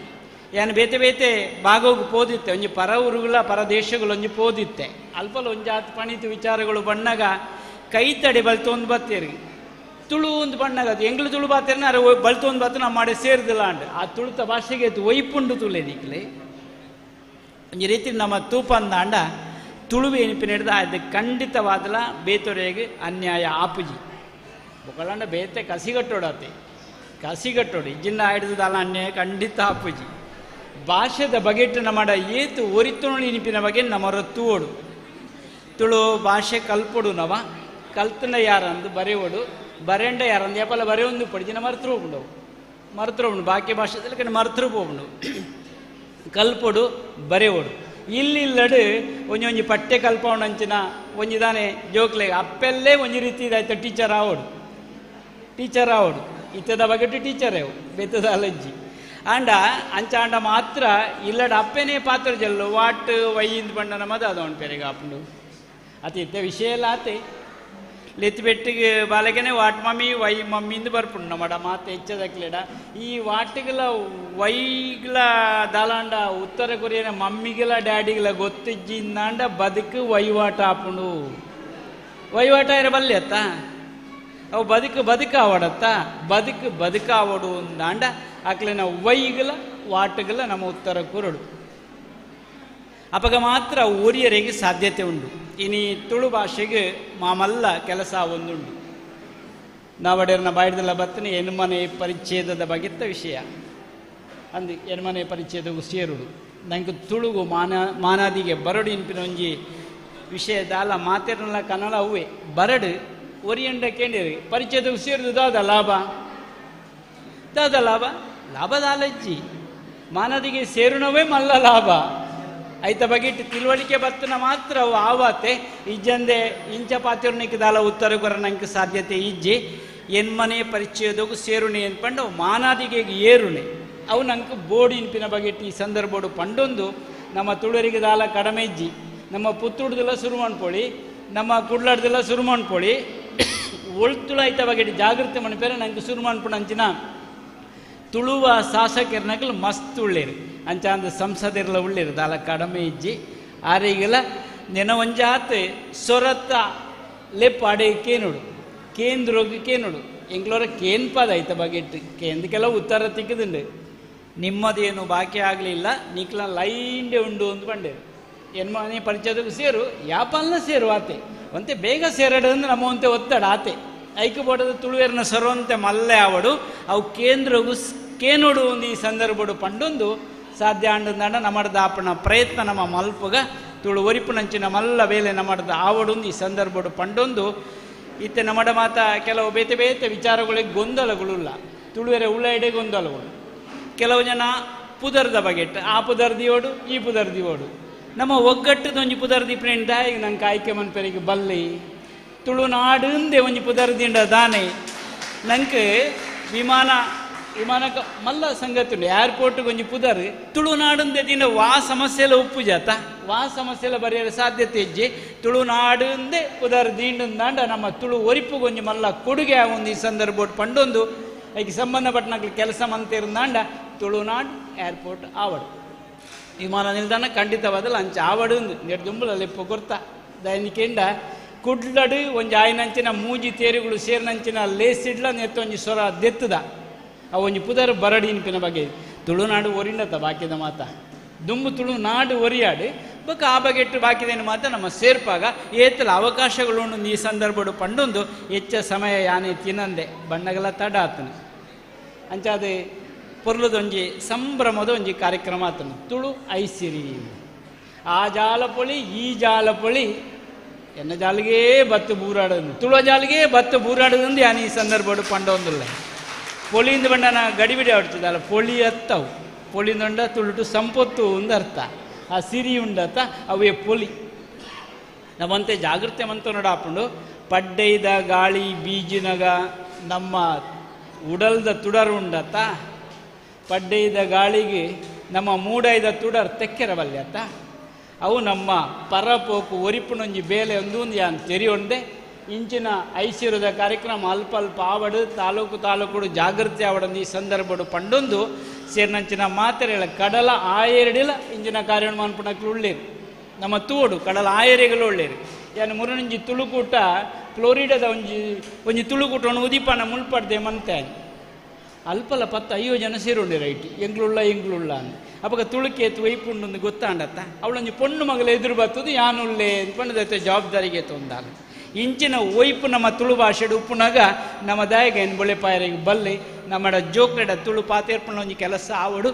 ಯಾನು ಬೇತೆ ಬೇತೆ ಭಾಗೋಗು ಪೋದಿತ್ತೆ ಒಂಜಿ ಪರ ಊರುಗಳ ಪರ ದೇಶಗಳು ಒಂಜಿ ಪೋದಿತ್ತೆ ಅಲ್ಪಲ ಒಂಜಾತ್ ಪಣಿತು ವಿಚಾರಗಳು ಬಣ್ಣಗ ಕೈ ತಡೆ ಬಲ್ತೊಂದು ಬತ್ತೇರಿ ತುಳು ಒಂದು ಬಣ್ಣಗ ಅದು ಎಂಗ್ಳು ತುಳು ಬಾತೇನ ಅರೆ ಬಲ್ತೊಂದು ಬತ್ತು ನಮ್ಮ ಮಾಡಿ ಸೇರಿದಿಲ್ಲ ಅಂಡ್ ಆ ತುಳುತ ಭಾಷೆಗೆ ಒಯ್ಪುಂಡು ತುಳೆದಿಕ್ಲೆ ಒಂಜಿ ರೀತಿ ನಮ್ಮ ತೂಪಂದಾಂಡ ತುಳುವೆ ಎನಿಪಿನಿಡ್ದ ಅದು ಖಂಡಿತವಾದಲ ಬೇತೊರೆಗೆ ಅನ್ಯಾಯ ಆಪುಜಿ ಬೊಕಳಂಡ ಬೇತೆ ಕಸಿಗಟ್ಟೋಡತ್ತೆ ಕಸಿಗಟ್ಟೋಡು ಇಜ್ಜಿನ ಹಿಡಿದಲ್ಲ ಅನ್ಯಾಯ ಖಂಡಿತ ಆಪುಜಿ ಭಾಷೆದ ಬಗೆಟ್ಟು ನಮ್ಮಡ ಏತು ಒರಿತುಣಿ ಇನಿಪಿನ ಬಗ್ಗೆ ನಮ್ಮರ ತೂವೋಡು ತುಳು ಭಾಷೆ ಕಲ್ಪೊಡು ನವ ಕಲ್ತನ ಯಾರಂದು ಬರೆಯೋಡು ಬರೆಂಡ ಯಾರಂದು ಯಾಪಲ್ಲ ಬರೆಯೊಂದು ಪಡಿಜಿನ ಮರ್ತರು ಹೋಗ್ಬಿಡು ಬಾಕಿ ಭಾಷೆದಲ್ಲಿ ಕಡೆ ಮರ್ತರು ಹೋಗ್ಬಿಡು ಕಲ್ಪೊಡು ಬರೆಯೋಡು ಇಲ್ಲಿಲ್ಲಡು ಒಂಜಿ ಪಟ್ಟೆ ಕಲ್ಪವಣ ಅಂಚಿನ ಒಂಜಿದಾನೆ ಜೋಕ್ಲೆ ಅಪ್ಪೆಲ್ಲೇ ಒಂಜಿ ರೀತಿ ಇದಾಯ್ತು ಟೀಚರ್ ಆವೋಡು ಇತ್ತದ ಬಗೆಟ್ಟು ಟೀಚರೇವು ಬೆತ್ತದ ಅಲಜ್ಜಿ ಆಂಡ ಅಂಚಾಂಡ ಮಾತ್ರ ಇಲ್ಲಡ ಅಪ್ಪೆನೇ ಪಾತ್ರ ಜಲ್ಲು ವಾಟ್ ವೈಯಿಂದ ಬಣ್ಣನ ಮದ ಅದೊಂದು ಪೆರೆಗೆ ಆಪುಂಡು ಅತಿತ್ತ ವಿಷಯ ಎಲ್ಲ ಆತೆ ಲೆತ್ತಿ ಬೆಟ್ಟಿಗೆ ಬಾಲಕನೇ ವಾಟ್ ಮಮ್ಮಿ ವೈ ಮಮ್ಮಿಂದ ಬರ್ಪುಂಡು ನಮ್ಮಡ ಮಾತು ಹೆಚ್ಚದಕ್ಲೆಡ ಈ ವಾಟ್ಗಳ ವೈಗಳ ದಾಲಾಂಡ ಉತ್ತರ ಕೊರಿಯನ ಮಮ್ಮಿಗಳ ಡ್ಯಾಡಿಗಳ ಗೊತ್ತಿಜ್ಜಿಂದಾಂಡ ಬದುಕು ವಹಿವಾಟ ಆಪುಂಡು ವಹಿವಾಟ ಇರಬಲ್ಲೆ ಅತ್ತ ಅವು ಬದುಕು ಆವಡತ್ತ ಬದುಕು ಆವಡು ಅಂದಾಂಡ ಅಕ್ಲೆನ ವೈಗಳ ವಾಟಗಳ ನಮ್ಮ ಉತ್ತರ ಕುರಡು ಅಪಗ ಮಾತ್ರ ಊರಿಯರಿಗೆ ಸಾಧ್ಯತೆ ಉಂಡು ಇನಿ ತುಳು ಭಾಷೆಗೆ ಮಾಮಲ್ಲ ಕೆಲಸ ಒಂದುಂಡು ನಾವಡೆರ್ನ ಬಾಯ್ದಲ್ಲ ಬತ್ತನೆ ಹೆಣ್ಮನೆ ಪರಿಚ್ಛೇದದ ಬಗೆತ್ತ ವಿಷಯ ಅಂದು ಹೆಣ್ಮನೆ ಪರಿಚ್ಛೇದಗೂ ಸೇರುಡು ನಂಗೆ ತುಳುಗು ಮಾನಾದಿಗೆ ಬರಡು ಇನ್ಪಿನ ಒಂಜಿ ವಿಷಯದಾಲ ಮಾತೆರ್ನಲ್ಲ ಕನ್ನಡ ಅವೇ ಬರಡು ಒರಿಯಂಡ ಕೇಂದ್ರಿ ಪರಿಚಯದಗೂ ಸೇರುದು ದಾದ ಲಾಭದ ಆಲಜ್ಜಿ ಮಾನದಿಗೆ ಸೇರುಣವೇ ಮಲ್ಲ ಲಾಭ ಐತ ಬಗೆಟ್ ತಿಳುವಳಿಕೆ ಬತ್ತನ ಮಾತ್ರ ಅವು ಆವಾತೆ ಇಜ್ಜಂದೆ ಇಂಚ ಪಾತಿರ್ನಿಕ್ಕೆ ದಾಲ ಉತ್ತರ ಕೊರ ನಂಗೆ ಸಾಧ್ಯತೆ ಇಜ್ಜಿ ಎನ್ಮನೆ ಪರಿಚಯದಗೂ ಸೇರುಣೆ ಅನ್ಪಂಡು ಅವು ಮಾನಾದಿಗೆ ಏರುಣೆ ಅವು ನಂಗೆ ಬೋರ್ಡ್ ಇನ್ಪಿನ ಬಗೆಟ್ ಈ ಸಂದರ್ಭಡು ಪಂಡೊಂದು ನಮ್ಮ ತುಳುವರಿಗೆ ದಾಲ ಕಡಿಮೆ ಇಜ್ಜಿ ನಮ್ಮ ಪುತ್ತೂರ್ದೆಲ್ಲ ಶುರು ಮಾಡ್ಕೊಳ್ಳಿ ನಮ್ಮ ಕುಡ್ಲಾಡ್ದೆಲ್ಲ ಶುರು ಮಾಡ್ಕೊಳ್ಳಿ ಒಳ್ತುಳ ಐತ ಬಗೆಟ್ ಜಾಗೃತಿ ಮಣಿಪೇರೆ ನಂಗೆ ಶುರು ಮಾಡ್ಕೊಂಡು ಅಂಚಿನ ತುಳುವ ಶಾಸಕರ್ನಗಳು ಮಸ್ತ್ ಉಳ್ಳೇರು ಅಂಚ ಅಂದ ಸಂಸದೆಲ್ಲ ಉಳ್ಳೇರು ದಾಲ ಕಡಿಮೆ ಇಜ್ಜಿ ಆರಿಗೆಲ್ಲ ನೆನವಂಜಾತ್ ಸೊರತ್ತ ಲೆಪ್ ಅಡೆ ಕೇನುಡು ಕೇಂದ್ರೋಗಿ ಕೇನುಡು ಎಂಗ್ಳೋರ ಕೇನ್ ಪದ ಐತ ಬಗೆಟ್ ಕೇಂದ್ಕೆಲ್ಲ ಉತ್ತರ ತಿಕ್ಕದುಂಡು ನಿಮ್ಮದೇನು ಬಾಕಿ ಆಗಲಿಲ್ಲ ನಿಕ್ಲ ಲೈಂಡೆ ಉಂಡು ಅಂತ ಬಂಡೇರು ಎನ್ಮನೆ ಪರಿಚಯದಕ್ಕೂ ಸೇರು ಯಾಪಲ್ನ ಸೇರು ಆತೆ ಒಂತೆ ಬೇಗ ಸೇರಡು ಅಂದ್ರೆ ನಮ್ಮ ಒಂತೆ ಒತ್ತಡ ಆತೆ ಐಕು ಬೋಟದ ತುಳುವೇರ್ನ ಸರೋಂತೆ ಮಲ್ಲೆ ಆವಡು ಅವು ಕೇನುಡು ಒಂದು ಈ ಸಂದರ್ಭಡು ಪಂಡೊಂದು ಸಾಧ್ಯ ಅಂಡಂದಾಂಡ ನಮ್ಮಡ್ದ ಆಪಣ ಪ್ರಯತ್ನ ನಮ್ಮ ಮಲ್ಪುಗ ತುಳು ಒರಿಪುನಂಚಿನ ಮಲ್ಲ ವೇಲೆ ನಮ್ಮಡ್ದ ಆವಡು ಈ ಸಂದರ್ಭಡು ಪಂಡೊಂದು ಇತ್ತೆ ನಮ್ಮಡ ಮಾತ ಕೆಲವು ಬೇತೆ ಬೇತೆ ವಿಚಾರಗಳಿಗೆ ಗೊಂದಲಗಳುಲ್ಲ ತುಳುವೆರೆ ಉಳ್ಳೆಡೆ ಗೊಂದಲಗಳು ಕೆಲವು ಜನ ಪುದರ್ದ ಬಗೆಟ್ ಆ ಪುದರ್ದಿಯೋಡು ಈ ಪುದರ್ದಿಯೋಡು ನಮ್ಮ ಒಗ್ಗಟ್ಟದ ಒಂಜಿ ಪುದರ್ದಿ ಪ್ರಿಂಟ್ ಈಗ ನಂಗೆ ಆಯ್ಕೆ ಮನ್ಪೆರಿಗೆ ಬಲ್ಲಿ ತುಳುನಾಡುಂದೆ ಒಂಜಿ ಪುದರ್ದಿಂಡ ದಾನೆ ನಂಗೆ ವಿಮಾನ ಮಲ್ಲ ಸಂಗತಿ ಉಂಡು ಏರ್ಪೋರ್ಟ್ಗೆ ಒಂಜಿ ಪುದರ್ ತುಳುನಾಡುಂದೆ ದಿನ ವಾ ಸಮಸ್ಯೆಲ್ಲ ಉಪ್ಪು ಜಾತ ವಾ ಸಮಸ್ಯೆಲ್ಲ ಬರೆಯಲು ಸಾಧ್ಯತೆ ಇಜ್ಜಿ ತುಳುನಾಡುಂದೆ ಪುದರ್ ದೀಂಡಂದಾಂಡ ನಮ್ಮ ತುಳು ಒರಿಪುಗೆ ಒಂಜಿ ಮಲ್ಲ ಕೊಡುಗೆ ಒಂದು ಈ ಸಂದರ್ಭ ಪಂಡೊಂದು ಅದಕ್ಕೆ ಸಂಬಂಧಪಟ್ಟನಕ್ಲು ಕೆಲಸ ಮಂತಿರಂದಾಂಡ ತುಳುನಾಡು ಏರ್ಪೋರ್ಟ್ ಆವಡು ವಿಮಾನ ನಿಲ್ದಾಣ ಖಂಡಿತವಾದಲ್ಲ ಅಂಚ ಆವಡು ನೆಡ್ ದುಂಬುಲ ಲೆಪ್ಪ ಕೊರ್ತ ದೈನಿಕೆಂಡ ಕುಡ್ಲಡು ಒಂಜಿ ಆಯ್ನಂಚಿನ ಮೂಜಿ ತೇರುಗಳು ಸೇರಿನಂಚಿನ ಲೇಸಿಡ್ಲ ನೆತ್ತ ಒಂಜಿ ಸ್ವರ ದೆತ್ತದ ಅವು ಒಂಜಿ ಪುದರ್ ಬರಡಿ ಇನ್ಪಿನ ಬಗ್ಗೆ ತುಳುನಾಡು ಒರಿಂಡತ ಬಾಕಿದ ಮಾತ ದುಂಬು ತುಳುನಾಡು ಒರಿಯಾಡು ಬೊಕ್ಕ ಆ ಬಗೆಟ್ಟು ಬಾಕಿದೇನು ಮಾತ ನಮ್ಮ ಸೇರ್ಪಾಗ ಏತಲ ಅವಕಾಶಗಳು ಈ ಸಂದರ್ಭಡು ಪಂಡೊಂದು ಹೆಚ್ಚ ಸಮಯ ಯಾನೆ ತಿನ್ನಂದೆ ಬಣ್ಣಗಳ ತಡ ಆತನು ಅಂಚಾದೆ ಪೊರ್ಲದೊಂಜಿ ಸಂಭ್ರಮದ ಒಂಜಿ ಕಾರ್ಯಕ್ರಮ ಆತನು ತುಳು ಐಸಿರಿ ಆ ಜಾಲಪೊಳಿ ಈ ಜಾಲಪೊಳಿ ಎನ್ನ ಜಾಲಿಗೆ ಬತ್ತು ಬೂರಾಡೋದು ತುಳುವ ಜಾಲಿಗೆ ಬತ್ತು ಬೂರಾಡೋದು ಯಾನು ಈ ಸಂದರ್ಭಡು ಪಂಡೊಂದಿಲ್ಲ ಪೊಳಿಯಿಂದ ಬಂಡನ ಗಡಿಬಿಡಿ ಆಡ್ತದಲ್ಲ ಪೊಳಿ ಅತ್ತವು ಪೊಳಿಂದ ತುಳುಟು ಸಂಪತ್ತು ಒಂದು ಅರ್ಥ ಆ ಸಿರಿ ಉಂಡತ್ತ ಅವೇ ಪೊಲಿ ನಮ್ಮಂತೆ ಜಾಗೃತಿ ಮಂತ ನೋಡಾಪುಂಡು ಪಡ್ಡೈದ ಗಾಳಿ ಬೀಜಿನಗ ನಮ್ಮ ಉಡಲ್ದ ತುಡರು ಉಂಡತ್ತ ಪಡ್ಡೈದ ಗಾಳಿಗೆ ನಮ್ಮ ಮೂಡೈದ ತುಡರ್ ತೆಕ್ಕೆರಬಲ್ಲೆ ಅತ್ತ ಅವು ನಮ್ಮ ಪರಪೋಕು ಒರಿಪುನೊಂಜಿ ಬೇಲೆ ಒಂದು ಯಾನ್ ತೆರಿಯೊಂಡೆ ಇಂಚಿನ ಐಸಿರದ ಕಾರ್ಯಕ್ರಮ ಅಲ್ಪ ಅಲ್ಪ ಆವಡು ತಾಲೂಕು ಜಾಗೃತಿ ಆವಡೊಂದು ಈ ಸಂದರ್ಭಡು ಪಂಡೊಂದು ಸೇರ್ನಂಚಿನ ಮಾತೆರೆಗಳ ಕಡಲ ಆಯರಡಿಲ ಇಂಚಿನ ಕಾರ್ಯ ಮನ್ಪುಣಕ್ಲು ಉಳ್ಳೇರು ನಮ್ಮ ತೂಡು ಕಡಲ ಆಯರೆಗಳು ಒಳ್ಳೇರು ಯಾನು ಮುರನಂಜಿ ತುಳುಕೂಟ ಫ್ಲೋರಿಡಾದ ಒಂಜಿ ತುಳುಕೂಟ ಉದಿಪಾನ ಮುಳ್ಪಡ್ದೆ ಮಂತೆ ಅಲ್ಪಲ 10 ಜನ ಸೇರುಂಡೆ ರೈಟ್ ಎಂಗ್ಳುಳ್ಳ ಅಂತ ಅವಾಗ ತುಳುಕೇತು ವೈಪುಂಡು ಗೊತ್ತಾಂಡತ್ತ ಅವಳೊಂಜಿ ಪೊಣ್ಣು ಮಗಳ ಎದುರು ಬರ್ತದು ಯಾನುಳ್ಳೆ ಪಂಡದತ್ತೆ ಜವಾಬ್ದಾರಿಗೆ ತೊಂದಾಗ ಇಂಚಿನ ಒಯ್ಪು ನಮ್ಮ ತುಳು ಭಾಷೆಡು ಉಪ್ಪುನಾಗ ನಮ್ಮ ದಾಯಗ ಏನು ಬೊಳೆ ಪಾಯರಿಗೆ ಬಲ್ಲೆ ನಮ್ಮ ಜೋಕ್ರೆಡ ತುಳು ಪಾತೇರ್ಪಣ ಒಂಜಿ ಕೆಲಸ ಆವಡು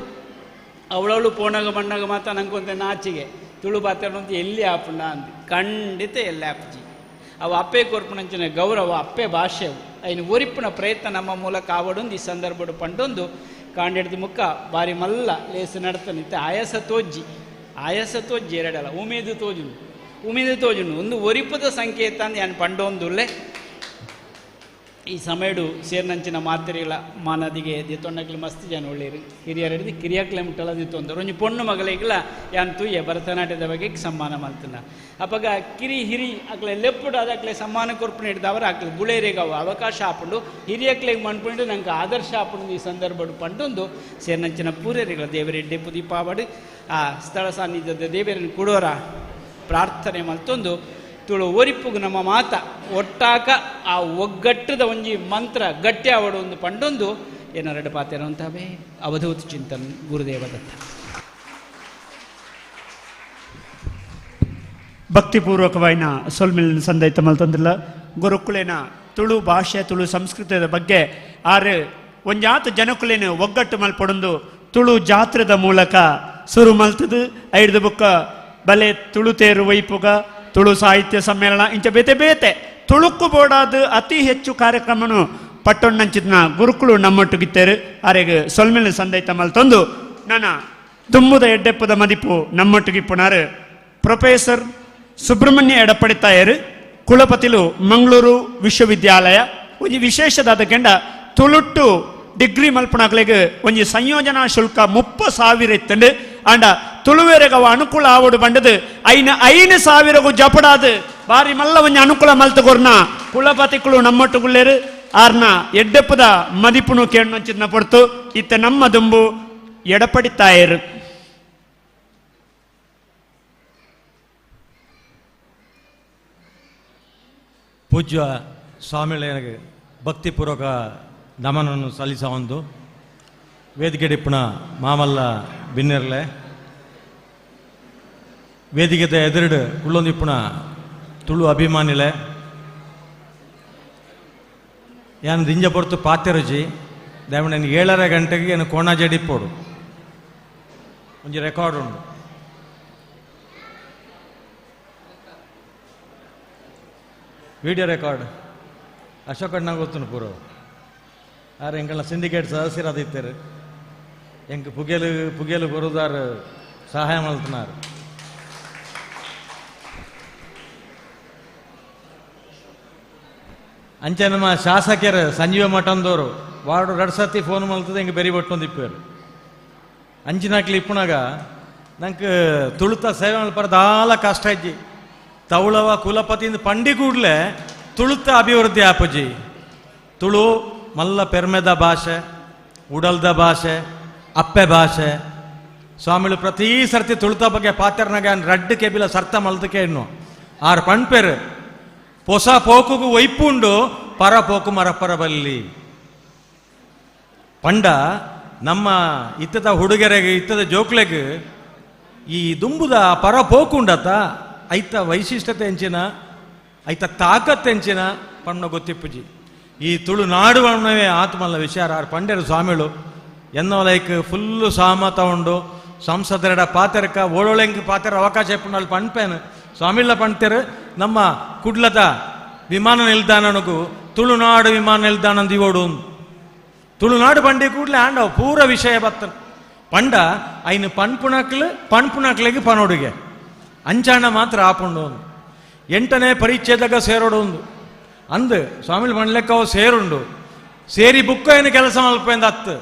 ಅವಳವಳು ಪೋಣಾಗ ಮಣ್ಣಾಗ ಮಾತ ನಂಗೊಂತೆ ನಾಚಿಗೆ ತುಳು ಪಾತೇರ್ಪಣ ಎಲ್ಲಿ ಆಪುಂಡ ಅಂದು ಖಂಡಿತ ಎಲ್ಲಿ ಆಪುಜಿ ಅವು ಅಪ್ಪೆ ಕೊರ್ಪುಣಂಚಿನ ಗೌರವ ಅಪ್ಪೆ ಭಾಷೆ ಅಯ್ಯ ಒರಿಪಿನ ಪ್ರಯತ್ನ ನಮ್ಮ ಮೂಲಕ ಆವಡೊಂದು ಈ ಸಂದರ್ಭಡು ಪಂಡೊಂದು ಕಾಂಡಿಡ್ದು ಮುಖ ಬಾರಿ ಮಲ್ಲ ಲೇಸು ನಡ್ತಾನಿತ್ತೆ ಆಯಾಸ ತೋಜ್ಜಿ ಎರಡಲ್ಲ ಉಮೇದು ತೋಜುಂಡು ಒಂದು ಒರಿಪದ ಸಂಕೇತ ಅಂತ ಏನು ಪಂಡೊಂದುಲ್ಲೆ ಈ ಸಮಯಡು ಸೇರ್ನಂಚಿನ ಮಾತೆರೆಗಳ ಮಾನದಿಗೆ ದಿತ್ತೊಂಡಕ್ಲೆ ಮಸ್ತ್ ಜನ ಒಳ್ಳೆಯರು ಹಿರಿಯರಡಿದು ಕಿರಿಯಾಕ್ಲೆ ಮುಟ್ಟಲ್ಲ ದಿತ್ತೊಂದರು ಒಂಜಿ ಪೊಣ್ಣು ಮಗಳಿಗೆಲ್ಲ ಯಾನ್ ತೂಯೆ ಭರತನಾಟ್ಯದ ಬಗ್ಗೆ ಸಮ್ಮಾನ ಮಾಡ್ತಾನ ಅಪ್ಪಾಗ ಹಿರಿ ಅಕ್ಲೆ ಲೆಪ್ಪುಡು ಅದಕ್ಲೆ ಸಮ್ಮಾನ ಕೊರ್ಪಣೆ ಹಿಡಿದವರು ಅಕ್ಲೆ ಬುಳೇರಿಗೆ ಅವು ಅವಕಾಶ ಹಾಕೊಂಡು ಹಿರಿಯಕ್ಲೆಗೆ ಮನ್ಪುಂಡು ನಂಗೆ ಆದರ್ಶ ಹಾಕೊಂಡು ಈ ಸಂದರ್ಭಡು ಪಂಡೊಂದು ಸೇರ್ನಂಚಿನ ಪೂರ್ಯರಿಗಳ ದೇವರೆಡ್ಡೆ ಪುದೀಪಾವಡು ಆ ಸ್ಥಳ ಸಾನ್ನಿಧ್ಯದ ದೇವರನ್ನು ಕೊಡೋರ ಪ್ರಾರ್ಥನೆ ಮಲ್ತೊಂದು ತುಳು ಒರಿಪುಗು ನಮ್ಮ ಮಾತ ಒಟ್ಟಾಕ ಆ ಒಗ್ಗಟ್ಟದ ಒಂಜಿ ಮಂತ್ರ ಗಟ್ಟಿ ಆವಡು ಒಂದು ಪಂಡೊಂದು ಏನಾರಡು ಪಾತೆರ ಅಂತವೇ ಅವಧೂತ ಚಿಂತನ್ ಗುರುದೇವದತ್ತ ಭಕ್ತಿಪೂರ್ವಕವಾಯಿನ ಸೊಲ್ಮಿಲ್ ಸಂದೈತ ಮಲ್ತಂದಿಲ್ಲ ಗುರುಕುಲೇನ ತುಳು ಭಾಷೆ ತುಳು ಸಂಸ್ಕೃತದ ಬಗ್ಗೆ ಆರು ಒಂಜಾತು ಜನಕುಲೇನು ಒಗ್ಗಟ್ಟು ಮಲ್ಪಡೊಂದು ತುಳು ಜಾತ್ರದ ಮೂಲಕ ಸುರು ಮಲ್ತದು ಐದು ಬುಕ್ಕ ಬಲೆ ತುಳು ತೇರು ವೈಪುಗ ತುಳು ಸಾಹಿತ್ಯ ಸಮ್ಮೇಳನ ಇಂಚ ಬೇತೆ ತುಳುಕು ಬೋಡಾದ ಅತಿ ಹೆಚ್ಚು ಕಾರ್ಯಕ್ರಮನು ಪಟ್ಟೊಣ್ಣಂಚಿನ ಗುರುಕುಲು ನಮ್ಮೊಟ್ಟಿಗಿತ್ತೇರು ಆರೆಗೆ ಸೊಲ್ಮಿಲ್ ಸಂದೈತ ಮಲ್ತೊಂದು ನನ್ನ ತುಂಬುದ ಎಡ್ಡೆಪ್ಪದ ಮದಿಪು ನಮ್ಮೊಟ್ಟಿಗಿಪ್ಪುನಾರು ಪ್ರೊಫೆಸರ್ ಸುಬ್ರಹ್ಮಣ್ಯ ಎಡಪಡಿ ತಾಯರು ಕುಲಪತಿಲು ಮಂಗಳೂರು ವಿಶ್ವವಿದ್ಯಾಲಯ ಒಂಜಿ ವಿಶೇಷದಾದ ಕೆಂಡ ತುಳುಟ್ಟು ಡಿಗ್ರಿ ಮಲ್ಪುಣಕ್ಲೆಗೆ ಒಂಜಿ ಸಂಯೋಜನಾ ಶುಲ್ಕ 30,000 ಇತ್ತಂಡು ಅಂಡ ತುಳುವೆರೆಗವ ಅನುಕೂಲ ಆವಡು ಬಂಡದು ಐನ 5,000 ಜಪಡಾದು ಬಾರಿ ಮಲ್ಲ ಒಂಜಿ ಅನುಕೂಲ ಮಲ್ತುಗೊರ್ನ ಕುಲಪತಿಗಳು ನಮ್ಮೊಟ್ಟುಗುಳ್ಳೇರು ಆರ್ನ ಎಡ್ಡೆಪ್ಪದ ಮದಿಪುನು ಕೇಳೊಂಚಿನ ಪೊರ್ತು ಇತ್ತ ನಮ್ಮ ದುಂಬು ಎಡಪಡಿ ತಾಯರು ಪೂಜ್ಯ ಸ್ವಾಮಿಗಳಿಗೆ ಭಕ್ತಿಪೂರ್ವಕ ನಮನನ್ನು ಸಲ್ಲಿಸ ಒಂದು ವೇದಿಕೆ ಡಿಪ್ಪಣ ಮಾಮಲ್ಲ ಬಿನ್ನೆರ್ಲೆ ವೇದಿಕೆ ಎದುರುಡು ಕುಳ್ಳೊಂದಿಪ್ಪಣ ತುಳು ಅಭಿಮಾನಿಲೆ ಏನು ದಿಂಜ ಪೊರ್ತು ಪಾತ್ಯರುಜಿ ದಯವಿಟ್ಟು ನನಗೆ 7:30 ಗಂಟೆಗೆ ಏನು ಕೋಣಾಜಡಿಪ್ಪೋಡು ಒಂಜಿ ರೆಕಾರ್ಡ್ ಉಂಡು ವಿಡಿಯೋ ರೆಕಾರ್ಡ್ ಅಶೋಕಣ್ಣ ಗೊತ್ತು ಪೂರ ಆರು ಎಂಕಲ್ನ ಸಿಂಡಿಕೇಟ್ ಸದಸ್ಯರಾದಿತ್ತರು ಎಂಕ್ ಪುಗೆಲು ಬರುದಾರು ಸಹಾಯ ಮಲ್ತನಾರು ಅಂಚೆ ನಮ್ಮ ಶಾಸಕರು ಸಂಜೀವ ಮಠಂದವರು ವಾರ್ಡು 2 ಸತಿ ಫೋನ್ ಮಲ್ತದೆ ಹೆಂಗೆ ಬೆರಿ ಬಟ್ಟೊಂದಿಪ್ಪರು ಅಂಚಿನಾಕ್ಲಿ ಇಪ್ಪುನಾಗ ನಂಗೆ ತುಳುತ ಸೇವೆ ಮಲ್ಪರದಾಲ ಕಷ್ಟ ಇಜ್ಜಿ ತವಳವ ಕುಲಪತಿಯಿಂದ ಪಂಡಿ ಕೂಡಲೇ ತುಳುತ ಅಭಿವೃದ್ಧಿ ಆಪುಜಿ ತುಳು ಮಲ್ಲ ಪೆರ್ಮೆದ ಭಾಷೆ ಉಡಲ್ದ ಭಾಷೆ ಅಪ್ಪೆ ಭಾಷೆ ಸ್ವಾಮಿಗಳು ಪ್ರತಿ ಸರ್ತಿ ತುಳುತ ಬಗ್ಗೆ ಪಾತ್ರನಾಗ ರಡ್ಡು ಕೆಬಿಲ ಸರ್ತ ಮಲ್ದಕ್ಕೆ ಇನ್ನು ಆರು ಪಣ್ಪೆರು ಹೊಸ ಪೋಕುಗು ವೈಪುಂಡು ಪರ ಪೋಕು ಮರಪರ ಬಲ್ಲಿ ಪಂಡ ನಮ್ಮ ಇತ್ತದ ಹುಡುಗರೆಗೆ ಇತ್ತದ ಜೋಕ್ಲೆಗೆ ಈ ದುಂಬುದ ಪರ ಪೋಕುಂಡತ ಐತ ವೈಶಿಷ್ಟ್ಯತೆ ಹೆಂಚಿನ ಐತ ತಾಕತ್ ಹೆಂಚಿನ ಪಣ್ಣ ಗೊತ್ತಿಪ್ಪುಜಿ ಈ ತುಳುನಾಡು ಅನ್ನವೇ ಆತ್ಮಲ್ಲ ವಿಚಾರ ಆರು ಪಂಡೆರು ಸ್ವಾಮಿಗಳು ಎನ್ನೋ ಲೈಕ್ ಫುಲ್ಲು ಸಹಮತ ಉಂಡು ಸಂಸದರ ಪಾತ್ರಕ್ಕ ಓಳೊಳೆಂಗ್ ಪಾತ್ರ ಅವಕಾಶ ಇಪ್ಪುಂಡು ಪಣ್ಪೇನು ಸ್ವಾಮಿಲ್ಲ ಪಣ್ತೇರು ನಮ್ಮ ಕುಡ್ಲದ ವಿಮಾನ ನಿಲ್ದಾಣನಗೂ ತುಳುನಾಡು ವಿಮಾನ ನಿಲ್ದಾಣ ದಿವೋಡು ತುಳುನಾಡು ಬಂಡಿ ಕೂಡಲೇ ಆಂಡವ ಪೂರ ವಿಷಯ ಬತ್ತ ಪಂಡ ಐನು ಪಣ್ಪುಣಕ್ಲೆಗೆ ಪನೋಡುಗೆ ಅಂಚಾಣ ಮಾತ್ರ ಆಪುಂಡು 8ನೇ ಪರಿಚ್ಛೇದಗ ಸೇರೋಡು ಒಂದು ಅಂದು ಸ್ವಾಮಿಲ್ ಮಣ್ಲೆಕ್ಕ ಅವು ಸೇರುಂಡು ಸೇರಿ ಬುಕ್ಕ ಏನು ಕೆಲಸ ಮಲ್ಪೆಂದು ಹತ್ತು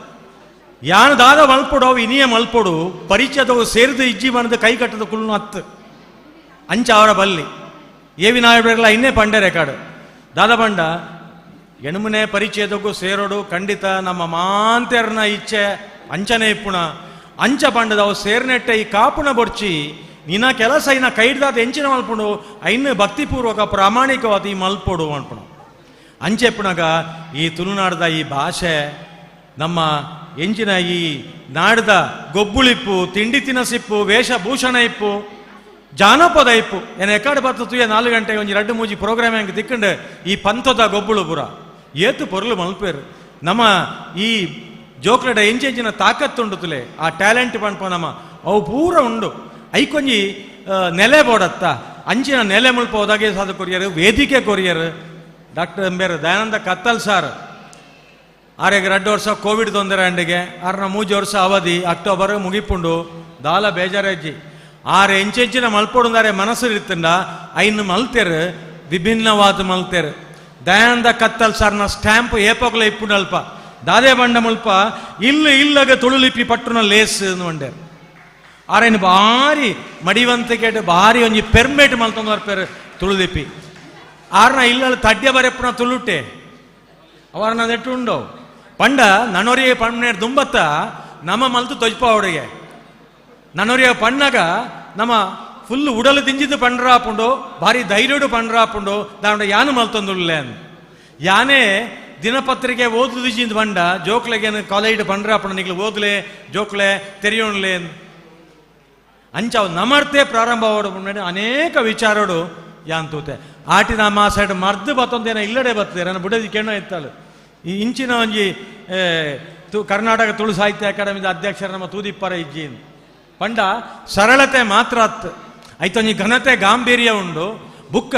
ಯಾನು ದಾದ ಮಲ್ಪೊಡು ಅವು ಇನಿಯ ಮಲ್ಪೊಡು ಪರಿಚಯದವು ಸೇರಿದ ಇಜ್ಜಿ ಮನದ ಕೈ ಕಟ್ಟದ ಕುಳ್ನು ಹತ್ತು ಅಂಚ ಅವರ ಬಲ್ಲಿ ಏವಿ ನಾಯಕರೆಲ್ಲ ಇನ್ನೇ ಪಂಡೆ ರೆಕಾರ್ಡ್ ದಾದ ಪಂಡ ಎಣಮನೆ ಪರಿಚಯದಗೂ ಸೇರೋಡು ಖಂಡಿತ ನಮ್ಮ ಮಾಂತೆರ್ನ ಇಚ್ಛೆ ಅಂಚನೆ ಇಪ್ಪುಣ ಅಂಚ ಪಂಡದ ಅವು ಸೇರ್ನೆಟ್ಟೆ ಈ ಕಾಪುಣ ಬೊರ್ಚಿ ನಿನ್ನ ಕೆಲಸ ಇನ್ನ ಕೈಡ್ದಾದ ಎಂಚಿನ ಮಲ್ಪುಂಡು ಐನ್ನು ಭಕ್ತಿಪೂರ್ವಕ ಪ್ರಾಮಾಣಿಕವಾದ ಈ ಮಲ್ಪೊಡು ಅನ್ಪುಣ ಅಂಚೆಪ್ಪುಣಗ ಈ ತುಳುನಾಡದ ಈ ಭಾಷೆ ನಮ್ಮ ಎಂಚಿನ ಈ ನಾಡದ ಗೊಬ್ಬುಳಿಪ್ಪು ತಿಂಡಿ ತಿನಸಿಪ್ಪು ವೇಷಭೂಷಣ ಇಪ್ಪು ಜಾನಪದ ಇಪ್ಪು ಏನು ಎಕಾಡು ಬತ್ತು ತುಯ್ಯ 4 ಗಂಟೆಗೆ ಒಂದು 2-3 ಪ್ರೋಗ್ರಾಮ್ ಹೆಂಗೆ ತಿಕ್ಕಂಡು ಈ ಪಂಥದ ಗೊಬ್ಬುಳು ಪುರ ಏತು ಪೊರ್ಲು ಮಲ್ಪೇರು ನಮ್ಮ ಈ ಜೋಕ್ಲಡ ಎಂಚೆಂಚಿನ ತಾಕತ್ತುಂಡು ತುಲೆ ಆ ಟ್ಯಾಲೆಂಟ್ ಪಂಪ ನಮ್ಮ ಅವು ಪೂರ ಉಂಡು ಐಕೊಂಜಿ ನೆಲೆ ಬೋಡತ್ತ ಅಂಚಿನ ನೆಲೆ ಮುಲ್ಪ ಹೋದಾಗೆ ಸಾಧ ಕೊರಿಯರು ವೇದಿಕೆ ಕೊರಿಯರು ಡಾಕ್ಟರ್ ಎಂಬೇರು ದಯಾನಂದ ಕತ್ತಲ್ ಸಾರ್ ಆರೆಗೆ 2 ವರ್ಷ ಕೋವಿಡ್ ತೊಂದರೆ ಅಂಡಿಗೆ 3 ವರ್ಷ ಅವಧಿ ಅಕ್ಟೋಬರ್ ಮುಗಿಪುಂಡು ದಾಲ ಬೇಜಾರಜ್ಜಿ 6 ಎಂಚೆಂಚಿನ ಮಲ್ಪೊಡುಂದಾರೆ ಮನಸ್ಸು ಇರ್ತಂಡ ಐನು ಮಲ್ತೇರು ವಿಭಿನ್ನವಾದ ಮಲ್ತೇರು ದಯಾನಂದ ಕತ್ತಲ್ ಸಾರ್ನ ಸ್ಟ್ಯಾಂಪ್ ಏಪೋಗ್ಲ ಇಪ್ಪುಂಡಲ್ಪ ದಾದೆ ಬಂಡ ಮುಲ್ಪ ಇಲ್ಲಗ ತುಳುಲಿಪಿ ಪಟ್ಟುನ ಲೇಸ್ ಅಂಡೇರು ಆರೇನು ಭಾರಿ ಮಡಿವಂತಿಕೆ ಭಾರಿ ಒಂಜಿ ಪೆರ್ಮೇಟ್ ಮಲ್ತೊಂದು ಬರ್ಪೇರು ತುಳುಲಿಪಿ ಆರ್ನ ಇಲ್ಲ ತಡ್ಯ ಬರೆಪ್ಪುನ ತುಳುಟೆ ಅವರನ್ನ ನೆಟ್ಟು ಉಂಡು ಪಂಡ ನನೊರಿಗೆ ಪಣ್ಣೇರು ದುಂಬತ್ತ ನಮ್ಮ ಮಲ್ತು ತೊಜ್ಪ ಅವಡಿಗೆ ನನೊರಿಗೆ ಪಣ್ಣಗ ನಮ್ಮ ಫುಲ್ ಉಡಲು ತಿಂಜಿದ್ದು ಪಂಡ್ರಾಪುಂಡು ಭಾರಿ ಧೈರ್ಯಡು ಪಂಡ್ರಾಪುಂಡು ದಾಂಡ ಯಾನು ಮಲ್ತೊಂದುಳ್ಳೆ ಅಂದ್ ಯಾನೇ ದಿನಪತ್ರಿಕೆ ಓದುದಿಜಿಂದ ಬಂಡ ಜೋಕ್ಲೆಗೇನು ಕಾಲೇಜ್ ಪಂಡ್ರಾಪುಂಡು ನಿಗ್ಲು ಓದ್ಲೆ ಜೋಕ್ಲೆ ತೆರೆಯೋಣ್ಲೆ ಅಂಚ ನಮರ್ತೆ ಪ್ರಾರಂಭ ಅವಡು ಅನೇಕ ವಿಚಾರಡು ಯಾನ್ ತೂತೆ ಆಟಿ ನಮ್ಮ ಸೈಡ್ ಮರ್ದು ಬತ್ತೊಂದೇನ ಇಲ್ಲಡೆ ಬರ್ತದೆ ನನ್ನ ಬುಡದಿ ಕೆಣ್ಣ ಇತ್ತಾಳು ಈ ಇಂಚಿನ ಒಂಜಿ ಕರ್ನಾಟಕ ತುಳು ಸಾಹಿತ್ಯ ಅಕಾಡೆಮಿದ ಅಧ್ಯಕ್ಷರ ನಮ್ಮ ತೂದಿಪ್ಪರ ಇಜ್ಜಿ ಪಂಡ ಸರಳತೆ ಮಾತ್ರ ಅತ್ ಐತೊಂಜಿ ಘನತೆ ಗಾಂಭೀರ್ಯ ಉಂಡು ಬುಕ್ಕ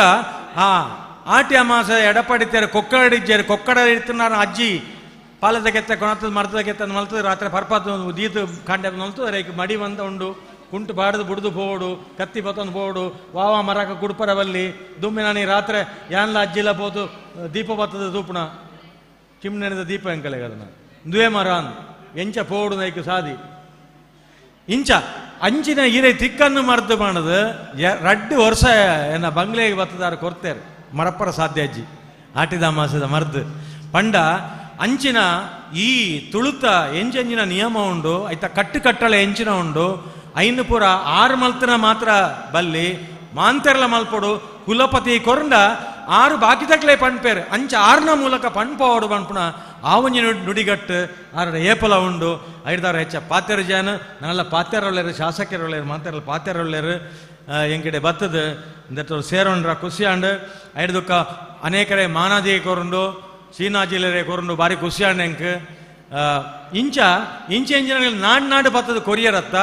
ಆಟಿ ಅಮಾಸ ಎಡಪಡಿತೇರು ಕೊಕ್ಕಡಿಜ್ಜೇರು ಕೊಕ್ಕಡ ಇರ್ತನಾರ ಅಜ್ಜಿ ಪಾಲದ ಕೆತ್ತ ಕೊಣತದ ಮರದ ಕೆತ್ತ ಮಲ್ತದ ರಾತ್ರಿ ಪರ್ಪತ್ ದೀತು ಕಾಂಡೆ ಮಲ್ತದ ರೇಖ ಮಡಿ ಬಂದ ಉಂಡು ಕುಂಟು ಬಾಡದು ಬುಡ್ದು ಬೋಡು ಕತ್ತಿ ಬತ್ತೊಂದು ಬೋಡು ವಾವ ಮರಕ ಕುಡ್ಪರ ಬಲ್ಲಿ ದುಮ್ಮಿನಾನಿ ರಾತ್ರಿ ಯಾನ್ಲ ಅಜ್ಜಿಲ ಬೋದು ದೀಪ ಬತ್ತದ ದೂಪಣ ಚಿಮ್ನೆದ ದೀಪ ಎಂಕಲೆಗ ಅದನ್ನ ದುವೆ ಮರಾನ್ ಎಂಚ ಪೋಡು ನೈಕು ಸಾದಿ ಇಂಚ ಅಂಚಿನ ಈರೆ ತಿಕ್ಕನ್ನು ಮರ್ದು ಮಾಡದು 2 ವರ್ಷ ಏನ ಬಂಗ್ಲೆಗೆ ಬತ್ತದಾರು ಕೊರ್ತೇರು ಮರಪ್ಪರ ಸಾಧ್ಯ ಅಜ್ಜಿ ಆಟಿದ ಮಾಸದ ಮರ್ದು ಪಂಡ ಅಂಚಿನ ಈ ತುಳುತ ಎಂಚೆಂಚಿನ ನಿಯಮ ಉಂಡು ಐತ ಕಟ್ಟಳೆ ಎಂಚಿನ ಉಂಡು ಐನು ಪೂರ 6 ಮಲ್ತನ ಮಾತ್ರ ಬಲ್ಲಿ ಮಾಂತೆರ್ಲ ಮಲ್ಪೊಡು ಕುಲಪತಿ ಕೊರಂಡ 6 ಬಾಕಿದಕ್ಲೆ ಪಣ್ಪೇರು ಅಂಚ 6ನ ಮೂಲಕ ಪಣ್ಪೋಡು ಪಣ್ಪುಣ ಆವಂಜಿ ನುಡಿಗಟ್ಟು 6 ಏಪಲ ಉಂಡು ಐದಾರು ಹೆಚ್ಚ ಪಾತ್ಯರು ಜಾನು ನಾನೆಲ್ಲ ಪಾತ್ಯರೊಳ್ಳೆರು ಶಾಸಕರೊಳ್ಳೆರು ಮಾಂತೆರ್ಲ ಪಾತ್ಯರೊಳ್ಳೆರು ಎಂಕಡೆ ಬತ್ತದು ಇಂದಟ್ಟು ಸೇರೋಣ್ರ ಖುಷಿಯಾಂಡು ಐಡ್ದುಕ್ಕ ಅನೇಕರೇ ಮಾನಾದಿ ಕೊರಂಡು ಸೀನಾಜಿಲರೆ ಕೊರಂಡು ಬಾರಿ ಖುಷಿಯಾಂಡು ಎಂಕ್ ಇಂಚಿನ ನಾಡು ಬತ್ತದ ಕೊರಿಯರತ್ತ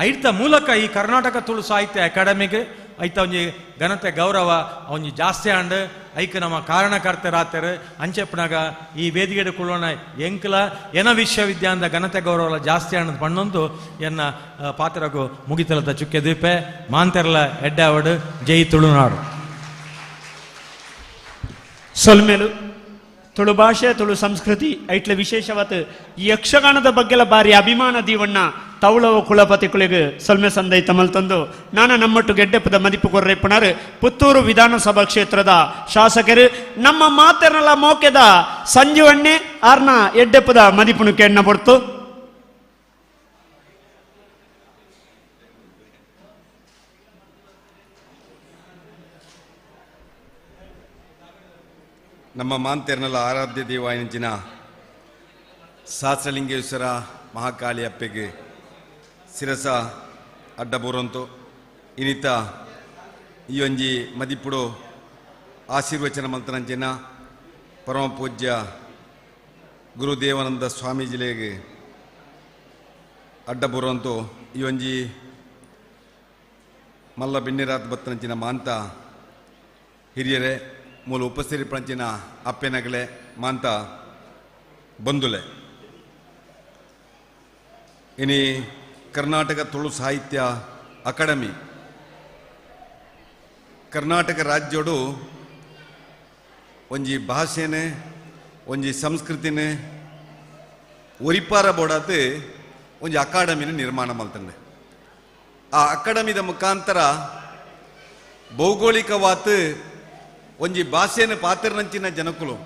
ಐತ ಮೂಲಕ ಈ ಕರ್ನಾಟಕ ತುಳು ಸಾಹಿತ್ಯ ಅಕಾಡೆಮಿಗೆ ಐತ ಒಂಜಿ ಘನತೆ ಗೌರವ ಒಂಜಿ ಜಾಸ್ತಿ ಆಂಡ್ ಐಕ್ ನಮ್ಮ ಕಾರಣಕರ್ತರಾತರು ಅಂಚೆಪ್ಪನಾಗ ಈ ವೇದಿಕೆ ಕುಳ್ಳೋಣ ಎಂಕ್ಲ ಎನ ವಿಶ್ವವಿದ್ಯಾಲಯದ ಘನತೆ ಗೌರವ ಜಾಸ್ತಿ ಆಂಡ್ ಪಣ್ಣೊಂದು ಎನ್ನ ಪಾತ್ರಗೂ ಮುಗಿತಲದ ಚುಕ್ಕೆ ದೀಪೆ ಮಾಂತೆರ್ಲ ಎಡ್ಡಾವಡು ಜೈ ತುಳುನಾಡು ಸೊಲ್ಮೇಲು ತುಳು ಭಾಷೆ ತುಳು ಸಂಸ್ಕೃತಿ ಐಟ್ಲ ವಿಶೇಷವತ್ ಈ ಯಕ್ಷಗಾನದ ಬಗ್ಗೆಲ ಬಾರಿ ಅಭಿಮಾನ ದೀವಣ್ಣ ತೌಳವ ಕುಲಪತಿ ಕುಳಿಗೆ ಸೊಲ್ಮೆ ಸಂದೈ ತಮಲ್ತಂದು ನಾನು ನಮ್ಮಟ್ಟು ಗೆಡ್ಡೆಪ್ಪದ ಮದಿಪು ಕೊರ್ರೆಪ್ಪಣರು ಪುತ್ತೂರು ವಿಧಾನಸಭಾ ಕ್ಷೇತ್ರದ ಶಾಸಕರು ನಮ್ಮ ಮಾತೆರ್ನಲ ಮೋಕೆದ ಸಂಜೀವಣ್ಣೆ ಆರ್ನ ಎಡ್ಡೆಪ್ಪದ ಮದಿಪುನು ಕೆಣ್ಣ ಪೊಡ್ತು ನಮ್ಮ ಮಾಂತೆರ್ನಲ ಆರಾಧ್ಯ ದೇವಾಯಂಚಿನ ಸಹಸ್ರಲಿಂಗೇಶ್ವರ ಮಹಾಕಾಳಿ ಅಪ್ಪೆಗೆ ಶಿರಸ ಅಡ್ಡ ಬೂರಂತು ಇನಿತ ಈ ಒಂಜಿ ಮದಿಪುಡು ಆಶೀರ್ವಚನ ಮಂತ್ರಂಚಿನ ಪರಮ ಪೂಜ್ಯ ಗುರುದೇವಾನಂದ ಸ್ವಾಮೀಜಿಲೆಗೆ ಅಡ್ಡ ಬೂರಂತು ಈ ಒಂಜಿ ಮಲ್ಲ ಬಿನ್ನಿರಾತ್ ಬತ್ತಂಚಿನ ಮಾಂತ ಹಿರಿಯರೇ ಮೂಲ ಉಪಸ್ಥಿತಿ ಪಂಚಿನ ಅಪ್ಪೆನಗಲೆ ಮಾಂತ ಬಂದುಲೆ ಇನಿ ಕರ್ನಾಟಕ ತುಳು ಸಾಹಿತ್ಯ ಅಕಾಡೆಮಿ ಕರ್ನಾಟಕ ರಾಜ್ಯೋಡು ಒಂಜಿ ಭಾಷೆನೆ ಒಂಜಿ ಸಂಸ್ಕೃತಿನೇ ಒರಿಪಾರ ಬೋಡಾತ್ ಒಂಜಿ ಅಕಾಡೆಮಿನ ನಿರ್ಮಾಣ ಮಲ್ತಂಡೆ ಆ ಅಕಾಡೆಮಿದ ಮುಖಾಂತರ ಭೌಗೋಳಿಕವಾತ್ ಒಂಜಿ ಭಾಷೆನ ಪಾತಿರ್ನಂಚಿನ ಜನಕುಲು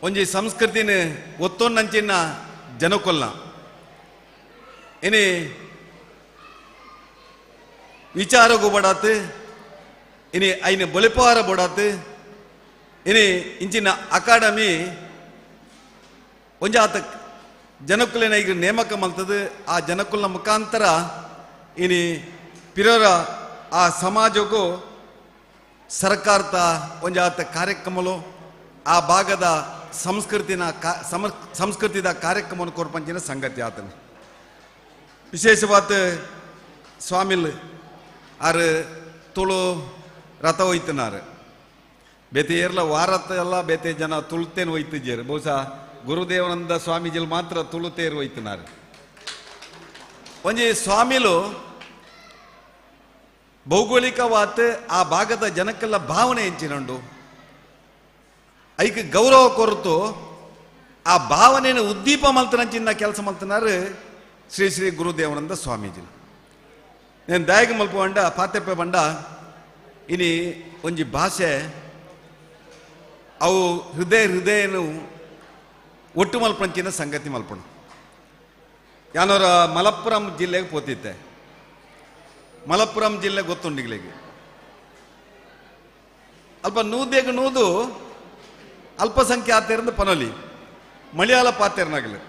ಒಂಜಿ ಸಂಸ್ಕೃತಿನ ಒತ್ತೊನ್ನಂಚಿನ ಜನಕೊಲ್ಲ ಇನಿ ವಿಚಾರಗು ಬಡಾತ್ ಇನಿ ಐನ ಬಲಿಪಾರ ಬಡಾತ್ ಇನಿ ಇಂಚಿನ ಅಕಾಡೆಮಿ ಒಂಜಾತ ಜನಕುಲಿನ ಈಗ ನೇಮಕ ಮಲ್ತದು ಆ ಜನಕುಲ ಮುಖಾಂತರ ಇನಿ ಪಿರರ ಆ ಸಮಾಜಕ್ಕೂ ಸರ್ಕಾರದ ಒಂಜಾತ ಕಾರ್ಯಕ್ರಮಲು ಆ ಭಾಗದ ಸಂಸ್ಕೃತಿದ ಕಾರ್ಯಕ್ರಮವನ್ನು ಕೊರ್ಪಂಚಿನ ಸಂಗತಿ ಆತನು ವಿಶೇಷವಾದ ಸ್ವಾಮಿಲ್ ಆರು ತುಳು ರಥ ಒಯ್ತನಾರು ಬೇತೆ ಏರ್ಲ ವಾರತ್ತ ಎಲ್ಲ ಬೇತೆ ಜನ ತುಳುತ್ತೇನು ಒಯ್ತಿದ್ದೀರು ಬಹುಶಃ ಗುರುದೇವಾನಂದ ಸ್ವಾಮೀಜಿಲ್ ಮಾತ್ರ ತುಳುತೇರು ಒಯ್ತನಾರು ಒಂಜಿ ಸ್ವಾಮಿಲು ಭೌಗೋಳಿಕವಾತ್ ಆ ಭಾಗದ ಜನಕ್ಕೆಲ್ಲ ಭಾವನೆ ಹೆಂಚಿನಂಡು ಐಕ್ ಗೌರವ ಕೊರತು ಆ ಭಾವನೆಯನ್ನು ಉದ್ದೀಪ ಮಲ್ತನಂಚಿನ ಕೆಲಸ ಮಲ್ತನಾರು ಶ್ರೀ ಶ್ರೀ ಗುರುದೇವಾನಂದ ಸ್ವಾಮೀಜಿ నేను దాయక మలుపు బండ పాతెప్ప బండ ఇని ಒಂಜಿ ಭಾಷೆ ಅವು ಹೃದಯನು ಒಟ್ಟು ಮಲ್ಪಂಚಿನ ಸಂಗತಿ ಮಲ್ಪಣ ಯಾನವರ ಮಲಪ್ಪುರಂ ಜಿಲ್ಲೆಗೆ ಪೋತಿದ್ದೆ ಮಲಪ್ಪುರಂ ಜಿಲ್ಲೆ ಗೊತ್ತುಂಡಿಗಳಿಗೆ ಅಲ್ಪ ನೂದೇಗ ನೂದು ಅಲ್ಪಸಂಖ್ಯಾತರಿಂದ ಪನೊಲಿ ಮಲಯಾಳ ಪಾತೆರ್ನಾಗಲಿ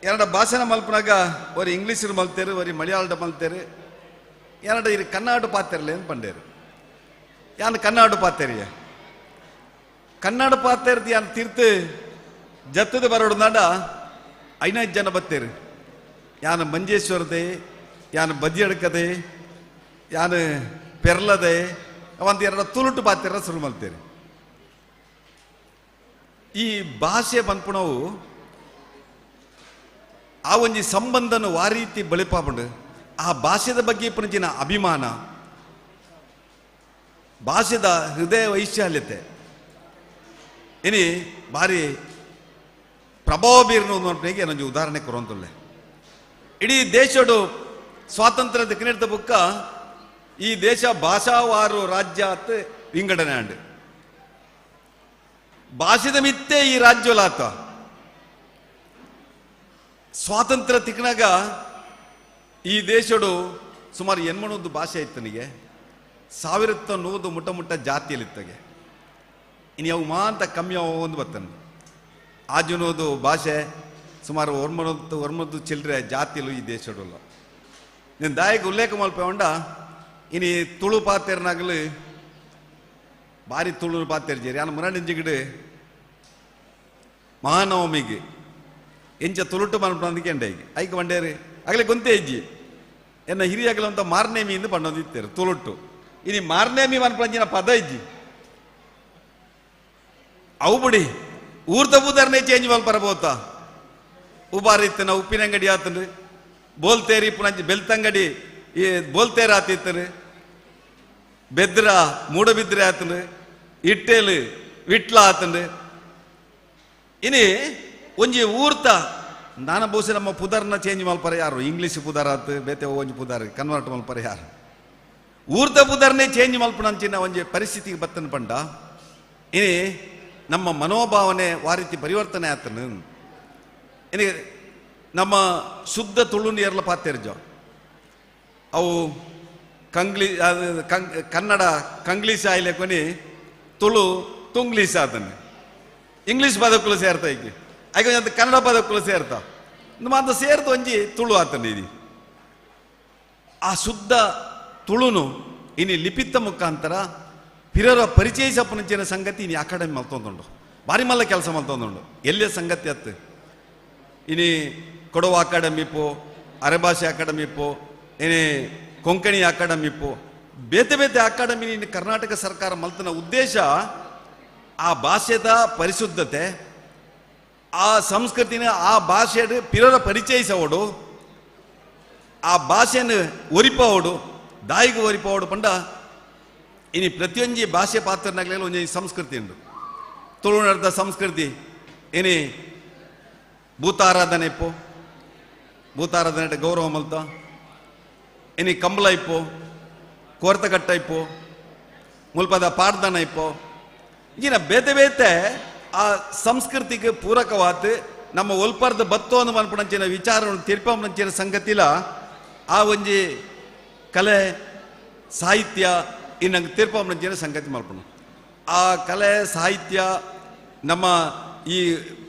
ಎರಡು ಭಾಷೆನ ಮಲ್ಪನಾಗ ಒರಿ ಇಂಗ್ಲೀಷರು ಮಲ್ತೇರು ಒರಿ ಮಲಯಾಳದ ಮಲ್ತೇರು ಎರಡು ಇರು ಕನ್ನಡ ಪಾತೆರ್ಲೆ ಅಂತ ಪಂಡೇರು ಯಾನ್ ಕನ್ನಡ ಪಾತೆರಿಯ ಕನ್ನಡ ಪಾತೆರ್ದು ಯಾನ್ ತೀರ್ತು ಜತ್ತದ ಬರೋಡು ನಾಡ 5 ಜನ ಬತ್ತೇರು ಯಾನ್ ಮಂಜೇಶ್ವರದೆ ಯಾನ್ ಬದಿಯಡ್ಕದೆ ಯಾನ್ ಪೆರ್ಲದೆ ಅವಂತ ಎರಡು ತುಳುಟು ಪಾತೆರ ಸುರು ಮಲ್ತೇರು ಈ ಭಾಷೆ ಬಂದ್ಪುಣವು ಆ ಒಂಜಿ ಸಂಬಂಧನ ಆ ರೀತಿ ಬಳಿಪಾಪಂಡು ಆ ಭಾಷೆದ ಬಗ್ಗೆ ಪಂಚಿನ ಅಭಿಮಾನ ಭಾಷೆದ ಹೃದಯ ವೈಶಾಲ್ಯತೆ ಇನಿ ಭಾರಿ ಪ್ರಭಾವ ಬೀರ್ನು ನೋಡ್ಬೇಕು ಏನೊಂದು ಉದಾಹರಣೆ ಕೊಡುವಂತಲ್ಲೇ ಇಡೀ ದೇಶಡು ಸ್ವಾತಂತ್ರ್ಯದ ಕಿಣಿಡ್ದ ಬುಕ್ಕ ಈ ದೇಶ ಭಾಷಾವಾರು ರಾಜ್ಯ ಅಂತ ವಿಂಗಡಣೆ ಅಂಡು ಭಾಷೆದ ಮಿತ್ತೆ ಈ ರಾಜ್ಯೋಲಾತ ಸ್ವಾತಂತ್ರ್ಯ ತಿಕ್ಕನಾಗ ಈ ದೇಶಡು ಸುಮಾರು 800 ಭಾಷೆ ಇತ್ತನಿಗೆ 1100 ಮುಟ್ಟ ಜಾತಿಯಲ್ಲಿತ್ತಗೆ ಇನ್ನು ಅವು ಮಾಂತ ಕಮ್ಮಿ ಒಂದು ಬತ್ತನು ಆಜುನೋದು ಭಾಷೆ ಸುಮಾರು 900 ಚಿಲ್ಲರೆ ಜಾತಿಲು ಈ ದೇಶಡುಲ್ಲ నేను దాయకు ఉల్లేఖ మల్పేవండ ఇని తుళు పాతేరనాగలు భారీ తుళు పాతేరు యాన మురాడింజిగిడు ಮಹಾನವಮಿಗೆ ಎಂಚ ತುಳುಟು ಮಲ್ಪಂದಕ್ಕೆ ಎಂಡೈಗೆ ಐಕ್ ಬಂಡೇರು ಆಗಲೇ ಗೊಂತೆ ಇಜ್ಜಿ ಎನ್ನ ಹಿರಿಯಾಗಲಂತ ಮಾರ್ನೇಮಿ ಇಂದು ಪಂಡೊಂದಿತ್ತೇರು ತುಳುಟು ಇನಿ ಮಾರ್ನೇಮಿ ಮನ್ಪಂಜಿನ ಪದ ಇಜ್ಜಿ ಅವು ಬಿಡಿ ಊರ್ದ ಬೂದರ್ನೇ ಚೇಂಜ್ ಮಲ್ಪರಬೋತ ಉಬಾರಿತ್ತನ ಉಪ್ಪಿನಂಗಡಿ ಆತನು ಬೋಲ್ತೇರಿ ಪುನಂಜಿ ಬೆಲ್ತಂಗಡಿ ಈ ಬೋಲ್ತೇರ ಆತಿತ್ತನು ಬೆದ್ರ ಮೂಡಬಿದ್ರೆ ಆತನು ಇಟ್ಟೇಲು ವಿಟ್ಲ ಆತನು ಇನಿ ಒಂಜಿ ಊರ್ತ ನಾನ ಬಹುಶಃ ನಮ್ಮ ಪುದರ್ನ ಚೇಂಜ್ ಮಲ್ಪರ ಯಾರು ಇಂಗ್ಲೀಷ್ ಪುದರ್ ಆತು ಬೇತೆ ಒಂಜಿ ಪುದರ್ ಕನ್ವರ್ಟ್ ಮಲ್ಪರ ಯಾರು ಊರ್ತ ಪುದರ್ನೇ ಚೇಂಜ್ ಮಲ್ಪನಂಚಿನ ಒಂಜಿ ಪರಿಸ್ಥಿತಿಗೆ ಬತ್ತನ ಪಂಡ ಇನಿ ನಮ್ಮ ಮನೋಭಾವನೆ ಆ ರೀತಿ ಪರಿವರ್ತನೆ ಆತನು ಇನಿ ನಮ್ಮ ಶುದ್ಧ ತುಳುನಿ ಎರಲ ಪಾತೆರ್ಜ ಅವು ಕನ್ನಡ ಕಂಗ್ಲೀಷ್ ಆಯ್ಲೆ ಕೊನಿ ತುಳು ತುಂಗ್ಲೀಷ್ ಆತನು ಇಂಗ್ಲೀಷ್ ಪದಕ್ಕೂ ಸೇರ್ತಾ ಈಗ ಆಗ ಕನ್ನಡ ಪದಕ್ಕೂ ಸೇರ್ತಾ ಮಾತ ಸೇರ್ತು ಒಂಜಿ ತುಳು ಆತನ ಇದು ಆ ಶುದ್ಧ ತುಳುನು ಇನಿ ಲಿಪಿತ್ತ ಮುಖಾಂತರ ಪಿರರ ಪರಿಚಯಿಸಪ್ಪನಂಚಿನ ಸಂಗತಿ ಇನಿ ಅಕಾಡೆಮಿ ಮಲ್ತೊಂದುಂಡು ಭಾರಿ ಮಲ್ಲ ಕೆಲಸ ಮಲ್ತೊಂದುಂಡು ಎಲ್ಲೇ ಸಂಗತಿ ಅತ್ತು ಇನಿ ಕೊಡವ ಅಕಾಡೆಮಿ ಪೋ ಅರೆಭಾಷೆ ಅಕಾಡೆಮಿ ಪೋ ಇನಿ ಕೊಂಕಣಿ ಅಕಾಡೆಮಿ ಪೋ ಬೇತೆ ಬೇತೆ ಅಕಾಡೆಮಿ ಇನ್ನು ಕರ್ನಾಟಕ ಸರ್ಕಾರ ಮಲ್ತನ ಉದ್ದೇಶ ಆ ಭಾಷೆದ ಪರಿಶುದ್ಧತೆ ಆ ಸಂಸ್ಕೃತಿನ ಆ ಭಾಷೆ ಪಿರರ ಪರಿಚಯಿಸೋಡು ಆ ಭಾಷೆನ ಒರಿಪೋಡು ದಾಯಿಗೆ ಒರಿಪೋಡು ಪಂಡ ಇನಿ ಪ್ರತಿಯೊಂದು ಭಾಷೆ ಪಾತ್ರನಾಗಲಿ ಒಂಜಿ ಸಂಸ್ಕೃತಿ ಉಂಡು ತುಳುನಾಡದ ಸಂಸ್ಕೃತಿ ಇನಿ ಭೂತಾರಾಧನೆ ಇಪ್ಪು ಭೂತಾರಾಧನೆ ಗೌರವ ಮಲ್ತ ಇನಿ ಕಂಬಳ ಇಪ್ಪು ಕೋರ್ತಗಟ್ಟ ಇಪ್ಪು ಮುಲ್ಪದ ಪಾಡ್ದನ ಇಪ್ಪು ಈಗಿನ ಬೇತೆ ಬೇತೆ ಆ ಸಂಸ್ಕೃತಿಗೆ ಪೂರಕವಾದ ನಮ್ಮ ಒಲ್ಪರ್ದ ಬತ್ತೋನು ಮನ್ಪಣಂಚಿನ ವಿಚಾರವನ್ನು ತಿರ್ಪಂಚಿನ ಸಂಗತಿಲ ಆ ಒಂಜಿ ಕಲೆ ಸಾಹಿತ್ಯ ಇನ್ನಂಗೆ ತಿರ್ಪಂಚಿನ ಸಂಗತಿ ಮಲ್ಪಣ ಆ ಕಲೆ ಸಾಹಿತ್ಯ ನಮ್ಮ ಈ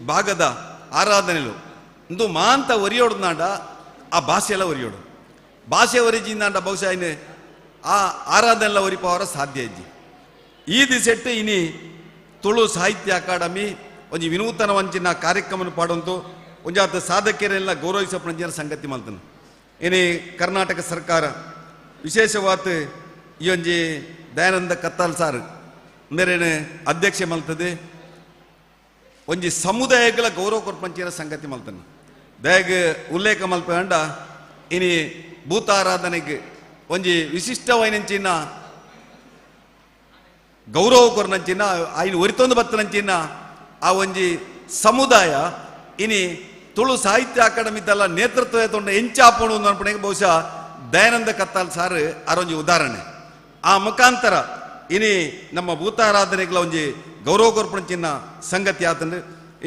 ಭಾಗದ ಆರಾಧನೆಲು ಒಂದು ಮಾಂತ ಒರಿಯೋಡು ನಾಡ ಆ ಭಾಷೆ ಎಲ್ಲ ಒರಿಯೋಡು ಭಾಷೆ ಒರಿಜಿಂದಾಂಡ ಬಹುಶಃ ಇನ್ನು ಆ ಆರಾಧನೆಲ್ಲ ಒರಿಪವರ ಸಾಧ್ಯ ಇಜ್ಜಿ ಈ ದಿಸೆಟ್ಟು ಇನಿ ತುಳು ಸಾಹಿತ್ಯ ಅಕಾಡೆಮಿ ಒಂಜಿ ವಿನೂತನ ವಂಚಿನ ಕಾರ್ಯಕ್ರಮ ಪಾಡಂತು ಒಂಜಾತ ಸಾಧಕರೆಲ್ಲ ಗೌರವಿಸಪಂಚಿನ ಸಂಗತಿ ಮಲ್ತನು ಇನಿ ಕರ್ನಾಟಕ ಸರ್ಕಾರ ವಿಶೇಷವಾದ ಈ ಒಂಜಿ ದಯಾನಂದ ಕತ್ತಾಲ್ ಸಾರ್ ಮೇರೇನು ಅಧ್ಯಕ್ಷೆ ಮಲ್ತದೆ ಒಂಜಿ ಸಮುದಾಯಗಳ ಗೌರವ ಕೊರ್ಪಂಚಿನ ಸಂಗತಿ ಮಲ್ತನು ದಯಗ ಉಲ್ಲೇಖ ಮಲ್ಪಂಡ ಇನಿ ಭೂತಾರಾಧನೆಗೆ ಒಂಜಿ ವಿಶಿಷ್ಟವೈನಂಚಿನ ಗೌರವ ಕೊರ್ನಂಚಿನ ಆಯ್ನ ಒರಿತೊಂದು ಬತ್ತನಂಚಿನ ಆ ಒಂಜಿ ಸಮುದಾಯ ಇನಿ ತುಳು ಸಾಹಿತ್ಯ ಅಕಾಡೆಮಿದಲ್ಲ ನೇತೃತ್ವ ತೊಂಡ ಎಂಚಾಪಣು ಅನ್ಪಣೆಗೆ ಬಹುಶಃ ದಯಾನಂದ ಕತ್ತಾಲ್ ಸಾರ್ ಅರೊಂಜಿ ಉದಾಹರಣೆ ಆ ಮುಖಾಂತರ ಇನಿ ನಮ್ಮ ಭೂತಾರಾಧನೆಗಳ ಒಂಜಿ ಗೌರವ ಕೊರ್ಪಣಚಿನ ಸಂಗತಿ ಆತಂದು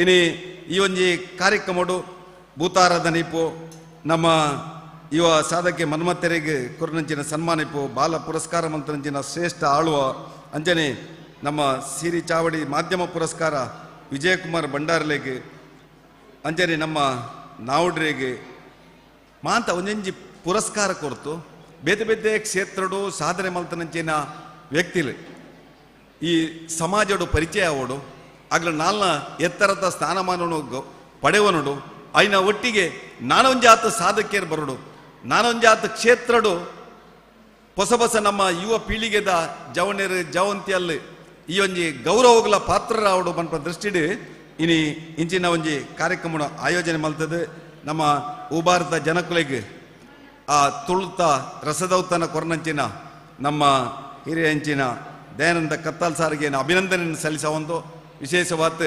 ಇನಿ ಈ ಒಂಜಿ ಕಾರ್ಯಕ್ರಮಡು ಭೂತಾರಾಧನೆ ಇಪ್ಪು ನಮ್ಮ ಇವ ಸಾಧಕೆ ಮನ್ಮತ್ತೆರೆಗೆ ಕೊರ್ನಂಚಿನ ಸನ್ಮಾನ ಇಪ್ಪು ಬಾಲ ಪುರಸ್ಕಾರ ಮಂತ್ರಂಚಿನ ಶ್ರೇಷ್ಠ ಆಳುವ ಅಂಜನೆ ನಮ್ಮ ಸಿರಿ ಚಾವಡಿ ಮಾಧ್ಯಮ ಪುರಸ್ಕಾರ ವಿಜಯಕುಮಾರ್ ಭಂಡಾರ್ಲೆಗೆ ಅಂಜನೆ ನಮ್ಮ ನಾವುಡ್ರೆಗೆ ಮಾಂತ ಒಂಜೊಂಜಿ ಪುರಸ್ಕಾರ ಕೊರ್ತು ಬೇತೆ ಬೇತೆ ಕ್ಷೇತ್ರಡು ಸಾಧನೆ ಮಲ್ತನಂಚಿನ ವ್ಯಕ್ತಿಲು ಈ ಸಮಾಜಡು ಪರಿಚಯ ಆವೋಡು ಆಗ್ಲ ನಾಲ್ನ ಎತ್ತರದ ಸ್ಥಾನಮಾನನು ಪಡೆವನುಡು ಐನ ಒಟ್ಟಿಗೆ ನಾನೊಂಜಾತ ಸಾಧಕಿಯರು ಬರೋಡು ನಾನೊಂಜಾತ ಕ್ಷೇತ್ರಡು ಹೊಸ ಹೊಸ ನಮ್ಮ ಯುವ ಪೀಳಿಗೆದ ಜವಣ್ಯರು ಜವಂತಿಯಲ್ಲಿ ಈ ಒಂಜಿ ಗೌರವಗಳ ಪಾತ್ರರಾವಡು ಬನ್ಪ ದೃಷ್ಟಿಡು ಇನಿ ಇಂಚಿನ ಒಂಜಿ ಕಾರ್ಯಕ್ರಮ ಆಯೋಜನೆ ಮಲ್ತದೆ ನಮ್ಮ ಉಭಾರತ ಜನಕುಲೆಗೆ ಆ ತುಳುತ ರಸದೌತನ ಕೊರ್ನಂಚಿನ ನಮ್ಮ ಹಿರಿಯ ಹೆಂಚಿನ ದಯಾನಂದ ಕತ್ತಾಲ್ ಸಾರಿಗೆ ಅಭಿನಂದನೆ ಸಲ್ಲಿಸ ಒಂದು ವಿಶೇಷವಾದ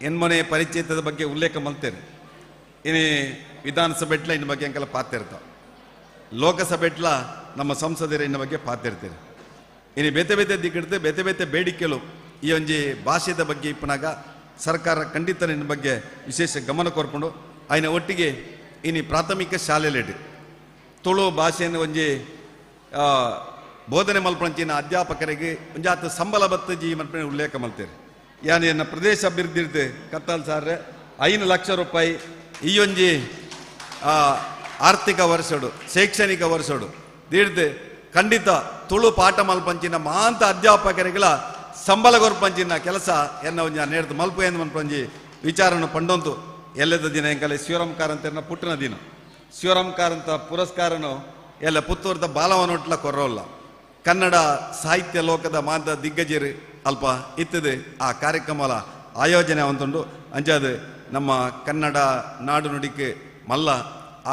ಎನ್ಮನೆ ಪರಿಚಯದ ಬಗ್ಗೆ ಉಲ್ಲೇಖ ಮಲ್ತೇನೆ ಇನಿ ವಿಧಾನಸಭೆಟ್ಲ ಇನ್ನ ಬಗ್ಗೆ ಅಂಕೆಲ್ಲ ಪಾತಿರ್ತಾವೆ ಲೋಕಸಭೆಟ್ಲ ನಮ್ಮ ಸಂಸದರ ಇನ್ನ ಬಗ್ಗೆ ಪಾತಿರ್ತೀರಿ ಇನಿ ಬೇತೆ ಬೇತೆ ದಿಕ್ಕಿಡ್ದು ಬೇತೆ ಬೇತೆ ಬೇಡಿಕೆಗಳು ಈ ಒಂಜಿ ಭಾಷೆದ ಬಗ್ಗೆ ಇಪ್ಪನಾಗ ಸರ್ಕಾರ ಖಂಡಿತ ಇನ್ನ ಬಗ್ಗೆ ವಿಶೇಷ ಗಮನ ಕೊರ್ಕೊಂಡು ಆಯ್ನ ಒಟ್ಟಿಗೆ ಇನಿ ಪ್ರಾಥಮಿಕ ಶಾಲೆಲೆಡ್ ತುಳು ಭಾಷೆಯನ್ನು ಒಂಜಿ ಬೋಧನೆ ಮಲ್ಪಂಚಿನ ಅಧ್ಯಾಪಕರಿಗೆ ಒಂಜಾತ ಸಂಬಳ ಬತ್ತಜಿ ಮಲ್ಪನೆ ಉಲ್ಲೇಖ ಮಲ್ತೇನೆ ಯಾನ ಪ್ರದೇಶ ಅಭಿವೃದ್ಧಿ ಕತ್ತಾಲ್ ಸಾರ್ 5 ಲಕ್ಷ ರೂಪಾಯಿ ಈ ಒಂಜಿ ಆರ್ಥಿಕ ವರ್ಷಡು ಶೈಕ್ಷಣಿಕ ವರ್ಷಡು ದೀಡ್ದು ಖಂಡಿತ ತುಳು ಪಾಠ ಮಲ್ಪಂಚಿನ ಮಾಂತ ಅಧ್ಯಾಪಕರಿಗಳ ಸಂಬಳ ಕೊರ್ಪಂಚಿನ ಕೆಲಸ ಎನ್ನ ಒಂಜಿ ನೇರ್ದು ಮಲ್ಪು ಎಂದು ಮಲ್ಪಂಜಿ ವಿಚಾರನು ಪಂಡೊಂತು ಎಲ್ಲದ ದಿನ ಎಂಕಲೆ ಶಿವರಾಮ್ಕಾರ್ ಅಂತ ಪುಟ್ಟಿನ ದಿನ ಶಿವರಾಮ್ಕಾರ್ ಅಂತ ಪುರಸ್ಕಾರನು ಎಲ್ಲ ಪುತ್ತೂರದ ಬಾಲವನೊಟ್ಲ ಕೊರೋಲ್ಲ ಕನ್ನಡ ಸಾಹಿತ್ಯ ಲೋಕದ ಮಾಂತ ದಿಗ್ಗಜರು ಅಲ್ಪ ಇತ್ತದೆ ಆ ಕಾರ್ಯಕ್ರಮದ ಆಯೋಜನೆ ಅವಂತುಂಡು ಅಂಚಾದ ನಮ್ಮ ಕನ್ನಡ ನಾಡು ನುಡಿಕೆ ಮಲ್ಲ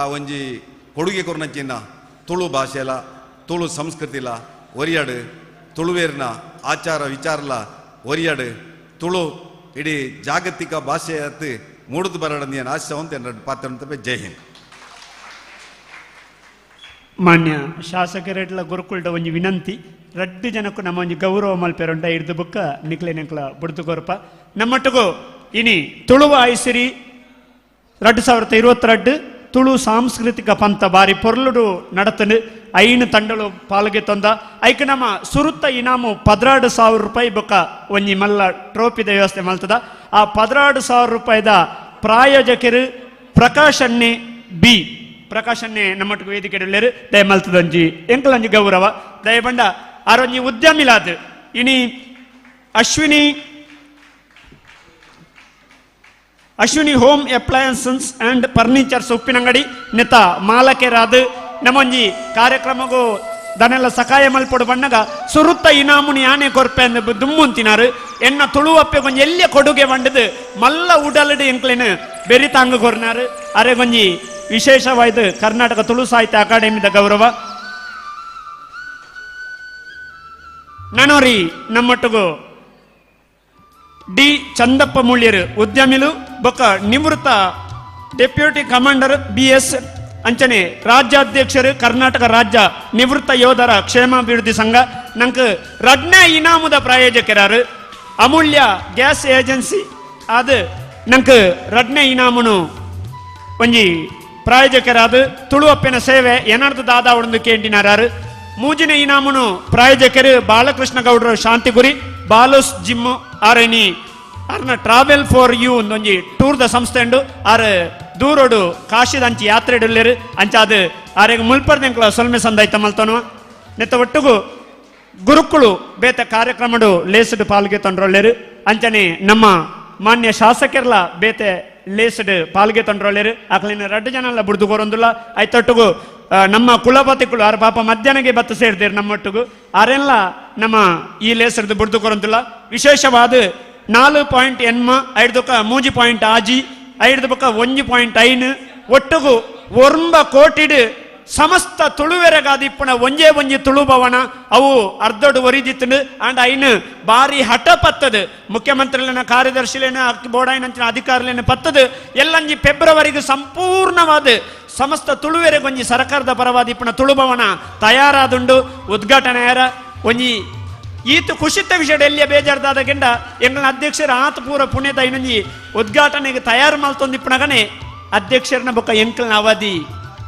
ಆ ಒಂಜಿ ಕೊಡುಗೆ ಕೊರ್ನಂಚಿನ ತುಳು ಭಾಷೆಲ ತುಳು ಸಂಸ್ಕೃತಿಲ ಒರಿಯಾಡು ತುಳುವೇರಿನ ಆಚಾರ ವಿಚಾರಲ ಒರಿಯಾಡು ತುಳು ಇಡೀ ಜಾಗತಿಕ ಭಾಷೆ ಅತ್ತು ಮೂಡುದು ಬರಡಂದಿಯ ಆಶಯವಂತ ಎರಡು ಪಾತ್ರ ಜೈ ಹಿಂದ್. ಮಾನ್ಯ ಶಾಸಕರೆಡ್ಲ ಗುರುಕುಲ್ಡ ಒಂಜಿ ವಿನಂತಿ ರಡ್ಡು ಜನಕ್ಕೂ ನಮ್ಮ ಒಂಜಿ ಗೌರವ ಮಲ್ಪೆರುಂಡ ಇರ್ದು ಬುಕ್ಕ ನಿಕ್ಲೆ ನಿಕ್ಲ ಬುಡ್ದು ಕೊರಪ ನಮ್ಮೊಟ್ಟಿಗೂ ಇನಿ ತುಳುವ ಐಸಿರಿ 2022 ತುಳು ಸಾಂಸ್ಕೃತಿಕ ಪಂಥ ಬಾರಿ ಪೊರ್ಲುಡು ನಡತನು ಐನು ತಂಡಲು ಪಾಲ್ಗೆ ತಂದ ಐಕ ನಮ್ಮ ಸುರುತ್ತ ಇನಾಮು 16,000 ರೂಪಾಯಿ ಬೊಕ್ಕ ಒಂಜಿ ಮಲ್ಲ ಟ್ರೋಫಿದ ವ್ಯವಸ್ಥೆ ಮಲ್ತದ ಆ 16,000 ರೂಪಾಯಿದ ಪ್ರಾಯೋಜಕರು ಪ್ರಕಾಶನ್ನೇ ಬಿ ಪ್ರಕಾಶನ್ನೇ ನಮ್ಮೊಟ್ಟಿಗೆ ವೇದಿಕೆ ಉಳ್ಳೇರು ದಯ ಮಲ್ತದಂಜಿ ಎಂಕಲಂಜಿ ಗೌರವ ದಯ ಬಂಡ ಆರೊಂಜಿ ಉದ್ಯಮಿಲಾದ ಇನಿ Ashwini home appliances and furnitures Uppinangady ನೆತ ಮಾಲಕೆರಾದ ನಮ್ಮೊಂಜಿ ಕಾರ್ಯಕ್ರಮಗೂ ದನೆಲ್ಲ ಸಕಾಯ ಮಲ್ಪಡು ಬಣ್ಣಗ ಸುರುತ್ತ ಇನಾಮುನಿ ಆನೆ ಕೊರ್ಪೆ ಅಂದ ದುಮ್ಮುಂತಿನಾರು ಎನ್ನ ತುಳುವಪ್ಪೆ ಕೊಂಚ ಎಲ್ಲೇ ಕೊಡುಗೆ ಬಂಡದು ಮಲ್ಲ ಉಡಲಡು ಎಂಕ್ಲೇನು ಬೆರಿತಾಂಗ ಕೊರ್ನಾರು ಅರೆ ಕೊಂಜಿ ವಿಶೇಷವಾದ ಕರ್ನಾಟಕ ತುಳು ಸಾಹಿತ್ಯ ಅಕಾಡೆಮಿದ ಗೌರವ ನನೋರಿ ನಮ್ಮೊಟ್ಟಿಗೂ ಡಿ ಚಂದಪ್ಪ ಮುಳ್ಳಿಯರು ಉದ್ಯಮಿಲು ಬೊಕ್ಕ ನಿವೃತ್ತ ಡೆಪ್ಯೂಟಿ ಕಮಾಂಡರ್ BS ಅಂಚನೆ ರಾಜ್ಯಾಧ್ಯಕ್ಷರು ಕರ್ನಾಟಕ ರಾಜ್ಯ ನಿವೃತ್ತ ಯೋಧರ ಕ್ಷೇಮಾಭಿವೃದ್ಧಿ ಸಂಘ ನಂಗೆ ರಡ್ನೆ ಇನಾಮದ ಪ್ರಾಯೋಜಕರಾರು ಅಮೂಲ್ಯ ಗ್ಯಾಸ್ ಏಜೆನ್ಸಿ ಅದು ನಂಗೆ ರಡ್ನೆ ಇನಾಮನು ಒಂಜಿ ಪ್ರಾಯೋಜಕರಾದ ತುಳುವಪ್ಪನ ಸೇವೆ ಎನರ್ದು ದಾದ ಅವಳೊಂದು ಕೇಂಟಿನಾರು ಮೂಜಿನ ಇನಾಮನು ಪ್ರಾಯೋಜಕರು ಬಾಲಕೃಷ್ಣ ಗೌಡರು ಶಾಂತಿಗುರಿ ಬಾಲೋಸ್ ಜಿಮ್ಮು ಆರನಿ ಅರ್ನ ಟ್ರಾವೆಲ್ ಫಾರ್ ಯು ಒಂದೊಂಜಿ ಟೂರ್ದ ಸಂಸ್ಥೆ ಉಂಡು ಆರು ದೂರೋಡು ಕಾಶಿದ ಅಂಚಿ ಯಾತ್ರೆ ಇಡಲೇರು ಅಂಚ ಅದು ಆರೆಗೆ ಮುಲ್ಪರ್ದಂಕ್ಲ ಸೊಲ್ಮೆ ಸಂದಾಯ್ತ ಮಲ್ತನು ನೆತ್ತ ಒಟ್ಟುಗು ಗುರುಕುಳು ಬೇತ ಕಾರ್ಯಕ್ರಮಡು ಲೇಸಡು ಪಾಲ್ಗೆ ತೊಂಡ್ರೊಳ್ಳೇರು ಅಂಚನೆ ನಮ್ಮ ಮಾನ್ಯ ಶಾಸಕರ್ಲ ಬೇತೆ ಲೇಸಡ್ ಪಾಲ್ಗೆ ತೊಂಡ್ರೊಳ್ಳೇರು ಆಕಲಿನ 2 ಜನ ಎಲ್ಲ ಬುಡ್ದು ಕೊರೊಂದುಲ್ಲ ಆಯ್ತೊಟ್ಟುಗು ನಮ್ಮ ಕುಲಪತಿಗಳು ಆರು ಪಾಪ ಮಧ್ಯಾಹ್ನಗೆ ಬತ್ತ ಸೇರ್ದೇರು ನಮ್ಮೊಟ್ಟಿಗೂ ಆರೆಲ್ಲ ನಮ್ಮ ಈ ಲೇಸರ್ದು ಬುಡ್ದು ಕೊರೊಂದುಲ್ಲ ವಿಶೇಷವಾದ 4 ಎನ್ಮ 5 ಪಾಯಿಂಟ್ ಆಜಿ 5 ಬೊಕ್ಕ 1.5 ಒಟ್ಟುಗು 1 ಕೋಟಿಡ್ ಸಮಸ್ತ ತುಳುವೆರೆಗಾದಿಪ್ಪುನ ಒಂಜಿ ತುಳು ಭವನ ಅವು ಅರ್ಧೊಡು ಒರಿದಿತ್ತು ಅಂಡ್ ಐನು ಬಾರಿ ಹಠ ಪತ್ತದು ಮುಖ್ಯಮಂತ್ರಿಲೇನ ಕಾರ್ಯದರ್ಶಿಲೇನ ಬೋಡಾಯಿನಂಚಿನ ಅಧಿಕಾರಿಲೇನ ಪತ್ತದು ಎಲ್ಲಂಜಿ ಫೆಬ್ರವರಿಗೆ ಸಂಪೂರ್ಣವಾದ ಸಮಸ್ತ ತುಳುವೆರೆಗೊಂಜಿ ಸರ್ಕಾರದ ಪರವಾದಿಪ್ಪುನ ತುಳು ಭವನ ತಯಾರಾದುಂಡು ಉದ್ಘಾಟನೆಯಾರ ಒಂಜಿ ಈತು ಖುಷಿತ ವಿಷಯ ಎಲ್ಲಿಯ ಬೇಜಾರ್ದಾದ ಗೆಂಡ ಎಂಗಳ ಅಧ್ಯಕ್ಷರ ಆತ ಪೂರ ಪುಣ್ಯದ ಇನ್ನೊಂಜಿ ಉದ್ಘಾಟನೆಗೆ ತಯಾರು ಮಲ್ತೊಂದಿಪ್ಪನಗನೆ ಅಧ್ಯಕ್ಷರನ ಬೊಕ್ಕ ಎಂಕಲ್ನ ಅವಧಿ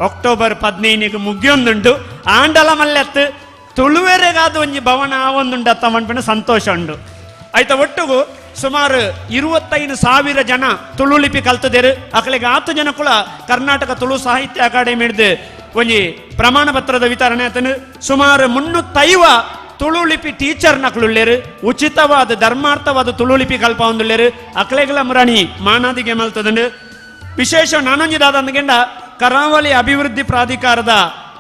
ಅಕ್ಟೋಬರ್ 15 ಮುಗಿಯೊಂದುಂಡು ಆಂಡಲ ಮಲ್ಲೆತ್ತು ತುಳುವೆರೆಗಾದ ಒಂಜಿ ಭವನ ಒಂದುಂಡು ಅತ್ತ ಮನ್ಪಿನ ಸಂತೋಷ ಉಂಡು ಆಯ್ತ ಒಟ್ಟುಗು ಸುಮಾರು 25,000 ಜನ ತುಳು ಲಿಪಿ ಕಲ್ತದೇರು ಅಕಲಿಗೆ 10 ಜನ ಕುಲ ಕರ್ನಾಟಕ ತುಳು ಸಾಹಿತ್ಯ ಅಕಾಡೆಮಿ ಹಿಡಿದು ಒಂಜಿ ಪ್ರಮಾಣ ಪತ್ರದ ವಿತರಣೆ ಆತನು ಸುಮಾರು 350 ತುಳು ಲಿಪಿ ಟೀಚರ್ ನಕ್ಲುಳ್ಳೇರು ಉಚಿತವಾದ ಧರ್ಮಾರ್ಥವಾದ ತುಳು ಲಿಪಿ ಕಲ್ಪ ಹೊಂದುಳ್ಳೇರು ಅಕಲೆಗಳ ಮುರಾಣಿ ಮಾನಾದಿಗೆ ಮಲ್ತದಂಡು ವಿಶೇಷ ನಾನೊಂಜಿದಾದ ಅಂದ್ಗೆಂಡ ಕರಾವಳಿ ಅಭಿವೃದ್ಧಿ ಪ್ರಾಧಿಕಾರದ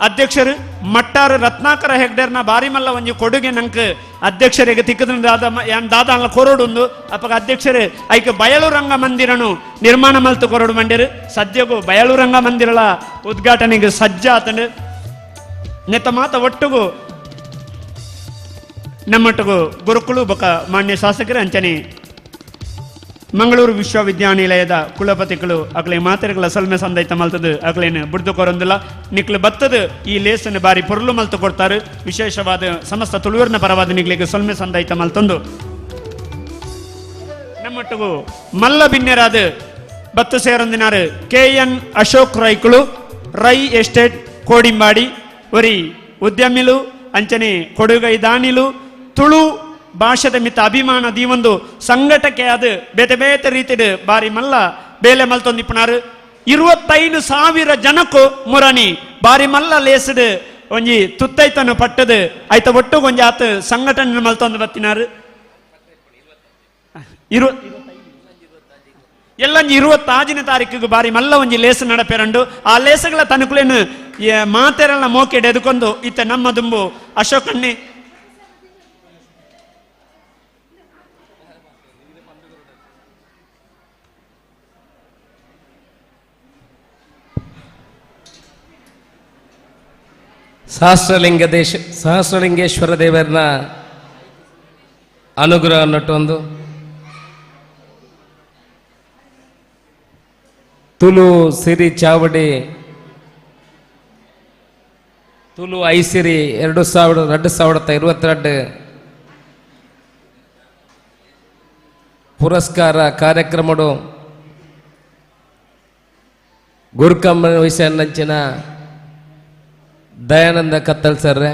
ಅಧ್ಯಕ್ಷರು ಮಟ್ಟಾರು ರತ್ನಾಕರ ಹೆಗ್ಡೇರ್ನ ಬಾರಿ ಮಲ್ಲ ಒಂಜಿ ಕೊಡುಗೆ ನಂಗೆ ಅಧ್ಯಕ್ಷರಿಗೆ ದಾದ ಕೊರೋಡು ಅಪ್ಪಗ ಅಧ್ಯಕ್ಷರು ಐಕೆ ಬಯಲು ರಂಗ ಮಂದಿರನು ನಿರ್ಮಾಣ ಮಲ್ತು ಕೊರೋಡು ಮಂಡ್ಯರು ಸದ್ಯಗೂ ಬಯಲು ರಂಗ ಮಂದಿರಲ ಉದ್ಘಾಟನೆಗೆ ಸಜ್ಜಾತನು ನೆತ್ತ ಮಾತ ಒಟ್ಟುಗು ನಮ್ಮೊಟ್ಟಿಗೂ ಗುರುಕುಳು ಬೊಕ ಮಾನ್ಯ ಶಾಸಕರು ಅಂಚನೆ ಮಂಗಳೂರು ವಿಶ್ವವಿದ್ಯಾನಿಲಯದ ಕುಲಪತಿಗಳು ಅಕಲೆ ಮಾತೆರೆಗಳ ಸಲ್ಮೆ ಸಂದೈತ ಮಲ್ತದು ಅಕಲೇನು ಬುಡ್ದು ಕೊರೊಂದಿಲ್ಲ ನಿಕ್ಲು ಬತ್ತದು ಈ ಲೇಸನ್ನು ಬಾರಿ ಪೊರ್ಲು ಮಲ್ತು ಕೊಡ್ತಾರೆ ವಿಶೇಷವಾದ ಸಮಸ್ತ ತುಳುವರ್ನ ಪರವಾದ ನಿಗ್ಲಿಗೆ ಸೊಲ್ಮೆ ಸಂದೈತ ಮಲ್ತೊಂದು ನಮ್ಮೊಟ್ಟಿಗೂ ಮಲ್ಲ ಬಿನ್ನೆರಾದ ಬತ್ತು ಸೇರೊಂದಿನಾರು KN ಅಶೋಕ್ ರೈಕುಳು ರೈ ಎಸ್ಟೇಟ್ ಕೋಡಿಂಬಾಡಿ ಒರಿ ಉದ್ಯಮಿಲು ಅಂಚನೆ ಕೊಡುಗೈ ದಾನಿಲು ತುಳು ಭಾಷೆದ ಮಿತ್ತ ಅಭಿಮಾನ ದೀವೊಂದು ಸಂಘಟಕ್ಕೆ ಅದು ಬೇತೆ ಬೇತೆ ರೀತಿಡ್ ಬಾರಿ ಮಲ್ಲ ಬೇಲೆ ಮಲ್ತೊಂದಿಪ್ಪನಾರು 25,000 ಜನಕ್ಕೂ ಮುರಣಿ ಬಾರಿ ಮಲ್ಲ ಲೇಸಡ್ ಒಂಜಿ ತುತ್ತೈತನು ಪಟ್ಟದು ಆಯ್ತ ಒಟ್ಟು ಒಂಜಿ ಆತ ಸಂಘಟನೆ ಮಲ್ತೊಂದು ಬತ್ತಿನಾರು ಎಲ್ಲಂಜಿ 26ನೇ ತಾರೀಕಿಗೆ ಬಾರಿ ಮಲ್ಲ ಒಂಜಿ ಲೇಸ ನಡಪೆರಂಡು ಆ ಲೇಸಗಳ ತನುಕುಲೇನು ಮಾತೆರೆಲ್ಲ ಮೋಕೆಡ್ ಎದುಕೊಂಡು ಇತ್ತ ನಮ್ಮ ದುಂಬು ಅಶೋಕಣ್ಣೆ ಸಹಸ್ರಲಿಂಗೇಶ್ವರ ದೇವರನ ಅನುಗ್ರಹ ಅನ್ನೊಟ್ಟೊಂದು ತುಳು ಸಿರಿ ಚಾವಡಿ ತುಳು ಐಸಿರಿ 2022 ಪುರಸ್ಕಾರ ಕಾರ್ಯಕ್ರಮಡು ಗುರುಕಮ್ಮ ವಿಷಯನ್ನಂಚಿನ ದಯಾನಂದ ಕತ್ತಲ್ ಸರ್ರೆ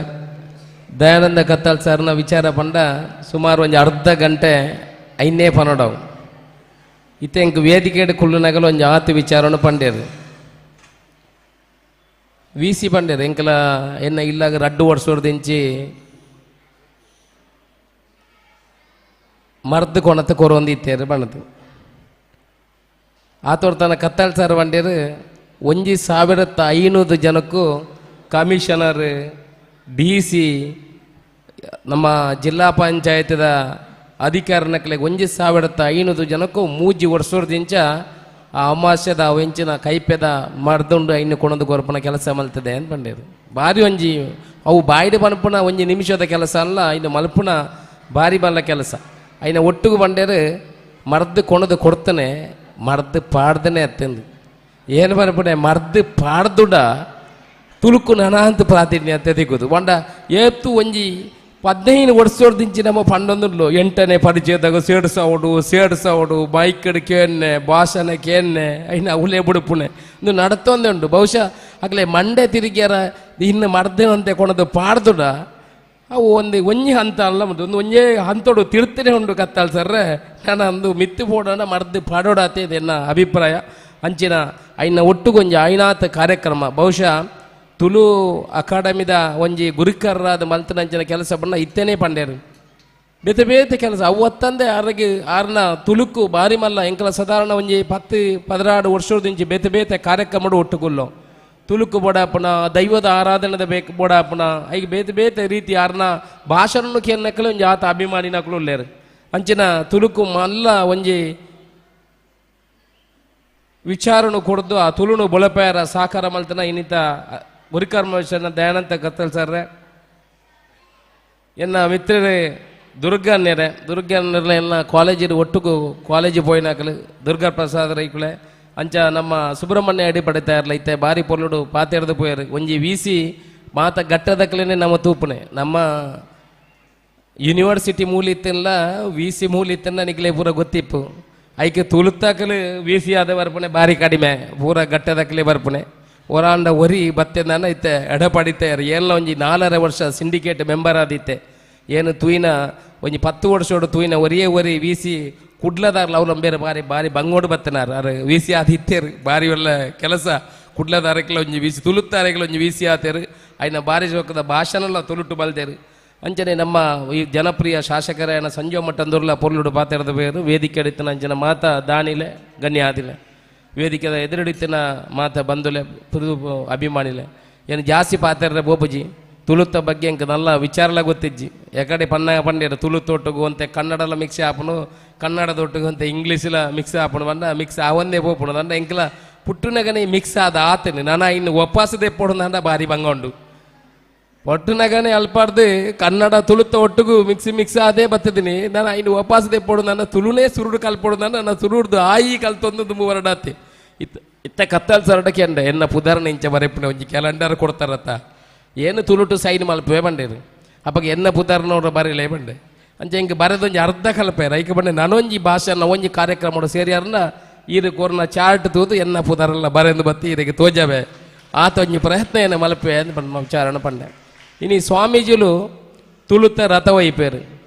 ದಯಾನಂದ ಕತ್ತಲ್ ಸರ್ನ ವಿಚಾರ ಪಂಡ ಸುಮಾರು ಒಂದು ಅರ್ಧ ಗಂಟೆ ಐನೇ ಪನೋಡವು ಇತ್ತೆ ಎಂಕ್ ವೇದಿಕೆ ಕುಳ್ಳುನಗಲು ಒಂದು ಆತು ವಿಚಾರವನ್ನು ಪಂಡೇರು VC ಪಂಡೇರು ಎಂಕಲ ಎನ್ನ ಇಲ್ಲಾಗ ರಡ್ಡು ವರ್ಷೋರ್ದಿಂಚಿ ಮರ್ದು ಕೊಣತ ಕೊರೊಂದಿತ್ತೇರು ಬಣ್ಣದು ಆತೋರ್ ತನ್ನ ಕತ್ತಲ್ ಸರ್ ಪಂಡೇರು 1,500 ಜನಕ್ಕೂ ಕಮಿಷನರ್ DC ನಮ್ಮ ಜಿಲ್ಲಾ ಪಂಚಾಯತ್ದ ಅಧಿಕಾರನಕ್ಲೆ 1,500 ಜನಕ್ಕೂ ಮೂಜಿ ವರ್ಷೋರ್ದಿಂಚ ಆ ಅಮಾಸ್ಯದ ವೆಂಚಿನ ಕೈಪೆದ ಮರ್ದುಂಡು ಐನು ಕೊಣದು ಗೊರಪನ ಕೆಲಸ ಮಲ್ತದೆ ಅಂತ ಬಂದಿರು ಭಾರಿ ಒಂಜಿ ಅವು ಬಾಯಿಡೆ ಪನ್ಪುನ 1 ನಿಮಿಷದ ಕೆಲಸ ಅಲ್ಲ ಇನ್ನು ಮಲ್ಪುನ ಭಾರಿ ಬಲ್ಲ ಕೆಲಸ ಐನ ಒಟ್ಟಿಗೆ ಬಂಡೇರು ಮರ್ದು ಕೊಣದು ಕೊಡ್ತಾನೆ ಮರ್ದು ಪಾಡ್ದನೆ ಅತ್ತೆಂದು ಏನು ಬರ್ಪಣೆ ಮರ್ದು ಪಾಡ್ದುಡ ತುಳುಕು ನನಾಂತ ಪ್ರಾತಿನಿಧ್ಯ ತೆಗೆದು ಬಂಡ ಏತು ಒಂಜಿ 15 ವರ್ಷದಿಂಚಿ ನಮ್ಮ ಪಂಡೊಂದುಲ್ಲು 8ನೇ ಪರಿಚಯದಾಗ ಸೇಡ್ಸವಡು ಮೈಕಡ್ ಕೇನ್ನೆ ಭಾಷಣ ಕೇನ್ನೆ ಐನ ಉಲೆ ಬುಡುಪುಣೆ ಇದು ನಡತೊಂದೆ ಉಂಟು ಬಹುಶಃ ಆಗಲೇ ಮಂಡೆ ತಿರುಗ್ಯಾರ ಇನ್ನು ಮರ್ದೇನಂತೆ ಕೊಣದು ಪಾಡ್ದುಡ ಅವು ಒಂಜಿ ಹಂತ ಅಲ್ಲ ಒಂದು ಒಂಜೇ ಹಂತೋಡು ತಿರ್ತನೆ ಉಂಟು ಕತ್ತಾಳ ಸರ್ರೆ ನಾನು ಅಂದು ಮಿತ್ತು ಪೋಡೋಣ ಮರ್ದು ಪಾಡೋಡಾತೆ ಇದು ಎನ್ನ ಅಭಿಪ್ರಾಯ ಅಂಚಿನ ಐನ ಒಟ್ಟುಗೊಂಜಿ ಐನಾಥ ಕಾರ್ಯಕ್ರಮ ಬಹುಶಃ ತುಳು ಅಕಾಡೆಮಿದ ಒಂಜಿ ಗುರಿಕರ್ರಾದ ಮಲ್ತನಂಚಿನ ಕೆಲಸ ಬಣ್ಣ ಇತ್ತೇನೆ ಪಂಡೇರು ಬೇತೆ ಬೇತೆ ಕೆಲಸ ಅವತ್ತಂದೆ ಆರ್ನ ತುಳುಕು ಬಾರಿ ಮಲ್ಲ ಎಂಕಲ ಸಾಧಾರಣ ಒಂಜಿ 10-16 ವರ್ಷದಿಂಚಿ ಬೇತೆ ಬೇತೆ ಕಾರ್ಯಕ್ರಮ ಒಟ್ಟುಗುಲ್ಲೋ ತುಳುಕು ಬೋಡಾಪುಣ ದೈವದ ಆರಾಧನೆದ ಬೇಕು ಬೋಡಾಪುಣ ಈಗ ಬೇತೆ ಬೇತೆ ರೀತಿ ಆರ್ನ ಭಾಷಣ ಕೇಳನಕ್ಕಲು ಒಂಜಿ ಆತ ಅಭಿಮಾನಿನಕ್ಕಲು ಉಳ್ಳೇರು ಅಂಚಿನ ತುಳುಕು ಮಲ್ಲ ಒಂಜಿ ವಿಚಾರನು ಕೊಡ್ದು ಆ ತುಳುನು ಬೊಳಪೇರ ಸಾಕಾರ ಮಲ್ತನ ಇನ್ನಿತ ಗುರಿಕರ್ಮನ ದಯಾನಂತ ಕತ್ತಲ್ ಸರ್ರೆ ಎನ್ನ ಮಿತ್ರರೇ ದುರ್ಗನ್ನೆರೆ ಎಲ್ಲ ಕಾಲೇಜಿನ ಒಟ್ಟಿಗೂ ಕಾಲೇಜು ಪೋಯಿನಾಕಲು ದುರ್ಗಾ ಪ್ರಸಾದ ರೈಕುಳೆ ಅಂಚ ನಮ್ಮ ಸುಬ್ರಹ್ಮಣ್ಯ ಅಡಿ ಪಡಿತಾ ಇರಲ್ಲ ಇತ್ತೆ ಬಾರಿ ಪೊಲ್ಲುಡು ಪಾತೆರ್ದು ಪೋಯರು ಒಂಜಿ ವಿಸಿ ಮಾತ ಗಟ್ಟದಕ್ಲೇನೆ ನಮ್ಮ ತೂಪುನೆ ನಮ್ಮ ಯೂನಿವರ್ಸಿಟಿ ಮೂಲಿತ್ತಲ್ಲ ವಿಸಿ ಮೂಲಿತ್ತನ್ನ ನಿಕ್ಲೆ ಪೂರ ಗೊತ್ತಿಪ್ಪು ಐಕೆ ತುಳುತ್ತಾಕಲು ವಿಸಿ ಆದ ಬರ್ಪಣೆ ಬಾರಿ ಕಡಿಮೆ ಪೂರ ಗಟ್ಟದಕ್ಲೆ ಬರ್ಪಣೆ ಒರಾಂಡ ಒರಿ ಬತ್ತೆಂದಾನ ಇತ್ತೆ ಎಡಪಡಿತೆ ಎಲ್ಲ ಒಂಜಿ 4 ವರ್ಷ ಸಿಂಡಿಕೇಟ್ ಮೆಂಬರ್ ಆದಿತ್ತೆ ಏನು ತೂಯಿನ ಒಂಜಿ 10 ವರ್ಷೋಡು ತೂಯಿನ ಒರಿ ವಿಸಿ ಕುಡ್ಲದಾರ್ಲ ಅವ್ಲ ಬೇರೆ ಬಾರಿ ಬಂಗೋಡು ಬತ್ತನಾರ ಅರೆ ವಿಸಿ ಆದಿತ್ತೇರು ಬಾರಿ ಒಳ್ಳ ಕೆಲಸ ಕುಡ್ಲದಾರಕ್ಕೆಲ್ಲ ಒಂಜಿ ವಿಸಿ ತುಳುತ್ತಾರೆಗೆಲ್ಲ ಒಂಜಿ ವಿಸಿ ಆತೇರು ಐನ ಬಾರಿ ಜೋಕದ ಭಾಷಣಲ್ಲ ತುಳುಟು ಬಲ್ದೇರು ಅಂಚನೆ ನಮ್ಮ ಈ ಜನಪ್ರಿಯ ಶಾಸಕರ ಸಂಜೀವ ಮಟ್ಟಂದುರ್ಲ ಪೊರ್ಲುಡು ಪಾತೆರದ ಬೇರು ವೇದಿಕೆ ಅಡಿತನ ಅಂಚನ ಮಾತ ದಾನಿಲೆ ಗಣ್ಯ ಆದಿಲೆ ವೇದಿಕೆದ ಎದುರಿಡಿತಿನ ಮಾತ ಬಂದುಲೆ ಪುದು ಅಭಿಮಾನಿಲೆ ಏನು ಜಾಸ್ತಿ ಪಾತೆರ ಬೋಪುಜಿ ತುಳುತ್ತ ಬಗ್ಗೆ ಎಂಕ ನಲ್ಲ ವಿಚಾರಲ ಗೊತ್ತಿಜ್ಜಿ ಎಕಡೆ ಪಂಡೇರು ತುಳುತ್ತೊಟ್ಟುಗು ಅಂತೆ ಕನ್ನಡಲ ಮಿಕ್ಸ್ ಆಪನು ಕನ್ನಡದೊಟ್ಟಿಗೂ ಅಂತೆ ಇಂಗ್ಲೀಷಿಲ ಮಿಕ್ಸ್ ಆಪನು ಬಂದ ಮಿಕ್ಸ್ ಆವೊಂದೇ ಬೋಪುಣು ಅಂದ ಎಂಕಲ ಪುಟ್ಟುನಗನೆ ಮಿಕ್ಸ್ ಆದ ಆತನೆ ನಾನು ಇನ್ನು ಒಪ್ಪಾಸದೆ ಪೋಡು ಅಂದ ಬಾರಿ ಬಂಗೊಂಡು ಒಟ್ಟುನಗನೆ ಅಲ್ಪಾರ್ದು ಕನ್ನಡ ತುಳುತ್ತ ಒಟ್ಟಿಗೂ ಮಿಕ್ಸ್ ಆದೇ ಬತ್ತಿದ್ದೀನಿ ನಾನು ಇನ್ನು ವಾಪಸ್ ತೆಪ್ಪೋಡು ನನ್ನ ತುಳುನೇ ಸುರುಡು ಕಲ್ಪೋಡು ನನ್ನ ಸುರುಡ್ದು ಆಯಿ ಕಲ್ತೊಂದು ತುಂಬ ಹೊರಡಾತಿ ಇತ್ತ ಕತ್ತಲ್ ಸರಡಕ್ಕೆ ಅಂಡೆ ಎನ್ನ ಪುದಾರನ ಇಂಚ ಬರೆಪಿನ ಒಂಜಿ ಕ್ಯಾಲೆಂಡರ್ ಕೊಡ್ತಾರತ್ತ ಏನು ತುಳುಟು ಸೈನ್ ಮಲ್ಪೇ ಬಂಡೇರು ಅಪ್ಪಾಗ ಎನ್ನ ಪುದಾರನವ್ರ ಬರೀಲೇ ಬಂಡೆ ಅಂಚೆ ಹಿಂಗೆ ಬರೆದೊಂಜಿ ಅರ್ಧ ಕಲ್ಪೇರ ಐಕೆ ಬಂಡೆ ನಾನೊಂಜಿ ಭಾಷೆನ ಒಂಜಿ ಕಾರ್ಯಕ್ರಮ ಸೇರಿಯಾರನ್ನ ಈರು ಕೋರ್ನ ಚಾರ್ಟ್ ತೂದು ಎನ್ನ ಪುದಾರಲ್ಲ ಬರೆಂದು ಬತ್ತಿ ಇದಕ್ಕೆ ತೋಜವೆ ಆತ ಒಂಜಿ ಪ್ರಯತ್ನ ಏನು ಮಲ್ಪೆ ಅಂತ ಬಂದು ವಿಚಾರಣ ಪಂಡೆ ಇನಿ ಸ್ವಾಮೀಜಿಲು ತುಳುತ ರಥ ವೈಪೇರು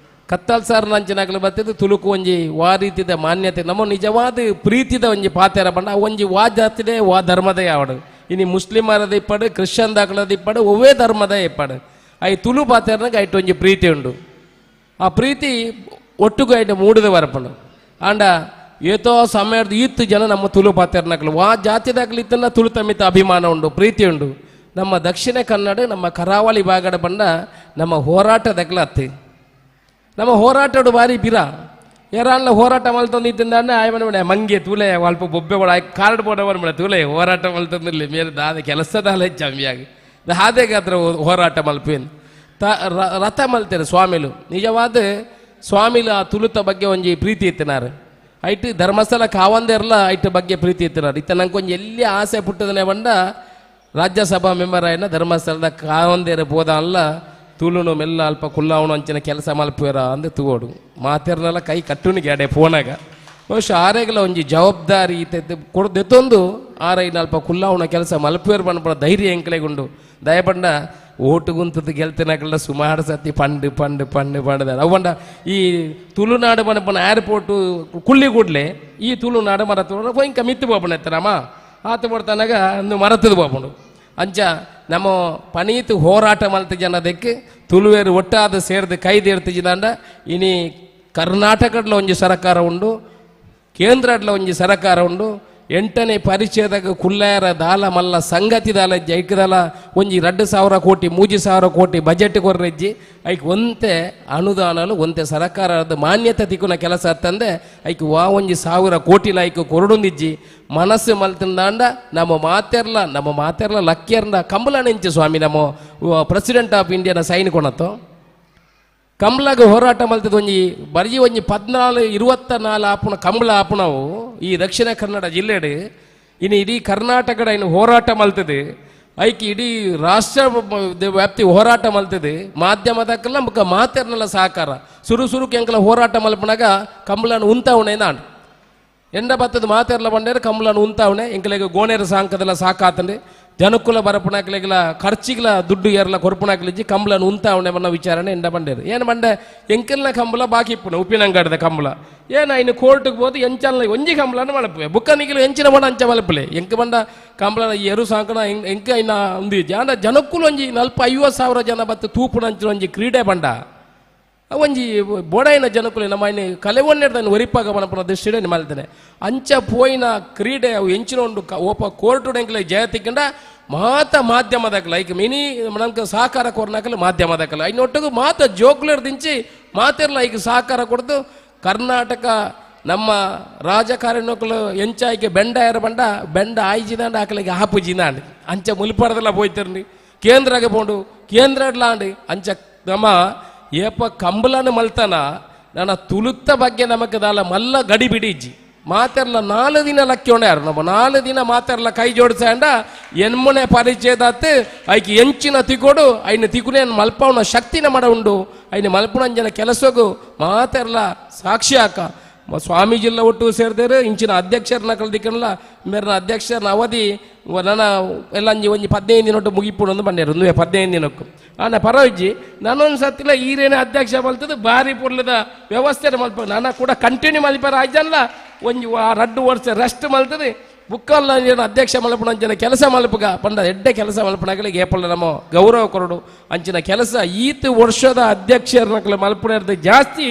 ಕತ್ತಲ್ ಸಾರ್ ನಂಚಿನಾಗಲು ಬತ್ತಿದ್ದು ತುಳುಕು ಒಂಜಿ ವಾ ರೀತಿದ ಮಾನ್ಯತೆ ನಮ್ಮ ನಿಜವಾದ ಪ್ರೀತಿದ ಒಂಜಿ ಪಾತೆರ ಬಂಡ ಒಂಜಿ ವಾ ಜಾತಿದೆ ವಾ ಧರ್ಮದ ಯಾವಡು ಇನಿ ಮುಸ್ಲಿಮರದ ಇಪ್ಪಡು ಕ್ರಿಶ್ಚಿಯನ್ ದಾಖಲದ ಇಪ್ಪಡು ಒವ್ವೇ ಧರ್ಮದ ಇಪ್ಪಡು ಐ ತುಳು ಪಾತೆರನಾಗ ಐಟು ಒಂಜಿ ಪ್ರೀತಿ ಉಂಡು ಆ ಪ್ರೀತಿ ಒಟ್ಟಿಗೂ ಐಟು ಮೂಡಿದ ಬರಪಂಡು ಆಂಡ ಏತೋ ಸಮಯದ ಈತ್ತು ಜನ ನಮ್ಮ ತುಳು ಪಾತೆರನಾಗಲು ವಾ ಜಾತಿದಾಗಲಿ ಇತ್ತನ್ನ ತುಳು ತಮ್ಮಿತ ಅಭಿಮಾನ ಉಂಡು ಪ್ರೀತಿ ಉಂಡು ನಮ್ಮ ದಕ್ಷಿಣ ಕನ್ನಡ ನಮ್ಮ ಕರಾವಳಿ ಭಾಗದ ಬಂಡ ನಮ್ಮ ಹೋರಾಟದಾಗಲ ಅತ್ತಿ ನಮ್ಮ ಹೋರಾಟಡು ಬಾರಿ ಬಿರ ಯಾರಲ್ಲ ಹೋರಾಟ ಮಲ್ತೊಂದಿದ್ದಂಡ ಆಯ್ಮನೆ ಮಂಗೆ ತೂಲೆ ಅಲ್ಪ ಬೊಬ್ಬೆ ಒಳ ಕಾರ್ಡ್ ಬೋರ್ಡ್ ಮೇಡ ತೂಲೆ ಹೋರಾಟ ಮಲ್ತಂದಿರಲಿ ಮೇರೆ ದಾದ ಕೆಲಸದಾಲ ಹೆಚ್ಚಾಗಿ ಹಾದೇಗಾದ್ರ ಹೋರಾಟ ಮಲ್ಪೇನು ರಥ ಮಲ್ತೇನೆ ಸ್ವಾಮಿಲು ನಿಜವಾದ ಸ್ವಾಮಿಲು ಆ ತುಳುತ ಬಗ್ಗೆ ಒಂಜಿ ಪ್ರೀತಿ ಇತ್ತಿನಾರು ಐಟು ಧರ್ಮಸ್ಥಳ ಕಾವಂದೇರ್ಲ ಐಟ ಬಗ್ಗೆ ಪ್ರೀತಿ ಇತ್ತಿನಾರು ಇತ್ತ ನಂಗೆ ಒಂಜಿ ಎಲ್ಲಿ ಆಸೆ ಪುಟ್ಟದನೆ ಬಂಡ ರಾಜ್ಯಸಭಾ ಮೆಂಬರ್ ಆಯ್ನ ಧರ್ಮಸ್ಥಳದ ಕಾವಂದೇರ ಬೋದ ಅಲ್ಲ ತುಳುನು ಮೆಲ್ಲ ಅಲ್ಪ ಕುಲ್ಲಾವಣು ಅಂಚಿನ ಕೆಲಸ ಮಲ್ಪೇರ ಅಂದು ತೂಡು ಮಾತೇರ್ನೆಲ್ಲ ಕೈ ಕಟ್ಟುನಿಗೆ ಅಡೆ ಫೋನಾಗ ಬಹುಶಃ ಆರೆಗಲ ಒಂಜಿ ಜವಾಬ್ದಾರಿ ಕೊಡ್ದೆತ್ತೊಂದು ಆರೈನ ಅಲ್ಪ ಕುಲ್ಲಾವಣ ಕೆಲಸ ಮಲ್ಪೇರ್ ಬಂದ್ಬಿಡ ಧೈರ್ಯ ಎಂಕ್ಲೆಗುಂಡು ದಯಪಂಡ ಓಟು ಗುಂತದ್ದು ಗೆಲ್ತಿನಾಗಲ್ಲ ಸುಮಾರು ಸತಿ ಪಂಡು ಅವಂಡ ಈ ತುಳುನಾಡು ಬನಪನ ಏರ್ಪೋರ್ಟು ಕುಳ್ಳಿಗೂಡ್ಲೆ ಈ ತುಳುನಾಡು ಮರ ತುಳು ಇಂಕ ಮಿತ್ತು ಬೋಪಣ ಎತ್ತರಮ್ಮ ಆತ ಬಿಡ್ತಾನಾಗ ಒಂದು ಮರತದು ಬೋಪುಂಡು ಅಂಚ ನಮ್ಮ ಪನೀತು ಹೋರಾಟ ಮಲ್ತ ಜನದಕ್ಕೆ ತುಳುವೇರು ಒಟ್ಟಾದ ಸೇರಿದ ಕೈದೇರ್ತಿಜಿದಾಂಡ ಇನಿ ಕರ್ನಾಟಕಡ್ಲ ಒಂಜಿ ಸರಕಾರ ಉಂಡು ಕೇಂದ್ರಡ್ಲ ಒಂಜಿ ಸರಕಾರ ಉಂಡು 8ನೇ ಪರಿಚಯದಾಗ ಕುಲ್ಲಾರ ದಾಲ ಮಲ್ಲ ಸಂಗತಿ ದಾಲ ಜೈಕದಲ ಒಂಜಿ 2,000 ಕೋಟಿ 3,000 ಕೋಟಿ ಬಜೆಟ್ ಕೊರ್ರೆಜ್ಜಿ ಐಕ್ ಒಂತೆ ಅನುದಾನಲು ಒಂತೆ ಸರಕಾರದ ಮಾನ್ಯತೆ ತಿಕ್ಕುನ ಕೆಲಸ ಅತ್ತಂದೆ ಐಕ್ ವಾ ಒಂಜಿ 1,000 ಕೋಟಿಲ ಐಕ್ ಕೊರಡೊಂದಿಜ್ಜಿ ಮನಸ್ಸು ಮಲ್ತಂದಾಂಡ ನಮ್ಮ ಮಾತೆರ್ಲ ಲಕ್ಕಿಯರ್ನ ಕಂಬಳನೆಂಚು ಸ್ವಾಮಿ ನಮ್ಮ ಪ್ರೆಸಿಡೆಂಟ್ ಆಫ್ ಇಂಡಿಯಾನ ಸೈನ್ ಕೊಣತ್ತು ಕಂಬಳಗ ಹೋರಾಟ ಮಲ್ತದ ಒಂಜಿ ಬರ್ಜಿ ಒಂಜಿ 24-24 ಆಪುಣ ಕಂಬಳ ಆಪುಣವು ಈ ದಕ್ಷಿಣ ಕನ್ನಡ ಜಿಲ್ಲೆಡು ಇನ್ನು ಇಡೀ ಕರ್ನಾಟಕದ ಇನ್ನು ಹೋರಾಟ ಮಲ್ತದೆ ಐಕಿ ಇಡೀ ರಾಷ್ಟ್ರ ವ್ಯಾಪ್ತಿ ಹೋರಾಟ ಮಲ್ತದೆ ಮಾಧ್ಯಮದಕ್ಕೆಲ್ಲ ಮುಖ ಮಾತೇರ್ನೆಲ್ಲ ಸಹಕಾರ ಸುರು ಕೆಂಕಲ ಹೋರಾಟ ಮಲ್ಪನಾಗ ಕಂಬಳನ್ನು ಉಂತಾವಣೆ ನಾನು ಎಂಡ ಬತ್ತದ ಮಾತೆರ್ಲ ಬಂಡೇರು ಕಂಬಳನ್ನು ಉಂತಾವಣೆ ಎಂಕಲೆಗೆ ಗೋಣೇರ ಸಾಂಕದೆಲ್ಲ ಸಾಕಾತಂಡೆ ಜನಕ್ಕುಲ ಬರಪುಣಾಕಲೆಗೆಲ್ಲ ಖರ್ಚಿಗೆಲ್ಲ ದುಡ್ಡು ಏರ್ಲ ಕೊರಪುಣಾಕಲಿಜ್ಜಿ ಕಂಬಳನ್ನು ಉಂತಾವಣೆ ಬನ್ನ ವಿಚಾರಣೆ ಎಂಡ ಬಂಡೇರು ಏನು ಬಂಡೆ ಎಂಕೆಲ್ನ ಕಂಬಳ ಬಾಕಿ ಇಪ್ಪುಣ ಉಪ್ಪಿನಂಗಡದ ಕಂಬಳ ಏನ ಇನ್ನು ಕೋರ್ಟ್ಗೆ ಹೋದು ಎಂಚಲ್ಲ ಒಂಜಿ ಕಂಬಳನ್ನು ಮಲಪುವೆ ಬುಕ್ಕನಿಗಿಲು ಎಂಚಿನ ಬಣ್ಣ ಅಂಚ ಮಲಪಲೆ ಎಂಕ ಬಂಡ ಕಂಬಳ ಎರು ಸಾಂಕಣ ಎಂಕ ಇನ್ನ ಒಂದು ಜನಕ್ಕುಲು ಒಂಜಿ 40-50,000 ಜನ ಬತ್ತು ತೂಪುಣ ಅಂಚಿನ ಒಂಜಿ ಕ್ರೀಡೆ ಬಂಡ ಒಂಜಿ ಬೋಡಾಯಿನ ಜನಕ್ಕುಲೆ ನಮ್ಮ ಇನ್ನು ಕಲೆವನ್ನೆಡ್ದಾನೆ ಒರಿಪಾಗ ಮನಪುನ ದೃಷ್ಟಿಡೆ ಮಲ್ತೇನೆ ಅಂಚ ಪೋಯಿನ ಕ್ರೀಡೆ ಅವು ಎಂಚಿನ ಒಂದು ಓಪ ಕೋರ್ಟು ಎಂಕಲೆ ಜಯ ತಿಕ್ಕಂಡ ಮಾಧ್ಯಮದಕ್ಕಲ್ಲ ಈಗ ಮಿನಿ ನಮ್ಗೆ ಸಹಕಾರ ಕೊರ್ನಾಕಲ್ಲ ಮಾಧ್ಯಮದಕ್ಕಲ್ಲ ಇನ್ನೊಟ್ಟಿಗೆ ಜೋಕ್ಲರ್ ದಿಂಚಿ ಮಾತೆರ್ಲ ಈಗ ಸಹಕಾರ ಕೊಡ್ದು ಕರ್ನಾಟಕ ನಮ್ಮ ರಾಜಕಾರಣಿಗಳು ಎಂಚಾಯಿಗೆ ಬೆಂಡ ಯಾರು ಬಂಡ ಬೆಂಡ ಆಯ್ಜಿದಾಂಡ ಆಕಲಿಗೆ ಆಪುಜಿದಾಂಡ್ ಅಂಚ ಮುಲ್ಪಾಡದೆಲ್ಲ ಹೋಯ್ತಿರ್ನಿ ಕೇಂದ್ರಗೆ ಪೋಂಡು ಕೇಂದ್ರ ಇಡ್ಲಾಂಡು ಅಂಚ ನಮ್ಮ ಏಪ ಕಂಬಳನ್ನು ಮಲ್ತಾನ ನನ್ನ ತುಳುತ್ತ ಬಗ್ಗೆ ನಮಗೆ ದಾಲ ಮಲ್ಲ ಗಡಿ ಬಿಡಿಜ್ಜಿ ಮಾತೆರ್ಲ 4 ದಿನ ಲಕ್ಕಿಯೋಣ ಯಾರು ನಮ್ಮ 4 ದಿನ ಮಾತೆರ್ಲ ಕೈ ಜೋಡಿಸಂಡ ಎನ್ಮುನೆ ಪರಿಚಯದಾತ್ ಐಕಿ ಎಂಚಿನ ತಿಗೋಡು ಐನ ತಿಗುನೆ ಮಲ್ಪವನ ಶಕ್ತಿನ ಮಾಡ ಉಂಡು ಐನ ಮಲ್ಪುಣಂಜನ ಕೆಲಸಗೂ ಮಾತೆರ್ಲ ಸಾಕ್ಷಿ ಹಾಕ ಸ್ವಾಮೀಜಿಲ್ಲ ಒಟ್ಟು ಸೇರಿದೇರು ಇಂಚಿನ ಅಧ್ಯಕ್ಷರನ್ನ ಕಲ್ದಿಕ್ಕಲ್ಲ ಮೇರನ ಅಧ್ಯಕ್ಷರನ್ನ ಅವಧಿ ನನ್ನ ಎಲ್ಲ ಒಂಜಿ 15 ದಿನ ಒಟ್ಟು ಮುಗಿಪುಣಂದು ಬಂಡೇರು 15 ದಿನಕ್ಕೂ ಆನ ಪರವಿಜ್ಜಿ ನಾನೊಂದು ಸತ್ತಿಲ್ಲ ಈರೇನೇ ಅಧ್ಯಕ್ಷ ಮಲ್ತದ್ದು ಭಾರಿ ಪುರ್ಲದ ವ್ಯವಸ್ಥೆ ಮಲ್ಪ ನಾನು ಕೂಡ ಕಂಟಿನ್ಯೂ ಮಲ್ಪಾರ ಆಯ್ತಲ್ಲ ಒಂಜಿ 2 ವರ್ಷ ರೆಸ್ಟ್ ಮಲ್ತದೆ ಬುಕ್ಕಲ್ಲ ಅಧ್ಯಕ್ಷ ಮಲ್ಪುಣ ಕೆಲಸ ಮಲ್ಪಗ ಪಂಡ ಎಡ್ಡೆ ಕೆಲಸ ಮಲ್ಪನಾಗಲಿಗೆ ಏಪಲ್ಲ ನಮ್ಮ ಗೌರವ ಕೊರಡು ಅಂಚಿನ ಕೆಲಸ ಈತು ವರ್ಷದ ಅಧ್ಯಕ್ಷರನ್ನ ಮಲ್ಪುಣ ಜಾಸ್ತಿ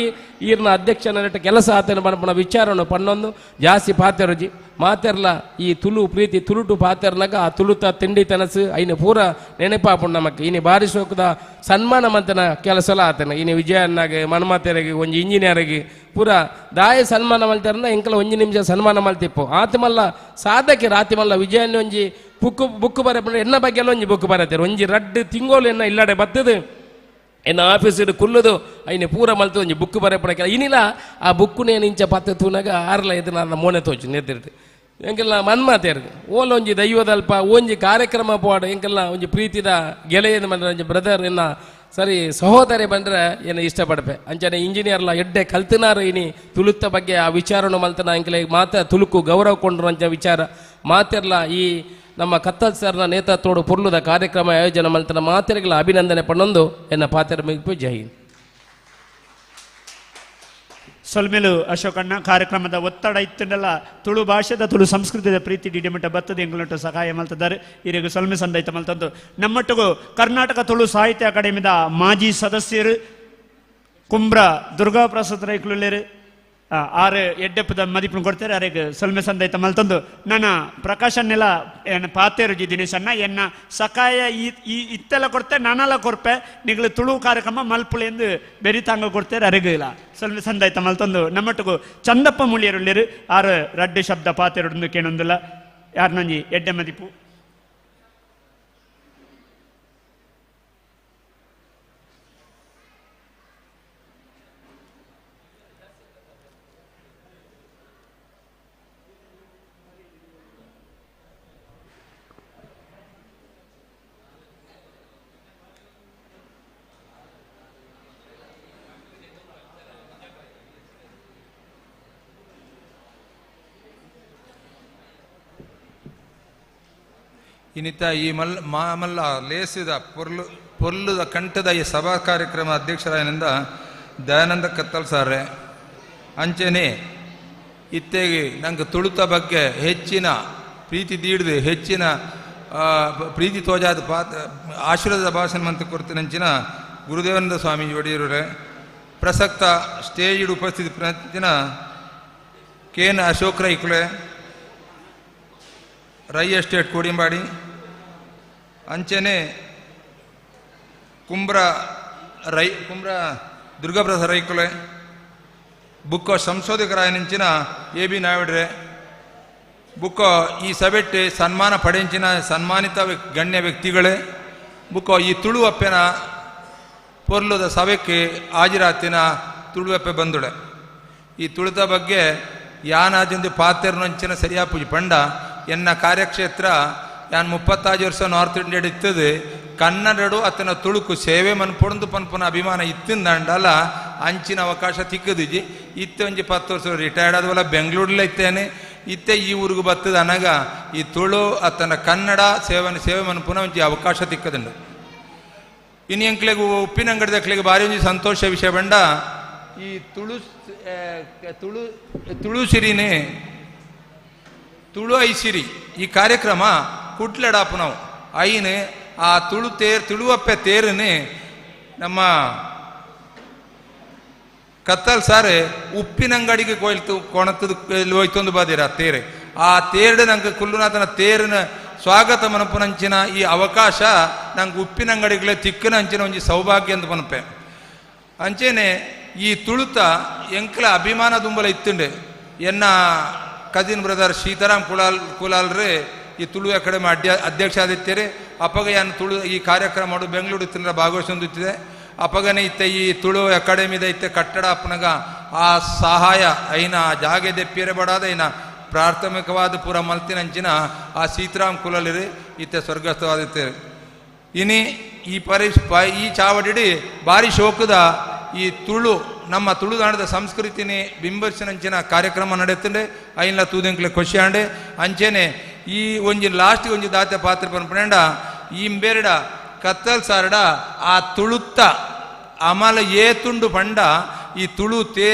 ಈರ್ನ ಅಧ್ಯಕ್ಷನ ಕೆಲಸ ಆತನ ಮಲ್ಪುಣ ವಿಚಾರವನ್ನು ಪಣ್ಣೊಂದು ಜಾಸ್ತಿ ಪಾತೆರುಜಿ ಮಾತೆರ್ಲ ಈ ತುಳು ಪ್ರೀತಿ ತುಳುಟು ಪಾತೆರ್ನಾಗ ಆ ತುಳುತ ತಿಂಡಿ ತನಸು ಐನು ಪೂರ ನೆನಪಾಪುಂಡು ನಮಕ್ ಇನಿ ಬಾರಿ ಶೋಕದ ಸನ್ಮಾನ ಮಂತನ ಕೆಲಸಲ ಆತನ ಇನಿ ವಿಜಯನ್ನಾಗೆ ಮನ್ಮಾತೆರಿಗೆ ಒಂಜಿ ಇಂಜಿನಿಯರಿಗೆ ಪೂರ ದಾಯ ಸನ್ಮಾನ ಮಲ್ತಾರನ್ನ ಎಂಕಲ 1 ನಿಮಿಷ ಸನ್ಮಾನ ಮಲ್ತಿಪ್ಪು ಆತಮಲ್ಲ ಸಾಧಕೆ ರಾತಿಮಲ್ಲ ವಿಜಯನ್ನ ಒಂಜಿ ಬುಕ್ ಬರ ಎನ್ನ ಬಗ್ಗೆ ಎಲ್ಲ ಒಂಜಿ ಬುಕ್ ಬರತ್ತಾರೆ ಒಂಜಿ 2 ತಿಂಗೋಲು ಎನ್ನ ಇಲ್ಲಡೆ ಬತ್ತದು ಎನ್ನ ಆಫೀಸ್ ಕುಲ್ಲದು ಐನೆ ಪೂರ ಮಲ್ತು ಒಂಜಿ ಬುಕ್ ಬರಪಡಕ್ಕೆ ಇನಿಲ್ಲ ಆ ಬುಕ್ಕು ನೇನು ಇಂಚ ಪತ್ತೆ ತೂನಾಗ ಆರ್ಲ ಇದು ನನ್ನ ಮೋನೆ ತೋಚು ನೆತ್ತಿರ್ತಿ ಎಂಕೆಲ್ಲ ಮನ್ಮಾತೇರ್ದು ಓಲ ಒಂಜಿ ದೈವದಲ್ಪ ಒಂಜಿ ಕಾರ್ಯಕ್ರಮ ಪೋಡು ಎಂಕೆಲ್ಲ ಒಂಜಿ ಪ್ರೀತಿದ ಗೆಳೆಯನ ಬಂದ್ರೆ ಒಂಜಿ ಬ್ರದರ್ ಎನ್ನ ಸರಿ ಸಹೋದರಿ ಬಂದ್ರೆ ಏನು ಇಷ್ಟಪಡ್ಪೆ ಅಂಚನೆ ಇಂಜಿನಿಯರ್ಲ ಎಡ್ಡೆ ಕಲ್ತಿನಾರು ಇನಿ ತುಳುತ್ತ ಬಗ್ಗೆ ಆ ವಿಚಾರನು ಮಲ್ತನ ಎಂಕೆಲ್ಲ ಮಾತ ತುಳುಕು ಗೌರವ ಕೊಂಡ್ರು ಅಂಚ ವಿಚಾರ ಮಾತೆರ್ಲ ಈ ನಮ್ಮ ಕತ್ತಲ್ ಸರ್ನ ನೇತೃತ್ವೋಡು ಪುರ್ಲುದ ಕಾರ್ಯಕ್ರಮ ಆಯೋಜನೆ ಮಲ್ತನ ಮಾತೆರೆಗಳ ಅಭಿನಂದನೆ ಪಣ್ಣೊಂದು ಎನ್ನ ಪಾತೆರ ಮಿಗ್ಪು ಜೈ ಹಿಂದ್. ಸೊಲ್ಮೆಲು ಅಶೋಕಣ್ಣ ಕಾರ್ಯಕ್ರಮದ ಒತ್ತಡ ಇತ್ತಂಡೆಲ್ಲ ತುಳು ಭಾಷೆದ ತುಳು ಸಂಸ್ಕೃತಿದ ಪ್ರೀತಿ ಡಿಡಿಮಟ್ಟ ಬತ್ತದ ಎಂಗಳೊಟ್ಟು ಸಹಾಯ ಮಲ್ತಿದ್ದಾರೆ ಇರಿಗೆ ಸೊಲ್ಮೆ ಸಂದೈತ ಮಲ್ತದ್ದು ನಮ್ಮೊಟ್ಟಿಗೂ ಕರ್ನಾಟಕ ತುಳು ಸಾಹಿತ್ಯ ಅಕಾಡೆಮಿದ ಮಾಜಿ ಸದಸ್ಯರು ಕುಂಬ್ರ ದುರ್ಗಾ ಪ್ರಸಾದ್ ರೈಕ್ಲುಳ್ಳೇರು 6 ಎಡ್ಡೆಪ್ಪದ ಮದಿಪು ಕೊಡ್ತಾರೆ ಅರೆಗೆ ಸೊಲ್ಮೆ ಸಂದೈತ ಮಲ್ತಂದು ನನ್ನ ಪ್ರಕಾಶನ್ನೆಲ್ಲ ಏನು ಪಾತೇರುಜಿ ದಿನೇಶನ್ನ ಎನ್ನ ಸಕಾಯ ಈ ಇತ್ತೆಲ್ಲ ಕೊಡ್ತೆ ನಾನೆಲ್ಲ ಕೊರ್ಪೆ ನಿಗಳು ತುಳು ಕಾರ್ಯಕ್ರಮ ಮಲ್ಪುಳೆ ಎಂದು ಬೆರಿತಾಂಗ ಕೊಡ್ತಾರೆ ಅರೆಗೆ ಇಲ್ಲ ಸೊಲ್ಮೆ ಸಂದೈತ ಮಲ್ತಂದು ನಮ್ಮೊಟ್ಟಿಗೂ ಚಂದಪ್ಪ ಮುಳಿಯರುಳ್ಳೇರು 6 ರಡ್ಡು ಶಬ್ದ ಪಾತೇರುಡು ಕೇಳೊಂದಿಲ್ಲ ಯಾರು ನಂಜಿ ಎಡ್ಡೆ ಮದಿಪು ಇನ್ನಿತ ಈ ಮಾಮಲ್ಲ ಲೇಸಿದ ಪೊರ್ಲುದ ಕಂಠದ ಈ ಸಭಾ ಕಾರ್ಯಕ್ರಮ ಅಧ್ಯಕ್ಷರಾಯನಿಂದ ದಯಾನಂದ ಕತ್ತಲ್ ಸಾರೆ ಅಂಚೆನೆ ಇತ್ತೆಗೆ ನಂಗೆ ತುಳುತ ಬಗ್ಗೆ ಹೆಚ್ಚಿನ ಪ್ರೀತಿ ದೀಡ್ದು ಹೆಚ್ಚಿನ ಪ್ರೀತಿ ತೋಜಾದ ಆಶೀರ್ವಾದ ಭಾಷಣ ಮಂತ ಕೊಡ್ತೀನಂಚಿನ ಗುರುದೇವಾನಂದ ಸ್ವಾಮೀಜಿ ಒಡೆಯರೇ ಪ್ರಸಕ್ತ ಸ್ಟೇಜ್ ಉಪಸ್ಥಿತಿ ಪ್ರತಿನ ಕೆ.ಎನ್. ಅಶೋಕ್ ರೈಕುಳೆ ರೈ ಎಸ್ಟೇಟ್ ಕೋಡಿಂಬಾಡಿ ಅಂಚೆನೆ ಕುಂಬ್ರ ದುರ್ಗಾಪ್ರಸಾದ್ ರೈಕುಲೆ ಬುಕ್ಕ ಸಂಶೋಧಕರಾಯನಿಂಚಿನ A.B. ನಾಯ್ಡ್ರೆ ಬುಕ್ಕ ಈ ಸಭೆಟ್ಟೆ ಸನ್ಮಾನ ಪಡೆಂಚಿನ ಸನ್ಮಾನಿತ ಗಣ್ಯ ವ್ಯಕ್ತಿಗಳೇ ಬುಕ್ಕ ಈ ತುಳುವಪ್ಪೆನ ಪೊರ್ಲುದ ಸಭೆಗೆ ಹಾಜಿರಾತಿನ ತುಳುವಪ್ಪೆ ಬಂದುಳೆ ಈ ತುಳುತ ಬಗ್ಗೆ ಯಾನಾದಿಂದು ಪಾತೆರ್ನಂಚಿನ ಸರಿಯಾ ಪೂಜಿ ಪಂಡ ಎನ್ನ ಕಾರ್ಯಕ್ಷೇತ್ರ ಯಾನ್ 35 ವರ್ಷ ನಾರ್ತ್ ಇಂಡಿಯಾ ಇತ್ತದು ಕನ್ನಡಡು ಅತನ ತುಳುಕು ಸೇವೆ ಮನ್ಪೊಂದು ಪನ್ಪುನ ಅಭಿಮಾನ ಇತ್ತಿಂದಂಡಲ್ಲ ಅಂಚಿನ ಅವಕಾಶ ತಿಕ್ಕದಿಜಿ ಇತ್ತೆ ಒಂಜಿ 10 ವರ್ಷ ರಿಟೈರ್ಡ್ ಆದವಲ್ಲ ಬೆಂಗಳೂರಲ್ಲೇ ಇತ್ತೇನೆ ಇತ್ತೆ ಈ ಊರಿಗೆ ಬತ್ತದ ಅನಗ ಈ ತುಳು ಅತನ ಕನ್ನಡ ಸೇವೆ ಮನ್ಪುನ ಒಂಜಿ ಅವಕಾಶ ತಿಕ್ಕದಂಡು ಇನ್ನು ಎಂಕ್ಲೆಗು ಉಪ್ಪಿನಂಗಡದಕ್ಲೆಗೆ ಭಾರಿ ಒಂಜಿ ಸಂತೋಷ ವಿಷಯ ಬಂಡ ಈ ತುಳು ಸಿರಿನೇ ತುಳು ಐಸಿರಿ ಈ ಕಾರ್ಯಕ್ರಮ ಕುಟ್ಲಡಾಪು ನಾವು ಐನ್ ಆ ತುಳುವಪ್ಪೆ ತೇರನೆ ನಮ್ಮ ಕತ್ತಲ್ ಸಾರೆ ಉಪ್ಪಿನಂಗಡಿಗೆ ಕೊಣತದ ಹೋಯ್ತೊಂದು ಬಾದಿರ ತೇರೆ ಆ ತೇರ್ಡ್ ನಂಗೆ ಕುಲ್ಲುನಾಥನ ತೇರಿನ ಸ್ವಾಗತ ಮನಪುನಂಚಿನ ಈ ಅವಕಾಶ ನಂಗೆ ಉಪ್ಪಿನಂಗಡಿಗಳೇ ತಿಕ್ಕನ ಅಂಚಿನ ಒಂಜಿ ಸೌಭಾಗ್ಯ ಅಂತ ಪನಪೆ ಅಂಚೆನೆ ಈ ತುಳುತ ಎಂಕ್ಲ ಅಭಿಮಾನ ದುಂಬಲ ಇತ್ತುಂಡೆ ಎನ್ನ ಕಜಿನ್ ಬ್ರದರ್ ಸೀತಾರಾಮ್ ಕುಲಾಲ್ರೆ ಈ ತುಳು ಅಕಾಡೆಮಿ ಅಧ್ಯಕ್ಷ ಆದಿತ್ಯರೆ ಅಪಗ ಯಾನು ತುಳು ಈ ಕಾರ್ಯಕ್ರಮ ಮಾಡು ಬೆಂಗಳೂರು ಇತ್ತಿನ ಭಾಗವಹಿಸೊಂದಿತ್ತಿದೆ ಅಪಗನೆ ಇತ್ತೆ ಈ ತುಳು ಅಕಾಡೆಮಿದ ಇತ್ತೆ ಕಟ್ಟಡ ಅಪ್ಪನಗ ಆ ಸಹಾಯ ಐನ ಜಾಗೆ ದೆಪ್ಪಿಯರೆ ಬಡಾದ ಐನ ಪ್ರಾಥಮಿಕವಾದ ಪೂರ ಮಲ್ತಿನಂಚಿನ ಆ ಸೀತಾರಾಮ್ ಕುಲಾಲಿರಿ ಇತ್ತೆ ಸ್ವರ್ಗಸ್ಥವಾದಿತ್ತೇವೆ ಇನಿ ಈ ಚಾವಡಿಡಿ ಭಾರಿ ಶೋಕದ ಈ ತುಳು ನಮ್ಮ ತುಳುನಾಡದ ಸಂಸ್ಕೃತಿನಿ ಬಿಂಬಿಸಿನಂಚಿನ ಕಾರ್ಯಕ್ರಮ ನಡೆಯುತ್ತಂಡೆ ಐನ್ಲ ತೂದಿಂಕ್ಲೆ ಖುಷಿ ಆಂಡೆ ಅಂಚೆನೆ ಈ ಒಂಜಿ ಲಾಸ್ಟ್ ಒಂಜಿ ದಾತೆ ಪಾತ್ರ ಪನ್ಪಂಡ ಈ ಬೇರೆಡ ಕತ್ತಲ್ ಸಾರಡ ಆ ತುಳುತ್ತ ಅಮಲ ಏತುಂಡು ಪಂಡ ಈ ತುಳು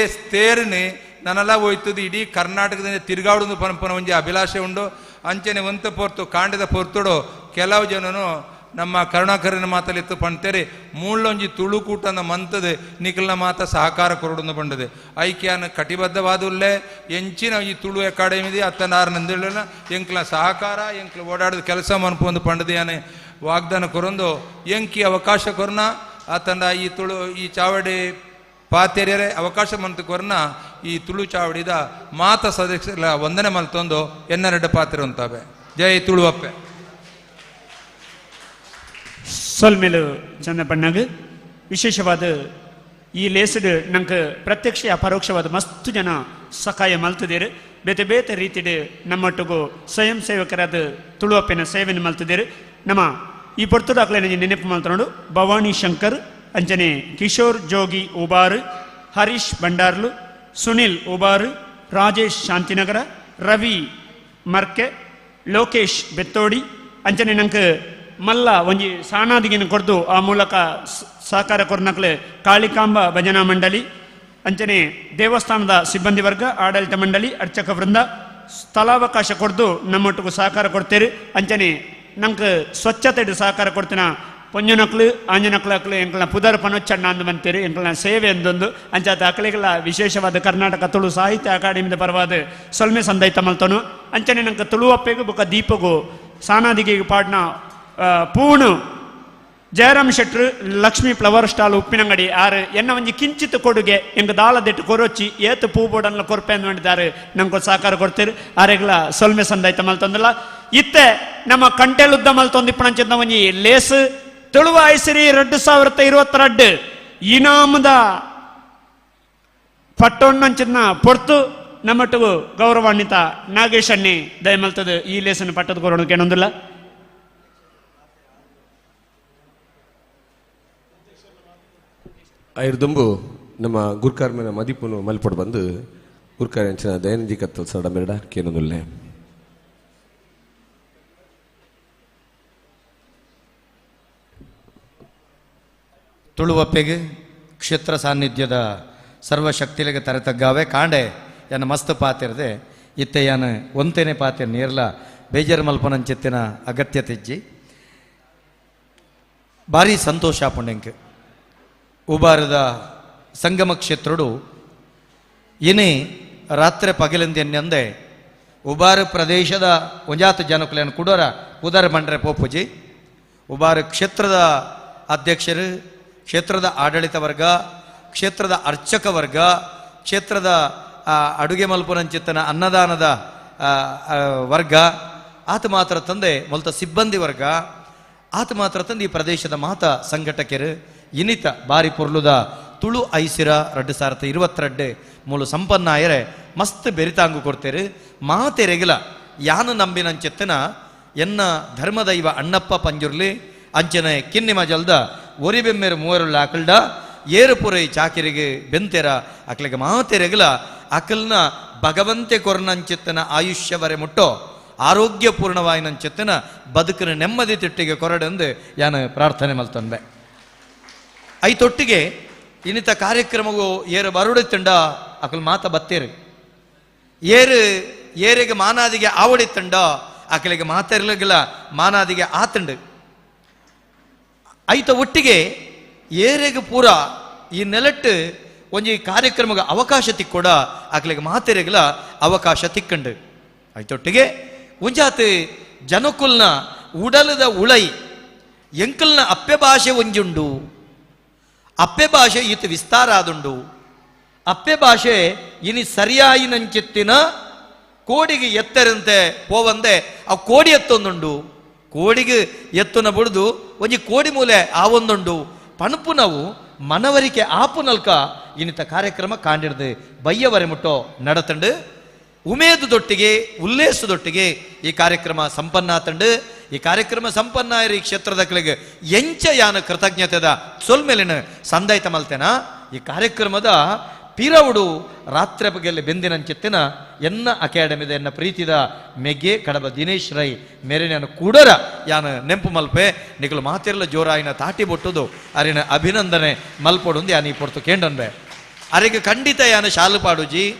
ತೇರಿನಿ ನನ್ನಲ್ಲ ಹೋಯ್ತದ ಇಡೀ ಕರ್ನಾಟಕದಿಂದ ತಿರುಗಾಡುದು ಪನ್ಪನ ಒಂಜಿ ಅಭಿಲಾಷೆ ಉಂಡು ಅಂಚೆನೆ ಒಂತ ಪೊರ್ತು ಕಾಂಡದ ಪೊರ್ತುಡು ಕೆಲವು ಜನನು ನಮ್ಮ ಕರುಣಾಕರನ ಮಾತಲ್ಲಿತ್ತು ಪಣ್ತೇರಿ ಮೂಳ್ಳೊಂಜಿ ತುಳುಕೂಟನ ಮಂತದೆ ನಿಖಲ್ನ ಮಾತ ಸಹಕಾರ ಕೊರಡು ಬಂಡದೆ ಐಕ್ಯಾನ ಕಟಿಬದ್ಧವಾದುಲ್ಲೇ ಎಂಚಿನ ಈ ತುಳು ಅಕಾಡೆಮಿದಿ ಅತ್ತನಾರು ನಂದಿಲ್ಲ ಎಂಕ್ಲ ಸಹಕಾರ ಎಂಕ್ಲ ಓಡಾಡಿದ ಕೆಲಸ ಮನ್ಪೊಂದು ಪಂಡದಿಯಾನೆ ವಾಗ್ದಾನ ಕೊರೊಂದು ಎಂಕಿ ಅವಕಾಶ ಕೊರ್ನ ಆತಂಡ ಈ ತುಳು ಈ ಚಾವಡಿ ಪಾತೆರಿಯರೆ ಅವಕಾಶ ಮಂತು ಕೊರ್ನ ಈ ತುಳು ಚಾವಡಿದ ಮಾತ ಸದಸ್ಯರ ವಂದನೆ ಮಲ್ತೊಂದು ಎನ್ನೆರಡು ಪಾತ್ರೆ ಉಂತಾವೆ. ಜೈ ತುಳುವಪ್ಪೆ. ಸೊಲ್ಮೇಲು ಚಂದ ಬಣ್ಣಗ ವಿಶೇಷವಾದ ಈ ಲೇಸಡ್ ನಂಗೆ ಪ್ರತ್ಯಕ್ಷ ಪರೋಕ್ಷವಾದ ಮಸ್ತು ಜನ ಸಹಾಯ ಮಲ್ತಿದ್ದೀರು ಬೇತೆ ಬೇತೆ ರೀತಿಡ್ ನಮ್ಮೊಟ್ಟಿಗೂ ಸ್ವಯಂ ಸೇವಕರಾದ ತುಳುವಪ್ಪಿನ ಸೇವೆಯನ್ನು ಮಲ್ತಿದ್ದೀರು ನಮ್ಮ ಈ ಪೊರ್ತುದಾಗಲೇ ನೆನಪು ಮಲ್ತೊಂಡು ಭವಾನಿ ಶಂಕರ್ ಅಂಚನೆ ಕಿಶೋರ್ ಜೋಗಿ ಉಬಾರು ಹರೀಶ್ ಭಂಡಾರ್ಲು ಸುನಿಲ್ ಉಬಾರು ರಾಜೇಶ್ ಶಾಂತಿನಗರ ರವಿ ಮರ್ಕೆ ಲೋಕೇಶ್ ಬೆತ್ತೋಡಿ ಅಂಚನೆ ನಂಗೆ ಮಲ್ಲ ಒಂಜಿ ಸಾಣಾದಿಗಿನ ಕೊಡ್ದು ಆ ಮೂಲಕ ಸಹಕಾರ ಕೊರ್ನಕ್ಲೆ ಕಾಳಿಕಾಂಬ ಭಜನಾ ಮಂಡಳಿ ಅಂಚನೆ ದೇವಸ್ಥಾನದ ಸಿಬ್ಬಂದಿ ವರ್ಗ ಆಡಳಿತ ಮಂಡಳಿ ಅರ್ಚಕ ವೃಂದ ಸ್ಥಳಾವಕಾಶ ಕೊಡ್ದು ನಮ್ಮೊಟ್ಟಿಗೂ ಸಹಕಾರ ಕೊಡ್ತೇವೆ ಅಂಚನೆ ನಂಗೆ ಸ್ವಚ್ಛತೆ ಸಹಕಾರ ಕೊಡ್ತಿನ ಪೊಂಜನಕ್ಲು ಆಂಜನಕ್ಲು ಎಂಕಲ್ನ ಪುದರ್ ಪನೊಚ್ಚಣ್ಣ ಅಂದು ಬಂತೇರಿ ಎಂಕಲ್ನ ಸೇವೆ ಅಂದೊಂದು ಅಂಚಾದ ಅಕಲೆಗಳ ವಿಶೇಷವಾದ ಕರ್ನಾಟಕ ತುಳು ಸಾಹಿತ್ಯ ಅಕಾಡೆಮಿದ ಪರವಾದ ಸೊಲ್ಮೆ ಸಂದೈತ ಮಲ್ತನು ಅಂಚನೆ ನಂಗೆ ತುಳುವಪ್ಪೆಗೂ ಬೊಕ್ಕ ದೀಪಗೂ ಸಾನಾದಿಗೆ ಪಾಡ್ನ ಪೂಣು ಜಯರಾಮ್ ಶೆಟ್ರು ಲಕ್ಷ್ಮೀ ಫ್ಲವರ್ ಸ್ಟಾಲ್ ಉಪ್ಪಿನಂಗಡಿ ಆರು ಎನ್ನ ಒಂಜಿ ಕಿಂಚಿತ್ ಕೊಡುಗೆ ಎಂಗೆ ದಾಳದೆಟ್ಟು ಕೊರೊಚ್ಚಿ ಏತು ಪೂ ಬೋರ್ಡನ್ನು ಕೊರ್ಪೆ ಅಂತ ಮಾಡಿದ್ದಾರೆ ನಂಗೆ ಸಹಕಾರ ಕೊಡ್ತೀರಿ ಆರೆಗಳ ಸೊಲ್ಮೆ ಸಂದಾಯ್ತ ಮಲ್ತೊಂದಿಲ್ಲ ಇತ್ತೆ ನಮ್ಮ ಕಂಟೆಲುದ್ದ ಮಲ್ತೊಂದಿಪ್ಪಣಂಚಿದ್ದ ಒಂಜಿ ಲೇಸ್ ತುಳುವ ಐಸಿರಿ 2022 ಇನಾಮದ ಪಟ್ಟೊಣ್ಣಂಚಿನ ಪೊರ್ತು ನಮ್ಮಟ್ಟು ಗೌರವಾನ್ವಿತ ನಾಗೇಶ್ ಅಣ್ಣಿ ದಯಮಲ್ತದ ಈ ಲೇಸನ್ನು ಪಟ್ಟದ ಕೊರೋಣ ಕೇಳೊಂದಿಲ್ಲ ಐರ್ದುಂಬು ನಮ್ಮ ಗುರ್ಕಾರ್ಮಿನ ಮದಿಪುನು ಮಲ್ಪೊಡು ಬಂದು ಗುರ್ಕಾರ್ ಅಂಚಿನ ದಯಾನಂದಿ ಕತ್ತಲ್ ಸಡ ಮೆರಡ ಕೇನೊಂದುಲ್ಲೆ ತುಳುವಪ್ಪೆಗೆ ಕ್ಷೇತ್ರ ಸಾನ್ನಿಧ್ಯದ ಸರ್ವಶಕ್ತಿಲೆಗೆ ತರೆತಗ್ಗಾವೆ ಕಾಂಡೆ ಯಾನ ಮಸ್ತ್ ಪಾತಿರದೆ ಇತ್ತೆ ಯಾನ ಒಂತೇನೆ ಪಾತಿರ ನೀರ್ಲ ಬೇಜಾರು ಮಲ್ಪನಂಚಿತ್ತಿನ ಅಗತ್ಯತೆ ಇಜ್ಜಿ ಭಾರಿ ಸಂತೋಷ ಪುಣ್ಯಂಕೆ ಉಬಾರದ ಸಂಗಮ ಕ್ಷೇತ್ರಡು ಏನೇ ರಾತ್ರಿ ಪಗಲಿಂದೆನ್ನೆಂದೆ ಉಬಾರ ಪ್ರದೇಶದ ಒಂಜಾತು ಜನಕುಲೇನು ಕುಡೋರ ಉದರ ಬಂಡ್ರೆ ಪೋಪುಜಿ ಉಬಾರ ಕ್ಷೇತ್ರದ ಅಧ್ಯಕ್ಷರು ಕ್ಷೇತ್ರದ ಆಡಳಿತ ವರ್ಗ ಕ್ಷೇತ್ರದ ಅರ್ಚಕ ವರ್ಗ ಕ್ಷೇತ್ರದ ಅಡುಗೆ ಮಲ್ಪನಂಚಿತ್ತನ ಅನ್ನದಾನದ ವರ್ಗ ಆತ ಮಾತ್ರ ತಂದೆ ಮೊಲ್ತ ಸಿಬ್ಬಂದಿ ವರ್ಗ ಆತ ಮಾತ್ರ ತಂದು ಈ ಪ್ರದೇಶದ ಮಾತ ಸಂಘಟಕರು ಇನಿತ ಬಾರಿ ಪೊರ್ಲುದ ತುಳು ಐಸಿರ 2022 ಮೂಲು ಸಂಪನ್ನಾಯರೆ ಮಸ್ತ್ ಬೆರಿತಾಂಗು ಕೊಡ್ತೇರು ಮಾತೆರೆಗಿಲ ಯಾನು ನಂಬಿನಂಚೆತ್ತನ ಎನ್ನ ಧರ್ಮದೈವ ಅಣ್ಣಪ್ಪ ಪಂಜುರ್ಲಿ ಅಂಚನೆ ಕಿನ್ನಿಮ ಜಲ್ದ ಒರಿಬೆಮ್ಮೆರು ಮೂವರುಳ್ಳ ಅಕಲ್ಡ ಏರುಪುರೈ ಚಾಕಿರಿಗೆ ಬೆಂತೆರ ಅಕ್ಲಿಗೆ ಮಾತೆರೆಗಲ ಅಕಲ್ನ ಭಗವಂತೆ ಕೊರನಂಚೆತ್ತನ ಆಯುಷ್ಯವರೆ ಮುಟ್ಟೋ ಆರೋಗ್ಯಪೂರ್ಣವಾಯಿನಂಚೆತ್ತನ ಬದುಕಿನ ನೆಮ್ಮದಿ ತಿಟ್ಟಿಗೆ ಕೊರಡೆಂದು ಯಾನು ಪ್ರಾರ್ಥನೆ ಮಲ್ತಂದೆ ಐತೊಟ್ಟಿಗೆ ಇನ್ನಿತ ಕಾರ್ಯಕ್ರಮವು ಏರು ಬರುಡಿತ್ತಂಡ ಅಕಲ್ ಮಾತ ಬತ್ತೇರು ಏರಿಗೆ ಮಾನಾದಿಗೆ ಆವಡಿತ್ತಂಡ ಅಕಲಿಗೆ ಮಾತಾಡಲಿಲ್ಲ ಮಾನಾದಿಗೆ ಆತಂಡು ಐತ ಒಟ್ಟಿಗೆ ಏರೆಗೆ ಪೂರ ಈ ನೆಲಟ್ಟು ಒಂಜಿ ಕಾರ್ಯಕ್ರಮಗ ಅವಕಾಶ ತಿಕ್ಕೊಡ ಅಕಲಿಗೆ ಮಾತೆರೆಗಲ ಅವಕಾಶ ತಿಕ್ಕಂಡು ಐತೊಟ್ಟಿಗೆ ಒಂಜಾತ್ ಜನಕುಲ್ನ ಉಡಲದ ಉಳೈ ಎಂಕಲ್ನ ಅಪ್ಪೆ ಭಾಷೆ ಒಂಜುಂಡು ಅಪ್ಪೆ ಭಾಷೆ ಈತ ವಿಸ್ತಾರ ಆದುಂಡು ಅಪ್ಪೆ ಭಾಷೆ ಇನಿ ಸರಿಯಾಯಿನಂಚಿತ್ತಿನ ಕೋಡಿಗೆ ಎತ್ತರಂತೆ ಪೋವಂದೆ ಆ ಕೋಡಿ ಎತ್ತೊಂದುಂಡು ಕೋಡಿಗೆ ಎತ್ತುನ ಬುಡ್ದು ಒಂಜಿ ಕೋಡಿ ಮೂಲೆ ಆವೊಂದುಂಡು ಪಣಪು ನಾವು ಮನವರಿಕೆ ಆಪು ನಲ್ಕ ಇನ್ನಿತ ಕಾರ್ಯಕ್ರಮ ಕಾಂಡಿಡ್ದು ಬಯ್ಯವರೆ ಮುಟ್ಟೋ ನಡತಂಡು ಉಮೇದುದೊಟ್ಟಿಗೆ ಉಲ್ಲೇಸದೊಟ್ಟಿಗೆ ಈ ಕಾರ್ಯಕ್ರಮ ಸಂಪನ್ನ ಆತಂಡು ಈ ಕಾರ್ಯಕ್ರಮ ಸಂಪನ್ನ ಈ ಕ್ಷೇತ್ರದಗಳಿಗೆ ಎಂಚ ಯಾನ ಕೃತಜ್ಞತೆದ ಸೊಲ್ಮೇಲಿನ ಸಂದಾಯ್ತ ಮಲ್ತೇನ ಈ ಕಾರ್ಯಕ್ರಮದ ಪಿರವುಡು ರಾತ್ರಿ ಬಗೆಯಲ್ಲಿ ಬೆಂದಿನಂಚಿತ್ತಿನ ಎನ್ನ ಅಕಾಡೆಮಿದ ಎನ್ನ ಪ್ರೀತಿದ ಮೆಗ್ಗೆ ಕಡಬ ದಿನೇಶ್ ರೈ ಮೇರೆ ನಾನು ಕೂಡರ ಯಾನ ನೆಂಪು ಮಲ್ಪೆ ನಿಗಲು ಮಾತಿರಲ ಜೋರಾಯಿನ ತಾಟಿ ಬೊಟ್ಟುದು ಅರಿನ ಅಭಿನಂದನೆ ಮಲ್ಪೊಡುಂದು ಯಾನಿ ಪೊರ್ತು ಕೇಂಡನ್ಬೆ ಅರೆಗೆ ಖಂಡಿತ ಯಾನ ಶಾಲು ಪಾಡುಜಿ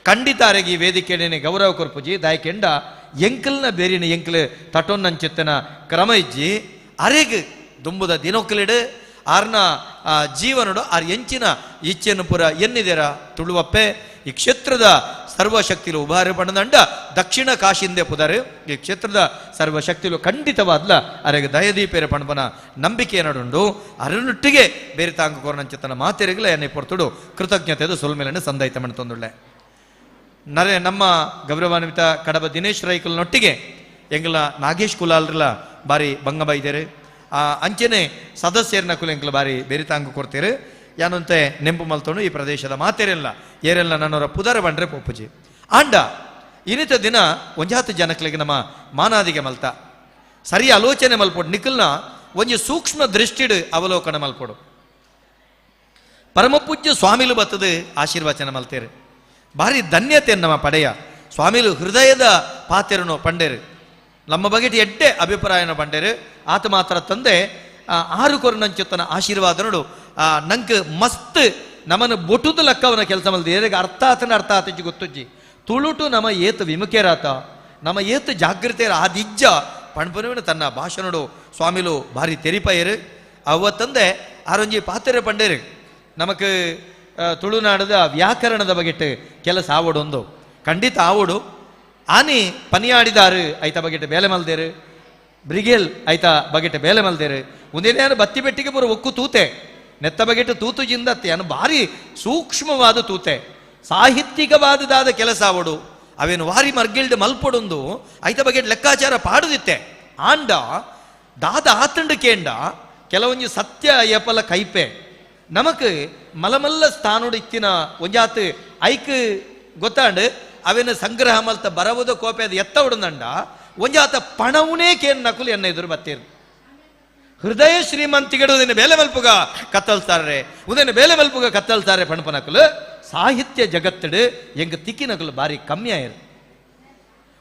ಖಂಡಿತ ಅರೆಗೆ ಈ ವೇದಿಕೆನೆ ಗೌರವ ಕೊರ್ಪುಜಿ ದಾಯ್ಕೆಂಡ ಎಂಕಲ್ನ ಬೇರಿನ ಎಂಕಲ್ ತಟೊನ್ನಂಚಿತ್ತಿನ ಕ್ರಮ ಇಜ್ಜಿ ಅರೆಗೆ ದುಂಬುದ ದಿನೊಕ್ಕಲಿಡು ಆರ್ನ ಜೀವನಡು ಆರ್ ಎಂಚಿನ ಇಚ್ಛೆಯನ್ನು ಪುರ ಎನ್ನಿದೆರ ತುಳುವಪ್ಪೆ ಈ ಕ್ಷೇತ್ರದ ಸರ್ವಶಕ್ತಿಲು ಉಭಾರ ಪಣದಂಡ ದಕ್ಷಿಣ ಕಾಶಿಂದೆ ಪುದರು ಈ ಕ್ಷೇತ್ರದ ಸರ್ವಶಕ್ತಿಲು ಖಂಡಿತವಾದ್ಲ ಅರೆಗೆ ದಯದೀಪೇರ ಪಣಪನ ನಂಬಿಕೆ ನಡುಂಡು ಅರನೊಟ್ಟಿಗೆ ಬೇರೆ ತಾಂಗ ಕೊರನಂಚಿತನ ಮಾತೆರೆಗಲ ಎನ್ನೆ ಪೊರ್ತುಡು ಕೃತಜ್ಞತೆದು ಸೊಲ್ಮೇಲನ್ನು ಸಂದಾಯಿತ ಮಣ್ತೊಂದುಳ್ಳೆ ನರೆ ನಮ್ಮ ಗೌರವಾನ್ವಿತ ಕಡಬ ದಿನೇಶ್ ರೈಕಲ್ನೊಟ್ಟಿಗೆ ಎಂಗಲ ನಾಗೇಶ್ ಕುಲಾಲ್ರಲ ಬಾರಿ ಬಂಗ ಬೈದೇರು ಅಂಚೆನೆ ಸದಸ್ಯರನ್ನ ಕುಲ ಎಂಕಲ ಬಾರಿ ಬೆರಿತಾಂಗ ಕೊಡ್ತೀರು ಯಾನಂತೆ ನೆಂಪು ಮಲ್ತೋನು ಈ ಪ್ರದೇಶದ ಮಾತೆರೆಲ್ಲ ಏರೆಲ್ಲ ನನ್ನವರ ಪುದರ ಬಂಡ್ರೆ ಪೊಪ್ಪುಜಿ ಆಂಡ ಇನ್ನಿತ ದಿನ ಒಂಜಾತು ಜನಕ್ಲಿಗೆ ನಮ್ಮ ಮಾನಾದಿಗೆ ಮಲ್ತ ಸರಿ ಆಲೋಚನೆ ಮಲ್ಪೊಡು ನಿಖಲ್ನ ಒಂಜಿ ಸೂಕ್ಷ್ಮ ದೃಷ್ಟಿಡು ಅವಲೋಕನ ಮಲ್ಪೊಡು ಪರಮಪೂಜ್ಯ ಸ್ವಾಮಿಲು ಬತ್ತದು ಆಶೀರ್ವಚನ ಮಲ್ತೇರು ಭಾರಿ ಧನ್ಯತೆ ನಮ್ಮ ಪಡೆಯ ಸ್ವಾಮಿಲು ಹೃದಯದ ಪಾತೆರನು ಪಂಡೇರು ನಮ್ಮ ಬಗೆಟ್ ಎಡ್ಡೆ ಅಭಿಪ್ರಾಯನ ಪಂಡೇರು ಆತ ಮಾತ್ರ ತಂದೆ ಆರು ಕೊರನಂಚುತ್ತನ ಆಶೀರ್ವಾದನಡು ನಂಗೆ ಮಸ್ತ್ ನಮ್ಮನ್ನು ಬೊಟುದು ಲೆಕ್ಕವನ ಕೆಲಸ ಮಲ್ದಿ ಏರಿಗೆ ಅರ್ಥ ಆತಜ್ಜಿ ಗೊತ್ತುಜ್ಜಿ ತುಳುಟು ನಮ್ಮ ಏತು ವಿಮುಖೇರಾತ ನಮ್ಮ ಏತು ಜಾಗೃತೆಯರ ಆದಿಜ್ಜ ಪಣ್ಪನವನು ತನ್ನ ಭಾಷಣಡು ಸ್ವಾಮಿಲು ಭಾರಿ ತೆರಿಪಯರು ಅವತ್ತಂದೆ ಆರೊಂಜಿ ಪಾತೆರೆ ಪಂಡೇರು ನಮಕ್ ತುಳುನಾಡದ ವ್ಯಾಕರಣದ ಬಗೆಟ್ ಕೆಲಸ ಆವಡೊಂದು ಖಂಡಿತ ಆವಡು ಆನಿ ಪನಿಯಾಡಿದಾರು ಐತ ಬಗೆಟ್ ಬೇಲೆ ಮಲ್ದೇರು ಬ್ರಿಗೇಲ್ ಐತ ಬಗೆಟ್ ಬೇಲೆ ಮಲ್ದೇರು ಒಂದೇನು ಬತ್ತಿ ಬೆಟ್ಟಿಗೆ ಬರೋ ಒಕ್ಕು ತೂತೆ ನೆತ್ತ ಬಗೆಟ್ ತೂತು ಜಿಂದತ್ತೆ ಅನ್ನು ಭಾರಿ ಸೂಕ್ಷ್ಮವಾದ ತೂತೆ ಸಾಹಿತ್ಯಿಕವಾದದಾದ ಕೆಲಸ ಆವಡು ಅವೇನು ವಾರಿ ಮರ್ಗಿಲ್ಡ್ ಮಲ್ಪೊಡೊಂದು ಐತ ಬಗೆಟ್ ಲೆಕ್ಕಾಚಾರ ಪಾಡುದಿತ್ತೆ ಆಂಡ ದಾದ ಆತಂಡು ಕೇಂಡ ಕೆಲವೊಂದು ಸತ್ಯ ಏಪಲ ಕೈಪೆ ನಮಕ್ ಮಲಮಲ್ಲ ಸ್ಥಾನೋಡು ಇತ್ತಿನ ಒಂಜಾತ್ ಐಕ್ ಗೊತ್ತಾಂಡು ಅವೇನು ಸಂಗ್ರಹ ಮಲ್ತ ಬರವುದು ಕೋಪೆ ಅದು ಎತ್ತ ಉಡಂದಂಡ ಒಂಜಾತ ಪಣವುನೇ ಕೇನ್ ನಕುಲು ಎನ್ನ ಎದುರು ಬತ್ತೇರು ಹೃದಯ ಶ್ರೀಮಂತಿಗೆಡು ಉದಯನ ಬೇಲೆ ಮಲ್ಪುಗ ಕತ್ತಲ್ತಾರೆ ಉದಯನ ಬೇಲೆ ಮಲ್ಪುಗ ಕತ್ತಲ್ತಾರೆ ಪಣಪ ನಕಲು ಸಾಹಿತ್ಯ ಜಗತ್ತಡು ಎಂಗ ತಿಕ್ಕಿ ನಕಲು ಬಾರಿ ಕಮ್ಮಿ ಆಯರು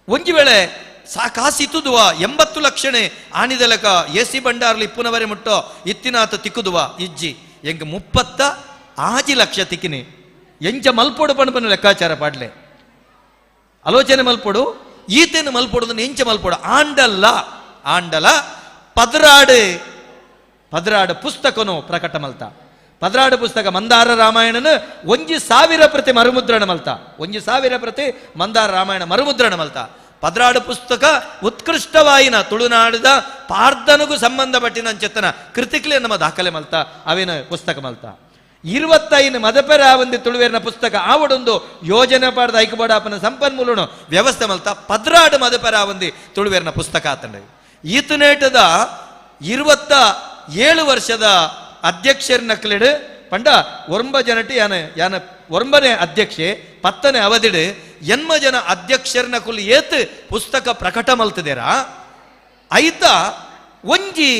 ಒಂಜಿ ವೇಳೆ ಕಾಸಿತ್ತುದುವ 80 ಲಕ್ಷಣೆ ಆಣಿದಲಕ ಎಸಿ ಬಂಡಾರ್ಲಿ ಇಪ್ಪುನವರೆ ಮುಟ್ಟೋ ಇತ್ತಿನಾತ ತಿಕ್ಕುದುವ ಇಜ್ಜಿ ಎಂಗ 36 ಲಕ್ಷ ತಿಕ್ಕಿನಿ ಎಂಚ ಮಲ್ಪೊಡು ಪಣಪನ ಲೆಕ್ಕಾಚಾರ ಪಾಡ್ಲೆ ಆಲೋಚನೆ ಮಲ್ಪೊಡು ಈತೇನು ಮಲ್ಪೊಡು ಎಂಚ ಮಲ್ಪೊಡು ಆಂಡಲ ಪದರಾಡು ಪುಸ್ತಕನು ಪ್ರಕಟ ಮಲ್ತ ಪದರಾಡು ಪುಸ್ತಕ ಮಂದಾರ ರಾಮಾಯಣನ 1,000 ಪ್ರತಿ ಮರುಮುದ್ರಣ ಮಲ್ತ 1,000 ಪ್ರತಿ ಮಂದಾರ ರಾಮಾಯಣ ಮರುಮುದ್ರಣ ಮಲ್ತ ಪದರಾಡು ಪುಸ್ತಕ ಉತ್ಕೃಷ್ಟವಾಯಿನ ತುಳುನಾಡದ ಪಾರ್ಧನಗೂ ಸಂಬಂಧಪಟ್ಟಿನ ಚೆತ್ತನ ಕೃತಿಕ್ಲೆ ನಮ್ಮ ದಾಖಲೆ ಮಲ್ತ ಅವೇನು ಪುಸ್ತಕ ಮಲ್ತ 25 ಮದಪೆರ ಒಂದು ತುಳುವೇರಿನ ಪುಸ್ತಕ ಆವಡೊಂದು ಯೋಜನೆ ಪಾಡ್ದ ಐಕಬೋಡಾಪನ ಸಂಪನ್ಮೂಲನು ವ್ಯವಸ್ಥೆ ಮಲ್ತ ಪದ್ರಾಡು ಮದಪೆರ ಒಂದು ತುಳುವೇರಿನ ಪುಸ್ತಕ ಆತಂಡ ಈತನೇಟದ 27 ವರ್ಷದ ಅಧ್ಯಕ್ಷರ ನಕ್ಲೆಡು ಪಂಡ ಒರಂಬ ಜನಟಿ ಯಾನ ಒರಂಬನೇ ಅಧ್ಯಕ್ಷೆ ಪತ್ತನೇ ಅವಧಿಡ್ ಎನ್ಮ ಜನ ಅಧ್ಯಕ್ಷರನ ಕುಲ್ ಏತ್ ಪುಸ್ತಕ ಪ್ರಕಟ ಮಲ್ತದೇರ ಐತ ಒಂಜಿ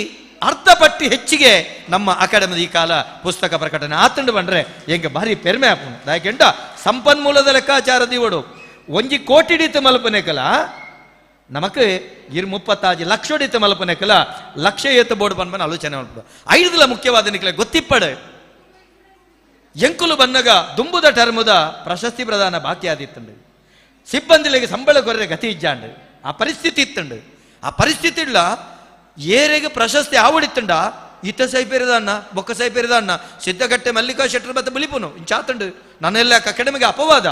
ಅರ್ಧ ಪಟ್ಟಿ ಹೆಚ್ಚಿಗೆ ನಮ್ಮ ಅಕಾಡೆಮಿ ಈ ಕಾಲ ಪುಸ್ತಕ ಪ್ರಕಟಣೆ ಆತಂಡು ಬಂದ್ರೆ ಎಂಗೆ ಭಾರಿ ಪೆರ್ಮೆ ಆಪುಂಡು ಯಾಕೆಂಡ ಸಂಪನ್ಮೂಲದ ಲೆಕ್ಕಾಚಾರ ದಿವಡು ಒಂಜಿ ಕೋಟಿಡಿತ ಮಲ್ಪನೆಕಲ ನಮಕ್ 35 ಲಕ್ಷೋಡಿತ ಮಲ್ಪನೆಕಲ ಲಕ್ಷ ಏತ್ ಬೋರ್ಡ್ ಪನ್ಪನ ಆಲೋಚನೆ ಮಲ್ಪಡು ಐದಲ ಮುಖ್ಯವಾದ ನಿಕಲ ಗೊತ್ತಿಪ್ಪಡು ಎಂಕುಲು ಬನ್ನಗ ದುಂಬುದ ಟರ್ಮುದ ಪ್ರಶಸ್ತಿ ಪ್ರದಾನ ಬಾಕಿ ಆದಿತ್ತಂಡು ಸಿಬ್ಬಂದಿಗಳಿಗೆ ಸಂಬಳ ಕೊರ್ರೆ ಗತಿ ಇಜ್ಜಾಂಡು ಆ ಪರಿಸ್ಥಿತಿ ಇತ್ತಂಡು ಆ ಪರಿಸ್ಥಿತಿ ಇಲ್ಲ ಏರೆಗೆ ಪ್ರಶಸ್ತಿ ಆವಡಿತ್ತಂಡ ಇತ್ತ ಸೈಪೇರಿದ ಅಣ್ಣ ಬೊಕ್ಕ ಸೈಪೇರಿದ ಅಣ್ಣ ಸಿದ್ದಗಟ್ಟೆ ಮಲ್ಲಿಕಾ ಶೆಟ್ಟರ್ ಬತ್ತ ಬಿಳಿಪುನು ಇಂಚಾತಂಡು ನನ್ನೆಲ್ಲ ಅಕಾಡೆಮಿಗೆ ಅಪವಾದ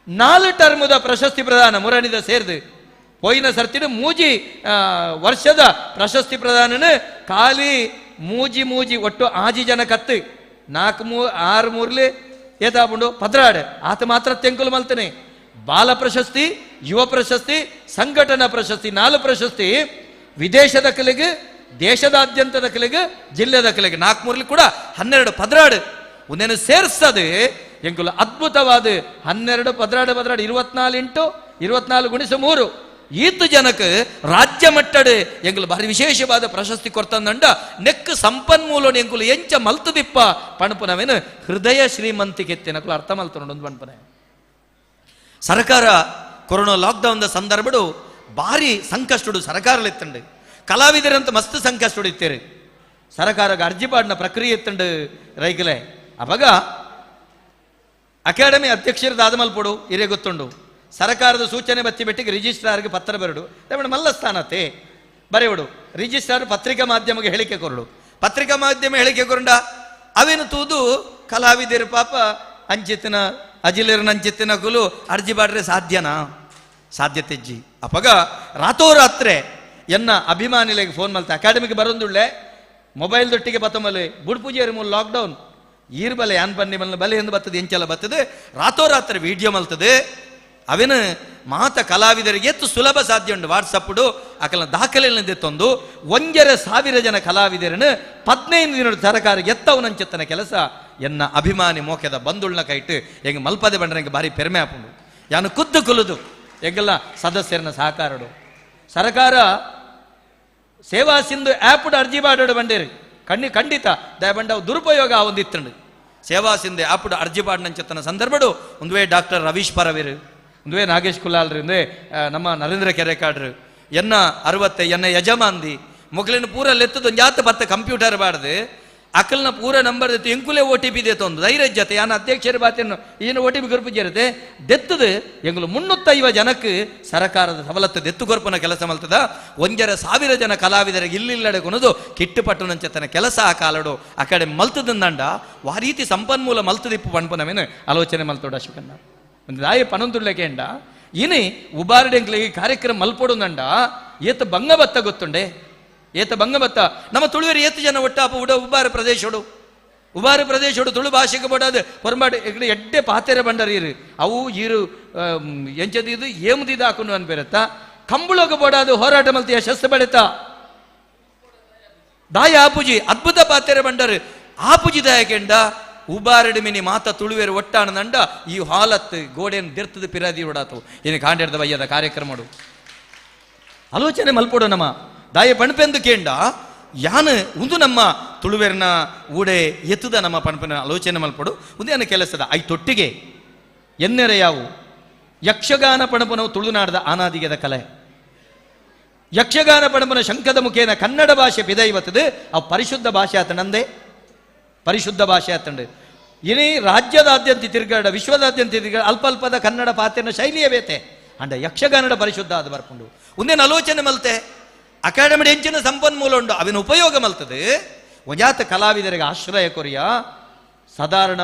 4 ಟರ್ಮುದ ಪ್ರಶಸ್ತಿ ಪ್ರದಾನ ಮುರಣಿದ ಸೇರ್ದು ಪೋಯಿನ ಸರ್ತಿಡು ಮೂಜಿ ವರ್ಷದ ಪ್ರಶಸ್ತಿ ಪ್ರದಾನ ಖಾಲಿ ಮೂಜಿ ಒಟ್ಟು 5 ಜನ ಕತ್ತು 6 ಮೂರ್ಲಿ ಏತಾಪುಂಡು ಪದ್ರಾಡ್ ಆತ ಮಾತ್ರ ತೆಂಕುಲು ಮಲ್ತಾನೆ ಬಾಲ ಪ್ರಶಸ್ತಿ ಯುವ ಪ್ರಶಸ್ತಿ ಸಂಘಟನಾ ಪ್ರಶಸ್ತಿ 4 ಪ್ರಶಸ್ತಿ ವಿದೇಶದ ಕಲೆಗೆ ದೇಶದಾದ್ಯಂತದ ಕಲೆಗೆ ಜಿಲ್ಲೆದ ಕಲೆಗೆ 4 ಮೂರ್ಲಿ ಕೂಡ 12 ಪದ್ರಾಡ್ ಒಂದೇನು ಸೇರಿಸ್ತದೆ ಎಂಕುಲು ಅದ್ಭುತವಾದ 12 ಪದ್ರಾಡ್ 24 ಗುಣಿಸ 3 ಈತು ಜನಕ್ಕೆ ರಾಜ್ಯ ಮಟ್ಟಡ್ ಎಂಕುಲು ಭಾರಿ ವಿಶೇಷವಾದ ಪ್ರಶಸ್ತಿ ಕೊಡ್ತಂದಂಡ ನೆಕ್ ಸಂಪನ್ಮೂಲ ಎಂಕುಲು ಎಂಚ ಮಲ್ತದಿಪ್ಪ ಪಣಪುನವೇನು ಹೃದಯ ಶ್ರೀಮಂತಿಕೆ ಎತ್ತಿನಕುಲು ಅರ್ಥ ಮಲ್ತನೊಂದು ಪಣಪನೆ ಸರ್ಕಾರ ಕೊರೋನಾ ಲಾಕ್ಡೌನ್ ಸಂದರ್ಭಡು ಭಾರಿ ಸಂಕಷ್ಟಡು ಸರ್ಕಾರಲಿತ್ತಂಡು ಕಲಾವಿದರಂತ ಮಸ್ತ್ ಸಂಕಷ್ಟಡು ಇತ್ತೇರಿ ಸರ್ಕಾರಕ್ಕೆ ಅರ್ಜಿ ಪಾಡಿನ ಪ್ರಕ್ರಿಯೆ ಇತ್ತಂಡು ರೈಕಲೆ ಅವಾಗ ಅಕಾಡೆಮಿ ಅಧ್ಯಕ್ಷರದ ಮಲ್ಪಡು ಇರೇ ಗೊತ್ತುಂಡು ಸರ್ಕಾರದ ಸೂಚನೆ ಬತ್ತಿ ಬೆಟ್ಟಿಗೆ ರಿಜಿಸ್ಟ್ರಾರ್ಗೆ ಪತ್ರ ಬರಡು ದಯವಿಟ್ಟು ಮಲ್ಲ ಸ್ಥಾನತೆ ಬರೆಯಡು ರಿಜಿಸ್ಟ್ರಾರ್ ಪತ್ರಿಕಾ ಮಾಧ್ಯಮಕ್ಕೆ ಹೇಳಿಕೆ ಕೊರಡು ಪತ್ರಿಕಾ ಮಾಧ್ಯಮ ಹೇಳಿಕೆ ಕೊರಂಡ ಅವೇನು ತೂದು ಕಲಾವಿದರು ಪಾಪ ಅಂಚಿತ್ತಿನ ಅಜಿಲೇರನ ಅಂಚಿತ್ತಿನ ಕುಲು ಅರ್ಜಿ ಬಾಡ್ರೆ ಸಾಧ್ಯತೆಜ್ಜಿ ಅಪಗ ರಾತ್ರೋರಾತ್ರೆ ಎನ್ನ ಅಭಿಮಾನಿಗಳಿಗೆ ಫೋನ್ ಮಲ್ತೆ ಅಕಾಡೆಮಿಗೆ ಬರೋದುಳ್ಳೆ ಮೊಬೈಲ್ ದೊಟ್ಟಿಗೆ ಬತ್ತಮಲ್ಲಿ ಬುಡ್ಪೂಜೆಯರು ಮೂಲ ಲಾಕ್ಡೌನ್ ಈರ್ ಬಲೆ ಯಾನ್ ಬನ್ನಿ ಮಲ್ಲ ಬಲೆ ಎಂದು ಬರ್ತದೆ ಎಂಚೆಲ್ಲ ಬರ್ತದೆ ರಾತ್ರೋರಾತ್ರಿ ವಿಡಿಯೋ ಮಲ್ತದೆ ಅವೇನು ಮಾತ ಕಲಾವಿದರಿಗೆ ಎತ್ತು ಸುಲಭ ಸಾಧ್ಯ ಉಂಟು ವಾಟ್ಸಪ್ಡು ಅಕಲ ದಾಖಲೆತ್ತೊಂದು 1,000 ಜನ ಕಲಾವಿದರನ್ನು 15 ದಿನ ಸರ್ಕಾರಕ್ಕೆ ಎತ್ತವನಂಚೆತ್ತನ ಕೆಲಸ ಎನ್ನ ಅಭಿಮಾನಿ ಮೋಕೆದ ಬಂದುಳ್ನ ಕೈಟ್ ಹೆಂಗೆ ಮಲ್ಪದೆ ಬಂದ್ರೆ ಹೆಂಗೆ ಭಾರಿ ಪೆರ್ಮೆ ಹಾಕೊಂಡು ಯಾನು ಕುದ್ದು ಕುಲುದು ಹೆಂಗೆಲ್ಲ ಸದಸ್ಯರನ್ನ ಸಹಕಾರಡು ಸರ್ಕಾರ ಸೇವಾ ಸಿಂಧು ಆ್ಯಪ್ಡ್ ಅರ್ಜಿ ಬಾಡೋಡು ಬಂಡೇರಿ ಖಂಡಿತ ದಯಬಂಡ ದುರುಪಯೋಗ ಹೊಂದಿತ್ತಂಡು ಸೇವಾ ಸಿಂಧು ಆ್ಯಪ್ಡ್ ಅರ್ಜಿ ಬಾಡ್ನಂಚೆತ್ತನ ಸಂದರ್ಭಡು ಒಂದುವೇ ಡಾಕ್ಟರ್ ರವೀಶ್ ಪರವೀರು ಒಂದುವೇ ನಾಗೇಶ್ ಕುಲಾಲ್ರಿ ಒಂದೇ ನಮ್ಮ ನರೇಂದ್ರ ಕೆರೆಕಾಡ್ರು ಎನ್ನ 60 ಎನ್ನ ಯಜಮಾಂದಿ ಮೊಗಲಿನ ಪೂರ ಲೆತ್ತದು ಜಾತ ಬತ್ತ ಕಂಪ್ಯೂಟರ್ ಬಾಡ್ದು ಅಕಲ್ನ ಪೂರ ನಂಬರ್ ದೆತ್ತು ಎಂಕುಲೆ OTP ದೇತು ಒಂದು ಧೈರ್ಯ ಜತೆ ಯಾನ ಅಧ್ಯಕ್ಷರ ಬಾತಿಯನ್ನು ಏನು OTP ಗೊರ್ಪು ಜರತೆ ದೆತ್ತದು ಎಂಗುಲು 350 ಜನಕ್ಕೆ ಸರ್ಕಾರದ ಸವಲತ್ತು ದೆತ್ತು ಗೊರ್ಪನ ಕೆಲಸ ಮಲ್ತದ 1,000 ಜನ ಕಲಾವಿದರಿಗೆ ಇಲ್ಲಿಲ್ಲಡೆ ಕೊನದು ಕಿಟ್ಟುಪಟ್ಟುನಂಚತನ ಕೆಲಸ ಆ ಕಾಲಡು ಆ ಕಡೆ ಮಲ್ತದಂದಂಡ ವಾ ರೀತಿ ಸಂಪನ್ಮೂಲ ಮಲ್ತದಿಪ್ಪು ಪಣ್ಪನವೇನು ಆಲೋಚನೆ ಮಲ್ತೋಡ ಅಶೋಕಣ್ಣ ಒಂದು ದಾಯ ಪನೊಂದುಳ್ಳೆಕೆ ಎಂಡ ಇನಿ ಉಬಾರಡೆಂಕ್ಲಿಗೆ ಕಾರ್ಯಕ್ರಮ ಮಲ್ಪೊಡುಂದಂಡ ಏತ ಬಂಗಬತ್ತ ಗೊತ್ತುಂಡೆ ಏತ ಬಂಗಬತ್ತ ನಮ್ಮ ತುಳುವೇರು ಏತು ಜನ ಒಟ್ಟಾಪ ಉಬಾರ ಪ್ರದೇಶೋಡು ತುಳು ಭಾಷೆಗೆ ಬೋಡಾದ ಹೊರಮಾಡಿ ಎಡ್ಡೆ ಪಾತೆರೆ ಬಂಡರೀರು ಅವು ಈರು ಎಂಚದಿದು ಏಮುದಿದು ಹಾಕೊಂಡು ಅನ್ಬೇರತ್ತ ಕಂಬುಳಗ ಬೋಡಾದು ಹೋರಾಟ ಮಲ್ತಿ ಯಶಸ್ಸು ಬೆಳೆತ ದಾಯ ಆಪುಜಿ ಅದ್ಭುತ ಪಾತೆರೆ ಬಂಡರು ಆಪುಜಿ ದಾಯಕೆಂಡ ಉಬಾರಡು ಮಿನಿ ಮಾತ ತುಳುವೇರು ಒಟ್ಟಾಣದಂಡ ಈ ಹಾಲತ್ ಗೋಡೆಯನ್ನು ದಿರ್ತದ ಪಿರಾದಿ ಹೊಡಾತು ಏನು ಕಾಂಡಿಡ್ದ ಬಯ್ಯದ ಕಾರ್ಯಕ್ರಮಡು ಆಲೋಚನೆ ಮಲ್ಪೋಡು ನಮ್ಮ ದಾಯ ಪಣಪೆಂದು ಕೇಂಡ ಯಾನು ಒಂದು ನಮ್ಮ ತುಳುವೇರಿನ ಊಡೆ ಎತ್ತದ ನಮ್ಮ ಪಣಪನ ಆಲೋಚನೆ ಮಲ್ಪಡು ಒಂದೇನು ಕೆಲಸದ ತೊಟ್ಟಿಗೆ ಎನ್ನೆರೆ ಯಾವು ಯಕ್ಷಗಾನ ಪಣಪನವು ತುಳುನಾಡದ ಆನಾದಿಗೆದ ಕಲೆ ಯಕ್ಷಗಾನ ಪಣಪನ ಶಂಕದ ಮುಖೇನ ಕನ್ನಡ ಭಾಷೆ ಪಿದೈವತ್ತದು ಅವು ಪರಿಶುದ್ಧ ಭಾಷೆ ಆತನಂದೇ ಪರಿಶುದ್ಧ ಭಾಷೆ ಆತಂಡು ಇನಿ ರಾಜ್ಯದಾದ್ಯಂತ ತಿರುಗಾಡ ವಿಶ್ವದಾದ್ಯಂತ ತಿರುಗಾಡ ಅಲ್ಪದ ಕನ್ನಡ ಪಾತ್ರೆನ ಶೈಲಿಯೇ ಬೇತೆ ಅಂಡ ಯಕ್ಷಗಾನದ ಪರಿಶುದ್ಧ ಅದು ಬರ್ಕೊಂಡು ಒಂದೇನು ಆಲೋಚನೆ ಮಲ್ತೆ ಅಕಾಡೆಮಿ ಹೆಂಚಿನ ಸಂಪನ್ಮೂಲ ಉಂಡು ಅವಿನ ಉಪಯೋಗ ಮಲ್ತದೆ ಒಂಜಾತ ಕಲಾವಿದರಿಗೆ ಆಶ್ರಯ ಕೊರಿಯ ಸಾಧಾರಣ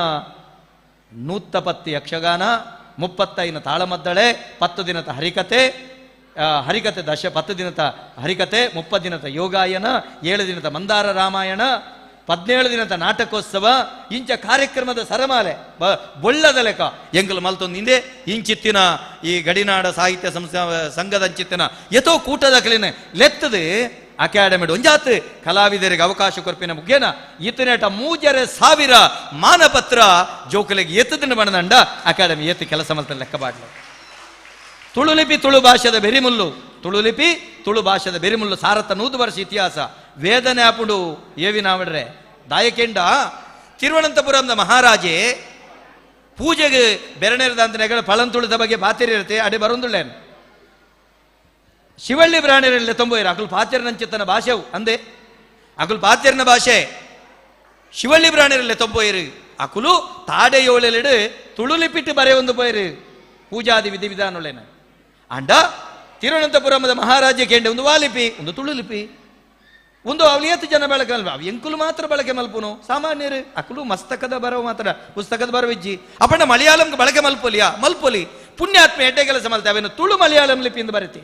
110 ಯಕ್ಷಗಾನ 35 ತಾಳಮದ್ದಳೆ 10 ದಿನದ ಹರಿಕತೆ 10 ದಿನದ ಹರಿಕತೆ 30 ದಿನದ ಯೋಗಾಯನ 7 ದಿನದ ಮಂದಾರ ರಾಮಾಯಣ 17 ದಿನದ ನಾಟಕೋತ್ಸವ ಇಂಚ ಕಾರ್ಯಕ್ರಮದ ಸರಮಾಲೆ ಬೊಳ್ಳದ ಲೆಕ್ಕ ಎಂಗಲು ಮಲ್ತೊಂದು ಹಿಂದೆ ಇಂಚಿತ್ತಿನ ಈ ಗಡಿನಾಡ ಸಾಹಿತ್ಯ ಸಂಘದ ಅಂಚಿತ್ತಿನ ಯಥೋ ಕೂಟದ ಕಲಿನ ಲೆತ್ತದು ಅಕಾಡೆಮಿ ಒಂಜಾತ್ ಕಲಾವಿದರಿಗೆ ಅವಕಾಶ ಕೊರ್ಪಿನ ಮುಖೇನ ಈತನೇಟ 3000 ಮಾನಪತ್ರ ಜೋಕಲಿಗೆ ಎತ್ತದಿನ ಬಣ್ಣದಂಡ ಅಕಾಡೆಮಿ ಎತ್ತು ಕೆಲಸ ಮಲ್ತ ಲೆಕ್ಕ ಬಾಡ್ಲು. ತುಳುಲಿಪಿ ತುಳು ಭಾಷೆದ ಬೆರಿಮುಲ್ಲು, ತುಳುಲಿಪಿ ತುಳು ಭಾಷೆದ ಬೆರಿಮುಲ್ಲು ಸಾರತ್ತ 100 ವರ್ಷ ಇತಿಹಾಸ ವೇದನೆ ಆಪುಡು ಏವಿ ನಾವಡ್ರೆ ದಾಯಕೆಂಡ ತಿರುವನಂತಪುರಂದ ಮಹಾರಾಜೆ ಪೂಜೆಗೆ ಬೆರಣೆರದ ಅಂತ ನೆಗಳ ಪಳಂತುಳಿದ ಬಗ್ಗೆ ಪಾತಿರಿರುತ್ತೆ ಅಡೆ ಬರೊಂದುಳ್ಳೇನು ಶಿವಳ್ಳಿ ಪ್ರಾಣಿರಲ್ಲ ತೊಂಬೋಯ್ರು ಅಕುಲ್ ಪಾತಿರನಂಚಿತ್ತನ ಭಾಷೆವು ಅಂದೆ ಅಕುಲ್ ಪಾತಿರನ ಭಾಷೆ ಶಿವಳ್ಳಿ ಪ್ರಾಣಿರಲ್ಲ ತೊಂಬೋಯ್ರು ಅಕುಲು ತಾಡೆಯೋಳೆಲೆಡು ತುಳುಲಿಪಿಟ್ಟು ಬರೆ ಒಂದು ಪೋಯ್ರು ಪೂಜಾದಿ ವಿಧಿ ವಿಧಾನಗಳೇನ ಅಂಡ ತಿರುವನಂತಪುರಮದ ಮಹಾರಾಜ್ಯ ಕೇಂದ್ರ ಒಂದು ವಾಲಿಪಿ ಒಂದು ತುಳುಲಿಪಿ ಒಂದು ಅವಳು ಏತು ಜನ ಬಳಕೆ ಅಲ್ವಾ ಅವು ಎಂಕುಲು ಮಾತ್ರ ಬಳಕೆ ಮಲ್ಪುನು ಸಾಮಾನ್ಯರು ಅಕುಲು ಮಸ್ತಕದ ಬರವು ಮಾತ್ರ ಪುಸ್ತಕದ ಬರವಿಜ್ಜಿ ಅಪ್ಪಣ್ಣ ಮಲಯಾಳಂಗೆ ಬಳಕೆ ಮಲ್ಪೊಲಿಯಾ ಮಲ್ಪೊಲಿ ಪುಣ್ಯಾತ್ಮ ಎಡ್ಡೆ ಕೆಲಸ ಮಲ್ತೆ ಅವೇನು ತುಳು ಮಲಯಾಳಂ ಲಿಪಿಯಿಂದ ಬರುತ್ತೆ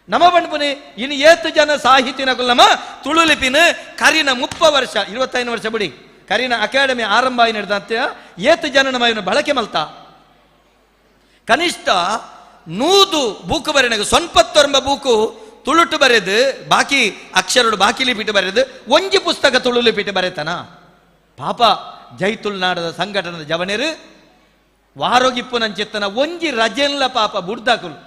ನಮ ಬಣ್ಪುನಿ ಇನ್ನು ಏತು ಜನ ಸಾಹಿತ್ಯನ ನಮ್ಮ ತುಳು ಲಿಪಿನ ಕರಿನ 30 ವರ್ಷ 25 ವರ್ಷ ಬಿಡಿ ಕರಿನ ಅಕಾಡೆಮಿ ಆರಂಭ ಆಗಿ ನಡೆದಂತೆ ಏತು ಜನ ನಮ್ಮ ಇವನು ಬಳಕೆ ಮಲ್ತಾ ಕನಿಷ್ಠ 100 ಬೂಕು ಬರೆನಗ ಸೊನ್ಪತ್ತೊರ್ಂಬ ಬೂಕು ತುಳುಟು ಬರೆದು ಬಾಕಿ ಅಕ್ಷರಡು ಬಾಕಿ ಲಿಪಿಟ್ಟು ಬರೆದು ಒಂಜಿ ಪುಸ್ತಕ ತುಳು ಲಿಪಿಟ್ಟು ಬರೆತನ ಪಾಪ ಜೈತುಳ್ನಾಡದ ಸಂಘಟನದ ಜವನೇರು ವಾರೋಗಿಪ್ಪು ನಂಚಿತ್ತನ ಒಂಜಿ ರಜೆಲ್ಲ ಪಾಪ ಬುಡ್ದಾಕುಲು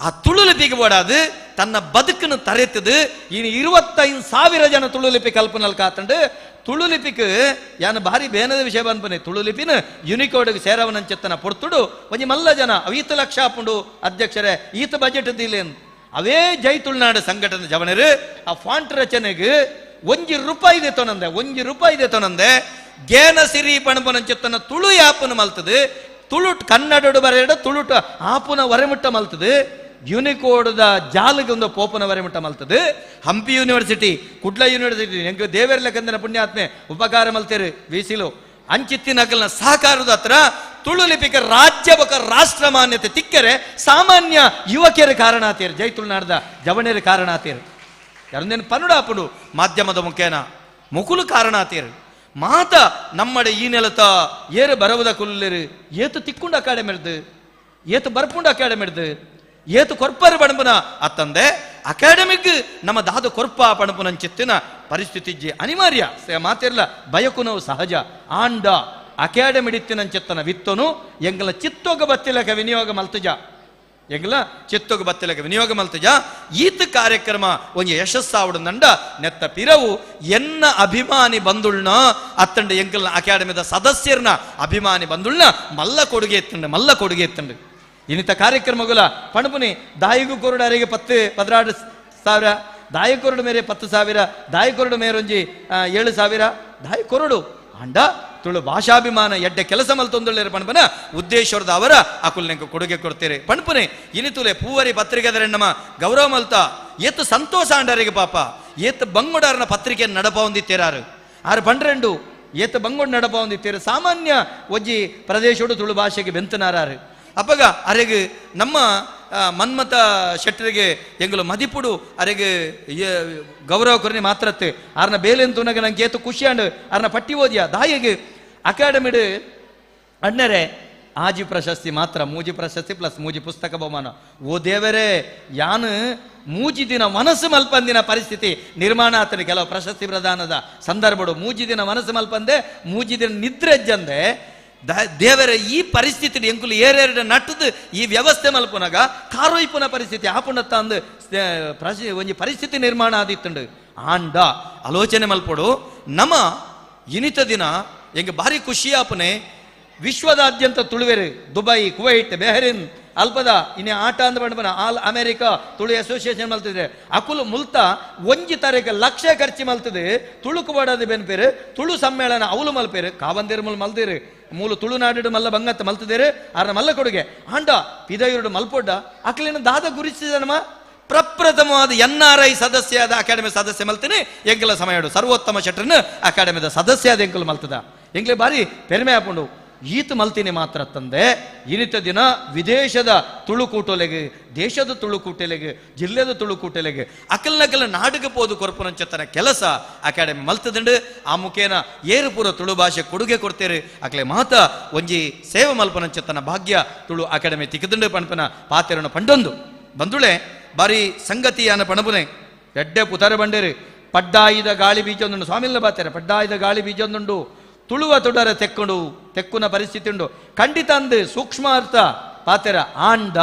ಆ ತುಳು ಲಿಪಿಗೆ ಓಡಾದು ತನ್ನ ಬದುಕನ್ನು ತರೆತದು ಇನ್ನು 25,000 ಜನ ತುಳು ಲಿಪಿ ಕಲ್ಪನಲ್ ಕಾತಂಡು ತುಳು ಲಿಪಿಗೆ ಯಾನು ಭಾರಿ ಬೇನದ ವಿಷಯ ಬಂದ್ಪನೆ ತುಳು ಲಿಪಿನ ಯುನಿಕೋಡ್ಗೆ ಸೇರವನಂಚಿತ್ತನ ಪೊಡ್ತುಡು ಒಂಜಿ ಮಲ್ಲ ಜನ ಈತ ಲಕ್ಷ ಹಾಪುಂಡು ಅಧ್ಯಕ್ಷರೇ ಈತ ಬಜೆಟ್ ದಿಲ್ಲೇನು ಅವೇ ಜೈ ತುಳುನಾಡು ಸಂಘಟನೆ ಜವನರು ಆ ಫಾಂಟ್ ರಚನೆಗೆ ₹1 ರೂಪಾಯಿ ಗೇನ ಸಿರಿ ಪಣಪನಂಚಿತ್ತನ ತುಳು ಯಾಪನ ಮಲ್ತದು ತುಳುಟ್ ಕನ್ನಡ ಬರೆಯಡ ತುಳುಟ ಆಪುನ ವರೆಮುಟ್ಟ ಮಲ್ತದು ಯುನಿಕೋಡ್ದ ಜಾಲಿಗೆ ಒಂದು ಪೋಪನ ವರೆಮುಟ್ಟ ಮಲ್ತದು ಹಂಪಿ ಯೂನಿವರ್ಸಿಟಿ ಕುಡ್ಲ ಯೂನಿವರ್ಸಿಟಿ ಎಂಗೆ ದೇವೇರ್ಲ ಕಂದನ ಪುಣ್ಯಾತ್ಮೆ ಉಪಕಾರ ಮಲ್ತೇರು ವೀಸಿಲು ಅಂಚಿತ್ತಿನಕಲ್ನ ಸಹಕಾರದ ಹತ್ರ ತುಳು ಲಿಪಿಗೆ ರಾಜ್ಯ ಬಕ ರಾಷ್ಟ್ರ ಮಾನ್ಯತೆ ತಿಕ್ಕರೆ ಸಾಮಾನ್ಯ ಯುವಕಿಯರ ಕಾರಣ ಆತೇರು ಜೈ ತುಳುನಾಡ್ದ ಜವನೇರ ಕಾರಣ ಆತೇರು ಯಾರೊಂದೇನು ಪನ್ನುಡಾಪುಡು ಮಾಧ್ಯಮದ ಮುಖೇನ ಮುಕುಲು ಕಾರಣ ಆತೇರು ಮಾತ ನಮ್ಮಡೆ ಈ ನೆಲತ ಏರು ಬರವುದ ಕುಲ್ಲೇರು ಏತು ತಿಕ್ಕೊಂಡು ಅಕಾಡೆಮಿ ಹಿಡ್ದು ಏತು ಬರ್ಪುಂಡು ಅಕಾಡೆಮಿ ಹಿಡ್ದು ಏತು ಕೊರ್ಪರು ಪಣಪುನ ಅತ್ತಂದೆ ಅಕಾಡೆಮಿಕ್ ನಮ್ಮ ದಾದ ಕೊರ್ಪ ಪಣಪುನಂಚಿತ್ತಿನ ಪರಿಸ್ಥಿತಿ ಅನಿವಾರ್ಯ ಮಾತಿರ್ಲ ಬಯಕು ನಾವು ಸಹಜ ಆಂಡ ಅಕಾಡೆಮಿ ಇತ್ತಿನಂಚಿತ್ತನ ವಿತ್ತನು ಎಂಗಲ ಚಿತ್ತೋಗ ಬತ್ತಿಲಕ ವಿನಿಯೋಗ ಮಲ್ತುಜ ಎಂಗಲ ಚಿತ್ತೋಗ ಬತ್ತಿಲಕ ವಿನಿಯೋಗ ಮಲ್ತುಜ ಈತ ಕಾರ್ಯಕ್ರಮ ಒಂದು ಯಶಸ್ಸಾವಡು ನಂಡ ನೆತ್ತ ಪಿರವು ಎನ್ನ ಅಭಿಮಾನಿ ಬಂದುಳ್ನ ಅತ್ತಂಡ ಎಂಗಲ್ನ ಅಕಾಡೆಮಿದ ಸದಸ್ಯರ್ನ ಅಭಿಮಾನಿ ಬಂದುಳ್ನ ಮಲ್ಲ ಕೊಡುಗೆ ಎತ್ತಂಡು ಇನ್ನಿತ ಕಾರ್ಯಕ್ರಮಗಳ ಪಣಪುನಿ ದಾಯಿಗೂ ಕೊರಡರಿಗೆ 16,000 ದಾಯಿ ಕೊರಡು ಮೇರೆ 10,000 ದಾಯಿ ಕೊರಡು ಮೇರೊಂಜಿ 7,000 ದಾಯಿ ಕೊರಡು ಅಂಡ ತುಳು ಭಾಷಾಭಿಮಾನ ಎಡ್ಡೆ ಕೆಲಸ ಮಲ್ತೊಂದುಳ್ಳೇರು ಪಣಪನ ಉದ್ದೇಶ್ವರದ ಅವರ ಅಕುಲ್ನೆಂಕ ಕೊಡುಗೆ ಕೊಡ್ತೇರೆ ಪಣಪನೆ ಇನಿತುಲೆ ಪೂವರಿ ಪತ್ರಿಕೆದರೆಣ್ಣಮ ಗೌರವ ಮಲ್ತ ಏತು ಸಂತೋಷ ಅಂಡರಿಗೆ ಪಾಪ ಏತು ಬಂಗುಡಾರನ ಪತ್ರಿಕೆ ನಡಪ ಹೊಂದಿತ್ತೇರಾರು ಆರು ಪಂಡ್ರೆಂಡು ಏತು ಬಂಗೋಡ್ ನಡಪ ಹೊಂದಿತ್ತೇರು ಸಾಮಾನ್ಯ ಒಜ್ಜಿ ಪ್ರದೇಶೋಡು ತುಳು ಭಾಷೆಗೆ ಬೆಂತನಾರಾರು ಅಪ್ಪಗ ಅರೆಗೆ ನಮ್ಮ ಮನ್ಮತ ಶೆಟ್ಟರಿಗೆ ಎಂಗಲು ಮದಿಪುಡು ಅರೆಗೆ ಗೌರವ ಕೊರನೆ ಮಾತ್ರತ್ತೆ ಆರ್ನ ಬೇಲೆಂತುನಗ ನಂಗೆ ಏತು ಖುಷಿಯಾಂಡು ಆರ್ನ ಪಟ್ಟಿ ಓದಿಯ ದಾಯಿಗೆ ಅಕಾಡೆಮಿಡ್ ಅಣ್ಣರೆ ಆಜಿ ಪ್ರಶಸ್ತಿ ಮಾತ್ರ ಮೂಜಿ ಪ್ರಶಸ್ತಿ ಪ್ಲಸ್ ಮೂಜಿ ಪುಸ್ತಕ ಬಹುಮಾನ ಓ ದೇವರೇ ಯಾನು ಮೂಜಿ ದಿನ ಮನಸ್ಸು ಮಲ್ಪಂದಿನ ಪರಿಸ್ಥಿತಿ ನಿರ್ಮಾಣ ಆತನ ಕೆಲವು ಪ್ರಶಸ್ತಿ ಪ್ರದಾನದ ಸಂದರ್ಭಡು ಮೂಜಿ ದಿನ ಮನಸ್ಸು ಮಲ್ಪಂದೆ ಮೂಜಿ ದಿನ ನಿದ್ರೆ ಅಜ್ಜಂದೆ ದೇವರ ಈ ಪರಿಸ್ಥಿತಿ ಎಂಕುಲು ಏರೆರಡು ನಟ್ಟದು ಈ ವ್ಯವಸ್ಥೆ ಮಲ್ಪುನಾಗ ಕಾರೋಯ್ಪುನ ಪರಿಸ್ಥಿತಿ ಆಪುಣತ್ತ ಅಂದು ಒಂಜಿ ಪರಿಸ್ಥಿತಿ ನಿರ್ಮಾಣ ಆದಿತ್ತುಂಡು ಆಂಡ ಆಲೋಚನೆ ಮಲ್ಪಡು ನಮ್ಮ ಇನಿತ ದಿನ ಎಂಗೆ ಭಾರಿ ಖುಷಿ ಆಪನೆ ವಿಶ್ವದಾದ್ಯಂತ ತುಳುವೆರು ದುಬೈ ಕುವೈಟ್ ಬೆಹರಿನ್ ಅಲ್ಪದ ಇನ್ನೇ ಆಟ ಅಂದ ಬಂಡ ಆಲ್ ಅಮೆರಿಕಾ ತುಳು ಅಸೋಸಿಯೇಷನ್ ಮಲ್ತಿದ್ರೆ ಅಕುಲು ಮುಲ್ತ ಒಂಜಿ ತಾರೀಕು ಲಕ್ಷ ಖರ್ಚು ಮಲ್ತದೆ ತುಳುಕು ಬಡದ ಬೆನ್ಪೇರು ತುಳು ಸಮ್ಮೇಳನ ಅವಲು ಮಲ್ಪೇರು ಕಾವಂದಿರು ಮುಲ್ ಮಲ್ದಿರು ಮೂಲು ತುಳುನಾಡು ಮಲ್ಲ ಬಂಗತ್ತ ಮಲ್ತದೇರು ಆರ್ನ ಮಲ್ಲ ಕೊಡುಗೆ ಆಂಡ ಪಿದಯುರುಡು ಮಲ್ಪೊಡ್ಡ ಅಕ್ಲಿನ ದಾದ ಗುರಿಸಿದ ನಮ್ಮ ಪ್ರಪ್ರಥಮವಾದ NRI ಸದಸ್ಯದ ಅಕಾಡೆಮಿ ಸದಸ್ಯ ಮಲ್ತೀನಿ ಎಂಕಲ ಸಮಯಡು ಸರ್ವೋತ್ತಮ ಶೆಟ್ಟರ್ನ ಅಕಾಡೆಮಿದ ಸದಸ್ಯ ಆದ ಎಂಕಲು ಮಲ್ತದ ಎಂಕ್ಲೆ ಬಾರಿ ಪೆರ್ಮೆ ಹಾಕೊಂಡು ಈತ ಮಲ್ತಿನಿ ಮಾತ್ರ ತಂದೆ ಇನಿತ ದಿನ ವಿದೇಶದ ತುಳುಕೂಟಲೆಗೆ ದೇಶದ ತುಳುಕೂಟಲೆಗೆ ಜಿಲ್ಲೆದ ತುಳುಕೂಟಲೆಗೆ ಅಕಲ್ನಕಲ್ ನಾಡಿಗೆ ಪೋದು ಕೊರ್ಪುನಂಚತನ ಕೆಲಸ ಅಕಾಡೆಮಿ ಮಲ್ತದಂಡು ಆ ಮುಖೇನ ಏರು ಪೂರ ತುಳು ಭಾಷೆ ಕೊಡುಗೆ ಕೊಡ್ತೇರು ಅಕ್ಲೆ ಮಾತ ಒಂಜಿ ಸೇವೆ ಮಲ್ಪನಂಚತನ ಭಾಗ್ಯ ತುಳು ಅಕಾಡೆಮಿ ತಿಕ್ಕದಂಡು ಪಣಪನ ಪಾತೆರನ ಪಂಡೊಂದು ಬಂದುಳೆ ಬಾರಿ ಸಂಗತಿ ಅನ್ನ ಪಣಪುನೆ ಎಡ್ಡೆ ಪುತರ ಬಂಡೇರು ಪಡ್ಡಾಯಿದ ಗಾಳಿ ಬೀಜ ಒಂದುಂಡು ಸ್ವಾಮಿಲ್ಲ ಬಾತಾರೆ ಪಡ್ಡಾಯಿದ ಗಾಳಿ ಬೀಜ ಒಂದುಂಡು ತುಳುವ ತೊಡರ ತೆಕ್ಕೊಂಡು ತೆಕ್ಕುನ ಪರಿಸ್ಥಿತಿ ಉಂಡು ಖಂಡಿತ ಅಂದು ಸೂಕ್ಷ್ಮ ಅರ್ಥ ಪಾತೆರ ಆಂಡ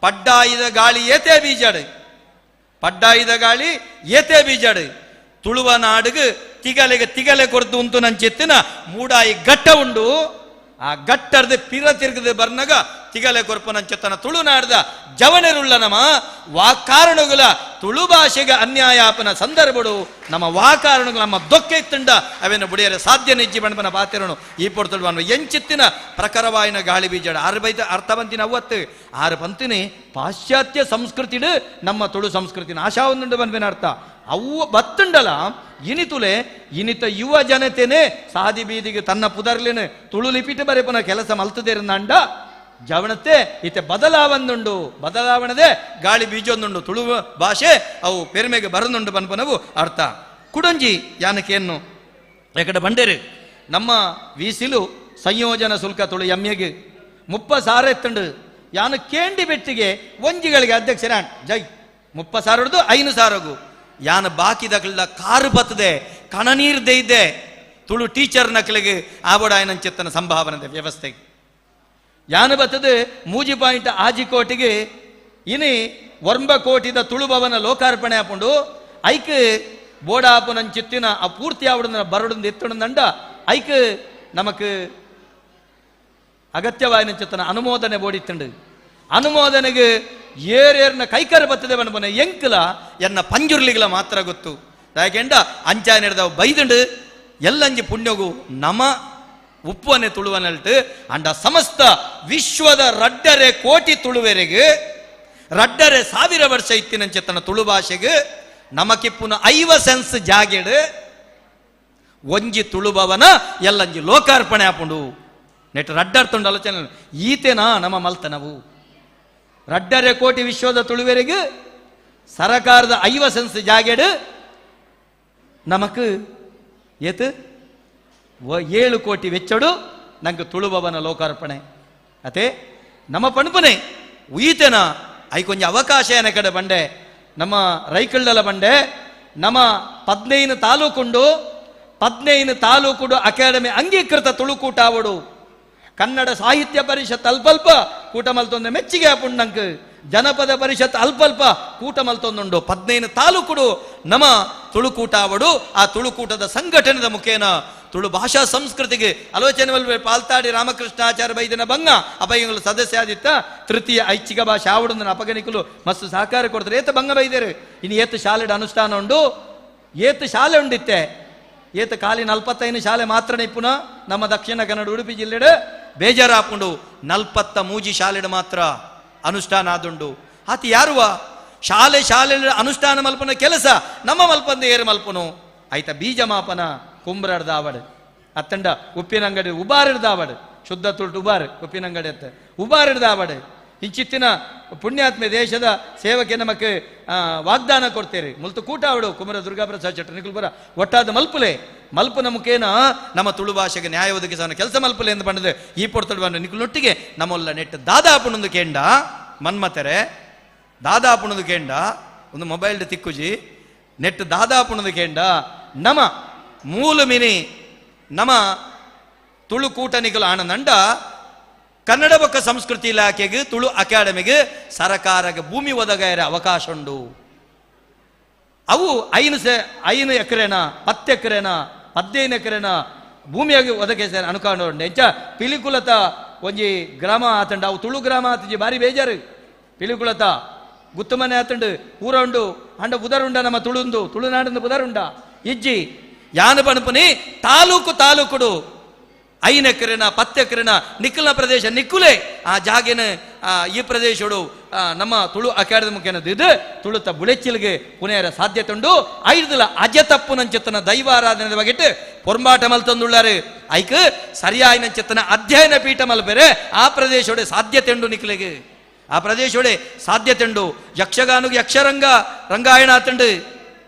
ಪಡ್ಡಾಯಿದ ಗಾಳಿ ಏತೇ ಬೀಜಾಡು ಪಡ್ಡಾಯಿದ ಗಾಳಿ ಏತೇ ಬೀಜಾಡು ತುಳುವ ನಾಡುಗು ತಿಗಲೆ ಕೊರ್ದು ಉಂಟು ನಂಚೆತ್ತಿನ ಮೂಡಾಯಿ ಗಟ್ಟ ಉಂಡು ಆ ಗಟ್ಟರ್ದು ಪಿರ ತಿರುಗದೆ ಬರ್ನಾಗ ತಿಗಲೆ ಕೊರ್ಪು ನಂಚೆತ್ತನ ತುಳುನಾಡ್ದ ಜವನೆರುಳ್ಳ ನಮ್ಮ ವಾಕಾರಣಗಳ ತುಳು ಭಾಷೆಗೆ ಅನ್ಯಾಯಾಪನ ಸಂದರ್ಭಡು ನಮ್ಮ ವಾಕಾರಣಗಳು ನಮ್ಮ ದೊಕ್ಕೆ ಇತ್ತಂಡ ಅವೇನು ಬುಡಿಯರೆ ಸಾಧ್ಯ ನಿಜ್ಜಿ ಬಣ್ಣ ಬಾತಿರೋನು ಈ ಪೊಡ್ತುಳ್ವನು ಎಂಚಿತ್ತಿನ ಪ್ರಖರವಾಯಿನ ಗಾಳಿ ಬೀಜಾಡ ಆರು ಬೈತ ಅರ್ಥ ಬಂತಿನ ಅವತ್ತು ಆರು ಪಂತಿನಿ ಪಾಶ್ಚಾತ್ಯ ಸಂಸ್ಕೃತಿಡು ನಮ್ಮ ತುಳು ಸಂಸ್ಕೃತಿನ ಆಶಾ ಒಂದುಂಡು ಬಂದ್ಬೇನ ಅರ್ಥ ಅವು ಬತ್ತುಂಡಲ ಇನಿತುಲೆ ಇನಿತ ಯುವ ಜನತೆನೆ ಸಾದಿ ಬೀದಿಗೆ ತನ್ನ ಪುದರ್ಲೇನು ತುಳು ಲಿಪಿಟ್ ಬರೆಪನ ಕೆಲಸ ಮಲ್ತದೇರಂದ ಜವಣತೆ ಈತೆ ಬದಲಾವಣೆಂದುಂಡು ಬದಲಾವಣೆದೆ ಗಾಳಿ ಬೀಜೊಂದುಂಡು ತುಳು ಭಾಷೆ ಅವು ಪೆರ್ಮೆಗೆ ಬರನುಂಡು ಬನ್ಪನವು ಅರ್ಥ ಕುಡಂಜಿ ಯಾನಕೇನು ಎಕಡೆ ಬಂಡೇರು ನಮ್ಮ ವೀಸಿಲು ಸಂಯೋಜನ ಶುಲ್ಕ ತುಳು ಎಮ್ಮೆಗೆ 30,000 ಎತ್ತುಂಡು ಯಾನು ಕೇಂಡಿ ಬೆಟ್ಟಿಗೆ ಒಂಜಿಗಳಿಗೆ ಅಧ್ಯಕ್ಷರಾನ್ ಜೈ 30,000 5,000 ಯಾನ ಬಾಕಿದಗಳ ಕಾರು ಬತ್ತದೆ ಕಣ ನೀರ್ದೆ ಇದೆ ತುಳು ಟೀಚರ್ ನಕಲಿಗೆ ಆಬೋಡಾಯನಂಚೆತ್ತನ ಸಂಭಾವನೆ ವ್ಯವಸ್ಥೆಗೆ ಯಾನ ಬತ್ತದೆ ಮೂಜಿ ಪಾಯಿಂಟ್ ಆಜಿಕೋಟಿಗೆ ಇನಿ 1 ಕೋಟಿದ ತುಳು ಭವನ ಲೋಕಾರ್ಪಣೆ ಹಾಕೊಂಡು ಐಕ್ ಬೋಡಾಪುನಂಚಿತ್ತಿನ ಆ ಪೂರ್ತಿ ಆವಡನ ಬರಡು ಎತ್ತುಂಡ ಐಕ್ ನಮಕ್ ಅಗತ್ಯವಾಯಿನಂಚಿತ್ತನ ಅನುಮೋದನೆ ಬೋಡಿತ್ತುಂಡು ಅನುಮೋದನೆಗೆ ಏರೇರ್ನ ಕೈಕರ ಬತ್ತದೆ ಬಣ್ಣ ಎಂಕಲ ಎನ್ನ ಪಂಜುರ್ಲಿಗಳ ಮಾತ್ರ ಗೊತ್ತು ಯಾಕೆಂಡ ಅಂಚಾ ನಡೆದವು ಬೈದುಂಡು ಎಲ್ಲಂಜಿ ಪುಣ್ಯಗು ನಮ ಉಪ್ಪನೆ ತುಳುವನಲ್ಟು ಅಂಡ ಸಮಸ್ತ ವಿಶ್ವದ ರಡ್ಡರೆ ಕೋಟಿ ತುಳುವೆರೆಗೆ ರಡ್ಡರೆ 1000 ವರ್ಷ ಇತ್ತಿನಂಚೆತ್ತನ ತುಳು ಭಾಷೆಗೆ ನಮಕಿಪ್ಪುನ 5 ಸೆನ್ಸ್ ಜಾಗೆಡು ಒಂಜಿ ತುಳುಭವನ ಎಲ್ಲಂಜಿ ಲೋಕಾರ್ಪಣೆ ಹಾಪುಂಡು ನೆಟ್ ರಡ್ಡರ್ತುಂಡು ಆಲೋಚನೆ ಈತೆನಾ ನಮ್ಮ ಮಲ್ತನವು ರಡ್ಡರೆ ಕೋಟಿ ವಿಶ್ವದ ತುಳುವೆರೆಗೆ ಸರಕಾರದ 5 ಸೆನ್ಸ್ ಜಾಗೆಡು ನಮಕ್ ಏತು 7 ಕೋಟಿ ವೆಚ್ಚಡು ನಂಗೆ ತುಳುಭವನ ಲೋಕಾರ್ಪಣೆ ಅತೆ ನಮ್ಮ ಪಣಪನೆ ಉಯಿತೆನ ಐಕೊಂಜ ಅವಕಾಶ ಏನ ಕಡೆ ಬಂಡೆ ನಮ್ಮ ರೈಕಳ್ಳಲ ಬಂಡೆ ನಮ್ಮ 15 ತಾಲೂಕುಂಡು 15 ತಾಲೂಕುಡು ಅಕಾಡೆಮಿ ಅಂಗೀಕೃತ ತುಳುಕೂಟ ಆವಡು ಕನ್ನಡ ಸಾಹಿತ್ಯ ಪರಿಷತ್ ಅಲ್ಪಲ್ಪ ಕೂಟ ಮಲ್ತೊಂದೆ ಮೆಚ್ಚಿಗೆ ಹಾಪುಂಡಂಕ್ ಜನಪದ ಪರಿಷತ್ ಅಲ್ಪಲ್ಪ ಕೂಟ ಮಲ್ತೊಂದುಂಡು 15 ತಾಲೂಕುಡು ನಮ್ಮ ತುಳುಕೂಟ ಆವಡು ಆ ತುಳುಕೂಟದ ಸಂಘಟನೆದ ಮುಖೇನ ತುಳು ಭಾಷಾ ಸಂಸ್ಕೃತಿಗೆ ಆಲೋಚನೆ ಪಾಲ್ತಾಡಿ ರಾಮಕೃಷ್ಣಾಚಾರ್ಯ ಬೈದಿನ ಬಂಗ ಅಪಯಗಳು ಸದಸ್ಯ ಆದಿತ್ತ ತೃತೀಯ ಐಚ್ಛಿಕ ಭಾಷೆ ಆವಡನ್ನ ಅಪಗಣಿಕಲು ಮಸ್ತು ಸಹಕಾರ ಕೊಡ್ತಾರೆ ಏತ ಬಂಗ ಬೈದೇರು ಇನ್ನು ಏತು ಶಾಲೆಡ ಅನುಷ್ಠಾನ ಉಂಡು ಏತು ಶಾಲೆ ಉಂಡಿತ್ತೆ ಏತ ಖಾಲಿ 45 ಶಾಲೆ ಮಾತ್ರ ನಿಪುಣ ನಮ್ಮ ದಕ್ಷಿಣ ಕನ್ನಡ ಉಡುಪಿ ಜಿಲ್ಲೆಡೆ ಬೇಜಾರಾಪುಂಡು 43 ಶಾಲೆಡ್ ಮಾತ್ರ ಅನುಷ್ಠಾನ ಆದುಂಡು ಆತಿ ಯಾರುವ ಶಾಲೆ ಅನುಷ್ಠಾನ ಮಲ್ಪನ ಕೆಲಸ ನಮ್ಮ ಮಲ್ಪಂದ ಏರು ಮಲ್ಪನು ಆಯ್ತ ಬೀಜ ಮಾಪನ ಕುಂಬ್ರಡ್ದಾವಡ್ ಅತ್ತಂಡ ಉಪ್ಪಿನಂಗಡಿ ಉಬಾರಿಡ್ದಾವಡ್ ಶುದ್ಧ ತುಳ್ಟು ಉಬಾರ್ ಉಪ್ಪಿನಂಗಡಿ ಅತ್ತ ಉಬಾರಿಡ್ದಾವಡ್ ಇಂಚಿತ್ತಿನ ಪುಣ್ಯಾತ್ಮೆ ದೇಶದ ಸೇವಕ್ಕೆ ನಮಕ್ಕೆ ವಾಗ್ದಾನ ಕೊಡ್ತೇವೆ ಮುಲ್ತು ಕೂಟ ಅವಡು ಕುಮರ ದುರ್ಗಾಪ್ರಸಾದ್ ಚಟ್ಟ ನಿಕುಲ್ಪುರ ಒಟ್ಟಾದ ಮಲ್ಪನ ಮುಖೇನ ನಮ್ಮ ತುಳು ಭಾಷೆಗೆ ನ್ಯಾಯ ಒದಗಿಸೋಣ ಕೆಲಸ ಮಲ್ಪಲೆ ಎಂದು ಬಂದಿದೆ ಈ ಪೊಡ್ತಡು ಬಂದು ನಿಕುಲೊಟ್ಟಿಗೆ ನಮ್ಮಲ್ಲ ನೆಟ್ ದಾದಾಪುಣಂದು ಕೇಂಡ ಮನ್ಮತೆರೆ ದಾದಾಪುಣದು ಕೇಂಡ ಒಂದು ಮೊಬೈಲ್ ತಿಕ್ಕುಜಿ ನೆಟ್ ದಾದಾಪುಣದು ಕೇಂಡ ನಮ ಮೂಲ ಮಿನಿ ನಮ ತುಳು ಕೂಟ ನಿಕಲು ಆನಂದಂಡ ಕನ್ನಡ ಬೊಕ್ಕ ಸಂಸ್ಕೃತಿ ಇಲಾಖೆಗೆ ತುಳು ಅಕಾಡೆಮಿಗೆ ಸರಕಾರಗೆ ಭೂಮಿ ಒದಗಾಯರ ಅವಕಾಶ ಉಂಡು ಅವು 5 ಎಕರೆನ 10 ಎಕರೆನ 15 ಎಕರೆನ ಭೂಮಿಯಾಗಿ ಒದಗಿಸ ಅನುಕಾಂಡ ಉಂಡು ಎಂಚ ಪಿಲಿಕುಲತ ಒಂಜಿ ಗ್ರಾಮ ಆತಂಡ ಅವು ತುಳು ಗ್ರಾಮ ಆತಂಜಿ ಬಾರಿ ಬೇಜಾರು ಪಿಲಿಕುಲತ ಗುತ್ತಮನೆ ಆತಂಡು ಊರ ಉಂಡು ಅಂಡ ಬುದರುಂಡ ನಮ್ಮ ತುಳುನಾಡಿನ ಬುದರುಂಡ ಇಜ್ಜಿ ಯಾನ ಪಣಪನಿ ತಾಲೂಕುಡು 5 ಎಕರೆನ 10 ಎಕರೆನ ನಿಕ್ಕಲ್ನ ಪ್ರದೇಶ ನಿಕ್ಕುಲೆ ಆ ಜಾಗೆನ ಈ ಪ್ರದೇಶಡು ನಮ್ಮ ತುಳು ಅಕಾಡೆಮಿ ಮುಖೇನ ಇದು ತುಳುತ ಬುಳೆಚ್ಚಿಲ್ಗೆ ಪುನೇರ ಸಾಧ್ಯತೆ ಉಂಡು 5 ಅಜ ತಪ್ಪು ನಂಚೆತ್ತನ ದೈವಾರಾಧನೆ ಬಗೆಟ್ಟು ಪೊರ್ಮಾಟ ಮಲ್ತಂದುಳ್ಳಾರು ಐಕ್ ಸರಿಯಾಗಿ ನಂಚೆತ್ತನ ಅಧ್ಯಯನ ಪೀಠ ಮಲ್ಪೆರೆ ಆ ಪ್ರದೇಶಡೆ ಸಾಧ್ಯತೆ ಉಂಡು ನಿಕ್ಕಲಿಗೆ ಆ ಪ್ರದೇಶಡೆ ಸಾಧ್ಯತೆ ಉಂಡು ಯಕ್ಷಗಾನಗೆ ಯಕ್ಷರಂಗ ರಂಗಾಯಣ ಆತಂಡು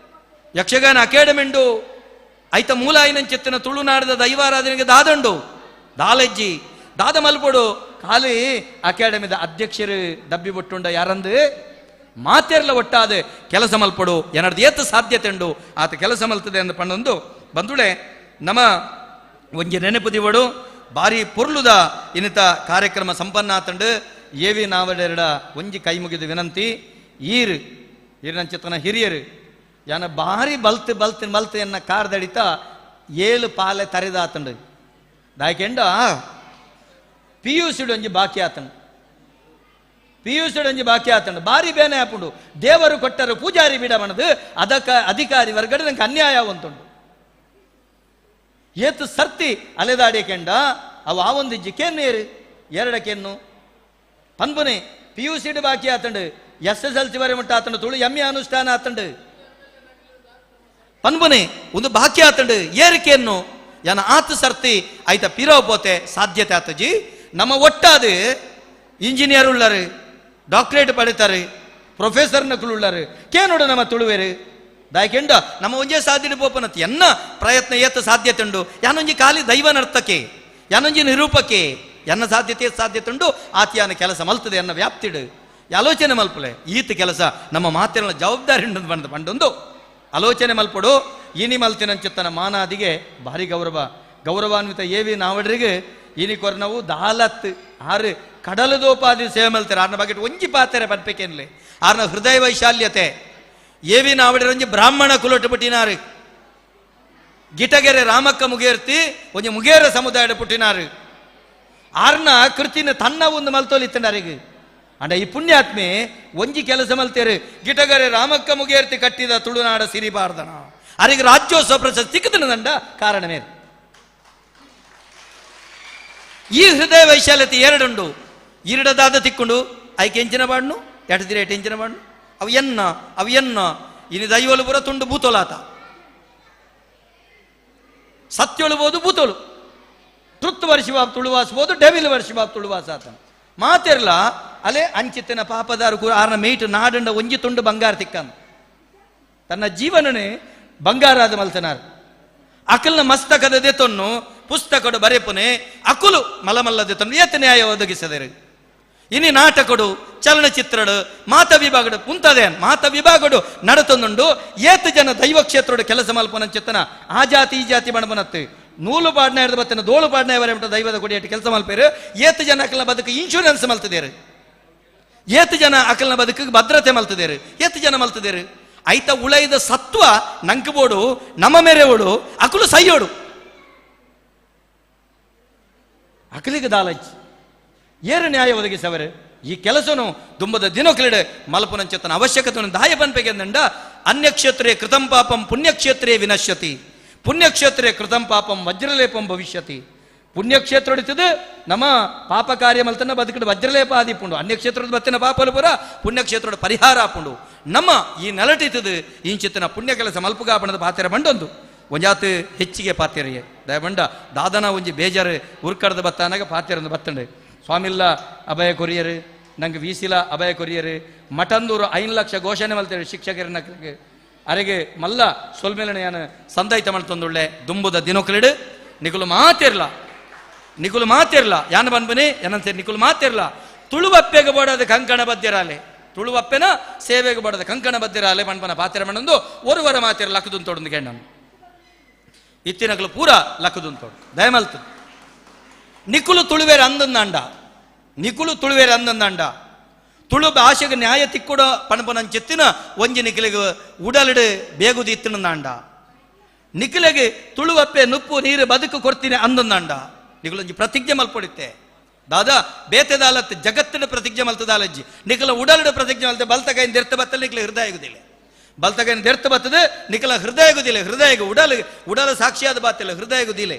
ಯಕ್ಷಗಾನ ಅಕಾಡೆಮಿ ಉಂಡು ಐತ ಮೂಲ ಐನಂಚೆತ್ತಿನ ತುಳುನಾಡದ ದೈವಾರಾಧನೆಗೆ ದಾದಂಡು ದಾಲೆಜ್ಜಿ ದಾದ ಮಲ್ಪಡು ಖಾಲಿ ಅಕಾಡೆಮಿದ ಅಧ್ಯಕ್ಷರು ಡಬ್ಬಿ ಬಿಟ್ಟುಂಡ ಯಾರಂದು ಮಾತೆರ್ಲ ಒಟ್ಟಾದ ಕೆಲಸ ಮಲ್ಪಡು ಏನರ್ದು ಏತು ಸಾಧ್ಯತೆ ಉಂಡು ಆತ ಕೆಲಸ ಮಲ್ತದೆ ಅಂದ ಪಂಡೊಂದು ಬಂದುಳೆ ನಮ್ಮ ಒಂಜಿ ನೆನಪುದಿವಡು ಬಾರಿ ಪೊರ್ಲುದ ಇನ್ನಿತ ಕಾರ್ಯಕ್ರಮ ಸಂಪನ್ನ ಆತಂಡು ಏವಿ ನಾವಡೆರಡ ಒಂಜಿ ಕೈ ಮುಗಿದು ವಿನಂತಿ ಈರಿನ ಹಿರಿಯರು ಯಾನ ಬಾರಿ ಬಲ್ತು ಎನ್ನ ಕಾರ್ದಡಿತ 7 ಪಾಲೆ ತರೆದಾತಂಡು ದಾಯ್ಕೆಂಡ ಪಿಯುಸಿಡು ಒಂಜಿ ಬಾಕಿ ಆತಂಡು ಬಾರಿ ಬೇನೆ ಆಪುಂಡು ದೇವರು ಕೊಟ್ಟರು ಪೂಜಾರಿ ಬಿಡ ಮನದು ಅಧಿಕಾರಿ ವರ್ಗಡೆ ನಂಗೆ ಅನ್ಯಾಯ ಒಂತುಂಡು ಏತು ಸರ್ತಿ ಅಲೆದಾಡಿ ಕೆಂಡ ಅವು ಆ ಒಂದು ಜಿಕೆನ್ನೇರು ಎರಡಕ್ಕೆನ್ನು ಪನ್ಪುನೆ ಪಿಯುಸಿಡು ಬಾಕಿ ಆತಂಡು SSLC ವರೆ ಮುಟ್ಟ ಆತಂಡು ತುಳು ಎಮ್ಮೆ ಅನುಷ್ಠಾನ ಆತಂಡು ಪನ್ಪುನೆ ಒಂದು ಬಾಕಿ ಆತಂಡು ಏರಿಕೆಯನ್ನು ಯಾನ ಆತು ಸರ್ತಿ ಆಯ್ತ ಪಿರವ್ ಪೋತೆ ಸಾಧ್ಯತೆ ಆತಜಿ ನಮ್ಮ ಒಟ್ಟಾದು ಇಂಜಿನಿಯರ್ ಉಳ್ಳರು ಡಾಕ್ಟರೇಟ್ ಪಡಿತಾರೆ ಪ್ರೊಫೆಸರ್ನಕ್ಕಳು ಉಳ್ಳರು ಕೇನೋಡು ನಮ್ಮ ತುಳುವೇರು ದಾಯ್ಕೆಂಡ ನಮ್ಮ ಒಂಜೇ ಸಾಧ್ಯತೆ ಪೋಪನತ್ ಎನ್ನ ಪ್ರಯತ್ನ ಏತ ಸಾಧ್ಯತೆ ಉಂಡು ಯಾನೊಂಜಿ ಖಾಲಿ ದೈವನರ್ಥಕ್ಕೆ ಯಾನೊಂಜಿ ನಿರೂಪಕ್ಕೆ ಎನ್ನ ಸಾಧ್ಯತೆ ಉಂಡು ಆತಿಯಾನ ಕೆಲಸ ಮಲ್ತದೆ ಎನ್ನ ವ್ಯಾಪ್ತಿಡು ಆಲೋಚನೆ ಮಲ್ಪಲೆ ಈತ ಕೆಲಸ ನಮ್ಮ ಮಾತಿನ ಜವಾಬ್ದಾರಿ ಬಂದು ಪಂಡೊಂದು ಆಲೋಚನೆ ಮಲ್ಪಡು ಇನಿ ಮಲ್ತಿನಂಚಿತ್ತನ ಮಾನಾದಿಗೆ ಭಾರಿ ಗೌರವಾನ್ವಿತ ಏವಿ ನಾವಡ್ರಿಗೆ ಇನಿ ಕೊರ್ನವು ದಾಲತ್ ಆರು ಕಡಲದೋಪಾದಿ ಸೇವೆ ಮಲ್ತಾರೆ ಆರ್ನ ಬಗ್ಗೆ ಒಂಜಿ ಪಾತ್ರೆ ಪನ್ಪೇಕೇನ್ಲೆ ಆರ್ನ ಹೃದಯ ವೈಶಾಲ್ಯತೆ ಏವಿ ನಾವಡ್ರೆ ಒಂಜಿ ಬ್ರಾಹ್ಮಣ ಕುಲೊಟ್ಟು ಪುಟ್ಟಿನಾರು ಗಿಟಗೆರೆ ರಾಮಕ್ಕ ಮುಗೇರ್ತಿ ಒಂಜಿ ಮುಗೇರ ಸಮುದಾಯದ ಪುಟ್ಟಿನಾರು ಆರ್ನ ಕೃತಿನ ತನ್ನ ಒಂದು ಮಲ್ತೋಲಿತ್ತಂಡರಿಗೆ ಅಂಡ ಈ ಪುಣ್ಯಾತ್ಮೆ ಒಂಜಿ ಕೆಲಸ ಮಲ್ತೇರು ಗಿಟಗರೆ ರಾಮಕ್ಕ ಮುಗೇರ್ತಿ ಕಟ್ಟಿದ ತುಳುನಾಡ ಸಿರಿಬಾರ್ದನ ಅರಿಗೆ ರಾಜ್ಯೋತ್ಸವ ಪ್ರಶಸ್ತಿ ಸಿಕ್ಕದಂಡ ಕಾರಣವೇ ಈ ಹೃದಯ ವೈಶಾಲ್ಯತೆ ಎರಡುಂಡು ಇರಡದಾದ ತಿಕ್ಕೊಂಡು ಐಕೆ ಎಂಚಿನ ಬಾಡ್ನು ಎಟದಿರ ಎಟ್ ಎಂಚಿನ ಬಾಡ್ನು ಅವು ಎನ್ನ ಇನ್ನು ದೈವಲು ಪುರ ತುಂಡು ಭೂತೋಲಾತ ಸತ್ಯೊಳುಬೋದು ಭೂತೋಳು ತೃತ್ ವರ್ಷಿಬಾಬ್ ತುಳುವಾಸ್ಬೋದು ಡೆವಿಲ್ ವರ್ಷಿಬಾಬ್ ತುಳುವಾಸ ಆತನ ಮಾತೆರ್ಲ ಅಲೆ ಅಂಚಿತ್ತಿನ ಪಾಪದಾರು ಕೂಡ ಆರ್ನ ಮೇಯ್ಟು ನಾಡಂಡ ಒಂಜಿ ತುಂಡು ಬಂಗಾರ ತಿಕ್ಕನ್ ತನ್ನ ಜೀವನನೇ ಬಂಗಾರಾದ ಮಲ್ತನಾರ್ ಅಕಲ್ನ ಮಸ್ತಕದ ದೆತೊನ್ನು ಪುಸ್ತಕಡು ಬರೆಪುನೆ ಅಕುಲು ಮಲಮಲ್ಲ ದೆತೊನ್ನು ಏತ ನ್ಯಾಯ ಒದಗಿಸದರು ಇನಿ ನಾಟಕಡು ಚಲನಚಿತ್ರಡು ಮಾತ ವಿಭಾಗಡು ಪುಂತದೇನ್ ಮಾತ ವಿಭಾಗಡು ನಡತೊಂದುಂಡು ಏತು ಜನ ದೈವ ಕ್ಷೇತ್ರಡು ಕೆಲಸ ಮಲ್ಪನ ಚಿತ್ತನ ಆ ಜಾತಿ ಈ ಜಾತಿ ಬಣಬನತ್ತು ನೂಲು ಪಾಡ್ನ ಹಿಡಿದು ಬತ್ತನ ದೋಳು ಪಾಡ್ನ ಬರೆ ದೈವದ ಕೊಡಿಯಟ್ಟು ಕೆಲಸ ಮಲ್ಪೇರು ಏತು ಜನ ಅಕಲ್ನ ಬದುಕು ಇನ್ಶೂರೆನ್ಸ್ ಮಲ್ತದೇರು ಏತು ಜನ ಅಕಲ್ನ ಬದುಕಿಗೆ ಭದ್ರತೆ ಮಲ್ತದೇರು ಏತು ಜನ ಮಲ್ತದೇರು ಐತ ಉಳೈದ ಸತ್ವ ನಂಕಬೋಡು ನಮ್ಮ ಮೇರೆವೋಡು ಅಕಲು ಸೈಯೋಡು ಅಕಲಿಗೆ ದಾಲಜ್ ಏರು ನ್ಯಾಯ ಒದಗಿಸವರು ಈ ಕೆಲಸನು ದುಂಬದ ದಿನೊಕ್ಲಿಡೆ ಮಲ್ಪುನಂಚತನ ಅವಶ್ಯಕತೆಯನ್ನು ದಾಯ ಪನ್ಪೆಗೆಂದಂಡ ಅನ್ಯಕ್ಷೇತ್ರೇ ಕೃತಂ ಪಾಪಂ ಪುಣ್ಯಕ್ಷೇತ್ರೇ ವಿನಶ್ಯತಿ ಪುಣ್ಯಕ್ಷೇತ್ರೇ ಕೃತಂ ಪಾಪಂ ವಜ್ರಲೇಪಂ ಭವಿಷ್ಯತಿ ಪುಣ್ಯಕ್ಷೇತ್ರ ಹೊಡಿತದು ನಮ್ಮ ಪಾಪ ಕಾರ್ಯ ಮಲ್ತನ ಬದುಕಿಡ ವಜ್ರಲೇಪ ಆದಿಪುಂಡು ಅನ್ಯಕ್ಷೇತ್ರದ ಬತ್ತಿನ ಪಾಪಲು ಪುರ ಪುಣ್ಯಕ್ಷೇತ್ರದ ಪರಿಹಾರ ಆಪುಂಡು ನಮ್ಮ ಈ ನೆಲಟಿತದು ಇಂಚಿತ್ತಿನ ಪುಣ್ಯ ಕೆಲಸ ಮಲ್ಪುಗ ಬಣ್ಣದ ಪಾತ್ರೆ ಬಂಡೊಂದು ಒಂಜಾತು ಹೆಚ್ಚಿಗೆ ಪಾತ್ರೆಯೇ ದಯಬಂಡ ದಾದನ ಒಂಜಿ ಬೇಜಾರು ಉರ್ಕಡದ ಬತ್ತಾನಾಗ ಪಾತ್ರೆಂದು ಬತ್ತಂಡೆ ಸ್ವಾಮಿಲ್ಲ ಅಭಯ ಕೊರಿಯರು ನಂಗೆ ವೀಸಿಲ ಅಭಯ ಕೊರಿಯರು ಮಠಂದೂರು 5 ಲಕ್ಷ ಘೋಷಣೆ ಮಲ್ತೇವೆ ಶಿಕ್ಷಕರನ್ನ ಅರೆಗೆ ಮಲ್ಲ ಸೊಲ್ಮೇಲನೆಯಾನ ಸಂದೈತ ಮಲ್ತೊಂದುಳ್ಳೆ ದುಂಬುದ ದಿನೊಕ್ಲಿಡು ನಿಕುಲು ಮಾತಿರ್ಲ ಯಾನ ಬನ್ಬನೆ ಏನಂತ ನಿಕುಲು ಮಾತಿರ್ಲ ತುಳುವಪ್ಪೆಗೆ ಬೋಡದ ಕಂಕಣ ಬದ್ದಿರಾಲೆ ತುಳುವಪ್ಪೆನ ಸೇವೆಗೆ ಬೋಡದ ಕಂಕಣ ಬದ್ದಿರಾಲೆ ಬಣ್ಪನ ಪಾತ್ರೆ ಮಣ್ಣೊಂದು ಒರುವರ ಮಾತಿರ ಲಕ್ಕದುಂತೋಡು ಗೆಣ್ಣನು ಇತ್ತಿನಕಲು ಪೂರ ಲಕ್ಕದುಂತೋಡು ದಯಮಲ್ತು ನಿಕುಲು ತುಳುವೇರೆ ಅಂದಂದ ತುಳು ಭಾಷೆಗೆ ನ್ಯಾಯ ತಿಕ್ಕುಡ ಪಣಪನಂಚೆತ್ತಿನ ಒಂಜಿ ನಿಖಿಲಿಗೆ ಉಡಲಿಡು ಬೇಗುದಿ ಇತ್ತಿನಂದ ನಿಖಿಲಿಗೆ ತುಳುವಪ್ಪೆ ನುಪ್ಪು ನೀರು ಬದುಕು ಕೊಡ್ತೀನಿ ಅಂದಂದ ನಿಖಲೊಂಜಿ ಪ್ರತಿಜ್ಞೆ ಮಲ್ಪೊಡಿತ್ತೆ ದಾದಾ ಬೇತೆದಾಲತ್ ಜಗತ್ತಿನ ಪ್ರತಿಜ್ಞೆ ಮಲ್ತದಾಲಜ್ಜಿ ನಿಖಲ ಉಡಲಿಡು ಪ್ರತಿಜ್ಞೆ ಮಲ್ತೆ ಬಲ್ತಗೈನ್ ದೆರ್ತ ಬತ್ತಲ್ಲ ನಿಖಲ ಹೃದಯ ಆಗುದಿಲ್ಲ ಬಲ್ತಗೈನ್ ದೆರ್ತ ಬರ್ತದೆ ನಿಖಲ ಹೃದಯ ಆಗುದಿಲ್ಲ ಹೃದಯಗೆ ಉಡಲ ಸಾಕ್ಷಿಯಾದ ಬಾತಿಲ್ಲ ಹೃದಯ ಆಗುದಿಲ್ಲ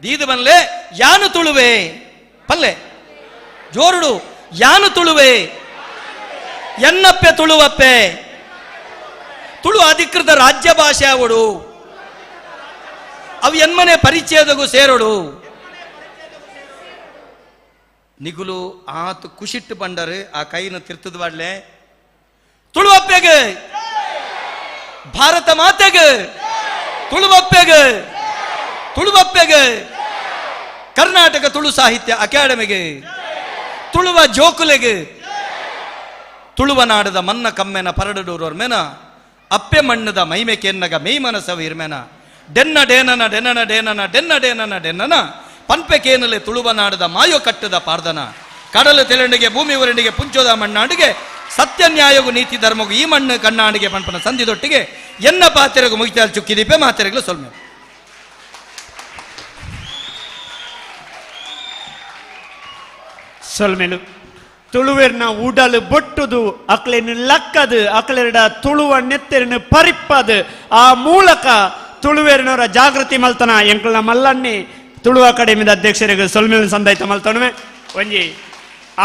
ದೀದು ಬನ್ಲೆ ಯಾನು ತುಳುವೆ ಪಲ್ಲೆ ಜೋರುಡು ಯಾನು ತುಳುವೆ ಎನ್ನಪ್ಪೆ ತುಳುವಪ್ಪೆ ತುಳು ಅಧಿಕೃತ ರಾಜ್ಯ ಭಾಷೆ ಅವಡು ಅವು ಎನ್ಮನೆ ಪರಿಚಯದಗೂ ಸೇರೋಡು ನಿಗುಲು ಆತು ಖುಷಿಟ್ಟು ಬಂಡರು ಆ ಕೈನ ತಿರ್ತದ ಬಾಡ್ಲೆ ತುಳುವಪ್ಪೆಗೆ ಭಾರತ ಮಾತೆಗೆ ತುಳುವಪ್ಪೆಗೆ ಕರ್ನಾಟಕ ತುಳು ಸಾಹಿತ್ಯ ಅಕಾಡೆಮಿಗೆ ತುಳುವ ಜೋಕುಲೆಗೆ ತುಳುವನಾಡದ ಮನ್ನ ಕಮ್ಮೆನ ಪರಡಡೂರೋರ್ ಮೇನ ಅಪ್ಪೆ ಮಣ್ಣದ ಮೈಮೆ ಕೆನ್ನಗ ಮೇಯ್ಮನಸವ ಇರ್ಮೇನ ಡೆನ್ನ ಡೇನನ ಡೆನನ ಡೇನನ ಡೆನ್ನ ಡೇನನ ಡೆನ್ನನ ಪನ್ಪೆ ಕೇನಲೆ ತುಳುವನಾಡದ ಮಾಯೋ ಕಟ್ಟದ ಪಾರ್ದನ ಕಡಲು ತೆಲಂಡಿಗೆ ಭೂಮಿ ವರಣಿಗೆ ಪುಂಚೋದ ಮಣ್ಣಾಡಿಗೆ ಸತ್ಯ ನ್ಯಾಯಗೂ ನೀತಿ ಧರ್ಮಗೂ ಈ ಮಣ್ಣು ಕಣ್ಣಾಡಿಗೆ ಪಂಪನ ಸಂಧಿದೊಟ್ಟಿಗೆ ಎನ್ನ ಪಾತೆರೆಗೂ ಮುಗಿತಾಲ್ ಚುಕ್ಕಿದೀಪೆ ಮಾತೆರೆಗಳು ಸೊಲ್ಮೆ ಸೊಲ್ಮೆಲು ತುಳುವೆರ್ನ ಉಡಲು ಬೊಟ್ಟುದು ಅಕ್ಲೆನು ಲಕ್ಕದು ಅಕ್ಲೆರಡ ತುಳುವ ನೆತ್ತೆರನು ಪರಿಪ್ಪದು ಆ ಮೂಲಕ ತುಳುವೆರ್ನವರ ಜಾಗೃತಿ ಮಲ್ತನ ಎಂಕಲ್ನ ಮಲ್ಲನ್ನಿ ತುಳು ಅಕಾಡೆಮಿದ ಅಧ್ಯಕ್ಷರಿಗೆ ಸೊಲ್ಮೆಲು ಸಂದಾಯ್ತ ಮಲ್ತನವೆ ಒಂಜಿ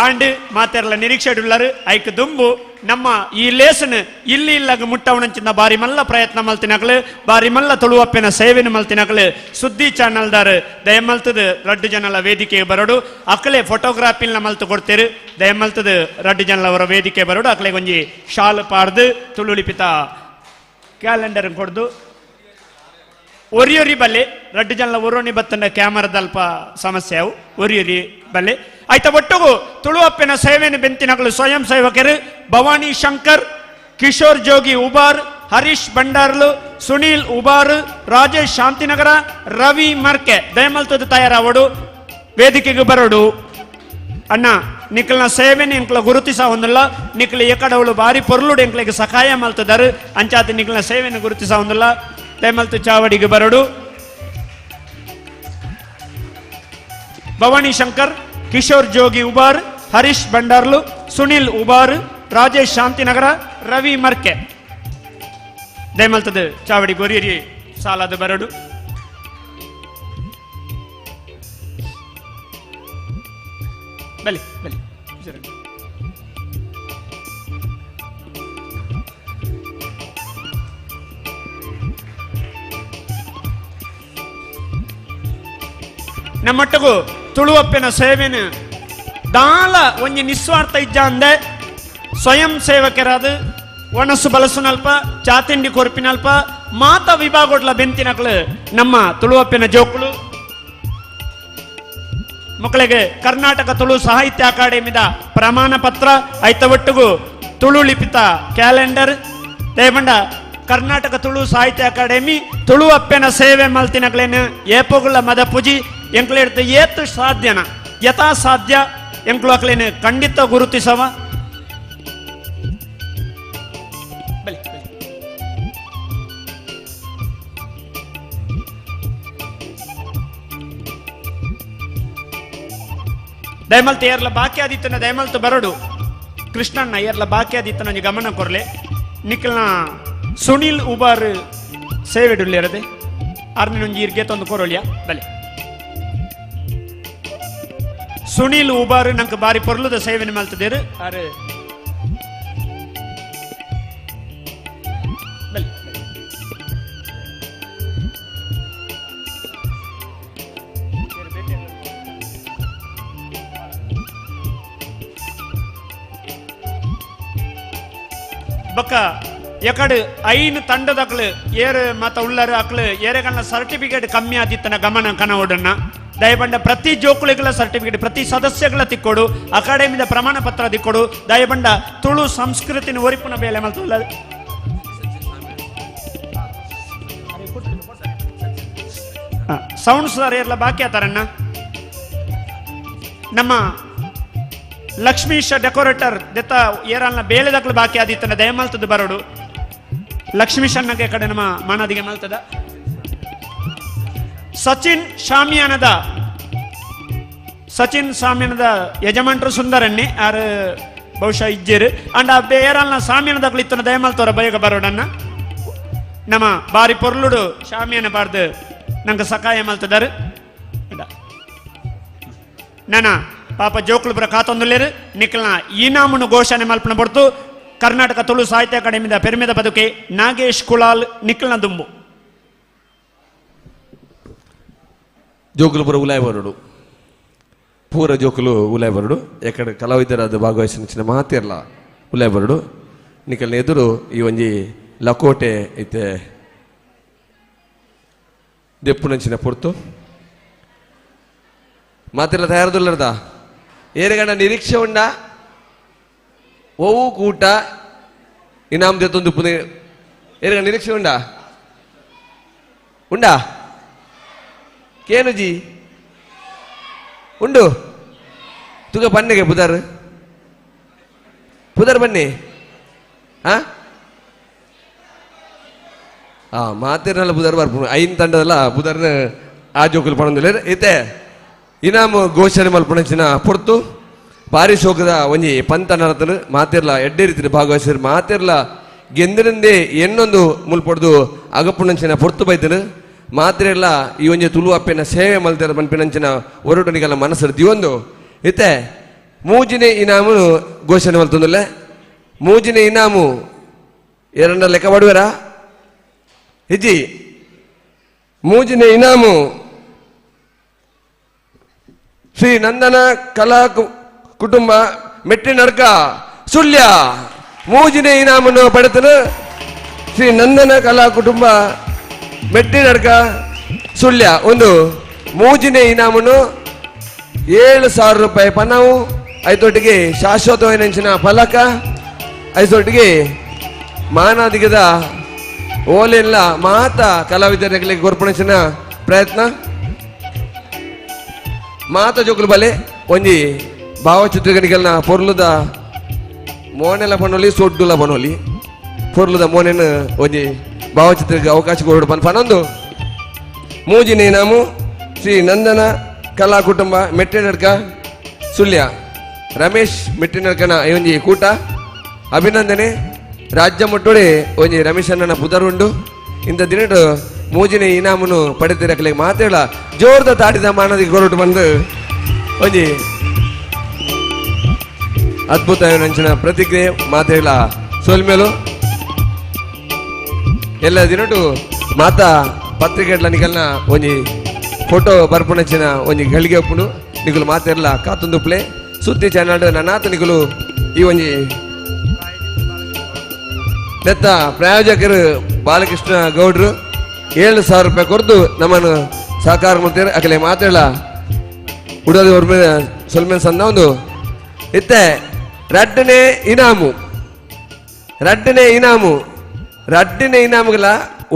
ಆಂಡ್ ಮಾತೆರ್ಲ ನಿರೀಕ್ಷೆ ಉಳ್ಳರು ಐಕ್ ದುಂಬು ನಮ್ಮ ಈ ಲೇಸನ್ ಇಲ್ಲಿ ಇಲ್ಲಾಗ ಮುಟ್ಟವನಂಚಿನ ಬಾರಿ ಮಲ್ಲ ಪ್ರಯತ್ನ ಮಲ್ತಿನಕಲು ಬಾರಿ ಮಲ್ಲ ತುಳುವಪ್ಪೆನ ಸೇವೆನ ಮಲ್ತಿನಕಲು ಸುದ್ದಿ ಚಾನಲ್ದಾರ್ ದಯಮಲ್ತದ ರಡ್ಡು ಜನಲ ವೇದಿಕೆಗೆ ಬರೋಡು ಅಕ್ಕಲೆ ಫೋಟೋಗ್ರಾಫಿನ ಮಲ್ತು ಕೊಡ್ತೇರು ದಯಮಲ್ತದ ರಡ್ಡು ಜನಲ ಅವರ ವೇದಿಕೆ ಬರೋಡು ಅಕ್ಕಲೆ ಒಂಜಿ ಶಾಲ್ ಪಾಡ್ದು ತುಳು ಲಿಪಿತ ಕ್ಯಾಲೆಂಡರ್ ಕೊಡ್ದು ಒರಿಯೊರಿ ಬಲ್ಲೆ ರಡ್ಡು ಜನಲ ಒರೋಣಿ ಬತ್ತಂಡ ಕ್ಯಾಮರಾದ ಅಲ್ಪ ಸಮಸ್ಯೆ ಅವು ಒರಿಯೊರಿ ಬಲ್ಲೆ ಆಯ್ತ ಒಟ್ಟುಗು ತುಳುವಪ್ಪೆನ ಸೇವೆನ ಬೆಂತಿನಗಳು ಸ್ವಯಂ ಸೇವಕರು ಭವಾನಿ ಶಂಕರ್, ಕಿಶೋರ್ ಜೋಗಿ ಉಬಾರ್, ಹರೀಶ್ ಭಂಡಾರ್ಲು, ಸುನೀಲ್ ಉಬಾರ್, ರಾಜೇಶ್ ಶಾಂತಿನಗರ, ರವಿ ಮರ್ಕೆ ದಯಮಲ್ತದ ತಯಾರಾವಡು ವೇದಿಕೆಗೆ ಬರೋಡು ಅಣ್ಣ ನಿಕ್ಲನ ಸೇವೆನ ಎಂಕ್ಲ ಗುರುತಿಸ ಹೊಂದಿಲ್ಲ ನಿಕ್ಲ ಎಕಡವಳು ಬಾರಿ ಪೊರ್ಲುಡು ಎಂಕ್ಲಿಗೆ ಸಹಾಯ ಮಲ್ತದಾರು ಅಂಚಾತಿ ನಿಕ್ಲನ ಸೇವೆನ ಗುರುತಿಸ ಹೊಂದಿಲ್ಲ ದಯಮಲ್ತು ಚಾವಡಿಗೆ ಬರೋಡು ಭವಾನಿ ಶಂಕರ್, ಕಿಶೋರ್ ಜೋಗಿ ಉಬಾರ್, ಹರೀಶ್ ಭಂಡಾರ್ಲು, ಸುನಿಲ್ ಉಬಾರ್, ರಾಜೇಶ್ ಶಾಂತಿನಗರ, ರವಿ ಮರ್ಕೆ ದಯಮಲ್ತದ ಚಾವಡಿ ಗೊರಿಯರಿ ಸಾಲದ ಬರಡು ಬಲಿ ಬಲಿ ನಮ್ಮಟ್ಟಗೂ ತುಳುವಪ್ಪೆನ ಸೇವೆನ ದಾಲ ಒಂಜಿ ನಿಸ್ವಾರ್ಥ ಇಜ್ಜ ಅಂದೆ ಸ್ವಯಂ ಸೇವಕರಾದ ಒಣಸು ಬಲಸುನಲ್ಪ ಚಾತಿಂಡಿ ಕೊರ್ಪಿನಲ್ಪ ಮಾತ ವಿಭಾಗೋಡ್ಲ ಬೆಂತಿನಕ್ಲು ನಮ್ಮ ತುಳುವಪ್ಪೆನ ಜೋಕುಳು ಮಕ್ಕಳಿಗೆ ಕರ್ನಾಟಕ ತುಳು ಸಾಹಿತ್ಯ ಅಕಾಡೆಮಿದ ಪ್ರಮಾಣ ಪತ್ರ ಐತ ಒಟ್ಟಿಗೂ ತುಳು ಲಿಪಿತ ಕ್ಯಾಲೆಂಡರ್ ದಯಮಂಡ ಕರ್ನಾಟಕ ತುಳು ಸಾಹಿತ್ಯ ಅಕಾಡೆಮಿ ತುಳುವಪ್ಪೆನ ಸೇವೆ ಮಲ್ತಿನಕ್ಲೇನು ಏಪುಗಳ ಮದ ಪೂಜಿ ಎಂಕ್ಳು ಹಿಡ್ದು ಏತು ಸಾಧ್ಯನ ಯಥಾ ಸಾಧ್ಯ ಎಂಕ್ಳು ಅಕ್ಲೇನು ಖಂಡಿತ ಗುರುತಿಸವ ದಯಮಲ್ತ ಏರ್ಲ ಬಾಕಿ ಆದಿತ್ತನ ದಯಮಲ್ತ ಬರೋಡು ಕೃಷ್ಣಣ್ಣ ಏರ್ಲ ಬಾಕಿ ಆದಿತ್ತ ನನಗೆ ಗಮನ ಕೊರ್ಲೆ ನಿಕ್ಲನ ಸುನೀಲ್ ಉಬಾರ್ ಸೇವೆಡುಲ್ಲೇರದೆ ಆರ್ನೊಂಜಿ ಇರ್ಗೆ ತಂದು ಕೊರೋಳಿಯ ಬಲೆ ಸುನೀಲ್ ಉಬಾರ್ ನಂಗೆ ಬಾರಿ ಪೊರ್ಲುದ ಸೇವೆನ ಮಲ್ತದೇರು ಆರು ಬಕ್ಕ ಎಕಡು ಐನು ತಂಡದಕ್ಲು ಏರು ಮತ ಉಳ್ಳರು ಅಕ್ಲು ಏರೆಗಲ್ನ ಸರ್ಟಿಫಿಕೇಟ್ ಕಮ್ಮಿ ಆದಿತ್ತನ ಗಮನ ಕನವಡನ್ನ ದಯಬಂಡ ಪ್ರತಿ ಜೋಕುಳಿಗಳ ಸರ್ಟಿಫಿಕೇಟ್ ಪ್ರತಿ ಸದಸ್ಯಗಳ ತಿಕ್ಕೊಡು ಅಕಾಡೆಮಿದ ಪ್ರಮಾಣ ಪತ್ರ ತಿಕ್ಕೊಡು ದಯಬಂಡ ತುಳು ಸಂಸ್ಕೃತಿನ ಒರಿಪುನ ಬೇಲೆ ಮಲ್ತುಲ್ಲ ಸೌಂಡ್ ಸರ್ ಎಲ್ಲ ಬಾಕಿ ಆತಾರಣ್ಣ ನಮ್ಮ ಲಕ್ಷ್ಮೀಶ ಡೆಕೋರೇಟರ್ ದೆತ್ತ ಏರಲ್ನ ಬೇಳೆದಕ್ಲು ಬಾಕಿ ಆದಿತ್ತನ ದಯಮಲ್ತದ ಬರೋಡು ಲಕ್ಷ್ಮೀಶನ್ನಗೆ ಕಡೆ ನಮ್ಮ ಮಾನದಿಗೆ ಮಲ್ತದ ಸಚಿನ್ ಶಾಮಿಯಾನದ ಯಜಮಾನ್ರು ಸುಂದರಣ್ಣೆ ಆರು ಬಹುಶಃ ಇಜ್ಜೇರು ಅಂಡ್ ಆ ಬೇರಲ್ನ ಶಾಮಿಯಾನದಕ್ಲು ಇತ್ತನ ದಯಮಲ್ತವರ ಬಯಗ ಬರೋಡನ್ನ ನಮ್ಮ ಬಾರಿ ಪೊರ್ಲುಡು ಶಾಮಿಯಾನ ಬಾರ್ದು ನಂಗೆ ಸಕಾಯ ಮಲ್ತದಾರು ನಾನ ಪಾಪ ಜೋಕ್ಳು ಬರ ಕಾತೊಂದುಲ್ಲೇರು ನಿಕ್ಲನ ಈನಾಮುನು ಘೋಷಣೆ ಮಲ್ಪನ ಬಡ್ತು ಕರ್ನಾಟಕ ತುಳು ಸಾಹಿತ್ಯ ಅಕಾಡೆಮಿದ ಪೆರ್ಮೆದ ಬದುಕೆ ನಾಗೇಶ್ ಕುಳಾಲ್ ನಿಕ್ಲನ ದುಂಬು ಜೋಕುಲು ಪೂರ ಉಲಾಯ್ ಬರೋಡು ಪೂರ ಜೋಕುಲು ಉಲಾಯ್ ಬರೋಡು ಯಾಕಡೆ ಕಲಾವಿದರಾದ ಭಾಗವಹಿಸಿನ ಮಾತಿರ್ಲ ಉಲಾಯ್ ಬರೋಡು ನಿಕಲ್ನ ಎದುರು ಈ ಒಂಜಿ ಲಕೋಟೆ ಐತೆ ದೆಪ್ಪು ನಂಚಿನ ಪೊರ್ತು ಮಾತಿರ್ಲ ತಯಾರದುಲ್ಲರ್ದ ಏರೆಗಂಡ ನಿರೀಕ್ಷೆ ಉಂಡ ಓವು ಕೂಟ ಇನಾಮ್ ಜೊತ್ತೊಂದು ಪುದೆ ಏರ್ಗ ನಿರೀಕ್ಷೆ ಉಂಡಾ ಕೇನುಜಿ ಉಂಡು ತುಗ ಬನ್ನೆಗೆ ಪುದರ್ ಬನ್ನಿ ಮಾತೇರ್ನಲ್ಲ ಬುಧರ್ ಬರ್ಪುಣು ಐನ್ ತಂಡದಲ್ಲ ಬುಧರ್ನ ಆ ಜೋಕುಲು ಪಣಂದಿಲ್ಲ ಐತೆ ಇನಾಮ್ ಘೋಷಣೆ ಮಲ್ಪಣಚಿನ ಪೊರ್ತು ಭಾರಿ ಶೋಕದ ಒಂಜಿ ಪಂತ ನಡತನ ಮಾತೇರ್ಲ ಎಡ್ಡೆ ರೀತಿ ಭಾಗವಹಿಸಿದ್ರು ಮಾತೇರ್ಲ ಗೆಂದಿನಂದೇ ಎನ್ನೊಂದು ಮುಲ್ಪಡ್ದು ಅಗಪುಣಂಚಿನ ಪೊರ್ತು ಬೈತನು ಮಾತ್ರೆಲ್ಲ ಈ ಒಂಜಿ ತುಳು ಅಪ್ಪೆನ ಸೇವೆ ಮಲ್ತಾರ ಪನ್ಪಿನಂಚಿನ ಒರಟನಿಗೆಲ್ಲ ಮನಸ್ಸು ದಿವೊಂದು ಇತ್ತೆ ಮೂಜಿನೇ ಇನಾಮು ಘೋಷಣೆ ಮಲ್ತಂದಿಲ್ಲ ಮೂಜಿನೇ ಇನಾಮು ಎರಡನ್ನ ಲೆಕ್ಕ ಮಾಡುವರ ಹಿಜಿ ಮೂಜಿನೇ ಇನಾಮು ಶ್ರೀ ನಂದನ ಕಲಾ ಕುಟುಂಬ ಮೆಟ್ಟಿನಡ್ಕ ಸುಳ್ಯ ಮೂಜಿನೇ ಇನಾಮನ್ನು ಪಡೆತನು ಶ್ರೀ ನಂದನ ಕಲಾ ಕುಟುಂಬ ಮೆಟ್ಟಿನಡ್ಕ ಸುಳ್ಯ ಒಂದು ಮೂಜಿನೇ ಇನಾಮನ್ನು 7,000 ರೂಪಾಯಿ ಪಣವು ಐತೊಟ್ಟಿಗೆ ಶಾಶ್ವತವಾದ ಫಲಕ ಐತೊಟ್ಟಿಗೆ ಮಾನಾದಿಗದ ಓಲೆಲ್ಲ ಮಾತ ಕಲಾವಿದರಿಗೆ ಗೋರ್ಪಣಿಸಿನ ಪ್ರಯತ್ನ ಮಾತ ಜೋಕುಲು ಬಲೆ ಒಂಜಿ ಭಾವಚಿತ್ರಗಳಿಗೆಲ್ಲ ಪೊರ್ಲುದ ಮೋನೆಲ ಪಣೋಲಿ ಸೊಡ್ಡುಲ ಪಣೋಲಿ ಪೊರ್ಲುದ ಮೋನೆನ ಒಂಜಿ ಭಾವಚಿತ್ರಕ್ಕೆ ಅವಕಾಶ ಕೊಡು ಪನೊಂದು ಮೂಜಿನೇ ನಾಮು ಶ್ರೀ ನಂದನ ಕಲಾ ಕುಟುಂಬ ಮೆಟ್ಟಿನಡ್ಕ ಸುಳ್ಯ ರಮೇಶ್ ಮೆಟ್ಟಿನಡ್ಕನ ಒಂಜಿ ಕೂಟ ಅಭಿನಂದನೆ ರಾಜ್ಯ ಮಟ್ಟೊಡೆ ಒಂಜಿ ರಮೇಶ್ ಅಣ್ಣನ ಪುದರುಂಡು ಇಂಥ ದಿನಡು ಮೂಜಿನೇ ಇನಾಮನು ಪಡೆದಿರಕಲೆ ಮಾತೇಳ ಜೋರ್ದ ತಾಟಿದ ಮಾನದಿಗೆ ಹೊರಟು ಬಂದು ಒಂಜಿ ಅದ್ಭುತ ನಂಚಿನ ಪ್ರತಿಕ್ರಿಯೆ ಮಾತೇಳ ಸೋಲ್ಮೇಲು ಎಲ್ಲ ದಿನಟು ಮಾತಾ ಪತ್ರಿಕೆಡ್ಲ ನಿಗಲ್ನ ಒಂಜಿ ಫೋಟೋ ಬರ್ಪಣಚಿನ ಒಂಜಿ ಗಳಿಗೆ ಒಪ್ಪುನು ನಿಗುಲು ಮಾತೆರ್ಲ ಕಾತೊಂದು ಪ್ಲೇ ಸುದ್ದಿ ಚಾನಲ್ ನನ್ನಾತ ನಿಗುಲು ಈ ಒಂಜಿ ನೆತ್ತ ಪ್ರಾಯೋಜಕರು ಬಾಲಕೃಷ್ಣ ಗೌಡ್ರು 7,000 ರೂಪಾಯಿ ಕೊರ್ದು ನಮ್ಮನ್ನು ಸಹಕಾರ ಮಾಡ್ತಾರೆ ಅಕಲೆ ಮಾತೇಳ ಉಡೋದು ಅವ್ರ ಮೇಲೆ ಸೊಲ್ಮೇಲೆ ಸಂದ ಒಂದು ಇತ್ತೆ ರಡ್ಡನೇ ಇನಾಮುಗಳ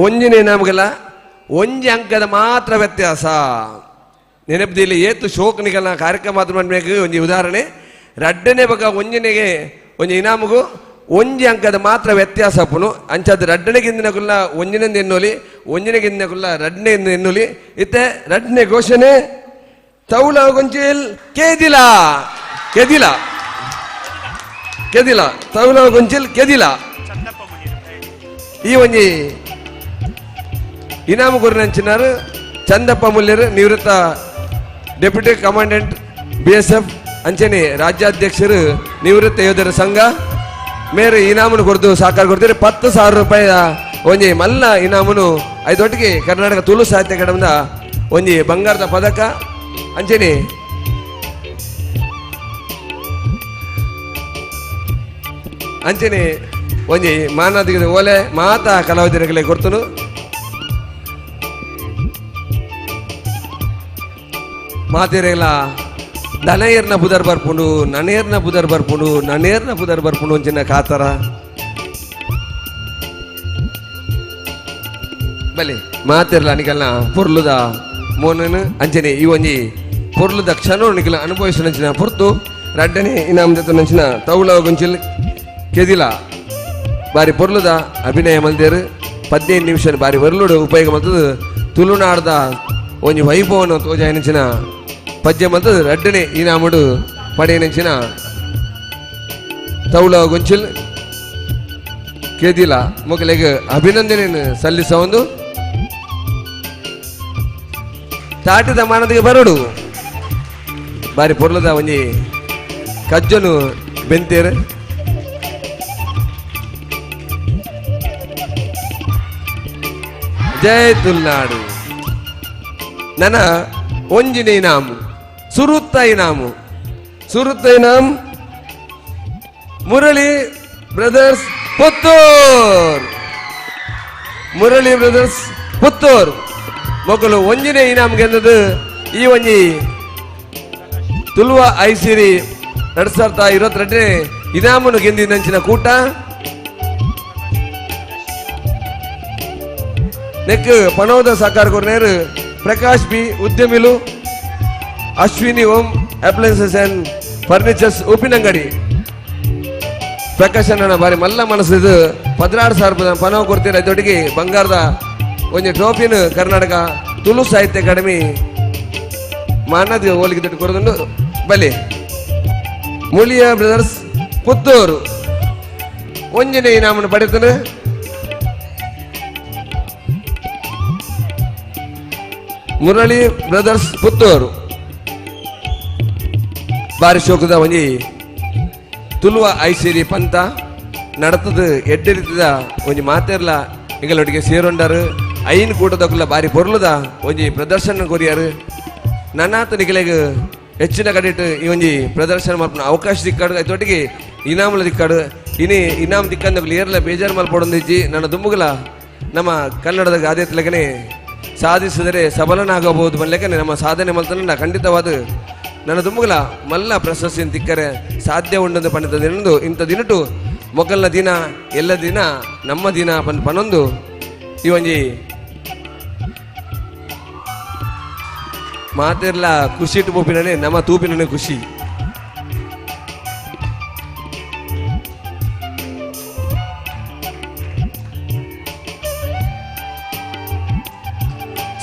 ಒಂಜಿನ ಇನಾಮುಗಳ ಒಂಜಿ ಅಂಕದ ಮಾತ್ರ ವ್ಯತ್ಯಾಸ ನೆನಪದಿಲ್ಲ ಏತು ಶೋಕನಿಗಲ್ಲ ಕಾರ್ಯಕ್ರಮ ಮಾತ್ರ ಮಾಡಬೇಕು ಒಂಜಿ ಉದಾಹರಣೆ ರಡ್ಡನೇ ಬಗ ಒಂಜಿನೆಗೆ ಒಂಜಿ ಇನಾಮುಗು ಒಂಜಿ ಅಂಕದ ಮಾತ್ರ ವ್ಯತ್ಯಾಸ ಅಪ್ಪನು ಅಂಚದ ರಡ್ಡನೆಗಿಂದಿನ ಕುಲ್ಲ ಒಂಜಿನಿಂದ ಎನ್ನೋಲಿ ಒಂಜಿನೆಗಿಂದಿನ ಕುಲ್ಲ ರಡ್ಡನೆಯಿಂದ ಎನ್ನೋಲಿ ಇತ್ತೆ ರಡ್ಡನೆ ಘೋಷಣೆ ತೌಲ ಗೊಂಚಿಲ್ ಕೆದಿಲ ತೌಲ ಗೊಂಚಿಲ್ ಕೆದಿಲ ಈ ಒಂಜಿ ಇನಾಮು ಗುರಿನಂಚಿನಾರು ಚಂದಪ್ಪ ಮುಲ್ಯರು ನಿವೃತ್ತ ಡೆಪ್ಯೂಟಿ ಕಮಾಂಡೆಂಟ್ BSF ಅಂಚನೆ ರಾಜ್ಯಾಧ್ಯಕ್ಷರು ನಿವೃತ್ತ ಯೋಧರ ಸಂಘ ಮೇರೆ ಇನಾಮನ್ನು ಕೊಡ್ದು ಸಾಕಾರ ಕೊಡ್ತಾರೆ 10,000 ರೂಪಾಯಿ ಒಂಜಿ ಮಲ್ಲ ಇನಾಮನು ಐದೊಟ್ಟಿಗೆ ಕರ್ನಾಟಕ ತುಳು ಸಾಹಿತ್ಯ ಅಕಾಡೆಮಿದ ಒಂಜಿ ಬಂಗಾರದ ಪದಕ ಅಂಚನೆ ಒಂಜಿ ಮಾನದಿಗದ ಓಲೆ ಮಾತಾ ಕಲಾವಿದರಿಗೆ ಕೊಡ್ತನು ಮಾತಿರೆಲ್ಲ ದನಯರ್ನ ಬುದರ್ ಬರ್ಪುಂಡು ನನೇರ್ನ ಬುದರ್ ಬರ್ಪುಂಡು ಒಂಚಿನ ಕಾತರ ಬಲೆ ಮಾತಿರ್ಲ ನಿಕಲ್ನ ಪೊರ್ಲುದ ಮೋನನು ಅಂಚನೆ ಈ ಒಂಜಿ ಪೊರ್ಲುದ ಕ್ಷಣ ನಿಕಲ ಅನುಭವಿಸಿನ ಪೊರ್ತು ರಡ್ಡನೆ ಇನಾಮ್ ಜೊತೆ ನಂಚಿನ ತೌಳ ಗೊಂಚಿಲ್ ಕೆದಿಲ ಬಾರಿ ಪೊರ್ಲುದ ಅಭಿನಯ ಮಲ್ದೇರು 15 ನಿಮಿಷ ಬಾರಿ ವರ್ಲುಡು ಉಪಯೋಗ ಮಲ್ತದು ತುಳುನಾಡದ ಒಂಜಿ ವೈಭವನ ತೋಜಾಯ ನಂಚಿನ ಪದ್ಯ ಮತ್ತು ರಡ್ಡನೆ ಇನಾಮುಡು ಪಡೆಯನಂಚಿನ ತೌಳ ಗೊಂಚಿಲ್ ಕೆದಿಲ ಮೊಗಲಿಗೆ ಅಭಿನಂದನೆಯನ್ನು ಸಲ್ಲಿಸ ಒಂದು ತಾಟಿದ ಮಾನದಿಗೆ ಬರೋಡು ಬಾರಿ ಪೊರ್ಲದ ಒಂಜಿ ಕಜ್ಜನು ಬೆಂತೇರು ಜಯ ತುಳುನಾಡು ನನ್ನ ಒಂಜಿನ ಇನಾಮು ಸುರುತ್ತ ಇನಾಮ್ ಮುರಳಿ ಬ್ರದರ್ಸ್ ಪುತ್ತೂರ್ ಮೊಗಲು ಒಂಜಿನ ಇನಾಮ್ ಗೆಲ್ಲದು ಈ ಒಂಜಿ ತುಳುವ ಐಸಿರಿ 2022 ಇನಾಮನು ಗೆಂದಿನಂಚಿನ ಕೂಟ ನೆಕ್ ಪಣೋದ ಸಾಕಾರ ಕೊರ್ನೇರು ಪ್ರಕಾಶ್ ಬಿ ಉದ್ಯಮಿಲು Ashwini home appliances and furnitures Uppinangady Prakash ಅಣ್ಣ ಬಾರಿ ಮಲ್ಲ ಮನಸ್ಸಿದು 16,000 ಪಣವ ಕೊಡ್ತೀರ ಇದೊಟ್ಟಿಗೆ ಬಂಗಾರದ ಒಂದು ಟ್ರೋಫಿನ ಕರ್ನಾಟಕ ತುಳು ಸಾಹಿತ್ಯ ಅಕಾಡೆಮಿ ಮಾನದ ಹೋಲಿಗೆ ದುಡ್ಡು ಕೊಡೋದು ಬಲೆ ಮುಳಿಯ ಬ್ರದರ್ಸ್ ಪುತ್ತೂರು ಒಂಜನೇ ಇನಾಮನ್ನು ಪಡೆತಾನೆ ಮುರಳಿ ಬ್ರದರ್ಸ್ ಪುತ್ತೂರು ಬಾರಿ ಶೋಕದ ಒಂಜಿ ತುಳುವ ಐಸಿರಿ ಪಂತ ನಡತದ ಎಡ್ಡೆ ರೀತಿದ ಒಂಜಿ ಮಾತೆರ್ಲ ಎಂಗಳೊಟ್ಟಿಗೆ ಸೇರೊಂಡರು ಐನ್ ಕೂಟದಕ್ಕಲ್ಲ ಬಾರಿ ಪೊರ್ಲುದ ಒಂಜಿ ಪ್ರದರ್ಶನ ಕೊರಿಯಾರು ನನ್ನಾತ ನಿಖಲೆಗ್ ಹೆಚ್ಚಿನ ಕಡಿಟ್ ಈ ಒಂಜಿ ಪ್ರದರ್ಶನ ಮಲ್ಪನ ಅವಕಾಶ ದಿಕ್ಕಾಡು ಅದೊಟ್ಟಿಗೆ ಇನಾಮಲ ದಿಕ್ಕಾಡು ಇನಿ ಇನಾಮ್ ದಿಕ್ಕಂದಕ್ಕಲು ಏರ್ಲ ಬೇಜಾರು ಮಲ್ಪಡೊಂದಿಜ್ಜಿ ನನ್ನ ದುಂಬುಗಲ ನಮ್ಮ ಕನ್ನಡದ ಗಾದೆತ್ಲಗನೆ ಸಾಧಿಸಿದರೆ ಸಬಲನಾಗಬಹುದು ಮಲ್ಲೆಕನೆ ನಮ್ಮ ಸಾಧನೆ ಮಲ್ತನ ಖಂಡಿತವಾದ ನನ್ನ ದುಂಬುಗಲ ಮಲ್ಲ ಪ್ರಶಸ್ತಿಯನ್ನು ತಿಕ್ಕರೆ ಸಾಧ್ಯ ಉಂಡೊಂದು ಪಂಡಿತದೆಂದು ಇಂಥ ದಿನಟು ಮೊಗಲ್ನ ದಿನ ಎಲ್ಲ ದಿನ ನಮ್ಮ ದಿನ ಪನೊಂದು ಈ ಒಂಜಿ ಮಾತೆರ್ಲ ಖುಷಿ ಇಟ್ಟು ಪೋಪಿನೇ ನಮ್ಮ ತೂಪಿನೇ ಖುಷಿ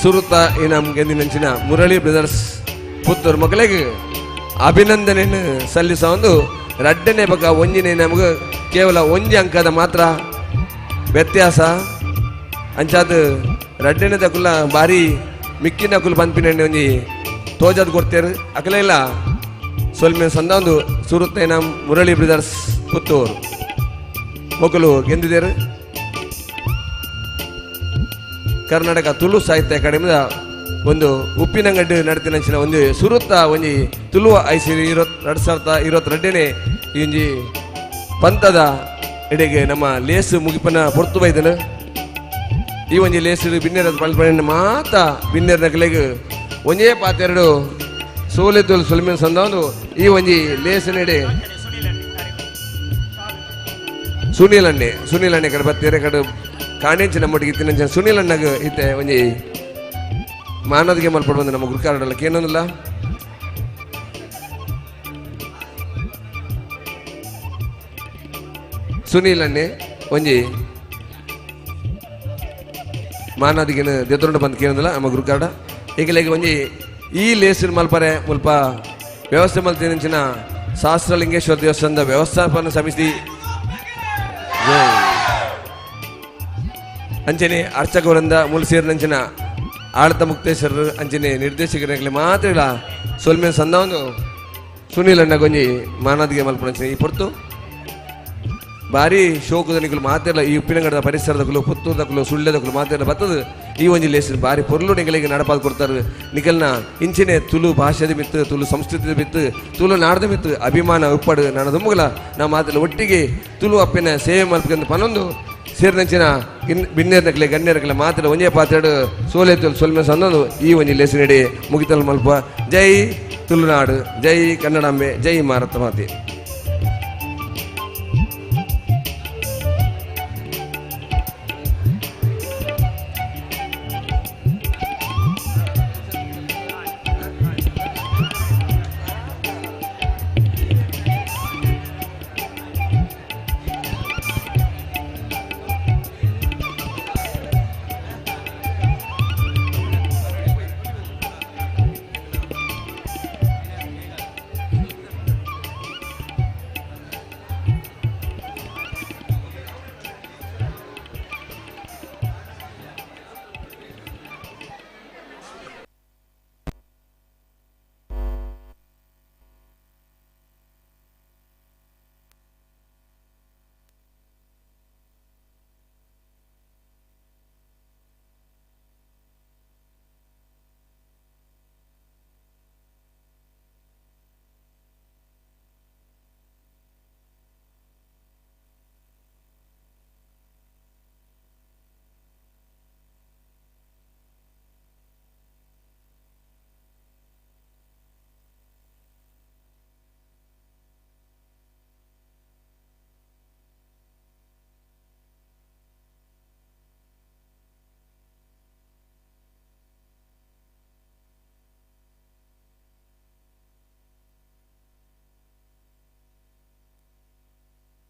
ಸುರುತ್ತ ಈ ನಮ್ಗೆ ನೆಂಚಿನ ಮುರಳಿ ಬ್ರದರ್ಸ್ ಪುತ್ತೂರು ಮಕ್ಕಳಿಗೆ ಅಭಿನಂದನೆಯನ್ನು ಸಲ್ಲಿಸ ಒಂದು ರಡ್ಡನೇ ಬಗ್ಗ ಒಂಜಿನೇ ನಮಗೆ ಕೇವಲ ಒಂಜಿ ಅಂಕದ ಮಾತ್ರ ವ್ಯತ್ಯಾಸ ಅಂಚಾದ ರಡ್ಡನೇ ತಕುಲ್ಲ ಬಾರಿ ಮಿಕ್ಕಿನ ಕುಲ್ ಪಂಪಿನ ಒಂಜಿ ತೋಜದ್ ಕೊಡ್ತೇರು ಅಕಲ ಇಲ್ಲ ಸೊಲ್ಮೆ ಸಂದ ಒಂದು ಸುರುತ್ತ ನಮ್ಮ ಮುರಳಿ ಬ್ರದರ್ಸ್ ಪುತ್ತೂರು ಮಕ್ಕಳು ಗೆದ್ದಿದ್ದೇರು ಕರ್ನಾಟಕ ತುಳು ಸಾಹಿತ್ಯ ಅಕಾಡೆಮಿದ ಒಂದು ಉಪ್ಪಿನಂಗಡ್ಡು ನಡತಿನಂಚಿನ ಒಂದು ಸುರುತ್ತ ಒಂಜಿ ತುಳುವ ಐಸಿರಿ 2022ನೇ ಈ ಒಂಜಿ ಪಂತದ ಎಡೆಗೆ ನಮ್ಮ ಲೇಸು ಮುಗಿಪನ ಪೊರ್ತು ಬೈದನು ಈ ಒಂಜಿ ಲೇಸು ಬಿನ್ನೇರದ ಪಲ್ಪನ ಮಾತ ಬಿನ್ನೇರ ನಗಲೆಗೆ ಒಂಜೇ ಪಾತೆರಡು ಸೋಲೆತೋಲ್ ಸೊಲ್ಮೇನ್ ಸಂದ ಒಂದು ಈ ಒಂಜಿ ಲೇಸನೆಡೆ ಸುನೀಲ್ ಅಣ್ಣೆ ಕಡೆ ಬತ್ತೇರೆ ಕಡೆ ಕಾಣಿಂಚಿ ನಮ್ಮೊಟ್ಟಿಗೆ ಇತ್ತಿನ ಸುನೀಲ್ ಅಣ್ಣಗೆ ಇತ್ತೆ ಒಂಜಿ ಮಾನದಿಗೆ ಮಲ್ಪಡು ಬಂದು ನಮ್ಮ ಗುರುಕಾರಡಲ್ಲಕ್ಕೆ ಏನೊಂದಿಲ್ಲ ಸುನೀಲ್ ಅಣ್ಣೆ ಒಂಜಿ ಮಾನದಿಗೆ ದೇತೊಂಡು ಬಂದು ಕೇಳೋದಿಲ್ಲ ನಮ್ಮ ಗುರುಕಾರಡ ಈಗಲೇಗೆ ಒಂಜಿ ಈ ಲೇಸಿನ ಮಲ್ಪರೆ ಮುಲ್ಪ ವ್ಯವಸ್ಥೆ ಮಲ್ತಿನ ಸಹಸ್ರಲಿಂಗೇಶ್ವರ ದೇವಸ್ಥಾನದ ವ್ಯವಸ್ಥಾಪನಾ ಸಮಿತಿ ಅಂಚನೆ ಅರ್ಚಕವರಿಂದ ಮುಲ್ಸೇರಿನಂಚಿನ ಆಡಳಿತ ಮುಕ್ತೇಶ್ವರರು ಅಂಚನೆ ನಿರ್ದೇಶಕರಿಗೆ ಮಾತ್ರ ಇಲ್ಲ ಸೊಲ್ಮೇನ್ ಸಂದ ಒಂದು ಸುನೀಲ್ ಅಣ್ಣ ಗೊಂಜಿ ಮಾನದಿಗೆ ಮಲ್ಪಂಚನೆ ಈ ಪೊರ್ತು ಭಾರಿ ಶೋಕದ ನಿಗಳು ಮಾತಿರಲ್ಲ ಈ ಉಪ್ಪಿನಂಗಡದ ಪರಿಸರದಕ್ಕೂ ಪುತ್ತೂರದಕ್ಕೂ ಸುಳ್ಳ್ಯದಕ್ಕೂ ಮಾತಿರಲ್ಲ ಬರ್ತದೆ ಈ ಒಂಜಿ ಲೇಸಿನ ಭಾರಿ ಪೊರ್ಲು ನಿಗಳಿಗೆ ನಡಪಾದು ಕೊಡ್ತಾರೆ ನಿಕಲ್ನ ಇಂಚಿನ ತುಳು ಭಾಷೆದ ಮಿತ್ತು ತುಳು ಸಂಸ್ಕೃತಿದ ಮಿತ್ತು ತುಳು ನಾಡದ ಮಿತ್ತು ಅಭಿಮಾನ ಉಪ್ಪಡು ನನ್ನ ದುಮ್ಮಗಲ ನಾವು ಮಾತಲ್ಲ ಒಟ್ಟಿಗೆ ತುಳು ಅಪ್ಪಿನ ಸೇವೆ ಮಲ್ಪಂದು ಪನೊಂದು ಸೇರಿದಂಚಿನ ಬಿನ್ನೇರ್ನಕ್ಲೆ ಗಣ್ಯರ್ಗಲ ಮಾತ್ರ ಒಂಜೇ ಪಾತ್ರೆಡು ಸೋಲೆತ್ತಲು ಸೊಲ್ಮೆ ಸಂದೊಂದು ಈ ಒಂಜಿ ಲೇಸಿನಡಿ ಮುಗಿತಲ್ ಮಲ್ಪ ಜೈ ತುಳುನಾಡು ಜೈ ಕನ್ನಡಾಂಬೆ ಜೈ ಮಾರತ ಮಾತೆ.